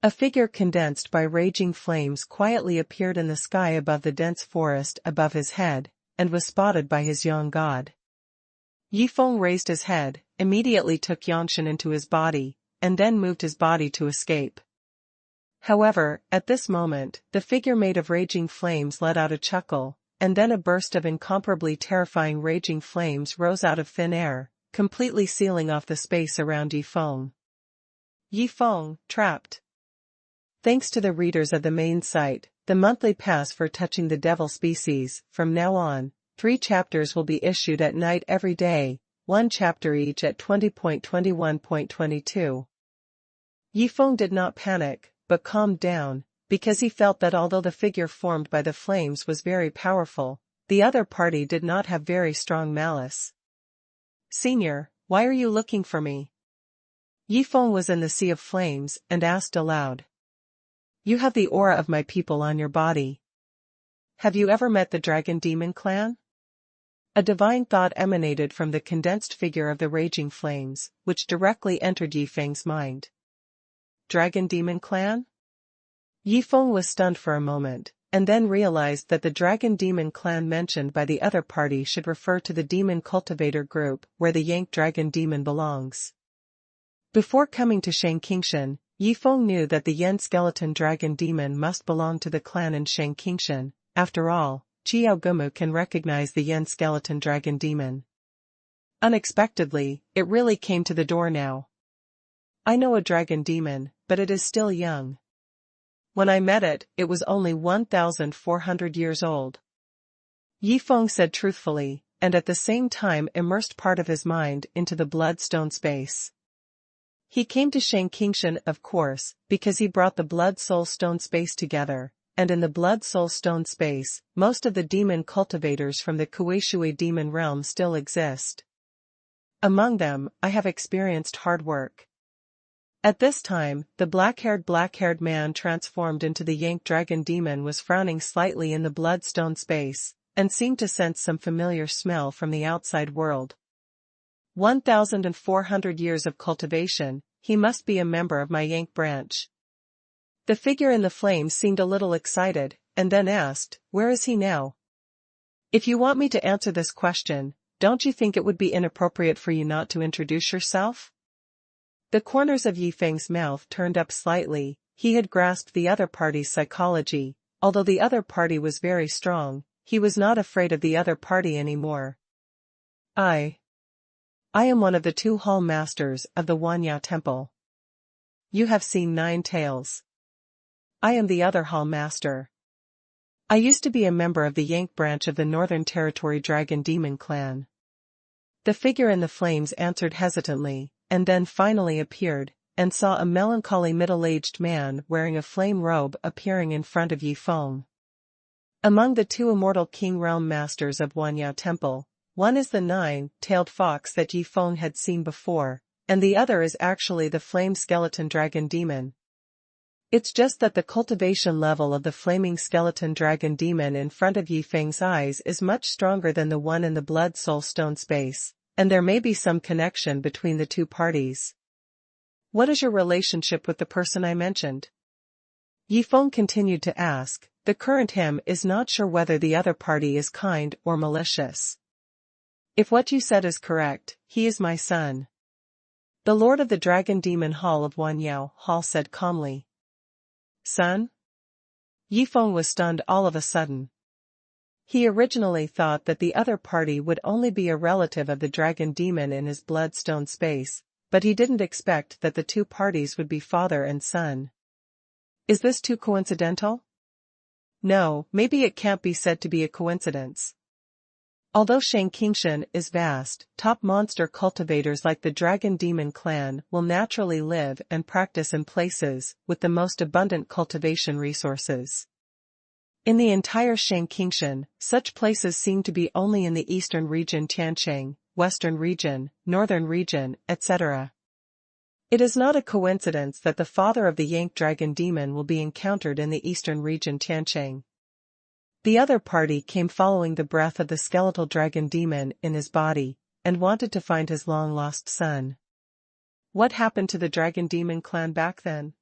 A figure condensed by raging flames quietly appeared in the sky above the dense forest above his head, and was spotted by his young god. Yi Feng raised his head, immediately took Yangshan into his body, and then moved his body to escape. However, at this moment, the figure made of raging flames let out a chuckle, and then a burst of incomparably terrifying raging flames rose out of thin air, completely sealing off the space around Yi Feng. Yi Feng, trapped. Thanks to the readers of the main site, the monthly pass for touching the devil species, from now on, 3 chapters will be issued at night every day, 1 chapter each at 20.21.22. Yi Feng did not panic, but calmed down, because he felt that although the figure formed by the flames was very powerful, the other party did not have very strong malice. Senior, why are you looking for me? Yi Feng was in the sea of flames and asked aloud. You have the aura of my people on your body. Have you ever met the Dragon Demon clan? A divine thought emanated from the condensed figure of the raging flames, which directly entered Yi Feng's mind. Dragon Demon clan? Yi Feng was stunned for a moment, and then realized that the Dragon Demon clan mentioned by the other party should refer to the Demon Cultivator group where the Yank Dragon Demon belongs. Before coming to Shangqingshan, Yi Feng knew that the Yen Skeleton Dragon Demon must belong to the clan in Shangqingshan. After all, Qiao Gumu can recognize the Yen Skeleton Dragon Demon. Unexpectedly, it really came to the door now. I know a dragon demon, but it is still young. When I met it, it was only 1,400 years old. Yi Feng said truthfully, and at the same time immersed part of his mind into the bloodstone space. He came to Shangqingshan, of course, because he brought the Blood-Soul Stone space together, and in the Blood-Soul Stone space, most of the demon cultivators from the Kueishui demon realm still exist. Among them, I have experienced hard work. At this time, the black-haired man transformed into the Yank dragon demon was frowning slightly in the bloodstone space, and seemed to sense some familiar smell from the outside world. 1,400 years of cultivation, he must be a member of my Yank branch. The figure in the flames seemed a little excited, and then asked, "Where is he now?" If you want me to answer this question, don't you think it would be inappropriate for you not to introduce yourself? The corners of Yifeng's mouth turned up slightly. He had grasped the other party's psychology. Although the other party was very strong, he was not afraid of the other party anymore. I am one of the 2 hall masters of the Xuanhuan temple. You have seen 9 tails. I am the other hall master. I used to be a member of the Yank branch of the Northern Territory Dragon Demon clan. The figure in the flames answered hesitantly, and then finally appeared, and saw a melancholy middle-aged man wearing a flame robe appearing in front of Yifeng. Among the 2 immortal king realm masters of Xuanhuan temple, one is the 9-tailed fox that Yifeng had seen before, and the other is actually the flame skeleton dragon demon. It's just that the cultivation level of the flaming skeleton dragon demon in front of Yifeng's eyes is much stronger than the one in the blood soul stone space, and there may be some connection between the 2 parties. What is your relationship with the person I mentioned? Yifeng continued to ask. The current him is not sure whether the other party is kind or malicious. If what you said is correct, he is my son. The Lord of the Dragon Demon Hall of Xuanhuan Hall said calmly. Son? Yifeng was stunned all of a sudden. He originally thought that the other party would only be a relative of the dragon demon in his bloodstone space, but he didn't expect that the 2 parties would be father and son. Is this too coincidental? No, maybe it can't be said to be a coincidence. Although Shangqingshan is vast, top monster cultivators like the Dragon Demon clan will naturally live and practice in places with the most abundant cultivation resources. In the entire Shangqingshan, such places seem to be only in the eastern region Tiancheng, western region, northern region, etc. It is not a coincidence that the father of the Yank dragon demon will be encountered in the eastern region Tiancheng. The other party came following the breath of the skeletal dragon demon in his body, and wanted to find his long-lost son. What happened to the dragon demon clan back then?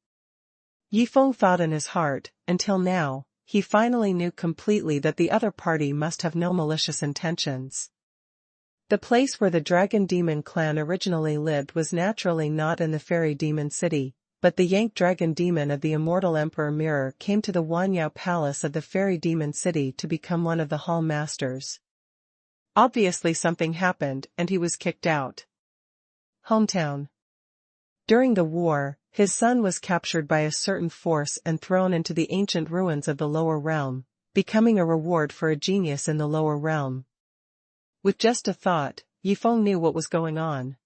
Yifeng thought in his heart. Until now, he finally knew completely that the other party must have no malicious intentions. The place where the dragon demon clan originally lived was naturally not in the fairy demon city, but the Yank dragon demon of the immortal Emperor Mirror came to the Xuanhuan palace of the fairy demon city to become one of the hall masters. Obviously something happened and he was kicked out. Hometown. During the war, his son was captured by a certain force and thrown into the ancient ruins of the lower realm, becoming a reward for a genius in the lower realm. With just a thought, Yifeng knew what was going on.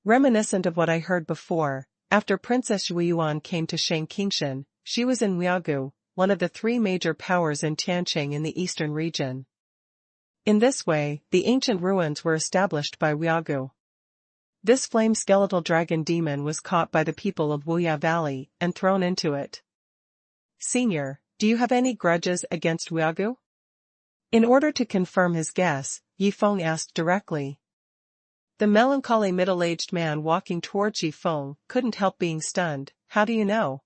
Reminiscent of what I heard before, after Princess Xueyuan came to Shangqingshan, she was in Wiagu, one of the 3 major powers in Tiancheng in the eastern region. In this way, the ancient ruins were established by Wiagu. This flame skeletal dragon demon was caught by the people of Wuya Valley and thrown into it. Senior, do you have any grudges against Wiagu? In order to confirm his guess, Yifeng asked directly. The melancholy middle-aged man walking towards Yifeng couldn't help being stunned. How do you know?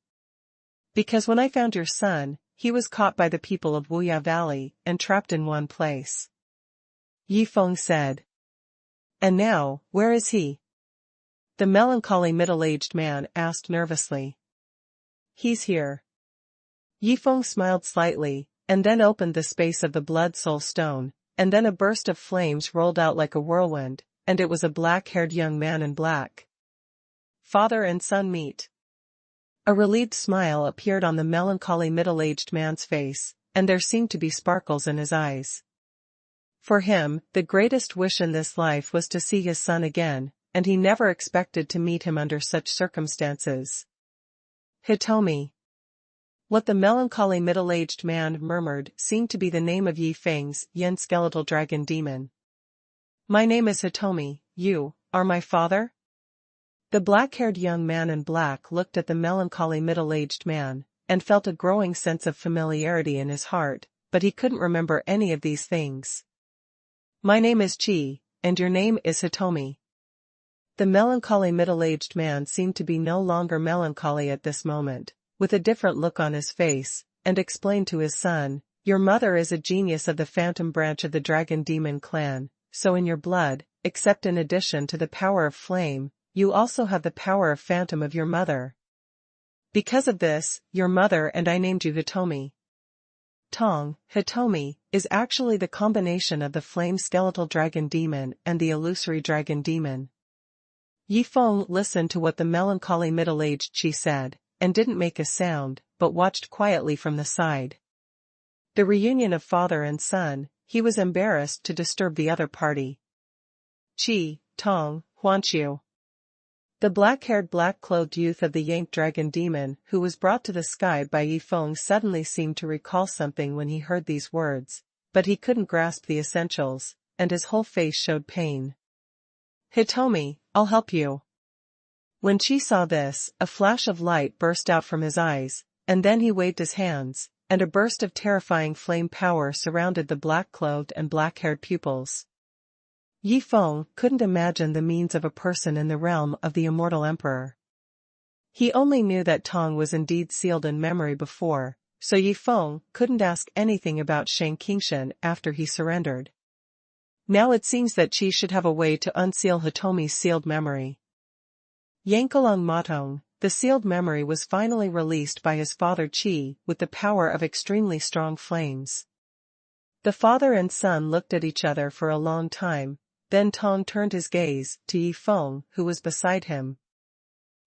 Because when I found your son, he was caught by the people of Wuya Valley and trapped in one place. Yifeng said. And now, where is he? The melancholy middle-aged man asked nervously. He's here. Yifeng smiled slightly, and then opened the space of the blood soul stone, and then a burst of flames rolled out like a whirlwind, and it was a black-haired young man in black. Father and son meet. A relieved smile appeared on the melancholy middle-aged man's face, and there seemed to be sparkles in his eyes. For him, the greatest wish in this life was to see his son again, and he never expected to meet him under such circumstances. Hitomi. What the melancholy middle-aged man murmured seemed to be the name of Yifeng's Yin skeletal dragon demon. My name is Hitomi, you are my father? The black-haired young man in black looked at the melancholy middle-aged man, and felt a growing sense of familiarity in his heart, but he couldn't remember any of these things. My name is Chi, and your name is Hitomi. The melancholy middle-aged man seemed to be no longer melancholy at this moment, with a different look on his face, and explained to his son, your mother is a genius of the phantom branch of the dragon demon clan, so in your blood, except in addition to the power of flame, you also have the power of phantom of your mother. Because of this, your mother and I named you Hitomi. Tong, Hitomi, is actually the combination of the flame skeletal dragon demon and the illusory dragon demon. Yi Feng listened to what the melancholy middle-aged Qi said, and didn't make a sound, but watched quietly from the side. The reunion of father and son, he was embarrassed to disturb the other party. Qi, Tong, Huanqiu. The black-haired black-clothed youth of the Yank dragon demon who was brought to the sky by Yi Feng suddenly seemed to recall something when he heard these words, but he couldn't grasp the essentials, and his whole face showed pain. Hitomi, I'll help you. When Qi saw this, a flash of light burst out from his eyes, and then he waved his hands, and a burst of terrifying flame power surrounded the black-clothed and black-haired pupils. Yi Feng couldn't imagine the means of a person in the realm of the immortal emperor. He only knew that Tong was indeed sealed in memory before, so Yi Feng couldn't ask anything about Shang Qingshan after he surrendered. Now it seems that Qi should have a way to unseal Hitomi's sealed memory. Yankalung Matong, the sealed memory was finally released by his father Qi with the power of extremely strong flames. The father and son looked at each other for a long time. Then Tong turned his gaze to Yi Feng, who was beside him.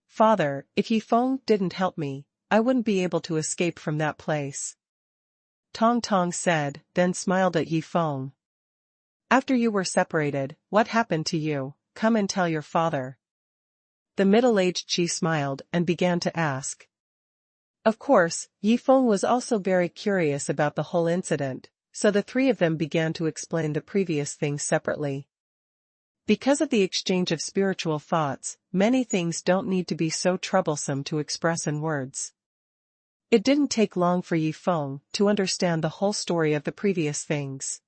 Father, if Yi Feng didn't help me, I wouldn't be able to escape from that place. Tong said, then smiled at Yi Feng. After you were separated, what happened to you? Come and tell your father. The middle-aged Qi smiled and began to ask. Of course, Yi Feng was also very curious about the whole incident, so the three of them began to explain the previous things separately. Because of the exchange of spiritual thoughts, many things don't need to be so troublesome to express in words. It didn't take long for Yi Feng to understand the whole story of the previous things.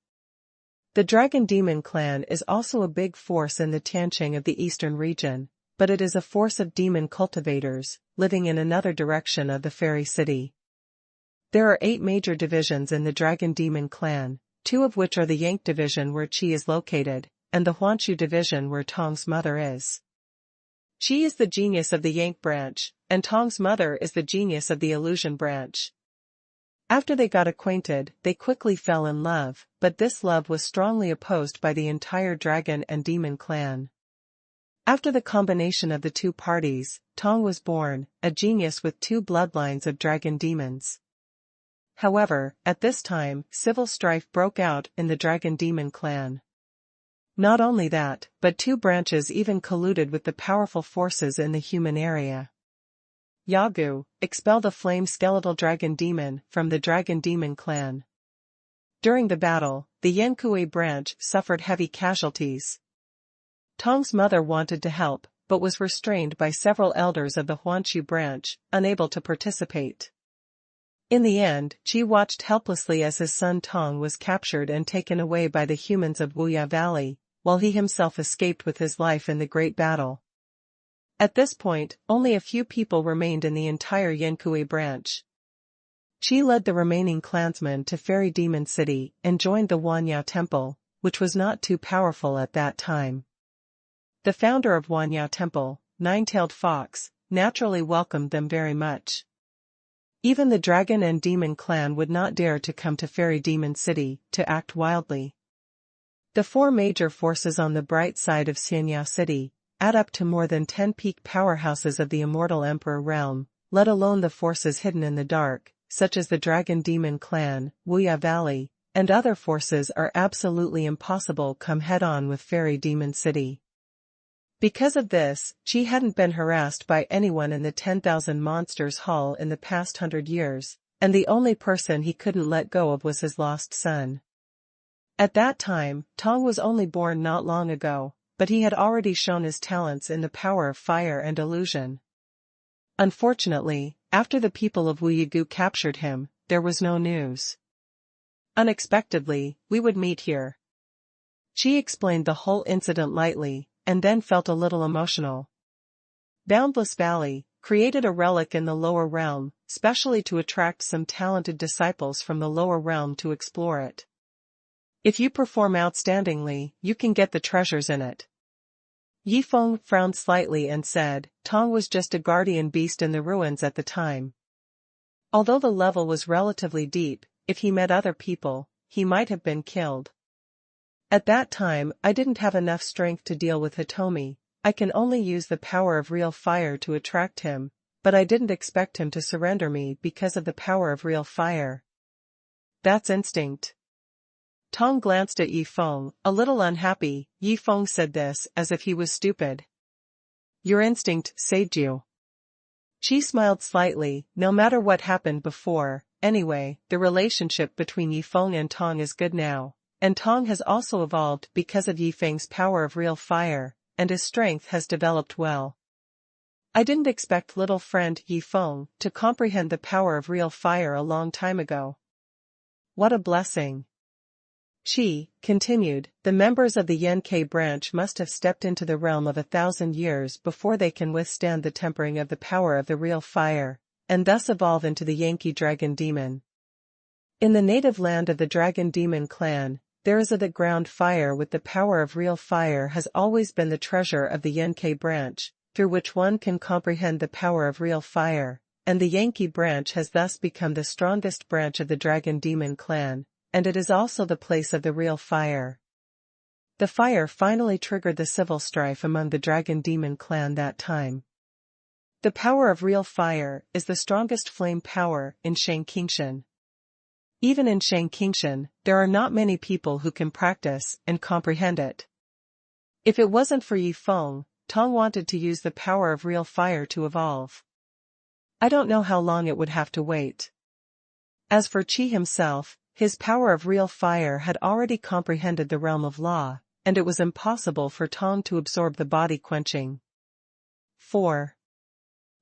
The Dragon Demon clan is also a big force in the Tianqing of the eastern region, but it is a force of demon cultivators, living in another direction of the fairy city. There are 8 major divisions in the Dragon Demon clan, 2 of which are the Yank division where Qi is located, and the Huanqiu division where Tong's mother is. Qi is the genius of the Yank branch, and Tong's mother is the genius of the illusion branch. After they got acquainted, they quickly fell in love, but this love was strongly opposed by the entire Dragon and Demon clan. After the combination of the 2 parties, Tong was born, a genius with 2 bloodlines of dragon demons. However, at this time, civil strife broke out in the Dragon Demon clan. Not only that, but 2 branches even colluded with the powerful forces in the human area. Yagu, expel the flame skeletal dragon demon from the Dragon Demon clan. During the battle, the Yenkui branch suffered heavy casualties. Tong's mother wanted to help, but was restrained by several elders of the Huanqiu branch, unable to participate. In the end, Qi watched helplessly as his son Tong was captured and taken away by the humans of Wuya Valley, while he himself escaped with his life in the great battle. At this point, only a few people remained in the entire Yenkui branch. Qi led the remaining clansmen to Fairy Demon City and joined the Wanyao Temple, which was not too powerful at that time. The founder of Wanyao Temple, Nine-Tailed Fox, naturally welcomed them very much. Even the Dragon and Demon clan would not dare to come to Fairy Demon City to act wildly. The 4 major forces on the bright side of Xianyao City add up to more than 10 peak powerhouses of the Immortal Emperor realm, let alone the forces hidden in the dark, such as the Dragon Demon clan, Wuya Valley, and other forces are absolutely impossible come head-on with Fairy Demon City. Because of this, Qi hadn't been harassed by anyone in the 10,000 Monsters Hall in the past 100 years, and the only person he couldn't let go of was his lost son. At that time, Tong was only born not long ago, but he had already shown his talents in the power of fire and illusion. Unfortunately, after the people of Wuyigu captured him, there was no news. Unexpectedly, we would meet here. She explained the whole incident lightly, and then felt a little emotional. Boundless Valley created a relic in the lower realm, specially to attract some talented disciples from the lower realm to explore it. If you perform outstandingly, you can get the treasures in it. Yifeng frowned slightly and said, Tong was just a guardian beast in the ruins at the time. Although the level was relatively deep, if he met other people, he might have been killed. At that time, I didn't have enough strength to deal with Hitomi. I can only use the power of real fire to attract him, but I didn't expect him to surrender me because of the power of real fire. That's instinct. Tong glanced at Yifeng, a little unhappy. Yifeng said this as if he was stupid. Your instinct saved you. She smiled slightly. No matter what happened before, anyway, the relationship between Yifeng and Tong is good now, and Tong has also evolved because of Yifeng's power of real fire, and his strength has developed well. I didn't expect little friend Yifeng to comprehend the power of real fire a long time ago. What a blessing. She continued, the members of the Yenke branch must have stepped into the realm of 1,000 years before they can withstand the tempering of the power of the real fire, and thus evolve into the Yankee Dragon Demon. In the native land of the Dragon Demon clan, there is the ground fire with the power of real fire has always been the treasure of the Yenke branch, through which one can comprehend the power of real fire, and the Yankee branch has thus become the strongest branch of the Dragon Demon clan, and it is also the place of the real fire. The fire finally triggered the civil strife among the Dragon Demon clan that time. The power of real fire is the strongest flame power in Shangqingshan. Even in Shangqingshan, there are not many people who can practice and comprehend it. If it wasn't for Yifeng, Tong wanted to use the power of real fire to evolve. I don't know how long it would have to wait. As for Qi himself, his power of real fire had already comprehended the realm of law, and it was impossible for Tong to absorb the body quenching. 4.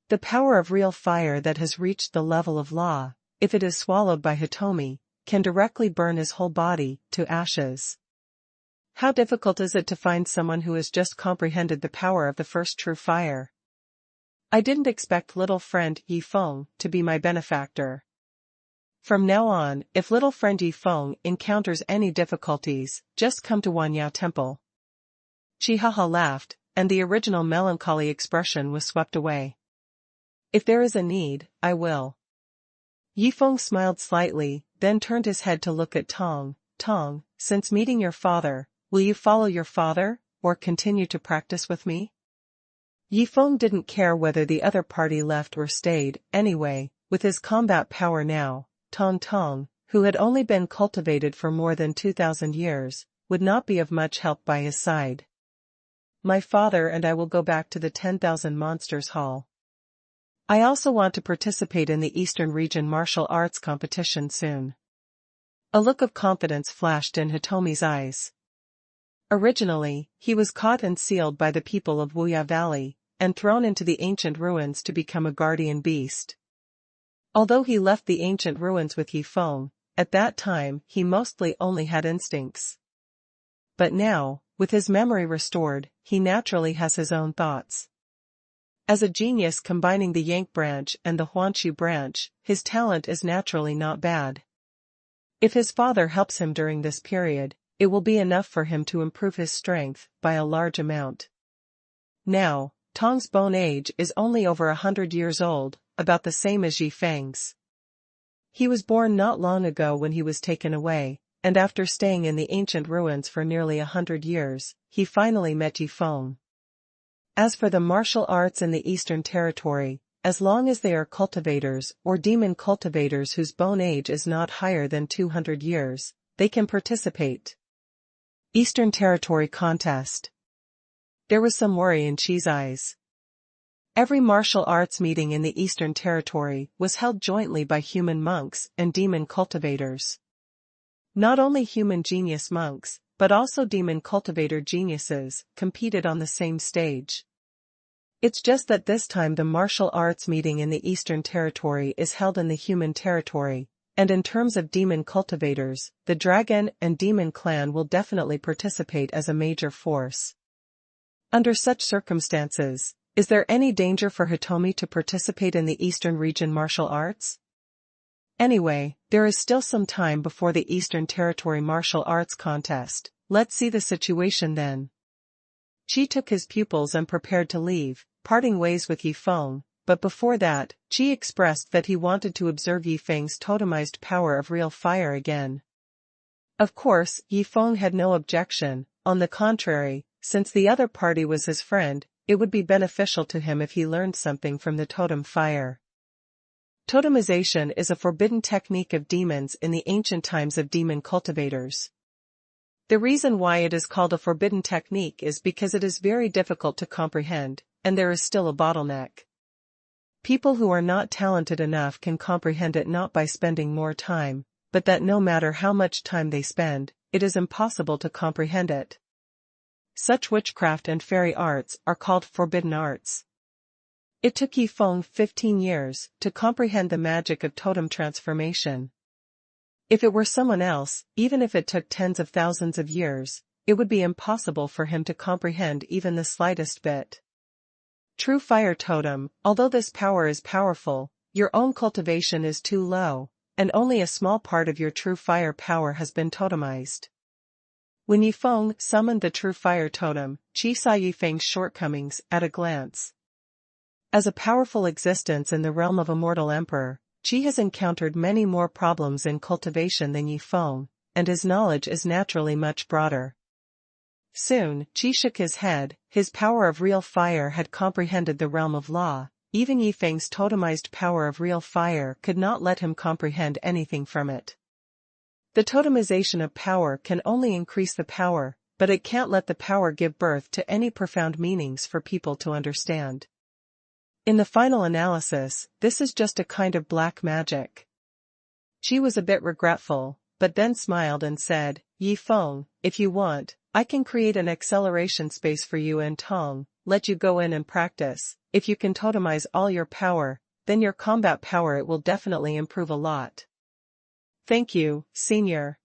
The power of real fire that has reached the level of law, if it is swallowed by Hitomi, can directly burn his whole body to ashes. How difficult is it to find someone who has just comprehended the power of the first true fire? I didn't expect little friend Yifeng to be my benefactor. From now on, if little friend Yifeng encounters any difficulties, just come to Wanyao Temple. Chihaha laughed, and the original melancholy expression was swept away. If there is a need, I will. Yifeng smiled slightly, then turned his head to look at Tong. Tong, since meeting your father, will you follow your father, or continue to practice with me? Yifeng didn't care whether the other party left or stayed, anyway, with his combat power now. Tong, who had only been cultivated for more than 2,000 years, would not be of much help by his side. My father and I will go back to the 10,000 Monsters Hall. I also want to participate in the Eastern Region martial arts competition soon. A look of confidence flashed in Hitomi's eyes. Originally, he was caught and sealed by the people of Wuya Valley, and thrown into the ancient ruins to become a guardian beast. Although he left the ancient ruins with Yifeng, at that time he mostly only had instincts. But now, with his memory restored, he naturally has his own thoughts. As a genius combining the Yank branch and the Huanshu branch, his talent is naturally not bad. If his father helps him during this period, it will be enough for him to improve his strength by a large amount. Now, Tong's bone age is only over 100 years old, about the same as Yifeng's. He was born not long ago when he was taken away, and after staying in the ancient ruins for nearly 100 years, he finally met Yifeng. As for the martial arts in the Eastern Territory, as long as they are cultivators or demon cultivators whose bone age is not higher than 200 years, they can participate. Eastern Territory Contest. There was some worry in Qi's eyes. Every martial arts meeting in the Eastern Territory was held jointly by human monks and demon cultivators. Not only human genius monks, but also demon cultivator geniuses, competed on the same stage. It's just that this time the martial arts meeting in the Eastern Territory is held in the human territory, and in terms of demon cultivators, the dragon and demon clan will definitely participate as a major force. Under such circumstances, is there any danger for Hitomi to participate in the Eastern region martial arts? Anyway, there is still some time before the Eastern Territory martial arts contest. Let's see the situation then. Qi took his pupils and prepared to leave, parting ways with Yifeng, but before that, Qi expressed that he wanted to observe Yifeng's totemized power of real fire again. Of course, Yifeng had no objection. On the contrary, since the other party was his friend, it would be beneficial to him if he learned something from the totem fire. Totemization is a forbidden technique of demons in the ancient times of demon cultivators. The reason why it is called a forbidden technique is because it is very difficult to comprehend, and there is still a bottleneck. People who are not talented enough can comprehend it not by spending more time, but that no matter how much time they spend, it is impossible to comprehend it. Such witchcraft and fairy arts are called forbidden arts. It took Yifeng 15 years to comprehend the magic of totem transformation. If it were someone else, even if it took tens of thousands of years, it would be impossible for him to comprehend even the slightest bit. True fire totem, although this power is powerful, your own cultivation is too low, and only a small part of your true fire power has been totemized. When Yifeng summoned the true fire totem, Qi saw Yifeng's shortcomings at a glance. As a powerful existence in the realm of Immortal Emperor, Qi has encountered many more problems in cultivation than Yifeng, and his knowledge is naturally much broader. Soon, Qi shook his head. His power of real fire had comprehended the realm of law. Even Yifeng's totemized power of real fire could not let him comprehend anything from it. The totemization of power can only increase the power, but it can't let the power give birth to any profound meanings for people to understand. In the final analysis, this is just a kind of black magic. Qi was a bit regretful, but then smiled and said, Yifeng, if you want, I can create an acceleration space for you and Tong, let you go in and practice. If you can totemize all your power, then your combat power it will definitely improve a lot. Thank you, Senior.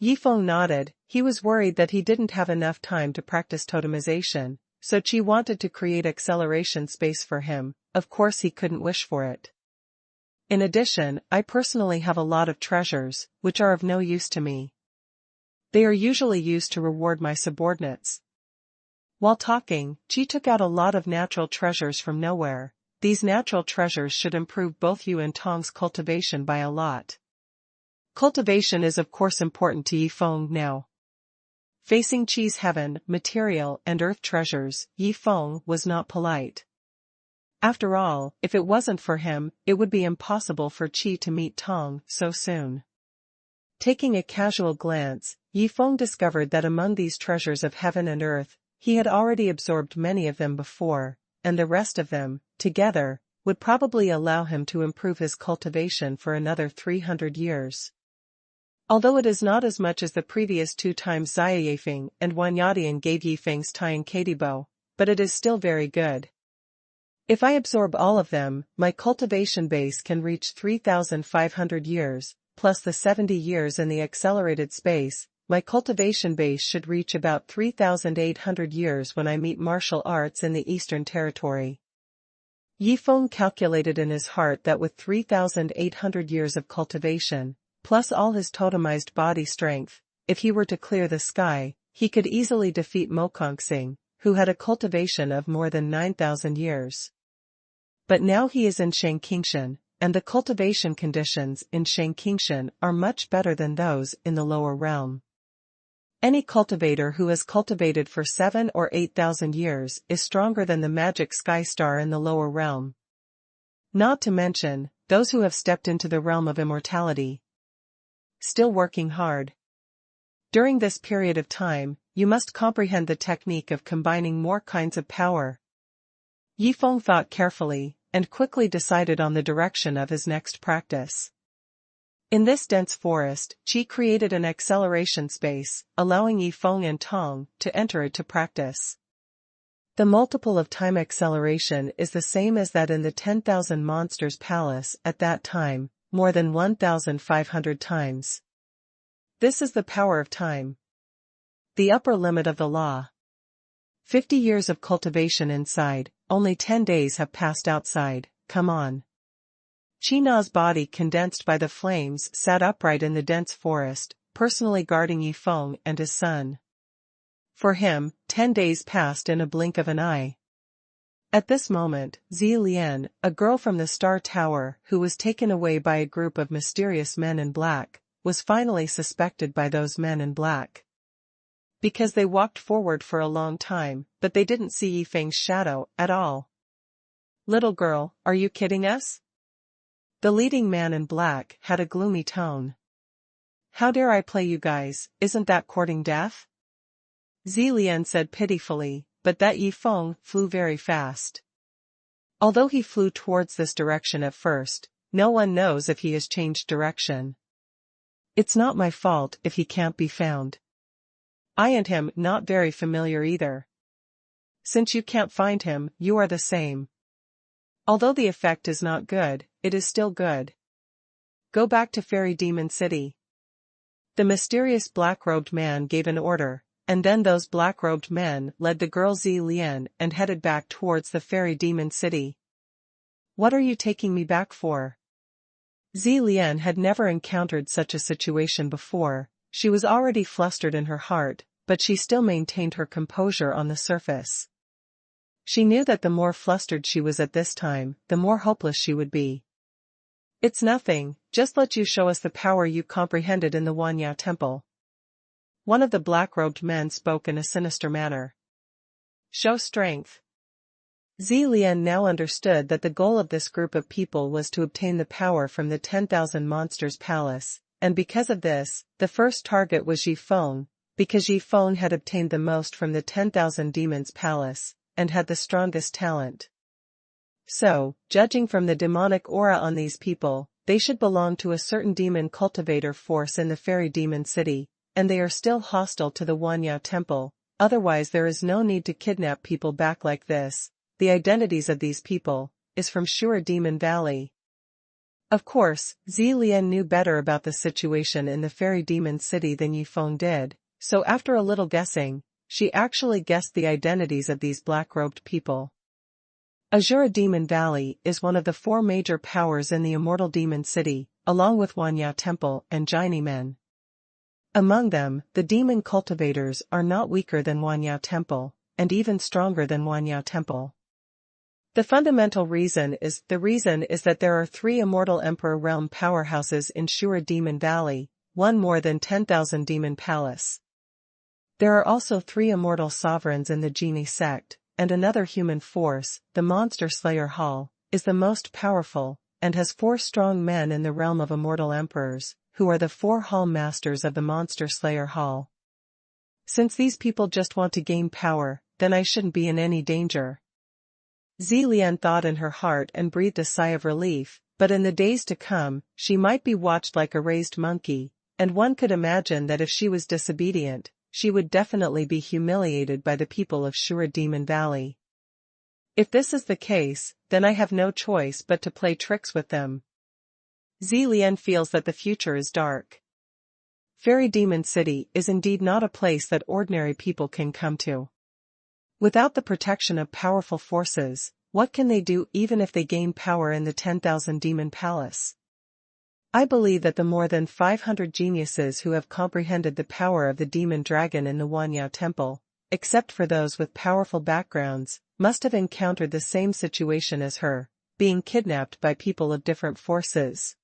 Yifeng nodded. He was worried that he didn't have enough time to practice totemization, so Qi wanted to create acceleration space for him. Of course he couldn't wish for it. In addition, I personally have a lot of treasures, which are of no use to me. They are usually used to reward my subordinates. While talking, Qi took out a lot of natural treasures from nowhere. These natural treasures should improve both you and Tong's cultivation by a lot. Cultivation is of course important to Yifeng now. Facing Qi's heaven, material, and earth treasures, Yifeng was not polite. After all, if it wasn't for him, it would be impossible for Qi to meet Tong so soon. Taking a casual glance, Yifeng discovered that among these treasures of heaven and earth, he had already absorbed many of them before, and the rest of them, together, would probably allow him to improve his cultivation for another 300 years. Although it is not as much as the previous 2 times Xia Yifeng and Wanyadian gave Yifeng's Taiyan Kadibo, but it is still very good. If I absorb all of them, my cultivation base can reach 3,500 years, plus the 70 years in the accelerated space. My cultivation base should reach about 3,800 years when I meet martial arts in the Eastern Territory. Yifeng calculated in his heart that with 3,800 years of cultivation, plus all his totemized body strength, if he were to clear the sky, he could easily defeat Mokongsing, who had a cultivation of more than 9,000 years. But now he is in Shangqingshan, and the cultivation conditions in Shangqingshan are much better than those in the lower realm. Any cultivator who has cultivated for 7 or 8,000 years is stronger than the magic sky star in the lower realm. Not to mention, those who have stepped into the realm of immortality. Still working hard. During this period of time, you must comprehend the technique of combining more kinds of power. Yifeng thought carefully, and quickly decided on the direction of his next practice. In this dense forest, Qi created an acceleration space, allowing Yifeng and Tong to enter it to practice. The multiple of time acceleration is the same as that in the 10,000 Monsters Palace at that time, more than 1,500 times. This is the power of time. The upper limit of the law. 50 years of cultivation inside, only 10 days have passed outside, come on. Qi Na's body condensed by the flames sat upright in the dense forest, personally guarding Yifeng and his son. For him, 10 days passed in a blink of an eye. At this moment, Zi Lian, a girl from the Star Tower who was taken away by a group of mysterious men in black, was finally suspected by those men in black. Because they walked forward for a long time, but they didn't see Yifeng's shadow at all. Little girl, are you kidding us? The leading man in black had a gloomy tone. How dare I play you guys, isn't that courting death? Zi Lian said pitifully, but that Yifeng flew very fast. Although he flew towards this direction at first, no one knows if he has changed direction. It's not my fault if he can't be found. I and him not very familiar either. Since you can't find him, you are the same. Although the effect is not good, it is still good. Go back to Fairy Demon City. The mysterious black-robed man gave an order, and then those black-robed men led the girl Zi Lian and headed back towards the Fairy Demon City. What are you taking me back for? Zi Lian had never encountered such a situation before. She was already flustered in her heart, but she still maintained her composure on the surface. She knew that the more flustered she was at this time, the more hopeless she would be. It's nothing, just let you show us the power you comprehended in the Huanhua Temple. One of the black-robed men spoke in a sinister manner. Show strength. Zi Lian now understood that the goal of this group of people was to obtain the power from the 10,000 Monsters Palace, and because of this, the first target was Yifeng, because Yifeng had obtained the most from the 10,000 Demons Palace, and had the strongest talent. So, judging from the demonic aura on these people, they should belong to a certain demon cultivator force in the Fairy Demon City, and they are still hostile to the Huanhua Temple, otherwise there is no need to kidnap people back like this. The identities of these people is from Sure Demon Valley. Of course, Zi Lian knew better about the situation in the Fairy Demon City than Yifeng did, so after a little guessing, she actually guessed the identities of these black-robed people. Azure Demon Valley is one of the 4 major powers in the Immortal Demon City, along with Huanhua Temple and Jinni Men. Among them, the demon cultivators are not weaker than Huanhua Temple, and even stronger than Huanhua Temple. The fundamental reason is that there are 3 Immortal Emperor Realm powerhouses in Sure Demon Valley, one more than 10,000 Demon Palace. There are also 3 Immortal Sovereigns in the Jinni sect, and another human force, the Monster Slayer Hall, is the most powerful, and has 4 strong men in the realm of Immortal Emperors, who are the 4 Hall Masters of the Monster Slayer Hall. Since these people just want to gain power, then I shouldn't be in any danger. Zi Lian thought in her heart and breathed a sigh of relief, but in the days to come, she might be watched like a raised monkey, and one could imagine that if she was disobedient, she would definitely be humiliated by the people of Sure Demon Valley. If this is the case, then I have no choice but to play tricks with them. Zi Lian feels that the future is dark. Fairy Demon City is indeed not a place that ordinary people can come to. Without the protection of powerful forces, what can they do even if they gain power in the 10,000 Demon Palace? I believe that the more than 500 geniuses who have comprehended the power of the demon dragon in the Huanhua Temple, except for those with powerful backgrounds, must have encountered the same situation as her, being kidnapped by people of different forces.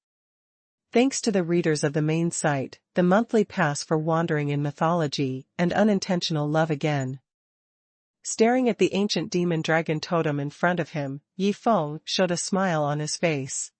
Thanks to the readers of the main site, the monthly pass for wandering in mythology and unintentional love again. Staring at the ancient demon dragon totem in front of him, Yifeng showed a smile on his face.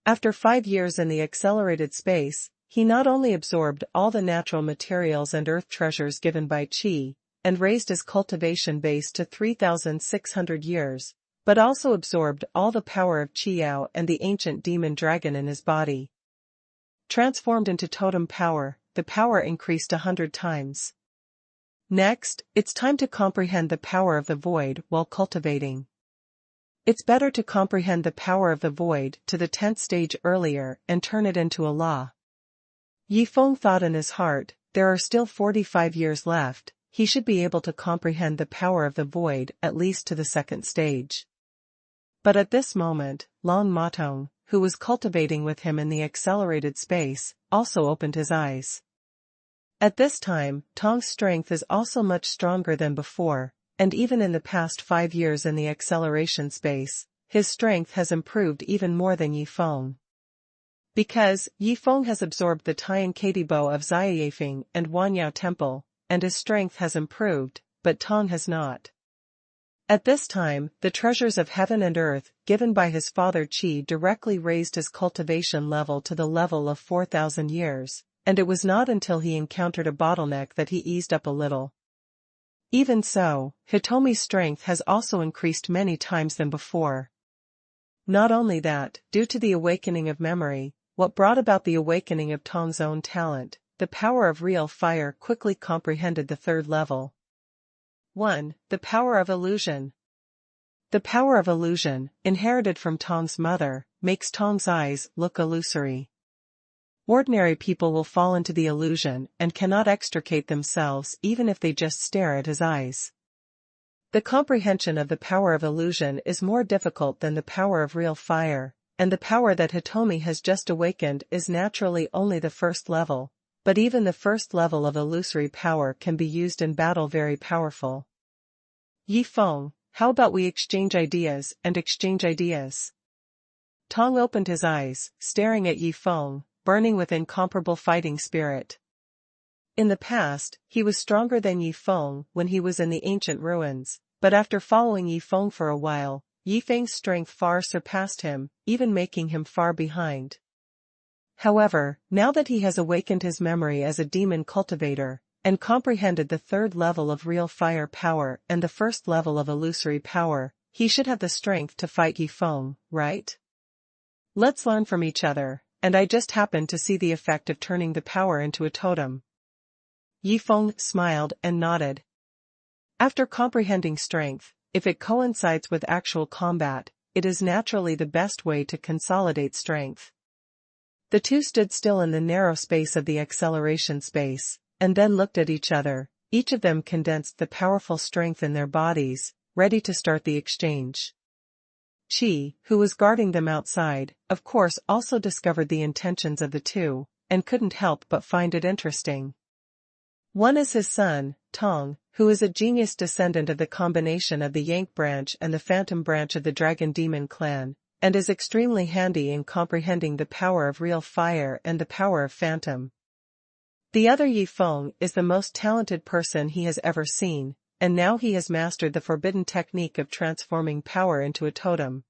After 5 years in the accelerated space, he not only absorbed all the natural materials and earth treasures given by Qi, and raised his cultivation base to 3,600 years, but also absorbed all the power of Qi Yao and the ancient demon dragon in his body. Transformed into totem power, the power increased 100 times. Next, it's time to comprehend the power of the void while cultivating. It's better to comprehend the power of the void to the 10th stage earlier and turn it into a law. Yifeng thought in his heart, there are still 45 years left, he should be able to comprehend the power of the void at least to the 2nd stage. But at this moment, Long Matong, who was cultivating with him in the accelerated space, also opened his eyes. At this time, Tong's strength is also much stronger than before, and even in the past 5 years in the acceleration space, his strength has improved even more than Yifeng. Because Yifeng has absorbed the Tian Katibo of Xiayefeng and Wanyao Temple, and his strength has improved, but Tong has not. At this time, the treasures of heaven and earth, given by his father Qi, directly raised his cultivation level to the level of 4,000 years, and it was not until he encountered a bottleneck that he eased up a little. Even so, Hitomi's strength has also increased many times than before. Not only that, due to the awakening of memory, what brought about the awakening of Tong's own talent, the power of real fire quickly comprehended the 3rd level. 1. The power of illusion. The power of illusion, inherited from Tong's mother, makes Tong's eyes look illusory. Ordinary people will fall into the illusion and cannot extricate themselves even if they just stare at his eyes. The comprehension of the power of illusion is more difficult than the power of real fire, and the power that Hitomi has just awakened is naturally only the 1st level, but even the 1st level of illusory power can be used in battle very powerful. Yifeng, how about we exchange ideas and exchange ideas? Tong opened his eyes, staring at Yifeng, burning with incomparable fighting spirit. In the past, he was stronger than Yifeng when he was in the ancient ruins, but after following Yifeng for a while, Yifeng's strength far surpassed him, even making him far behind. However, now that he has awakened his memory as a demon cultivator, and comprehended the 3rd level of real fire power and the 1st level of illusory power, he should have the strength to fight Yifeng, right? Let's learn from each other, and I just happened to see the effect of turning the power into a totem. Yifeng smiled and nodded. After comprehending strength, if it coincides with actual combat, it is naturally the best way to consolidate strength. The two stood still in the narrow space of the acceleration space, and then looked at each other. Each of them condensed the powerful strength in their bodies, ready to start the exchange. Qi, who was guarding them outside, of course also discovered the intentions of the two, and couldn't help but find it interesting. One is his son, Tong, who is a genius descendant of the combination of the Yank branch and the Phantom branch of the Dragon Demon clan, and is extremely handy in comprehending the power of real fire and the power of Phantom. The other Yifeng is the most talented person he has ever seen, and now he has mastered the forbidden technique of transforming power into a totem.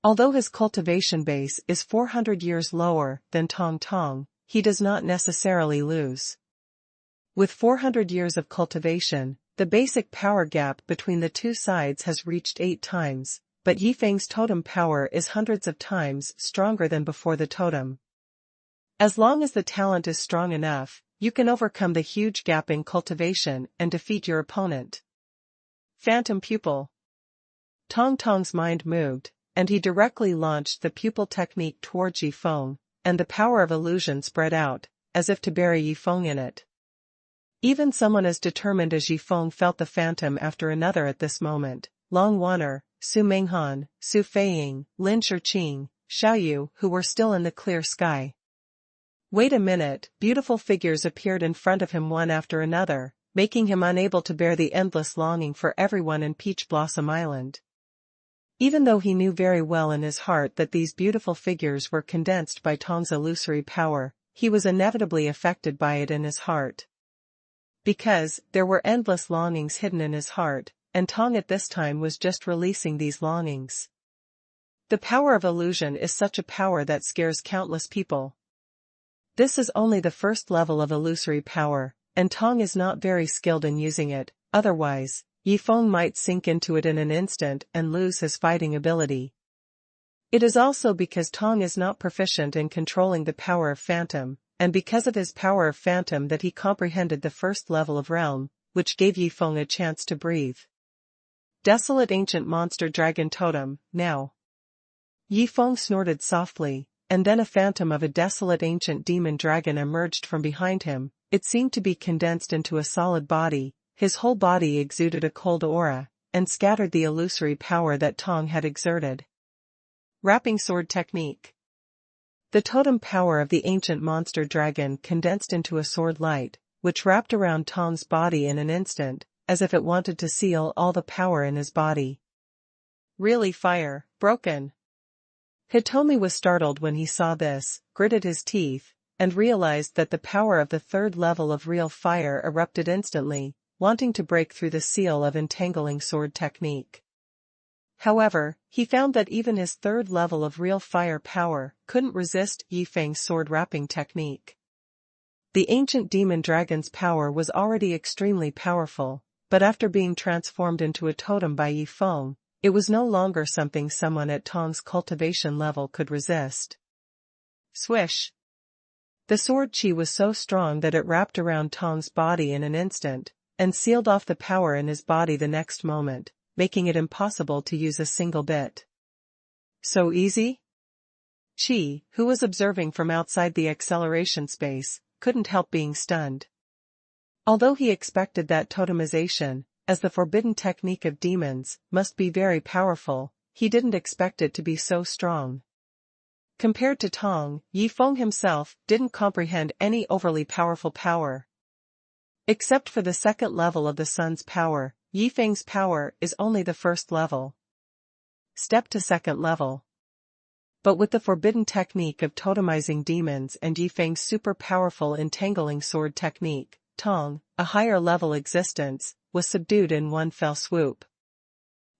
Although his cultivation base is 400 years lower than Tong, he does not necessarily lose. With 400 years of cultivation, the basic power gap between the two sides has reached 8 times, but Yifeng's totem power is hundreds of times stronger than before the totem. As long as the talent is strong enough, you can overcome the huge gap in cultivation and defeat your opponent. Phantom Pupil. Tong's mind moved, and he directly launched the pupil technique towards Yifeng, and the power of illusion spread out, as if to bury Yifeng in it. Even someone as determined as Yifeng felt the phantom after another at this moment. Long Waner, Su Minghan, Su Feiying, Lin Shiqing, Xiaoyu, who were still in the clear sky. Wait a minute, beautiful figures appeared in front of him one after another, making him unable to bear the endless longing for everyone in Peach Blossom Island. Even though he knew very well in his heart that these beautiful figures were condensed by Tong's illusory power, he was inevitably affected by it in his heart. Because there were endless longings hidden in his heart, and Tong at this time was just releasing these longings. The power of illusion is such a power that scares countless people. This is only the 1st level of illusory power, and Tong is not very skilled in using it, otherwise, Yifeng might sink into it in an instant and lose his fighting ability. It is also because Tong is not proficient in controlling the power of Phantom, and because of his power of Phantom that he comprehended the first level of realm, which gave Yifeng a chance to breathe. Desolate ancient monster dragon totem, now. Yifeng snorted softly, and then a phantom of a desolate ancient demon dragon emerged from behind him. It seemed to be condensed into a solid body, his whole body exuded a cold aura, and scattered the illusory power that Tong had exerted. Wrapping sword technique. The totem power of the ancient monster dragon condensed into a sword light, which wrapped around Tong's body in an instant, as if it wanted to seal all the power in his body. Really fire, broken. Hitomi was startled when he saw this, gritted his teeth, and realized that the power of the third level of real fire erupted instantly, wanting to break through the seal of entangling sword technique. However, he found that even his third level of real fire power couldn't resist Yifeng's sword wrapping technique. The ancient demon dragon's power was already extremely powerful, but after being transformed into a totem by Yifeng, it was no longer something someone at Tong's cultivation level could resist. Swish! The sword chi was so strong that it wrapped around Tong's body in an instant, and sealed off the power in his body the next moment, making it impossible to use a single bit. So easy? Chi, who was observing from outside the acceleration space, couldn't help being stunned. Although he expected that totemization, as the forbidden technique of demons, must be very powerful, he didn't expect it to be so strong. Compared to Tong, Yifeng himself didn't comprehend any overly powerful power. Except for the second level of the sun's power, Yifeng's power is only the first level. Step to second level. But with the forbidden technique of totemizing demons and Yifeng's super powerful entangling sword technique, Tong, a higher level existence, was subdued in one fell swoop.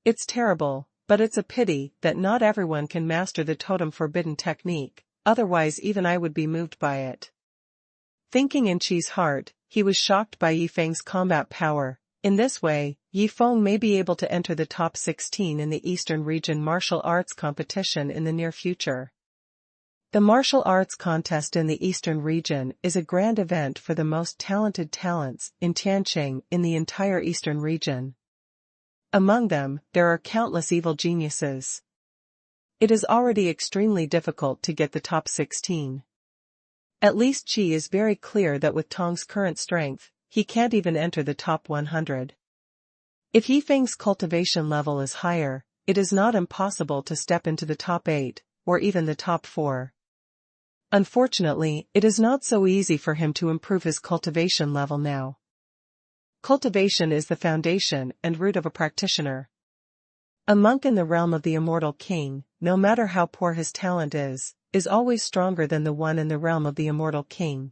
It's terrible, but it's a pity that not everyone can master the totem forbidden technique, otherwise even I would be moved by it. Thinking in Chi's heart, he was shocked by Yifeng's combat power. In this way, Yifeng may be able to enter the top 16 in the Eastern Region martial arts competition in the near future. The martial arts contest in the Eastern Region is a grand event for the most talented talents in Tianqing in the entire Eastern Region. Among them, there are countless evil geniuses. It is already extremely difficult to get the top 16. At least Chi is very clear that with Tong's current strength, he can't even enter the top 100. If Yifeng's cultivation level is higher, it is not impossible to step into the top 8, or even the top 4. Unfortunately, it is not so easy for him to improve his cultivation level now. Cultivation is the foundation and root of a practitioner. A monk in the realm of the Immortal King, no matter how poor his talent is always stronger than the one in the realm of the Immortal King.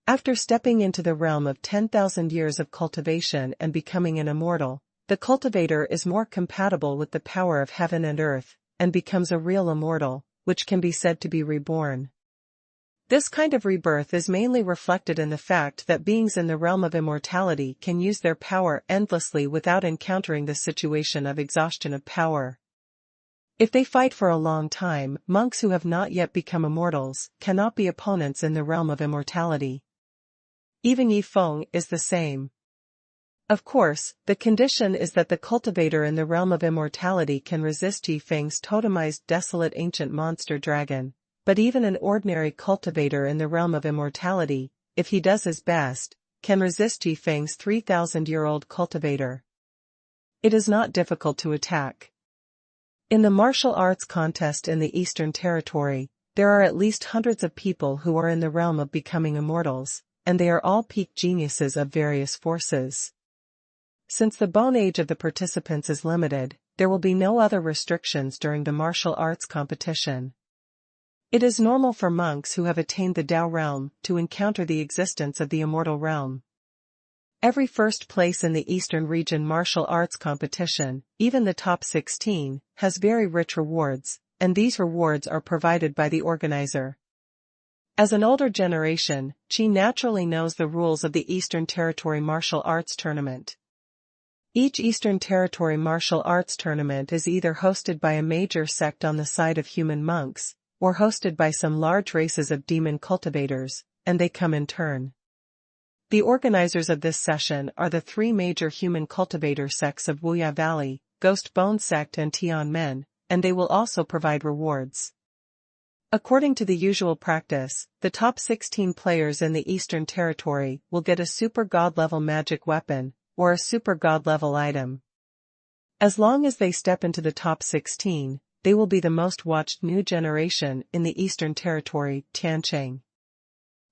After stepping into the realm of 10,000 years of cultivation and becoming an immortal, the cultivator is more compatible with the power of heaven and earth, and becomes a real immortal, which can be said to be reborn. This kind of rebirth is mainly reflected in the fact that beings in the realm of immortality can use their power endlessly without encountering the situation of exhaustion of power. If they fight for a long time, monks who have not yet become immortals cannot be opponents in the realm of immortality. Even Yifeng is the same. Of course, the condition is that the cultivator in the realm of immortality can resist Yifeng's totemized desolate ancient monster dragon, but even an ordinary cultivator in the realm of immortality, if he does his best, can resist Yifeng's 3,000-year-old cultivator. It is not difficult to attack. In the martial arts contest in the Eastern Territory, there are at least hundreds of people who are in the realm of becoming immortals, and they are all peak geniuses of various forces. Since the bone age of the participants is limited, there will be no other restrictions during the martial arts competition. It is normal for monks who have attained the Tao realm to encounter the existence of the immortal realm. Every first place in the Eastern Region martial arts competition, even the top 16, has very rich rewards, and these rewards are provided by the organizer. As an older generation, Chi naturally knows the rules of the Eastern Territory martial arts tournament. Each Eastern Territory martial arts tournament is either hosted by a major sect on the side of human monks, or hosted by some large races of demon cultivators, and they come in turn. The organizers of this session are the three major human cultivator sects of Wuya Valley, Ghost Bone Sect and Tianmen, and they will also provide rewards. According to the usual practice, the top 16 players in the Eastern Territory will get a super god-level magic weapon, or a super god-level item. As long as they step into the top 16, they will be the most watched new generation in the Eastern Territory, Tiancheng.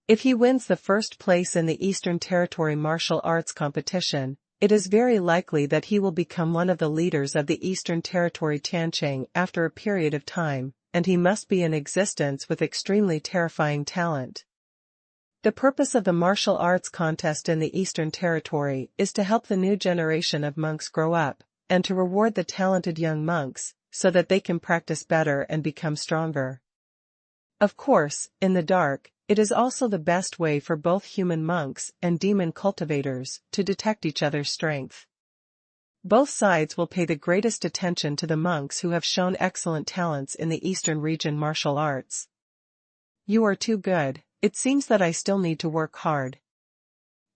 If he wins the first place in the Eastern Territory martial arts competition, it is very likely that he will become one of the leaders of the Eastern Territory Tiancheng after a period of time, and he must be in existence with extremely terrifying talent. The purpose of the martial arts contest in the Eastern Territory is to help the new generation of monks grow up, and to reward the talented young monks, so that they can practice better and become stronger. Of course, in the dark, it is also the best way for both human monks and demon cultivators to detect each other's strength. Both sides will pay the greatest attention to the monks who have shown excellent talents in the Eastern region martial arts. You are too good, it seems that I still need to work hard.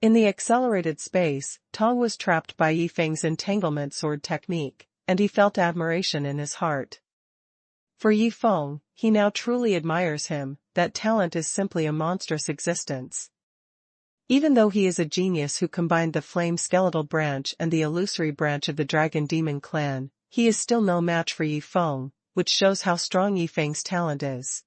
In the accelerated space, Tong was trapped by Yifeng's entanglement sword technique, and he felt admiration in his heart. For Yifeng, he now truly admires him, that talent is simply a monstrous existence. Even though he is a genius who combined the flame skeletal branch and the illusory branch of the dragon demon clan, he is still no match for Yifeng, which shows how strong Yifeng's talent is.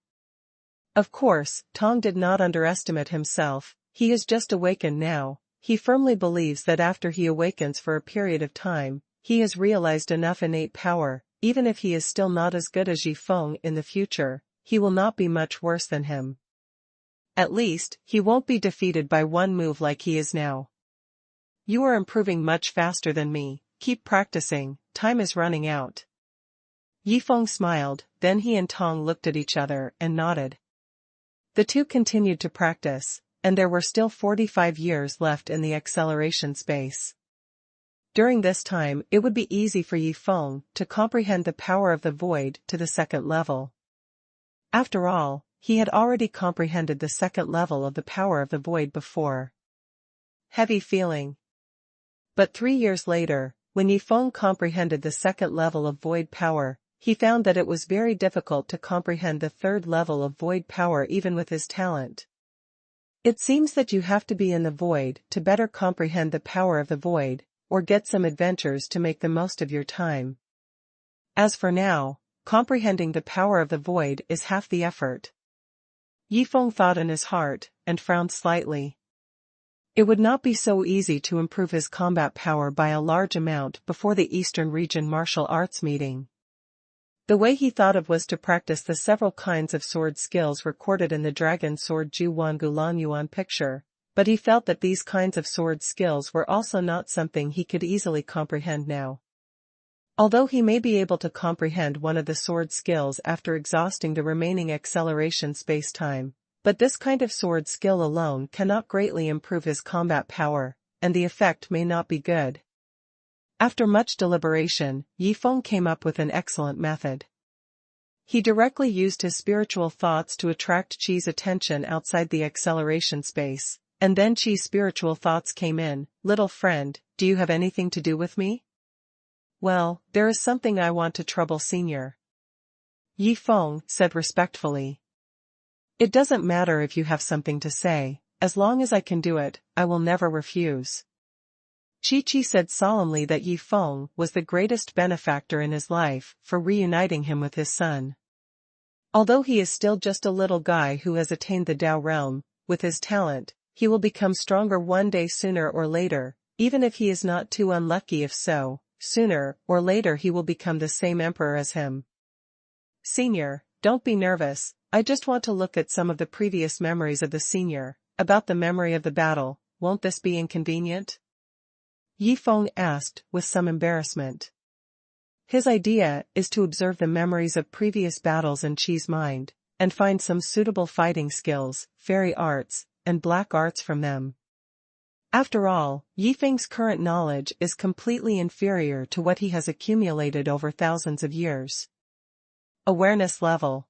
Of course, Tong did not underestimate himself, he is just awakened now. He firmly believes that after he awakens for a period of time, he has realized enough innate power. Even if he is still not as good as Yifeng in the future, he will not be much worse than him. At least, he won't be defeated by one move like he is now. You are improving much faster than me, keep practicing, time is running out. Yifeng smiled, then he and Tong looked at each other and nodded. The two continued to practice, and there were still 45 years left in the acceleration space. During this time it would be easy for Yifeng to comprehend the power of the void to the second level. After all, he had already comprehended the second level of the power of the void before. Heavy feeling. But 3 years later, when Yifeng comprehended the second level of void power, he found that it was very difficult to comprehend the third level of void power even with his talent. It seems that you have to be in the void to better comprehend the power of the void, or get some adventures to make the most of your time. As for now, comprehending the power of the void is half the effort. Yifeng thought in his heart, and frowned slightly. It would not be so easy to improve his combat power by a large amount before the Eastern Region Martial Arts meeting. The way he thought of was to practice the several kinds of sword skills recorded in the Dragon Sword Juwan Gulan Yuan picture, but he felt that these kinds of sword skills were also not something he could easily comprehend now. Although he may be able to comprehend one of the sword skills after exhausting the remaining acceleration space-time, but this kind of sword skill alone cannot greatly improve his combat power, and the effect may not be good. After much deliberation, Yifeng came up with an excellent method. He directly used his spiritual thoughts to attract Qi's attention outside the acceleration space, and then Qi's spiritual thoughts came in. Little friend, do you have anything to do with me? Well, there is something I want to trouble Senior. Yifeng said respectfully. It doesn't matter if you have something to say, as long as I can do it, I will never refuse. Qi said solemnly that Yifeng was the greatest benefactor in his life for reuniting him with his son. Although he is still just a little guy who has attained the Dao realm, with his talent, he will become stronger one day sooner or later, even if he is not too unlucky. If so, sooner or later he will become the same emperor as him. Senior, don't be nervous, I just want to look at some of the previous memories of the senior, about the memory of the battle. Won't this be inconvenient? Yifeng asked, with some embarrassment. His idea is to observe the memories of previous battles in Qi's mind, and find some suitable fighting skills, fairy arts, and black arts from them. After all, Yifeng's current knowledge is completely inferior to what he has accumulated over thousands of years. Awareness level.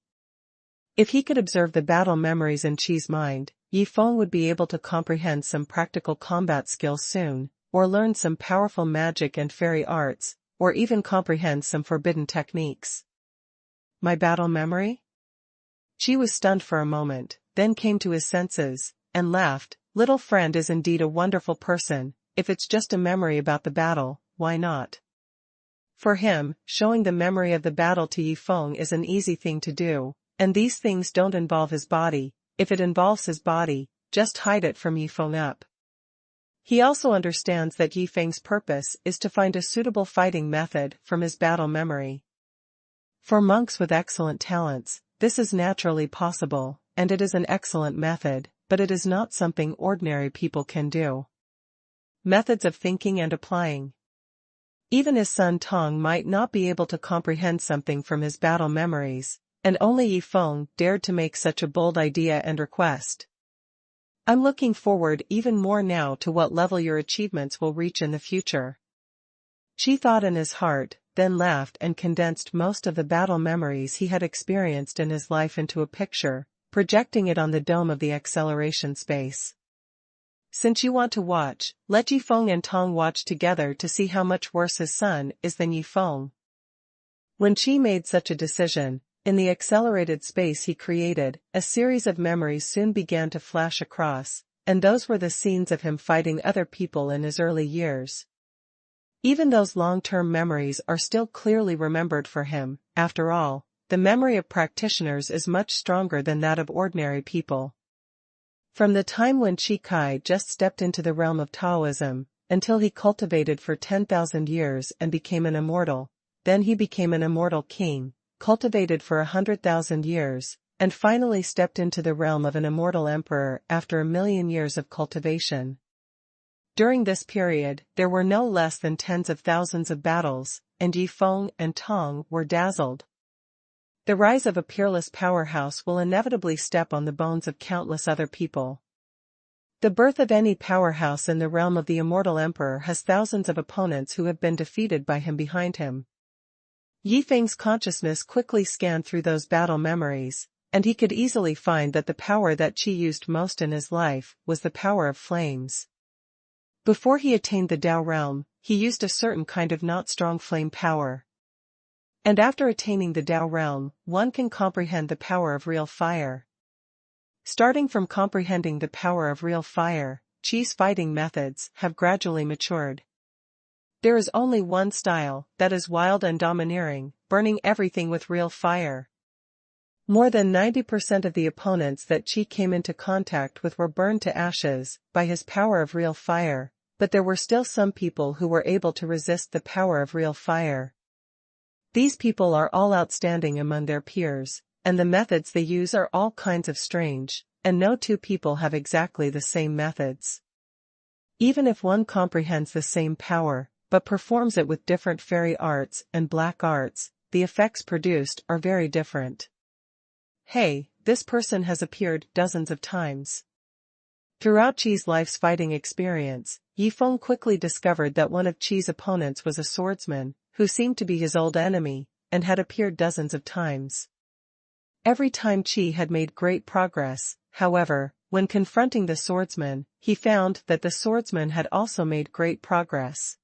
If he could observe the battle memories in Qi's mind, Yifeng would be able to comprehend some practical combat skills soon, or learn some powerful magic and fairy arts, or even comprehend some forbidden techniques. My battle memory? Qi was stunned for a moment, then came to his senses, and laughed. Little friend is indeed a wonderful person. If it's just a memory about the battle, why not? For him, showing the memory of the battle to Yifeng is an easy thing to do, and these things don't involve his body. If it involves his body, just hide it from Yifeng up. He also understands that Yifeng's purpose is to find a suitable fighting method from his battle memory. For monks with excellent talents, this is naturally possible, and it is an excellent method, but it is not something ordinary people can do. Methods of thinking and applying. Even his son Tong might not be able to comprehend something from his battle memories, and only Yifeng dared to make such a bold idea and request. I'm looking forward even more now to what level your achievements will reach in the future. Qi thought in his heart, then laughed and condensed most of the battle memories he had experienced in his life into a picture, projecting it on the dome of the acceleration space. Since you want to watch, let Yifeng and Tong watch together to see how much worse his son is than Yifeng. When Qi made such a decision, in the accelerated space he created, a series of memories soon began to flash across, and those were the scenes of him fighting other people in his early years. Even those long-term memories are still clearly remembered for him. After all, the memory of practitioners is much stronger than that of ordinary people. From the time when Qi Kai just stepped into the realm of Taoism, until he cultivated for 10,000 years and became an immortal, then he became an immortal king, cultivated for 100,000 years, and finally stepped into the realm of an immortal emperor after 1,000,000 years of cultivation. During this period, there were no less than tens of thousands of battles, and Yifeng and Tong were dazzled. The rise of a peerless powerhouse will inevitably step on the bones of countless other people. The birth of any powerhouse in the realm of the immortal emperor has thousands of opponents who have been defeated by him behind him. Yifeng's consciousness quickly scanned through those battle memories, and he could easily find that the power that Qi used most in his life was the power of flames. Before he attained the Tao realm, he used a certain kind of not strong flame power. And after attaining the Tao realm, one can comprehend the power of real fire. Starting from comprehending the power of real fire, Qi's fighting methods have gradually matured. There is only one style, that is wild and domineering, burning everything with real fire. More than 90% of the opponents that Qi came into contact with were burned to ashes by his power of real fire, but there were still some people who were able to resist the power of real fire. These people are all outstanding among their peers, and the methods they use are all kinds of strange, and no two people have exactly the same methods. Even if one comprehends the same power, but performs it with different fairy arts and black arts, the effects produced are very different. Hey, this person has appeared dozens of times. Throughout Qi's life's fighting experience, Yifeng quickly discovered that one of Qi's opponents was a swordsman, who seemed to be his old enemy, and had appeared dozens of times. Every time Qi had made great progress, however, when confronting the swordsman, he found that the swordsman had also made great progress.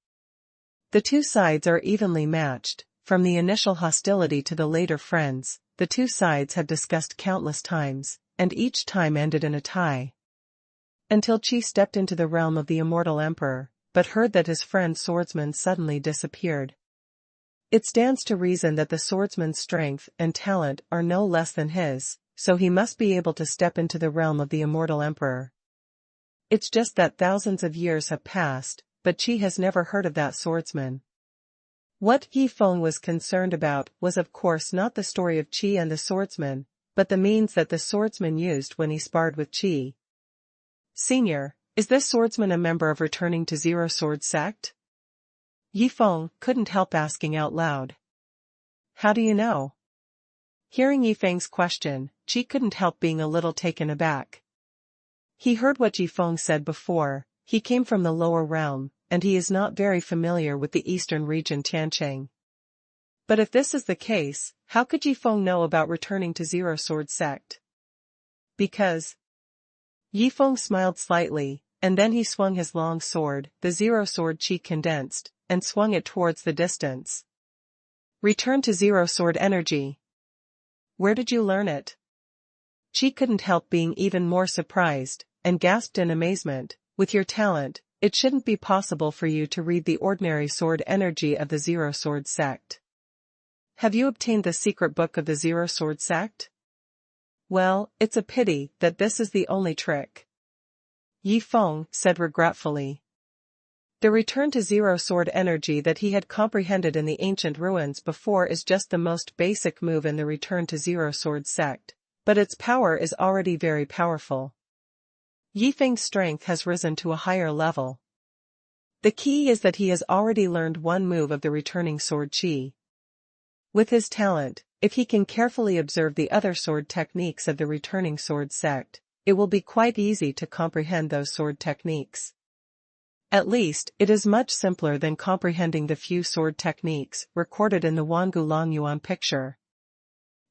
The two sides are evenly matched. From the initial hostility to the later friends, the two sides had discussed countless times, and each time ended in a tie. Until Qi stepped into the realm of the immortal emperor, but heard that his friend swordsman suddenly disappeared. It stands to reason that the swordsman's strength and talent are no less than his, so he must be able to step into the realm of the immortal emperor. It's just that thousands of years have passed, but Qi has never heard of that swordsman. What Yifeng was concerned about was of course not the story of Qi and the swordsman, but the means that the swordsman used when he sparred with Qi. Senior, is this swordsman a member of Returning to Zero Sword sect? Yifeng couldn't help asking out loud. How do you know? Hearing Yifeng's question, Qi couldn't help being a little taken aback. He heard what Yifeng said before. He came from the lower realm, and he is not very familiar with the eastern region Tiancheng. But if this is the case, how could Yifeng know about returning to Zero Sword Sect? Because... Yifeng smiled slightly, and then he swung his long sword, the Zero Sword Chi condensed, and swung it towards the distance. Return to Zero Sword Energy. Where did you learn it? Chi couldn't help being even more surprised, and gasped in amazement, with your talent, it shouldn't be possible for you to read the ordinary sword energy of the Zero Sword Sect. Have you obtained the secret book of the Zero Sword Sect? Well, it's a pity that this is the only trick. Yifeng said regretfully. The return to Zero Sword energy that he had comprehended in the ancient ruins before is just the most basic move in the return to Zero Sword Sect, but its power is already very powerful. Yifeng's strength has risen to a higher level. The key is that he has already learned one move of the returning sword Chi. With his talent, if he can carefully observe the other sword techniques of the returning sword sect, it will be quite easy to comprehend those sword techniques. At least, it is much simpler than comprehending the few sword techniques recorded in the Wangu Longyuan picture.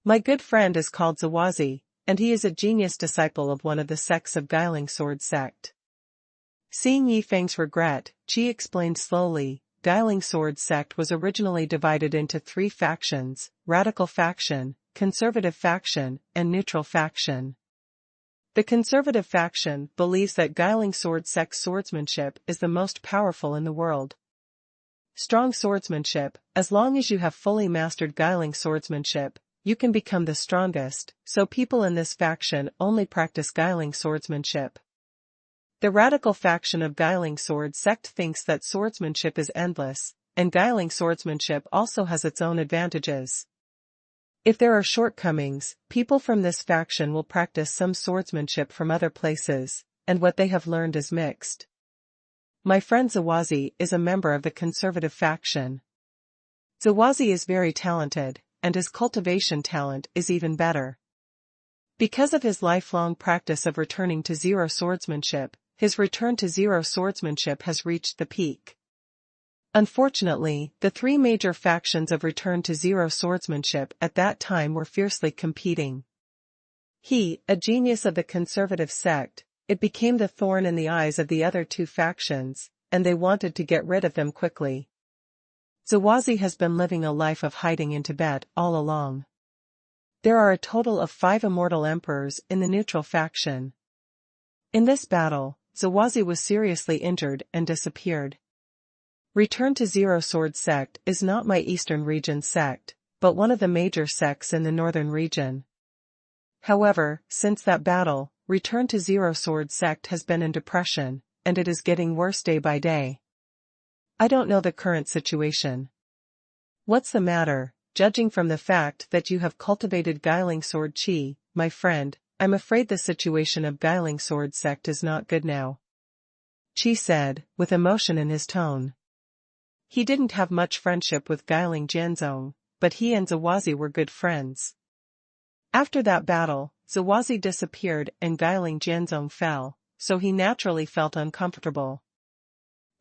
My good friend is called Zawazi, and he is a genius disciple of one of the sects of Guiling Sword Sect. Seeing Yifeng's regret, Qi explained slowly, Guiling Sword Sect was originally divided into 3 factions, Radical Faction, Conservative Faction, and Neutral Faction. The Conservative Faction believes that Guiling Sword Sect swordsmanship is the most powerful in the world. Strong swordsmanship, as long as you have fully mastered Guiling swordsmanship, you can become the strongest, so people in this faction only practice Guiling swordsmanship. The Radical Faction of Guiling Sword Sect thinks that swordsmanship is endless, and Guiling swordsmanship also has its own advantages. If there are shortcomings, people from this faction will practice some swordsmanship from other places, and what they have learned is mixed. My friend Zawazi is a member of the Conservative Faction. Zawazi is very talented, and his cultivation talent is even better. Because of his lifelong practice of returning to Zero Swordsmanship, his return to Zero Swordsmanship has reached the peak. Unfortunately, the 3 major factions of Return to Zero Swordsmanship at that time were fiercely competing. He, a genius of the conservative sect, it became the thorn in the eyes of the other 2 factions, and they wanted to get rid of them quickly. Zawazi has been living a life of hiding in Tibet all along. There are a total of 5 immortal emperors in the neutral faction. In this battle, Zawazi was seriously injured and disappeared. Return to Zero Sword Sect is not my eastern region sect, but one of the major sects in the northern region. However, since that battle, Return to Zero Sword Sect has been in depression, and it is getting worse day by day. I don't know the current situation. What's the matter? Judging from the fact that you have cultivated Guiling Sword Chi, my friend, I'm afraid the situation of Guiling Sword Sect is not good now. Chi said, with emotion in his tone. He didn't have much friendship with Guiling Jianzong, but he and Zawazi were good friends. After that battle, Zawazi disappeared and Guiling Jianzong fell, so he naturally felt uncomfortable.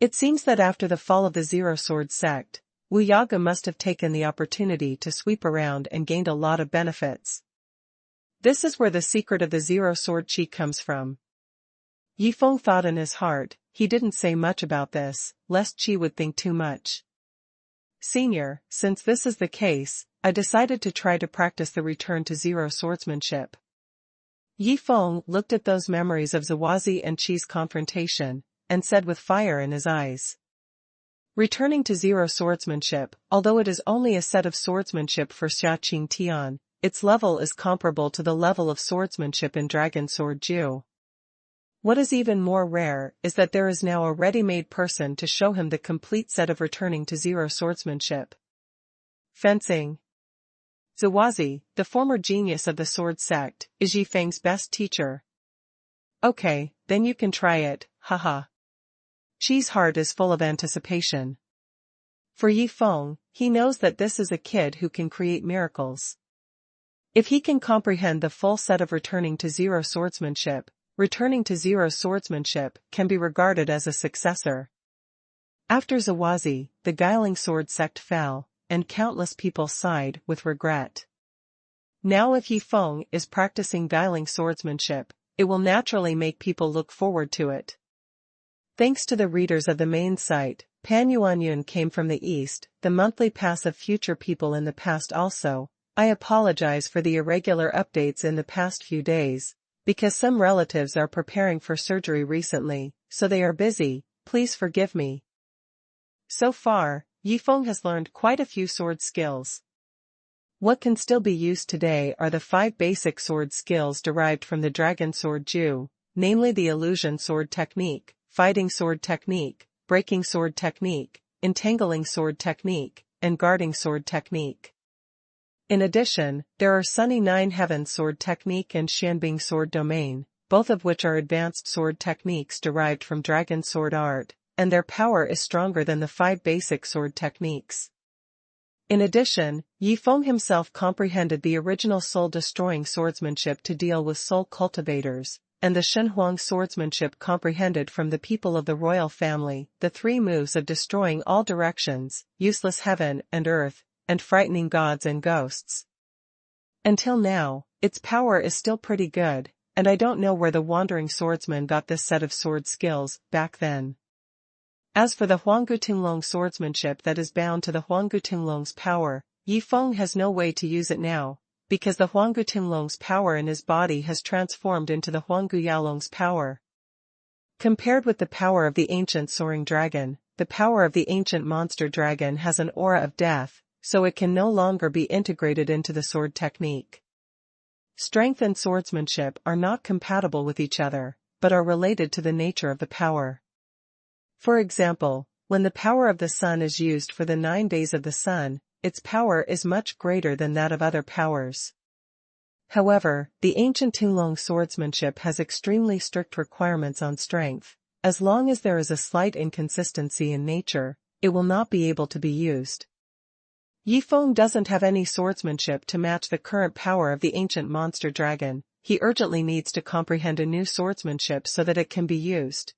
It seems that after the fall of the Zero Sword Sect, Wu Yaga must have taken the opportunity to sweep around and gained a lot of benefits. This is where the secret of the Zero Sword Chi comes from. Yifeng thought in his heart, he didn't say much about this, lest Chi would think too much. Senior, since this is the case, I decided to try to practice the return to Zero Swordsmanship. Yifeng looked at those memories of Zawazi and Chi's confrontation, and said with fire in his eyes. Returning to Zero Swordsmanship, although it is only a set of swordsmanship for Xiaqing Tian, its level is comparable to the level of swordsmanship in Dragon Sword Ju. What is even more rare is that there is now a ready-made person to show him the complete set of Returning to Zero Swordsmanship. Fencing. Zawazi, the former genius of the sword sect, is Yifeng's best teacher. Okay, then you can try it, haha. Chi's heart is full of anticipation. For Yifeng, he knows that this is a kid who can create miracles. If he can comprehend the full set of Returning to Zero Swordsmanship, returning to zero swordsmanship can be regarded as a successor. After Zawazi, the Guiling sword sect fell, and countless people sighed with regret. Now if Yi Feng is practicing Guiling swordsmanship, it will naturally make people look forward to it. Thanks to the readers of the main site, Pan Yuanyun came from the east, the monthly pass of future people in the past also. I apologize for the irregular updates in the past few days, because some relatives are preparing for surgery recently, so they are busy, please forgive me. So far, Yi Feng has learned quite a few sword skills. What can still be used today are the 5 basic sword skills derived from the Dragon Sword Ju, namely the Illusion Sword Technique, Fighting Sword Technique, Breaking Sword Technique, Entangling Sword Technique, and Guarding Sword Technique. In addition, there are Sunny Nine Heavens Sword Technique and Xianbing Sword Domain, both of which are advanced sword techniques derived from Dragon Sword Art, and their power is stronger than the 5 basic sword techniques. In addition, Yi Feng himself comprehended the original soul-destroying swordsmanship to deal with soul cultivators, and the xuanhuan swordsmanship comprehended from the people of the royal family, the 3 moves of destroying all directions, useless heaven and earth, and frightening gods and ghosts. Until now, its power is still pretty good, and I don't know where the wandering swordsman got this set of sword skills back then. As for the Huanggutinglong swordsmanship that is bound to the Huanggutinglong's power, Yi Feng has no way to use it now, because the Huanggutinglong's power in his body has transformed into the Huangguyalong's power. Compared with the power of the ancient soaring dragon, the power of the ancient monster dragon has an aura of death, so it can no longer be integrated into the sword technique. Strength and swordsmanship are not compatible with each other, but are related to the nature of the power. For example, when the power of the sun is used for the 9 days of the sun, its power is much greater than that of other powers. However, the ancient Tinglong swordsmanship has extremely strict requirements on strength. As long as there is a slight inconsistency in nature, it will not be able to be used. Yi Feng doesn't have any swordsmanship to match the current power of the ancient monster dragon. He urgently needs to comprehend a new swordsmanship so that it can be used.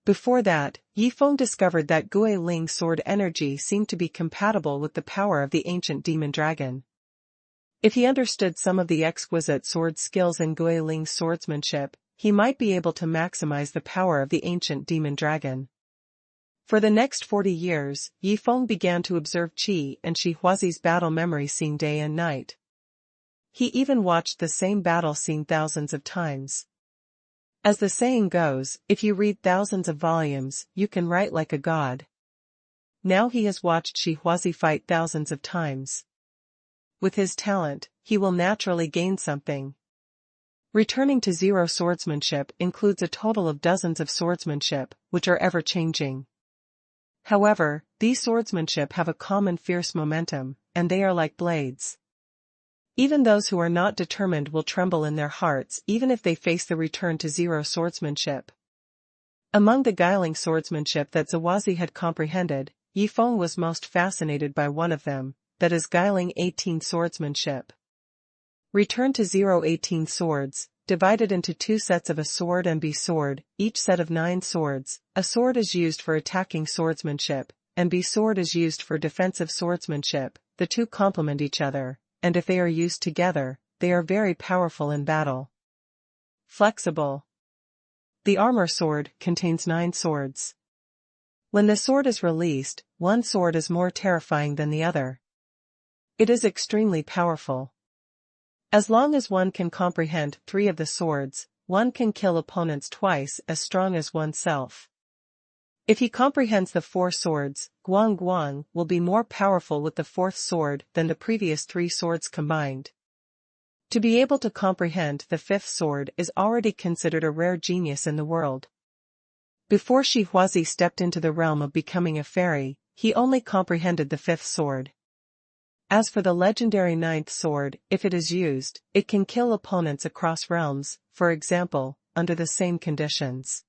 Before that, Yi Feng discovered that Gui Ling's sword energy seemed to be compatible with the power of the ancient demon dragon. If he understood some of the exquisite sword skills in Gui Ling's swordsmanship, he might be able to maximize the power of the ancient demon dragon. For the next 40 years, Yi Feng began to observe Qi and Shi Huazi's battle memory scene day and night. He even watched the same battle scene thousands of times. As the saying goes, if you read thousands of volumes, you can write like a god. Now he has watched Shi Huazi fight thousands of times. With his talent, he will naturally gain something. Returning to zero swordsmanship includes a total of dozens of swordsmanship, which are ever-changing. However, these swordsmanship have a common fierce momentum, and they are like blades. Even those who are not determined will tremble in their hearts even if they face the return to zero swordsmanship. Among the Guiling swordsmanship that Zawazi had comprehended, Yi Feng was most fascinated by one of them, that is Guiling 18 swordsmanship. Return to 0-18 swords, divided into 2 sets of a sword and B sword, each set of 9 swords. A sword is used for attacking swordsmanship, and B sword is used for defensive swordsmanship. The 2 complement each other, and if they are used together, they are very powerful in battle. Flexible. The armor sword contains 9 swords. When the sword is released, one sword is more terrifying than the other. It is extremely powerful. As long as one can comprehend 3 of the swords, one can kill opponents twice as strong as oneself. If he comprehends the 4 swords, Guang Guang will be more powerful with the 4th sword than the previous 3 swords combined. To be able to comprehend the 5th sword is already considered a rare genius in the world. Before Shi Huazi stepped into the realm of becoming a fairy, he only comprehended the 5th sword. As for the legendary 9th sword, if it is used, it can kill opponents across realms, for example, under the same conditions.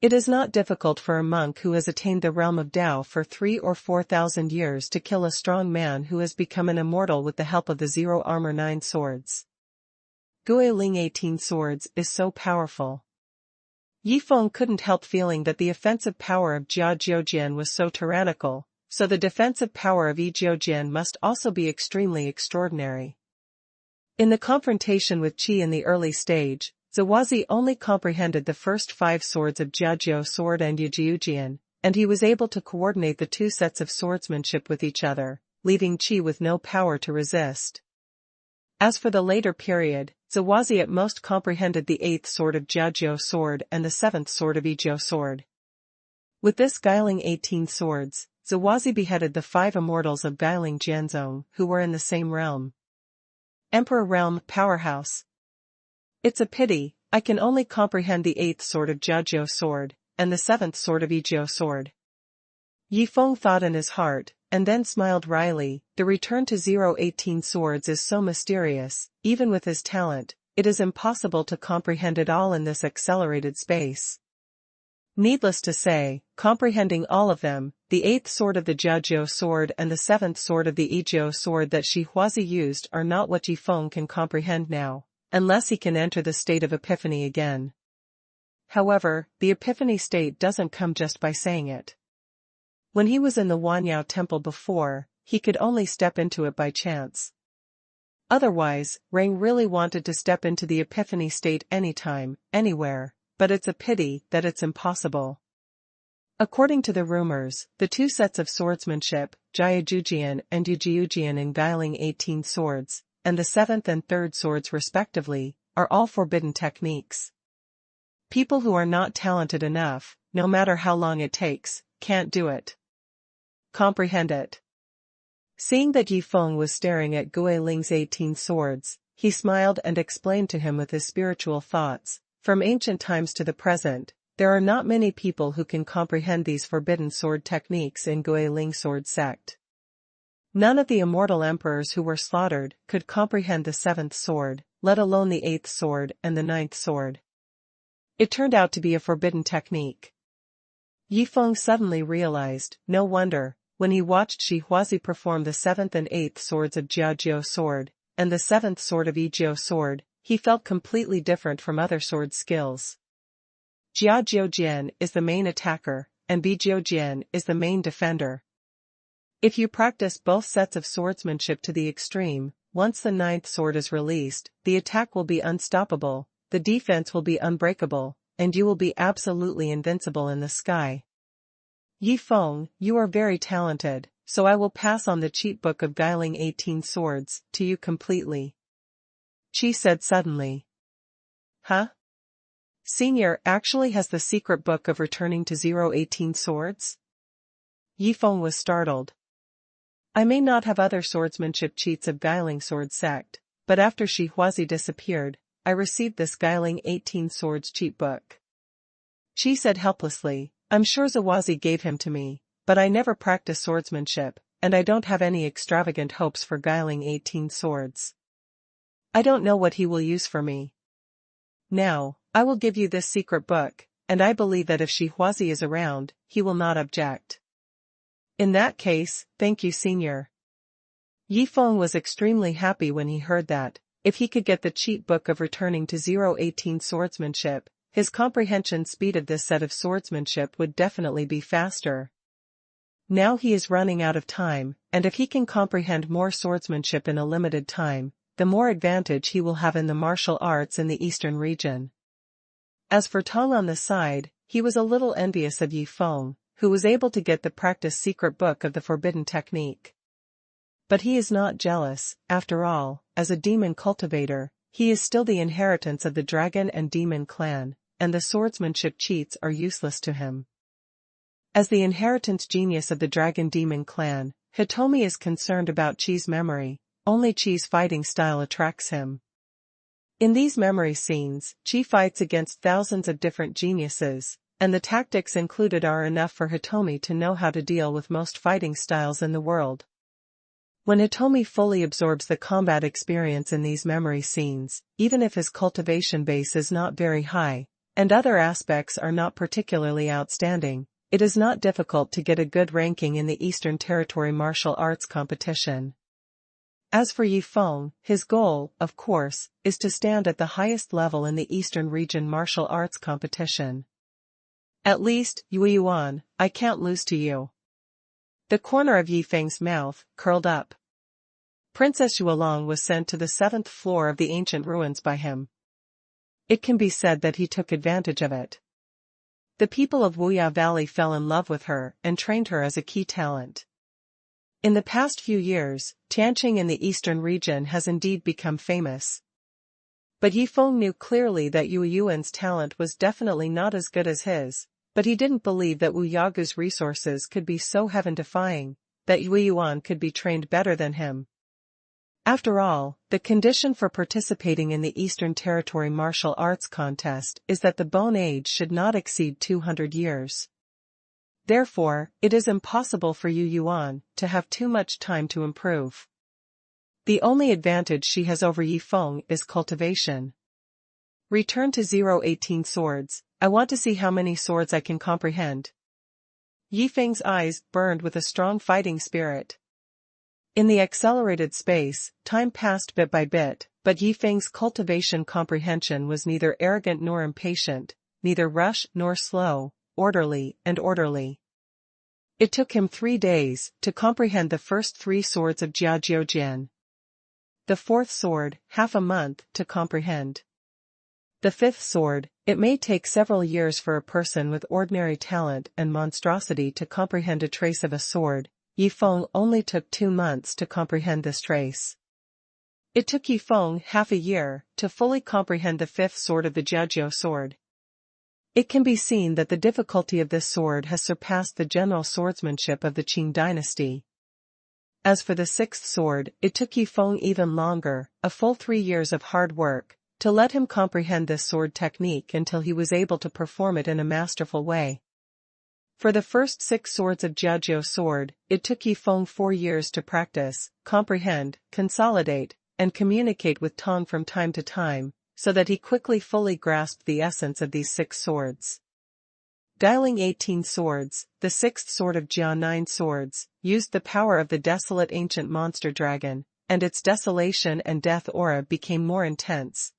It is not difficult for a monk who has attained the realm of Tao for 3,000 or 4,000 years to kill a strong man who has become an immortal with the help of the 0 armor 9 swords. Guiling 18 swords is so powerful. Yi Feng couldn't help feeling that the offensive power of Jia Jiujian was so tyrannical, so the defensive power of Yi Jiujian must also be extremely extraordinary. In the confrontation with Qi in the early stage, Ziwazi only comprehended the first 5 swords of Jiajiu sword and Yi Jiujian, and he was able to coordinate the 2 sets of swordsmanship with each other, leaving Qi with no power to resist. As for the later period, Ziwazi at most comprehended the 8th sword of Jiajiu sword and the 7th sword of Yijiu sword. With this Guiling 18 swords, Ziwazi beheaded the 5 immortals of Guiling Jianzong who were in the same realm. Emperor Realm Powerhouse. It's a pity, I can only comprehend the 8th sword of Jiajiu sword, and the 7th sword of Yijiu sword. Yi Feng thought in his heart, and then smiled wryly. The return to 018 swords is so mysterious, even with his talent, it is impossible to comprehend it all in this accelerated space. Needless to say, comprehending all of them, the 8th sword of the Jiajiu sword and the 7th sword of the Yijiu sword that Huazi used are not what Yi Feng can comprehend now, unless he can enter the state of epiphany again. However, the epiphany state doesn't come just by saying it. When he was in the Wanyao temple before, he could only step into it by chance. Otherwise, Rang really wanted to step into the epiphany state anytime, anywhere, but it's a pity that it's impossible. According to the rumors, the 2 sets of swordsmanship, Jiajujian and Yijiujian in Guiling 18 swords, and the 7th and 3rd swords respectively, are all forbidden techniques. People who are not talented enough, no matter how long it takes, can't do it. Comprehend it. Seeing that Yi Feng was staring at Guiling's 18 swords, he smiled and explained to him with his spiritual thoughts, from ancient times to the present, there are not many people who can comprehend these forbidden sword techniques in Guiling sword sect. None of the immortal emperors who were slaughtered could comprehend the 7th sword, let alone the 8th sword and the 9th sword. It turned out to be a forbidden technique. Yi Feng suddenly realized, no wonder, when he watched Huazi perform the 7th and 8th swords of Jiajiu sword, and the 7th sword of Yijiu sword, he felt completely different from other sword skills. Jiajiujian is the main attacker, and Bijiujian is the main defender. If you practice both sets of swordsmanship to the extreme, once the 9th sword is released, the attack will be unstoppable, the defense will be unbreakable, and you will be absolutely invincible in the sky. Yi Feng, you are very talented, so I will pass on the cheat book of Guiling 18 swords to you completely. Qi said suddenly. Huh? Senior actually has the secret book of returning to 018 swords? Yi Feng was startled. I may not have other swordsmanship cheats of Guiling sword sect, but after Huazi disappeared, I received this Guiling 18 swords cheat book. Qi said helplessly, I'm sure Ziwazi gave him to me, but I never practiced swordsmanship, and I don't have any extravagant hopes for Guiling 18 swords. I don't know what he will use for me. Now, I will give you this secret book, and I believe that if Huazi is around, he will not object. In that case, thank you, Senior. Yi Feng was extremely happy when he heard that, if he could get the cheat book of returning to 018 swordsmanship, his comprehension speed of this set of swordsmanship would definitely be faster. Now he is running out of time, and if he can comprehend more swordsmanship in a limited time, the more advantage he will have in the martial arts in the eastern region. As for Tong on the side, he was a little envious of Yi Feng, who was able to get the practice secret book of the forbidden technique. But he is not jealous, after all, as a demon cultivator, he is still the inheritance of the dragon and demon clan, and the swordsmanship cheats are useless to him. As the inheritance genius of the dragon demon clan, Hitomi is concerned about Qi's memory, only Qi's fighting style attracts him. In these memory scenes, Qi fights against thousands of different geniuses, and the tactics included are enough for Hitomi to know how to deal with most fighting styles in the world. When Hitomi fully absorbs the combat experience in these memory scenes, even if his cultivation base is not very high, and other aspects are not particularly outstanding, it is not difficult to get a good ranking in the Eastern Territory martial arts competition. As for Yifeng, his goal, of course, is to stand at the highest level in the Eastern region martial arts competition. At least, Yuan, I can't lose to you. The corner of Yifeng's mouth curled up. Princess Yuelong was sent to the 7th floor of the ancient ruins by him. It can be said that he took advantage of it. The people of Wuya Valley fell in love with her and trained her as a key talent. In the past few years, Tianqing in the eastern region has indeed become famous. But Yifeng knew clearly that Yu Yuan's talent was definitely not as good as his, but he didn't believe that Wu Yagu's resources could be so heaven-defying, that Yu Yuan could be trained better than him. After all, the condition for participating in the Eastern Territory martial arts contest is that the bone age should not exceed 200 years. Therefore, it is impossible for Yu Yuan to have too much time to improve. The only advantage she has over Yifeng is cultivation. Return to 018 swords, I want to see how many swords I can comprehend. Yifeng's eyes burned with a strong fighting spirit. In the accelerated space, time passed bit by bit, but Yifeng's cultivation comprehension was neither arrogant nor impatient, neither rush nor slow, orderly and orderly. It took him 3 days to comprehend the first 3 swords of Jiajiujian. The 4th sword, half a month to comprehend. The 5th sword, it may take several years for a person with ordinary talent and monstrosity to comprehend a trace of a sword. Yifeng only took 2 months to comprehend this trace. It took Yifeng half a year to fully comprehend the 5th sword of the Jiajiu sword. It can be seen that the difficulty of this sword has surpassed the general swordsmanship of the Qing dynasty. As for the 6th sword, it took Yifeng even longer, a full 3 years of hard work, to let him comprehend this sword technique until he was able to perform it in a masterful way. For the first 6 swords of Jiajiu sword, it took Yifeng 4 years to practice, comprehend, consolidate, and communicate with Tong from time to time, so that he quickly fully grasped the essence of these 6 swords. Dialing 18 swords, the 6th sword of Jia 9 swords, used the power of the desolate ancient monster dragon, and its desolation and death aura became more intense.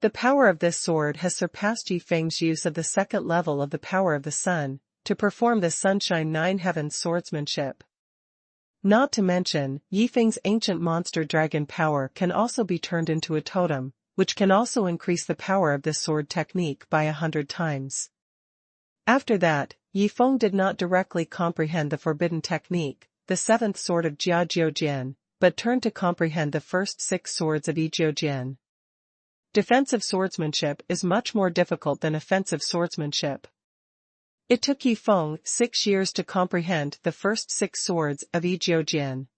The power of this sword has surpassed Yifeng's use of the 2nd level of the power of the sun, to perform the Sunshine 9 Heavens swordsmanship. Not to mention, Yifeng's ancient monster dragon power can also be turned into a totem, which can also increase the power of this sword technique by 100 times. After that, Yifeng did not directly comprehend the forbidden technique, the 7th sword of Jiajiujian, but turned to comprehend the first 6 swords of Yijiujian. Defensive swordsmanship is much more difficult than offensive swordsmanship. It took Yifeng 6 years to comprehend the first 6 swords of Yijiujian.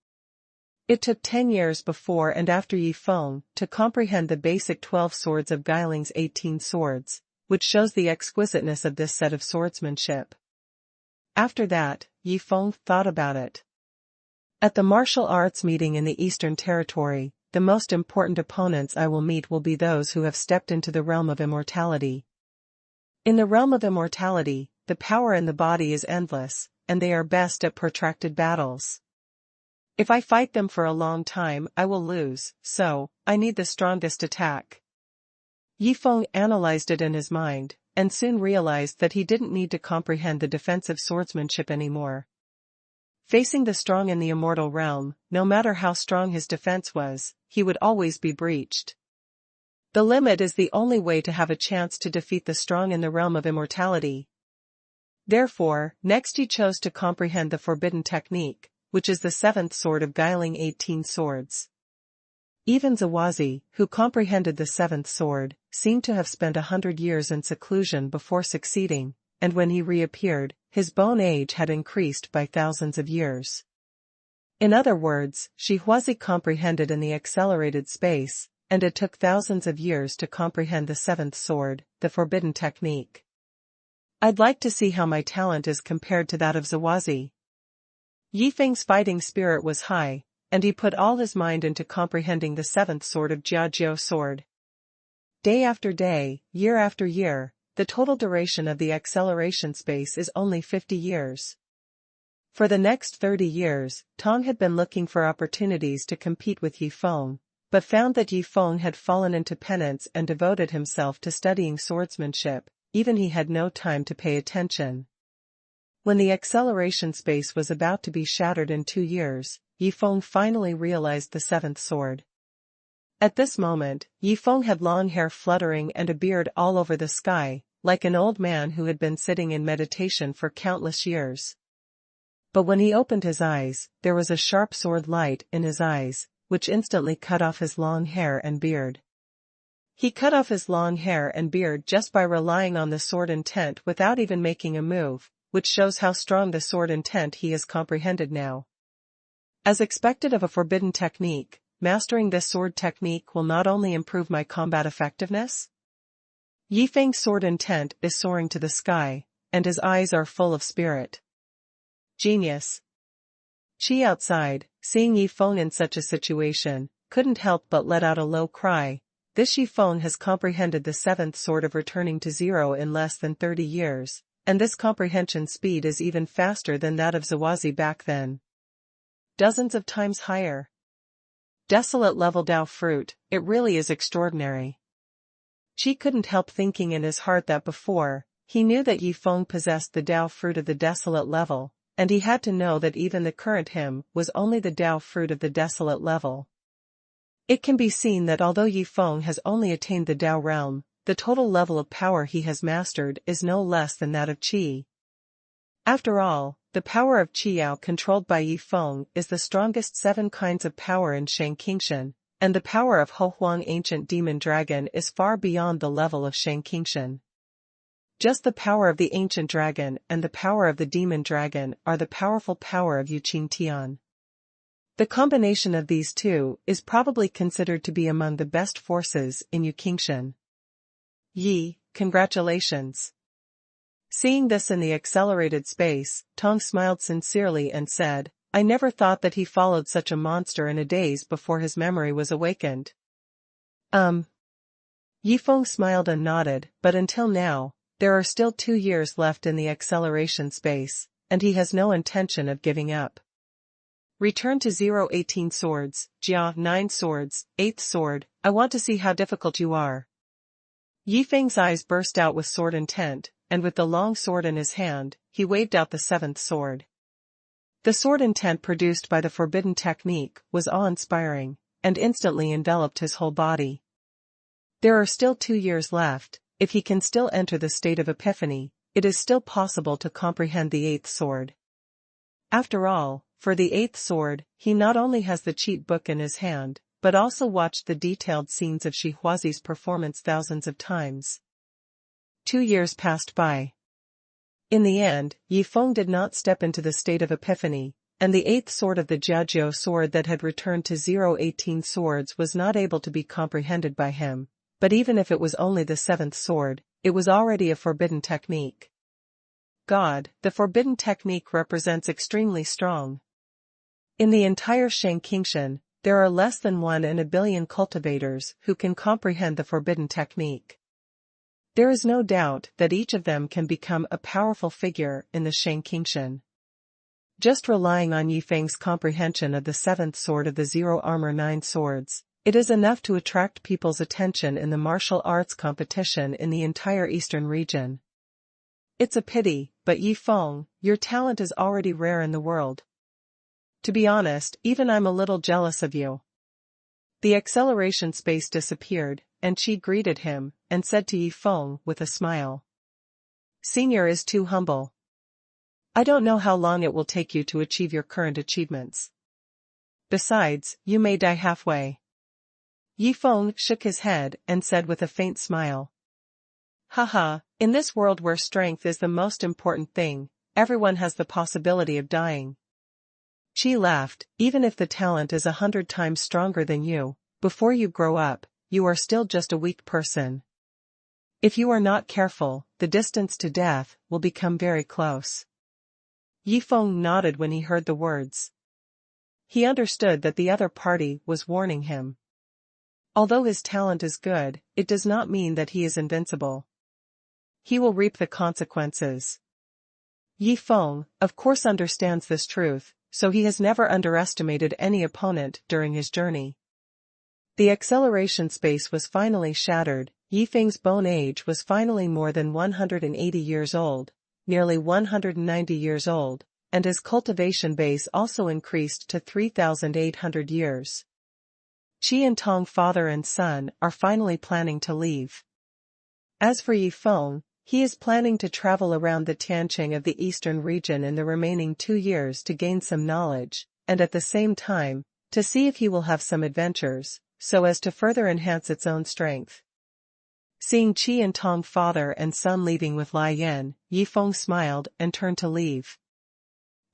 It took 10 years before and after Yifeng to comprehend the basic 12 swords of Guiling's 18 swords, which shows the exquisiteness of this set of swordsmanship. After that, Yifeng thought about it. At the martial arts meeting in the Eastern Territory, the most important opponents I will meet will be those who have stepped into the realm of immortality. In the realm of immortality, the power in the body is endless, and they are best at protracted battles. If I fight them for a long time I will lose, so, I need the strongest attack. Yifeng analyzed it in his mind, and soon realized that he didn't need to comprehend the defensive swordsmanship anymore. Facing the strong in the immortal realm, no matter how strong his defense was, he would always be breached. The limit is the only way to have a chance to defeat the strong in the realm of immortality. Therefore, next he chose to comprehend the forbidden technique, which is the 7th sword of Guiling 18 swords. Even Zawazi, who comprehended the 7th sword, seemed to have spent 100 years in seclusion before succeeding, and when he reappeared, his bone age had increased by thousands of years. In other words, Shihuazi comprehended in the accelerated space, and it took thousands of years to comprehend the 7th sword, the forbidden technique. I'd like to see how my talent is compared to that of Zawazi. Yifeng's fighting spirit was high, and he put all his mind into comprehending the 7th sword of Jiajiu sword. Day after day, year after year, the total duration of the acceleration space is only 50 years. For the next 30 years, Tong had been looking for opportunities to compete with Yifeng, but found that Yifeng had fallen into penance and devoted himself to studying swordsmanship, even he had no time to pay attention. When the acceleration space was about to be shattered in 2 years, Yifeng finally realized the seventh sword. At this moment, Yifeng had long hair fluttering and a beard all over the sky, like an old man who had been sitting in meditation for countless years. But when he opened his eyes, there was a sharp sword light in his eyes, which instantly cut off his long hair and beard. He cut off his long hair and beard just by relying on the sword intent without even making a move, which shows how strong the sword intent he has comprehended now. As expected of a forbidden technique, mastering this sword technique will not only improve my combat effectiveness. Yifeng's sword intent is soaring to the sky, and his eyes are full of spirit. Genius. Qi outside, seeing Yifeng in such a situation, couldn't help but let out a low cry. This Yifeng has comprehended the seventh sword of returning to zero in less than 30 years, and this comprehension speed is even faster than that of Zawazi back then. Dozens of times higher. Desolate level Dao fruit, it really is extraordinary. Qi couldn't help thinking in his heart that before, he knew that Yifeng possessed the Dao fruit of the desolate level, and he had to know that even the current him was only the Dao fruit of the desolate level. It can be seen that although Yifeng has only attained the Dao realm, the total level of power he has mastered is no less than that of Qi. After all, the power of Qiyao controlled by Yifeng is the strongest 7 kinds of power in Shangqingshan, and the power of Huohuang ancient demon dragon is far beyond the level of Shangqingshan. Just the power of the ancient dragon and the power of the demon dragon are the powerful power of Yuqing Tian. The combination of these two is probably considered to be among the best forces in Yuqingshan. Yi, congratulations. Seeing this in the accelerated space, Tong smiled sincerely and said, I never thought that he followed such a monster in a daze before his memory was awakened. Yifeng smiled and nodded, but until now, there are still 2 years left in the acceleration space, and he has no intention of giving up. Return to 0-18 swords, Jia 9 swords, 8th sword, I want to see how difficult you are. Yifeng's eyes burst out with sword intent, and with the long sword in his hand, he waved out the 7th sword. The sword intent produced by the forbidden technique was awe-inspiring, and instantly enveloped his whole body. There are still 2 years left. If he can still enter the state of epiphany, it is still possible to comprehend the 8th sword. After all, for the 8th sword, he not only has the cheat book in his hand, but also watched the detailed scenes of Shi Huazi's performance thousands of times. 2 years passed by. In the end, Yifeng did not step into the state of epiphany, and the 8th sword of the Jiajiao sword that had returned to 0-18 swords was not able to be comprehended by him. But even if it was only the 7th sword, it was already a forbidden technique. God, the forbidden technique represents extremely strong. In the entire Shangqingshan, there are less than 1 in a billion cultivators who can comprehend the forbidden technique. There is no doubt that each of them can become a powerful figure in the Shangqingshan. Just relying on Yifeng's comprehension of the 7th sword of the Zero Armor 9 swords, it is enough to attract people's attention in the martial arts competition in the entire eastern region. It's a pity, but Yifeng, your talent is already rare in the world. To be honest, even I'm a little jealous of you. The acceleration space disappeared, and Qi greeted him, and said to Yifeng with a smile. Senior is too humble. I don't know how long it will take you to achieve your current achievements. Besides, you may die halfway. Yifeng shook his head and said with a faint smile. Haha, in this world where strength is the most important thing, everyone has the possibility of dying. Qi laughed, even if the talent is 100 times stronger than you, before you grow up, you are still just a weak person. If you are not careful, the distance to death will become very close. Yifeng nodded when he heard the words. He understood that the other party was warning him. Although his talent is good, it does not mean that he is invincible. He will reap the consequences. Yi Feng, of course, understands this truth, so he has never underestimated any opponent during his journey. The acceleration space was finally shattered. Yi Feng's bone age was finally more than 180 years old, nearly 190 years old, and his cultivation base also increased to 3,800 years. Qi and Tong, father and son, are finally planning to leave. As for Yi Feng, he is planning to travel around the Tianqing of the eastern region in the remaining 2 years to gain some knowledge, and at the same time, to see if he will have some adventures, so as to further enhance its own strength. Seeing Qi and Tong, father and son, leaving with Lai Yan, Yi Feng smiled and turned to leave.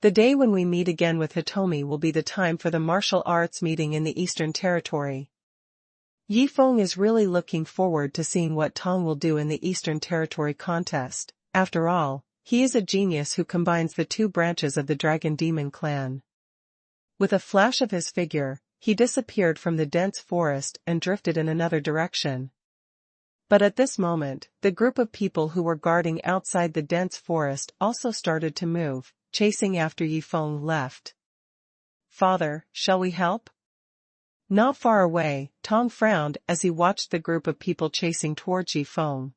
The day when we meet again with Hitomi will be the time for the martial arts meeting in the Eastern Territory. Yi Feng is really looking forward to seeing what Tong will do in the Eastern Territory contest. After all, he is a genius who combines the two branches of the Dragon Demon clan. With a flash of his figure, he disappeared from the dense forest and drifted in another direction. But at this moment, the group of people who were guarding outside the dense forest also started to move, chasing after Yi Feng left. "Father, shall we help?" Not far away, Tong frowned as he watched the group of people chasing towards Yi Feng.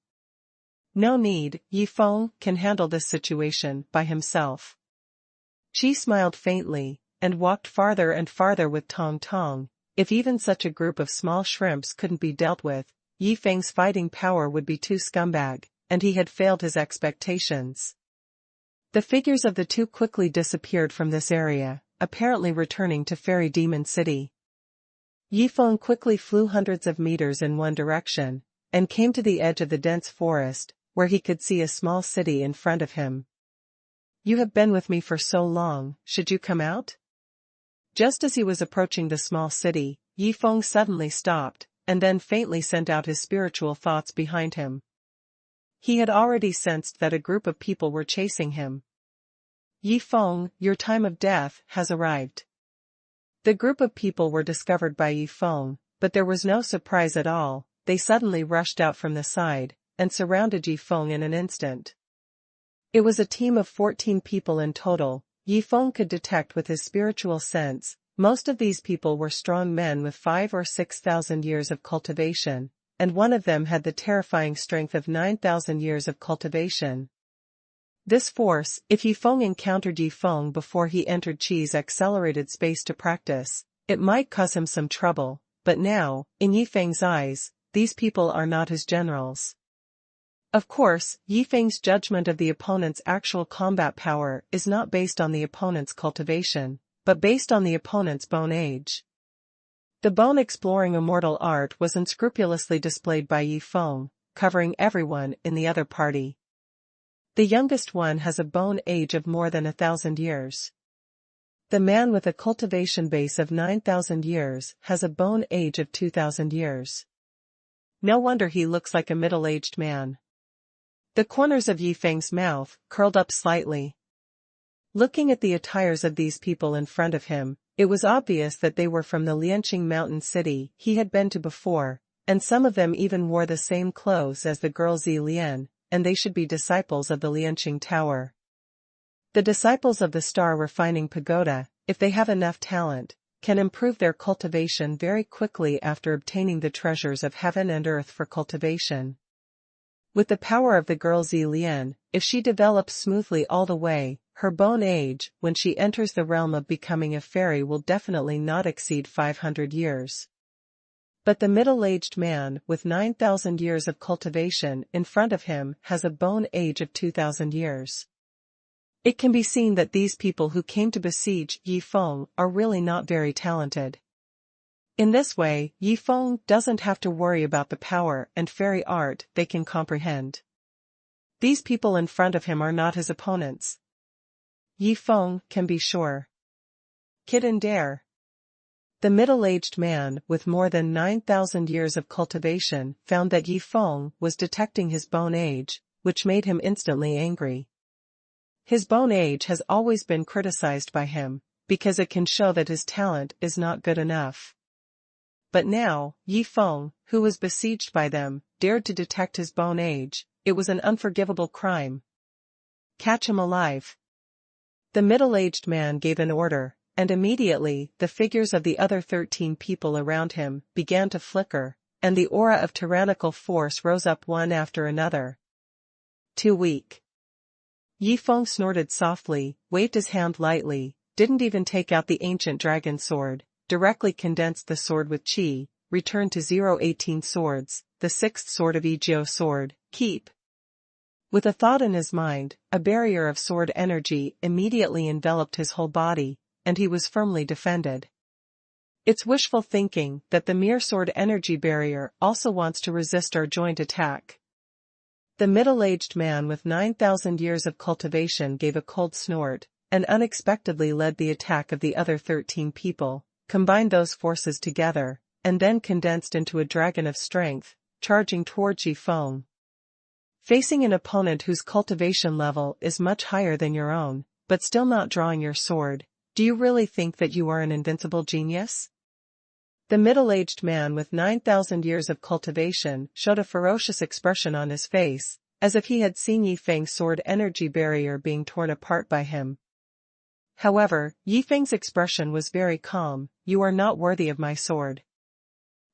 "No need, Yi Feng can handle this situation by himself." Qi smiled faintly, and walked farther and farther with Tong. If even such a group of small shrimps couldn't be dealt with, Yi Feng's fighting power would be too scumbag, and he had failed his expectations. The figures of the two quickly disappeared from this area, apparently returning to Fairy Demon City. Yi Feng quickly flew hundreds of meters in one direction, and came to the edge of the dense forest, where he could see a small city in front of him. "You have been with me for so long, should you come out?" Just as he was approaching the small city, Yi Feng suddenly stopped, and then faintly sent out his spiritual thoughts behind him. He had already sensed that a group of people were chasing him. "Yi Feng, your time of death has arrived." The group of people were discovered by Yi Feng, but there was no surprise at all. They suddenly rushed out from the side, and surrounded Yi Feng in an instant. It was a team of 14 people in total. Yi Feng could detect with his spiritual sense. Most of these people were strong men with 5,000 or 6,000 years of cultivation, and one of them had the terrifying strength of 9,000 years of cultivation. This force, if Yi Feng encountered Yi Feng before he entered Qi's accelerated space to practice, it might cause him some trouble, but now, in Yi Feng's eyes, these people are not his generals. Of course, Yi Feng's judgment of the opponent's actual combat power is not based on the opponent's cultivation, but based on the opponent's bone age. The bone-exploring immortal art was unscrupulously displayed by Yi Feng, covering everyone in the other party. The youngest one has a bone age of more than 1,000 years. The man with a cultivation base of 9,000 years has a bone age of 2,000 years. No wonder he looks like a middle-aged man. The corners of Yi Feng's mouth curled up slightly. Looking at the attires of these people in front of him, it was obvious that they were from the Lianqing mountain city he had been to before, and some of them even wore the same clothes as the girl Zi Lian, and they should be disciples of the Lianqing Tower. The disciples of the Star Refining Pagoda, if they have enough talent, can improve their cultivation very quickly after obtaining the treasures of heaven and earth for cultivation. With the power of the girl Zi Lian, if she develops smoothly all the way, her bone age, when she enters the realm of becoming a fairy, will definitely not exceed 500 years. But the middle-aged man with 9,000 years of cultivation in front of him has a bone age of 2,000 years. It can be seen that these people who came to besiege Yi Feng are really not very talented. In this way, Yi Feng doesn't have to worry about the power and fairy art they can comprehend. These people in front of him are not his opponents. Yi Feng can be sure. Kid and dare. The middle-aged man with more than 9,000 years of cultivation found that Yi Feng was detecting his bone age, which made him instantly angry. His bone age has always been criticized by him, because it can show that his talent is not good enough. But now, Yi Feng, who was besieged by them, dared to detect his bone age. It was an unforgivable crime. catch him alive. The middle-aged man gave an order, and immediately the figures of the other 13 people around him began to flicker, and the aura of tyrannical force rose up one after another. Too weak. Yi Feng snorted softly, waved his hand lightly, didn't even take out the ancient dragon sword, directly condensed the sword with qi, returned to 018 swords, the sixth sword of Yijiao sword, keep. With a thought in his mind, a barrier of sword energy immediately enveloped his whole body, and he was firmly defended. It's wishful thinking that the mere sword energy barrier also wants to resist our joint attack. The middle-aged man with 9,000 years of cultivation gave a cold snort, and unexpectedly led the attack of the other 13 people, combined those forces together, and then condensed into a dragon of strength, charging towards Yi Feng. Facing an opponent whose cultivation level is much higher than your own, but still not drawing your sword, do you really think that you are an invincible genius? The middle-aged man with 9,000 years of cultivation showed a ferocious expression on his face, as if he had seen Yi Feng's sword energy barrier being torn apart by him. However, Yi Feng's expression was very calm. You are not worthy of my sword.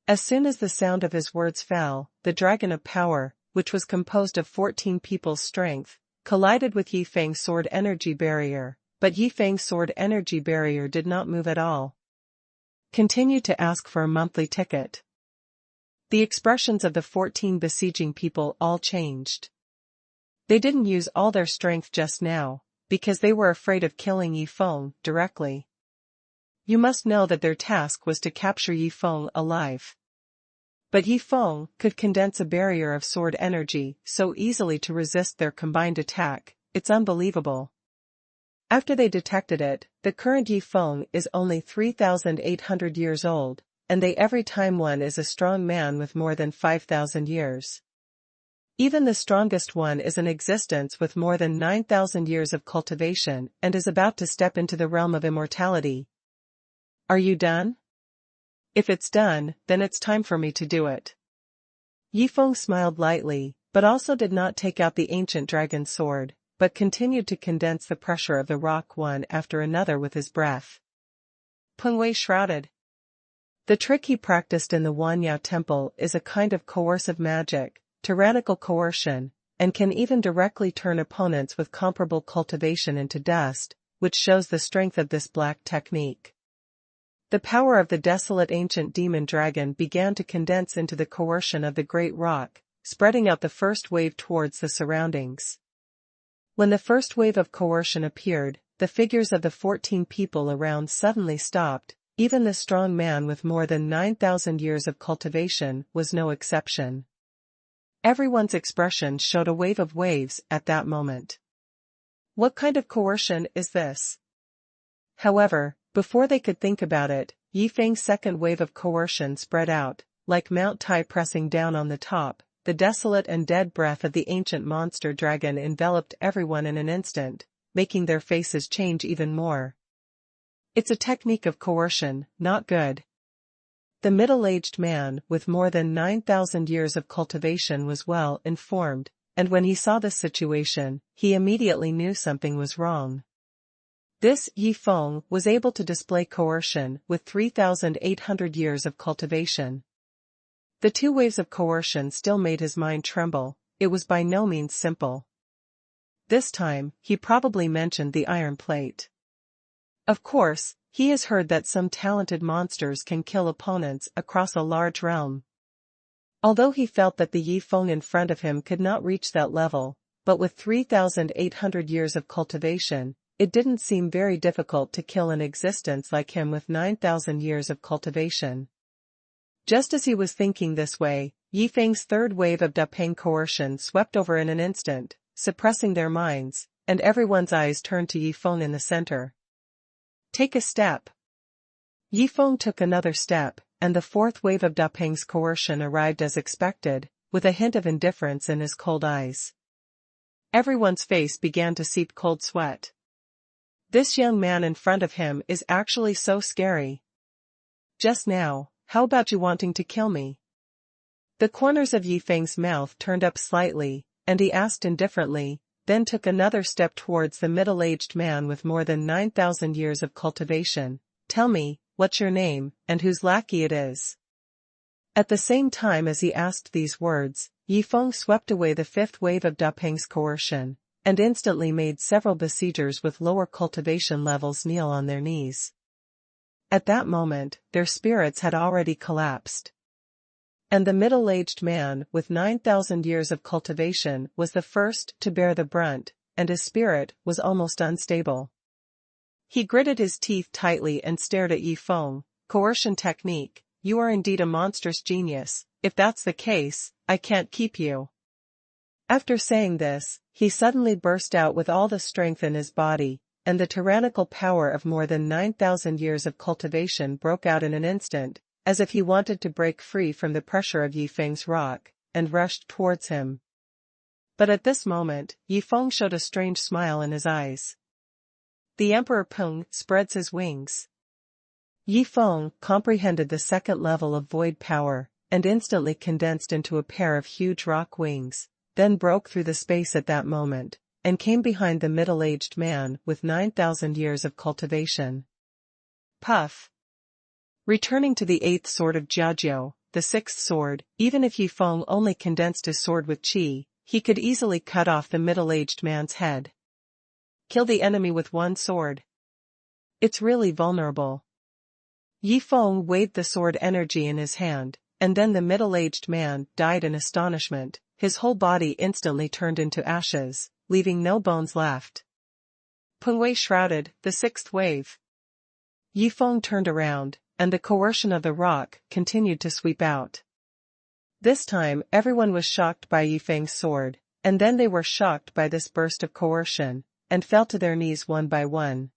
As soon as the sound of his words fell, the dragon of power, which was composed of 14 people's strength, collided with Yi Feng's sword energy barrier, but Yi Feng's sword energy barrier did not move at all. Continued to ask for a monthly ticket. The expressions of the 14 besieging people all changed. They didn't use all their strength just now, because they were afraid of killing Yi Feng directly. You must know that their task was to capture Yi Feng alive. But Yi Feng could condense a barrier of sword energy so easily to resist their combined attack, it's unbelievable. After they detected it, the current Yi Feng is only 3,800 years old, and they every time one is a strong man with more than 5,000 years. Even the strongest one is in existence with more than 9,000 years of cultivation and is about to step into the realm of immortality. Are you done? If it's done, then it's time for me to do it. Yi Feng smiled lightly, but also did not take out the ancient dragon sword, but continued to condense the pressure of the rock one after another with his breath. Peng Wei shrouded. The trick he practiced in the Wanyao temple is a kind of coercive magic, tyrannical coercion, and can even directly turn opponents with comparable cultivation into dust, which shows the strength of this black technique. The power of the desolate ancient demon dragon began to condense into the coercion of the great rock, spreading out the first wave towards the surroundings. When the first wave of coercion appeared, the figures of the 14 people around suddenly stopped. Even the strong man with more than 9,000 years of cultivation was no exception. Everyone's expression showed a wave of waves at that moment. What kind of coercion is this? However, before they could think about it, Yi Feng's second wave of coercion spread out, like Mount Tai pressing down on the top. The desolate and dead breath of the ancient monster dragon enveloped everyone in an instant, making their faces change even more. It's a technique of coercion, not good. The middle-aged man with more than 9,000 years of cultivation was well informed, and when he saw this situation, he immediately knew something was wrong. This Yi Feng was able to display coercion with 3,800 years of cultivation. The two waves of coercion still made his mind tremble. It was by no means simple. This time, he probably mentioned the iron plate. Of course, he has heard that some talented monsters can kill opponents across a large realm. Although he felt that the Yi Feng in front of him could not reach that level, but with 3,800 years of cultivation, it didn't seem very difficult to kill an existence like him with 9,000 years of cultivation. Just as he was thinking this way, Yi Feng's third wave of Dapeng coercion swept over in an instant, suppressing their minds, and everyone's eyes turned to Yi Feng in the center. Take a step. Yi Feng took another step, and the fourth wave of Dapeng's coercion arrived as expected, with a hint of indifference in his cold eyes. Everyone's face began to seep cold sweat. This young man in front of him is actually so scary. Just now, how about you wanting to kill me? The corners of Yi Feng's mouth turned up slightly, and he asked indifferently, then took another step towards the middle-aged man with more than 9,000 years of cultivation. Tell me, what's your name, and whose lackey it is? At the same time as he asked these words, Yifeng swept away the fifth wave of Dapeng's coercion, and instantly made several besiegers with lower cultivation levels kneel on their knees. At that moment, their spirits had already collapsed. And the middle-aged man with 9,000 years of cultivation was the first to bear the brunt, and his spirit was almost unstable. He gritted his teeth tightly and stared at Yifeng. Coercion technique, you are indeed a monstrous genius. If that's the case, I can't keep you. After saying this, he suddenly burst out with all the strength in his body, and the tyrannical power of more than 9,000 years of cultivation broke out in an instant, as if he wanted to break free from the pressure of Yifeng's rock, and rushed towards him. But at this moment, Yifeng showed a strange smile in his eyes. The Emperor Peng spreads his wings. Yifeng comprehended the second level of void power, and instantly condensed into a pair of huge rock wings, then broke through the space at that moment, and came behind the middle-aged man with 9,000 years of cultivation. Puff! Returning to the eighth sword of Jiajiu, the sixth sword, even if Yifeng only condensed his sword with qi, he could easily cut off the middle-aged man's head. Kill the enemy with one sword. It's really vulnerable. Yifeng weighed the sword energy in his hand, and then the middle-aged man died in astonishment. His whole body instantly turned into ashes, leaving no bones left. Pengwei shrouded, the sixth wave. Yifeng turned around, and the coercion of the rock continued to sweep out. This time everyone was shocked by Yifeng's sword, and then they were shocked by this burst of coercion, and fell to their knees one by one.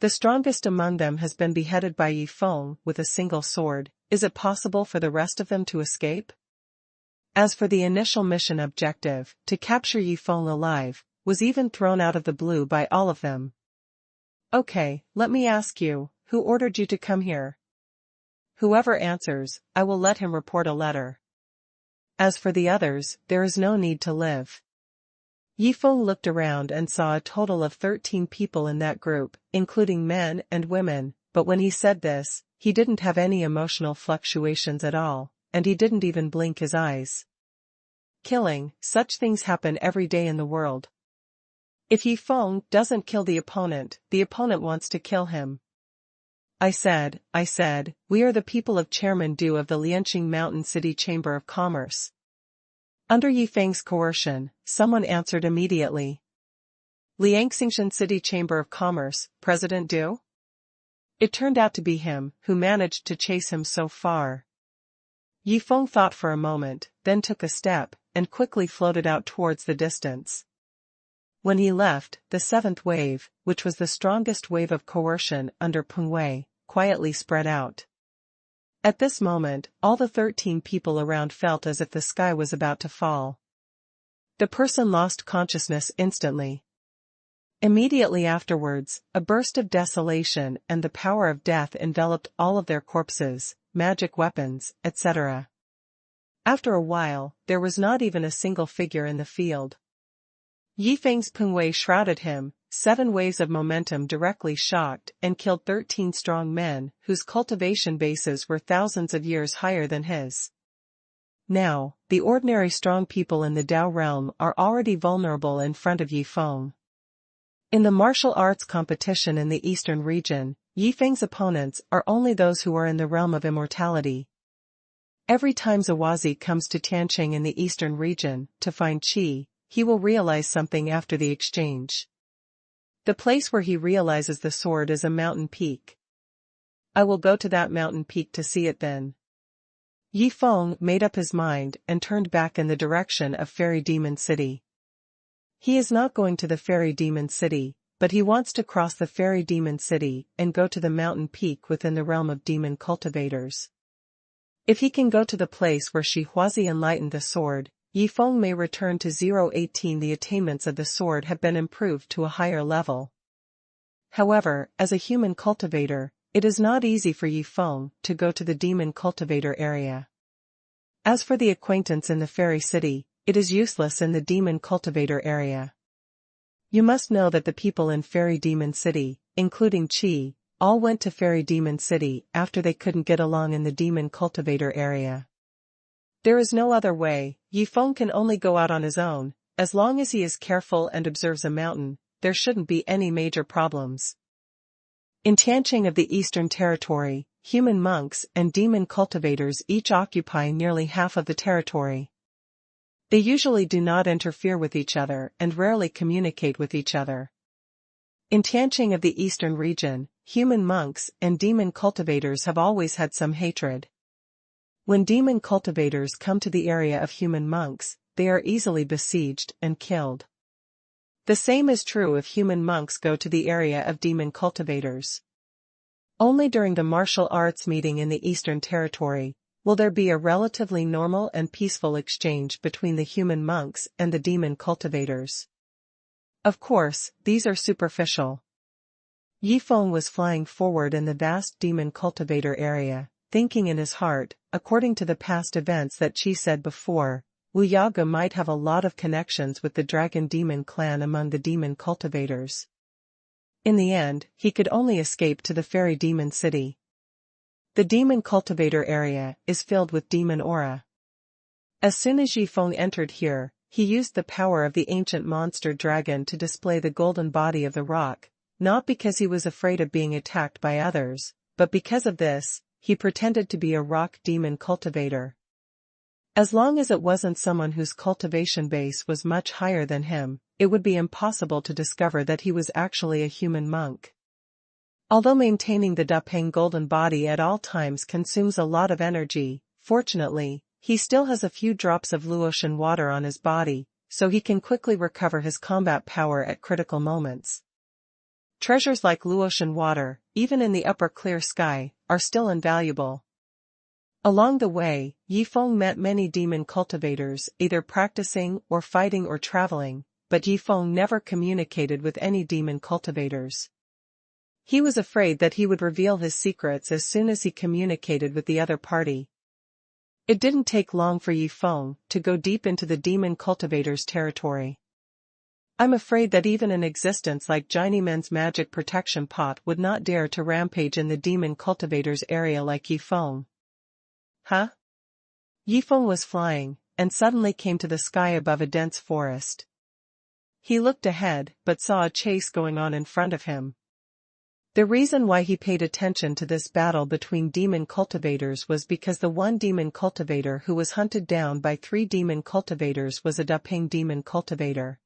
The strongest among them has been beheaded by Yifeng with a single sword. Is it possible for the rest of them to escape? As for the initial mission objective, to capture Yifeng alive, was even thrown out of the blue by all of them. Okay, let me ask you, who ordered you to come here? Whoever answers, I will let him report a letter. As for the others, there is no need to live. Yifeng looked around and saw a total of 13 people in that group, including men and women, but when he said this, he didn't have any emotional fluctuations at all, and he didn't even blink his eyes. Killing, such things happen every day in the world. If Yifeng doesn't kill the opponent wants to kill him. I said, we are the people of Chairman Du of the Lianqing Mountain City Chamber of Commerce. Under Yifeng's coercion, someone answered immediately. Lianxing City Chamber of Commerce, President Du? It turned out to be him who managed to chase him so far. Yifeng thought for a moment, then took a step, and quickly floated out towards the distance. When he left, the seventh wave, which was the strongest wave of coercion under Pengwei, quietly spread out. At this moment, all the 13 people around felt as if the sky was about to fall. The person lost consciousness instantly. Immediately afterwards, a burst of desolation and the power of death enveloped all of their corpses, magic weapons, etc. After a while, there was not even a single figure in the field. Yifeng's Pengwei shrouded him. 7 waves of momentum directly shocked and killed 13 strong men whose cultivation bases were thousands of years higher than his. Now, the ordinary strong people in the Dao realm are already vulnerable in front of Yifeng. In the martial arts competition in the eastern region, Yifeng's opponents are only those who are in the realm of immortality. Every time Zawazi comes to Tianqing in the eastern region to find qi, he will realize something after the exchange. The place where he realizes the sword is a mountain peak. I will go to that mountain peak to see it then. Yifeng made up his mind and turned back in the direction of Fairy Demon City. He is not going to the Fairy Demon City, but he wants to cross the Fairy Demon City and go to the mountain peak within the realm of demon cultivators. If he can go to the place where Shi Huazi enlightened the sword, Yifeng may return to 018. The attainments of the sword have been improved to a higher level. However, as a human cultivator, it is not easy for Yifeng to go to the demon cultivator area. As for the acquaintance in the fairy city, it is useless in the demon cultivator area. You must know that the people in Fairy Demon City, including Qi, all went to Fairy Demon City after they couldn't get along in the Demon Cultivator area. There is no other way. Yifeng can only go out on his own. As long as he is careful and observes a mountain, there shouldn't be any major problems. In Tianqing of the Eastern Territory, human monks and demon cultivators each occupy nearly half of the territory. They usually do not interfere with each other and rarely communicate with each other. In Tianqing of the Eastern region, human monks and demon cultivators have always had some hatred. When demon cultivators come to the area of human monks, they are easily besieged and killed. The same is true if human monks go to the area of demon cultivators. Only during the martial arts meeting in the Eastern Territory will there be a relatively normal and peaceful exchange between the human monks and the demon cultivators. Of course, these are superficial. Yifeng was flying forward in the vast demon cultivator area, thinking in his heart, according to the past events that Qi said before, Wu Yaga might have a lot of connections with the dragon demon clan among the demon cultivators. In the end, he could only escape to the Fairy Demon City. The demon cultivator area is filled with demon aura. As soon as Yifeng entered here, he used the power of the ancient monster dragon to display the golden body of the rock, not because he was afraid of being attacked by others, but because of this, he pretended to be a rock demon cultivator. As long as it wasn't someone whose cultivation base was much higher than him, it would be impossible to discover that he was actually a human monk. Although maintaining the Dapeng golden body at all times consumes a lot of energy, fortunately, he still has a few drops of Luotian water on his body, so he can quickly recover his combat power at critical moments. Treasures like Luotian water, even in the upper clear sky, are still invaluable. Along the way, Yifeng met many demon cultivators either practicing or fighting or traveling, but Yifeng never communicated with any demon cultivators. He was afraid that he would reveal his secrets as soon as he communicated with the other party. It didn't take long for Yifeng to go deep into the demon cultivators' territory. I'm afraid that even an existence like Jinemen's magic protection pot would not dare to rampage in the demon cultivators' area like Yifeng. Huh? Yifeng was flying, and suddenly came to the sky above a dense forest. He looked ahead, but saw a chase going on in front of him. The reason why he paid attention to this battle between demon cultivators was because the one demon cultivator who was hunted down by 3 demon cultivators was a Dapeng demon cultivator.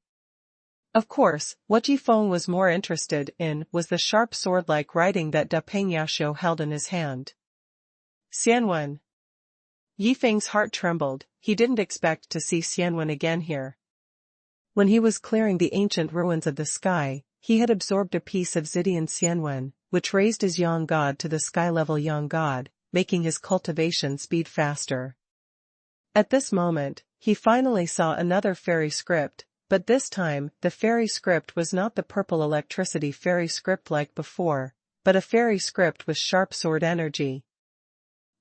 Of course, what Yifeng was more interested in was the sharp sword-like writing that Dapeng Yashio held in his hand. Xuanhuan. Yifeng's heart trembled. He didn't expect to see Xuanhuan again here. When he was clearing the ancient ruins of the sky, he had absorbed a piece of Zidian Xuanhuan, which raised his Yang God to the sky-level Yang God, making his cultivation speed faster. At this moment, he finally saw another fairy script, but this time, the fairy script was not the purple electricity fairy script like before, but a fairy script with sharp sword energy.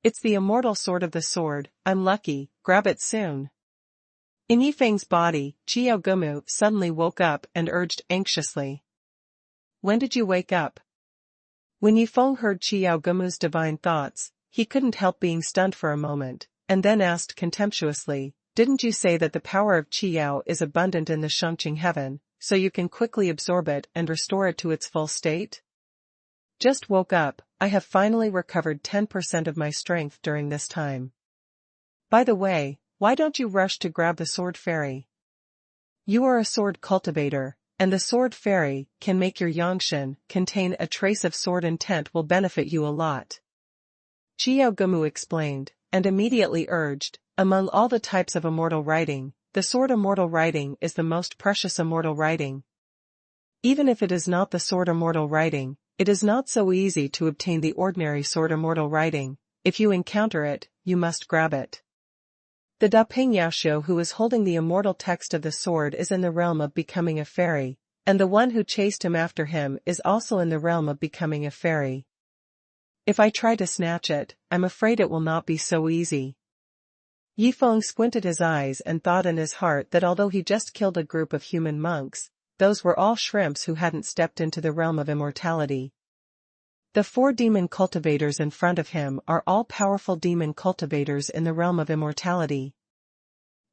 It's the immortal sword of the sword. I'm lucky, grab it soon. In Yifeng's body, Qiao Gumu suddenly woke up and urged anxiously. When did you wake up? When Yifeng heard Qiao Gumu's divine thoughts, he couldn't help being stunned for a moment, and then asked contemptuously, didn't you say that the power of Qiao is abundant in the Shengqing heaven, so you can quickly absorb it and restore it to its full state? Just woke up. I have finally recovered 10% of my strength during this time. By the way, why don't you rush to grab the sword fairy? You are a sword cultivator, and the sword fairy can make your Yangshan contain a trace of sword intent will benefit you a lot. Qiao Gumu explained, and immediately urged, among all the types of immortal writing, the sword immortal writing is the most precious immortal writing. Even if it is not the sword immortal writing, it is not so easy to obtain the ordinary sword immortal writing. If you encounter it, you must grab it. The Dapeng Yashio who is holding the immortal text of the sword is in the realm of becoming a fairy, and the one who chased him after him is also in the realm of becoming a fairy. If I try to snatch it, I'm afraid it will not be so easy. Yifeng squinted his eyes and thought in his heart that although he just killed a group of human monks, those were all shrimps who hadn't stepped into the realm of immortality. The 4 demon cultivators in front of him are all powerful demon cultivators in the realm of immortality.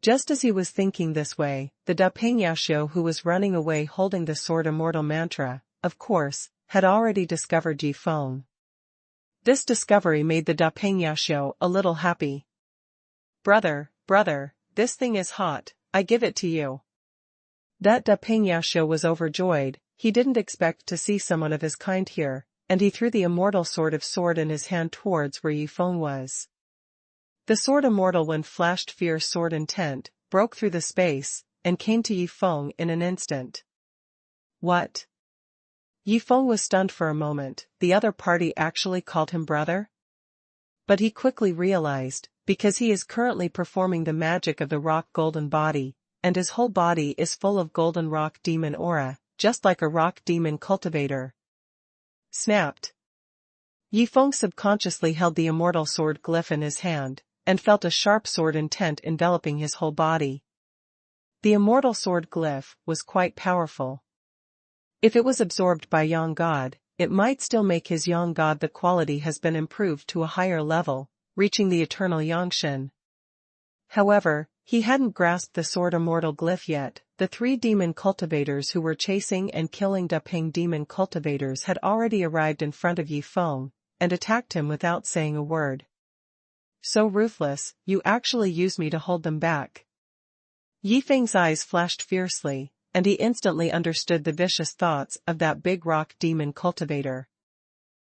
Just as he was thinking this way, the Dapengyashio who was running away holding the sword immortal mantra, of course, had already discovered Yi Feng. This discovery made the Dapengyashio a little happy. Brother, this thing is hot, I give it to you. That Dapengyashio was overjoyed, he didn't expect to see someone of his kind here, and he threw the immortal sword in his hand towards where Yi Feng was. The sword immortal when flashed fierce sword intent, broke through the space, and came to Yi Feng in an instant. What? Yi Feng was stunned for a moment, the other party actually called him brother? But he quickly realized, because he is currently performing the magic of the rock golden body, and his whole body is full of golden rock demon aura, just like a rock demon cultivator. Snapped. Yi Feng subconsciously held the immortal sword glyph in his hand, and felt a sharp sword intent enveloping his whole body. The immortal sword glyph was quite powerful. If it was absorbed by Yang God, it might still make his Yang God. The quality has been improved to a higher level, reaching the eternal Yangshin. However, he hadn't grasped the sword immortal glyph yet. The 3 demon cultivators who were chasing and killing Dapeng demon cultivators had already arrived in front of Yi Feng, and attacked him without saying a word. So ruthless, you actually use me to hold them back. Yi Feng's eyes flashed fiercely, and he instantly understood the vicious thoughts of that big rock demon cultivator.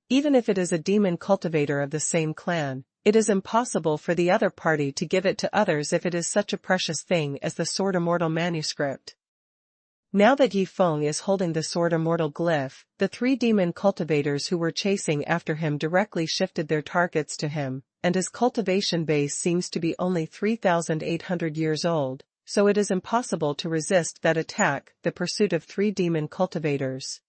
Even if it is a demon cultivator of the same clan, it is impossible for the other party to give it to others if it is such a precious thing as the sword immortal manuscript. Now that Yi Feng is holding the sword immortal glyph, the 3 demon cultivators who were chasing after him directly shifted their targets to him, and his cultivation base seems to be only 3,800 years old, so it is impossible to resist that attack. The pursuit of 3 demon cultivators.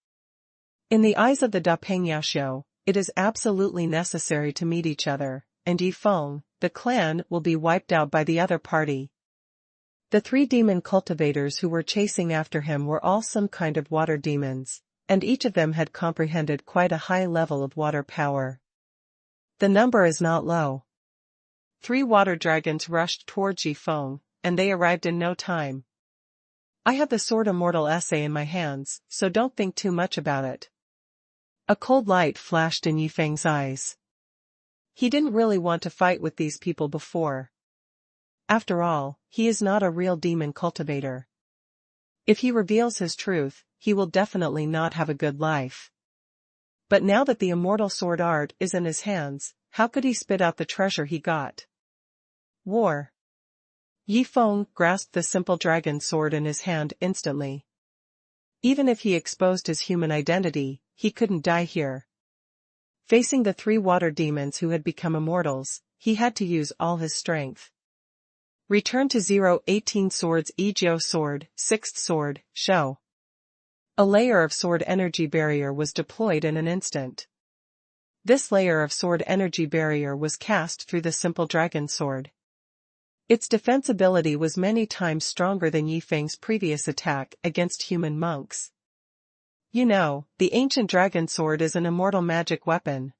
In the eyes of the Dapengyashio, it is absolutely necessary to meet each other, and Yi Feng, the clan, will be wiped out by the other party. The 3 demon cultivators who were chasing after him were all some kind of water demons, and each of them had comprehended quite a high level of water power. The number is not low. 3 water dragons rushed towards Yi Feng, and they arrived in no time. I have the sword immortal essay in my hands, so don't think too much about it. A cold light flashed in Yi Feng's eyes. He didn't really want to fight with these people before. After all, he is not a real demon cultivator. If he reveals his truth, he will definitely not have a good life. But now that the immortal sword art is in his hands, how could he spit out the treasure he got? War. Yi Feng grasped the simple dragon sword in his hand instantly. Even if he exposed his human identity, he couldn't die here. Facing the 3 water demons who had become immortals, he had to use all his strength. Return to 018 swords. Egyo sword, 6th sword, show. A layer of sword energy barrier was deployed in an instant. This layer of sword energy barrier was cast through the simple dragon sword. Its defensibility was many times stronger than Yi Feng's previous attack against human monks. You know, the ancient dragon sword is an immortal magic weapon.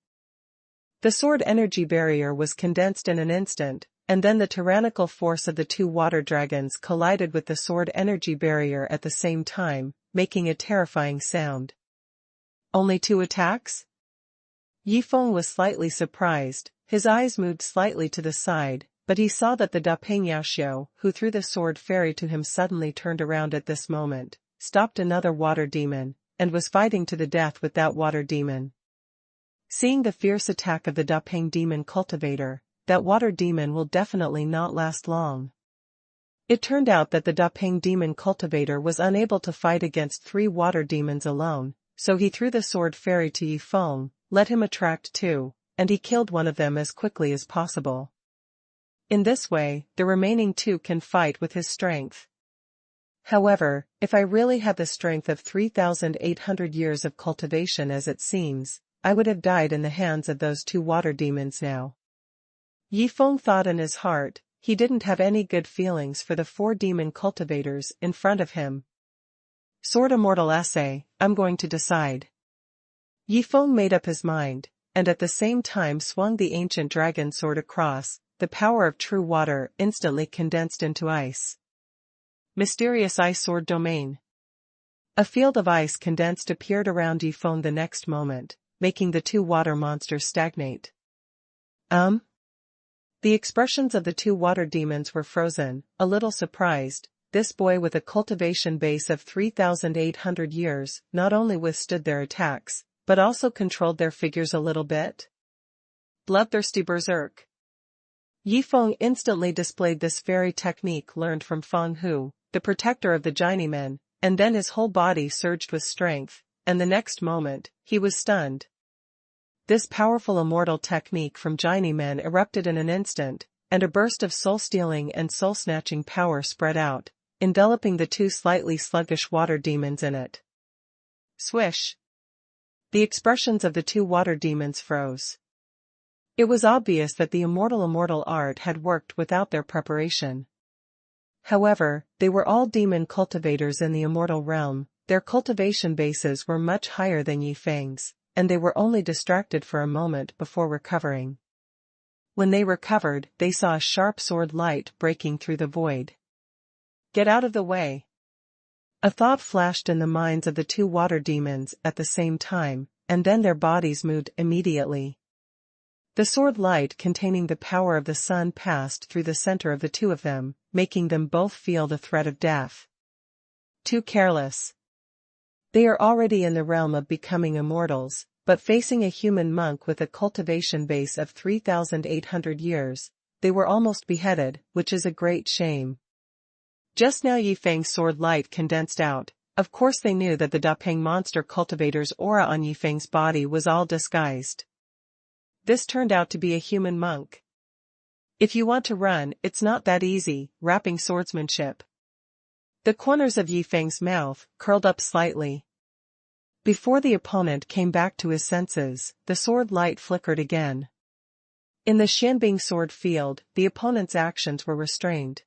The sword energy barrier was condensed in an instant, and then the tyrannical force of the 2 water dragons collided with the sword energy barrier at the same time, making a terrifying sound. Only 2 attacks? Yi Feng was slightly surprised, his eyes moved slightly to the side, but he saw that the Dapengyashio, who threw the sword fairy to him, suddenly turned around at this moment, stopped another water demon, and was fighting to the death with that water demon. Seeing the fierce attack of the Dapeng demon cultivator, that water demon will definitely not last long. It turned out that the Dapeng demon cultivator was unable to fight against 3 water demons alone, so he threw the sword fairy to Yi Feng, let him attract 2, and he killed one of them as quickly as possible. In this way, the remaining 2 can fight with his strength. However, if I really had the strength of 3,800 years of cultivation as it seems, I would have died in the hands of those 2 water demons now. Yi Feng thought in his heart. He didn't have any good feelings for the 4 demon cultivators in front of him. Sword Immortal essay, I'm going to decide. Yi Feng made up his mind, and at the same time swung the ancient dragon sword across. The power of true water instantly condensed into ice. Mysterious ice sword domain. A field of ice condensed appeared around Yi Feng the next moment, making the two water monsters stagnate. The expressions of the two water demons were frozen, a little surprised. This boy with a cultivation base of 3,800 years not only withstood their attacks, but also controlled their figures a little bit. Bloodthirsty berserk. Yi Feng instantly displayed this very technique learned from Feng Hu, the protector of the Journeyman, and then his whole body surged with strength, and the next moment, he was stunned. This powerful immortal technique from Journeyman erupted in an instant, and a burst of soul-stealing and soul-snatching power spread out, enveloping the two slightly sluggish water demons in it. Swish! The expressions of the two water demons froze. It was obvious that the immortal art had worked without their preparation. However, they were all demon cultivators in the immortal realm, their cultivation bases were much higher than Yi Feng's, and they were only distracted for a moment before recovering. When they recovered, they saw a sharp sword light breaking through the void. Get out of the way! A thought flashed in the minds of the two water demons at the same time, and then their bodies moved immediately. The sword light containing the power of the sun passed through the center of the two of them, making them both feel the threat of death. Too careless. They are already in the realm of becoming immortals, but facing a human monk with a cultivation base of 3,800 years, they were almost beheaded, which is a great shame. Just now Yi Feng's sword light condensed out. Of course they knew that the Dapeng monster cultivator's aura on Yi Feng's body was all disguised. This turned out to be a human monk. If you want to run, it's not that easy, rapping swordsmanship. The corners of Yi Feng's mouth curled up slightly. Before the opponent came back to his senses, the sword light flickered again. In the Xianbing sword field, the opponent's actions were restrained.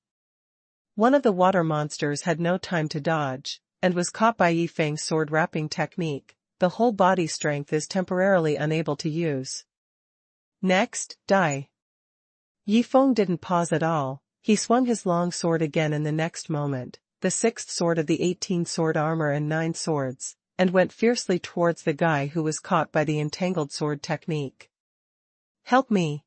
One of the water monsters had no time to dodge, and was caught by Yi Feng's sword rapping technique. The whole body strength is temporarily unable to use. Next, die. Yi Feng didn't pause at all, he swung his long sword again in the next moment, the sixth sword of the 18 sword armor and 9 swords, and went fiercely towards the guy who was caught by the entangled sword technique. Help me!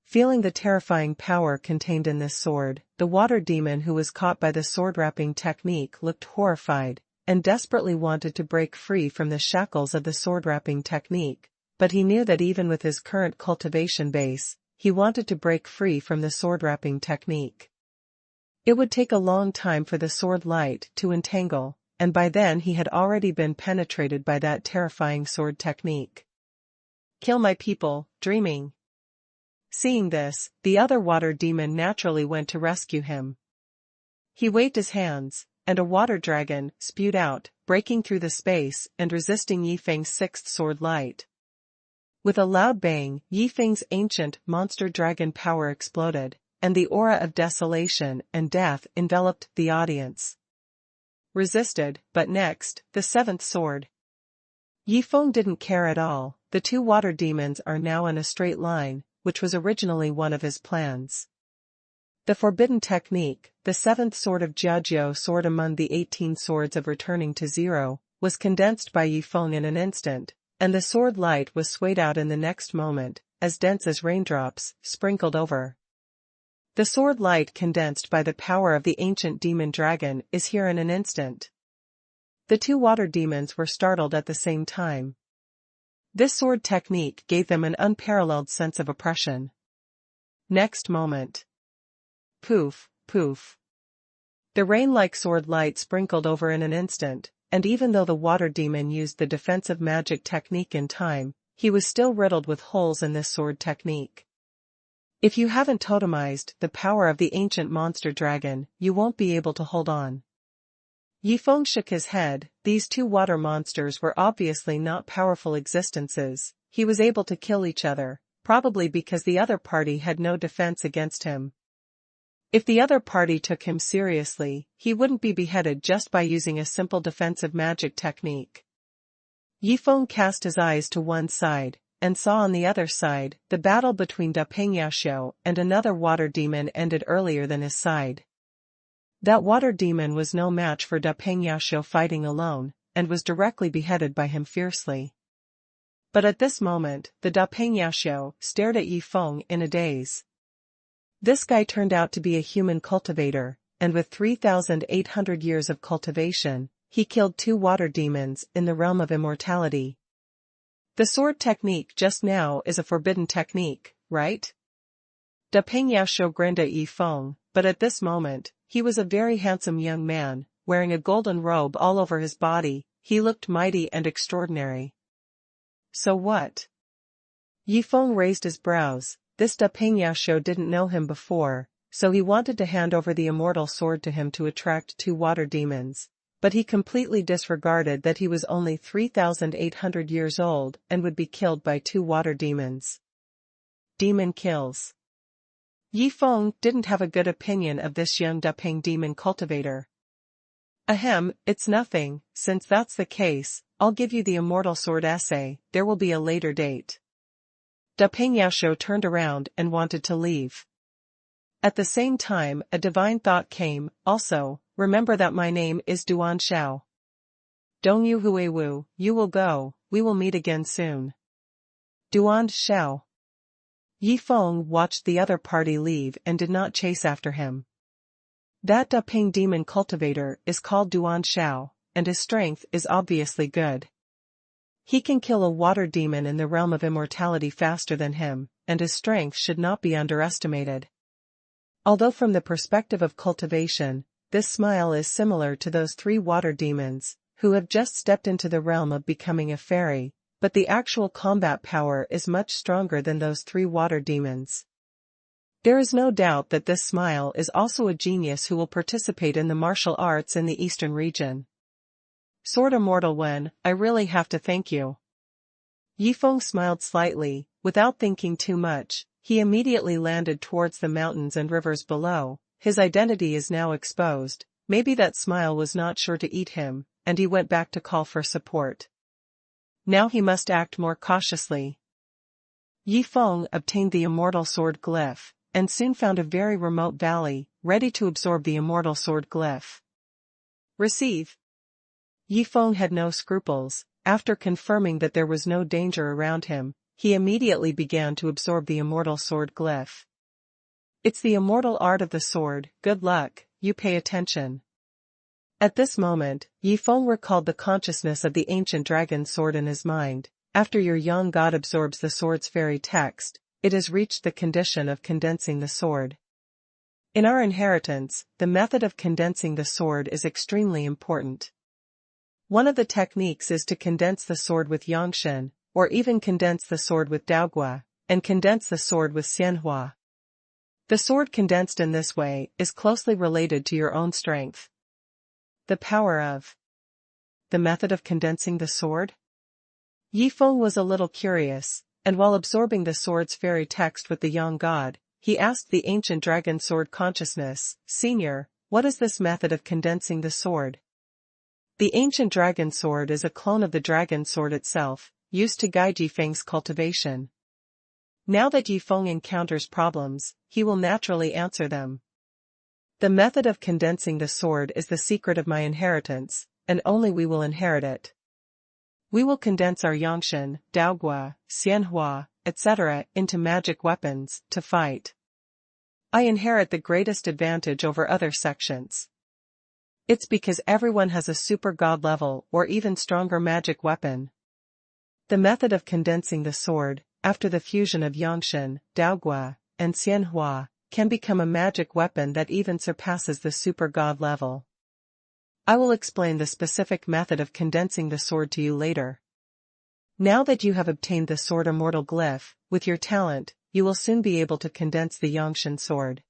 Feeling the terrifying power contained in this sword, the water demon who was caught by the sword wrapping technique looked horrified, and desperately wanted to break free from the shackles of the sword wrapping technique, but he knew that even with his current cultivation base, he wanted to break free from the sword wrapping technique. It would take a long time for the sword light to entangle, and by then he had already been penetrated by that terrifying sword technique. Kill my people, dreaming. Seeing this, the other water demon naturally went to rescue him. He waved his hands, and a water dragon spewed out, breaking through the space and resisting Yi Feng's sixth sword light. With a loud bang, Yi Feng's ancient monster dragon power exploded, and the aura of desolation and death enveloped the audience. Resisted, but next, the seventh sword. Yi Feng didn't care at all, the two water demons are now in a straight line, which was originally one of his plans. The forbidden technique, the seventh sword of Jiajiao sword among the 18 swords of returning to zero, was condensed by Yi Feng in an instant, and the sword light was swayed out in the next moment, as dense as raindrops, sprinkled over. The sword light condensed by the power of the ancient demon dragon is here in an instant. The two water demons were startled at the same time. This sword technique gave them an unparalleled sense of oppression. Next moment. Poof, poof. The rain-like sword light sprinkled over in an instant, and even though the water demon used the defensive magic technique in time, he was still riddled with holes in this sword technique. If you haven't totemized the power of the ancient monster dragon, you won't be able to hold on. Yi Feng shook his head, these two water monsters were obviously not powerful existences, he was able to kill each other, probably because the other party had no defense against him. If the other party took him seriously, he wouldn't be beheaded just by using a simple defensive magic technique. Yifeng cast his eyes to one side, and saw on the other side, the battle between Da Pengyaxiu and another water demon ended earlier than his side. That water demon was no match for Da Pengyaxiu fighting alone, and was directly beheaded by him fiercely. But at this moment, the Da Pengyaxiu stared at Yifeng in a daze. This guy turned out to be a human cultivator, and with 3,800 years of cultivation, he killed 2 water demons in the realm of immortality. The sword technique just now is a forbidden technique, right? Da Pengyaxiu grinned at Yifeng, but at this moment, he was a very handsome young man, wearing a golden robe all over his body. He looked mighty and extraordinary. So what? Yifeng raised his brows. This Da Pengyaxiu didn't know him before, so he wanted to hand over the immortal sword to him to attract 2 water demons, but he completely disregarded that he was only 3,800 years old and would be killed by 2 water demons. Demon kills. Yifeng didn't have a good opinion of this young Da Peng demon cultivator. Ahem, it's nothing. Since that's the case, I'll give you the immortal sword essay. There will be a later date. Da Pengyaxiu turned around and wanted to leave. At the same time, a divine thought came. Also, remember that my name is Duan Xiao. Dong Yu Hui Wu, you will go, we will meet again soon. Duan Xiao. Yifeng watched the other party leave and did not chase after him. That Da Peng demon cultivator is called Duan Xiao, and his strength is obviously good. He can kill a water demon in the realm of immortality faster than him, and his strength should not be underestimated. Although from the perspective of cultivation, this smile is similar to those 3 water demons, who have just stepped into the realm of becoming a fairy, but the actual combat power is much stronger than those 3 water demons. There is no doubt that this smile is also a genius who will participate in the martial arts in the eastern region. Sword Immortal Wen, I really have to thank you. Yifeng smiled slightly. Without thinking too much, he immediately landed towards the mountains and rivers below. His identity is now exposed. Maybe that smile was not sure to eat him, and he went back to call for support. Now he must act more cautiously. Yifeng obtained the immortal sword glyph, and soon found a very remote valley, ready to absorb the immortal sword glyph. Receive. Yifeng had no scruples. After confirming that there was no danger around him, he immediately began to absorb the immortal sword glyph. It's the immortal art of the sword. Good luck, you pay attention. At this moment, Yifeng recalled the consciousness of the ancient dragon sword in his mind. After your young god absorbs the sword's fairy text, it has reached the condition of condensing the sword. In our inheritance, the method of condensing the sword is extremely important. One of the techniques is to condense the sword with Yangshen, or even condense the sword with Daogua, and condense the sword with xuanhuan. The sword condensed in this way is closely related to your own strength. The power of the method of condensing the sword? Yifeng was a little curious, and while absorbing the sword's fairy text with the young god, he asked the ancient dragon sword consciousness, Senior, what is this method of condensing the sword? The ancient dragon sword is a clone of the dragon sword itself, used to guide Yifeng's cultivation. Now that Yifeng encounters problems, he will naturally answer them. The method of condensing the sword is the secret of my inheritance, and only we will inherit it. We will condense our Yangshen, Daogua, xuanhuan, etc. into magic weapons, to fight. I inherit the greatest advantage over other sections. It's because everyone has a super god level or even stronger magic weapon. The method of condensing the sword, after the fusion of Yangshen, Daogua, and xuanhuan, can become a magic weapon that even surpasses the super god level. I will explain the specific method of condensing the sword to you later. Now that you have obtained the sword immortal glyph, with your talent, you will soon be able to condense the Yangshen sword.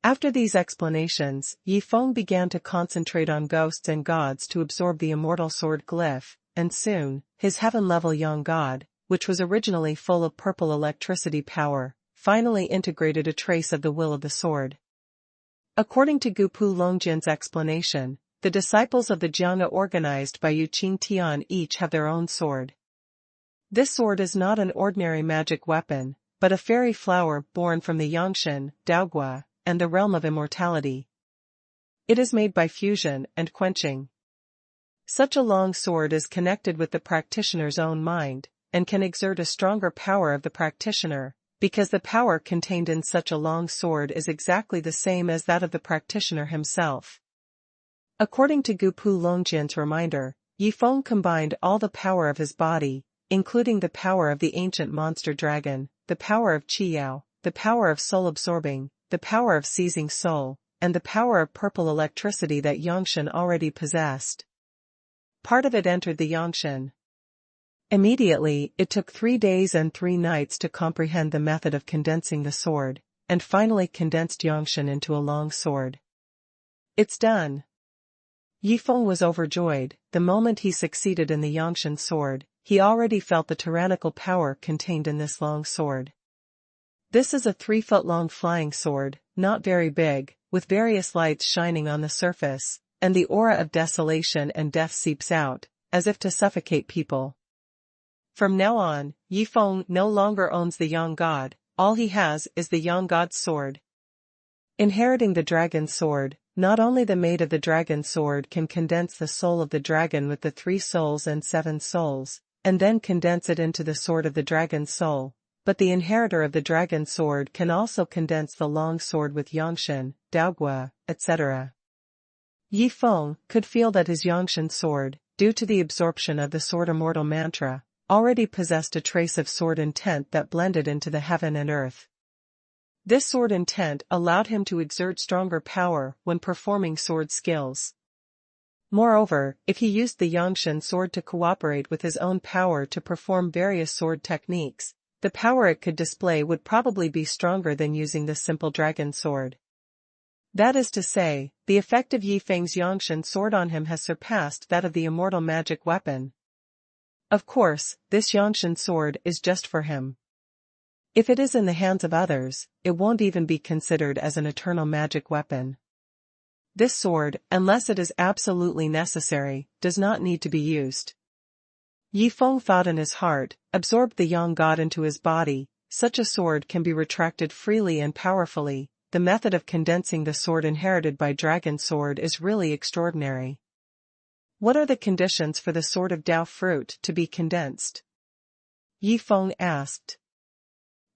After these explanations, Yifeng began to concentrate on ghosts and gods to absorb the immortal sword glyph, and soon, his heaven-level young god, which was originally full of purple electricity power, finally integrated a trace of the will of the sword. According to Gupu Longjin's explanation, the disciples of the Jiang'e organized by Yu Qing Tian each have their own sword. This sword is not an ordinary magic weapon, but a fairy flower born from the Yangshan, Daogua, and the realm of immortality. It is made by fusion and quenching. Such a long sword is connected with the practitioner's own mind, and can exert a stronger power of the practitioner, because the power contained in such a long sword is exactly the same as that of the practitioner himself. According to Gupu Longjin's reminder, Yifeng combined all the power of his body, including the power of the ancient monster dragon, the power of Qiyao, the power of soul-absorbing, the power of seizing soul, and the power of purple electricity that Yangshan already possessed. Part of it entered the Yangshan. Immediately, it took 3 days and 3 nights to comprehend the method of condensing the sword, and finally condensed Yangshan into a long sword. It's done. Yifeng was overjoyed. The moment he succeeded in the Yangshan sword, he already felt the tyrannical power contained in this long sword. This is a 3-foot-long flying sword, not very big, with various lights shining on the surface, and the aura of desolation and death seeps out, as if to suffocate people. From now on, Yifeng no longer owns the Yang God, all he has is the Yang God's sword. Inheriting the dragon's sword, not only the mate of the dragon's sword can condense the soul of the dragon with the 3 souls and 7 souls, and then condense it into the sword of the dragon's soul, but the inheritor of the dragon's sword can also condense the long sword with Yangshan, Daogua, etc. Yifeng could feel that his Yangshan sword, due to the absorption of the sword immortal mantra, already possessed a trace of sword intent that blended into the heaven and earth. This sword intent allowed him to exert stronger power when performing sword skills. Moreover, if he used the Yangshan sword to cooperate with his own power to perform various sword techniques, the power it could display would probably be stronger than using the simple dragon sword. That is to say, the effect of Yifeng's Yangshan sword on him has surpassed that of the immortal magic weapon. Of course, this Yangshan sword is just for him. If it is in the hands of others, it won't even be considered as an eternal magic weapon. This sword, unless it is absolutely necessary, does not need to be used. Yifeng thought in his heart, absorbed the Yang God into his body. Such a sword can be retracted freely and powerfully. The method of condensing the sword inherited by Dragon Sword is really extraordinary. What are the conditions for the sword of Dao fruit to be condensed? Yifeng asked.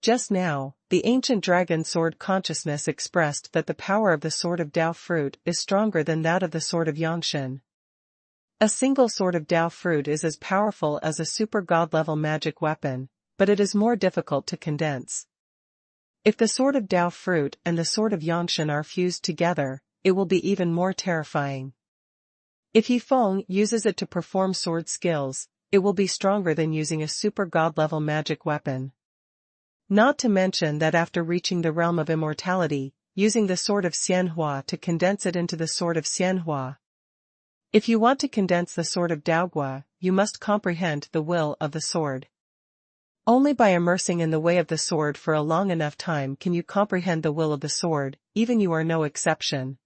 Just now, the ancient dragon sword consciousness expressed that the power of the sword of Dao fruit is stronger than that of the sword of Yangshan. A single sword of Dao fruit is as powerful as a super god-level magic weapon, but it is more difficult to condense. If the sword of Dao fruit and the sword of Yangshan are fused together, it will be even more terrifying. If Yifeng uses it to perform sword skills, it will be stronger than using a super god-level magic weapon. Not to mention that after reaching the realm of immortality, using the sword of xuanhuan to condense it into the sword of xuanhuan. If you want to condense the sword of Daogua, you must comprehend the will of the sword. Only by immersing in the way of the sword for a long enough time can you comprehend the will of the sword, even you are no exception.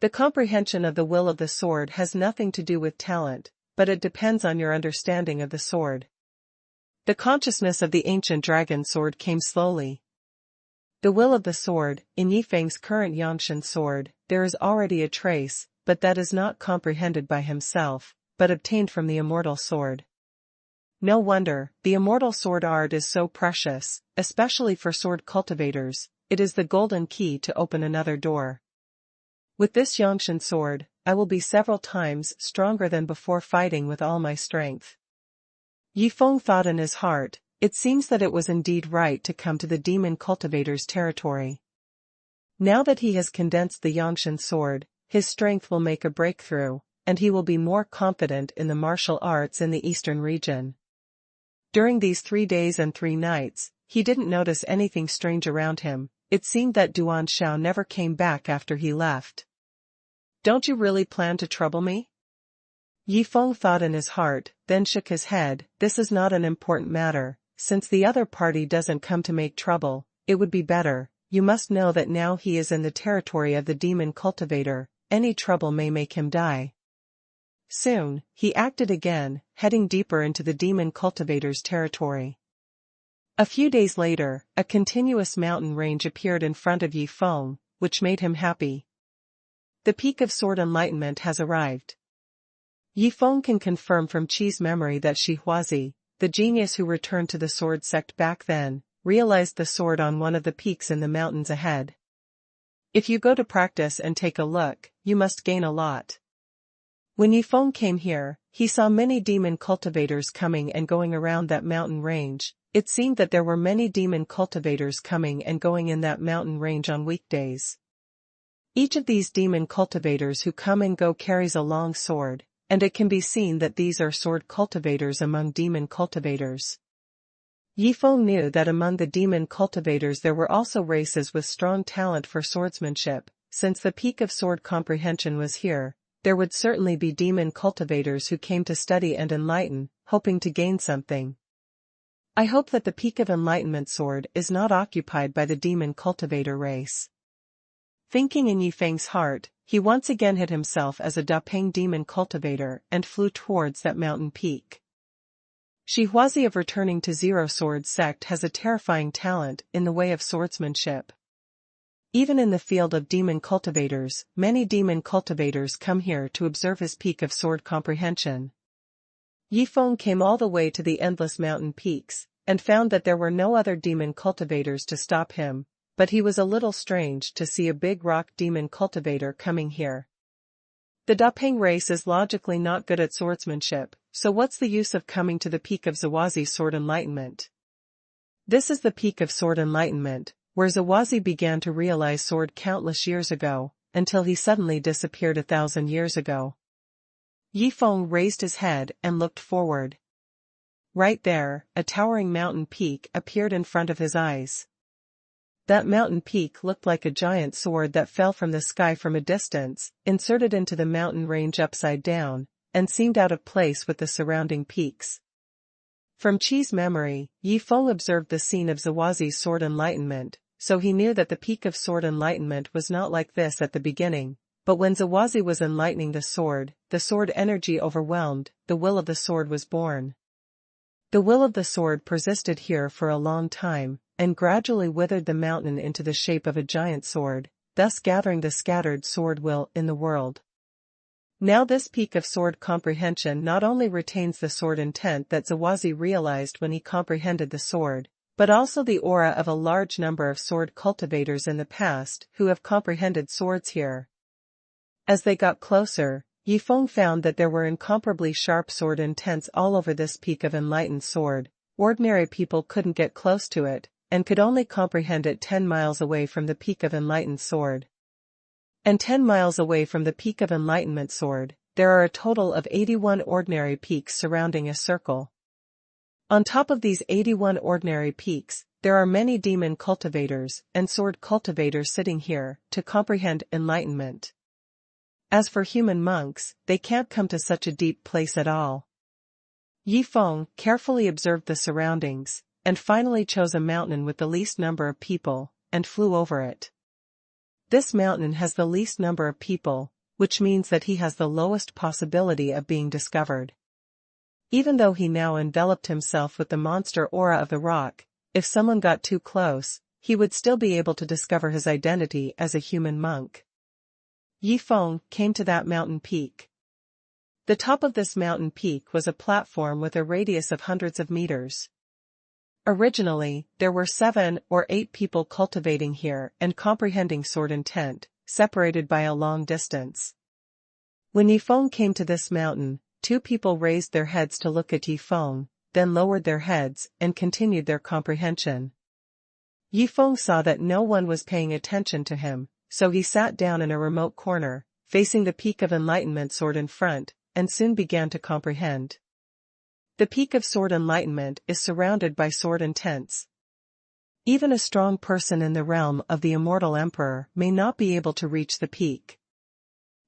The comprehension of the will of the sword has nothing to do with talent, but it depends on your understanding of the sword. The consciousness of the ancient dragon sword came slowly. The will of the sword, in Yifeng's current Yangshan sword, there is already a trace, but that is not comprehended by himself, but obtained from the immortal sword. No wonder, the immortal sword art is so precious, especially for sword cultivators. It is the golden key to open another door. With this Yangshan sword, I will be several times stronger than before fighting with all my strength. Yifeng thought in his heart, it seems that it was indeed right to come to the demon cultivator's territory. Now that he has condensed the Yangshan sword, his strength will make a breakthrough, and he will be more confident in the martial arts in the eastern region. During these 3 days and 3 nights, he didn't notice anything strange around him. It seemed that Duan Shao never came back after he left. Don't you really plan to trouble me? Yifeng thought in his heart, then shook his head. This is not an important matter, since the other party doesn't come to make trouble. It would be better, you must know that now he is in the territory of the demon cultivator, any trouble may make him die. Soon, he acted again, heading deeper into the demon cultivator's territory. A few days later, a continuous mountain range appeared in front of Yi Feng, which made him happy. The peak of sword enlightenment has arrived. Yi Feng can confirm from Qi's memory that xuanhuan, the genius who returned to the sword sect back then, realized the sword on one of the peaks in the mountains ahead. If you go to practice and take a look, you must gain a lot. When Yi Feng came here, he saw many demon cultivators coming and going around that mountain range. It seemed that there were many demon cultivators coming and going in that mountain range on weekdays. Each of these demon cultivators who come and go carries a long sword, and it can be seen that these are sword cultivators among demon cultivators. Yi Feng knew that among the demon cultivators there were also races with strong talent for swordsmanship. Since the peak of sword comprehension was here, there would certainly be demon cultivators who came to study and enlighten, hoping to gain something. I hope that the peak of enlightenment sword is not occupied by the demon cultivator race. Thinking in Yi Feng's heart, he once again hid himself as a Dapeng demon cultivator and flew towards that mountain peak. Xuanhuan of returning to Zero Sword sect has a terrifying talent in the way of swordsmanship. Even in the field of demon cultivators, many demon cultivators come here to observe his peak of sword comprehension. Yi Feng came all the way to the endless mountain peaks, and found that there were no other demon cultivators to stop him, but he was a little strange to see a big rock demon cultivator coming here. The Dapeng race is logically not good at swordsmanship, so what's the use of coming to the peak of Xuanhuan's sword enlightenment? This is the peak of sword enlightenment, where Xuanhuan began to realize sword countless years ago, until he suddenly disappeared 1,000 years ago. Yi Feng raised his head and looked forward. Right there, a towering mountain peak appeared in front of his eyes. That mountain peak looked like a giant sword that fell from the sky from a distance, inserted into the mountain range upside down, and seemed out of place with the surrounding peaks. From Qi's memory, Yi Feng observed the scene of Xuanhuan's sword enlightenment, so he knew that the peak of sword enlightenment was not like this at the beginning, but when Xuanhuan was enlightening the sword energy overwhelmed, the will of the sword was born. The will of the sword persisted here for a long time, and gradually withered the mountain into the shape of a giant sword, thus gathering the scattered sword will in the world. Now this peak of sword comprehension not only retains the sword intent that Xuanhuan realized when he comprehended the sword, but also the aura of a large number of sword cultivators in the past who have comprehended swords here. As they got closer, Yi Feng found that there were incomparably sharp sword intents all over this peak of enlightened sword. Ordinary people couldn't get close to it, and could only comprehend it 10 miles away from the peak of enlightened sword. And 10 miles away from the peak of enlightenment sword, there are a total of 81 ordinary peaks surrounding a circle. On top of these 81 ordinary peaks, there are many demon cultivators and sword cultivators sitting here to comprehend enlightenment. As for human monks, they can't come to such a deep place at all. Yi Feng carefully observed the surroundings, and finally chose a mountain with the least number of people, and flew over it. This mountain has the least number of people, which means that he has the lowest possibility of being discovered. Even though he now enveloped himself with the monster aura of the rock, if someone got too close, he would still be able to discover his identity as a human monk. Yi Feng came to that mountain peak. The top of this mountain peak was a platform with a radius of hundreds of meters. Originally, there were 7 or 8 people cultivating here and comprehending sword intent, separated by a long distance. When Yi Feng came to this mountain, 2 people raised their heads to look at Yi Feng, then lowered their heads and continued their comprehension. Yi Feng saw that no one was paying attention to him, so he sat down in a remote corner, facing the peak of enlightenment sword in front, and soon began to comprehend. The peak of sword enlightenment is surrounded by sword intents. Even a strong person in the realm of the immortal emperor may not be able to reach the peak.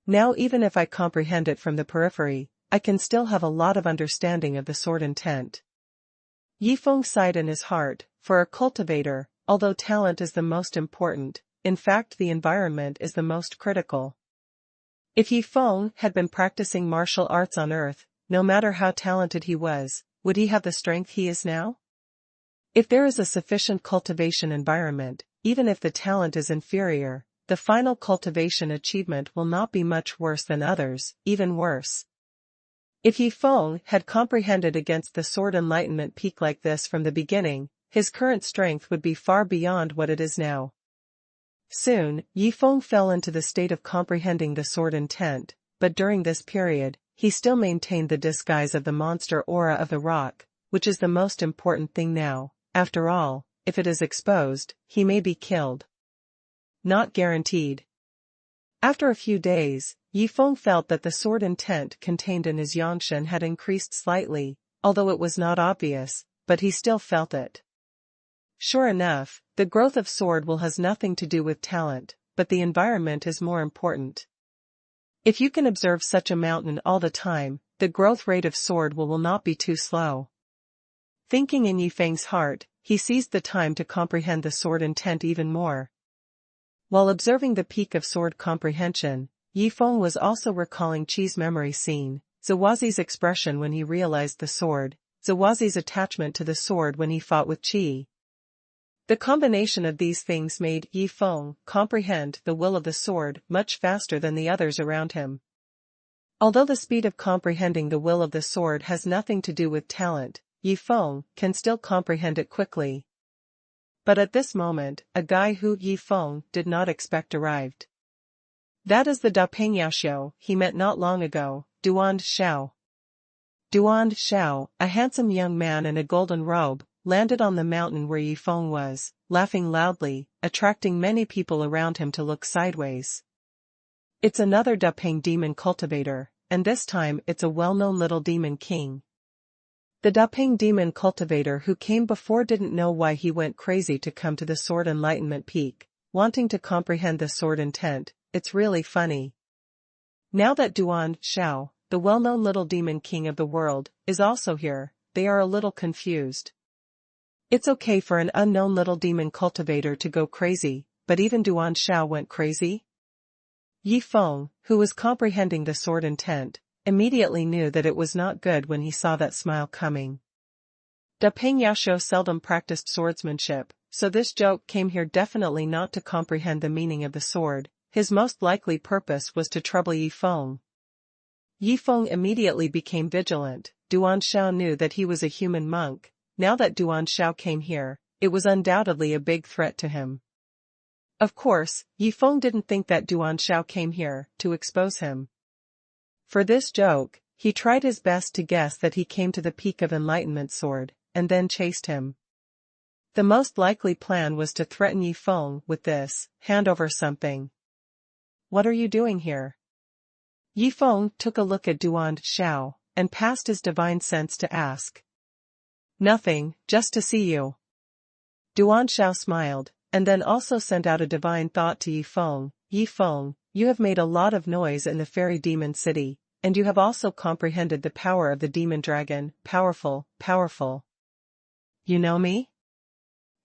Now even if I comprehend it from the periphery, I can still have a lot of understanding of the sword intent. Yi Feng sighed in his heart, for a cultivator, although talent is the most important, in fact the environment is the most critical. If Yi Feng had been practicing martial arts on Earth, no matter how talented he was, would he have the strength he is now? If there is a sufficient cultivation environment, even if the talent is inferior, the final cultivation achievement will not be much worse than others, even worse. If Yi Feng had comprehended against the sword enlightenment peak like this from the beginning, his current strength would be far beyond what it is now. Soon, Yi Feng fell into the state of comprehending the sword intent, but during this period, he still maintained the disguise of the monster aura of the rock, which is the most important thing now. After all, if it is exposed, he may be killed. Not guaranteed. After a few days, Yi Feng felt that the sword intent contained in his yangshan had increased slightly, although it was not obvious, but he still felt it. Sure enough, the growth of sword will has nothing to do with talent, but the environment is more important. If you can observe such a mountain all the time, the growth rate of sword will not be too slow. Thinking in Yi Feng's heart, he seized the time to comprehend the sword intent even more. While observing the peak of sword comprehension, Yi Feng was also recalling Qi's memory scene, Zuozi's expression when he realized the sword, Zuozi's attachment to the sword when he fought with Qi. The combination of these things made Yi Feng comprehend the will of the sword much faster than the others around him. Although the speed of comprehending the will of the sword has nothing to do with talent, Yi Feng can still comprehend it quickly. But at this moment, a guy who Yi Feng did not expect arrived. That is the Dapeng Yaoxiu he met not long ago, Duan Shao. Duan Shao, a handsome young man in a golden robe, landed on the mountain where Yi Feng was, laughing loudly, attracting many people around him to look sideways. It's another Dapeng demon cultivator, and this time it's a well-known little demon king. The Dapeng demon cultivator who came before didn't know why he went crazy to come to the sword enlightenment peak, wanting to comprehend the sword intent. It's really funny. Now that Duan Shao, the well-known little demon king of the world, is also here, they are a little confused. It's okay for an unknown little demon cultivator to go crazy, but even Duan Shao went crazy? Yi Feng, who was comprehending the sword intent, immediately knew that it was not good when he saw that smile coming. Dapeng Yaoxiu seldom practiced swordsmanship, so this joke came here definitely not to comprehend the meaning of the sword. His most likely purpose was to trouble Yi Feng. Yi Feng immediately became vigilant. Duan Shao knew that he was a human monk. Now that Duan Shao came here, it was undoubtedly a big threat to him. Of course, Yi Feng didn't think that Duan Shao came here to expose him. For this joke, he tried his best to guess that he came to the peak of enlightenment sword, and then chased him. The most likely plan was to threaten Yi Feng with this, hand over something. What are you doing here? Yi Feng took a look at Duan Shao, and passed his divine sense to ask. Nothing, just to see you. Duan Shao smiled, and then also sent out a divine thought to Yi Feng. Yi Feng, you have made a lot of noise in the fairy demon city, and you have also comprehended the power of the demon dragon. Powerful, powerful. You know me?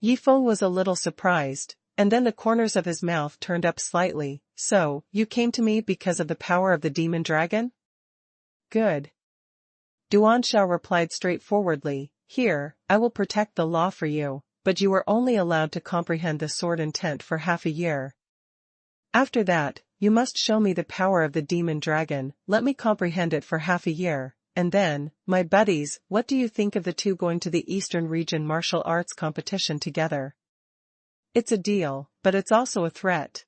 Yi Feng was a little surprised, and then the corners of his mouth turned up slightly. So, you came to me because of the power of the demon dragon? Good. Duan Shao replied straightforwardly. Here, I will protect the law for you, but you are only allowed to comprehend the sword intent for half a year. After that, you must show me the power of the demon dragon. Let me comprehend it for half a year, and then, my buddies, what do you think of the two going to the Eastern Region martial arts competition together? It's a deal, but it's also a threat.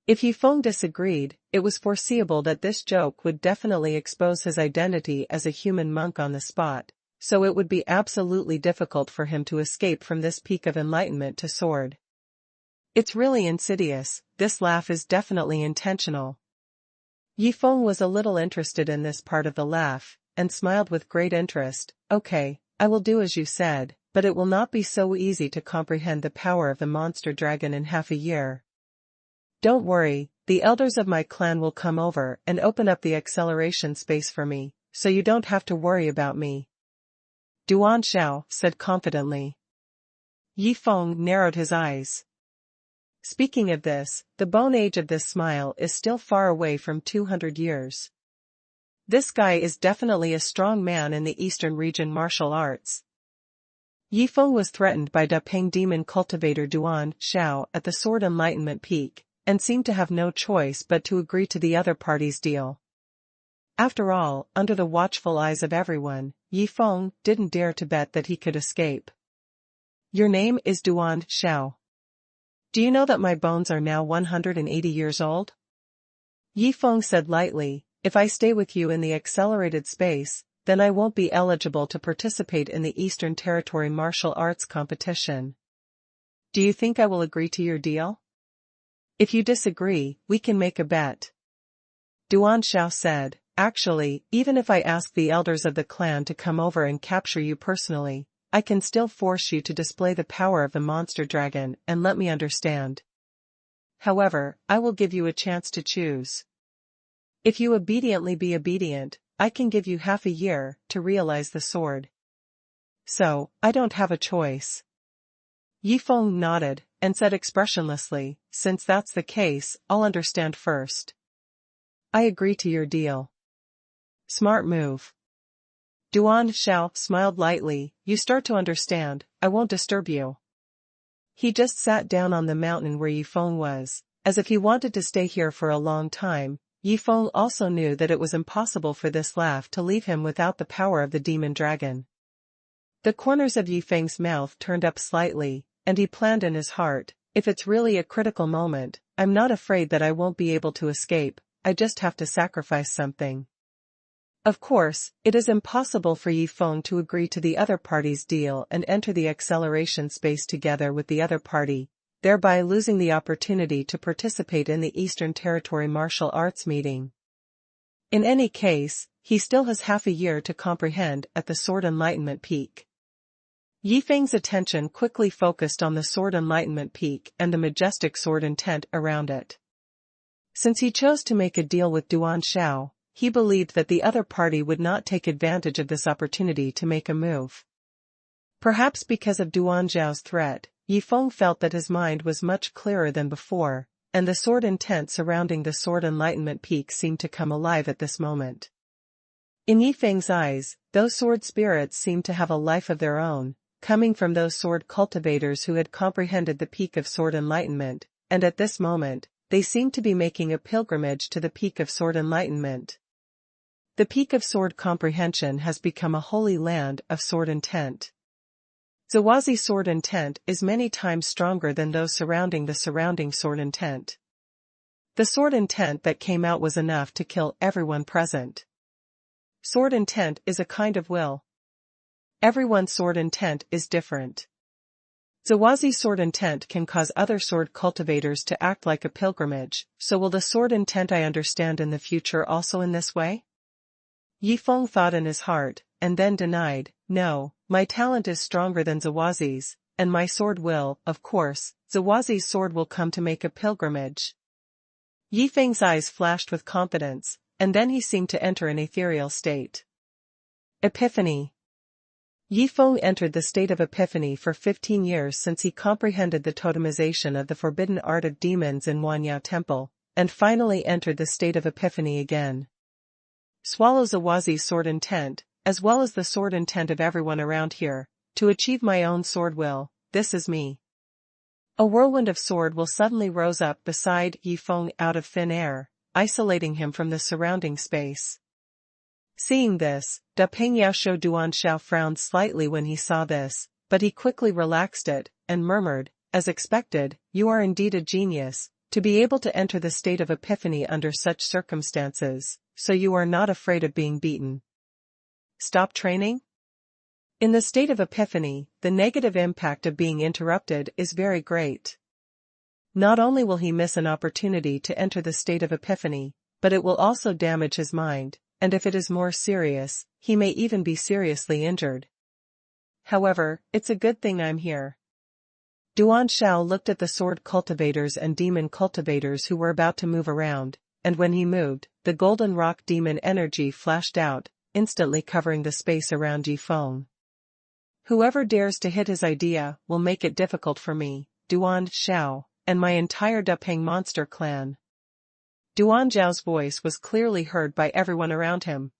If Yi Feng disagreed, it was foreseeable that this joke would definitely expose his identity as a human monk on the spot, so it would be absolutely difficult for him to escape from this peak of enlightenment to sword. It's really insidious. This laugh is definitely intentional. Yi Feng was a little interested in this part of the laugh, and smiled with great interest. Okay, I will do as you said, but it will not be so easy to comprehend the power of the monster dragon in half a year. Don't worry, the elders of my clan will come over and open up the acceleration space for me, so you don't have to worry about me. Duan Shao said confidently. Yi Feng narrowed his eyes. Speaking of this, the bone age of this smile is still far away from 200 years. This guy is definitely a strong man in the Eastern region martial arts. Yi Feng was threatened by Da Ping demon cultivator Duan Xiao at the Sword Enlightenment Peak, and seemed to have no choice but to agree to the other party's deal. After all, under the watchful eyes of everyone, Yi Feng didn't dare to bet that he could escape. Your name is Duan Xiao. Do you know that my bones are now 180 years old? Yi Feng said lightly, if I stay with you in the accelerated space, then I won't be eligible to participate in the Eastern Territory martial arts competition. Do you think I will agree to your deal? If you disagree, we can make a bet. Duan Xiao said, actually, even if I ask the elders of the clan to come over and capture you personally, I can still force you to display the power of the monster dragon and let me understand. However, I will give you a chance to choose. If you obediently be obedient, I can give you half a year to realize the sword. So, I don't have a choice. Yi Feng nodded, and said expressionlessly, since that's the case, I'll understand first. I agree to your deal. Smart move. Duan Xiao smiled lightly, you start to understand, I won't disturb you. He just sat down on the mountain where Yi Feng was, as if he wanted to stay here for a long time. Yi Feng also knew that it was impossible for this laugh to leave him without the power of the demon dragon. The corners of Yi Feng's mouth turned up slightly, and he planned in his heart, if it's really a critical moment, I'm not afraid that I won't be able to escape, I just have to sacrifice something. Of course, it is impossible for Yi Feng to agree to the other party's deal and enter the acceleration space together with the other party, thereby losing the opportunity to participate in the Eastern Territory martial arts meeting. In any case, he still has half a year to comprehend at the Sword Enlightenment Peak. Yi Feng's attention quickly focused on the Sword Enlightenment Peak and the majestic sword intent around it. Since he chose to make a deal with Duan Xiao, he believed that the other party would not take advantage of this opportunity to make a move. Perhaps because of Duan Xiao's threat, Yi Feng felt that his mind was much clearer than before, and the sword intent surrounding the Sword Enlightenment Peak seemed to come alive at this moment. In Yi Feng's eyes, those sword spirits seemed to have a life of their own, coming from those sword cultivators who had comprehended the peak of sword enlightenment, and at this moment, they seemed to be making a pilgrimage to the peak of sword enlightenment. The peak of sword comprehension has become a holy land of sword intent. Zawazi sword intent is many times stronger than those surrounding the surrounding sword intent. The sword intent that came out was enough to kill everyone present. Sword intent is a kind of will. Everyone's sword intent is different. Zawazi sword intent can cause other sword cultivators to act like a pilgrimage, so will the sword intent I understand in the future also in this way? Yi Feng thought in his heart, and then denied, no, my talent is stronger than Zawazi's, and my sword will, of course, Zawazi's sword will come to make a pilgrimage. Yi Feng's eyes flashed with confidence, and then he seemed to enter an ethereal state. Epiphany. Yi Feng entered the state of epiphany for 15 years since he comprehended the totemization of the forbidden art of demons in Huanyao Temple, and finally entered the state of epiphany again. Swallow Zawazi's sword intent, as well as the sword intent of everyone around here, to achieve my own sword will, this is me. A whirlwind of sword will suddenly rose up beside Yi Feng out of thin air, isolating him from the surrounding space. Seeing this, Da Ping Yaoshu Duan Xiao frowned slightly when he saw this, but he quickly relaxed it, and murmured, as expected, you are indeed a genius, to be able to enter the state of epiphany under such circumstances, so you are not afraid of being beaten. Stop training? In the state of epiphany, the negative impact of being interrupted is very great. Not only will he miss an opportunity to enter the state of epiphany, but it will also damage his mind, and if it is more serious, he may even be seriously injured. However, it's a good thing I'm here. Duan Xiao looked at the sword cultivators and demon cultivators who were about to move around, and when he moved, the golden rock demon energy flashed out, instantly covering the space around Yi Feng. Whoever dares to hit his idea will make it difficult for me, Duan Xiao, and my entire Dupeng monster clan. Duan Zhao's voice was clearly heard by everyone around him.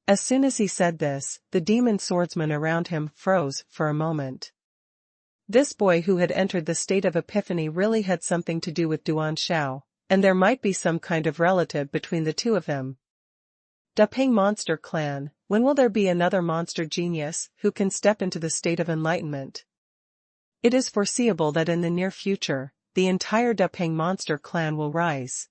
As soon as he said this, the demon swordsmen around him froze for a moment. This boy who had entered the state of epiphany really had something to do with Duan Xiao, and there might be some kind of relative between the two of them. Dupeng Monster Clan, when will there be another monster genius who can step into the state of enlightenment? It is foreseeable that in the near future, the entire Dupeng Monster Clan will rise.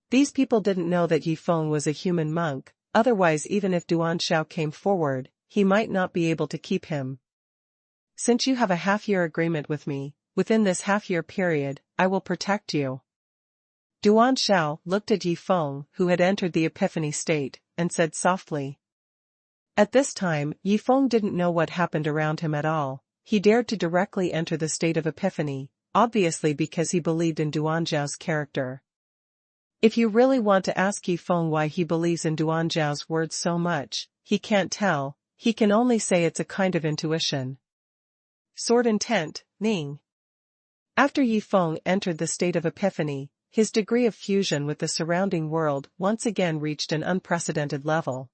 These people didn't know that Yi Feng was a human monk, otherwise even if Duan Xiao came forward, he might not be able to keep him. Since you have a half-year agreement with me, within this half-year period, I will protect you. Duan Xiao looked at Yi Feng, who had entered the epiphany state, and said softly. At this time, Yi Feng didn't know what happened around him at all. He dared to directly enter the state of epiphany, obviously because he believed in Duan Zhao's character. If you really want to ask Yi Feng why he believes in Duan Zhao's words so much, he can't tell, he can only say it's a kind of intuition. Sword Intent, Ning. After Yi Feng entered the state of epiphany, his degree of fusion with the surrounding world once again reached an unprecedented level.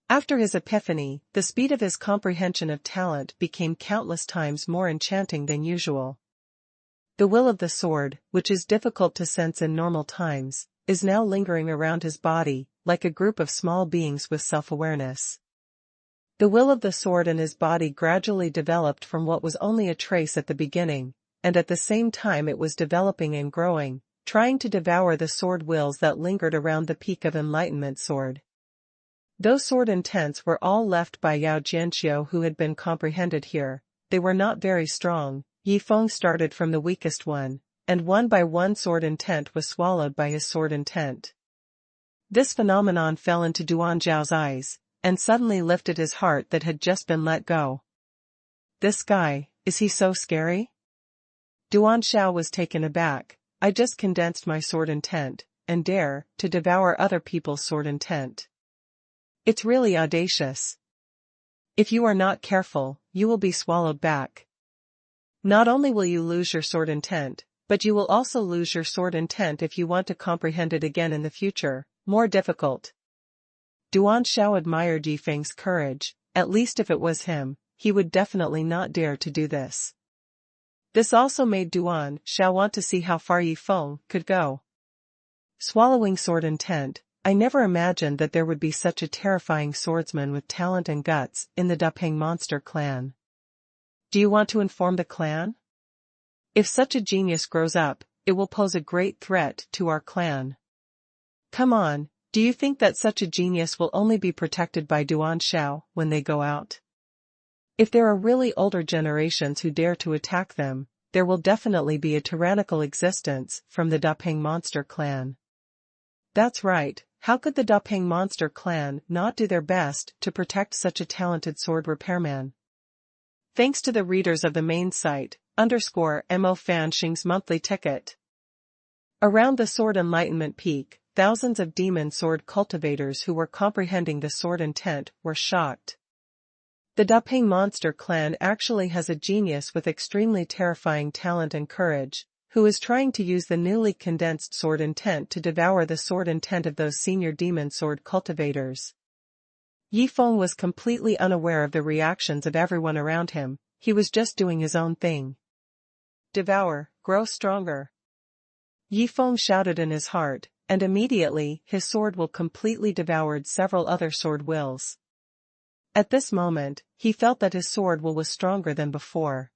After his epiphany, the speed of his comprehension of talent became countless times more enchanting than usual. The will of the sword, which is difficult to sense in normal times, is now lingering around his body, like a group of small beings with self-awareness. The will of the sword in his body gradually developed from what was only a trace at the beginning, and at the same time it was developing and growing, trying to devour the sword wills that lingered around the peak of enlightenment sword. Those sword intents were all left by Yao Jianqiu who had been comprehended here. They were not very strong. Yi Feng started from the weakest one, and one by one sword intent was swallowed by his sword intent. This phenomenon fell into Duan Zhao's eyes, and suddenly lifted his heart that had just been let go. This guy, is he so scary? Duan Xiao was taken aback. I just condensed my sword intent, and dare to devour other people's sword intent. It's really audacious. If you are not careful, you will be swallowed back. Not only will you lose your sword intent, but you will also lose your sword intent if you want to comprehend it again in the future, more difficult. Duan Xiao admired Yi Feng's courage. At least if it was him, he would definitely not dare to do this. This also made Duan Xiao want to see how far Yi Feng could go. Swallowing sword intent, I never imagined that there would be such a terrifying swordsman with talent and guts in the Dupeng Monster Clan. Do you want to inform the clan? If such a genius grows up, it will pose a great threat to our clan. Come on, do you think that such a genius will only be protected by Duan Xiao when they go out? If there are really older generations who dare to attack them, there will definitely be a tyrannical existence from the Dupeng Monster Clan. That's right, how could the Dupeng Monster Clan not do their best to protect such a talented sword repairman? Thanks to the readers of the main site, _MO Fanxing's monthly ticket. Around the Sword Enlightenment Peak, thousands of demon sword cultivators who were comprehending the sword intent were shocked. The Dupeng Monster Clan actually has a genius with extremely terrifying talent and courage, who is trying to use the newly condensed sword intent to devour the sword intent of those senior demon sword cultivators. Yi Feng was completely unaware of the reactions of everyone around him. He was just doing his own thing. Devour, grow stronger. Yi Feng shouted in his heart, and immediately his sword will completely devoured several other sword wills. At this moment, he felt that his sword will was stronger than before.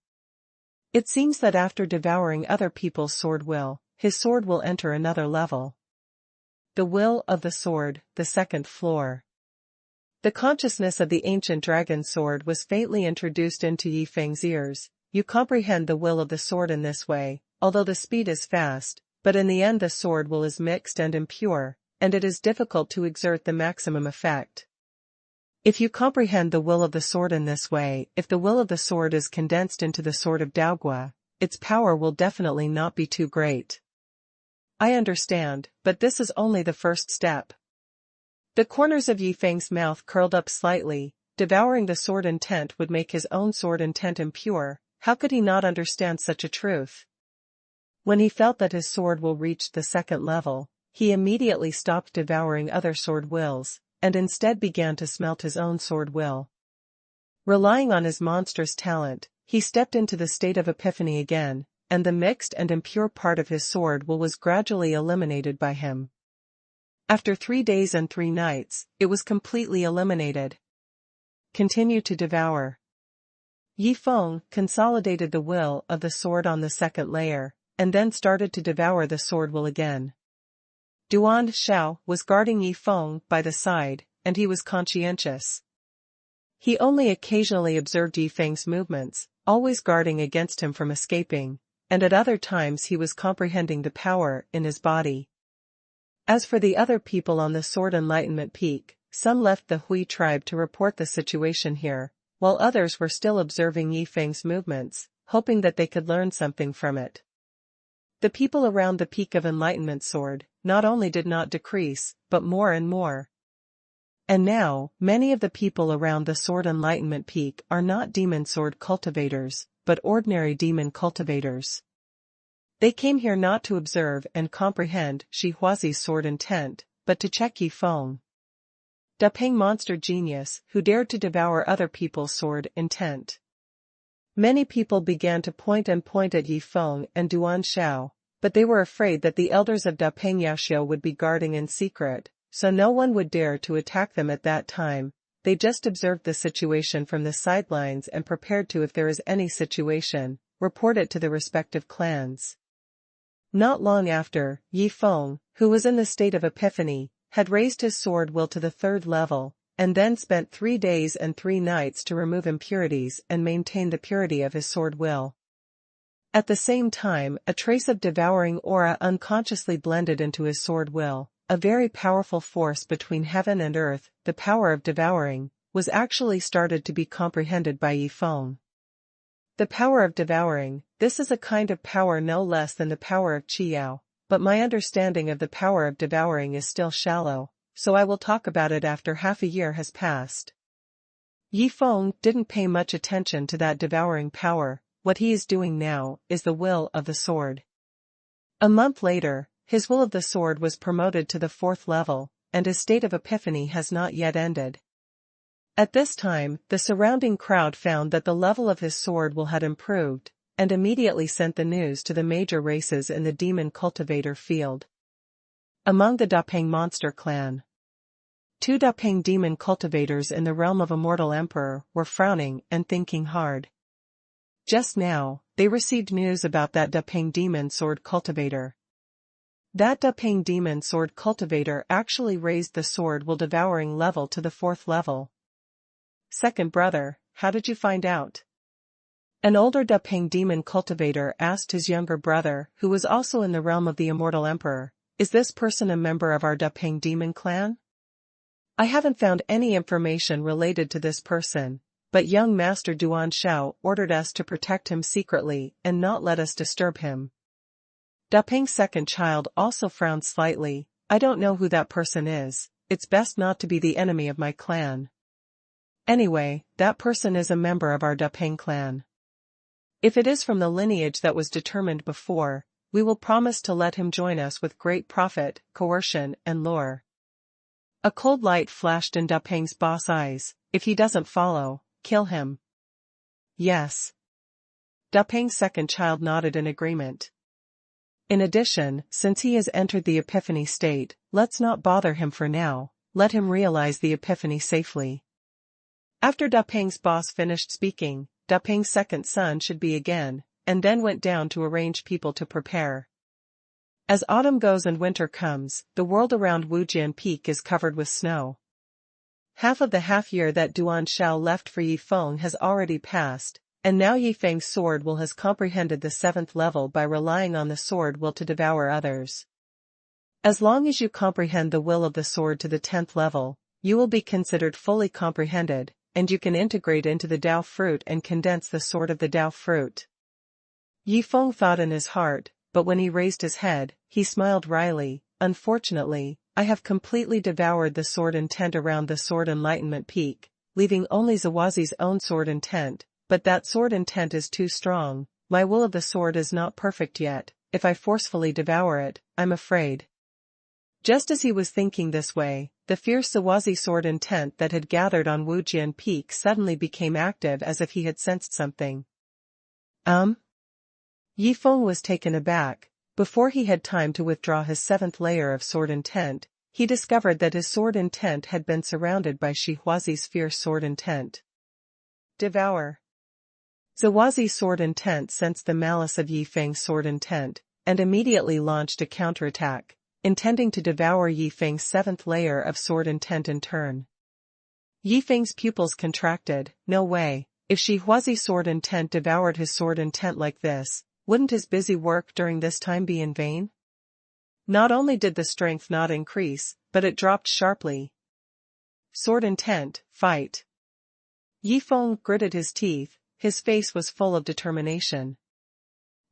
It seems that after devouring other people's sword will, his sword will enter another level. The will of the sword, the second floor. The consciousness of the ancient dragon sword was faintly introduced into Yi Feng's ears. You comprehend the will of the sword in this way, although the speed is fast, but in the end the sword will is mixed and impure, and it is difficult to exert the maximum effect. If you comprehend the will of the sword in this way, if the will of the sword is condensed into the sword of Daogua, its power will definitely not be too great. I understand, but this is only the first step. The corners of Yi Feng's mouth curled up slightly, devouring the sword intent would make his own sword intent impure. How could he not understand such a truth? When he felt that his sword will reach the second level, he immediately stopped devouring other sword wills, and instead began to smelt his own sword will. Relying on his monstrous talent, he stepped into the state of epiphany again, and the mixed and impure part of his sword will was gradually eliminated by him. After 3 days and 3 nights, it was completely eliminated. Continue to devour. Yi Feng consolidated the will of the sword on the second layer, and then started to devour the sword will again. Duan Shao was guarding Yi Feng by the side, and he was conscientious. He only occasionally observed Yi Feng's movements, always guarding against him from escaping, and at other times he was comprehending the power in his body. As for the other people on the Sword Enlightenment Peak, some left the Hui tribe to report the situation here, while others were still observing Yi Feng's movements, hoping that they could learn something from it. The people around the Peak of Enlightenment Sword not only did not decrease, but more and more. And now, many of the people around the Sword Enlightenment Peak are not demon sword cultivators, but ordinary demon cultivators. They came here not to observe and comprehend Shi Huazi's sword intent, but to check Yi Feng. Da Peng monster genius who dared to devour other people's sword intent. Many people began to point at Yi Feng and Duan Shao, but they were afraid that the elders of Da Peng Yaoxiu would be guarding in secret, so no one would dare to attack them at that time. They just observed the situation from the sidelines and prepared to, if there is any situation, report it to the respective clans. Not long after, Yi Feng, who was in the state of epiphany, had raised his sword will to the 3rd level, and then spent 3 days and 3 nights to remove impurities and maintain the purity of his sword will. At the same time, a trace of devouring aura unconsciously blended into his sword will. A very powerful force between heaven and earth, the power of devouring, was actually started to be comprehended by Yi Feng. The power of devouring, this is a kind of power no less than the power of Qiyao, but my understanding of the power of devouring is still shallow, so I will talk about it after half a year has passed. Yi Feng didn't pay much attention to that devouring power. What he is doing now is the will of the sword. A month later, his will of the sword was promoted to the 4th level, and his state of epiphany has not yet ended. At this time, the surrounding crowd found that the level of his sword will had improved, and immediately sent the news to the major races in the demon cultivator field. Among the Da Peng monster clan, 2 Da Peng demon cultivators in the realm of Immortal Emperor were frowning and thinking hard. Just now, they received news about that Da Peng demon sword cultivator. That Da Peng demon sword cultivator actually raised the sword will devouring level to the 4th level. Second brother, how did you find out? An older Da Peng demon cultivator asked his younger brother, who was also in the realm of the Immortal Emperor, is this person a member of our Da Peng demon clan? I haven't found any information related to this person, but young Master Duan Shao ordered us to protect him secretly and not let us disturb him. Da Peng's second child also frowned slightly. I don't know who that person is. It's best not to be the enemy of my clan. Anyway, that person is a member of our Da Peng clan. If it is from the lineage that was determined before, we will promise to let him join us with great profit, coercion, and lure. A cold light flashed in Da Peng's boss' eyes. If he doesn't follow, kill him. Yes. Da Peng's second child nodded in agreement. In addition, since he has entered the epiphany state, let's not bother him for now, let him realize the epiphany safely. After Da Peng's boss finished speaking, Da Peng's second son should be again, and then went down to arrange people to prepare. As autumn goes and winter comes, the world around Wujian Peak is covered with snow. Half of the half-year that Duan Shao left for Yi Feng has already passed, and now Yi Feng's sword will has comprehended the 7th level by relying on the sword will to devour others. As long as you comprehend the will of the sword to the 10th level, you will be considered fully comprehended, and you can integrate into the Dao fruit and condense the sword of the Dao fruit. Yi Feng thought in his heart, but when he raised his head, he smiled wryly. Unfortunately, I have completely devoured the sword intent around the Sword Enlightenment Peak, leaving only Zawazi's own sword intent, but that sword intent is too strong. My will of the sword is not perfect yet. If I forcefully devour it, I'm afraid. Just as he was thinking this way, the fierce Zawazi sword intent that had gathered on Wujian Peak suddenly became active as if he had sensed something. Yi Feng was taken aback. Before he had time to withdraw his seventh layer of sword intent, he discovered that his sword intent had been surrounded by Shihuazi's fierce sword intent. Devour. Zawazi's sword intent sensed the malice of Yi Feng's sword intent, and immediately launched a counterattack, intending to devour Yi Feng's seventh layer of sword intent in turn. Yi Feng's pupils contracted. No way. If Shihuazi's sword intent devoured his sword intent like this, wouldn't his busy work during this time be in vain? Not only did the strength not increase, but it dropped sharply. Sword intent, fight. Yi Feng gritted his teeth, his face was full of determination.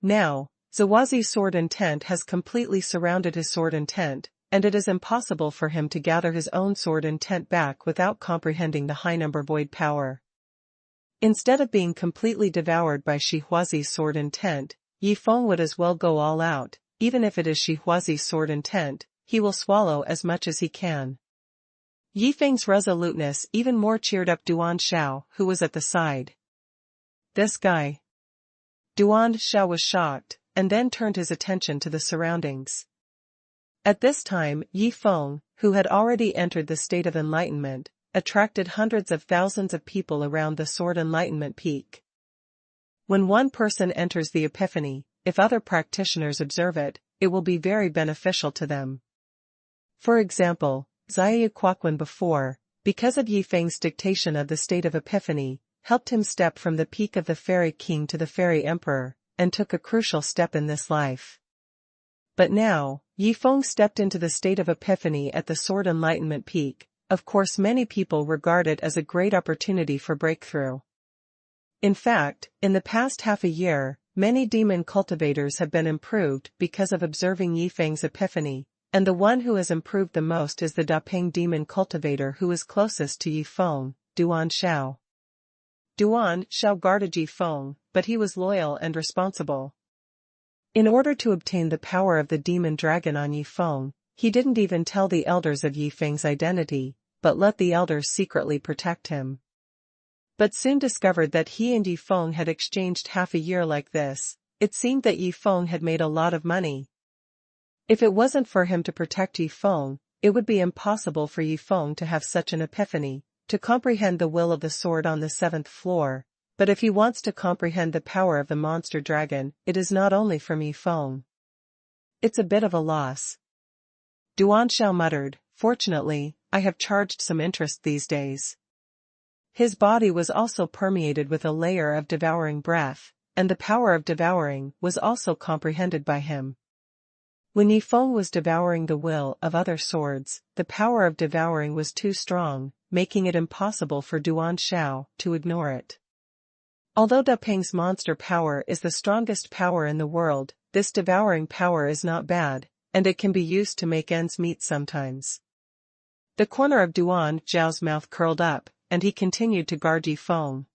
Now, Zawazi's sword intent has completely surrounded his sword intent, and it is impossible for him to gather his own sword intent back without comprehending the high number void power. Instead of being completely devoured by Shihuazi's sword intent, Yi Feng would as well go all out. Even if it is Shihuazi's sword intent, he will swallow as much as he can. Yi Feng's resoluteness even more cheered up Duan Shao, who was at the side. This guy. Duan Shao was shocked, and then turned his attention to the surroundings. At this time, Yi Feng, who had already entered the state of enlightenment, attracted hundreds of thousands of people around the Sword Enlightenment Peak. When one person enters the epiphany, if other practitioners observe it, it will be very beneficial to them. For example, Xia Kuokwan before, because of Yi Feng's dictation of the state of epiphany, helped him step from the peak of the Fairy King to the Fairy Emperor, and took a crucial step in this life. But now, Yi Feng stepped into the state of epiphany at the Sword Enlightenment Peak. Of course, many people regard it as a great opportunity for breakthrough. In fact, in the past half a year, many demon cultivators have been improved because of observing Yi Feng's epiphany, and the one who has improved the most is the Dapeng demon cultivator who is closest to Yi Feng, Duan Shao. Duan Shao guarded Yi Feng, but he was loyal and responsible. In order to obtain the power of the demon dragon on Yi Feng, he didn't even tell the elders of Yi Feng's identity, but let the elders secretly protect him. But soon discovered that he and Yi Feng had exchanged half a year like this. It seemed that Yi Feng had made a lot of money. If it wasn't for him to protect Yi Feng, it would be impossible for Yi Feng to have such an epiphany, to comprehend the will of the sword on the seventh floor. But if he wants to comprehend the power of the monster dragon, it is not only from Yi Feng. It's a bit of a loss. Duan Shao muttered, fortunately, I have charged some interest these days. His body was also permeated with a layer of devouring breath, and the power of devouring was also comprehended by him. When Yi Feng was devouring the will of other swords, the power of devouring was too strong, making it impossible for Duan Shao to ignore it. Although Dapeng's monster power is the strongest power in the world, this devouring power is not bad, and it can be used to make ends meet sometimes. The corner of Duan Zhao's mouth curled up, and he continued to guard Yi Feng.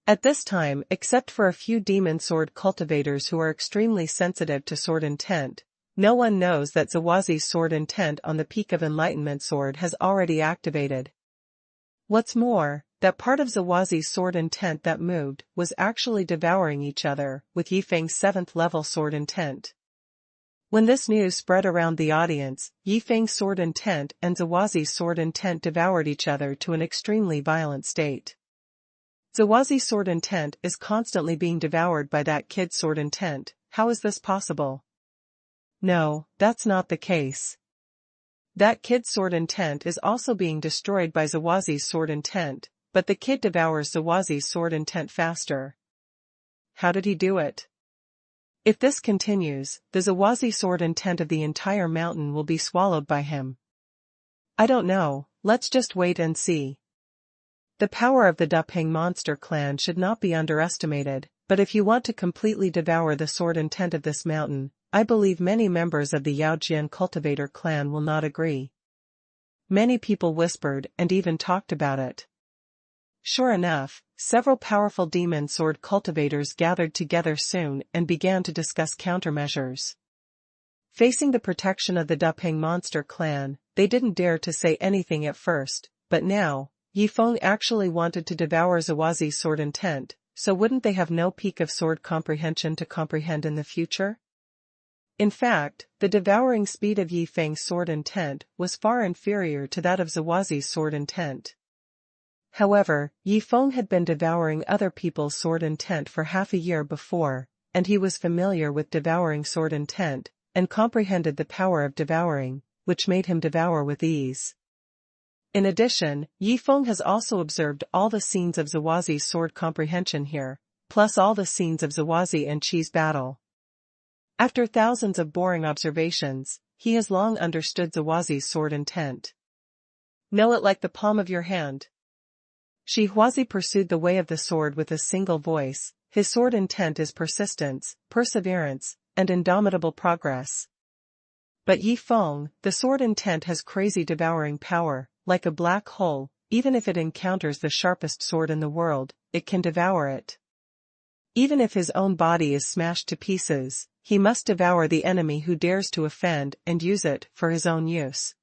At this time, except for a few demon sword cultivators who are extremely sensitive to sword intent, no one knows that Zawazi's sword intent on the peak of enlightenment sword has already activated. What's more, that part of Zawazi's sword intent that moved was actually devouring each other with Yi Feng's 7th level sword intent. When this news spread around the audience, Yi Feng's sword intent and Zawazi's sword intent devoured each other to an extremely violent state. Zawazi's sword intent is constantly being devoured by that kid's sword intent. How is this possible? No, that's not the case. That kid's sword intent is also being destroyed by Zawazi's sword intent, but the kid devours Zawazi's sword intent faster. How did he do it? If this continues, the Zawazi sword intent of the entire mountain will be swallowed by him. I don't know, let's just wait and see. The power of the Dapeng monster clan should not be underestimated, but if you want to completely devour the sword intent of this mountain, I believe many members of the Yaojian cultivator clan will not agree. Many people whispered and even talked about it. Sure enough, several powerful demon sword cultivators gathered together soon and began to discuss countermeasures. Facing the protection of the Dapeng monster clan, they didn't dare to say anything at first, but now, Yifeng actually wanted to devour Zawazi's sword intent, so wouldn't they have no peak of sword comprehension to comprehend in the future? In fact, the devouring speed of Yifeng's sword intent was far inferior to that of Zawazi's sword intent. However, Yifeng had been devouring other people's sword intent for half a year before, and he was familiar with devouring sword intent, and comprehended the power of devouring, which made him devour with ease. In addition, Yifeng has also observed all the scenes of Zawazi's sword comprehension here, plus all the scenes of Zawazi and Qi's battle. After thousands of boring observations, he has long understood Zawazi's sword intent. Know it like the palm of your hand. Xuanhuan pursued the way of the sword with a single voice. His sword intent is persistence, perseverance, and indomitable progress. But Yifeng, the sword intent has crazy devouring power, like a black hole. Even if it encounters the sharpest sword in the world, it can devour it. Even if his own body is smashed to pieces, he must devour the enemy who dares to offend and use it for his own use.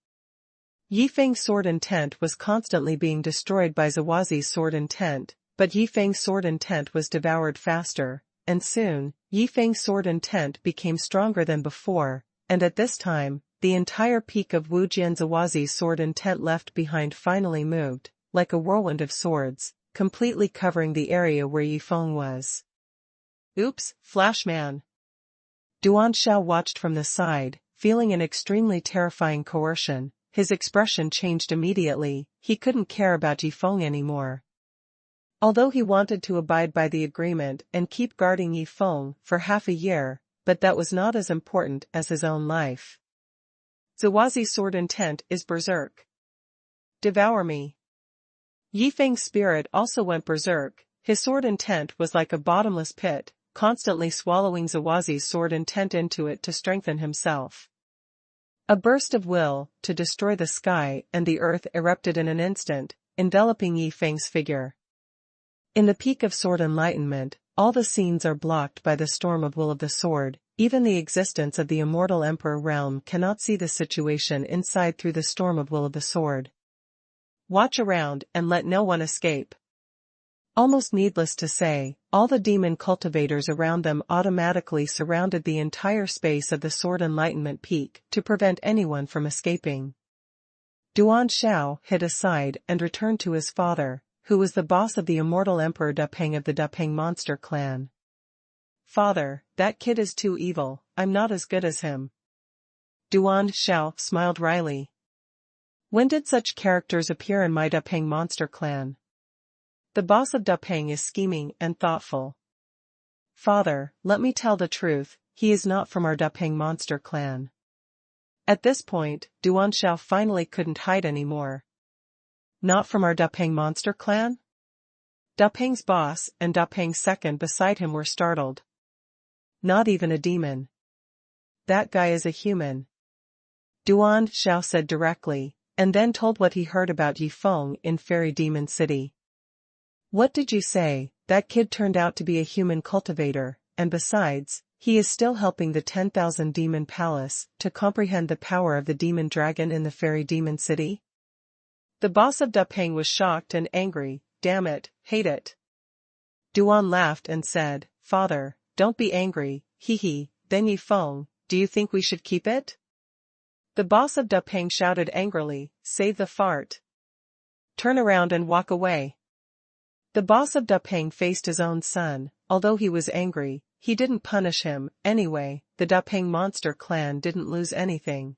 Yifeng's sword intent was constantly being destroyed by Zawazi's sword intent, but Yifeng's sword intent was devoured faster, and soon, Yifeng's sword intent became stronger than before, and at this time, the entire peak of Wujian Zawazi's sword intent left behind finally moved, like a whirlwind of swords, completely covering the area where Yifeng was. Oops, Flashman! Duan Shao watched from the side, feeling an extremely terrifying coercion. His expression changed immediately. He couldn't care about Yifeng anymore. Although he wanted to abide by the agreement and keep guarding Yifeng for half a year, but that was not as important as his own life. Zawazi's sword intent is berserk. Devour me. Yifeng's spirit also went berserk. His sword intent was like a bottomless pit, constantly swallowing Zawazi's sword intent into it to strengthen himself. A burst of will to destroy the sky and the earth erupted in an instant, enveloping Yifeng's figure. In the peak of sword enlightenment, all the scenes are blocked by the storm of will of the sword. Even the existence of the immortal emperor realm cannot see the situation inside through the storm of will of the sword. Watch around and let no one escape. Almost needless to say, all the demon cultivators around them automatically surrounded the entire space of the sword enlightenment peak to prevent anyone from escaping. Duan Shao hid aside and returned to his father, who was the boss of the immortal Emperor Dapeng of the Dapeng monster clan. Father, that kid is too evil, I'm not as good as him. Duan Shao smiled wryly. When did such characters appear in my Dapeng monster clan? The boss of Dapeng is scheming and thoughtful. Father, let me tell the truth, he is not from our Dapeng monster clan. At this point, Duan Shao finally couldn't hide anymore. Not from our Dapeng monster clan? Dapeng's boss and Dapeng's second beside him were startled. Not even a demon. That guy is a human. Duan Shao said directly, and then told what he heard about Yifeng in Fairy Demon City. What did you say? That kid turned out to be a human cultivator, and besides, he is still helping the 10,000 Demon Palace to comprehend the power of the demon dragon in the Fairy Demon City? The boss of Dapeng was shocked and angry. Damn it, hate it. Duan laughed and said, Father, don't be angry, hee. Then Yifeng, do you think we should keep it? The boss of Dapeng shouted angrily, save the fart. Turn around and walk away. The boss of Dapeng faced his own son. Although he was angry, he didn't punish him. Anyway, the Dapeng monster clan didn't lose anything.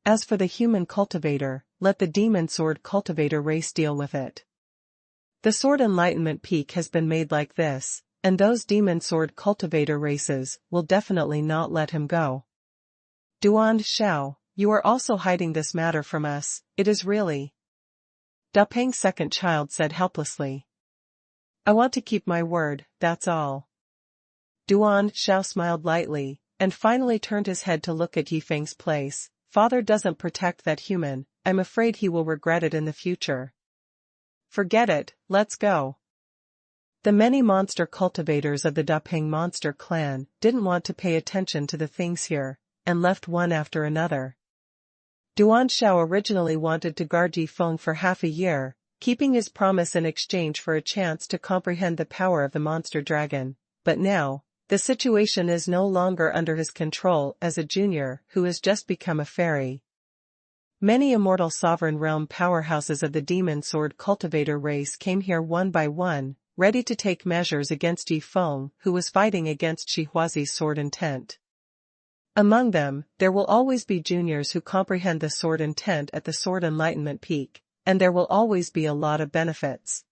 As for the human cultivator, let the demon sword cultivator race deal with it. The sword enlightenment peak has been made like this, and those demon sword cultivator races will definitely not let him go. Duan Shao, you are also hiding this matter from us, it is really. Dapeng's second child said helplessly. I want to keep my word, that's all. Duan Shao smiled lightly, and finally turned his head to look at Yifeng's place. Father doesn't protect that human, I'm afraid he will regret it in the future. Forget it, let's go. The many monster cultivators of the Dapeng monster clan didn't want to pay attention to the things here, and left one after another. Duan Shao originally wanted to guard Yi Feng for half a year, keeping his promise in exchange for a chance to comprehend the power of the monster dragon, but now, the situation is no longer under his control as a junior who has just become a fairy. Many immortal sovereign realm powerhouses of the demon sword cultivator race came here one by one, ready to take measures against Yi Feng, who was fighting against Shihuazi's sword intent. Among them, there will always be juniors who comprehend the sword intent at the sword enlightenment peak, and there will always be a lot of benefits.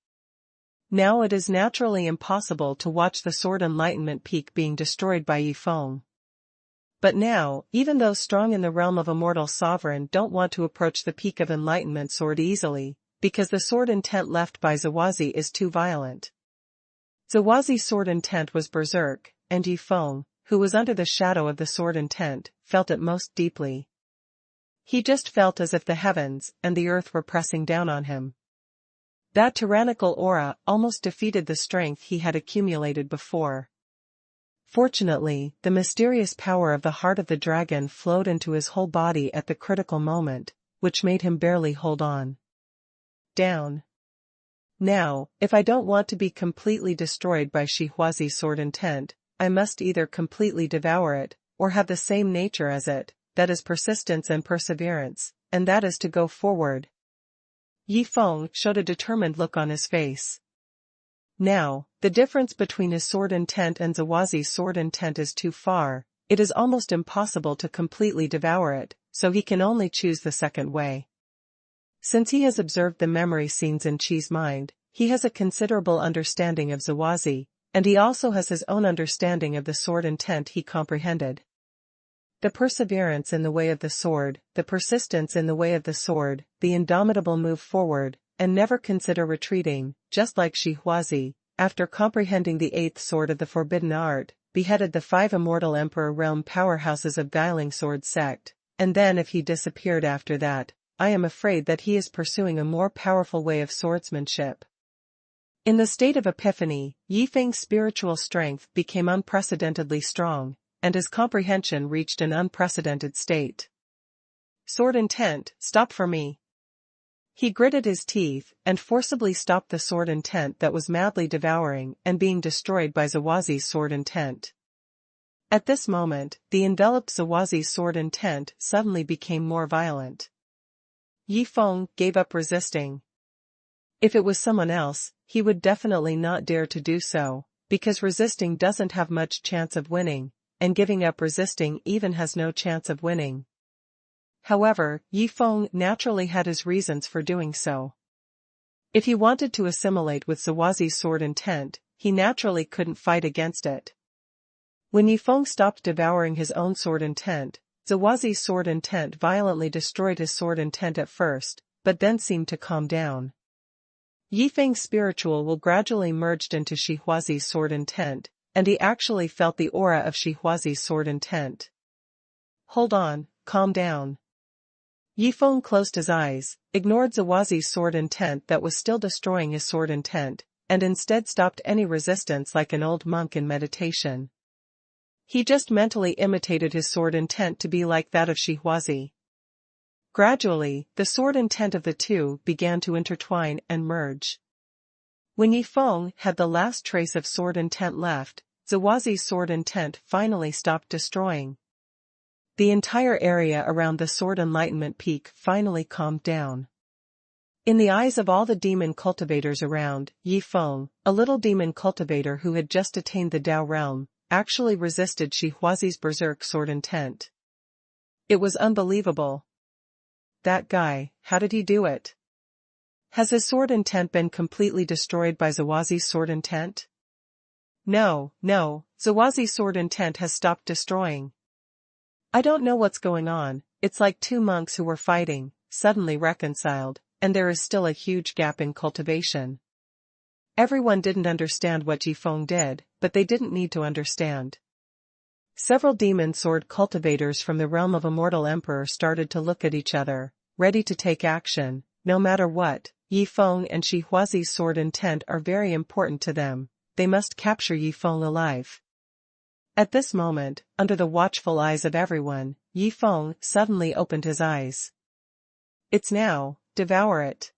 Now it is naturally impossible to watch the sword enlightenment peak being destroyed by Yi Feng. But now, even those strong in the realm of immortal sovereign don't want to approach the peak of enlightenment sword easily, because the sword intent left by Xuanhuan is too violent. Xuanhuan's sword intent was berserk, and Yi Feng, who was under the shadow of the sword intent, felt it most deeply. He just felt as if the heavens and the earth were pressing down on him. That tyrannical aura almost defeated the strength he had accumulated before. Fortunately, the mysterious power of the heart of the dragon flowed into his whole body at the critical moment, which made him barely hold on. Down. Now, if I don't want to be completely destroyed by Shihuazi's sword intent, I must either completely devour it, or have the same nature as it, that is persistence and perseverance, and that is to go forward. Yi Feng showed a determined look on his face. Now, the difference between his sword intent and Xuanhuan's sword intent is too far, it is almost impossible to completely devour it, so he can only choose the second way. Since he has observed the memory scenes in Qi's mind, he has a considerable understanding of Xuanhuan, and he also has his own understanding of the sword intent he comprehended. The perseverance in the way of the sword, the persistence in the way of the sword, the indomitable move forward, and never consider retreating, just like Shihuazi, after comprehending the eighth sword of the forbidden art, beheaded the 5 immortal emperor realm powerhouses of Guiling Sword sect, and then if he disappeared after that, I am afraid that he is pursuing a more powerful way of swordsmanship. In the state of epiphany, Yi Feng's spiritual strength became unprecedentedly strong, and his comprehension reached an unprecedented state. Sword intent, stop for me. He gritted his teeth and forcibly stopped the sword intent that was madly devouring and being destroyed by Xuanhuan's sword intent. At this moment, the enveloped Xuanhuan's sword intent suddenly became more violent. Yi Feng gave up resisting. If it was someone else, he would definitely not dare to do so, because resisting doesn't have much chance of winning, and giving up resisting even has no chance of winning. However, Yi Feng naturally had his reasons for doing so. If he wanted to assimilate with Xuanhuan's sword intent, he naturally couldn't fight against it. When Yi Feng stopped devouring his own sword intent, Xuanhuan's sword intent violently destroyed his sword intent at first, but then seemed to calm down. Yi Feng's spiritual will gradually merged into Shihuazi's sword intent, and he actually felt the aura of Shihuazi's sword intent. Hold on, calm down. Yi Feng closed his eyes, ignored Xuanhuan's sword intent that was still destroying his sword intent, and instead stopped any resistance like an old monk in meditation. He just mentally imitated his sword intent to be like that of Shihuazi. Gradually, the sword intent of the two began to intertwine and merge. When Yi Feng had the last trace of sword intent left, Xuanhuan's sword intent finally stopped destroying. The entire area around the sword enlightenment peak finally calmed down. In the eyes of all the demon cultivators around, Yi Feng, a little demon cultivator who had just attained the Dao realm, actually resisted Shihuazi's berserk sword intent. It was unbelievable. That guy, how did he do it? Has his sword intent been completely destroyed by Xuanhuan's sword intent? No, Xuanhuan's sword intent has stopped destroying. I don't know what's going on, it's like two monks who were fighting, suddenly reconciled, and there is still a huge gap in cultivation. Everyone didn't understand what Yi Feng did, but they didn't need to understand. Several demon sword cultivators from the realm of Immortal Emperor started to look at each other, ready to take action, no matter what, Yifeng and Shihuazi's sword intent are very important to them. They must capture Yifeng alive. At this moment, under the watchful eyes of everyone, Yifeng suddenly opened his eyes. It's now, devour it.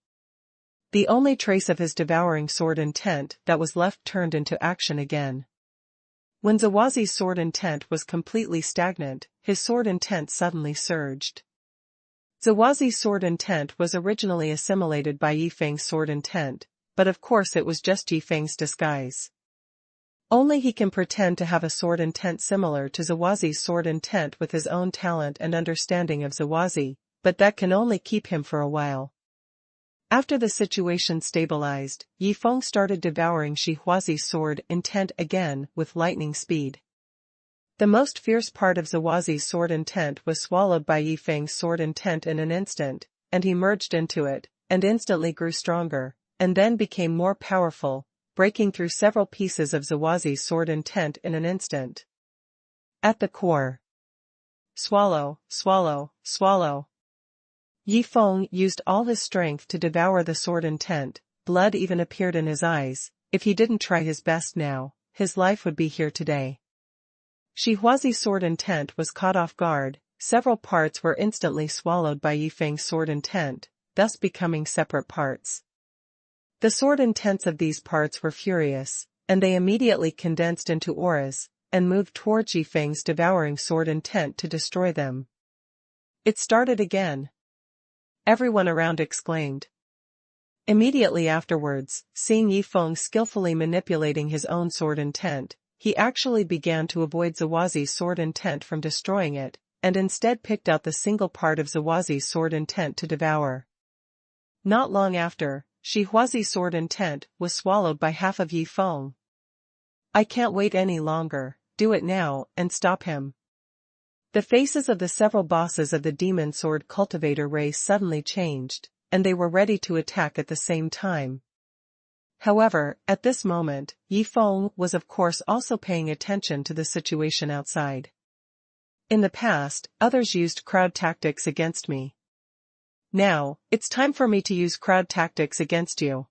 The only trace of his devouring sword intent that was left turned into action again. When Xuanhuan's sword intent was completely stagnant, his sword intent suddenly surged. Xuanhuan's sword intent was originally assimilated by Yifeng's sword intent, but of course it was just Yifeng's disguise. Only he can pretend to have a sword intent similar to Xuanhuan's sword intent with his own talent and understanding of Xuanhuan, but that can only keep him for a while. After the situation stabilized, Yifeng started devouring Shihuazi's sword intent again with lightning speed. The most fierce part of Xuanhuan's sword intent was swallowed by Yifeng's sword intent in an instant, and he merged into it, and instantly grew stronger, and then became more powerful, breaking through several pieces of Xuanhuan's sword intent in an instant. At the core. Swallow, swallow, swallow. Yifeng used all his strength to devour the sword intent. Blood even appeared in his eyes. If he didn't try his best now, his life would be here today. Shihuazi's sword intent was caught off guard. Several parts were instantly swallowed by Yifeng's sword intent, thus becoming separate parts. The sword intents of these parts were furious, and they immediately condensed into auras, and moved towards Yifeng's devouring sword intent to destroy them. It started again. Everyone around exclaimed. Immediately afterwards, seeing Yifeng skillfully manipulating his own sword intent, he actually began to avoid Xuanhuan's sword intent from destroying it, and instead picked out the single part of Xuanhuan's sword intent to devour. Not long after, Shihuazi's sword intent was swallowed by half of Yifeng. I can't wait any longer, do it now, and stop him. The faces of the several bosses of the demon sword cultivator race suddenly changed, and they were ready to attack at the same time. However, at this moment, Yifeng was of course also paying attention to the situation outside. In the past, others used crowd tactics against me. Now, it's time for me to use crowd tactics against you.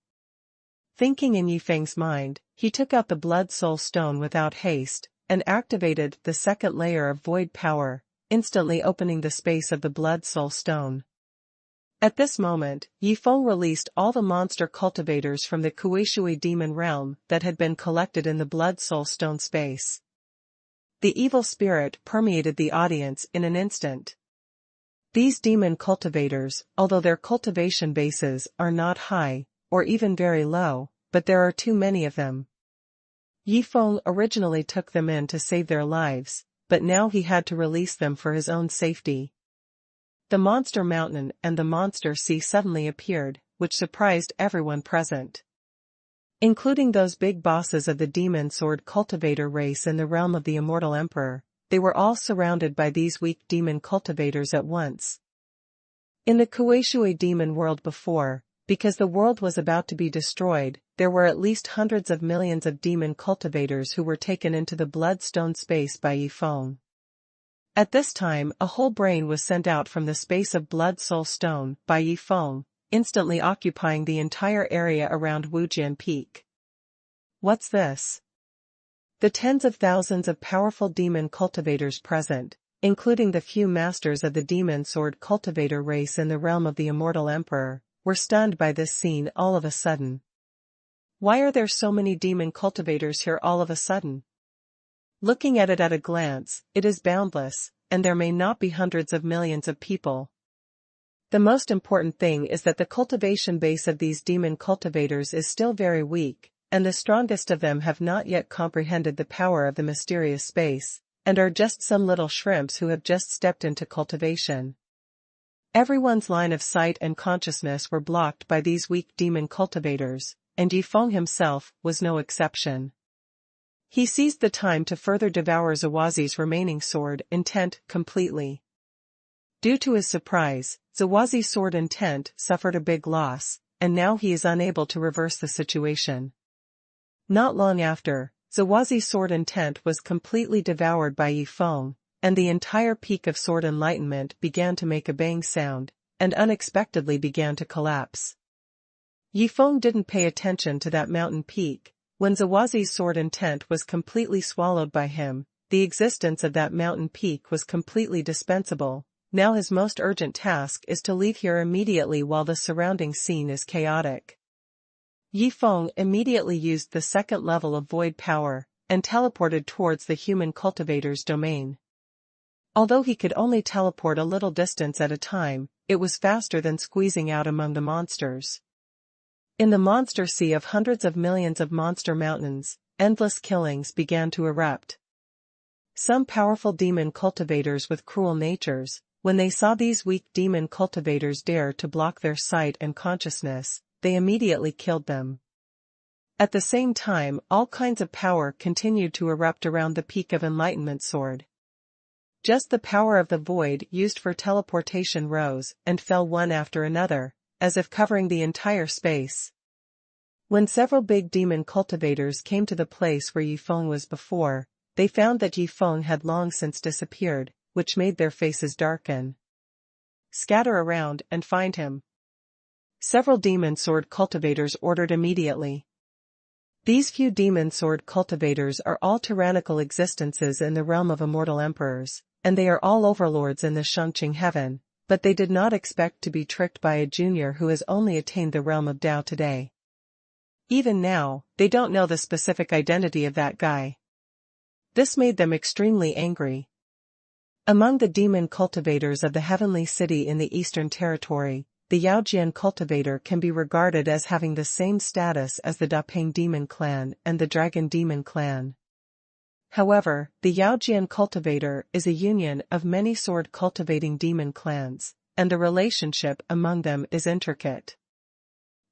Thinking in Yifeng's mind, he took out the Blood Soul Stone without haste, and activated the second layer of void power, instantly opening the space of the Blood Soul Stone. At this moment, Yifeng released all the monster cultivators from the Kuishui demon realm that had been collected in the Blood Soul Stone space. The evil spirit permeated the audience in an instant. These demon cultivators, although their cultivation bases are not high, or even very low, but there are too many of them. Yifeng originally took them in to save their lives, but now he had to release them for his own safety. The monster mountain and the monster sea suddenly appeared, which surprised everyone present. Including those big bosses of the demon sword cultivator race in the realm of the Immortal Emperor, they were all surrounded by these weak demon cultivators at once. In the Kuishui demon world before, because the world was about to be destroyed, there were at least hundreds of millions of demon cultivators who were taken into the Bloodstone space by Yifeng. At this time a whole brain was sent out from the space of Blood Soul Stone by Yifeng, instantly occupying the entire area around Wujian Peak. What's this? The tens of thousands of powerful demon cultivators present, including the few masters of the demon sword cultivator race in the realm of the Immortal Emperor, were stunned by this scene all of a sudden. Why are there so many demon cultivators here all of a sudden? Looking at it at a glance, it is boundless, and there may not be hundreds of millions of people. The most important thing is that the cultivation base of these demon cultivators is still very weak, and the strongest of them have not yet comprehended the power of the mysterious space, and are just some little shrimps who have just stepped into cultivation. Everyone's line of sight and consciousness were blocked by these weak demon cultivators, and Yifeng himself was no exception. He seized the time to further devour Xuanhuan's remaining sword intent completely. Due to his surprise, Xuanhuan's sword intent suffered a big loss, and now he is unable to reverse the situation. Not long after, Xuanhuan's sword intent was completely devoured by Yifeng, and the entire peak of sword enlightenment began to make a bang sound, and unexpectedly began to collapse. Yifeng didn't pay attention to that mountain peak. When Zawazi's sword intent was completely swallowed by him, the existence of that mountain peak was completely dispensable. Now his most urgent task is to leave here immediately while the surrounding scene is chaotic. Yifeng immediately used the second level of void power, and teleported towards the human cultivator's domain. Although he could only teleport a little distance at a time, it was faster than squeezing out among the monsters. In the monster sea of hundreds of millions of monster mountains, endless killings began to erupt. Some powerful demon cultivators with cruel natures, when they saw these weak demon cultivators dare to block their sight and consciousness, they immediately killed them. At the same time, all kinds of power continued to erupt around the peak of Enlightenment Sword. Just the power of the void used for teleportation rose and fell one after another, as if covering the entire space. When several big demon cultivators came to the place where Yifeng was before, they found that Yifeng had long since disappeared, which made their faces darken. "Scatter around and find him," several demon sword cultivators ordered immediately. These few demon sword cultivators are all tyrannical existences in the realm of immortal emperors, and they are all overlords in the Shangqing heaven, but they did not expect to be tricked by a junior who has only attained the realm of Dao today. Even now, they don't know the specific identity of that guy. This made them extremely angry. Among the demon cultivators of the heavenly city in the Eastern Territory, the Yaojian cultivator can be regarded as having the same status as the Dapeng demon clan and the Dragon demon clan. However, the Yaojian cultivator is a union of many sword-cultivating demon clans, and the relationship among them is intricate.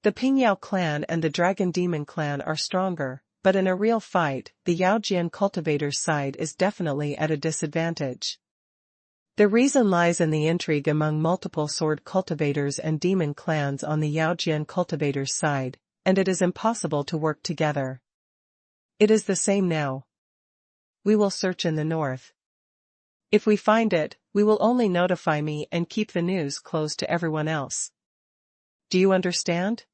The Pingyao clan and the Dragon demon clan are stronger, but in a real fight, the Yaojian cultivator's side is definitely at a disadvantage. The reason lies in the intrigue among multiple sword cultivators and demon clans on the Yaojian cultivator's side, and it is impossible to work together. It is the same now. We will search in the north. If we find it, we will only notify me and keep the news closed to everyone else. Do you understand?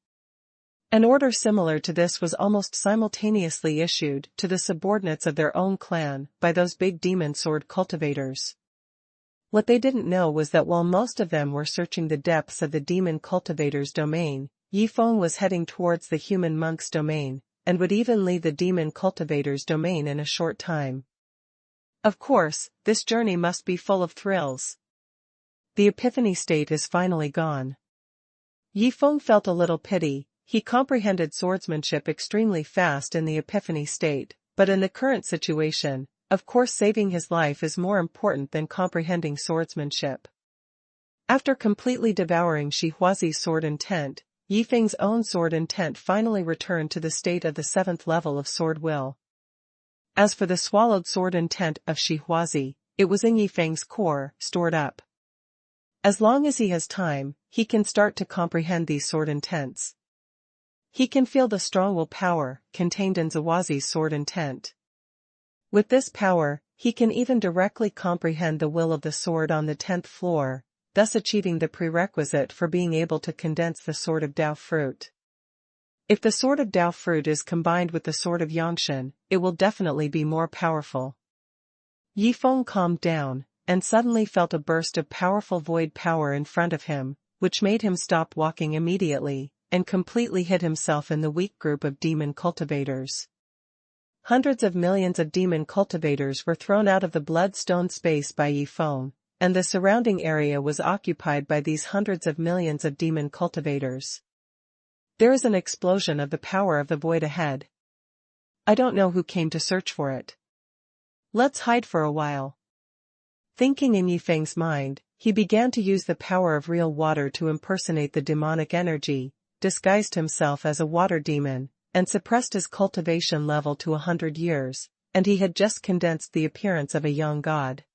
An order similar to this was almost simultaneously issued to the subordinates of their own clan by those big demon sword cultivators. What they didn't know was that while most of them were searching the depths of the demon cultivator's domain, Yifeng was heading towards the human monk's domain, and would even leave the demon cultivator's domain in a short time. Of course, this journey must be full of thrills. The epiphany state is finally gone. Yifeng felt a little pity. He comprehended swordsmanship extremely fast in the epiphany state, but in the current situation, of course saving his life is more important than comprehending swordsmanship. After completely devouring Xuanhuan's sword intent, Yifeng's own sword intent finally returned to the state of the 7th level of sword will. As for the swallowed sword intent of Xuanhuan, it was in Yifeng's core, stored up. As long as he has time, he can start to comprehend these sword intents. He can feel the strong will power contained in Zawazi's sword intent. With this power, he can even directly comprehend the will of the sword on the 10th floor, thus achieving the prerequisite for being able to condense the sword of Dao fruit. If the sword of Dao fruit is combined with the sword of Yangshan, it will definitely be more powerful. Yifeng calmed down, and suddenly felt a burst of powerful void power in front of him, which made him stop walking immediately, and completely hid himself in the weak group of demon cultivators. Hundreds of millions of demon cultivators were thrown out of the bloodstone space by Yifeng, and the surrounding area was occupied by these hundreds of millions of demon cultivators. There is an explosion of the power of the void ahead. I don't know who came to search for it. Let's hide for a while. Thinking in Yifeng's mind, he began to use the power of real water to impersonate the demonic energy, disguised himself as a water demon, and suppressed his cultivation level to 100 years, and he had just condensed the appearance of a young god.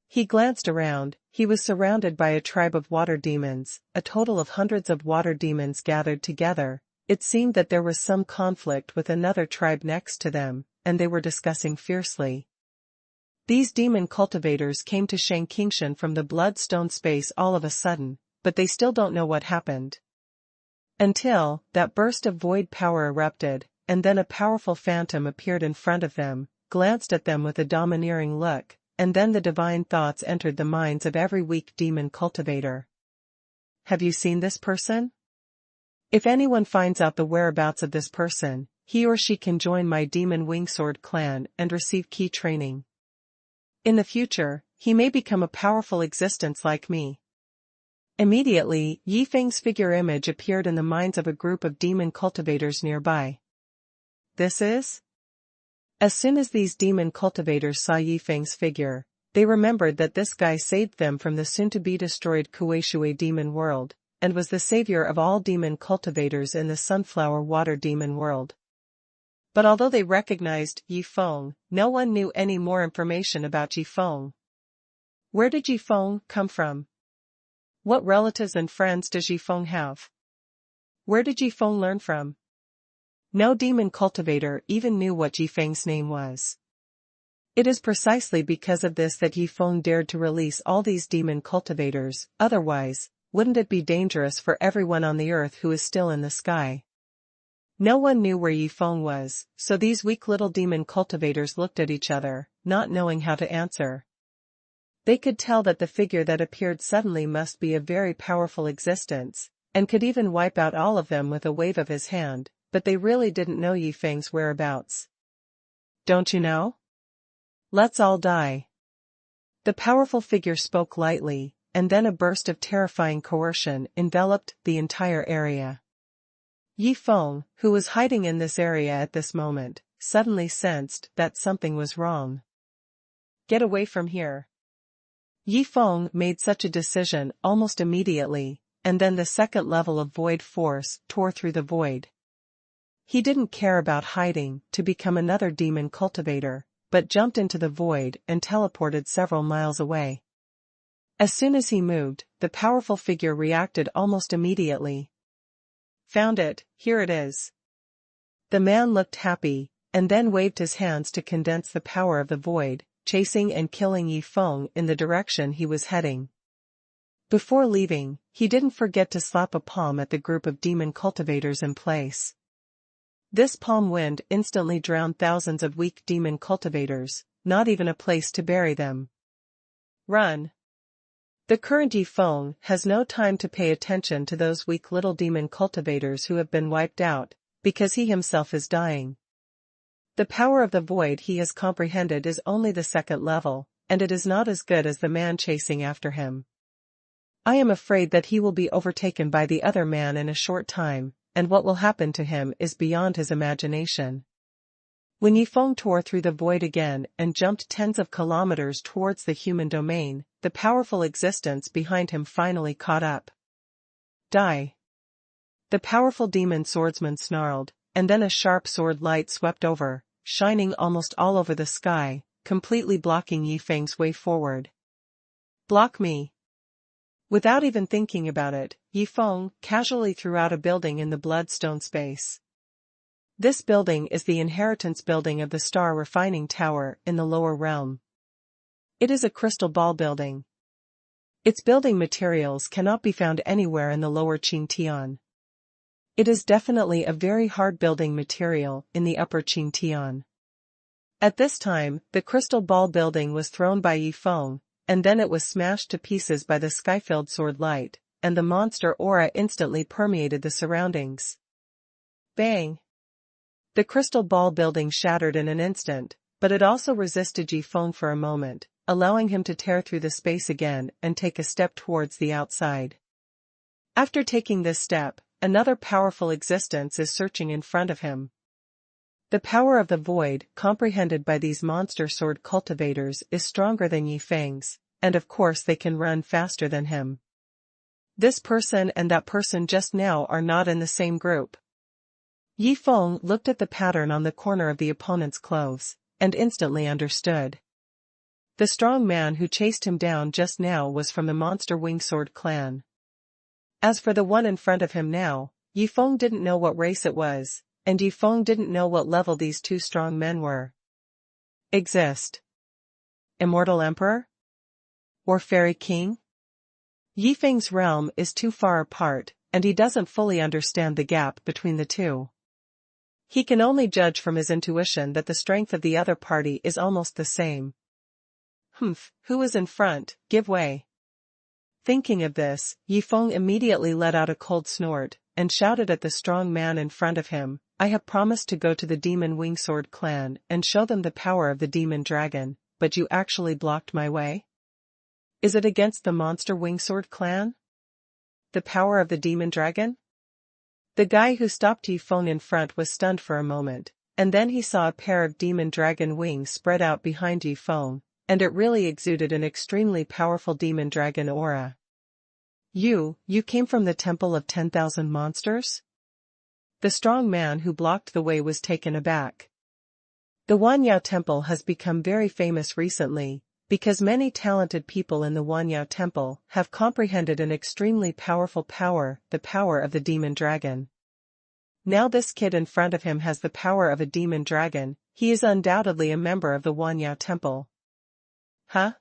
He glanced around. He was surrounded by a tribe of water demons, a total of hundreds of water demons gathered together. It seemed that there was some conflict with another tribe next to them, and they were discussing fiercely. These demon cultivators came to Shangqingshan from the bloodstone space all of a sudden, but they still don't know what happened. Until, that burst of void power erupted, and then a powerful phantom appeared in front of them, glanced at them with a domineering look, and then the divine thoughts entered the minds of every weak demon cultivator. Have you seen this person? If anyone finds out the whereabouts of this person, he or she can join my demon wingsword clan and receive key training. In the future, he may become a powerful existence like me. Immediately, Yi Feng's figure image appeared in the minds of a group of demon cultivators nearby. This is? As soon as these demon cultivators saw Yi Feng's figure, they remembered that this guy saved them from the soon-to-be-destroyed Kueishui demon world, and was the savior of all demon cultivators in the sunflower water demon world. But although they recognized Yi Feng, no one knew any more information about Yi Feng. Where did Yi Feng come from? What relatives and friends does Yi Feng have? Where did Yi Feng learn from? No demon cultivator even knew what Yi Feng's name was. It is precisely because of this that Yi Feng dared to release all these demon cultivators, otherwise, wouldn't it be dangerous for everyone on the earth who is still in the sky? No one knew where Yi Feng was, so these weak little demon cultivators looked at each other, not knowing how to answer. They could tell that the figure that appeared suddenly must be a very powerful existence, and could even wipe out all of them with a wave of his hand, but they really didn't know Yi Feng's whereabouts. Don't you know? Let's all die. The powerful figure spoke lightly, and then a burst of terrifying coercion enveloped the entire area. Yi Feng, who was hiding in this area at this moment, suddenly sensed that something was wrong. Get away from here. Yi Feng made such a decision almost immediately, and then the second level of void force tore through the void. He didn't care about hiding to become another demon cultivator, but jumped into the void and teleported several miles away. As soon as he moved, the powerful figure reacted almost immediately. Found it, here it is. The man looked happy, and then waved his hands to condense the power of the void, chasing and killing Yi Feng in the direction he was heading. Before leaving, he didn't forget to slap a palm at the group of demon cultivators in place. This palm wind instantly drowned thousands of weak demon cultivators, not even a place to bury them. Run! The current Yi Feng has no time to pay attention to those weak little demon cultivators who have been wiped out, because he himself is dying. The power of the void he has comprehended is only the second level, and it is not as good as the man chasing after him. I am afraid that he will be overtaken by the other man in a short time, and what will happen to him is beyond his imagination. When Yi Feng tore through the void again and jumped tens of kilometers towards the human domain, the powerful existence behind him finally caught up. Die! The powerful demon swordsman snarled, and then a sharp sword light swept over, shining almost all over the sky, completely blocking Yi Feng's way forward. Block me! Without even thinking about it, Yi Feng casually threw out a building in the bloodstone space. This building is the inheritance building of the Star Refining Tower in the lower realm. It is a crystal ball building. Its building materials cannot be found anywhere in the lower Qingtian. It is definitely a very hard building material in the upper Qingtian. At this time, the crystal ball building was thrown by Yi Feng, and then it was smashed to pieces by the sky-filled sword light, and the monster aura instantly permeated the surroundings. Bang! The crystal ball building shattered in an instant, but it also resisted Yi Feng for a moment, allowing him to tear through the space again and take a step towards the outside. After taking this step, another powerful existence is searching in front of him. The power of the void, comprehended by these monster sword cultivators, is stronger than Yi Feng's, and of course they can run faster than him. This person and that person just now are not in the same group. Yi Feng looked at the pattern on the corner of the opponent's clothes, and instantly understood. The strong man who chased him down just now was from the Monster Wingsword clan. As for the one in front of him now, Yi Feng didn't know what race it was, and Yi Feng didn't know what level these two strong men were. Exist. Immortal Emperor? Or Fairy King? Yi Feng's realm is too far apart, and he doesn't fully understand the gap between the two. He can only judge from his intuition that the strength of the other party is almost the same. Who is in front? Give way. Thinking of this, Yifeng immediately let out a cold snort, and shouted at the strong man in front of him, I have promised to go to the Demon Wingsword clan and show them the power of the demon dragon, but you actually blocked my way? Is it against the monster Wingsword clan? The power of the demon dragon? The guy who stopped Yifeng in front was stunned for a moment, and then he saw a pair of demon dragon wings spread out behind Yifeng, and it really exuded an extremely powerful demon dragon aura. You came from the Temple of 10,000 Monsters? The strong man who blocked the way was taken aback. The Wanyao Temple has become very famous recently, because many talented people in the Wanyao Temple have comprehended an extremely powerful power, the power of the demon dragon. Now this kid in front of him has the power of a demon dragon, he is undoubtedly a member of the Wanyao Temple. Huh?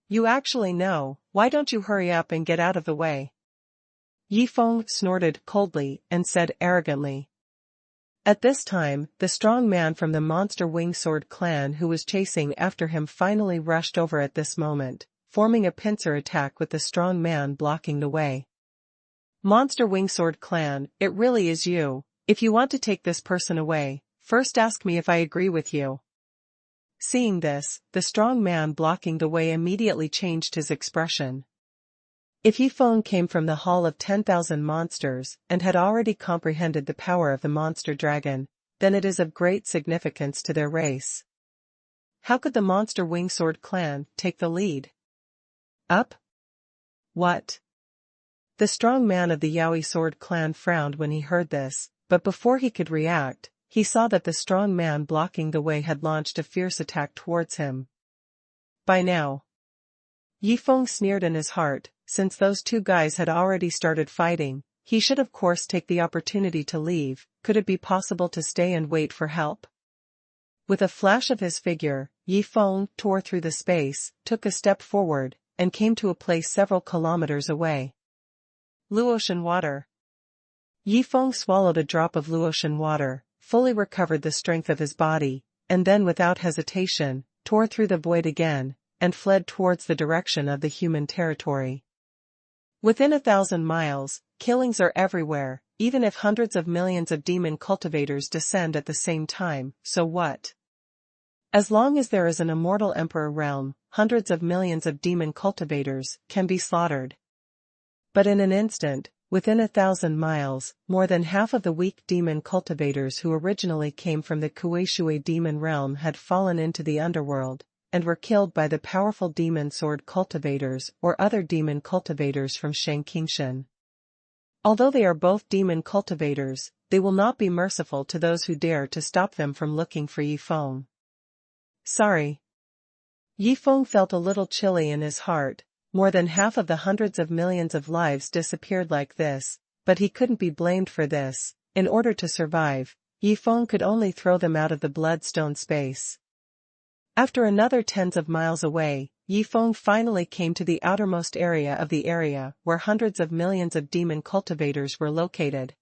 You actually know, why don't you hurry up and get out of the way? Yifeng snorted coldly and said arrogantly. At this time, the strong man from the Monster Wingsword clan who was chasing after him finally rushed over at this moment, forming a pincer attack with the strong man blocking the way. Monster Wingsword clan, it really is you. If you want to take this person away, first ask me if I agree with you. Seeing this, the strong man blocking the way immediately changed his expression. If Yifeng came from the Hall of 10,000 Monsters and had already comprehended the power of the monster dragon, then it is of great significance to their race. How could the Monster Wingsword clan take the lead? Up? What? The strong man of the Yaoi Sword clan frowned when he heard this, but before he could react, he saw that the strong man blocking the way had launched a fierce attack towards him. By now, Yifeng sneered in his heart, since those two guys had already started fighting, he should of course take the opportunity to leave. Could it be possible to stay and wait for help? With a flash of his figure, Yifeng tore through the space, took a step forward, and came to a place several kilometers away. Luotian water. Yifeng swallowed a drop of Luotian water, fully recovered the strength of his body, and then without hesitation, tore through the void again, and fled towards the direction of the human territory. Within 1,000 miles, killings are everywhere, even if hundreds of millions of demon cultivators descend at the same time, so what? As long as there is an immortal emperor realm, hundreds of millions of demon cultivators can be slaughtered. But in an instant, within 1,000 miles, more than half of the weak demon cultivators who originally came from the Kuei-Shui demon realm had fallen into the underworld, and were killed by the powerful demon sword cultivators or other demon cultivators from Shangqingshan. Although they are both demon cultivators, they will not be merciful to those who dare to stop them from looking for Yifeng. Sorry. Yifeng felt a little chilly in his heart. More than half of the hundreds of millions of lives disappeared like this, but he couldn't be blamed for this. In order to survive, Yifeng could only throw them out of the bloodstone space. After another tens of miles away, Yifeng finally came to the outermost area of the area where hundreds of millions of demon cultivators were located.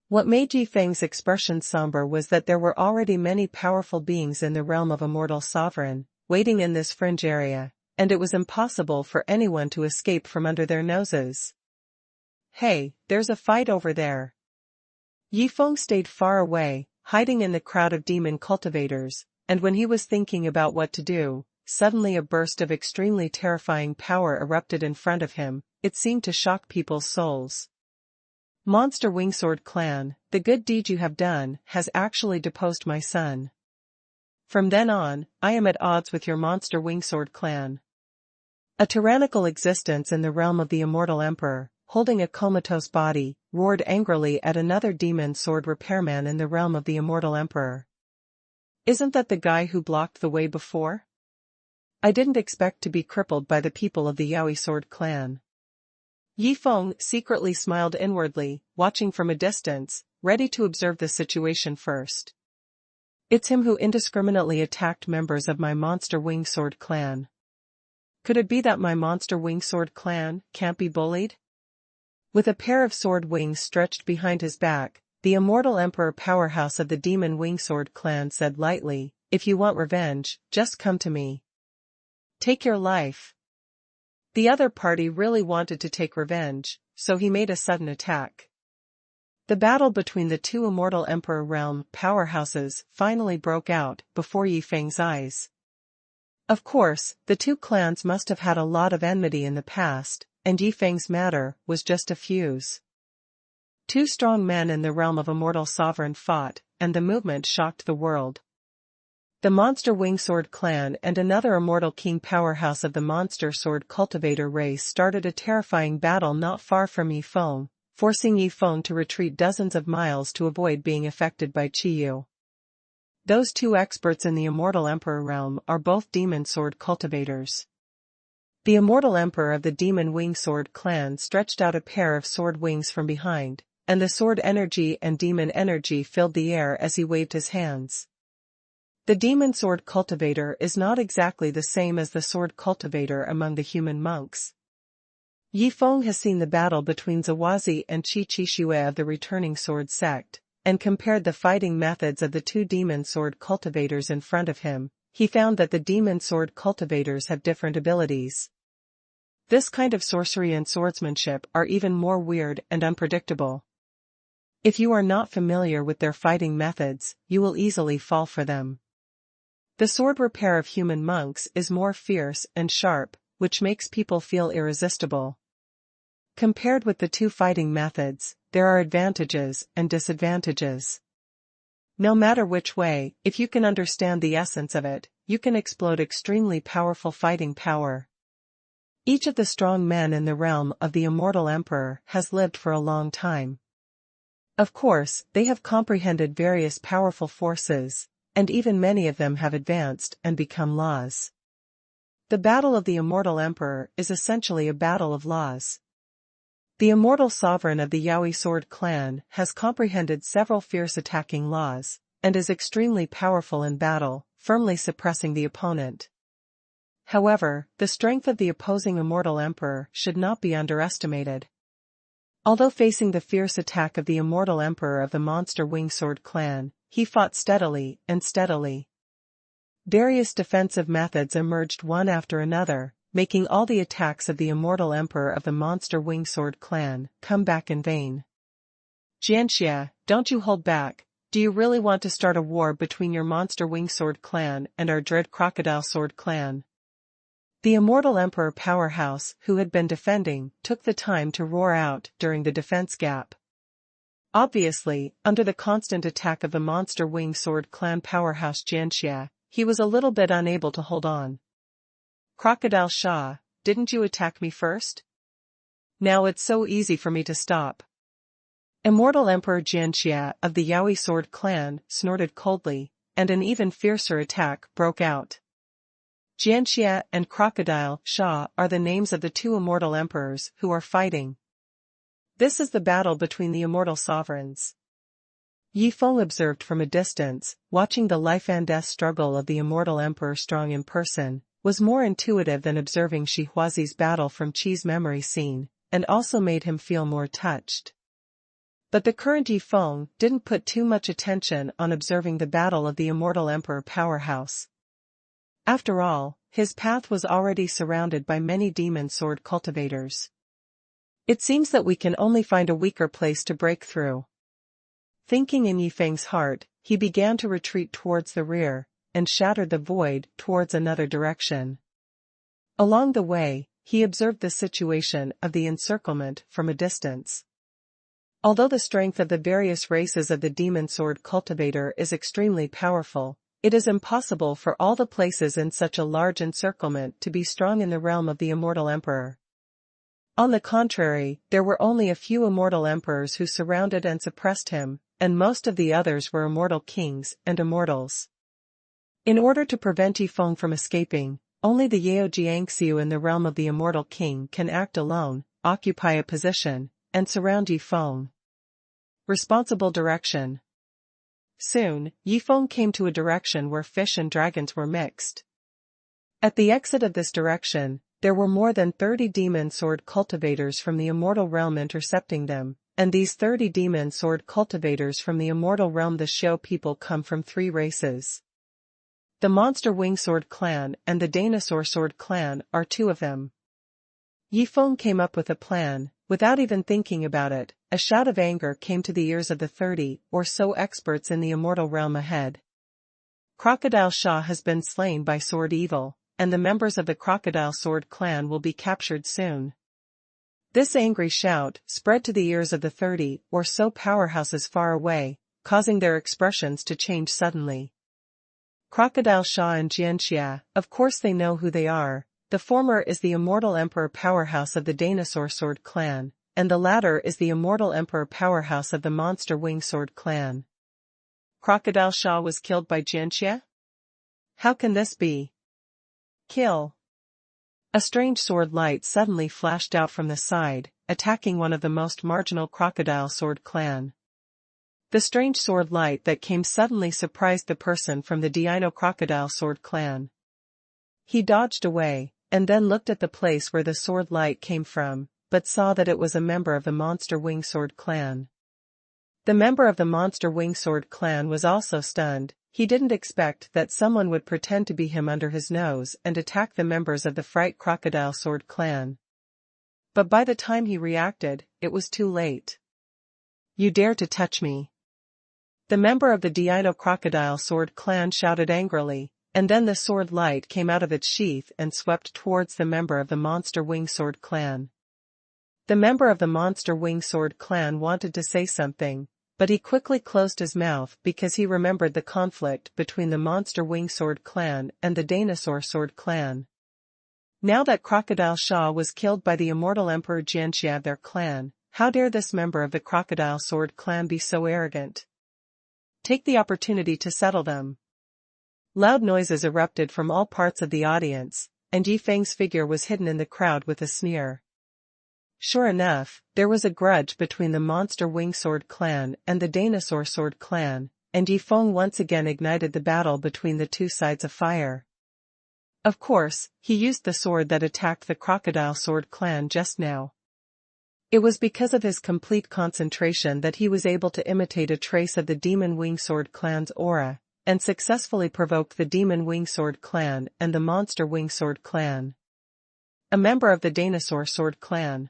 What made Yifeng's expression somber was that there were already many powerful beings in the realm of Immortal Sovereign, waiting in this fringe area, and it was impossible for anyone to escape from under their noses. Hey, there's a fight over there. Yifeng stayed far away, hiding in the crowd of demon cultivators, and when he was thinking about what to do, suddenly a burst of extremely terrifying power erupted in front of him. It seemed to shock people's souls. Monster Wingsword clan, the good deed you have done has actually deposed my son. From then on, I am at odds with your Monster Wingsword clan. A tyrannical existence in the realm of the Immortal Emperor, holding a comatose body, roared angrily at another demon sword repairman in the realm of the Immortal Emperor. Isn't that the guy who blocked the way before? I didn't expect to be crippled by the people of the Yaoi Sword clan. Yifeng secretly smiled inwardly, watching from a distance, ready to observe the situation first. It's him who indiscriminately attacked members of my Monster Wingsword clan. Could it be that my Monster Wingsword clan can't be bullied? With a pair of sword wings stretched behind his back, the immortal emperor powerhouse of the demon wingsword clan said lightly, "If you want revenge, just come to me. Take your life." The other party really wanted to take revenge, so he made a sudden attack. The battle between the two immortal emperor realm powerhouses finally broke out before Yi Feng's eyes. Of course, the two clans must have had a lot of enmity in the past, and Yi Feng's matter was just a fuse. Two strong men in the realm of immortal sovereign fought, and the movement shocked the world. The Monster Wingsword clan and another immortal king powerhouse of the Monster Sword Cultivator race started a terrifying battle not far from Yi Feng, forcing Yi Feng to retreat dozens of miles to avoid being affected by Qiyu. Those two experts in the immortal emperor realm are both demon sword cultivators. The immortal emperor of the demon wingsword clan stretched out a pair of sword wings from behind, and the sword energy and demon energy filled the air as he waved his hands. The demon sword cultivator is not exactly the same as the sword cultivator among the human monks. Yi Feng has seen the battle between Zawazi and Qi Qixue of the returning sword sect, and compared the fighting methods of the two demon sword cultivators in front of him. He found that the demon sword cultivators have different abilities. This kind of sorcery and swordsmanship are even more weird and unpredictable. If you are not familiar with their fighting methods, you will easily fall for them. The sword repair of human monks is more fierce and sharp, which makes people feel irresistible. Compared with the two fighting methods, there are advantages and disadvantages. No matter which way, if you can understand the essence of it, you can explode extremely powerful fighting power. Each of the strong men in the realm of the immortal emperor has lived for a long time. Of course, they have comprehended various powerful forces, and even many of them have advanced and become laws. The battle of the immortal emperor is essentially a battle of laws. The immortal sovereign of the Yaoi sword clan has comprehended several fierce attacking laws, and is extremely powerful in battle, firmly suppressing the opponent. However, the strength of the opposing immortal emperor should not be underestimated. Although facing the fierce attack of the immortal emperor of the monster wingsword clan, he fought steadily and steadily. Various defensive methods emerged one after another, making all the attacks of the immortal emperor of the monster wingsword clan come back in vain. "Jianxia, don't you hold back. Do you really want to start a war between your monster wingsword clan and our dread crocodile sword clan?" The immortal emperor powerhouse who had been defending took the time to roar out during the defense gap. Obviously, under the constant attack of the monster wingsword clan powerhouse Jianxia, he was a little bit unable to hold on. "Crocodile Shah, didn't you attack me first? Now it's so easy for me to stop." Immortal Emperor Jianxia of the Yaoi sword clan snorted coldly, and an even fiercer attack broke out. Jianxia and Crocodile Shah are the names of the two immortal emperors who are fighting. This is the battle between the immortal sovereigns. Yi Feng observed from a distance, watching the life and death struggle of the immortal emperor strong in person, was more intuitive than observing Shi Huazi's battle from Qi's memory scene, and also made him feel more touched. But the current Yi Feng didn't put too much attention on observing the battle of the immortal emperor powerhouse. After all, his path was already surrounded by many demon sword cultivators. It seems that we can only find a weaker place to break through. Thinking in Yi Feng's heart, he began to retreat towards the rear, and shattered the void towards another direction. Along the way, he observed the situation of the encirclement from a distance. Although the strength of the various races of the demon sword cultivator is extremely powerful, it is impossible for all the places in such a large encirclement to be strong in the realm of the immortal emperor. On the contrary, there were only a few immortal emperors who surrounded and suppressed him, and most of the others were immortal kings and immortals. In order to prevent Yi Feng from escaping, only the Yao Jiangxiu in the realm of the immortal king can act alone, occupy a position, and surround Yi Feng. Responsible direction. Soon, Yi Feng came to a direction where fish and dragons were mixed. At the exit of this direction, there were more than 30 demon sword cultivators from the immortal realm intercepting them, and these 30 demon sword cultivators from the immortal realm, the show people, come from 3 races. The Monster Wing Sword clan and the Dinosaur Sword clan are 2 of them. Yi Feng came up with a plan. Without even thinking about it, a shout of anger came to the ears of the 30 or so experts in the immortal realm ahead. Crocodile Shah has been slain by Sword Evil, and the members of the Crocodile Sword clan will be captured soon. This angry shout spread to the ears of the 30 or so powerhouses far away, causing their expressions to change suddenly. Crocodile Shah and Jianxia, of course they know who they are. The former is the immortal emperor powerhouse of the Dinosaur Sword clan, and the latter is the immortal emperor powerhouse of the Monster Wing Sword clan. Crocodile Shah was killed by Jianxia? How can this be? Kill! A strange sword light suddenly flashed out from the side, attacking one of the most marginal Crocodile Sword clan. The strange sword light that came suddenly surprised the person from the Dino Crocodile Sword clan. He dodged away, and then looked at the place where the sword light came from, but saw that it was a member of the Monster Wing Sword clan. The member of the Monster Wing Sword clan was also stunned. He didn't expect that someone would pretend to be him under his nose and attack the members of the Fright Crocodile Sword clan. But by the time he reacted, it was too late. You dare to touch me! The member of the Dino Crocodile Sword clan shouted angrily, and then the sword light came out of its sheath and swept towards the member of the Monster Wing Sword clan. The member of the Monster Wing Sword clan wanted to say something, but he quickly closed his mouth because he remembered the conflict between the Monster Wing Sword clan and the Dinosaur Sword clan. Now that Crocodile Shah was killed by the immortal Emperor Jianxia of their clan, how dare this member of the Crocodile Sword clan be so arrogant? Take the opportunity to settle them. Loud noises erupted from all parts of the audience, and Yi Feng's figure was hidden in the crowd with a sneer. Sure enough, there was a grudge between the Monster Wing Sword clan and the Dinosaur Sword clan, and Yi Feng once again ignited the battle between the 2 sides of fire. Of course, he used the sword that attacked the Crocodile Sword clan just now. It was because of his complete concentration that he was able to imitate a trace of the Demon Wing Sword clan's aura, and successfully provoked the Demon Wing Sword clan and the Monster Wing Sword clan. A member of the Dinosaur Sword clan.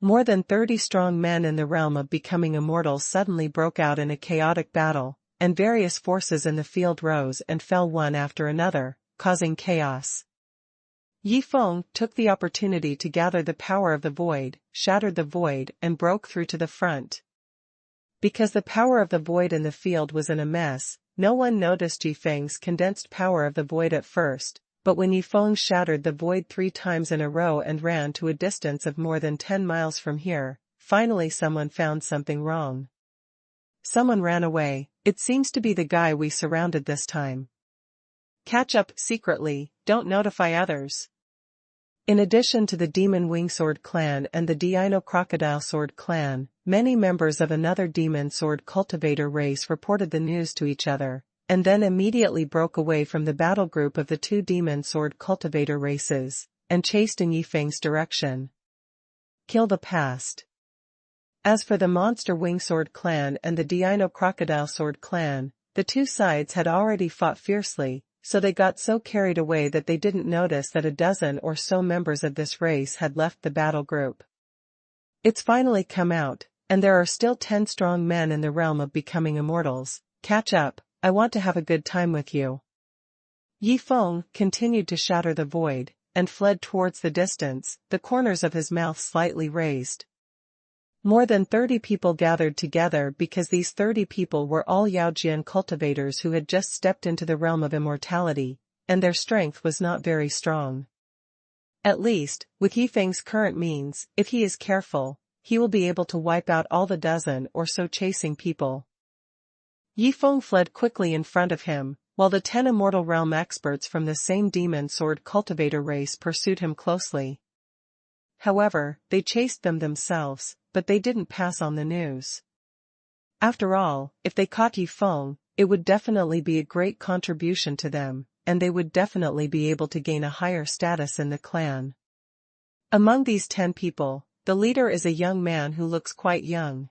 More than 30 strong men in the realm of becoming immortals suddenly broke out in a chaotic battle, and various forces in the field rose and fell one after another, causing chaos. Yi Feng took the opportunity to gather the power of the void, shattered the void, and broke through to the front. Because the power of the void in the field was in a mess, no one noticed Yi Feng's condensed power of the void at first, but when Yi Feng shattered the void 3 times in a row and ran to a distance of more than 10 miles from here, finally someone found something wrong. Someone ran away. It seems to be the guy we surrounded this time. Catch up secretly, don't notify others. In addition to the Demon Wing Sword clan and the Dino Crocodile Sword clan, many members of another Demon Sword cultivator race reported the news to each other, and then immediately broke away from the battle group of the 2 Demon Sword cultivator races, and chased in Yi Feng's direction. Kill the past. As for the Monster Wing Sword clan and the Dino Crocodile Sword clan, the 2 sides had already fought fiercely, so they got so carried away that they didn't notice that a dozen or so members of this race had left the battle group. It's finally come out, and there are still 10 strong men in the realm of becoming immortals. Catch up, I want to have a good time with you. Yi Feng continued to shatter the void, and fled towards the distance, the corners of his mouth slightly raised. More than 30 people gathered together because these 30 people were all Yaojian cultivators who had just stepped into the realm of immortality, and their strength was not very strong. At least, with Yi Feng's current means, if he is careful, he will be able to wipe out all the dozen or so chasing people. Yi Feng fled quickly in front of him, while the 10 immortal realm experts from the same demon sword cultivator race pursued him closely. However, they chased them themselves, but they didn't pass on the news. After all, if they caught Yi Feng, it would definitely be a great contribution to them, and they would definitely be able to gain a higher status in the clan. Among these 10 people, the leader is a young man who looks quite young.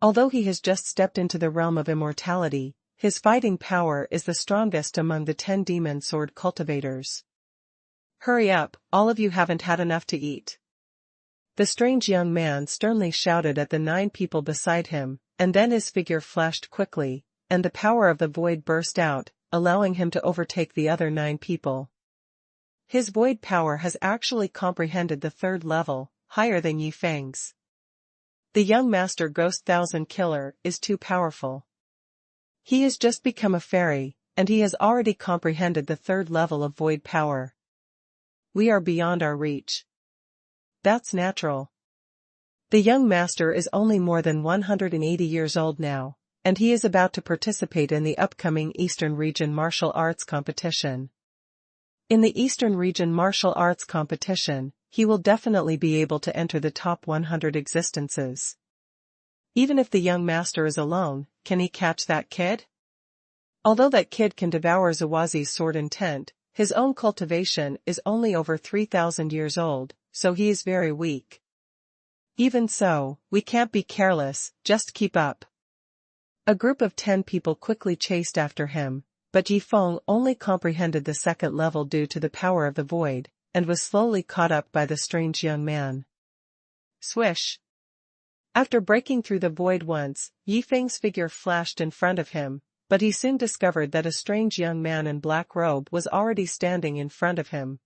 Although he has just stepped into the realm of immortality, his fighting power is the strongest among the 10 demon sword cultivators. "Hurry up, all of you haven't had enough to eat." The strange young man sternly shouted at the 9 people beside him, and then his figure flashed quickly, and the power of the void burst out, allowing him to overtake the other 9 people. His void power has actually comprehended the 3rd level, higher than Yi Feng's. The young master Ghost Thousand Killer is too powerful. He has just become a fairy, and he has already comprehended the 3rd level of void power. We are beyond our reach. That's natural. The young master is only more than 180 years old now, and he is about to participate in the upcoming Eastern Region Martial Arts Competition. In the Eastern Region Martial Arts Competition, he will definitely be able to enter the top 100 existences. Even if the young master is alone, can he catch that kid? Although that kid can devour Zawazi's sword intent, his own cultivation is only over 3,000 years old, so he is very weak. Even so, we can't be careless, just keep up. A group of 10 people quickly chased after him, but Yi Feng only comprehended the 2nd level due to the power of the void, and was slowly caught up by the strange young man. Swish! After breaking through the void once, Yi Feng's figure flashed in front of him, but he soon discovered that a strange young man in black robe was already standing in front of him.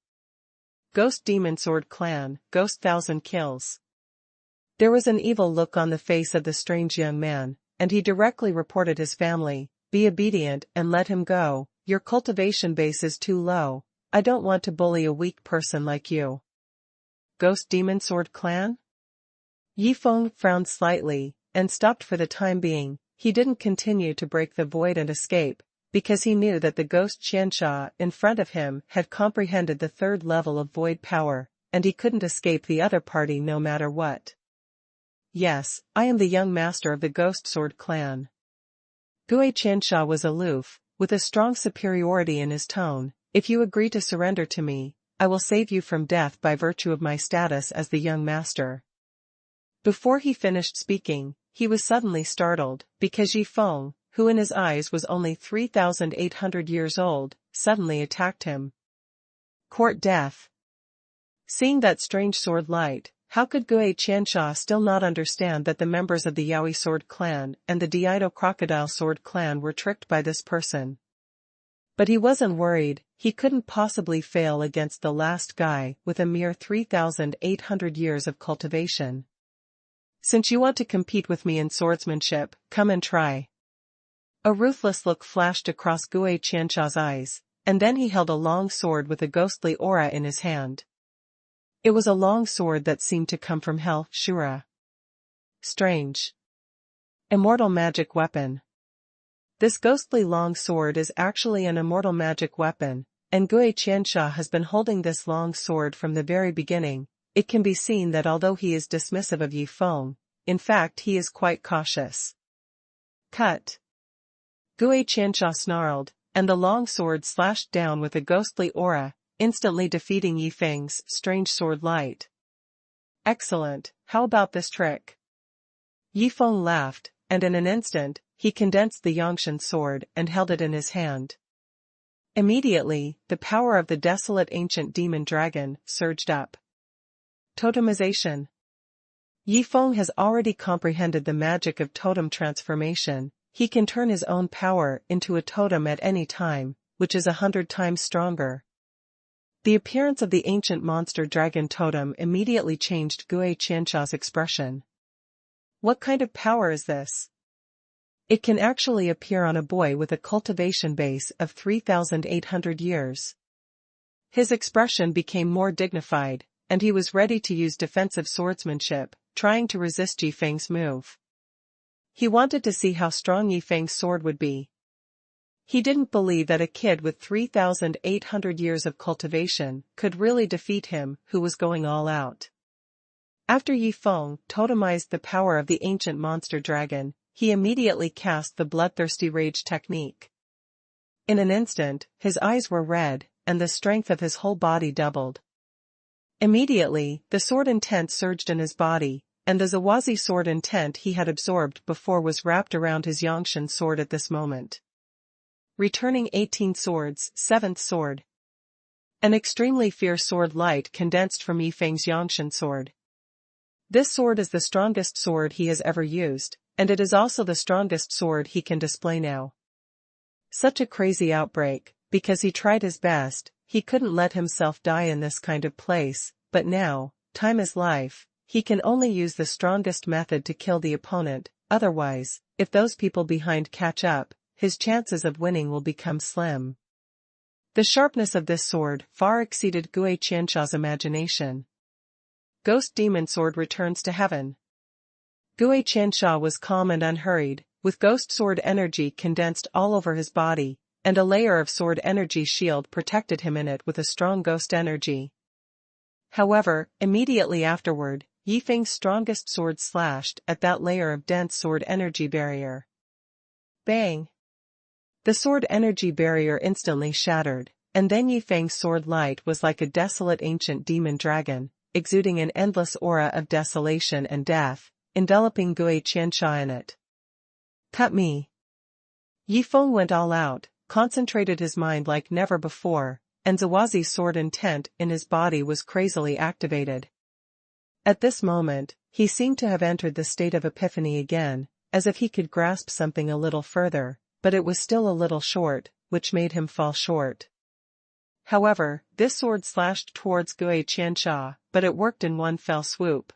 Ghost Demon Sword Clan, Ghost Thousand Kills. There was an evil look on the face of the strange young man, and he directly reported his family. "Be obedient and let him go, your cultivation base is too low, I don't want to bully a weak person like you." Ghost Demon Sword Clan? Yi Feng frowned slightly, and stopped for the time being. He didn't continue to break the void and escape, because he knew that the ghost Qiansha in front of him had comprehended the 3rd level of void power, and he couldn't escape the other party no matter what. "Yes, I am the young master of the Ghost Sword Clan." Gue Qiansha was aloof, with a strong superiority in his tone. "If you agree to surrender to me, I will save you from death by virtue of my status as the young master." Before he finished speaking, he was suddenly startled, because Yi Feng, who in his eyes was only 3,800 years old, suddenly attacked him. Court death. Seeing that strange sword light, how could Gue Qiansha still not understand that the members of the Yaoi Sword Clan and the Dido Crocodile Sword Clan were tricked by this person? But he wasn't worried. He couldn't possibly fail against the last guy with a mere 3,800 years of cultivation. "Since you want to compete with me in swordsmanship, come and try." A ruthless look flashed across Gue Qiansha's eyes, and then he held a long sword with a ghostly aura in his hand. It was a long sword that seemed to come from Hell, Shura. Strange. Immortal magic weapon. This ghostly long sword is actually an immortal magic weapon, and Gue Qiansha has been holding this long sword from the very beginning. It can be seen that although he is dismissive of Yi Feng, in fact he is quite cautious. Cut. Gue Qiansha snarled, and the long sword slashed down with a ghostly aura, instantly defeating Yi Feng's strange sword light. "Excellent, how about this trick?" Yi Feng laughed, and in an instant, he condensed the Yongshan sword and held it in his hand. Immediately, the power of the desolate ancient demon dragon surged up. Totemization. Yi Feng has already comprehended the magic of totem transformation. He can turn his own power into a totem at any time, which is 100 times stronger. The appearance of the ancient monster dragon totem immediately changed Gue Qiansha's expression. What kind of power is this? It can actually appear on a boy with a cultivation base of 3,800 years. His expression became more dignified, and he was ready to use defensive swordsmanship, trying to resist Yi Feng's move. He wanted to see how strong Yi Feng's sword would be. He didn't believe that a kid with 3,800 years of cultivation could really defeat him, who was going all out. After Yi Feng totemized the power of the ancient monster dragon, he immediately cast the bloodthirsty rage technique. In an instant, his eyes were red, and the strength of his whole body doubled. Immediately, the sword intent surged in his body, and the Zawazi sword intent he had absorbed before was wrapped around his Yangshan sword at this moment. Returning 18 swords, 7th sword. An extremely fierce sword light condensed from Yifeng's Yangshan sword. This sword is the strongest sword he has ever used, and it is also the strongest sword he can display now. Such a crazy outbreak, because he tried his best, he couldn't let himself die in this kind of place, but now, time is life, he can only use the strongest method to kill the opponent, otherwise, if those people behind catch up, his chances of winning will become slim. The sharpness of this sword far exceeded Gui Qiansha's imagination. Ghost Demon Sword returns to heaven. Gui Qiansha was calm and unhurried, with ghost sword energy condensed all over his body, and a layer of sword energy shield protected him in it with a strong ghost energy. However, immediately afterward, Yifeng's strongest sword slashed at that layer of dense sword energy barrier. Bang! The sword energy barrier instantly shattered, and then Yifeng's sword light was like a desolate ancient demon dragon, exuding an endless aura of desolation and death, enveloping Gui Qiansha in it. Cut me! Yifeng went all out, concentrated his mind like never before, and Zawazi's sword intent in his body was crazily activated. At this moment, he seemed to have entered the state of epiphany again, as if he could grasp something a little further, but it was still a little short, which made him fall short. However, this sword slashed towards Gui Qiansha, but it worked in one fell swoop.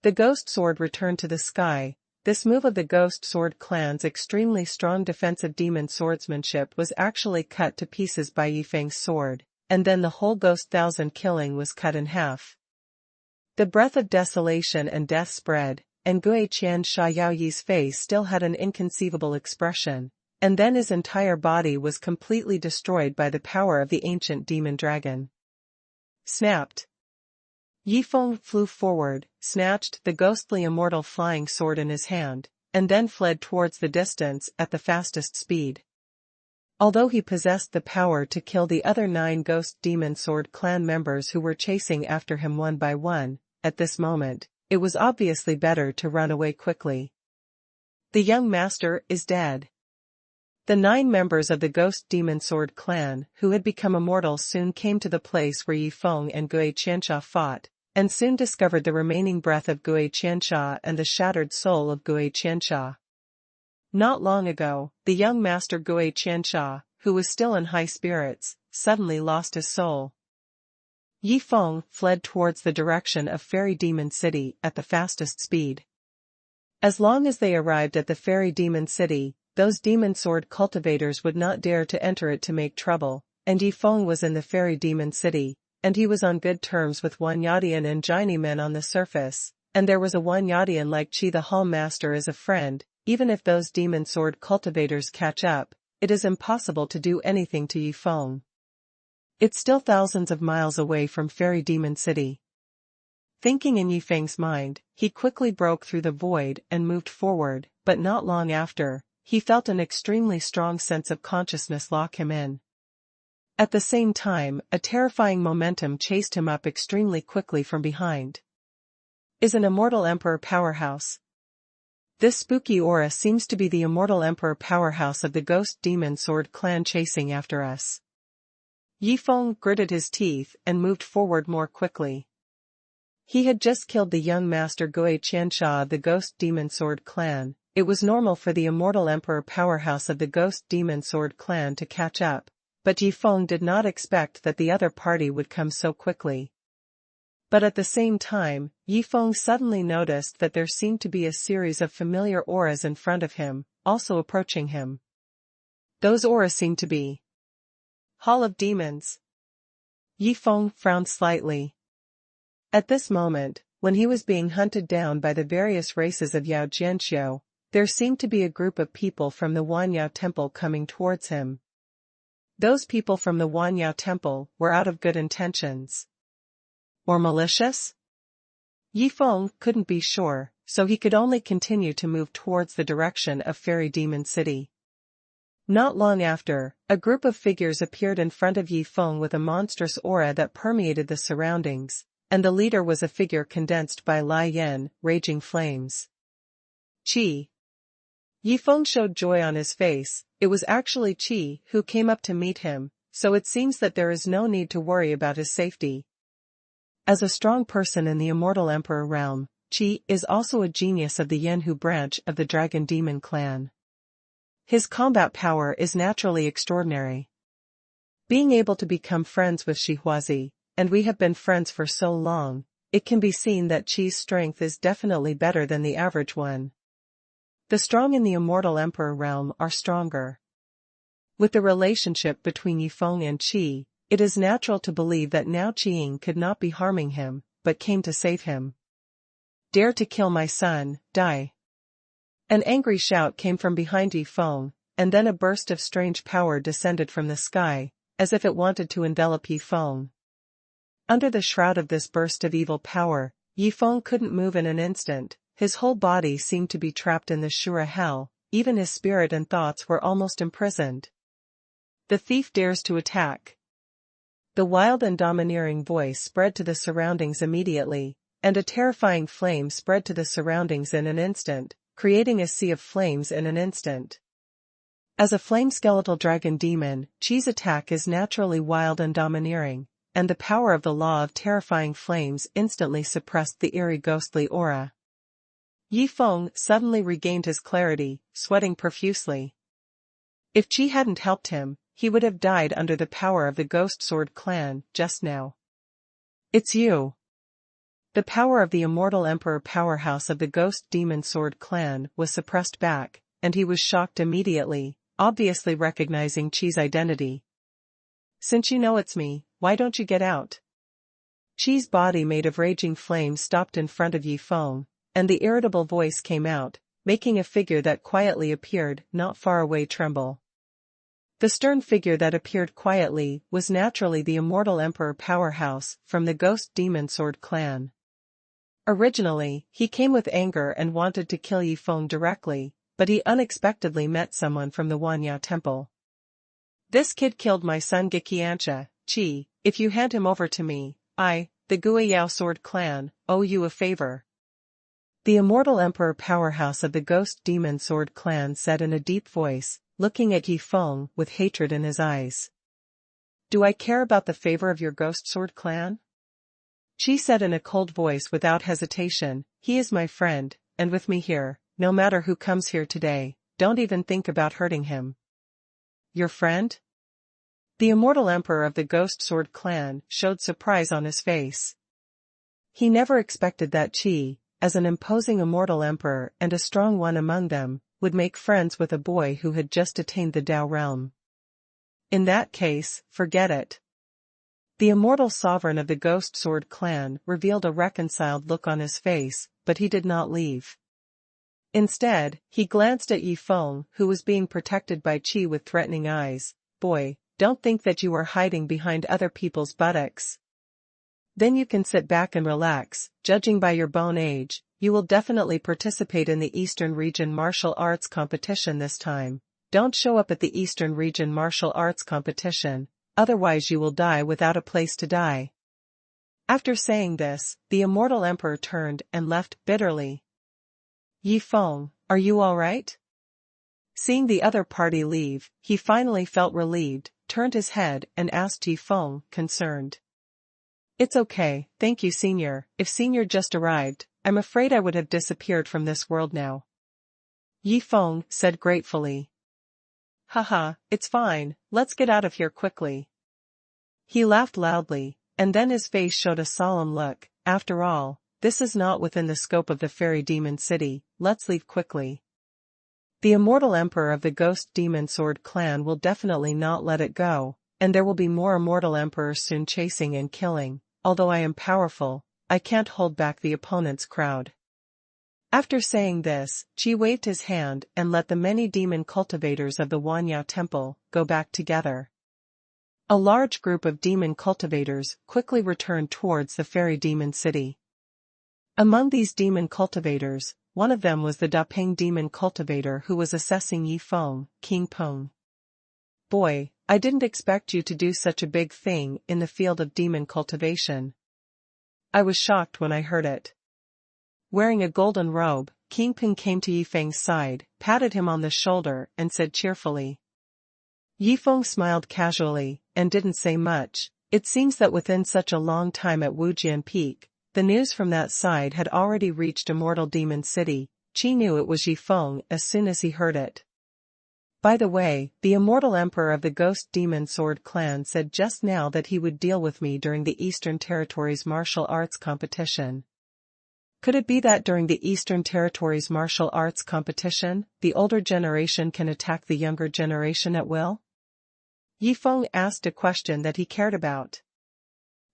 The ghost sword returned to the sky. This move of the Ghost Sword clan's extremely strong defensive demon swordsmanship was actually cut to pieces by Yifeng's sword, and then the whole Ghost Thousand killing was cut in half. The breath of desolation and death spread, and Gui Qiansha Yaoyi's face still had an inconceivable expression, and then his entire body was completely destroyed by the power of the ancient demon dragon. Snapped. Yifeng flew forward, snatched the ghostly immortal flying sword in his hand, and then fled towards the distance at the fastest speed. Although he possessed the power to kill the other 9 Ghost Demon Sword clan members who were chasing after him one by one, at this moment, it was obviously better to run away quickly. The young master is dead. The 9 members of the Ghost Demon Sword clan who had become immortals soon came to the place where Yifeng and Gui Qiansha fought, and soon discovered the remaining breath of Gui Qiansha and the shattered soul of Gui Qiansha. Not long ago, the young master Gui Qiansha, who was still in high spirits, suddenly lost his soul. Yifeng fled towards the direction of Fairy Demon City at the fastest speed. As long as they arrived at the Fairy Demon City, those demon sword cultivators would not dare to enter it to make trouble, and Yifeng was in the Fairy Demon City, and he was on good terms with Wanyadian and Jini men on the surface, and there was a Wanyadian like Qi the Hall Master as a friend. Even if those demon sword cultivators catch up, it is impossible to do anything to Yifeng. It's still thousands of miles away from Fairy Demon City. Thinking in Yifeng's mind, he quickly broke through the void and moved forward, but not long after, he felt an extremely strong sense of consciousness lock him in. At the same time, a terrifying momentum chased him up extremely quickly from behind. Is an Immortal Emperor powerhouse? This spooky aura seems to be the Immortal Emperor powerhouse of the Ghost Demon Sword clan chasing after us. Yifeng gritted his teeth and moved forward more quickly. He had just killed the young master Gui Qiansha of the Ghost Demon Sword clan. It was normal for the Immortal Emperor powerhouse of the Ghost Demon Sword clan to catch up, but Yifeng did not expect that the other party would come so quickly. But at the same time, Yifeng suddenly noticed that there seemed to be a series of familiar auras in front of him, also approaching him. Those auras seemed to be Hall of Demons. Yifeng frowned slightly. At this moment, when he was being hunted down by the various races of Yao Jianxiu, there seemed to be a group of people from the Wanyao Temple coming towards him. Those people from the Wanyao Temple were out of good intentions. Or malicious? Yifeng couldn't be sure, so he could only continue to move towards the direction of Fairy Demon City. Not long after, a group of figures appeared in front of Yi Feng with a monstrous aura that permeated the surroundings, and the leader was a figure condensed by Lai Yen, raging flames. Qi. Yi Feng showed joy on his face. It was actually Qi who came up to meet him, so it seems that there is no need to worry about his safety. As a strong person in the Immortal Emperor realm, Qi is also a genius of the Yenhu branch of the Dragon Demon clan. His combat power is naturally extraordinary. Being able to become friends with Xuanhuan, and we have been friends for so long, it can be seen that Qi's strength is definitely better than the average one. The strong in the Immortal Emperor realm are stronger. With the relationship between Yi Feng and Qi, it is natural to believe that now Qi could not be harming him, but came to save him. Dare to kill my son, die. An angry shout came from behind Yi Feng, and then a burst of strange power descended from the sky, as if it wanted to envelop Yi Feng. Under the shroud of this burst of evil power, Yi Feng couldn't move in an instant. His whole body seemed to be trapped in the Shura hell, even his spirit and thoughts were almost imprisoned. The thief dares to attack. The wild and domineering voice spread to the surroundings immediately, and a terrifying flame spread to the surroundings in an instant, creating a sea of flames in an instant. As a flame-skeletal dragon demon, Qi's attack is naturally wild and domineering, and the power of the law of terrifying flames instantly suppressed the eerie ghostly aura. Yi Feng suddenly regained his clarity, sweating profusely. If Qi hadn't helped him, he would have died under the power of the Ghost Sword clan just now. It's you. The power of the Immortal Emperor powerhouse of the Ghost Demon Sword clan was suppressed back, and he was shocked immediately, obviously recognizing Qi's identity. Since you know it's me, why don't you get out? Qi's body made of raging flames stopped in front of Yi Feng, and the irritable voice came out, making a figure that quietly appeared not far away tremble. The stern figure that appeared quietly was naturally the Immortal Emperor powerhouse from the Ghost Demon Sword clan. Originally, he came with anger and wanted to kill Yi Feng directly, but he unexpectedly met someone from the Wanya temple. This kid killed my son Giqiansha, Qi. If you hand him over to me, I, the Guiyao Sword clan, owe you a favor. The Immortal Emperor powerhouse of the Ghost Demon Sword clan said in a deep voice, looking at Yi Feng with hatred in his eyes. Do I care about the favor of your Ghost Sword clan? Qi said in a cold voice without hesitation, he is my friend, and with me here, no matter who comes here today, don't even think about hurting him. Your friend? The Immortal Emperor of the Ghost Sword clan showed surprise on his face. He never expected that Qi, as an imposing immortal emperor and a strong one among them, would make friends with a boy who had just attained the Dao realm. In that case, forget it. The immortal sovereign of the Ghost Sword clan revealed a reconciled look on his face, but he did not leave. Instead, he glanced at Yi Feng, who was being protected by Qi with threatening eyes. Boy, don't think that you are hiding behind other people's buttocks. Then you can sit back and relax. Judging by your bone age, you will definitely participate in the Eastern Region Martial Arts competition this time. Don't show up at the Eastern Region Martial Arts competition, otherwise you will die without a place to die. After saying this, the Immortal Emperor turned and left bitterly. Yi Feng, are you all right? Seeing the other party leave, he finally felt relieved, turned his head and asked Yi Feng, concerned. It's okay, thank you Senior. If Senior just arrived, I'm afraid I would have disappeared from this world now. Yi Feng said gratefully. Haha, it's fine, let's get out of here quickly. He laughed loudly, and then his face showed a solemn look. After all, this is not within the scope of the Fairy Demon City, let's leave quickly. The Immortal Emperor of the Ghost Demon Sword clan will definitely not let it go, and there will be more Immortal Emperors soon chasing and killing. Although I am powerful, I can't hold back the opponent's crowd. After saying this, Qi waved his hand and let the many demon cultivators of the Wanya temple go back together. A large group of demon cultivators quickly returned towards the Fairy Demon City. Among these demon cultivators, one of them was the Dapeng demon cultivator who was assessing Yi Feng, King Peng. Boy, I didn't expect you to do such a big thing in the field of demon cultivation. I was shocked when I heard it. Wearing a golden robe, King Ping came to Yifeng's side, patted him on the shoulder, and said cheerfully. Yifeng smiled casually, and didn't say much. It seems that within such a long time at Wujian Peak, the news from that side had already reached Immortal Demon City. Qi knew it was Yifeng as soon as he heard it. By the way, the Immortal Emperor of the Ghost Demon Sword Clan said just now that he would deal with me during the Eastern Territories martial arts competition. Could it be that during the Eastern Territories martial arts competition, the older generation can attack the younger generation at will? Yifeng asked a question that he cared about.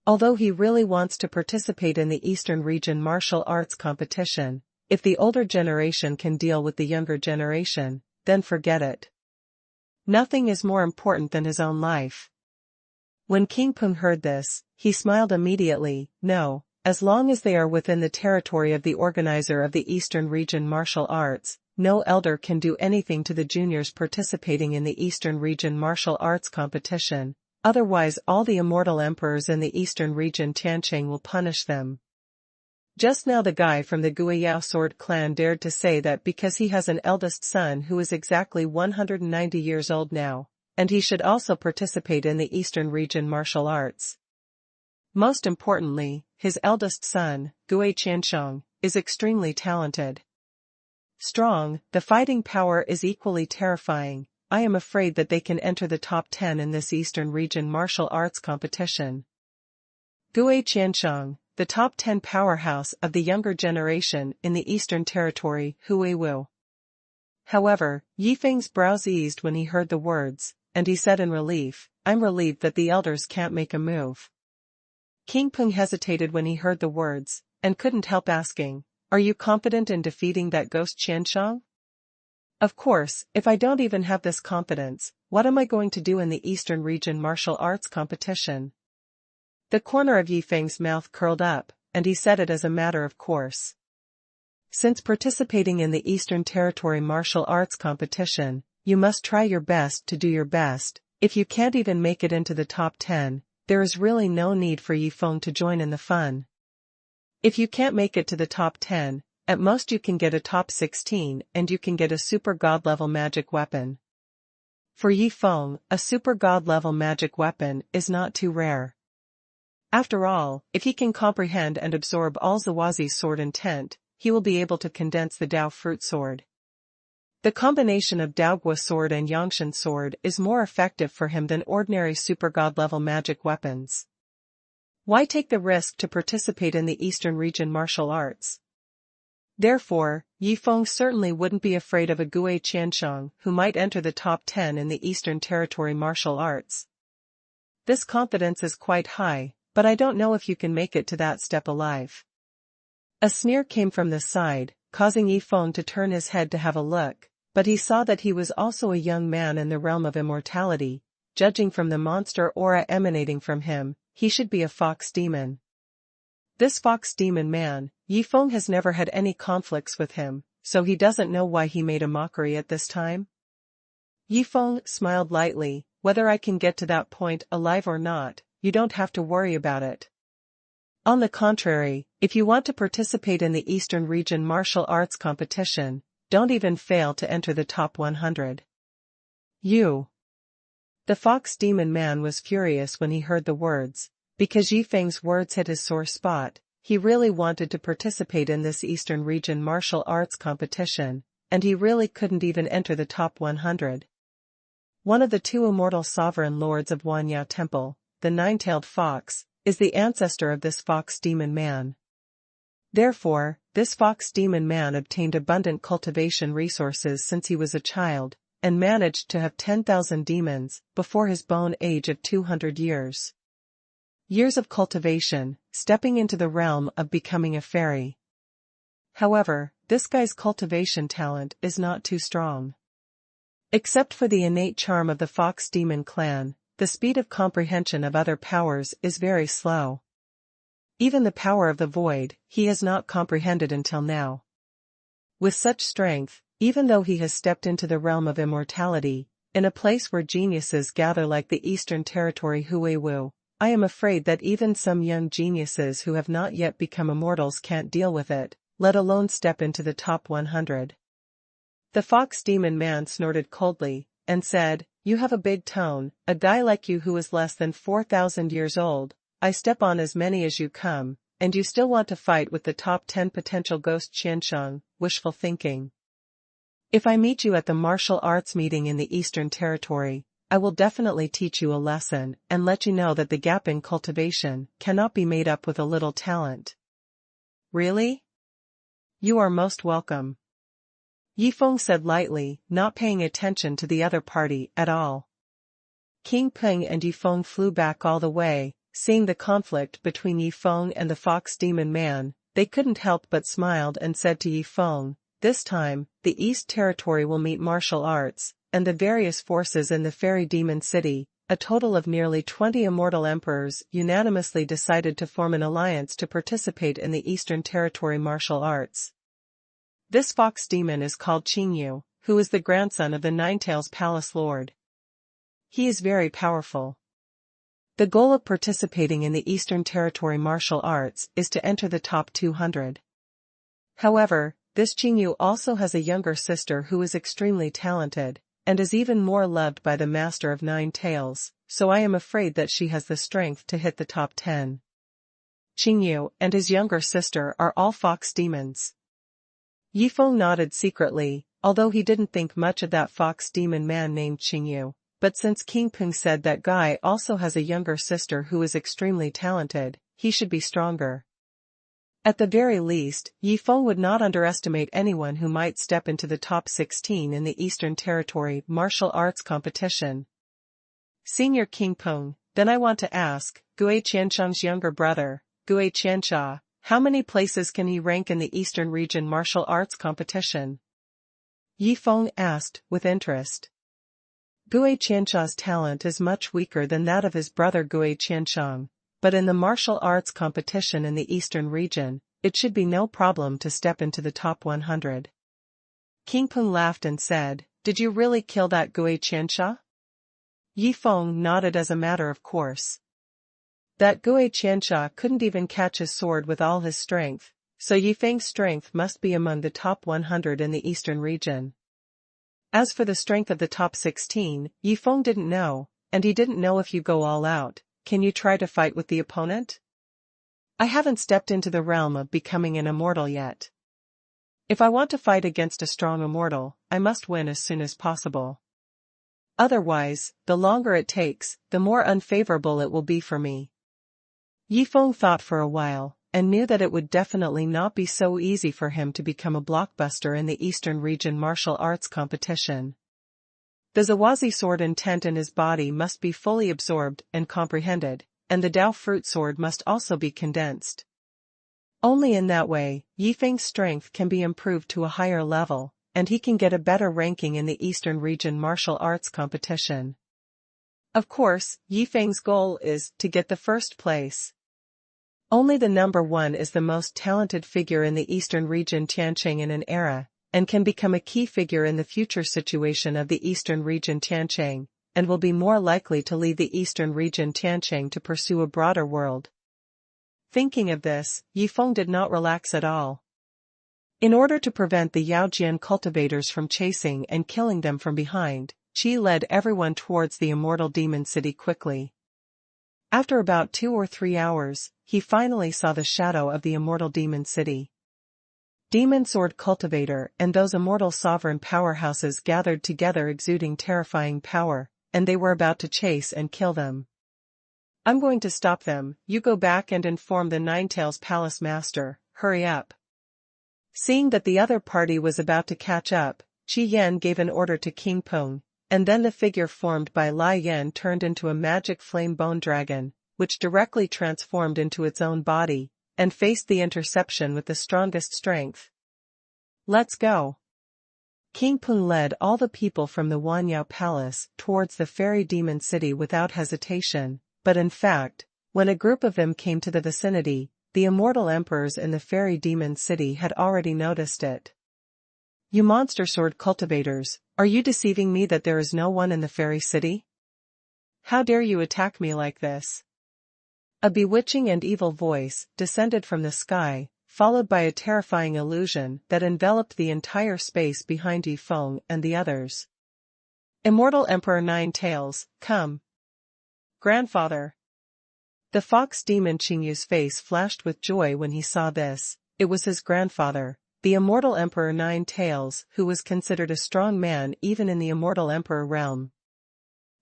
Although he really wants to participate in the Eastern region martial arts competition, if the older generation can deal with the younger generation, then forget it. Nothing is more important than his own life. When King Peng heard this, he smiled immediately. No, as long as they are within the territory of the organizer of the Eastern region martial arts, no elder can do anything to the juniors participating in the Eastern region martial arts competition, otherwise all the immortal emperors in the Eastern region Tiancheng will punish them. Just now the guy from the Guiyao Sword Clan dared to say that because he has an eldest son who is exactly 190 years old now, and he should also participate in the Eastern region martial arts. Most importantly, his eldest son, Gui Qiansheng, is extremely talented. Strong, the fighting power is equally terrifying. I am afraid that they can enter the top 10 in this Eastern region martial arts competition. Gui Qiansheng, the top 10 powerhouse of the younger generation in the Eastern Territory, Hui Wu. However, Yifeng's brows eased when he heard the words, and he said in relief, I'm relieved that the elders can't make a move. King Peng hesitated when he heard the words, and couldn't help asking, are you confident in defeating that ghost Qiansheng? Of course, if I don't even have this confidence, what am I going to do in the Eastern region martial arts competition? The corner of Yifeng's mouth curled up, and he said it as a matter of course. Since participating in the Eastern Territory martial arts competition, you must try your best to do your best. If you can't even make it into the top 10, there is really no need for Yifeng to join in the fun. If you can't make it to the top 10, at most you can get a top 16 and you can get a super god level magic weapon. For Yifeng, a super god level magic weapon is not too rare. After all, if he can comprehend and absorb all Zawazi's sword intent, he will be able to condense the Dao fruit sword. The combination of Daogua sword and Yangshan sword is more effective for him than ordinary super god level magic weapons. Why take the risk to participate in the Eastern region martial arts? Therefore, Yifeng certainly wouldn't be afraid of a Gui Qiansheng who might enter the top 10 in the Eastern Territory martial arts. This confidence is quite high, but I don't know if you can make it to that step alive. A sneer came from the side, causing Yifeng to turn his head to have a look, but he saw that he was also a young man in the realm of immortality. Judging from the monster aura emanating from him, he should be a fox demon. This fox demon man, Yifeng has never had any conflicts with him, so he doesn't know why he made a mockery at this time. Yifeng smiled lightly, whether I can get to that point alive or not, you don't have to worry about it. On the contrary, if you want to participate in the Eastern region martial arts competition, don't even fail to enter the top 100. You. The fox demon man was furious when he heard the words, because Yifeng's words hit his sore spot. He really wanted to participate in this Eastern region martial arts competition, and he really couldn't even enter the top 100. One of the two immortal sovereign lords of Wanyao Temple, the nine-tailed fox, is the ancestor of this fox demon man. Therefore, this fox demon man obtained abundant cultivation resources since he was a child, and managed to have 10,000 demons before his bone age of 200 years. Years of cultivation, stepping into the realm of becoming a fairy. However, this guy's cultivation talent is not too strong. Except for the innate charm of the fox demon clan, the speed of comprehension of other powers is very slow. Even the power of the void, he has not comprehended until now. With such strength, even though he has stepped into the realm of immortality, in a place where geniuses gather like the Eastern Territory Huiwu, I am afraid that even some young geniuses who have not yet become immortals can't deal with it, let alone step into the top 100. The fox demon man snorted coldly, and said, "You have a big tone, a guy like you who is less than 4,000 years old, I step on as many as you come, and you still want to fight with the top 10 potential ghost Qiansheng, wishful thinking. If I meet you at the martial arts meeting in the Eastern Territory, I will definitely teach you a lesson and let you know that the gap in cultivation cannot be made up with a little talent." "Really? You are most welcome," Yifeng said lightly, not paying attention to the other party at all. King Peng and Yifeng flew back all the way, seeing the conflict between Yifeng and the fox demon man. They couldn't help but smiled and said to Yifeng, "This time, the East Territory will meet martial arts, and the various forces in the fairy demon city, a total of nearly 20 immortal emperors, unanimously decided to form an alliance to participate in the Eastern Territory martial arts. This fox demon is called Qingyu, who is the grandson of the Ninetails Palace Lord. He is very powerful. The goal of participating in the Eastern Territory martial arts is to enter the top 200. However, this Qingyu also has a younger sister who is extremely talented, and is even more loved by the Master of Nine Tails, so I am afraid that she has the strength to hit the top 10. Qingyu and his younger sister are all fox demons." Yifeng nodded secretly, although he didn't think much of that fox demon man named Qingyu, but since King Peng said that guy also has a younger sister who is extremely talented, he should be stronger. At the very least, Yifeng would not underestimate anyone who might step into the top 16 in the Eastern Territory martial arts competition. "Senior King Peng, then I want to ask, Gui Qiansheng's younger brother, Gui Qiansha, how many places can he rank in the Eastern Region martial arts competition?" Yifeng asked, with interest. Gui Qiansha's talent is much weaker than that of his brother Gui Qiansheng, but in the martial arts competition in the Eastern Region, it should be no problem to step into the top 100. King Peng laughed and said, "Did you really kill that Gui Qiansha?" Yifeng nodded as a matter of course. That Gui Qiansha couldn't even catch his sword with all his strength, so Yifeng's strength must be among the top 100 in the Eastern Region. As for the strength of the top 16, Yifeng didn't know, and he didn't know if you go all out, can you try to fight with the opponent? I haven't stepped into the realm of becoming an immortal yet. If I want to fight against a strong immortal, I must win as soon as possible. Otherwise, the longer it takes, the more unfavorable it will be for me." Yifeng thought for a while, and knew that it would definitely not be so easy for him to become a blockbuster in the Eastern Region martial arts competition. The Zawazi sword intent in his body must be fully absorbed and comprehended, and the Dao fruit sword must also be condensed. Only in that way, Yifeng's strength can be improved to a higher level, and he can get a better ranking in the Eastern Region martial arts competition. Of course, Yifeng's goal is to get the first place. Only the number 1 is the most talented figure in the Eastern Region Tianqing in an era, and can become a key figure in the future situation of the Eastern Region Tianqing, and will be more likely to leave the Eastern Region Tianqing to pursue a broader world. Thinking of this, Yifeng did not relax at all. In order to prevent the Yaojian cultivators from chasing and killing them from behind, Qi led everyone towards the Immortal Demon City quickly. After about 2 or 3 hours, he finally saw the shadow of the Immortal Demon City. Demon Sword Cultivator and those immortal sovereign powerhouses gathered together exuding terrifying power, and they were about to chase and kill them. "I'm going to stop them, you go back and inform the Ninetails Palace Master, hurry up." Seeing that the other party was about to catch up, Qi Yan gave an order to King Peng, and then the figure formed by Lai Yan turned into a magic flame bone dragon, which directly transformed into its own body, and faced the interception with the strongest strength. "Let's go." King Peng led all the people from the Wanyao Palace towards the fairy demon city without hesitation, but in fact, when a group of them came to the vicinity, the immortal emperors in the fairy demon city had already noticed it. You monster sword cultivators, are you deceiving me that there is no one in the fairy city? How dare you attack me like this? A bewitching and evil voice descended from the sky, followed by a terrifying illusion that enveloped the entire space behind Yi Feng and the others. Immortal Emperor Nine Tails, come. Grandfather. The fox demon Qingyu's face flashed with joy when he saw this. It was his grandfather, the immortal Emperor Nine Tails, who was considered a strong man even in the immortal Emperor realm.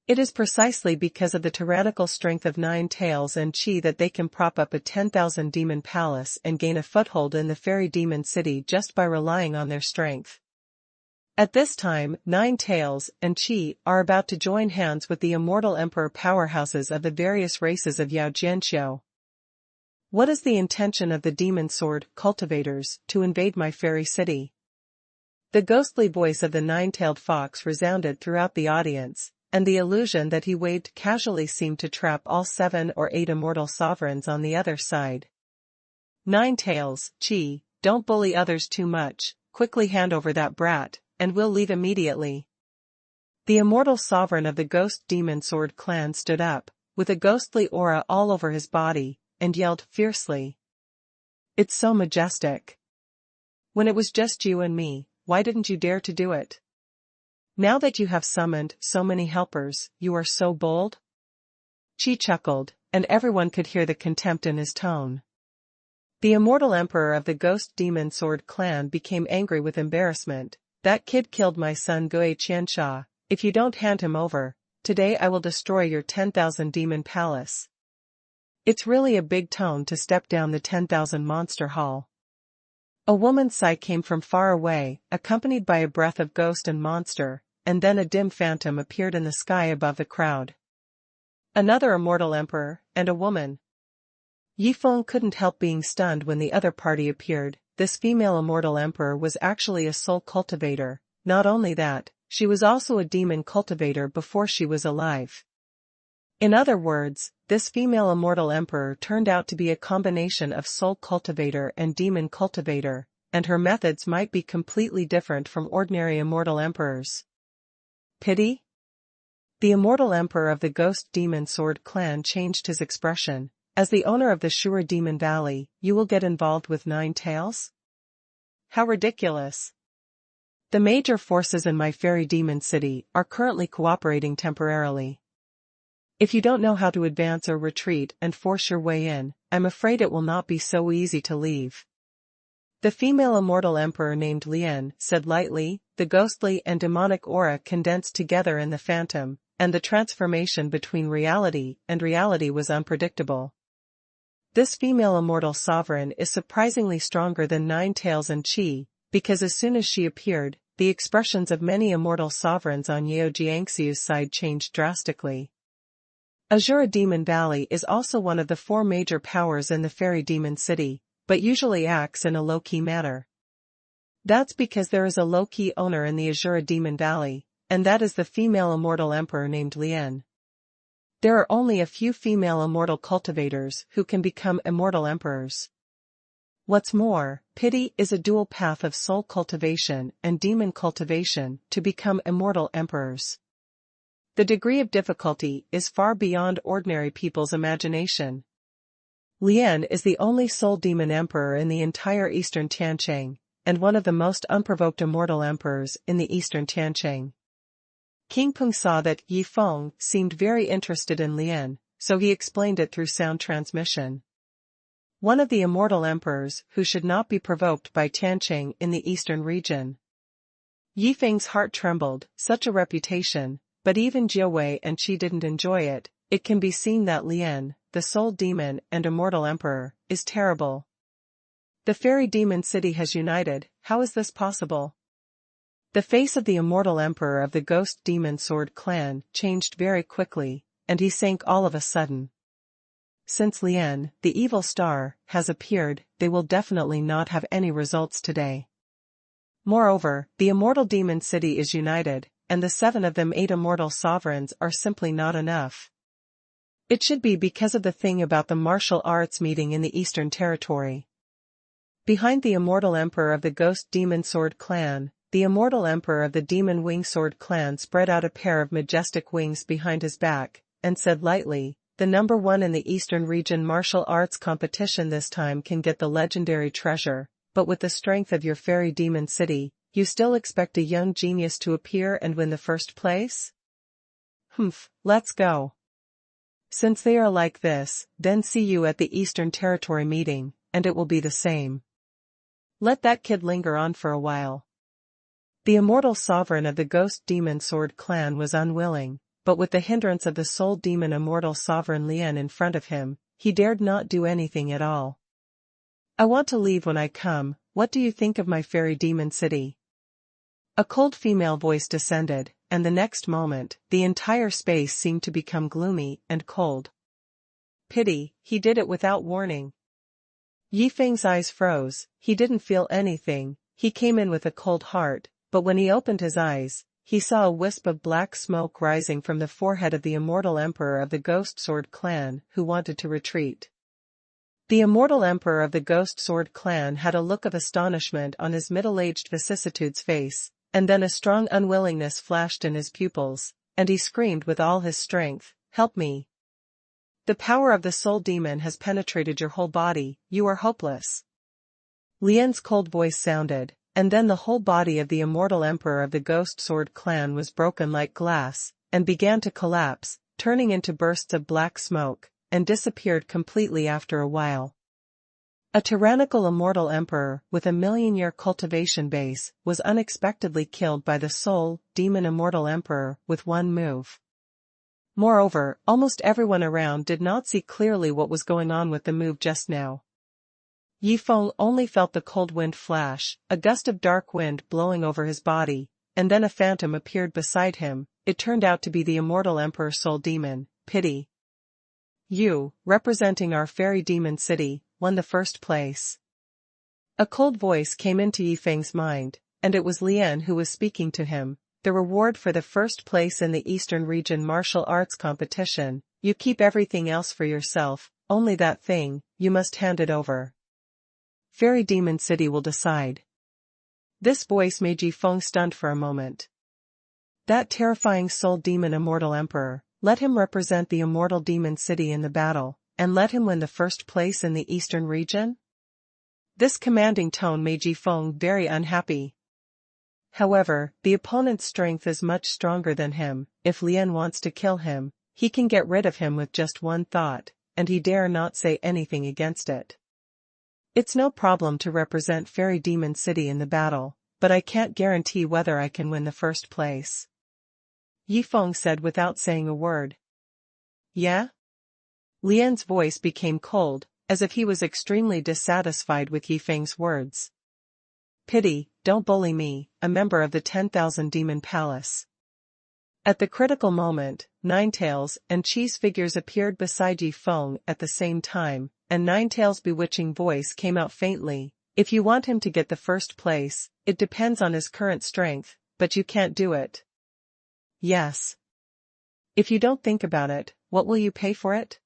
It is precisely because of the tyrannical strength of Nine Tails and Qi that they can prop up a 10,000 demon palace and gain a foothold in the fairy demon city just by relying on their strength. At this time, Nine Tails and Qi are about to join hands with the immortal emperor powerhouses of the various races of Yao Jianxiu. What is the intention of the demon sword cultivators to invade my fairy city? The ghostly voice of the nine-tailed fox resounded throughout the audience, and the illusion that he waved casually seemed to trap all 7 or 8 immortal sovereigns on the other side. Nine Tails, Qi, don't bully others too much, quickly hand over that brat, and we'll leave immediately. The immortal sovereign of the Ghost Demon Sword clan stood up, with a ghostly aura all over his body, and yelled fiercely. It's so majestic. When it was just you and me, why didn't you dare to do it? Now that you have summoned so many helpers, you are so bold? Qi chuckled, and everyone could hear the contempt in his tone. The immortal emperor of the Ghost Demon Sword clan became angry with embarrassment. That kid killed my son Gui Qiansha. If you don't hand him over, today I will destroy your 10,000 demon palace. It's really a big tone to step down the 10,000 monster hall. A woman's sigh came from far away, accompanied by a breath of ghost and monster, and then a dim phantom appeared in the sky above the crowd. Another immortal emperor, and a woman. Yi Feng couldn't help being stunned when the other party appeared. This female immortal emperor was actually a soul cultivator. Not only that, she was also a demon cultivator before she was alive. In other words, this female immortal emperor turned out to be a combination of soul cultivator and demon cultivator, and her methods might be completely different from ordinary immortal emperors. Pity? The immortal emperor of the Ghost Demon Sword clan changed his expression. As the owner of the Shure Demon Valley, you will get involved with Nine Tails? How ridiculous. The major forces in my fairy demon city are currently cooperating temporarily. If you don't know how to advance or retreat and force your way in, I'm afraid it will not be so easy to leave. The female immortal emperor named Lian said lightly. The ghostly and demonic aura condensed together in the phantom, and the transformation between reality and reality was unpredictable. This female immortal sovereign is surprisingly stronger than Nine Tails and Qi, because as soon as she appeared, the expressions of many immortal sovereigns on Yao Jiangxiu's side changed drastically. Azura Demon Valley is also one of the 4 major powers in the fairy demon city, but usually acts in a low-key manner. That's because there is a low-key owner in the Azura Demon Valley, and that is the female immortal emperor named Lian. There are only a few female immortal cultivators who can become immortal emperors. What's more, pity is a dual path of soul cultivation and demon cultivation to become immortal emperors. The degree of difficulty is far beyond ordinary people's imagination. Lian is the only soul demon emperor in the entire Eastern Tianqiang, and one of the most unprovoked immortal emperors in the Eastern Tianqiang. King Peng saw that Yi Feng seemed very interested in Lian, so he explained it through sound transmission. One of the immortal emperors who should not be provoked by Tianqiang in the eastern region. Yi Feng's heart trembled, such a reputation, but even Jiawei and Qi didn't enjoy it. It can be seen that Lian, the soul demon and immortal emperor, is terrible. The fairy demon city has united. How is this possible? The face of the immortal emperor of the Ghost Demon Sword clan changed very quickly, and he sank all of a sudden. Since Lian, the evil star, has appeared, they will definitely not have any results today. Moreover, the immortal demon city is united, and the 7 of them 8 immortal sovereigns are simply not enough. It should be because of the thing about the martial arts meeting in the Eastern Territory. Behind the immortal emperor of the Ghost Demon Sword clan, the immortal emperor of the Demon Wing Sword clan spread out a pair of majestic wings behind his back, and said lightly, "The number one in the Eastern region martial arts competition this time can get the legendary treasure, but with the strength of your fairy demon city, you still expect a young genius to appear and win the first place? Humph, let's go. Since they are like this, then see you at the Eastern Territory meeting, and it will be the same. Let that kid linger on for a while." The immortal sovereign of the Ghost Demon Sword clan was unwilling, but with the hindrance of the Soul Demon Immortal Sovereign Lian in front of him, he dared not do anything at all. "I want to leave when I come. What do you think of my fairy demon city?" A cold female voice descended, and the next moment, the entire space seemed to become gloomy and cold. Pity, he did it without warning. Yi Feng's eyes froze. He didn't feel anything, he came in with a cold heart, but when he opened his eyes, he saw a wisp of black smoke rising from the forehead of the immortal emperor of the Ghost Sword clan, who wanted to retreat. The immortal emperor of the Ghost Sword clan had a look of astonishment on his middle-aged vicissitude's face, and then a strong unwillingness flashed in his pupils, and he screamed with all his strength, "Help me! The power of the soul demon has penetrated your whole body, you are hopeless." Lian's cold voice sounded, and then the whole body of the immortal emperor of the Ghost Sword clan was broken like glass, and began to collapse, turning into bursts of black smoke, and disappeared completely after a while. A tyrannical immortal emperor with a million-year cultivation base was unexpectedly killed by the soul demon immortal emperor with one move. Moreover, almost everyone around did not see clearly what was going on with the move just now. Yi Feng only felt the cold wind flash, a gust of dark wind blowing over his body, and then a phantom appeared beside him. It turned out to be the immortal emperor soul demon. Pity. You, representing our fairy demon city, won the first place. A cold voice came into Yi Feng's mind, and it was Lian who was speaking to him. The reward for the first place in the Eastern region martial arts competition, you keep everything else for yourself, only that thing, you must hand it over. Fairy Demon City will decide. This voice made Yi Feng stunned for a moment. That terrifying soul demon immortal emperor, let him represent the immortal demon city in the battle, and let him win the first place in the Eastern region? This commanding tone made Yi Feng very unhappy. However, the opponent's strength is much stronger than him. If Lian wants to kill him, he can get rid of him with just one thought, and he dare not say anything against it. It's no problem to represent Fairy Demon City in the battle, but I can't guarantee whether I can win the first place. Yi Feng said without saying a word. Yeah? Lian's voice became cold, as if he was extremely dissatisfied with Yi Feng's words. Pity, don't bully me, a member of the 10,000 Demon Palace. At the critical moment, Ninetails and Cheese figures appeared beside Yi Feng at the same time, and Ninetails' bewitching voice came out faintly. If you want him to get the first place, it depends on his current strength, but you can't do it. Yes. If you don't think about it, what will you pay for it?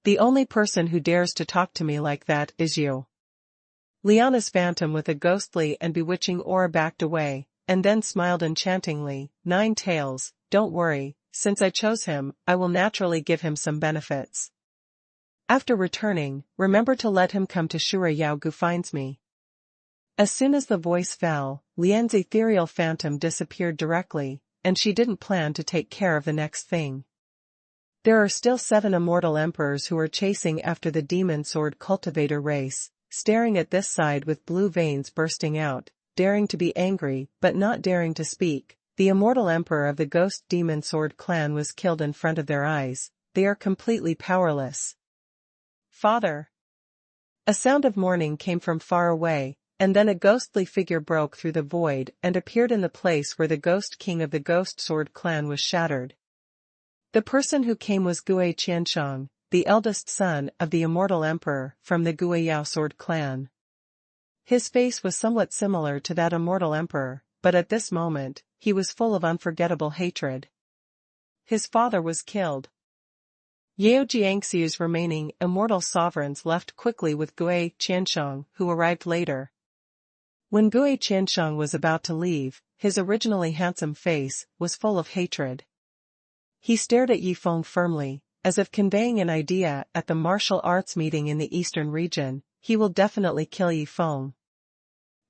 The only person who dares to talk to me like that is you. Liana's phantom with a ghostly and bewitching aura backed away, and then smiled enchantingly. Ninetails, don't worry, since I chose him, I will naturally give him some benefits. After returning, remember to let him come to Shura Yao Gu finds me. As soon as the voice fell, Lian's ethereal phantom disappeared directly, and she didn't plan to take care of the next thing. There are still 7 immortal emperors who are chasing after the demon sword cultivator race, staring at this side with blue veins bursting out, daring to be angry but not daring to speak. The immortal emperor of the Ghost Demon Sword clan was killed in front of their eyes. They are completely powerless. Father! A sound of mourning came from far away, and then a ghostly figure broke through the void and appeared in the place where the Ghost King of the Ghost Sword clan was shattered. The person who came was Gue Qianshang, the eldest son of the immortal emperor from the Guiyao Sword clan. His face was somewhat similar to that immortal emperor, but at this moment, he was full of unforgettable hatred. His father was killed. Yao Jiangxiu's remaining immortal sovereigns left quickly with Gue Qianshang, who arrived later. When Gui Qiansheng was about to leave, his originally handsome face was full of hatred. He stared at Yi Feng firmly, as if conveying an idea. At the martial arts meeting in the eastern region, he will definitely kill Yi Feng.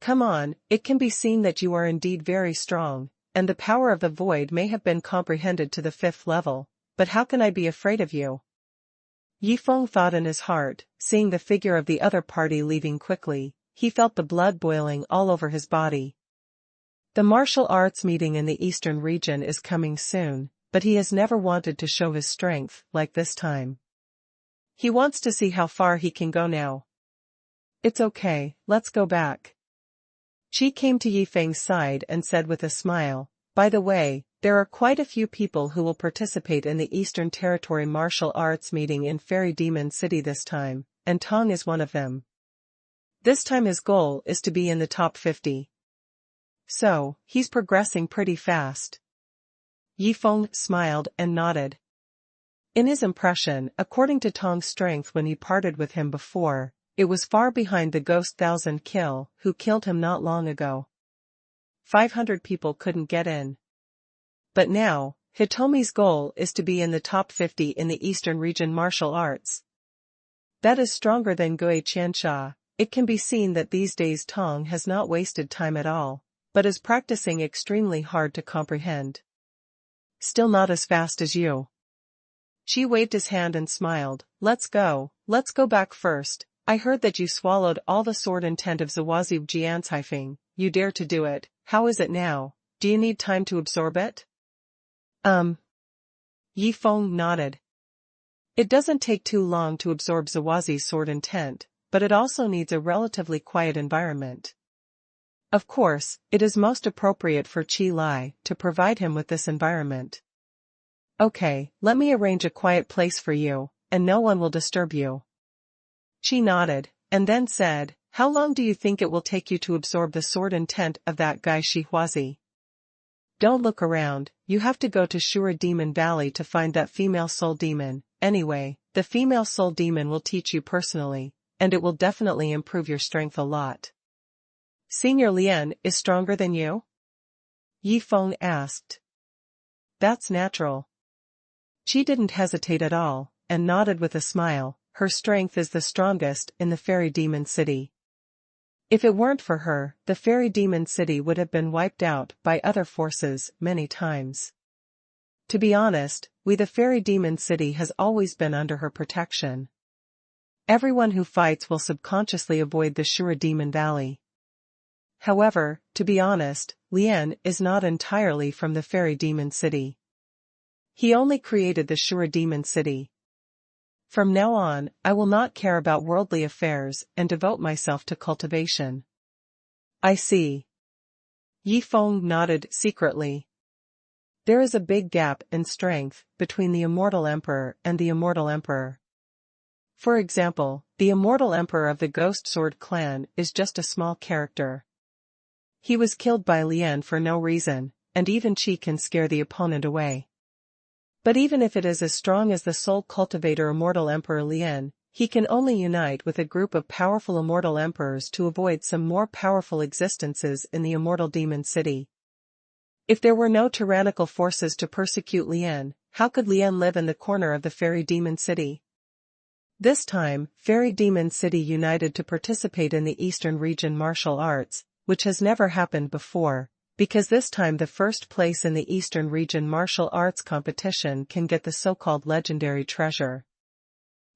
Come on, it can be seen that you are indeed very strong, and the power of the void may have been comprehended to the 5th level, but how can I be afraid of you? Yi Feng thought in his heart, seeing the figure of the other party leaving quickly. He felt the blood boiling all over his body. The martial arts meeting in the eastern region is coming soon, but he has never wanted to show his strength like this time. He wants to see how far he can go now. It's okay, let's go back. She came to Yi Feng's side and said with a smile, by the way, there are quite a few people who will participate in the Eastern Territory martial arts meeting in Fairy Demon City this time, and Tong is one of them. This time his goal is to be in the top 50. So, he's progressing pretty fast. Yi Feng smiled and nodded. In his impression, according to Tong's strength when he parted with him before, it was far behind the Ghost Thousand Kill, who killed him not long ago. 500 people couldn't get in. But now, Hitomi's goal is to be in the top 50 in the Eastern Region martial arts. That is stronger than Gui Qiansha. It can be seen that these days Tong has not wasted time at all, but is practicing extremely hard to comprehend. Still not as fast as you. She waved his hand and smiled. Let's go back first. I heard that you swallowed all the sword intent of Zawazi Jiancaifeng. You dare to do it. How is it now? Do you need time to absorb it? Yi Feng nodded. It doesn't take too long to absorb Zawazi's sword intent, but it also needs a relatively quiet environment. Of course, it is most appropriate for Qi Lai to provide him with this environment. Okay, let me arrange a quiet place for you, and no one will disturb you. Qi nodded, and then said, how long do you think it will take you to absorb the sword intent of that guy Shihuazi? Don't look around, you have to go to Shura Demon Valley to find that female soul demon. Anyway, the female soul demon will teach you personally, and it will definitely improve your strength a lot. Senior Lian is stronger than you? Yi Feng asked. That's natural. She didn't hesitate at all, and nodded with a smile. Her strength is the strongest in the Fairy Demon City. If it weren't for her, the Fairy Demon City would have been wiped out by other forces many times. To be honest, the Fairy Demon City has always been under her protection. Everyone who fights will subconsciously avoid the Shura Demon Valley. However, to be honest, Lian is not entirely from the Fairy Demon City. He only created the Shura Demon City. From now on, I will not care about worldly affairs and devote myself to cultivation. I see. Yi Feng nodded secretly. There is a big gap in strength between the Immortal Emperor and the Immortal Emperor. For example, the Immortal Emperor of the Ghost Sword clan is just a small character. He was killed by Lian for no reason, and even Qi can scare the opponent away. But even if it is as strong as the Soul Cultivator Immortal Emperor Lian, he can only unite with a group of powerful Immortal Emperors to avoid some more powerful existences in the Immortal Demon City. If there were no tyrannical forces to persecute Lian, how could Lian live in the corner of the Fairy Demon City? This time, Fairy Demon City united to participate in the Eastern Region martial arts, which has never happened before, because this time the first place in the Eastern Region martial arts competition can get the so-called legendary treasure.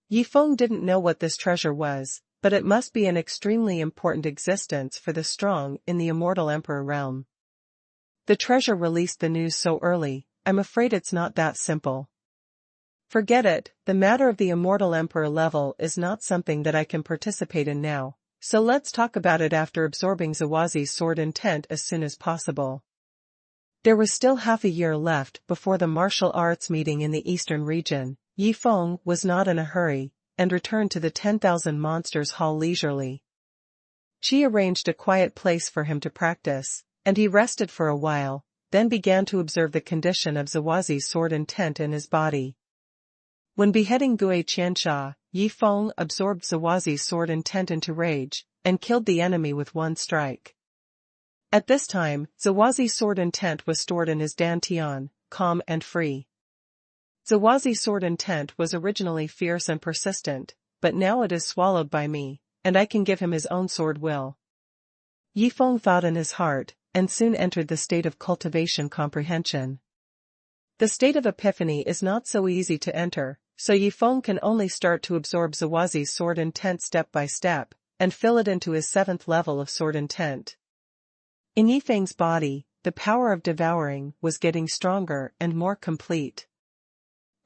Yi Feng didn't know what this treasure was, but it must be an extremely important existence for the strong in the Immortal Emperor realm. The treasure released the news so early, I'm afraid it's not that simple. Forget it, the matter of the Immortal Emperor level is not something that I can participate in now. So let's talk about it after absorbing Zawazi's sword intent as soon as possible. There was still half a year left before the martial arts meeting in the Eastern Region. Yi Feng was not in a hurry, and returned to the 10,000 Monsters Hall leisurely. She arranged a quiet place for him to practice, and he rested for a while, then began to observe the condition of Zawazi's sword intent in his body. When beheading Gui Qiansha, Yi Feng absorbed Zawazi's sword intent into rage, and killed the enemy with one strike. At this time, Zawazi's sword intent was stored in his dantian, calm and free. Zawazi's sword intent was originally fierce and persistent, but now it is swallowed by me, and I can give him his own sword will. Yifeng thought in his heart, and soon entered the state of cultivation comprehension. The state of epiphany is not so easy to enter, so Yifeng can only start to absorb Zawazi's sword intent step by step, and fill it into his 7th level of sword intent. In Yifeng's body, the power of devouring was getting stronger and more complete.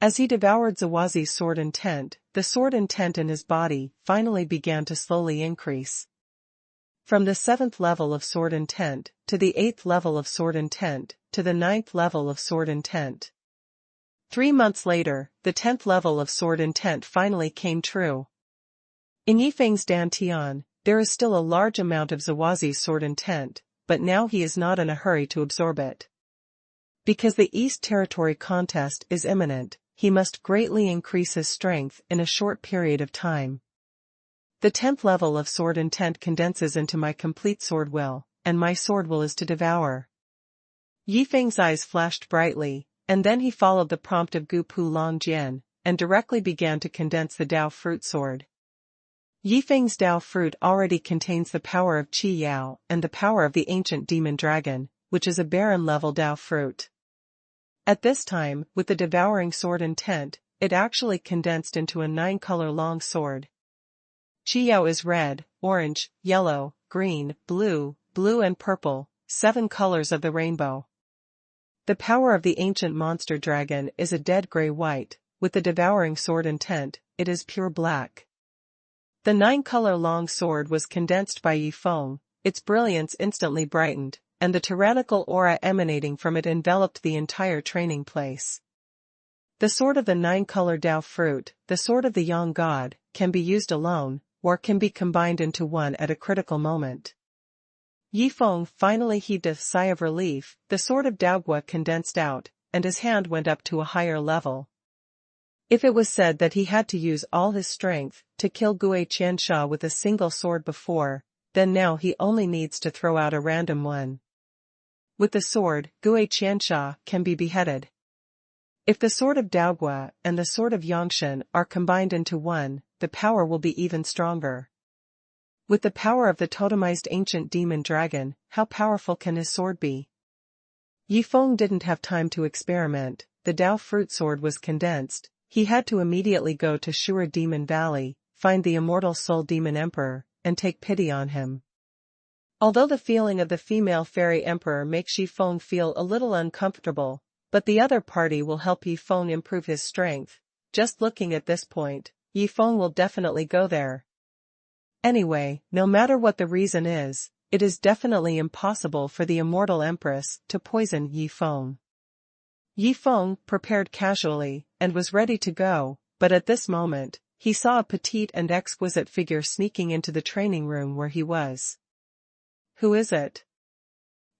As he devoured Zawazi's sword intent, the sword intent in his body finally began to slowly increase. From the 7th level of sword intent, to the 8th level of sword intent, to the 9th level of sword intent. 3 months later, the 10th level of sword intent finally came true. In Yifeng's dantian, there is still a large amount of Zawazi's sword intent, but now he is not in a hurry to absorb it. Because the East Territory contest is imminent, he must greatly increase his strength in a short period of time. The 10th level of sword intent condenses into my complete sword will, and my sword will is to devour. Yifeng's eyes flashed brightly, and then he followed the prompt of Gu Pu Long Jian, and directly began to condense the Dao fruit sword. Yifeng's Dao fruit already contains the power of Qi Yao and the power of the ancient demon dragon, which is a barren-level Dao fruit. At this time, with the devouring sword intent, it actually condensed into a 9-color long sword. Qi Yao is red, orange, yellow, green, blue and purple, 7 colors of the rainbow. The power of the ancient monster dragon is a dead gray-white, with the devouring sword intent, it is pure black. The 9-color long sword was condensed by Yifeng, its brilliance instantly brightened, and the tyrannical aura emanating from it enveloped the entire training place. The sword of the 9-color Dao fruit, the sword of the Yang God, can be used alone, or can be combined into one at a critical moment. Yifeng finally heaved a sigh of relief, the sword of Daogua condensed out, and his hand went up to a higher level. If it was said that he had to use all his strength to kill Gue Qiansha with a single sword before, then now he only needs to throw out a random one. With the sword, Gue Qiansha can be beheaded. If the sword of Daogua and the sword of Yangshan are combined into one, the power will be even stronger. With the power of the totemized ancient demon dragon, how powerful can his sword be? Yifeng didn't have time to experiment, the Dao fruit sword was condensed. He had to immediately go to Shura Demon Valley, find the immortal soul demon emperor, and take pity on him. Although the feeling of the female fairy emperor makes Yifeng feel a little uncomfortable, but the other party will help Yifeng improve his strength. Just looking at this point, Yifeng will definitely go there. Anyway, no matter what the reason is, it is definitely impossible for the immortal empress to poison Yifeng. Yifeng prepared casually, and was ready to go, but at this moment, he saw a petite and exquisite figure sneaking into the training room where he was. Who is it?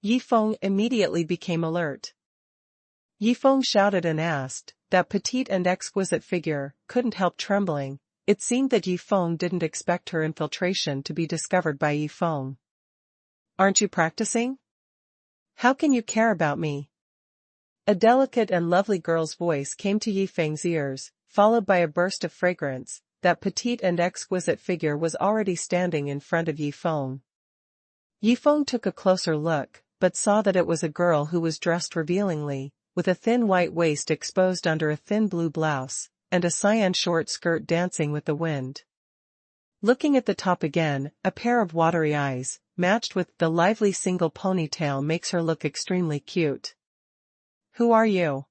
Yifeng immediately became alert. Yifeng shouted and asked. That petite and exquisite figure couldn't help trembling. It seemed that Yifeng didn't expect her infiltration to be discovered by Yifeng. Aren't you practicing? How can you care about me? A delicate and lovely girl's voice came to Yifeng's ears, followed by a burst of fragrance. That petite and exquisite figure was already standing in front of Yifeng. Yifeng took a closer look, but saw that it was a girl who was dressed revealingly, with a thin white waist exposed under a thin blue blouse, and a cyan short skirt dancing with the wind. Looking at the top again, a pair of watery eyes, matched with the lively single ponytail, makes her look extremely cute. Who are you?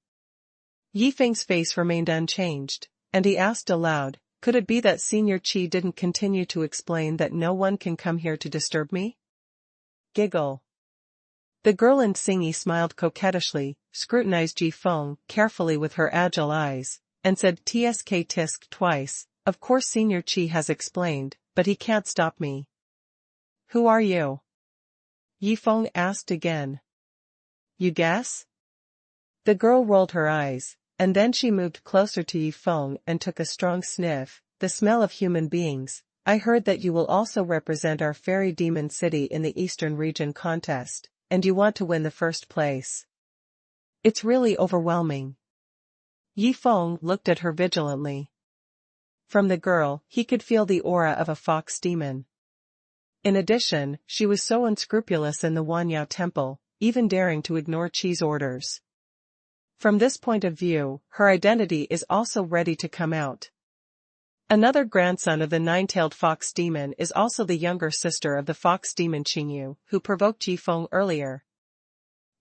Yifeng's face remained unchanged, and he asked aloud, could it be that Senior Qi didn't continue to explain that no one can come here to disturb me? Giggle. The girl in Xingyi smiled coquettishly, scrutinized Yifeng carefully with her agile eyes, and said tsk tisk twice, of course Senior Qi has explained, but he can't stop me. Who are you? Yifeng asked again. You guess? The girl rolled her eyes, and then she moved closer to Yifeng and took a strong sniff. The smell of human beings, I heard that you will also represent our fairy demon city in the Eastern region contest, and you want to win the first place. It's really overwhelming. Yi Feng looked at her vigilantly. From the girl, he could feel the aura of a fox demon. In addition, she was so unscrupulous in the Wanyao temple, even daring to ignore Qi's orders. From this point of view, her identity is also ready to come out. Another grandson of the nine-tailed fox demon is also the younger sister of the fox demon Qingyu, who provoked Yi Feng earlier.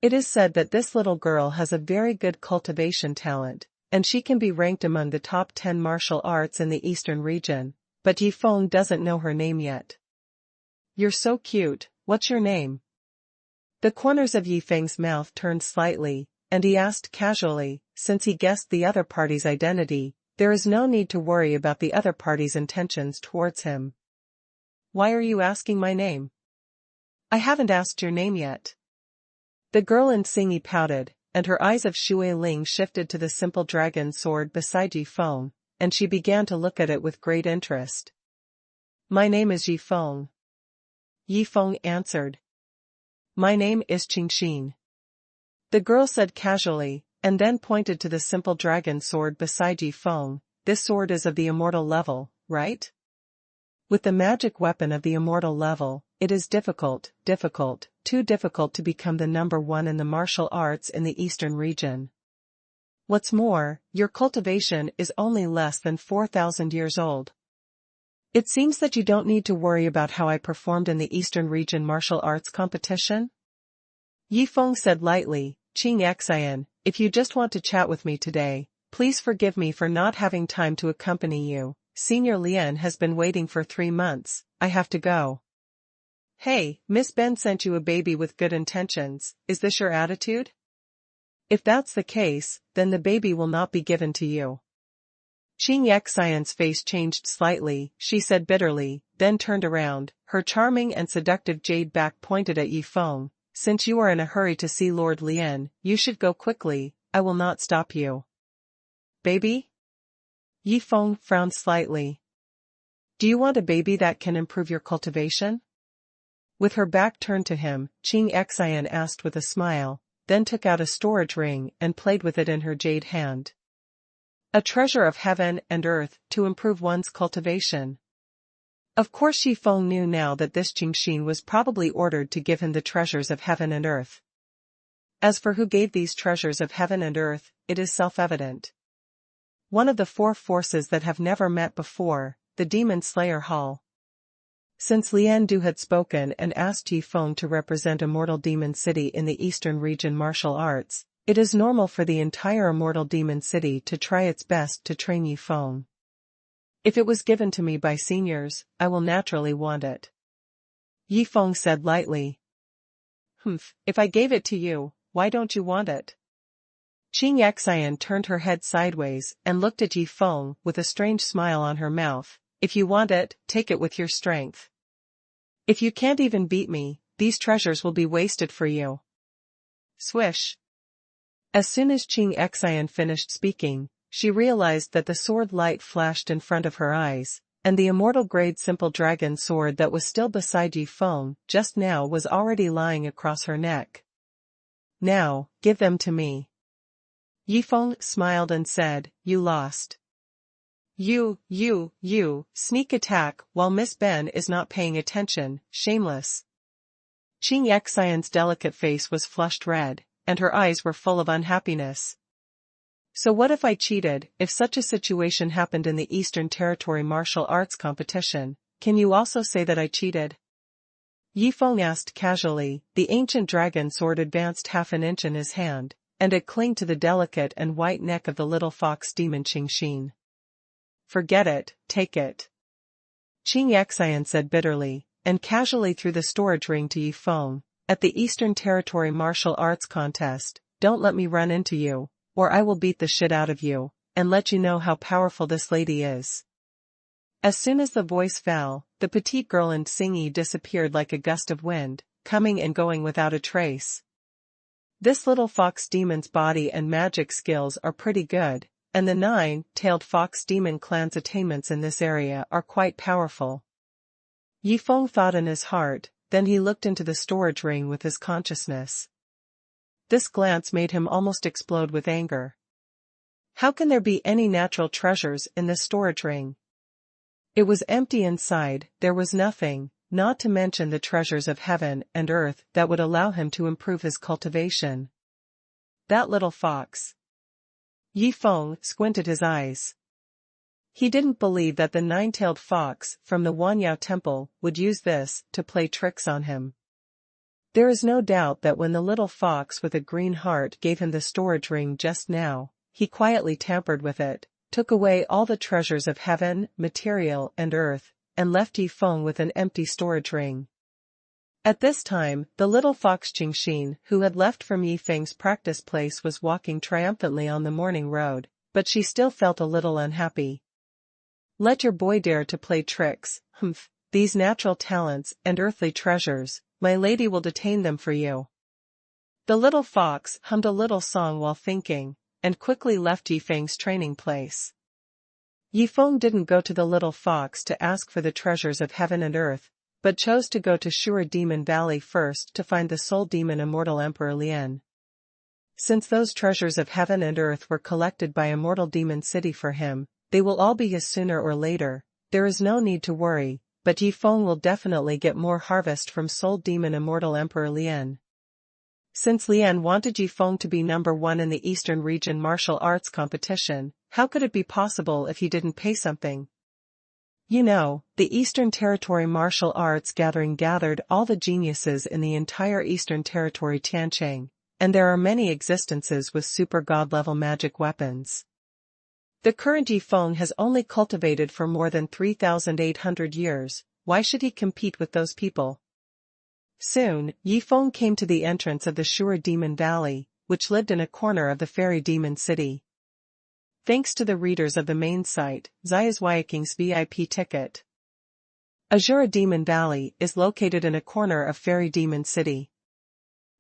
It is said that this little girl has a very good cultivation talent, and she can be ranked among the top 10 martial arts in the Eastern region, but Yi Feng doesn't know her name yet. You're so cute, what's your name? The corners of Yi Feng's mouth turned slightly, and he asked casually, since he guessed the other party's identity, there is no need to worry about the other party's intentions towards him. Why are you asking my name? I haven't asked your name yet. The girl in Xingyi pouted, and her eyes of Shui Ling shifted to the simple dragon sword beside Yi Feng, and she began to look at it with great interest. My name is Yi Feng. Yi Feng answered. My name is Qingxin. The girl said casually, and then pointed to the simple dragon sword beside Yi Feng. This sword is of the immortal level, right? With the magic weapon of the immortal level, it is difficult, too difficult to become the number one in the martial arts in the Eastern region. What's more, your cultivation is only less than 4,000 years old. It seems that you don't need to worry about how I performed in the Eastern region martial arts competition? Yi Feng said lightly, Qing Xian, if you just want to chat with me today, please forgive me for not having time to accompany you. Senior Lian has been waiting for 3 months, I have to go. Hey, Miss Ben sent you a baby with good intentions, is this your attitude? If that's the case, then the baby will not be given to you. Qing Xian's face changed slightly, she said bitterly, then turned around, her charming and seductive jade back pointed at Yi Feng. Since you are in a hurry to see Lord Lian, you should go quickly, I will not stop you. Baby? Yi Feng frowned slightly. Do you want a baby that can improve your cultivation? With her back turned to him, Qing Xian asked with a smile, then took out a storage ring and played with it in her jade hand. A treasure of heaven and earth to improve one's cultivation. Of course Yi Feng knew now that this Qingxin was probably ordered to give him the treasures of heaven and earth. As for who gave these treasures of heaven and earth, it is self-evident. One of the 4 forces that have never met before, the Demon Slayer Hall. Since Lian Du had spoken and asked Yi Feng to represent Immortal Demon City in the Eastern region martial arts, it is normal for the entire Immortal Demon City to try its best to train Yi Feng. If it was given to me by seniors, I will naturally want it. Yi Feng said lightly. If I gave it to you, why don't you want it? Qing Xian turned her head sideways and looked at Yi Feng with a strange smile on her mouth. If you want it, take it with your strength. If you can't even beat me, these treasures will be wasted for you. Swish. As soon as Qing Xian finished speaking, she realized that the sword light flashed in front of her eyes, and the immortal-grade simple dragon sword that was still beside Yi Feng just now was already lying across her neck. Now, give them to me. Yi Feng smiled and said, you lost. You, sneak attack while Miss Ben is not paying attention, shameless. Qing Xian's delicate face was flushed red, and her eyes were full of unhappiness. So what if I cheated? If such a situation happened in the Eastern Territory martial arts competition, can you also say that I cheated? Yi Feng asked casually. The ancient dragon sword advanced half an inch in his hand, and it clinged to the delicate and white neck of the little fox demon Qingxin. Forget it, take it. Qing Xian said bitterly, and casually threw the storage ring to Yi Feng. At the Eastern Territory martial arts contest, don't let me run into you, or I will beat the shit out of you, and let you know how powerful this lady is. As soon as the voice fell, the petite girl in Xingyi disappeared like a gust of wind, coming and going without a trace. This little fox demon's body and magic skills are pretty good, and the 9-tailed fox demon clan's attainments in this area are quite powerful. Yifeng thought in his heart, then he looked into the storage ring with his consciousness. This glance made him almost explode with anger. How can there be any natural treasures in this storage ring? It was empty inside, there was nothing, not to mention the treasures of heaven and earth that would allow him to improve his cultivation. That little fox. Yifeng squinted his eyes. He didn't believe that the nine-tailed fox from the Huanyao temple would use this to play tricks on him. There is no doubt that when the little fox with a green heart gave him the storage ring just now, he quietly tampered with it, took away all the treasures of heaven, material and earth, and left Yifeng with an empty storage ring. At this time, the little fox Qingxin, who had left from Yifeng's practice place, was walking triumphantly on the morning road, but she still felt a little unhappy. Let your boy dare to play tricks, humph, these natural talents and earthly treasures, my lady will detain them for you. The little fox hummed a little song while thinking, and quickly left Yifeng's training place. Yifeng didn't go to the little fox to ask for the treasures of heaven and earth, but chose to go to Sure Demon Valley first to find the soul demon Immortal Emperor Lian. Since those treasures of heaven and earth were collected by Immortal Demon City for him, they will all be his sooner or later. There is no need to worry, but Yifeng will definitely get more harvest from soul demon Immortal Emperor Lian. Since Lian wanted Yifeng to be number one in the Eastern Region martial arts competition, how could it be possible if he didn't pay something? You know, the Eastern Territory Martial Arts Gathering gathered all the geniuses in the entire Eastern Territory Tiancheng, and there are many existences with super god-level magic weapons. The current Yifeng has only cultivated for more than 3,800 years, why should he compete with those people? Soon, Yifeng came to the entrance of the Sure Demon Valley, which lived in a corner of the Fairy Demon City. Thanks to the readers of the main site, Zia's Wyaking's VIP ticket. Azure Demon Valley is located in a corner of Fairy Demon City.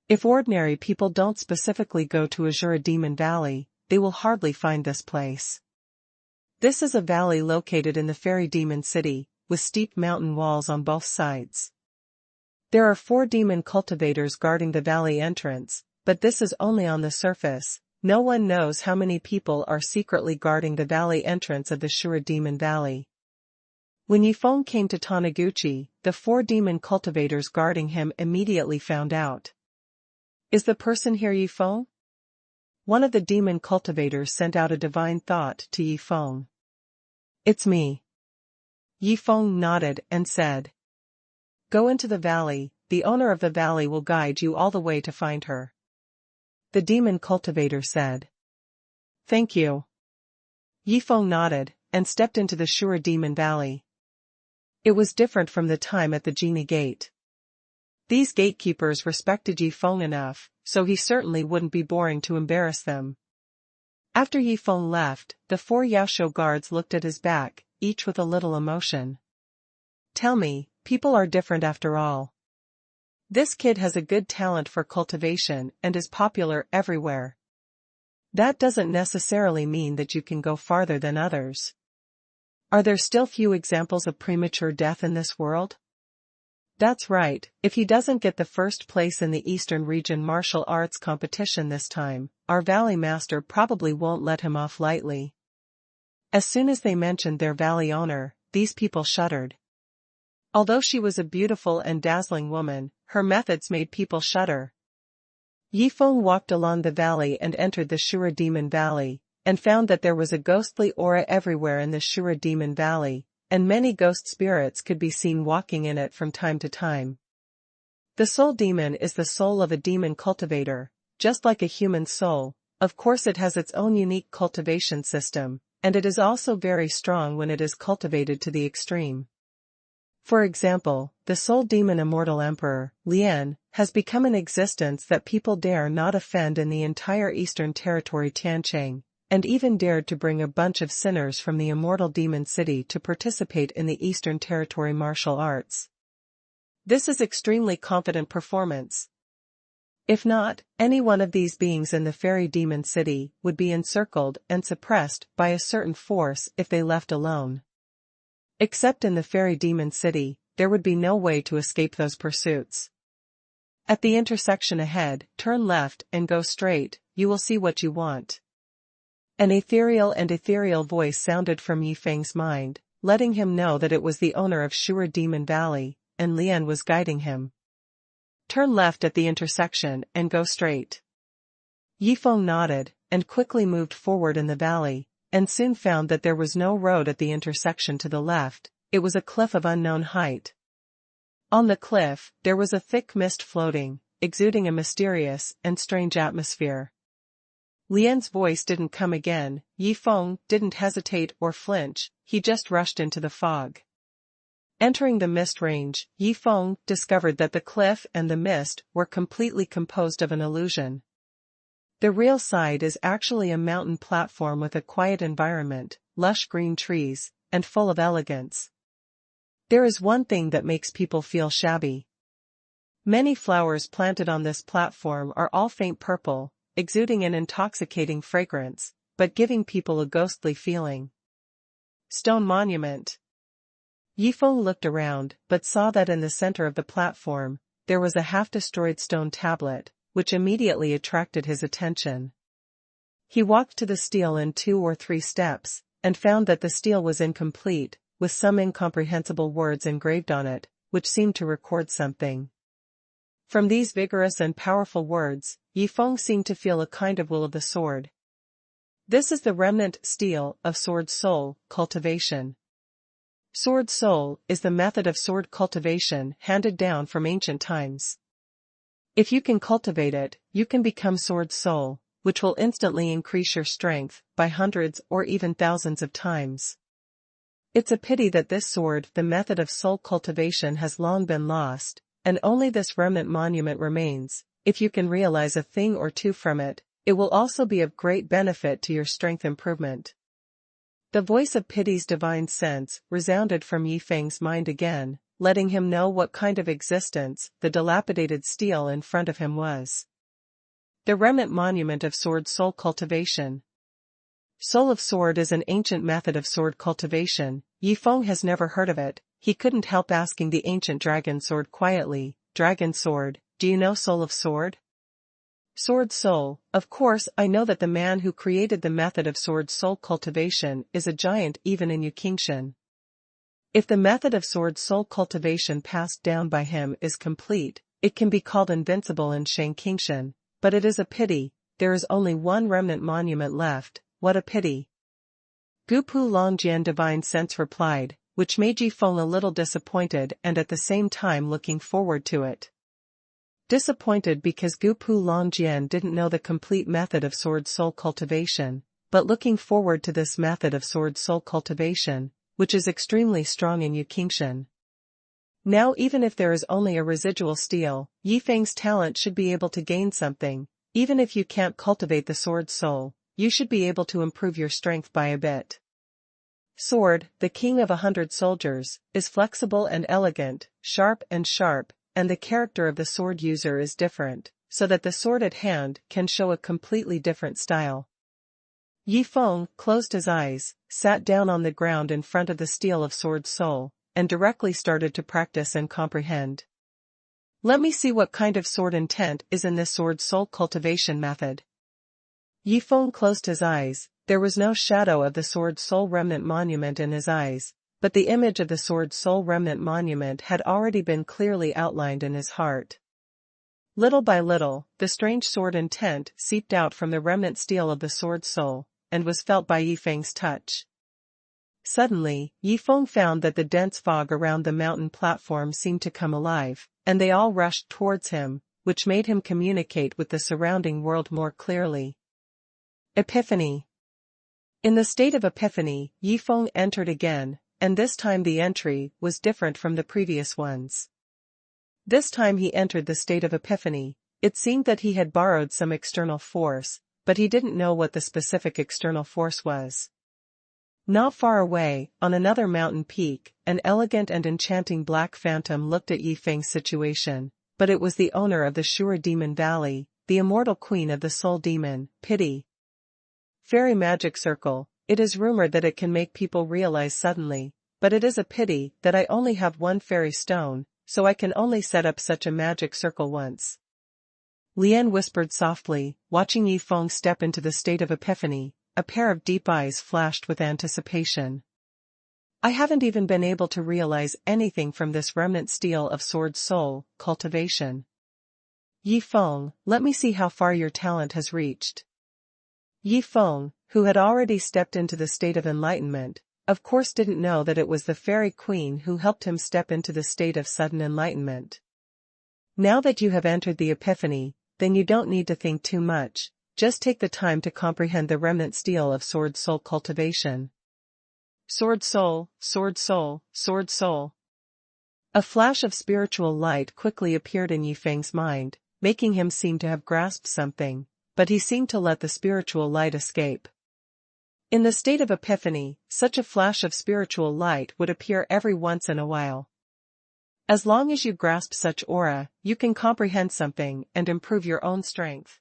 If ordinary people don't specifically go to Azure Demon Valley, they will hardly find this place. This is a valley located in the Fairy Demon City, with steep mountain walls on both sides. There are 4 demon cultivators guarding the valley entrance, but this is only on the surface. No one knows how many people are secretly guarding the valley entrance of the Sure Demon Valley. When Yifeng came to Taniguchi, the 4 demon cultivators guarding him immediately found out. Is the person here Yifeng? One of the demon cultivators sent out a divine thought to Yifeng. It's me. Yifeng nodded and said. Go into the valley, the owner of the valley will guide you all the way to find her. The demon cultivator said. Thank you. Yifeng nodded, and stepped into the Sure Demon Valley. It was different from the time at the Genie Gate. These gatekeepers respected Yifeng enough, so he certainly wouldn't be boring to embarrass them. After Yifeng left, the 4 Yaosho guards looked at his back, each with a little emotion. Tell me, people are different after all. This kid has a good talent for cultivation and is popular everywhere. That doesn't necessarily mean that you can go farther than others. Are there still few examples of premature death in this world? That's right, if he doesn't get the first place in the Eastern Region martial arts competition this time, our Valley Master probably won't let him off lightly. As soon as they mentioned their valley owner, these people shuddered. Although she was a beautiful and dazzling woman, her methods made people shudder. Yifeng walked along the valley and entered the Sure Demon Valley, and found that there was a ghostly aura everywhere in the Sure Demon Valley, and many ghost spirits could be seen walking in it from time to time. The soul demon is the soul of a demon cultivator, just like a human soul. Of course it has its own unique cultivation system, and it is also very strong when it is cultivated to the extreme. For example, the soul demon Immortal Emperor, Lian, has become an existence that people dare not offend in the entire Eastern Territory Tiancheng, and even dared to bring a bunch of sinners from the Immortal Demon City to participate in the Eastern Territory martial arts. This is extremely confident performance. If not, any one of these beings in the Fairy Demon City would be encircled and suppressed by a certain force if they left alone. Except in the Fairy Demon City, there would be no way to escape those pursuits. At the intersection ahead, turn left and go straight, you will see what you want. An ethereal voice sounded from Yifeng's mind, letting him know that it was the owner of Sure Demon Valley, and Lian was guiding him. Turn left at the intersection and go straight. Yifeng nodded, and quickly moved forward in the valley, and soon found that there was no road at the intersection to the left, it was a cliff of unknown height. On the cliff, there was a thick mist floating, exuding a mysterious and strange atmosphere. Lian's voice didn't come again, Yifeng didn't hesitate or flinch, he just rushed into the fog. Entering the mist range, Yifeng discovered that the cliff and the mist were completely composed of an illusion. The real side is actually a mountain platform with a quiet environment, lush green trees, and full of elegance. There is one thing that makes people feel shabby. Many flowers planted on this platform are all faint purple, exuding an intoxicating fragrance, but giving people a ghostly feeling. Stone monument. Yifeng looked around, but saw that in the center of the platform, there was a half-destroyed stone tablet, which immediately attracted his attention. He walked to the stele in 2 or 3 steps, and found that the stele was incomplete, with some incomprehensible words engraved on it, which seemed to record something. From these vigorous and powerful words, Yifeng seemed to feel a kind of will of the sword. This is the remnant stele of sword soul cultivation. Sword soul is the method of sword cultivation handed down from ancient times. If you can cultivate it, you can become sword soul, which will instantly increase your strength by hundreds or even thousands of times. It's a pity that this sword, the method of soul cultivation, has long been lost, and only this remnant monument remains. If you can realize a thing or two from it, it will also be of great benefit to your strength improvement. The voice of pity's divine sense resounded from Yifeng's mind again, letting him know what kind of existence the dilapidated stele in front of him was. The remnant monument of sword soul cultivation. Soul of sword is an ancient method of sword cultivation. Yifeng has never heard of it. He couldn't help asking the ancient dragon sword quietly, "Dragon sword, do you know soul of sword?" Sword soul, of course I know that the man who created the method of sword soul cultivation is a giant even in Yukingshan. If the method of sword soul cultivation passed down by him is complete, it can be called invincible in Shankingshan, but it is a pity, there is only one remnant monument left, what a pity. Gupu Longjian divine sense replied, which made Yifeng a little disappointed and at the same time looking forward to it. Disappointed because Gupu Longjian didn't know the complete method of sword soul cultivation, but looking forward to this method of sword soul cultivation, which is extremely strong in Yukingshan. Now even if there is only a residual stele, Yifeng's talent should be able to gain something. Even if you can't cultivate the sword soul, you should be able to improve your strength by a bit. Sword, the king of 100 soldiers, is flexible and elegant, sharp, and the character of the sword user is different, so that the sword at hand can show a completely different style. Yifeng closed his eyes, sat down on the ground in front of the stele of sword soul, and directly started to practice and comprehend. Let me see what kind of sword intent is in this sword soul cultivation method. Yifeng closed his eyes. There was no shadow of the sword soul remnant monument in his eyes, but the image of the sword soul remnant monument had already been clearly outlined in his heart. Little by little, the strange sword intent seeped out from the remnant stele of the sword soul, and was felt by Yifeng's touch. Suddenly, Yifeng found that the dense fog around the mountain platform seemed to come alive, and they all rushed towards him, which made him communicate with the surrounding world more clearly. Epiphany. In the state of epiphany, Yifeng entered again, and this time the entry was different from the previous ones. This time he entered the state of epiphany. It seemed that he had borrowed some external force, but he didn't know what the specific external force was. Not far away, on another mountain peak, an elegant and enchanting black phantom looked at Yifeng's situation, but it was the owner of the Sure Demon Valley, the immortal queen of the soul demon, Pity. Fairy magic circle. It is rumored that it can make people realize suddenly, but it is a pity that I only have one fairy stone, so I can only set up such a magic circle once. Lian whispered softly, watching Yi Feng step into the state of epiphany. A pair of deep eyes flashed with anticipation. I haven't even been able to realize anything from this remnant steel of sword soul, cultivation. Yi Feng, let me see how far your talent has reached. Yi Feng, who had already stepped into the state of enlightenment, of course didn't know that it was the fairy queen who helped him step into the state of sudden enlightenment. Now that you have entered the epiphany, then you don't need to think too much, just take the time to comprehend the remnant steel of sword soul cultivation. Sword soul, sword soul, sword soul. A flash of spiritual light quickly appeared in Yi Feng's mind, making him seem to have grasped something, but he seemed to let the spiritual light escape. In the state of epiphany, such a flash of spiritual light would appear every once in a while. As long as you grasp such aura, you can comprehend something and improve your own strength.